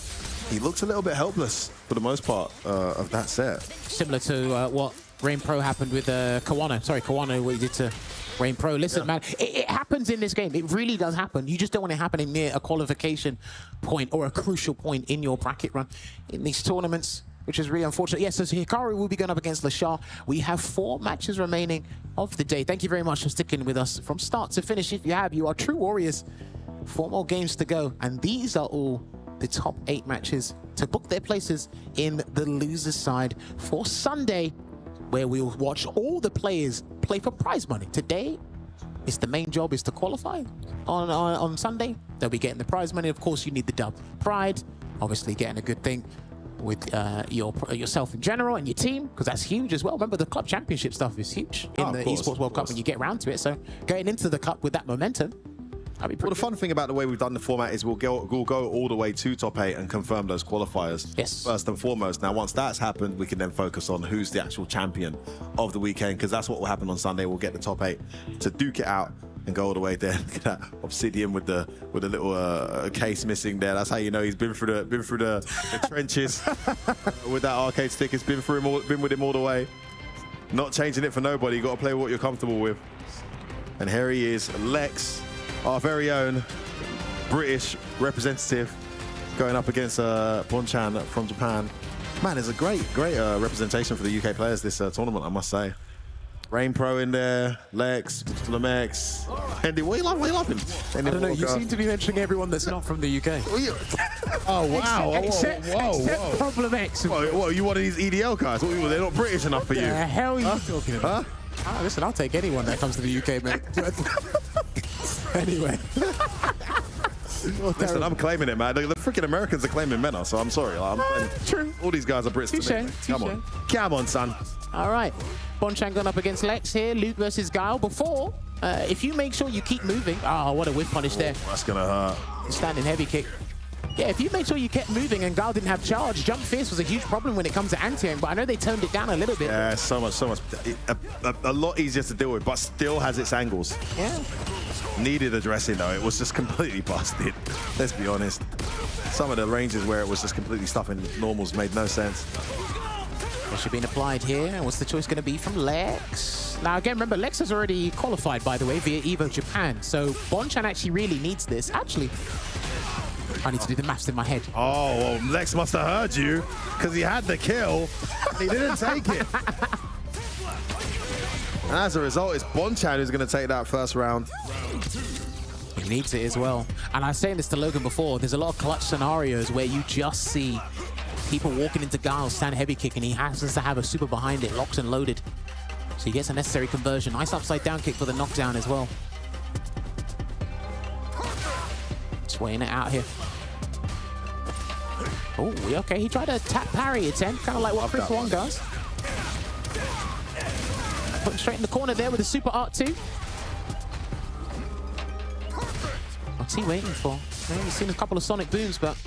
he looks a little bit helpless for the most part of that set. Similar to what Rainpro happened with Kawano. Sorry, Kawano, what he did to Rainpro. Listen, man, it happens in this game. It really does happen. You just don't want it happening near a qualification point or a crucial point in your bracket run in these tournaments, which is really unfortunate. Yes, so Hikaru will be going up against Lashar. We have 4 matches remaining of the day. Thank you very much for sticking with us from start to finish. If you have, you are true warriors. 4 more games to go, and these are all the top 8 matches to book their places in the losers side for Sunday, where we'll watch all the players play for prize money. Today, it's the main job is to qualify. On Sunday, they'll be getting the prize money. Of course, you need the dub. Pride, obviously getting a good thing with yourself in general and your team, because that's huge as well. Remember, the club championship stuff is huge in the Esports World Cup when you get around to it. So going into the cup with that momentum, that'd be pretty Well, the fun thing about the way we've done the format is we'll go all the way to top 8 and confirm those qualifiers. Yes. First and foremost. Now, once that's happened, we can then focus on who's the actual champion of the weekend, because that's what will happen on Sunday. We'll get the top 8 to duke it out and go all the way there. Look at that Obsidian with the little case missing there. That's how you know he's been through the trenches with that arcade stick. It's been with him all the way. Not changing it for nobody. You got to play what you're comfortable with. And here he is, Lex, our very own British representative, going up against Bonchan from Japan. Man, it's a great representation for the UK players this tournament, I must say. Rainpro in there, Lex, Lamex, Andy. What are you laughing? I don't know, you seem to be mentioning everyone that's not from the UK. Oh, wow. Except Problem X. What, you one of these EDL guys? What, they're not British enough for you? The hell are you talking about? Huh? Listen, I'll take anyone that comes to the UK, mate. Anyway. Listen, I'm claiming it, man. The freaking Americans are claiming Mena, so I'm sorry. True. All these guys are Brits to me. Come on. Come on, son. All right. Bonchan going up against Lex here. Luke versus Guile. Before, if you make sure you keep moving. Oh, what a whip punish there. That's going to hurt. Standing heavy kick. Yeah, if you make sure you kept moving and Guile didn't have charge, jump fierce was a huge problem when it comes to anti-aim, but I know they toned it down a little bit. Yeah, so much. A lot easier to deal with, but still has its angles. Yeah. Needed addressing, though. It was just completely busted. Let's be honest. Some of the ranges where it was just completely stuffing normals made no sense. Pressure being applied here. And what's the choice going to be from Lex? Now, again, remember, Lex has already qualified, by the way, via EVO Japan. So Bonchan actually really needs this. Actually, I need to do the maths in my head. Oh, well, Lex must have heard you because he had the kill. He didn't take it. And as a result, it's Bonchan who's going to take that first round. He needs it as well. And I was saying this to Logan before, there's a lot of clutch scenarios where you just see people walking into Guile, stand heavy kick, and he has to have a super behind it, locked and loaded. So he gets a necessary conversion. Nice upside down kick for the knockdown as well. Swaying it out here. Oh, okay, he tried to tap parry at 10, kind of like what Chris Wong does. Put him straight in the corner there with a super art 2. What's he waiting for? We've seen a couple of sonic booms, but...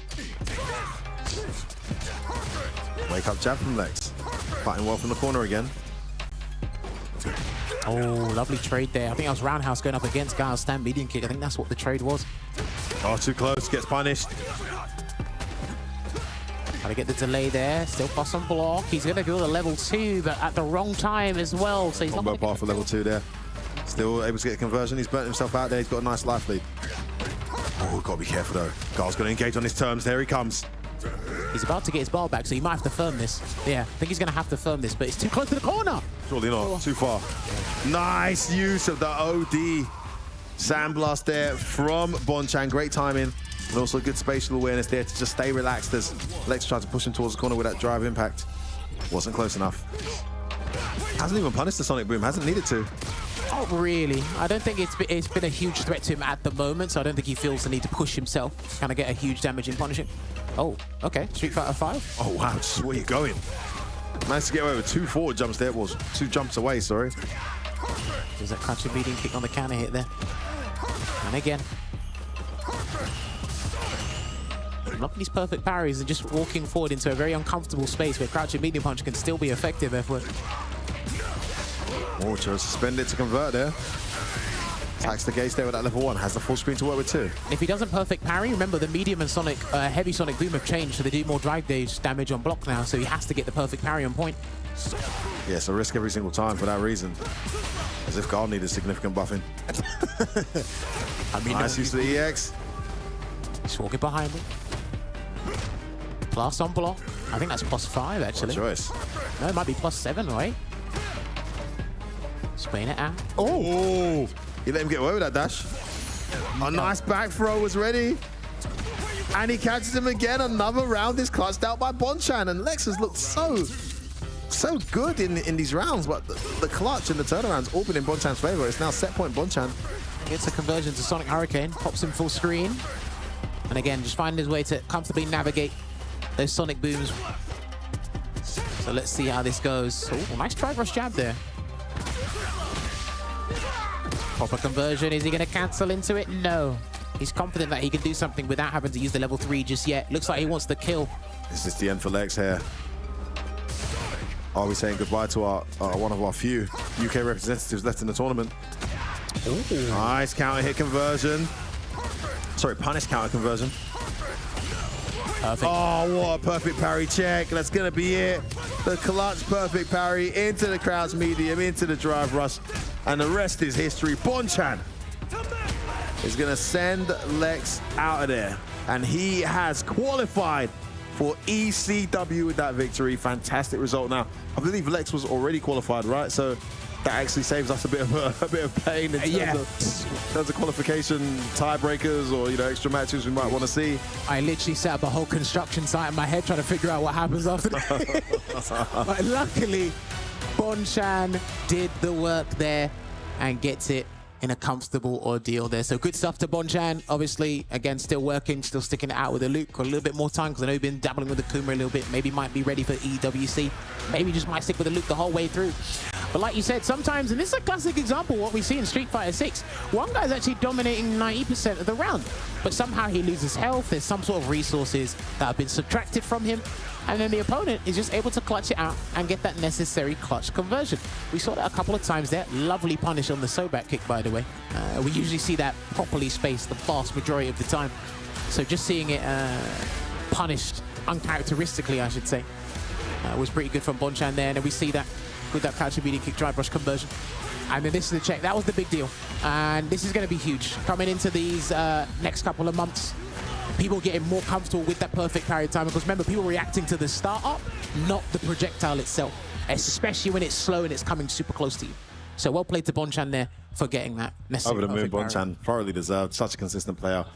Wake up jab from Lex. Fighting well from the corner again. Oh, lovely trade there. I think that was Roundhouse going up against Guile's stand medium kick. I think that's what the trade was. Oh, too close. Gets punished. Gotta get the delay there. Still plus on block. He's gonna go to level 2, but at the wrong time as well. So he's Combo not path for level 2 there. Still able to get a conversion. He's burnt himself out there. He's got a nice life lead. Oh, gotta be careful though. Guile's gonna engage on his terms. There he comes. He's about to get his bar back, so he might have to firm this. Yeah, I think he's gonna have to firm this, but it's too close to the corner. Surely not. Too far. Nice use of the OD. Sandblast there from Bonchan. Great timing. And also good spatial awareness there to just stay relaxed as Lex tried to push him towards the corner with that drive impact. Wasn't close enough. Hasn't even punished the Sonic Boom. Hasn't needed to. Not really. I don't think it's been a huge threat to him at the moment, so I don't think he feels the need to push himself. Kind of get a huge damage in punishing. Oh, okay. Street Fighter 5. Oh, wow. Just where you going? Managed to get away with 2 forward jumps there. Well, 2 jumps away, sorry. There's that crouching medium kick on the counter hit there. And again. Blocking these perfect parries and just walking forward into a very uncomfortable space where crouching medium punch can still be effective, F-word. Oh, chose to suspend it to convert there. Attacks the gauge there with that level 1. Has the full screen to work with too. If he doesn't perfect parry, remember the medium and sonic, heavy sonic boom have changed, so they do more drive damage on block now, so he has to get the perfect parry on point. Yeah, so risk every single time for that reason. As if Guile needed significant buffing. I mean, nice use of the EX. Just walking behind him. Plus on block. I think that's +5 actually. Good choice. No, it might be +7, right? Spraying it out. Oh! He let him get away with that dash. A nice back throw was ready. And he catches him again. Another round is clutched out by Bonchan. And Lex has looked so good in these rounds, but the clutch and the turnarounds all been in Bonchan's favor. It's now set point Bonchan. Gets a conversion to Sonic Hurricane, pops him full screen. And again, just finding his way to comfortably navigate those Sonic Booms. So let's see how this goes. Oh, nice drive rush jab there. Proper conversion. Is he going to cancel into it? No. He's confident that he can do something without having to use the level 3 just yet. Looks like he wants the kill. This is the end for Lex here. Are we saying goodbye to our one of our few UK representatives left in the tournament? Ooh. Nice counter hit conversion. Sorry, punish counter conversion. Perfect. Oh, what a perfect parry check. That's going to be it. The clutch perfect parry into the crowd's medium, into the drive rush, and the rest is history. Bonchan is going to send Lex out of there, and he has qualified for ECW with that victory. Fantastic result. Now, I believe Lex was already qualified, right? So that actually saves us a bit of pain in terms of qualification tiebreakers or extra matches we might want to see. I literally set up a whole construction site in my head trying to figure out what happens after that. But luckily, Bonchan did the work there and gets it in a comfortable ordeal there. So good stuff to Bonchan. Obviously, again, still working, still sticking it out with the Luke. Got a little bit more time because I know you've been dabbling with the Kuma a little bit. Maybe might be ready for EWC. Maybe just might stick with the Luke the whole way through. But like you said, sometimes, and this is a classic example of what we see in Street Fighter 6, one guy's actually dominating 90% of the round, but somehow he loses health. There's some sort of resources that have been subtracted from him, and then the opponent is just able to clutch it out and get that necessary clutch conversion. We saw that a couple of times there. Lovely punish on the Soback kick, by the way. We usually see that properly spaced the vast majority of the time. So just seeing it punished uncharacteristically, I should say, was pretty good from Bonchan there. And then we see that with that crouch immediate kick drive rush conversion. And then this is the check. That was the big deal. And this is going to be huge. Coming into these next couple of months, people getting more comfortable with that perfect parry time. Because remember, people reacting to the start-up, not the projectile itself. Especially when it's slow and it's coming super close to you. So well played to Bonchan there for getting that necessary. Over the moon, Bonchan, thoroughly deserved. Such a consistent player.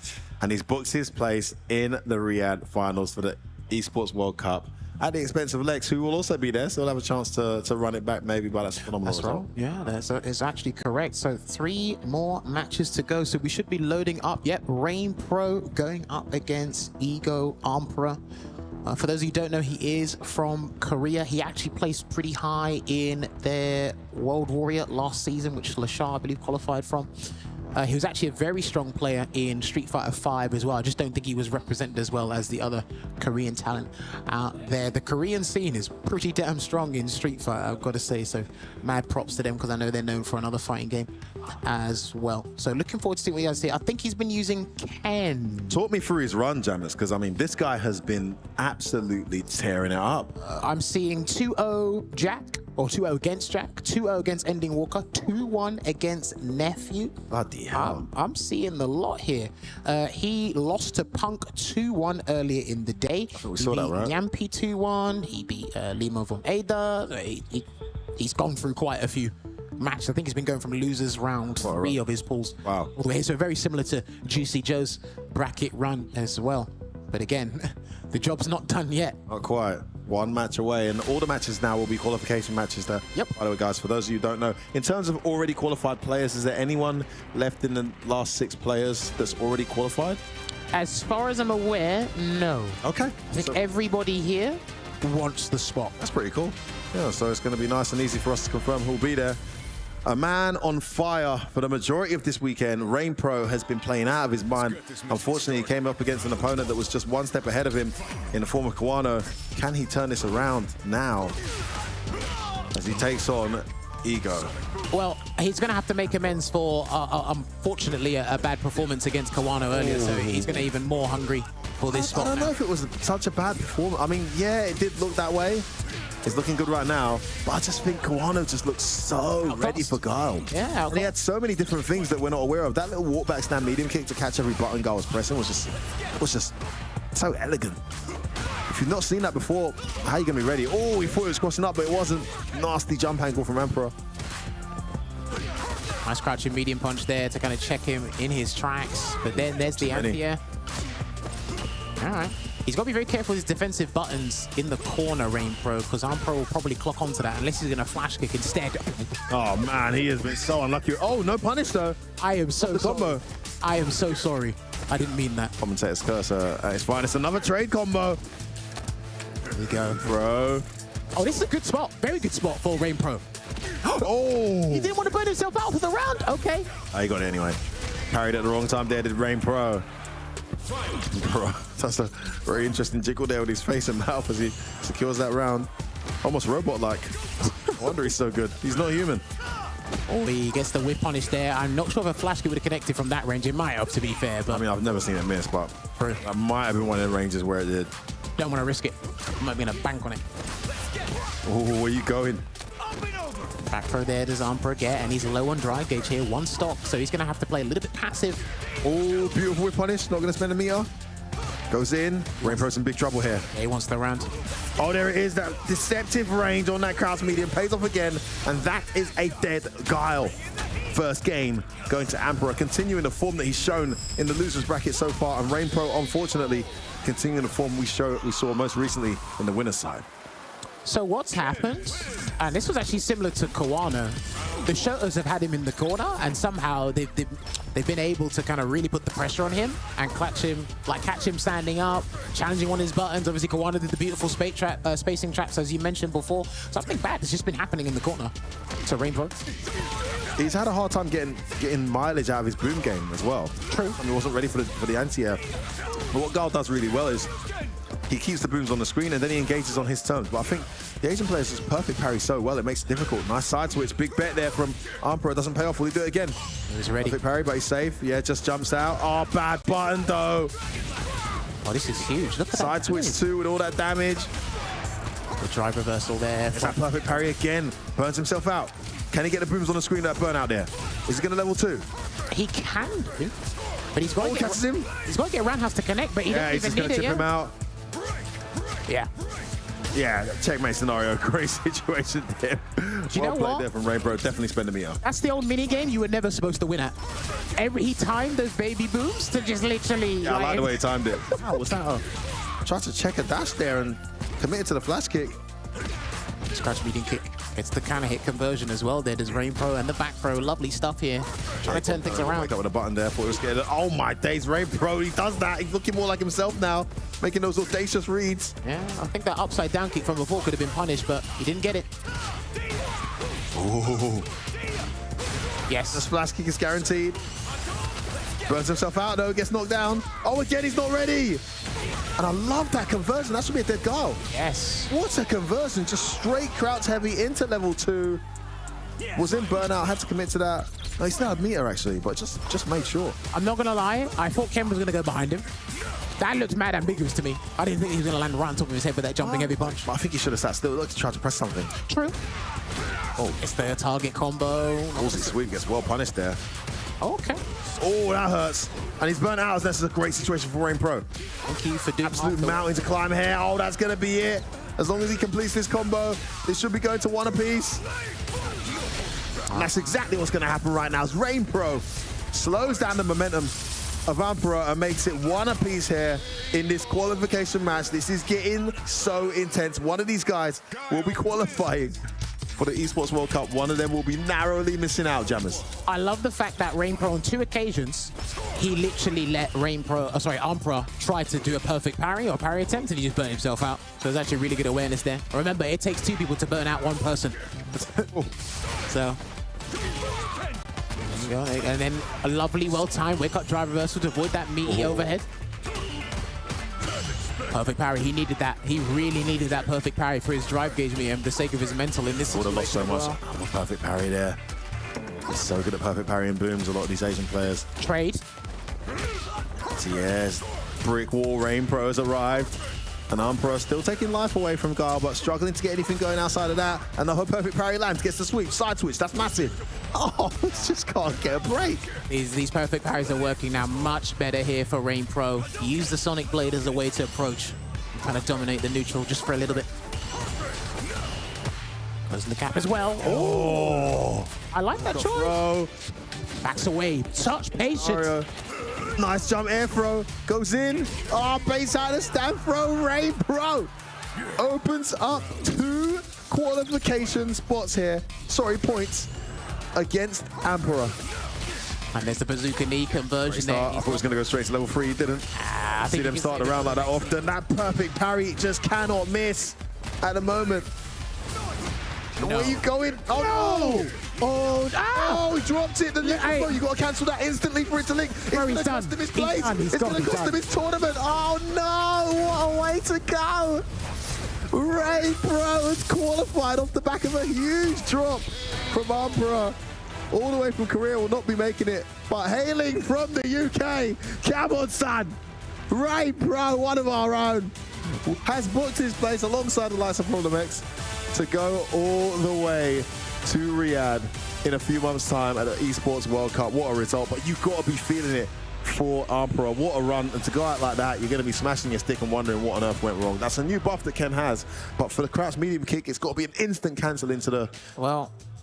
And he's booked his place in the Riyadh finals for the Esports World Cup at the expense of Lex, who will also be there. So he'll have a chance to run it back maybe, but that's phenomenal. That's right. Yeah, that's actually correct. So 3 more matches to go. So we should be loading up. Yep, Rainpro going up against Ego Emperor. For those of you who don't know, he is from Korea. He actually placed pretty high in their World Warrior last season, which Lashar, I believe, qualified from. He was actually a very strong player in Street Fighter 5 as well. I just don't think he was represented as well as the other Korean talent out there. The Korean scene is pretty damn strong in Street Fighter, I've got to say. So mad props to them, because I know they're known for another fighting game as well. So looking forward to seeing what he has here. I think he's been using Ken. Talk me through his run, Jamis, because I mean, this guy has been absolutely tearing it up. I'm seeing 2-0 Jack, or 2-0 against Jack, 2-0 against Ending Walker, 2-1 against Nephew. Bloody hell. I'm seeing the lot here. He lost to Punk 2-1 earlier in the day. I thought we saw that, right? Yampi 2-1. He beat Limo von Ada. He's gone through quite a few matches. I think he's been going from losers round 3 of his pools. Wow. All the way. So very similar to Juicy Joe's bracket run as well. But again, the job's not done yet. Not quite. 1 match away, and all the matches now will be qualification matches there. Yep. By the way, guys, for those of you who don't know, in terms of already qualified players, is there anyone left in the last 6 players that's already qualified? As far as I'm aware, no. Okay. I think everybody here wants the spot. That's pretty cool. Yeah, so it's going to be nice and easy for us to confirm who'll be there. A man on fire for the majority of this weekend. Rainpro has been playing out of his mind. Unfortunately, he came up against an opponent that was just 1 step ahead of him in the form of Kawano. Can he turn this around now as he takes on Ego? Well, he's going to have to make amends for, unfortunately, a bad performance against Kawano earlier, so he's going to be even more hungry for this spot. I don't know if it was such a bad performance. I mean, yeah, it did look that way. It's looking good right now, but I just think Kawano just looks so ready for Guile. Yeah. And he had so many different things that we're not aware of. That little walk back stand medium kick to catch every button Guile was pressing was just so elegant. If you've not seen that before, how are you going to be ready? Oh, he thought he was crossing up, but it wasn't. Nasty jump angle from Emperor. Nice crouching medium punch there to kind of check him in his tracks. But then there's the Ampere. All right. He's got to be very careful with his defensive buttons in the corner, Rainpro, because Emperor will probably clock onto that unless he's going to flash kick instead. Oh, man, he has been so unlucky. Oh, no punish, though. I am so sorry. I am so sorry. I didn't mean that. Commentator's cursor at his finest. Another trade combo. There we go. Bro. Oh, this is a good spot. Very good spot for Rainpro. Oh! He didn't want to burn himself out for the round. Okay. Oh, he got it anyway. Carried at the wrong time there, did Rainpro. Bro, that's a very interesting jiggle there with his face and mouth as he secures that round. Almost robot-like. No wonder he's so good. He's not human. Oh, he gets the whip punish there. I'm not sure if a flash kick would have connected from that range. It might have, to be fair. But I mean, I've never seen it miss, but that might have been one of the ranges where it did. Don't want to risk it. I might be going to bank on it. Oh, where you going? Back throw there does Umbra get, and he's low on drive gauge here, 1 stock, so he's going to have to play a little bit passive. Oh, beautiful whip punish. Not going to spend a meter. Goes in. Rainprow's in big trouble here. Yeah, he wants the round. Oh, there it is. That deceptive range on that Kraus medium pays off again. And that is a dead Guile. First game going to Emperor, continuing the form that he's shown in the losers bracket so far. And Rainpro, unfortunately, continuing the form we saw most recently in the winner's side. So what's happened, and this was actually similar to Kawano, the Shotos have had him in the corner, and somehow they've been able to kind of really put the pressure on him and catch him standing up, challenging on his buttons. Obviously, Kawano did the beautiful spacing traps, as you mentioned before. Something bad has just been happening in the corner to Rainbow. He's had a hard time getting mileage out of his boom game as well. True. I mean, he wasn't ready for the anti-air. But what Guile does really well is he keeps the booms on the screen and then he engages on his terms. But I think the Asian players just perfect parry so well, it makes it difficult. Nice side switch, big bet there from Emperor. Doesn't pay off. Will he do it again? He's ready. Perfect parry, but he's safe. Yeah, just jumps out. Oh, bad button though. Oh, this is huge. Look at Side that switch too with all that damage. The drive reversal there. It's that perfect parry again. Burns himself out. Can he get the booms on the screen that burn out there? Is he going to level 2? He can do, but he's got to catches him. He's got to get Roundhouse to connect, but he doesn't he's even just going need to it tip him out. Yeah. Yeah, checkmate scenario. Great situation there. You know what? There from Rainbow. Definitely spend a meter. That's the old mini game you were never supposed to win at. He timed those baby booms to just literally. Yeah, I like the way he timed it. Wow, was that Tried to check a dash there and committed to the flash kick. Scratch medium kick? It's the kind of hit conversion as well. There does Rainpro and the back throw. Lovely stuff here. Trying to turn things around. Wake up with a button there. Thought he was scared. Oh my days, Rainpro. He does that. He's looking more like himself now, making those audacious reads. Yeah, I think that upside down kick from before could have been punished, but he didn't get it. Ooh. Yes. The splash kick is guaranteed. Burns himself out though, gets knocked down. Oh, again, he's not ready. And I love that conversion. That should be a dead Guile. Yes. What a conversion. Just straight crouch heavy into level 2. Was in burnout, had to commit to that. No, he still had meter actually, but just made sure. I'm not going to lie. I thought Ken was going to go behind him. That looked mad ambiguous to me. I didn't think he was going to land right on top of his head with that jumping heavy punch. But I think he should have sat still. Look, to try to press something. True. Oh, it's their target combo. Ballsy sweep gets well punished there. Okay. Oh, that hurts. And he's burnt out. This is a great situation for Rainpro. Thank you for doing Absolute mountain to climb here. Oh, that's going to be it. As long as he completes this combo, this should be going to 1 apiece. And that's exactly what's going to happen right now. As Rainpro slows down the momentum of Emperor and makes it 1 apiece here in this qualification match. This is getting so intense. One of these guys will be qualifying for the Esports World Cup. One of them will be narrowly missing out, Jammers. I love the fact that Rainpro on 2 occasions, he literally let Emperor try to do a perfect parry or parry attempt and he just burnt himself out. So there's actually really good awareness there. Remember, it takes 2 people to burn out 1 person. So, there you go. And then a lovely, well-timed wake-up drive reversal to avoid that meaty overhead. Perfect parry. He needed that. He really needed that perfect parry for his drive gauge me and the sake of his mental in this situation. Would have lost so much. Oh, perfect parry there. He's so good at perfect parrying booms, a lot of these Asian players. Trade. Yes, brick wall. Rainpro has arrived. And Emperor still taking life away from Guile, but struggling to get anything going outside of that. And the whole perfect parry lands, gets the sweep, side switch, that's massive. Oh, just can't get a break. These perfect parries are working now much better here for Rainpro. Use the Sonic Blade as a way to approach and kind of dominate the neutral just for a little bit. Closing the gap as well. Oh, I like that choice. Throw. Backs away. Such patience. Mario. Nice jump air throw. Goes in. Oh, base out of stand throw. Rainpro opens up 2 qualification spots here. Sorry, points against Emperor. And there's the bazooka knee conversion there. I thought it was going to go straight to level 3. It didn't. I See them start around like that often. That perfect parry just cannot miss at the moment. No. Where are you going? Oh no! Oh, he dropped it. The link. Oh, you got to cancel that instantly for it to link. It's going to cost him his place. It's going to cost him his tournament. Oh no! What a way to go! Rainpro has qualified off the back of a huge drop from Emperor. All the way from Korea, will not be making it. But hailing from the UK, come on, son! Rainpro, one of our own. has booked his place alongside the likes of Problem X to go all the way to Riyadh in a few months' time at the Esports World Cup. What a result, but you've got to be feeling it for Emperor. What a run, and to go out like that, you're going to be smashing your stick and wondering what on earth went wrong. That's a new buff that Ken has, but for the crouch medium kick, it's got to be an instant cancel into the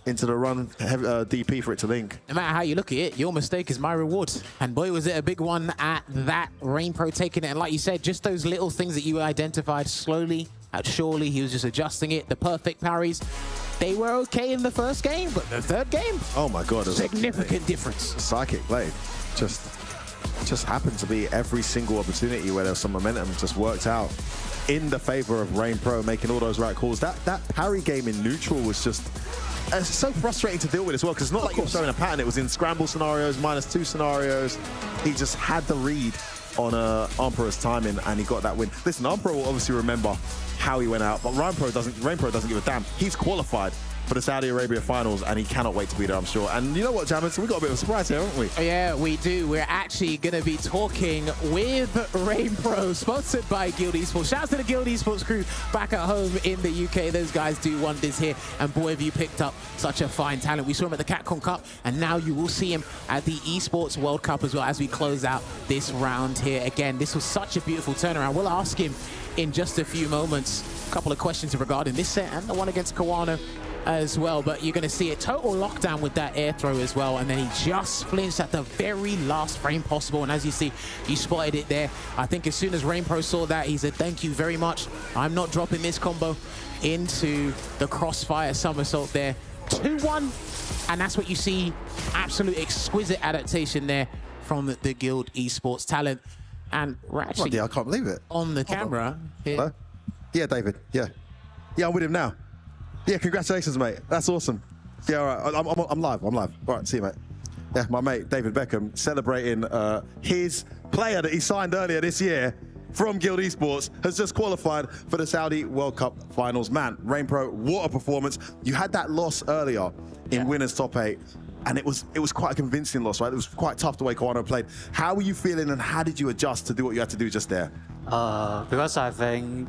run DP for it to link. No matter how you look at it, your mistake is my reward. And boy, was it a big one at that. Rainpro taking it, and like you said, just those little things that you identified slowly, surely he was just adjusting it. The perfect parries, they were okay in the first game, but the third game, oh my god, significant difference. Psychic blade just happened to be every single opportunity where there's some momentum just worked out in the favor of Rainpro, making all those right calls. That parry game in neutral was just so frustrating to deal with as well, because it's not like you're showing a pattern. It was in scramble scenarios, -2 scenarios. He just had the read on Emperor's timing, and he got that win. Listen, Emperor will obviously remember how he went out, but Rainpro doesn't give a damn. He's qualified for the Saudi Arabia finals, and he cannot wait to be there, I'm sure. And you know what, Jammers? We got a bit of a surprise here, haven't we? Yeah, we do. We're actually going to be talking with Rainpro, sponsored by Guild Esports. Shouts to the Guild Esports crew back at home in the UK. Those guys do wonders here, and boy, have you picked up such a fine talent. We saw him at the Capcom Cup, and now you will see him at the Esports World Cup as well as we close out this round here. Again, this was such a beautiful turnaround. We'll ask him in just a few moments a couple of questions regarding this set and the one against Kawano as well, but you're going to see a total lockdown with that air throw as well, and then he just flinched at the very last frame possible, and as you see, he spotted it there. I think as soon as Rainpro saw that, he said, thank you very much, I'm not dropping this combo into the crossfire somersault there. 2-1, and that's what you see, absolute exquisite adaptation there from the Guild Esports talent. And we're actually I can't believe it. On the camera here. Hello? Yeah, David, yeah, I'm with him now. Yeah, congratulations, mate. That's awesome. Yeah, all right. I'm live. All right, see you, mate. Yeah, my mate, David Beckham, celebrating his player that he signed earlier this year from Guild Esports, has just qualified for the Saudi World Cup finals. Man, Rainpro, what a performance. You had that loss earlier in winners top 8, and it was quite a convincing loss, right? It was quite tough the way Kawano played. How were you feeling, and how did you adjust to do what you had to do just there? Because I think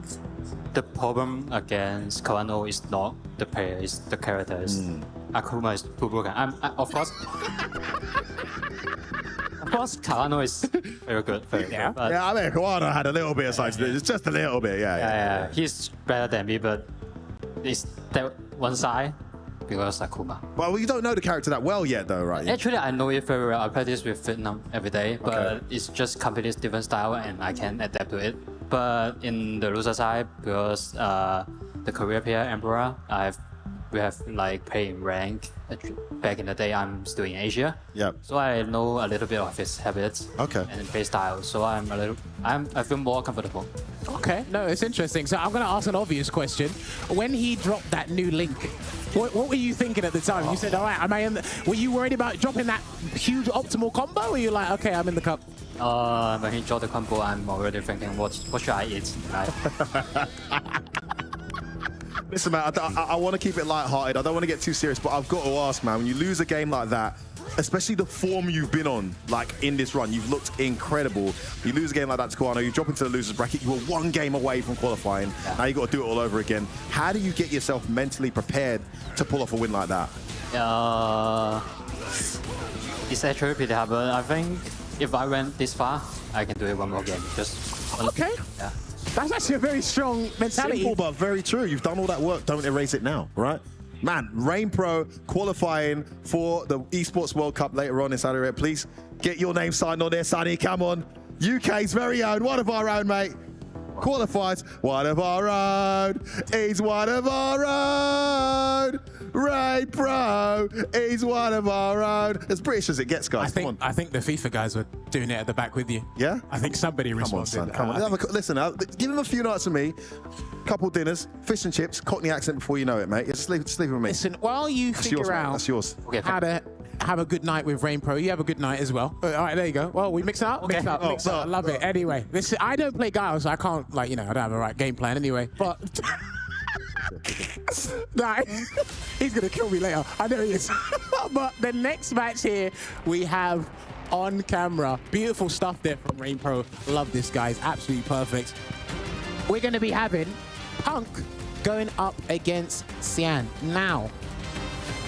the problem against Kawano is not the player, it's the characters. Akuma is too broken. Of course, Kawano is very good. But yeah, I mean, Kawano had a little bit of size. It's just a little bit, yeah. He's better than me, but it's that one side because Akuma. Well, you don't know the character that well yet, though, right? Actually, I know it very well. I practice with Vietnam every day, but it's just completely different style, and I can adapt to it. But in the loser side, because the career player Emperor, we have like playing rank. Back in the day, I'm still in Asia. Yep. So I know a little bit of his habits. And play style. So I feel more comfortable. Okay, no, it's interesting. So I'm going to ask an obvious question. When he dropped that new link, what were you thinking at the time? You said, all right, were you worried about dropping that huge optimal combo? Or were you like, okay, I'm in the cup? When he dropped the combo, I'm already thinking, what should I eat tonight? Listen, man, I want to keep it light-hearted. I don't want to get too serious, but I've got to ask, man, when you lose a game like that, especially the form you've been on, like in this run, you've looked incredible. You lose a game like that to Kawano, you drop into the loser's bracket, you were one game away from qualifying. Now you've got to do it all over again. How do you get yourself mentally prepared to pull off a win like that? It's actually pretty hard, but I think if I went this far, I can do it one more game. Okay. Yeah. That's actually a very strong mentality. Simple, but very true. You've done all that work. Don't erase it now, right? Man, Rainpro qualifying for the Esports World Cup later on in Saudi Arabia. Please get your name signed on there, Sonny. Come on. UK's very own. One of our own, mate. Qualifies. One of our own. He's one of our own. Rainpro. He's one of our own. As British as it gets, guys. I think the FIFA guys were doing it at the back with you. Yeah? I think somebody responded. Come on. Listen, give him a few nights with me. Couple dinners, fish and chips, Cockney accent before you know it, mate. Just leave it with me. Listen, while you figure out that's yours. how to have a good night with Rainpro, you have a good night as well. All right, there you go. Well, we mix it up. Okay. Mix it up. I love it. Anyway, listen, I don't play Guile, so I can't, I don't have a right game plan anyway. But nah, he's gonna kill me later. I know he is. But the next match here, we have on camera. Beautiful stuff there from Rainpro. Love this, guys. Absolutely perfect. we're going to be having Punk going up against Xian. Now,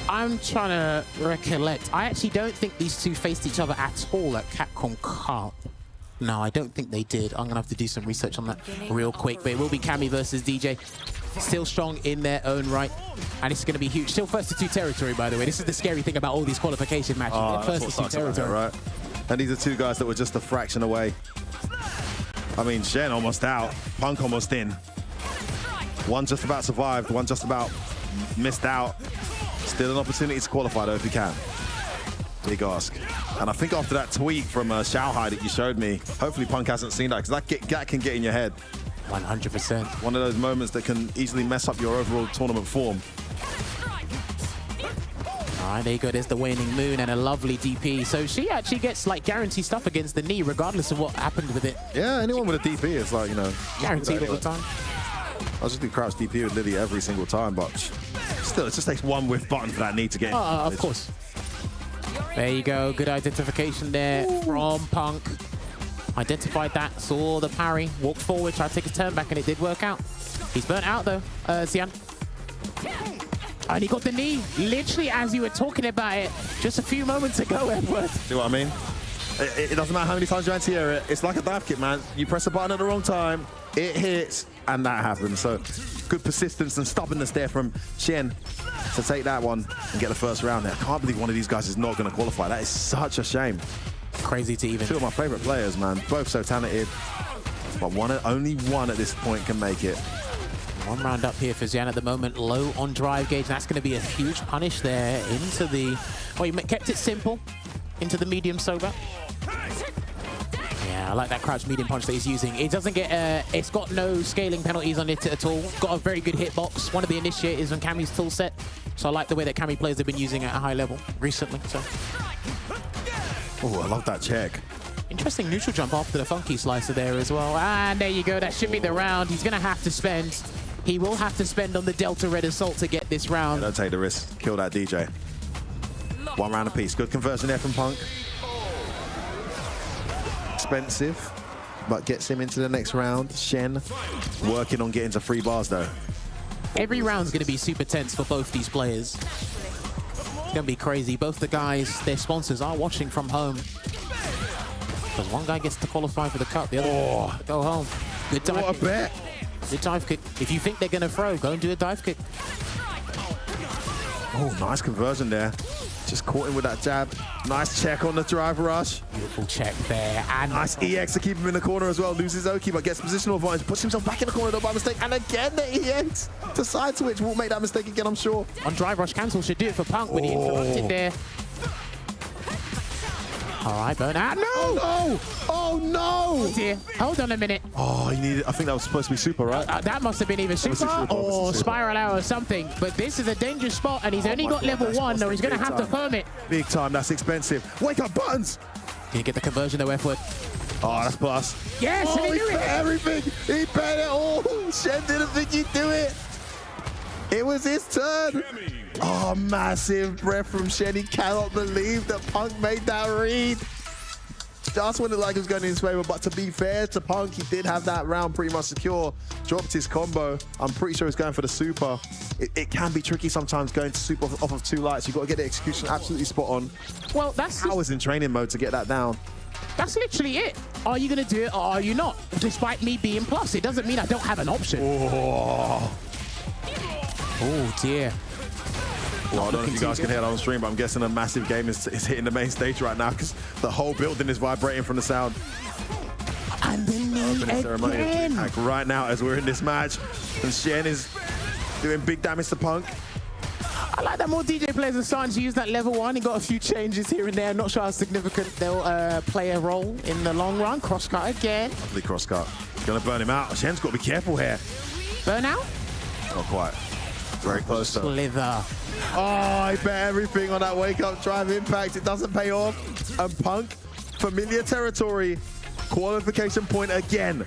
I'm trying to recollect. I actually don't think these two faced each other at all at Capcom Cup. No, I don't think they did. I'm going to have to do some research on that real quick. But it will be Cammy versus DJ. Still strong in their own right. And it's going to be huge. Still first to two territory, by the way. This is the scary thing about all these qualification matches. First to two territory. Right? And these are two guys that were just a fraction away. I mean, Shen almost out. Punk almost in. One just about survived. One just about missed out. Still an opportunity to qualify, though, if you can. Big ask. And I think after that tweet from Xiaohai that you showed me, hopefully Punk hasn't seen that, because that can get in your head. 100%. One of those moments that can easily mess up your overall tournament form. All right, there you go. There's the waning moon and a lovely DP. So she actually gets like guaranteed stuff against the knee, regardless of what happened with it. Yeah, anyone with a DP is like, you know, guaranteed all the time. I was just do crouch DP with Lily every single time, but still, it just takes one whiff button for that knee to get in. Of course. There you go. Good identification there from Punk. Identified that, saw the parry, walked forward, tried to take his turn back, and it did work out. He's burnt out, though, Xian. And he got the knee, literally as you were talking about it just a few moments ago, Edward. See what I mean? It doesn't matter how many times you anti-air it. It's like a dive kick, man. You press a button at the wrong time, it hits, and that happens. So good persistence and stubbornness there from Shen to take that one and get the first round there. I can't believe one of these guys is not going to qualify. That is such a shame. Crazy to even. Two of my favorite players, man. Both so talented. But only one at this point can make it. One round up here for Xian at the moment. Low on drive gauge. That's going to be a huge punish there into the... Well, he kept it simple. Into the medium sober. Yeah, I like that crouch medium punch that he's using. It doesn't get... it's got no scaling penalties on it at all. Got a very good hitbox. One of the initiators on Cammy's tool set. So I like the way that Cammy players have been using it at a high level recently. So... Oh, I love that check. Interesting neutral jump after the funky slicer there as well. And there you go. That should be the round. He's going to have to spend. He will have to spend on the Delta Red Assault to get this round. Don't take the risk. Kill that DJ. One round apiece. Good conversion there from Punk. Expensive, but gets him into the next round. Shen working on getting to 3 bars, though. Every round's going to be super tense for both these players. It's going to be crazy. Both the guys, their sponsors, are watching from home. Because one guy gets to qualify for the cup, the other go home. Good dive What a kick. bet. Good dive kick. If you think they're going to throw, go and do a dive kick. Oh, nice conversion there. Just caught him with that jab. Nice check on the drive rush. Beautiful check there. And Nice EX to keep him in the corner as well. Loses Oki, but gets positional advantage. Puts himself back in the corner though by mistake. And again, the EX to side switch. Won't make that mistake again, I'm sure. on drive rush cancel should do it for Punk when he interrupted there. All right, burn out. No! Oh, no! Oh, no! Dear. Hold on a minute. Oh, he needed, I think that was supposed to be super, right? That must have been either super or spiral out or something. But this is a dangerous spot, and he's only got level 1, or he's going to have to perm it. Big time, that's expensive. Wake up, buttons! Can you get the conversion though, F-word? Oh, that's plus. Yes, Oh, and he he knew bet it. everything. He bet it all. Shen didn't think he'd do it. It was his turn. Oh, massive breath from Shen. He cannot believe that Punk made that read. Just when it like it was going in his favor, but to be fair to Punk, he did have that round pretty much secure. Dropped his combo. I'm pretty sure he's going for the super. It can be tricky sometimes going to super off of 2 lights. You've got to get the execution absolutely spot on. Well, that's Hours in training mode to get that down. That's literally it. Are you going to do it or are you not? Despite me being plus, it doesn't mean I don't have an option. Oh, Dear. well, I don't know if you guys can hear that on stream, but I'm guessing a massive game is hitting the main stage right now because the whole building is vibrating from the sound. And the knee Ceremony of again. DreamHack right now as we're in this match. And Shen is doing big damage to Punk. I like that more DJ players are starting to use that level 1. He got a few changes here and there. Not sure how significant they'll play a role in the long run. Crosscut again. Lovely crosscut. Gonna burn him out. Shen's got to be careful here. Burnout? Not quite. Very close though. Slither. Oh, I bet everything on that wake up drive impact. It doesn't pay off. And Punk, familiar territory. Qualification point again.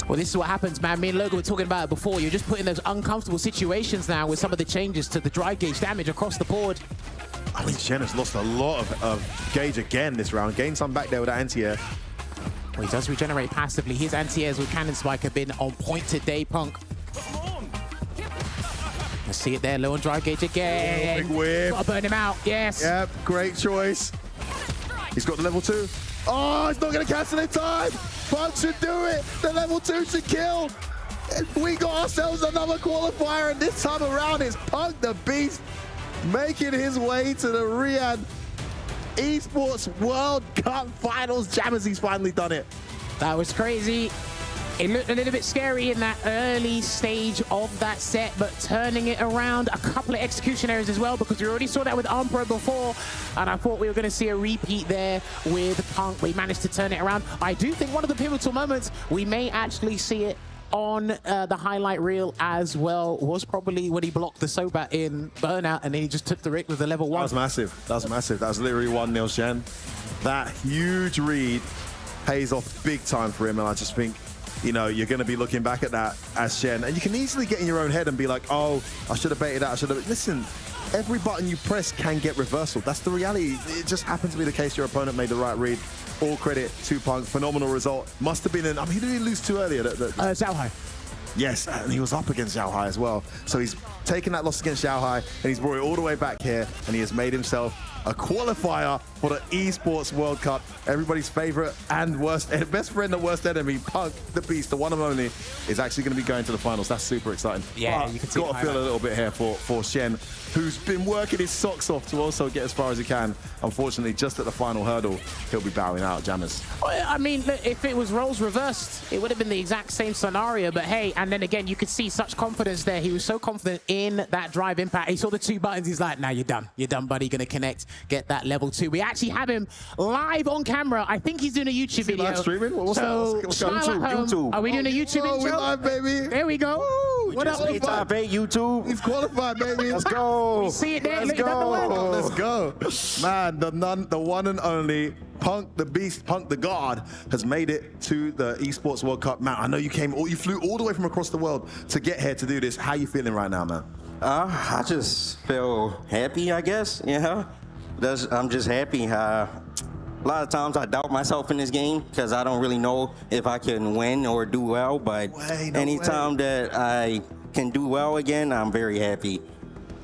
Well, this is what happens, man. Me and Logan were talking about it before. You're just put in those uncomfortable situations now with some of the changes to the drive gauge damage across the board. I mean, Shen has lost a lot of gauge again this round. Gained some back there with that anti-air. Well, he does regenerate passively. His anti-airs with Cannon Spike have been on point today, Punk. Let's see it there, low on drive gauge again. Big whip. Gotta burn him out, yes. Yep, great choice. He's got the level 2. Oh, he's not going to cancel in time. Punk should do it. The level 2 should kill. We got ourselves another qualifier, and this time around it's Punk the Beast making his way to the Riyadh Esports World Cup Finals. Jammers, he's finally done it. That was crazy. It looked a little bit scary in that early stage of that set, but turning it around, a couple of execution errors as well, because we already saw that with Umpro before, and I thought we were going to see a repeat there with Punk. We managed to turn it around. I do think one of the pivotal moments, we may actually see it on the highlight reel as well, was probably when he blocked the Sobat in Burnout, and then he just took the Rick with the level 1. That was massive. That was massive. That was literally 1-0 Shen. That huge read pays off big time for him, and I just think, you know, you're going to be looking back at that as Shen, and you can easily get in your own head and be like, oh, I should have baited that, I should have. Listen, every button you press can get reversal. That's the reality. It just happened to be the case your opponent made the right read. All credit to Punk. Phenomenal result. Must have been I mean, he didn't lose too earlier. Xiaohai. Yes, and he was up against Xiaohai as well. So he's taken that loss against Xiaohai, and he's brought it all the way back here, and he has made himself a qualifier for the Esports World Cup. Everybody's favorite and best friend and worst enemy, Punk the Beast, the one and only, is actually going to be going to the finals. That's super exciting. Yeah, but you can see. Got to feel a little bit here for Shen, who's been working his socks off to also get as far as he can. Unfortunately, just at the final hurdle, he'll be bowing out. Jammers. Well, I mean, look, if it was roles reversed, it would have been the exact same scenario. But hey, and then again, you could see such confidence there. He was so confident in that drive impact. He saw the 2 buttons. He's like, nah, you're done. You're done, buddy. Going to connect, get that level 2. We actually have him live on camera. I think he's doing a YouTube video. Live streaming? What's so, that? YouTube. Are we doing a YouTube Oh, intro? we're live, baby. There we go. What up? Top 8 YouTube. He's qualified, baby. Let's go. We see it there. Let's go. Let's go. Man, the one and only Punk the Beast, Punk the God, has made it to the Esports World Cup. Man, I know you flew all the way from across the world to get here to do this. How you feeling right now, man? I just feel happy, I guess, you know? I'm just happy. A lot of times I doubt myself in this game because I don't really know if I can win or do well, but anytime that I can do well again, I'm very happy.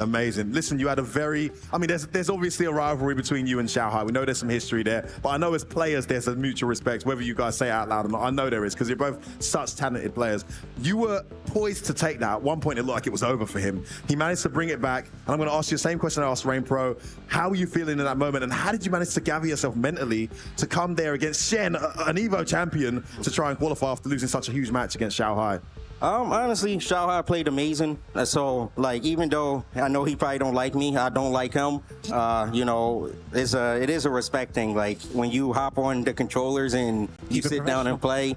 Amazing. Listen, you had there's obviously a rivalry between you and Xiaohai. We know there's some history there, but I know as players there's a mutual respect, whether you guys say it out loud or not. I know there is, because you're both such talented players. You were poised to take that. At one point it looked like it was over for him. He managed to bring it back, and I'm going to ask you the same question I asked Rainpro. How were you feeling in that moment, and how did you manage to gather yourself mentally to come there against Shen, an EVO champion, to try and qualify after losing such a huge match against Xiaohai? Honestly, Xiaohai played amazing. So, like, even though I know he probably don't like me, I don't like him. You know, it is a respect thing. Like, when you hop on the controllers and you sit down and play,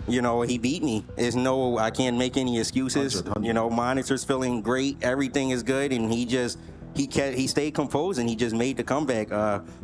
you know, he beat me. I can't make any excuses. 100. You know, monitor's feeling great. Everything is good, and he stayed composed and he just made the comeback.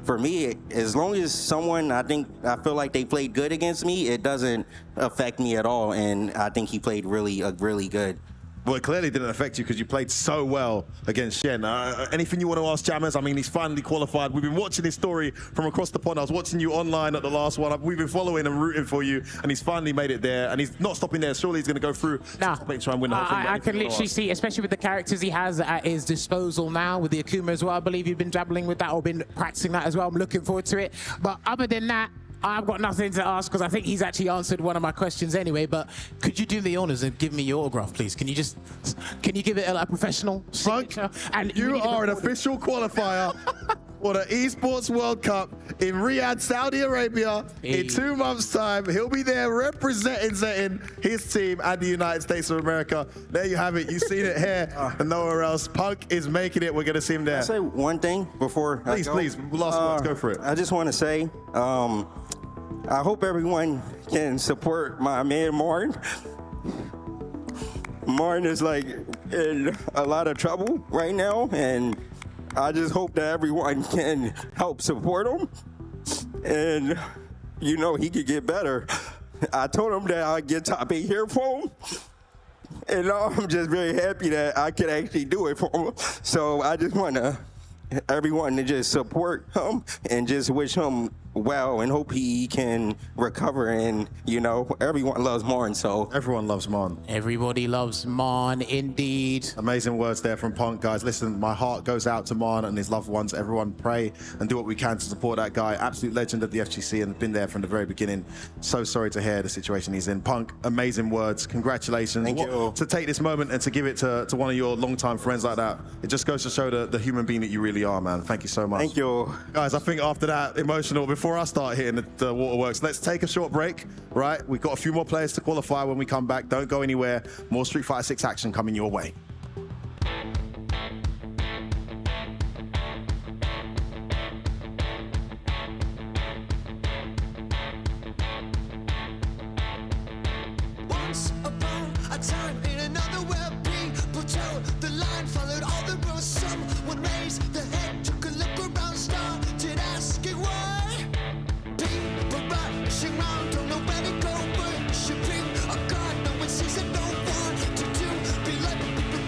For me, as long as I feel like they played good against me, it doesn't affect me at all. And I think he played really good. Well, it clearly didn't affect you because you played so well against Shen. Anything you want to ask Jammers? I mean, he's finally qualified. We've been watching his story from across the pond. I was watching you online at the last one. We've been following and rooting for you, and he's finally made it there. And he's not stopping there. Surely he's going to go through and try and win the whole thing. I can literally see, especially with the characters he has at his disposal now, with the Akuma as well. I believe you've been dabbling with that or been practicing that as well. I'm looking forward to it. But other than that, I've got nothing to ask because I think he's actually answered one of my questions anyway. But could you do the honors and give me your autograph, please? Can you give it a professional signature? And you are an official qualifier for the Esports World Cup in Riyadh, Saudi Arabia in 2 months' time. He'll be there representing his team and the United States of America. There you have it. You've seen it here and nowhere else. Punk is making it. We're going to see him there. Can I say one thing before Please, last words, go for it. I just want to say, I hope everyone can support my man Martin. Martin is like in a lot of trouble right now, and I just hope that everyone can help support him, and you know he could get better. I told him that I'd get top 8 here for him, and I'm just very happy that I could actually do it for him. So I just want everyone to just support him and just wish him well and hope he can recover. And, you know, everyone loves Marn, so. Everyone loves Marn. Everybody loves Marn, indeed. Amazing words there from Punk, guys. Listen, my heart goes out to Marn and his loved ones. Everyone pray and do what we can to support that guy. Absolute legend of the FGC and been there from the very beginning. So sorry to hear the situation he's in. Punk, amazing words. Congratulations. Thank you. To take this moment and to give it to one of your longtime friends like that, it just goes to show the human being that you really are, man. Thank you so much. Thank you. Guys, I think after that emotional, before I start hitting the waterworks, let's take a short break, right? We've got a few more players to qualify when we come back. Don't go anywhere. More Street Fighter 6 action coming your way. Once upon a time in another where people told the line, followed all the rules. Someone raised the head, took a look around, started asking why. People rushing round, don't know where to go, worshiping a god. No one sees it, no one to do. Be like people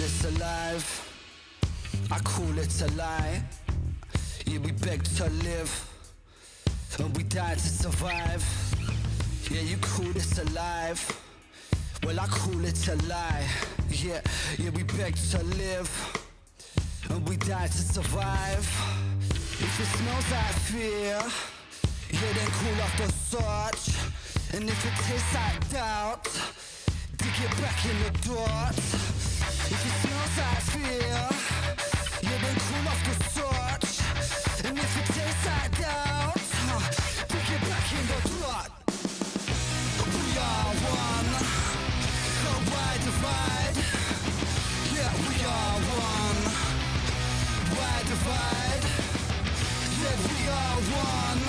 this alive. I call it a lie. Yeah, we beg to live, and we die to survive. Yeah, you call this alive. Well, I call it a lie. Yeah, we beg to live, and we die to survive. If it smells like fear, yeah, then cool off the search. And if it tastes like doubt, dig it back in the dirt. If it smells like fear, yeah, then cool off the search. And if it tastes like doubt, dig it back in the dirt. We are one, so why divide? Yeah, we are one, why divide? Yeah, we are one,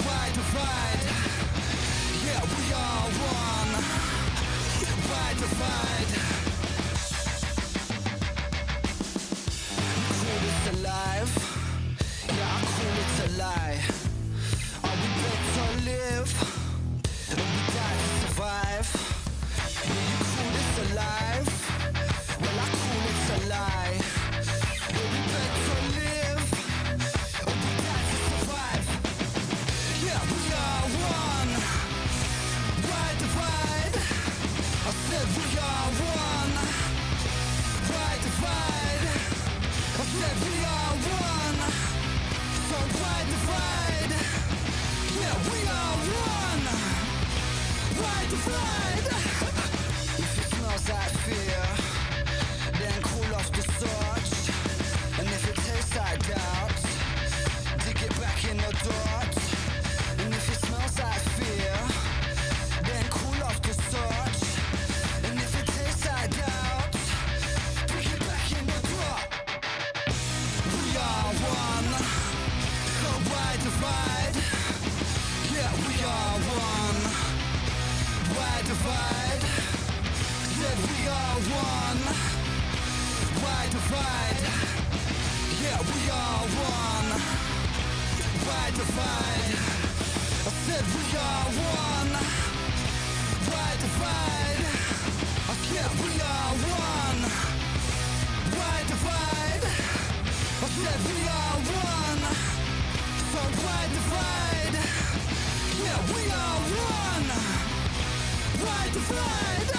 why divide? Yeah, we are one, why divide? You call this alive? Yeah, I call it a lie. Are we built to live? And we die to survive. Yeah, you call this alive? Well, I call it a lie. Yeah, we built to live, and we die to survive. Yeah, we are one. Why divide? I said we are one. Why divide? I said we are one. So why divide? Yeah, we are one. Why divide? If it smells like fear, then cool off the search. And if it tastes like doubt, dig it back in the dirt. And if it smells like fear, then cool off the search. And if it tastes like doubt, dig it back in the dirt. We are one, so why divide? Yeah, we are one, why divide? Said we are one, why divide? Yeah, we are one, why divide? I said we are one, why divide? Yeah, we are one, why divide? I said we are one, so why divide? Yeah, we are one, why divide?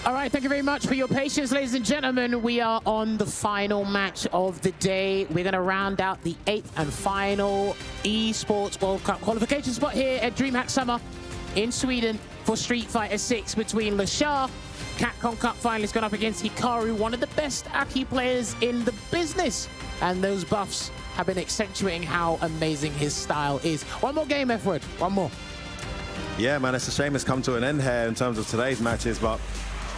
All right, thank you very much for your patience, ladies and gentlemen. We are on the final match of the day. We're going to round out the 8th and final Esports World Cup qualification spot here at DreamHack Summer in Sweden for Street Fighter 6 between Lashar, Capcom Cup finalist, going up against Hikaru, one of the best Aki players in the business. And those buffs have been accentuating how amazing his style is. One more game, F-Word. One more. Yeah, man, it's a shame it's come to an end here in terms of today's matches, but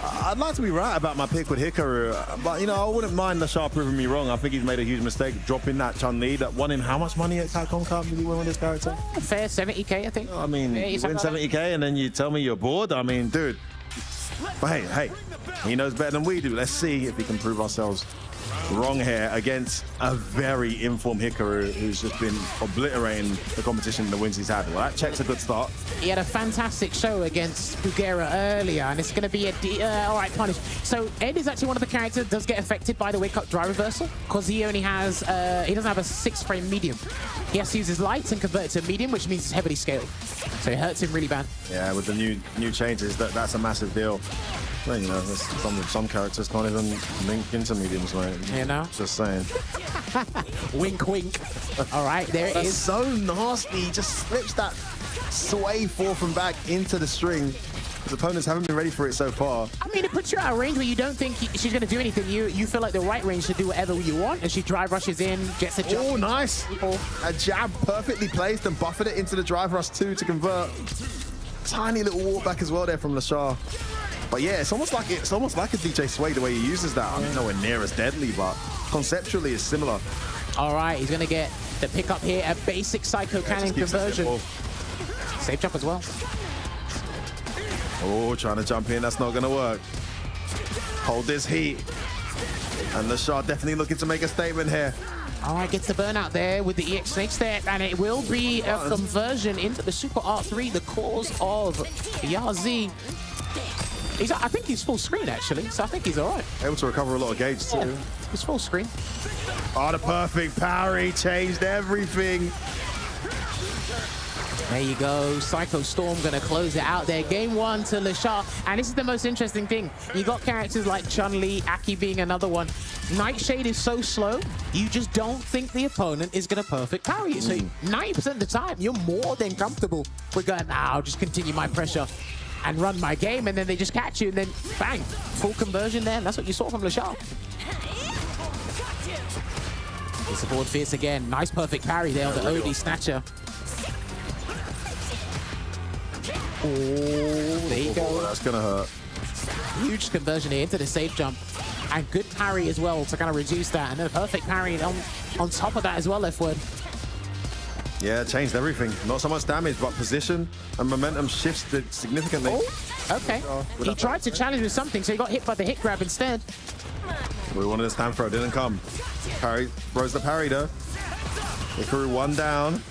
I'd like to be right about my pick with Hikaru. But, you know, I wouldn't mind Lashar proving me wrong. I think he's made a huge mistake dropping that Chun-Li that won him how much money at Capcom Cup did he win with this character? Fair 70k, I think. I mean, you win 70k and then you tell me you're bored? I mean, dude. But hey, he knows better than we do. Let's see if we can prove ourselves wrong here against a very informed Hikaru who's just been obliterating the competition and the wins he's had. Well, that checks a good start. He had a fantastic show against Puga earlier, and it's going to be a all right punish. So Ed is actually one of the characters that does get affected by the wake up dry reversal because he only has he doesn't have a 6-frame medium. He has to use his lights and convert it to medium, which means it's heavily scaled. So it hurts him really bad. Yeah, with the new changes, that's a massive deal. Well, you know, some characters can't even link into mediums, right? You know? Just saying. Wink, wink. All right, there it is. So nasty. He just slips that sway forth and back into the string. His opponents haven't been ready for it so far. I mean, it puts you out of range where you don't think she's going to do anything. You feel like the right range to do whatever you want, and she drive rushes in, gets a jump. Oh, nice. A jab perfectly placed and buffered it into the drive rush too to convert. Tiny little walk back as well there from Lashar. But yeah, it's almost like a DJ Sway the way he uses that. I mean, nowhere near as deadly, but conceptually it's similar. All right, he's going to get the pickup here, a basic Psycho Cannon conversion. Safe jump as well. Oh, trying to jump in, that's not going to work. Hold this heat. And Lashar definitely looking to make a statement here. All right, gets the burnout there with the EX Snake there, and it will be a conversion into the Super R3, the cause of Yazi. I think he's full screen, actually, so I think he's all right. Able to recover a lot of gauge, too. Yeah, he's full screen. Oh, the perfect parry changed everything. There you go. Psycho Storm going to close it out there. Game 1 to Lashar. And this is the most interesting thing. You got characters like Chun-Li, Aki being another one. Nightshade is so slow, you just don't think the opponent is going to perfect parry you. So 90% of the time, you're more than comfortable with going, nah, I'll just continue my pressure and run my game, and then they just catch you, and then bang, full conversion there. And that's what you saw from Lashar. It's the forward fierce again. Nice perfect parry there on the OD snatcher. Oh, there you go. That's gonna hurt. Huge conversion here into the safe jump. And good parry as well to kind of reduce that. And then a perfect parry on top of that as well, F-Word. Yeah, it changed everything. Not so much damage, but position and momentum shifted significantly. Oh, okay. He tried to challenge with something, so he got hit by the hit grab instead. We wanted a stand throw, didn't come. Parry, throws the parry though. Hikaru one down.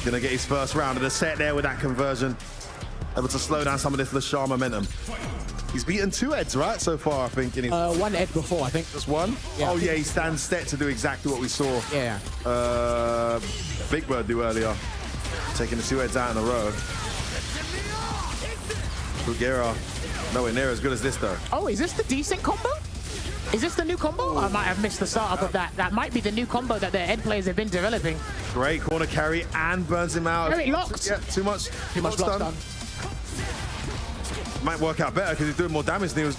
Gonna get his first round of the set there with that conversion. Able to slow down some of this Lashar momentum. He's beaten 2 Eds, right, so far, I think. 1 Ed before, I think. Just one? Yeah, oh, yeah, he stands set to do exactly what we saw. Yeah. Big Bird do earlier. Taking the 2 Eds out in a row. Puga, nowhere near as good as this, though. Oh, is this the decent combo? Is this the new combo? I might have missed the startup of that. That might be the new combo that the Ed players have been developing. Great corner carry and burns him out. Very locked. Yeah, too much blocks done. Might work out better because he's doing more damage than he was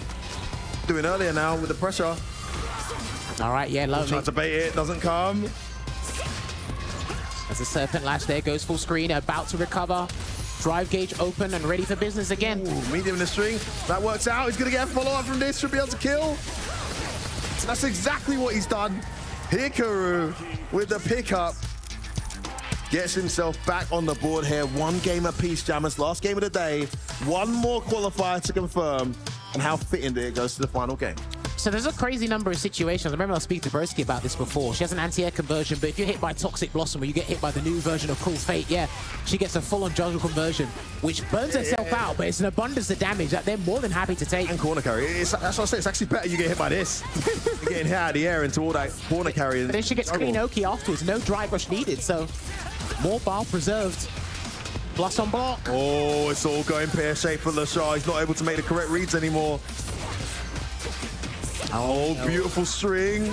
doing earlier now with the pressure. All right, yeah, lovely. Trying to bait it, doesn't come. As the Serpent Lash there goes full screen, about to recover. Drive gauge open and ready for business again. Ooh, medium in the string. That works out. He's going to get a follow-up from this. Should be able to kill. So that's exactly what he's done. Hikaru with the pickup. Gets himself back on the board here. 1 game apiece, Jammers. Last game of the day. 1 more qualifier to confirm. And how fitting it goes to the final game. So there's a crazy number of situations. I remember I was speaking to Broski about this before. She has an anti-air conversion, but if you're hit by Toxic Blossom or you get hit by the new version of Cruel Fate, yeah, she gets a full-on juggle conversion, which burns herself out, but it's an abundance of damage that they're more than happy to take. And corner carry. That's what I say. It's actually better you get hit by this. You're getting hit out of the air into all that corner carry. And then she gets clean Oki afterwards. No drive rush needed, so more bar preserved. Plus on block. Oh, it's all going pear-shaped for Lashar. He's not able to make the correct reads anymore. Oh, beautiful string.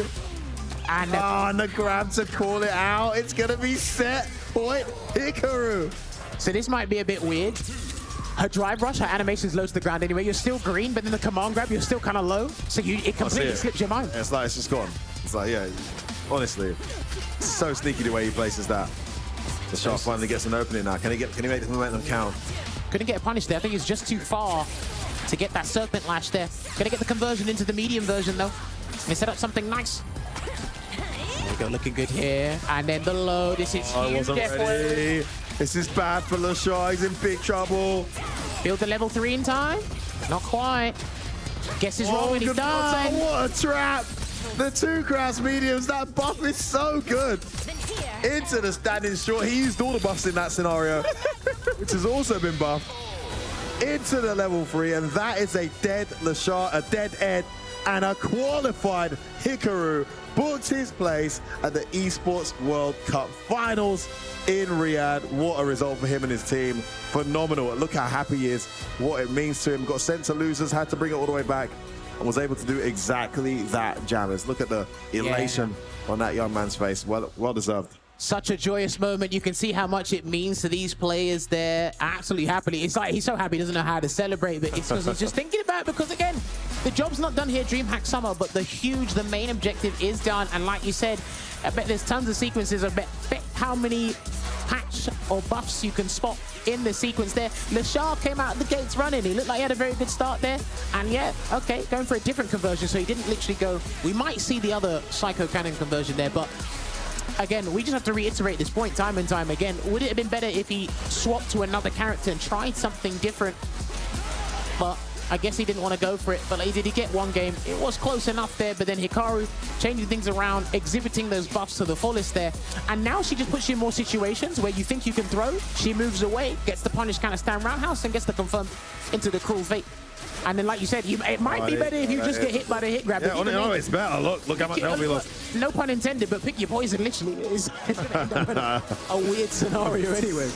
And the grab to call it out. It's going to be set point Hikaru. so this might be a bit weird. Her drive rush, her animation's low to the ground anyway. You're still green, but then the command grab, you're still kind of low. So it completely slips your mind. It's like, it's just gone. It's like, yeah, honestly, it's so sneaky the way he places that. The Shark finally gets an opening now. Can he make this momentum count? Couldn't get punished there. I think it's just too far to get that Serpent Lash there. Gonna get the conversion into the medium version though. They set up something nice. There we go, looking good here. And then the low. This is I huge. wasn't ready. This is bad for Lashar. He's in big trouble. Build the level 3 in time. Not quite. Guess is wrong when he's good done. button. What a trap. The 2 crouch mediums. That buff is so good. Into the standing short. He used all the buffs in that scenario, which has also been buffed. Into the level 3, and that is a dead Lashar, a dead Ed, and a qualified Hikaru booked his place at the Esports World Cup Finals in Riyadh. What a result for him and his team. Phenomenal. Look how happy he is, what it means to him. Got sent to losers, had to bring it all the way back, and was able to do exactly that, Jammers. Look at the elation on that young man's face. Well deserved. Such a joyous moment. You can see how much it means to these players there. Absolutely happily. It's like he's so happy he doesn't know how to celebrate, but it's because he's just thinking about it, because again, the job's not done here, DreamHack Summer, but the main objective is done. And like you said, I bet there's tons of sequences. I bet how many patch or buffs you can spot in the sequence there. Lashar came out of the gates running. He looked like he had a very good start there. And yeah, okay, going for a different conversion. So he didn't literally go. We might see the other Psycho Cannon conversion there, but again, we just have to reiterate this point time and time again. Would it have been better if he swapped to another character and tried something different? But I guess he didn't want to go for it. But like, did he get one game? It was close enough there, but then Hikaru changing things around, exhibiting those buffs to the fullest there. And now she just puts you in more situations where you think you can throw. She moves away, gets the punish kind of stand roundhouse, and gets the confirm into the cruel fate. And then, like you said, it might be better if you just get hit by the hit grab. Yeah, no, it's better. Look how much health he lost. No pun intended, but pick your poison, literally. It's going to end up in a weird scenario anyway.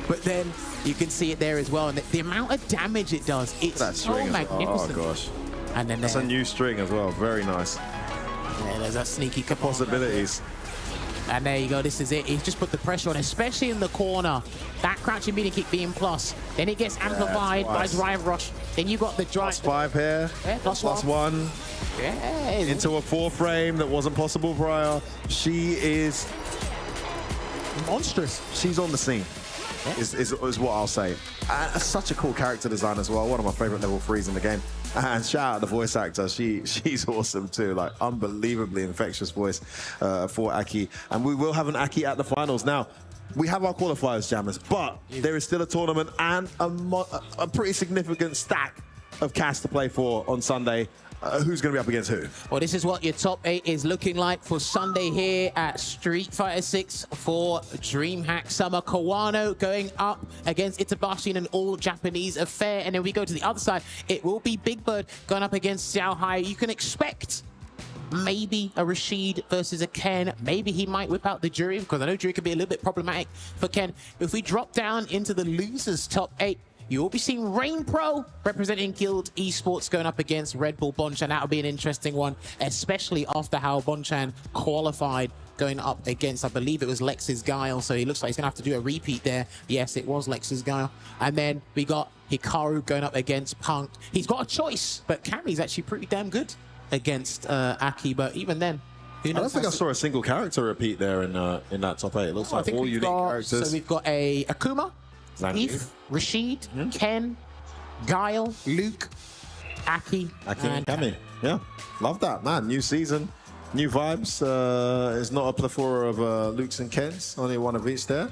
But then you can see it there as well. And the amount of damage it does, it's so magnificent. Oh, gosh. And then that's a new string as well. Very nice. Yeah, there's that sneaky possibilities. And there you go, this is it. He's just put the pressure on, especially in the corner. That crouching medium kick being plus. Then it gets amplified by drive rush. Then you got the drive. +5 here. Yeah, plus one. Yeah. Into a 4 frame that wasn't possible prior. She is monstrous. She's on the scene. Yeah. Is what I'll say. Such a cool character design as well. One of my favorite level 3s in the game. And shout out the voice actor. She's awesome too. Like unbelievably infectious voice for Aki. And we will have an Aki at the finals. Now, we have our qualifiers, Jammers, but there is still a tournament and a pretty significant stack of cash to play for on Sunday. Who's going to be up against who? Well, this is what your top 8 is looking like for Sunday here at Street Fighter 6 for DreamHack Summer. Kawano going up against Itabashi in an all-Japanese affair. And then we go to the other side. It will be Big Bird going up against Xiao Hai. You can expect maybe a Rashid versus a Ken. Maybe he might whip out the Jury, because I know Jury can be a little bit problematic for Ken. If we drop down into the losers' top 8, you will be seeing Rainpro representing Guild Esports going up against Red Bull Bonchan. That'll be an interesting one, especially after how Bonchan qualified going up against, I believe it was Lex's Guile. So he looks like he's going to have to do a repeat there. Yes, it was Lex's Guile. And then we got Hikaru going up against Punk. He's got a choice, but Carrie's actually pretty damn good against Aki. But even then, who knows? I don't think I saw a single character repeat there in that top 8. It looks like all unique characters. So we've got a Akuma, Eve, Rashid, Ken, Guile, Luke, Aki and Kami. Yeah, love that, man. New season, new vibes. It's not a plethora of Lukes and Kens, only one of each there.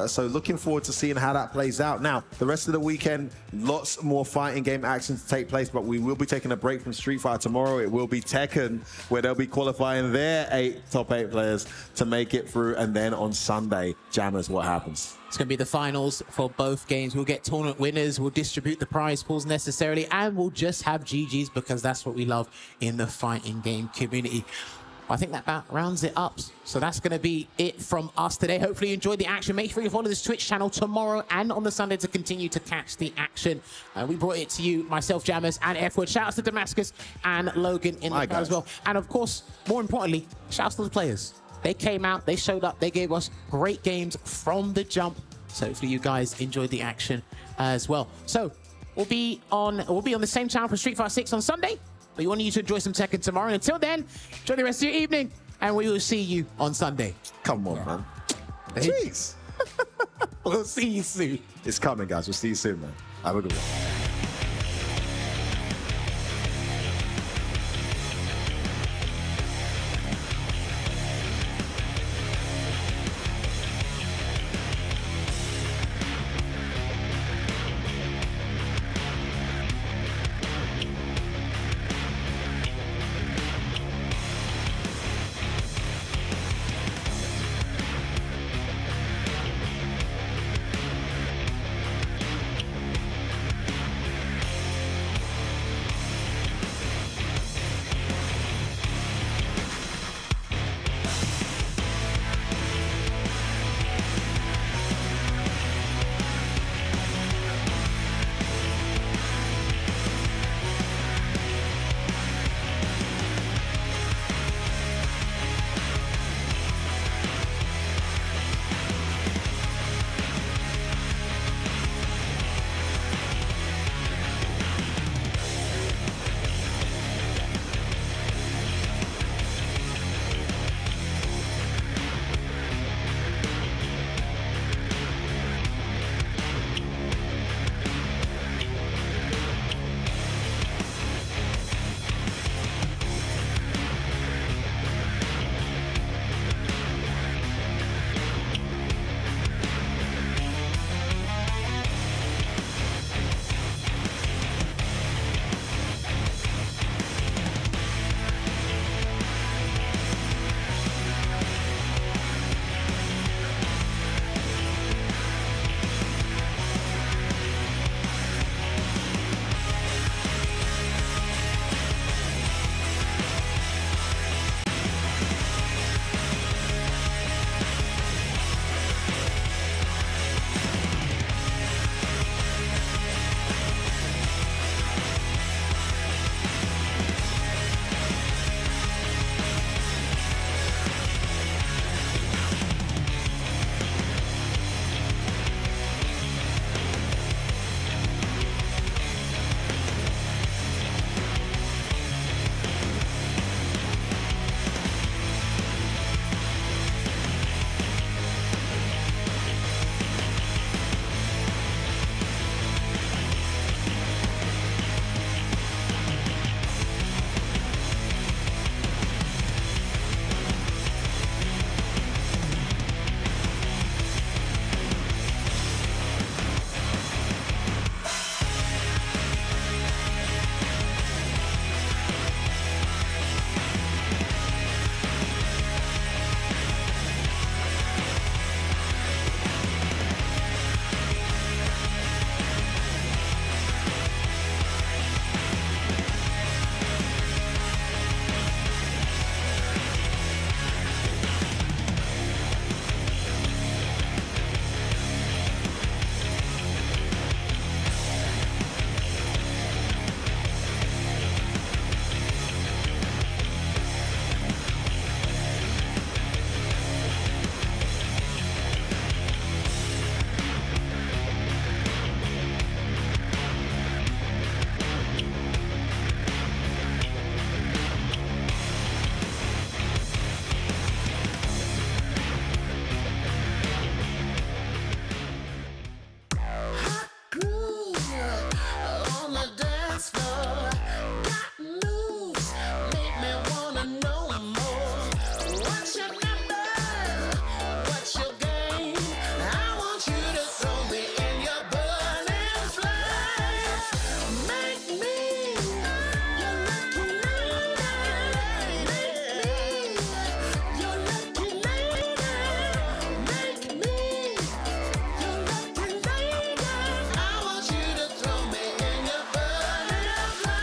So looking forward to seeing how that plays out. Now, the rest of the weekend, lots more fighting game action to take place, but we will be taking a break from Street Fighter tomorrow. It will be Tekken, where they'll be qualifying their top 8 players to make it through. And then on Sunday, Jammers, what happens? It's going to be the finals for both games. We'll get tournament winners, we'll distribute the prize pools necessarily, and we'll just have GGs, because that's what we love in the fighting game community. I think that about rounds it up. So that's going to be it from us today. Hopefully you enjoyed the action. Make sure you follow this Twitch channel tomorrow and on the Sunday to continue to catch the action. We brought it to you, myself, Jammers, and F-Word. Shout out to Damascus and Logan in the crowd as well. And of course, more importantly, shout out to the players. They came out, they showed up, they gave us great games from the jump. So hopefully you guys enjoyed the action as well. So we'll be on the same channel for Street Fighter 6 on Sunday. But we want you to enjoy some Tekken tomorrow. And until then, enjoy the rest of your evening, and we will see you on Sunday. Come on, man. Jeez. We'll see you soon. It's coming, guys. We'll see you soon, man. Have a good one.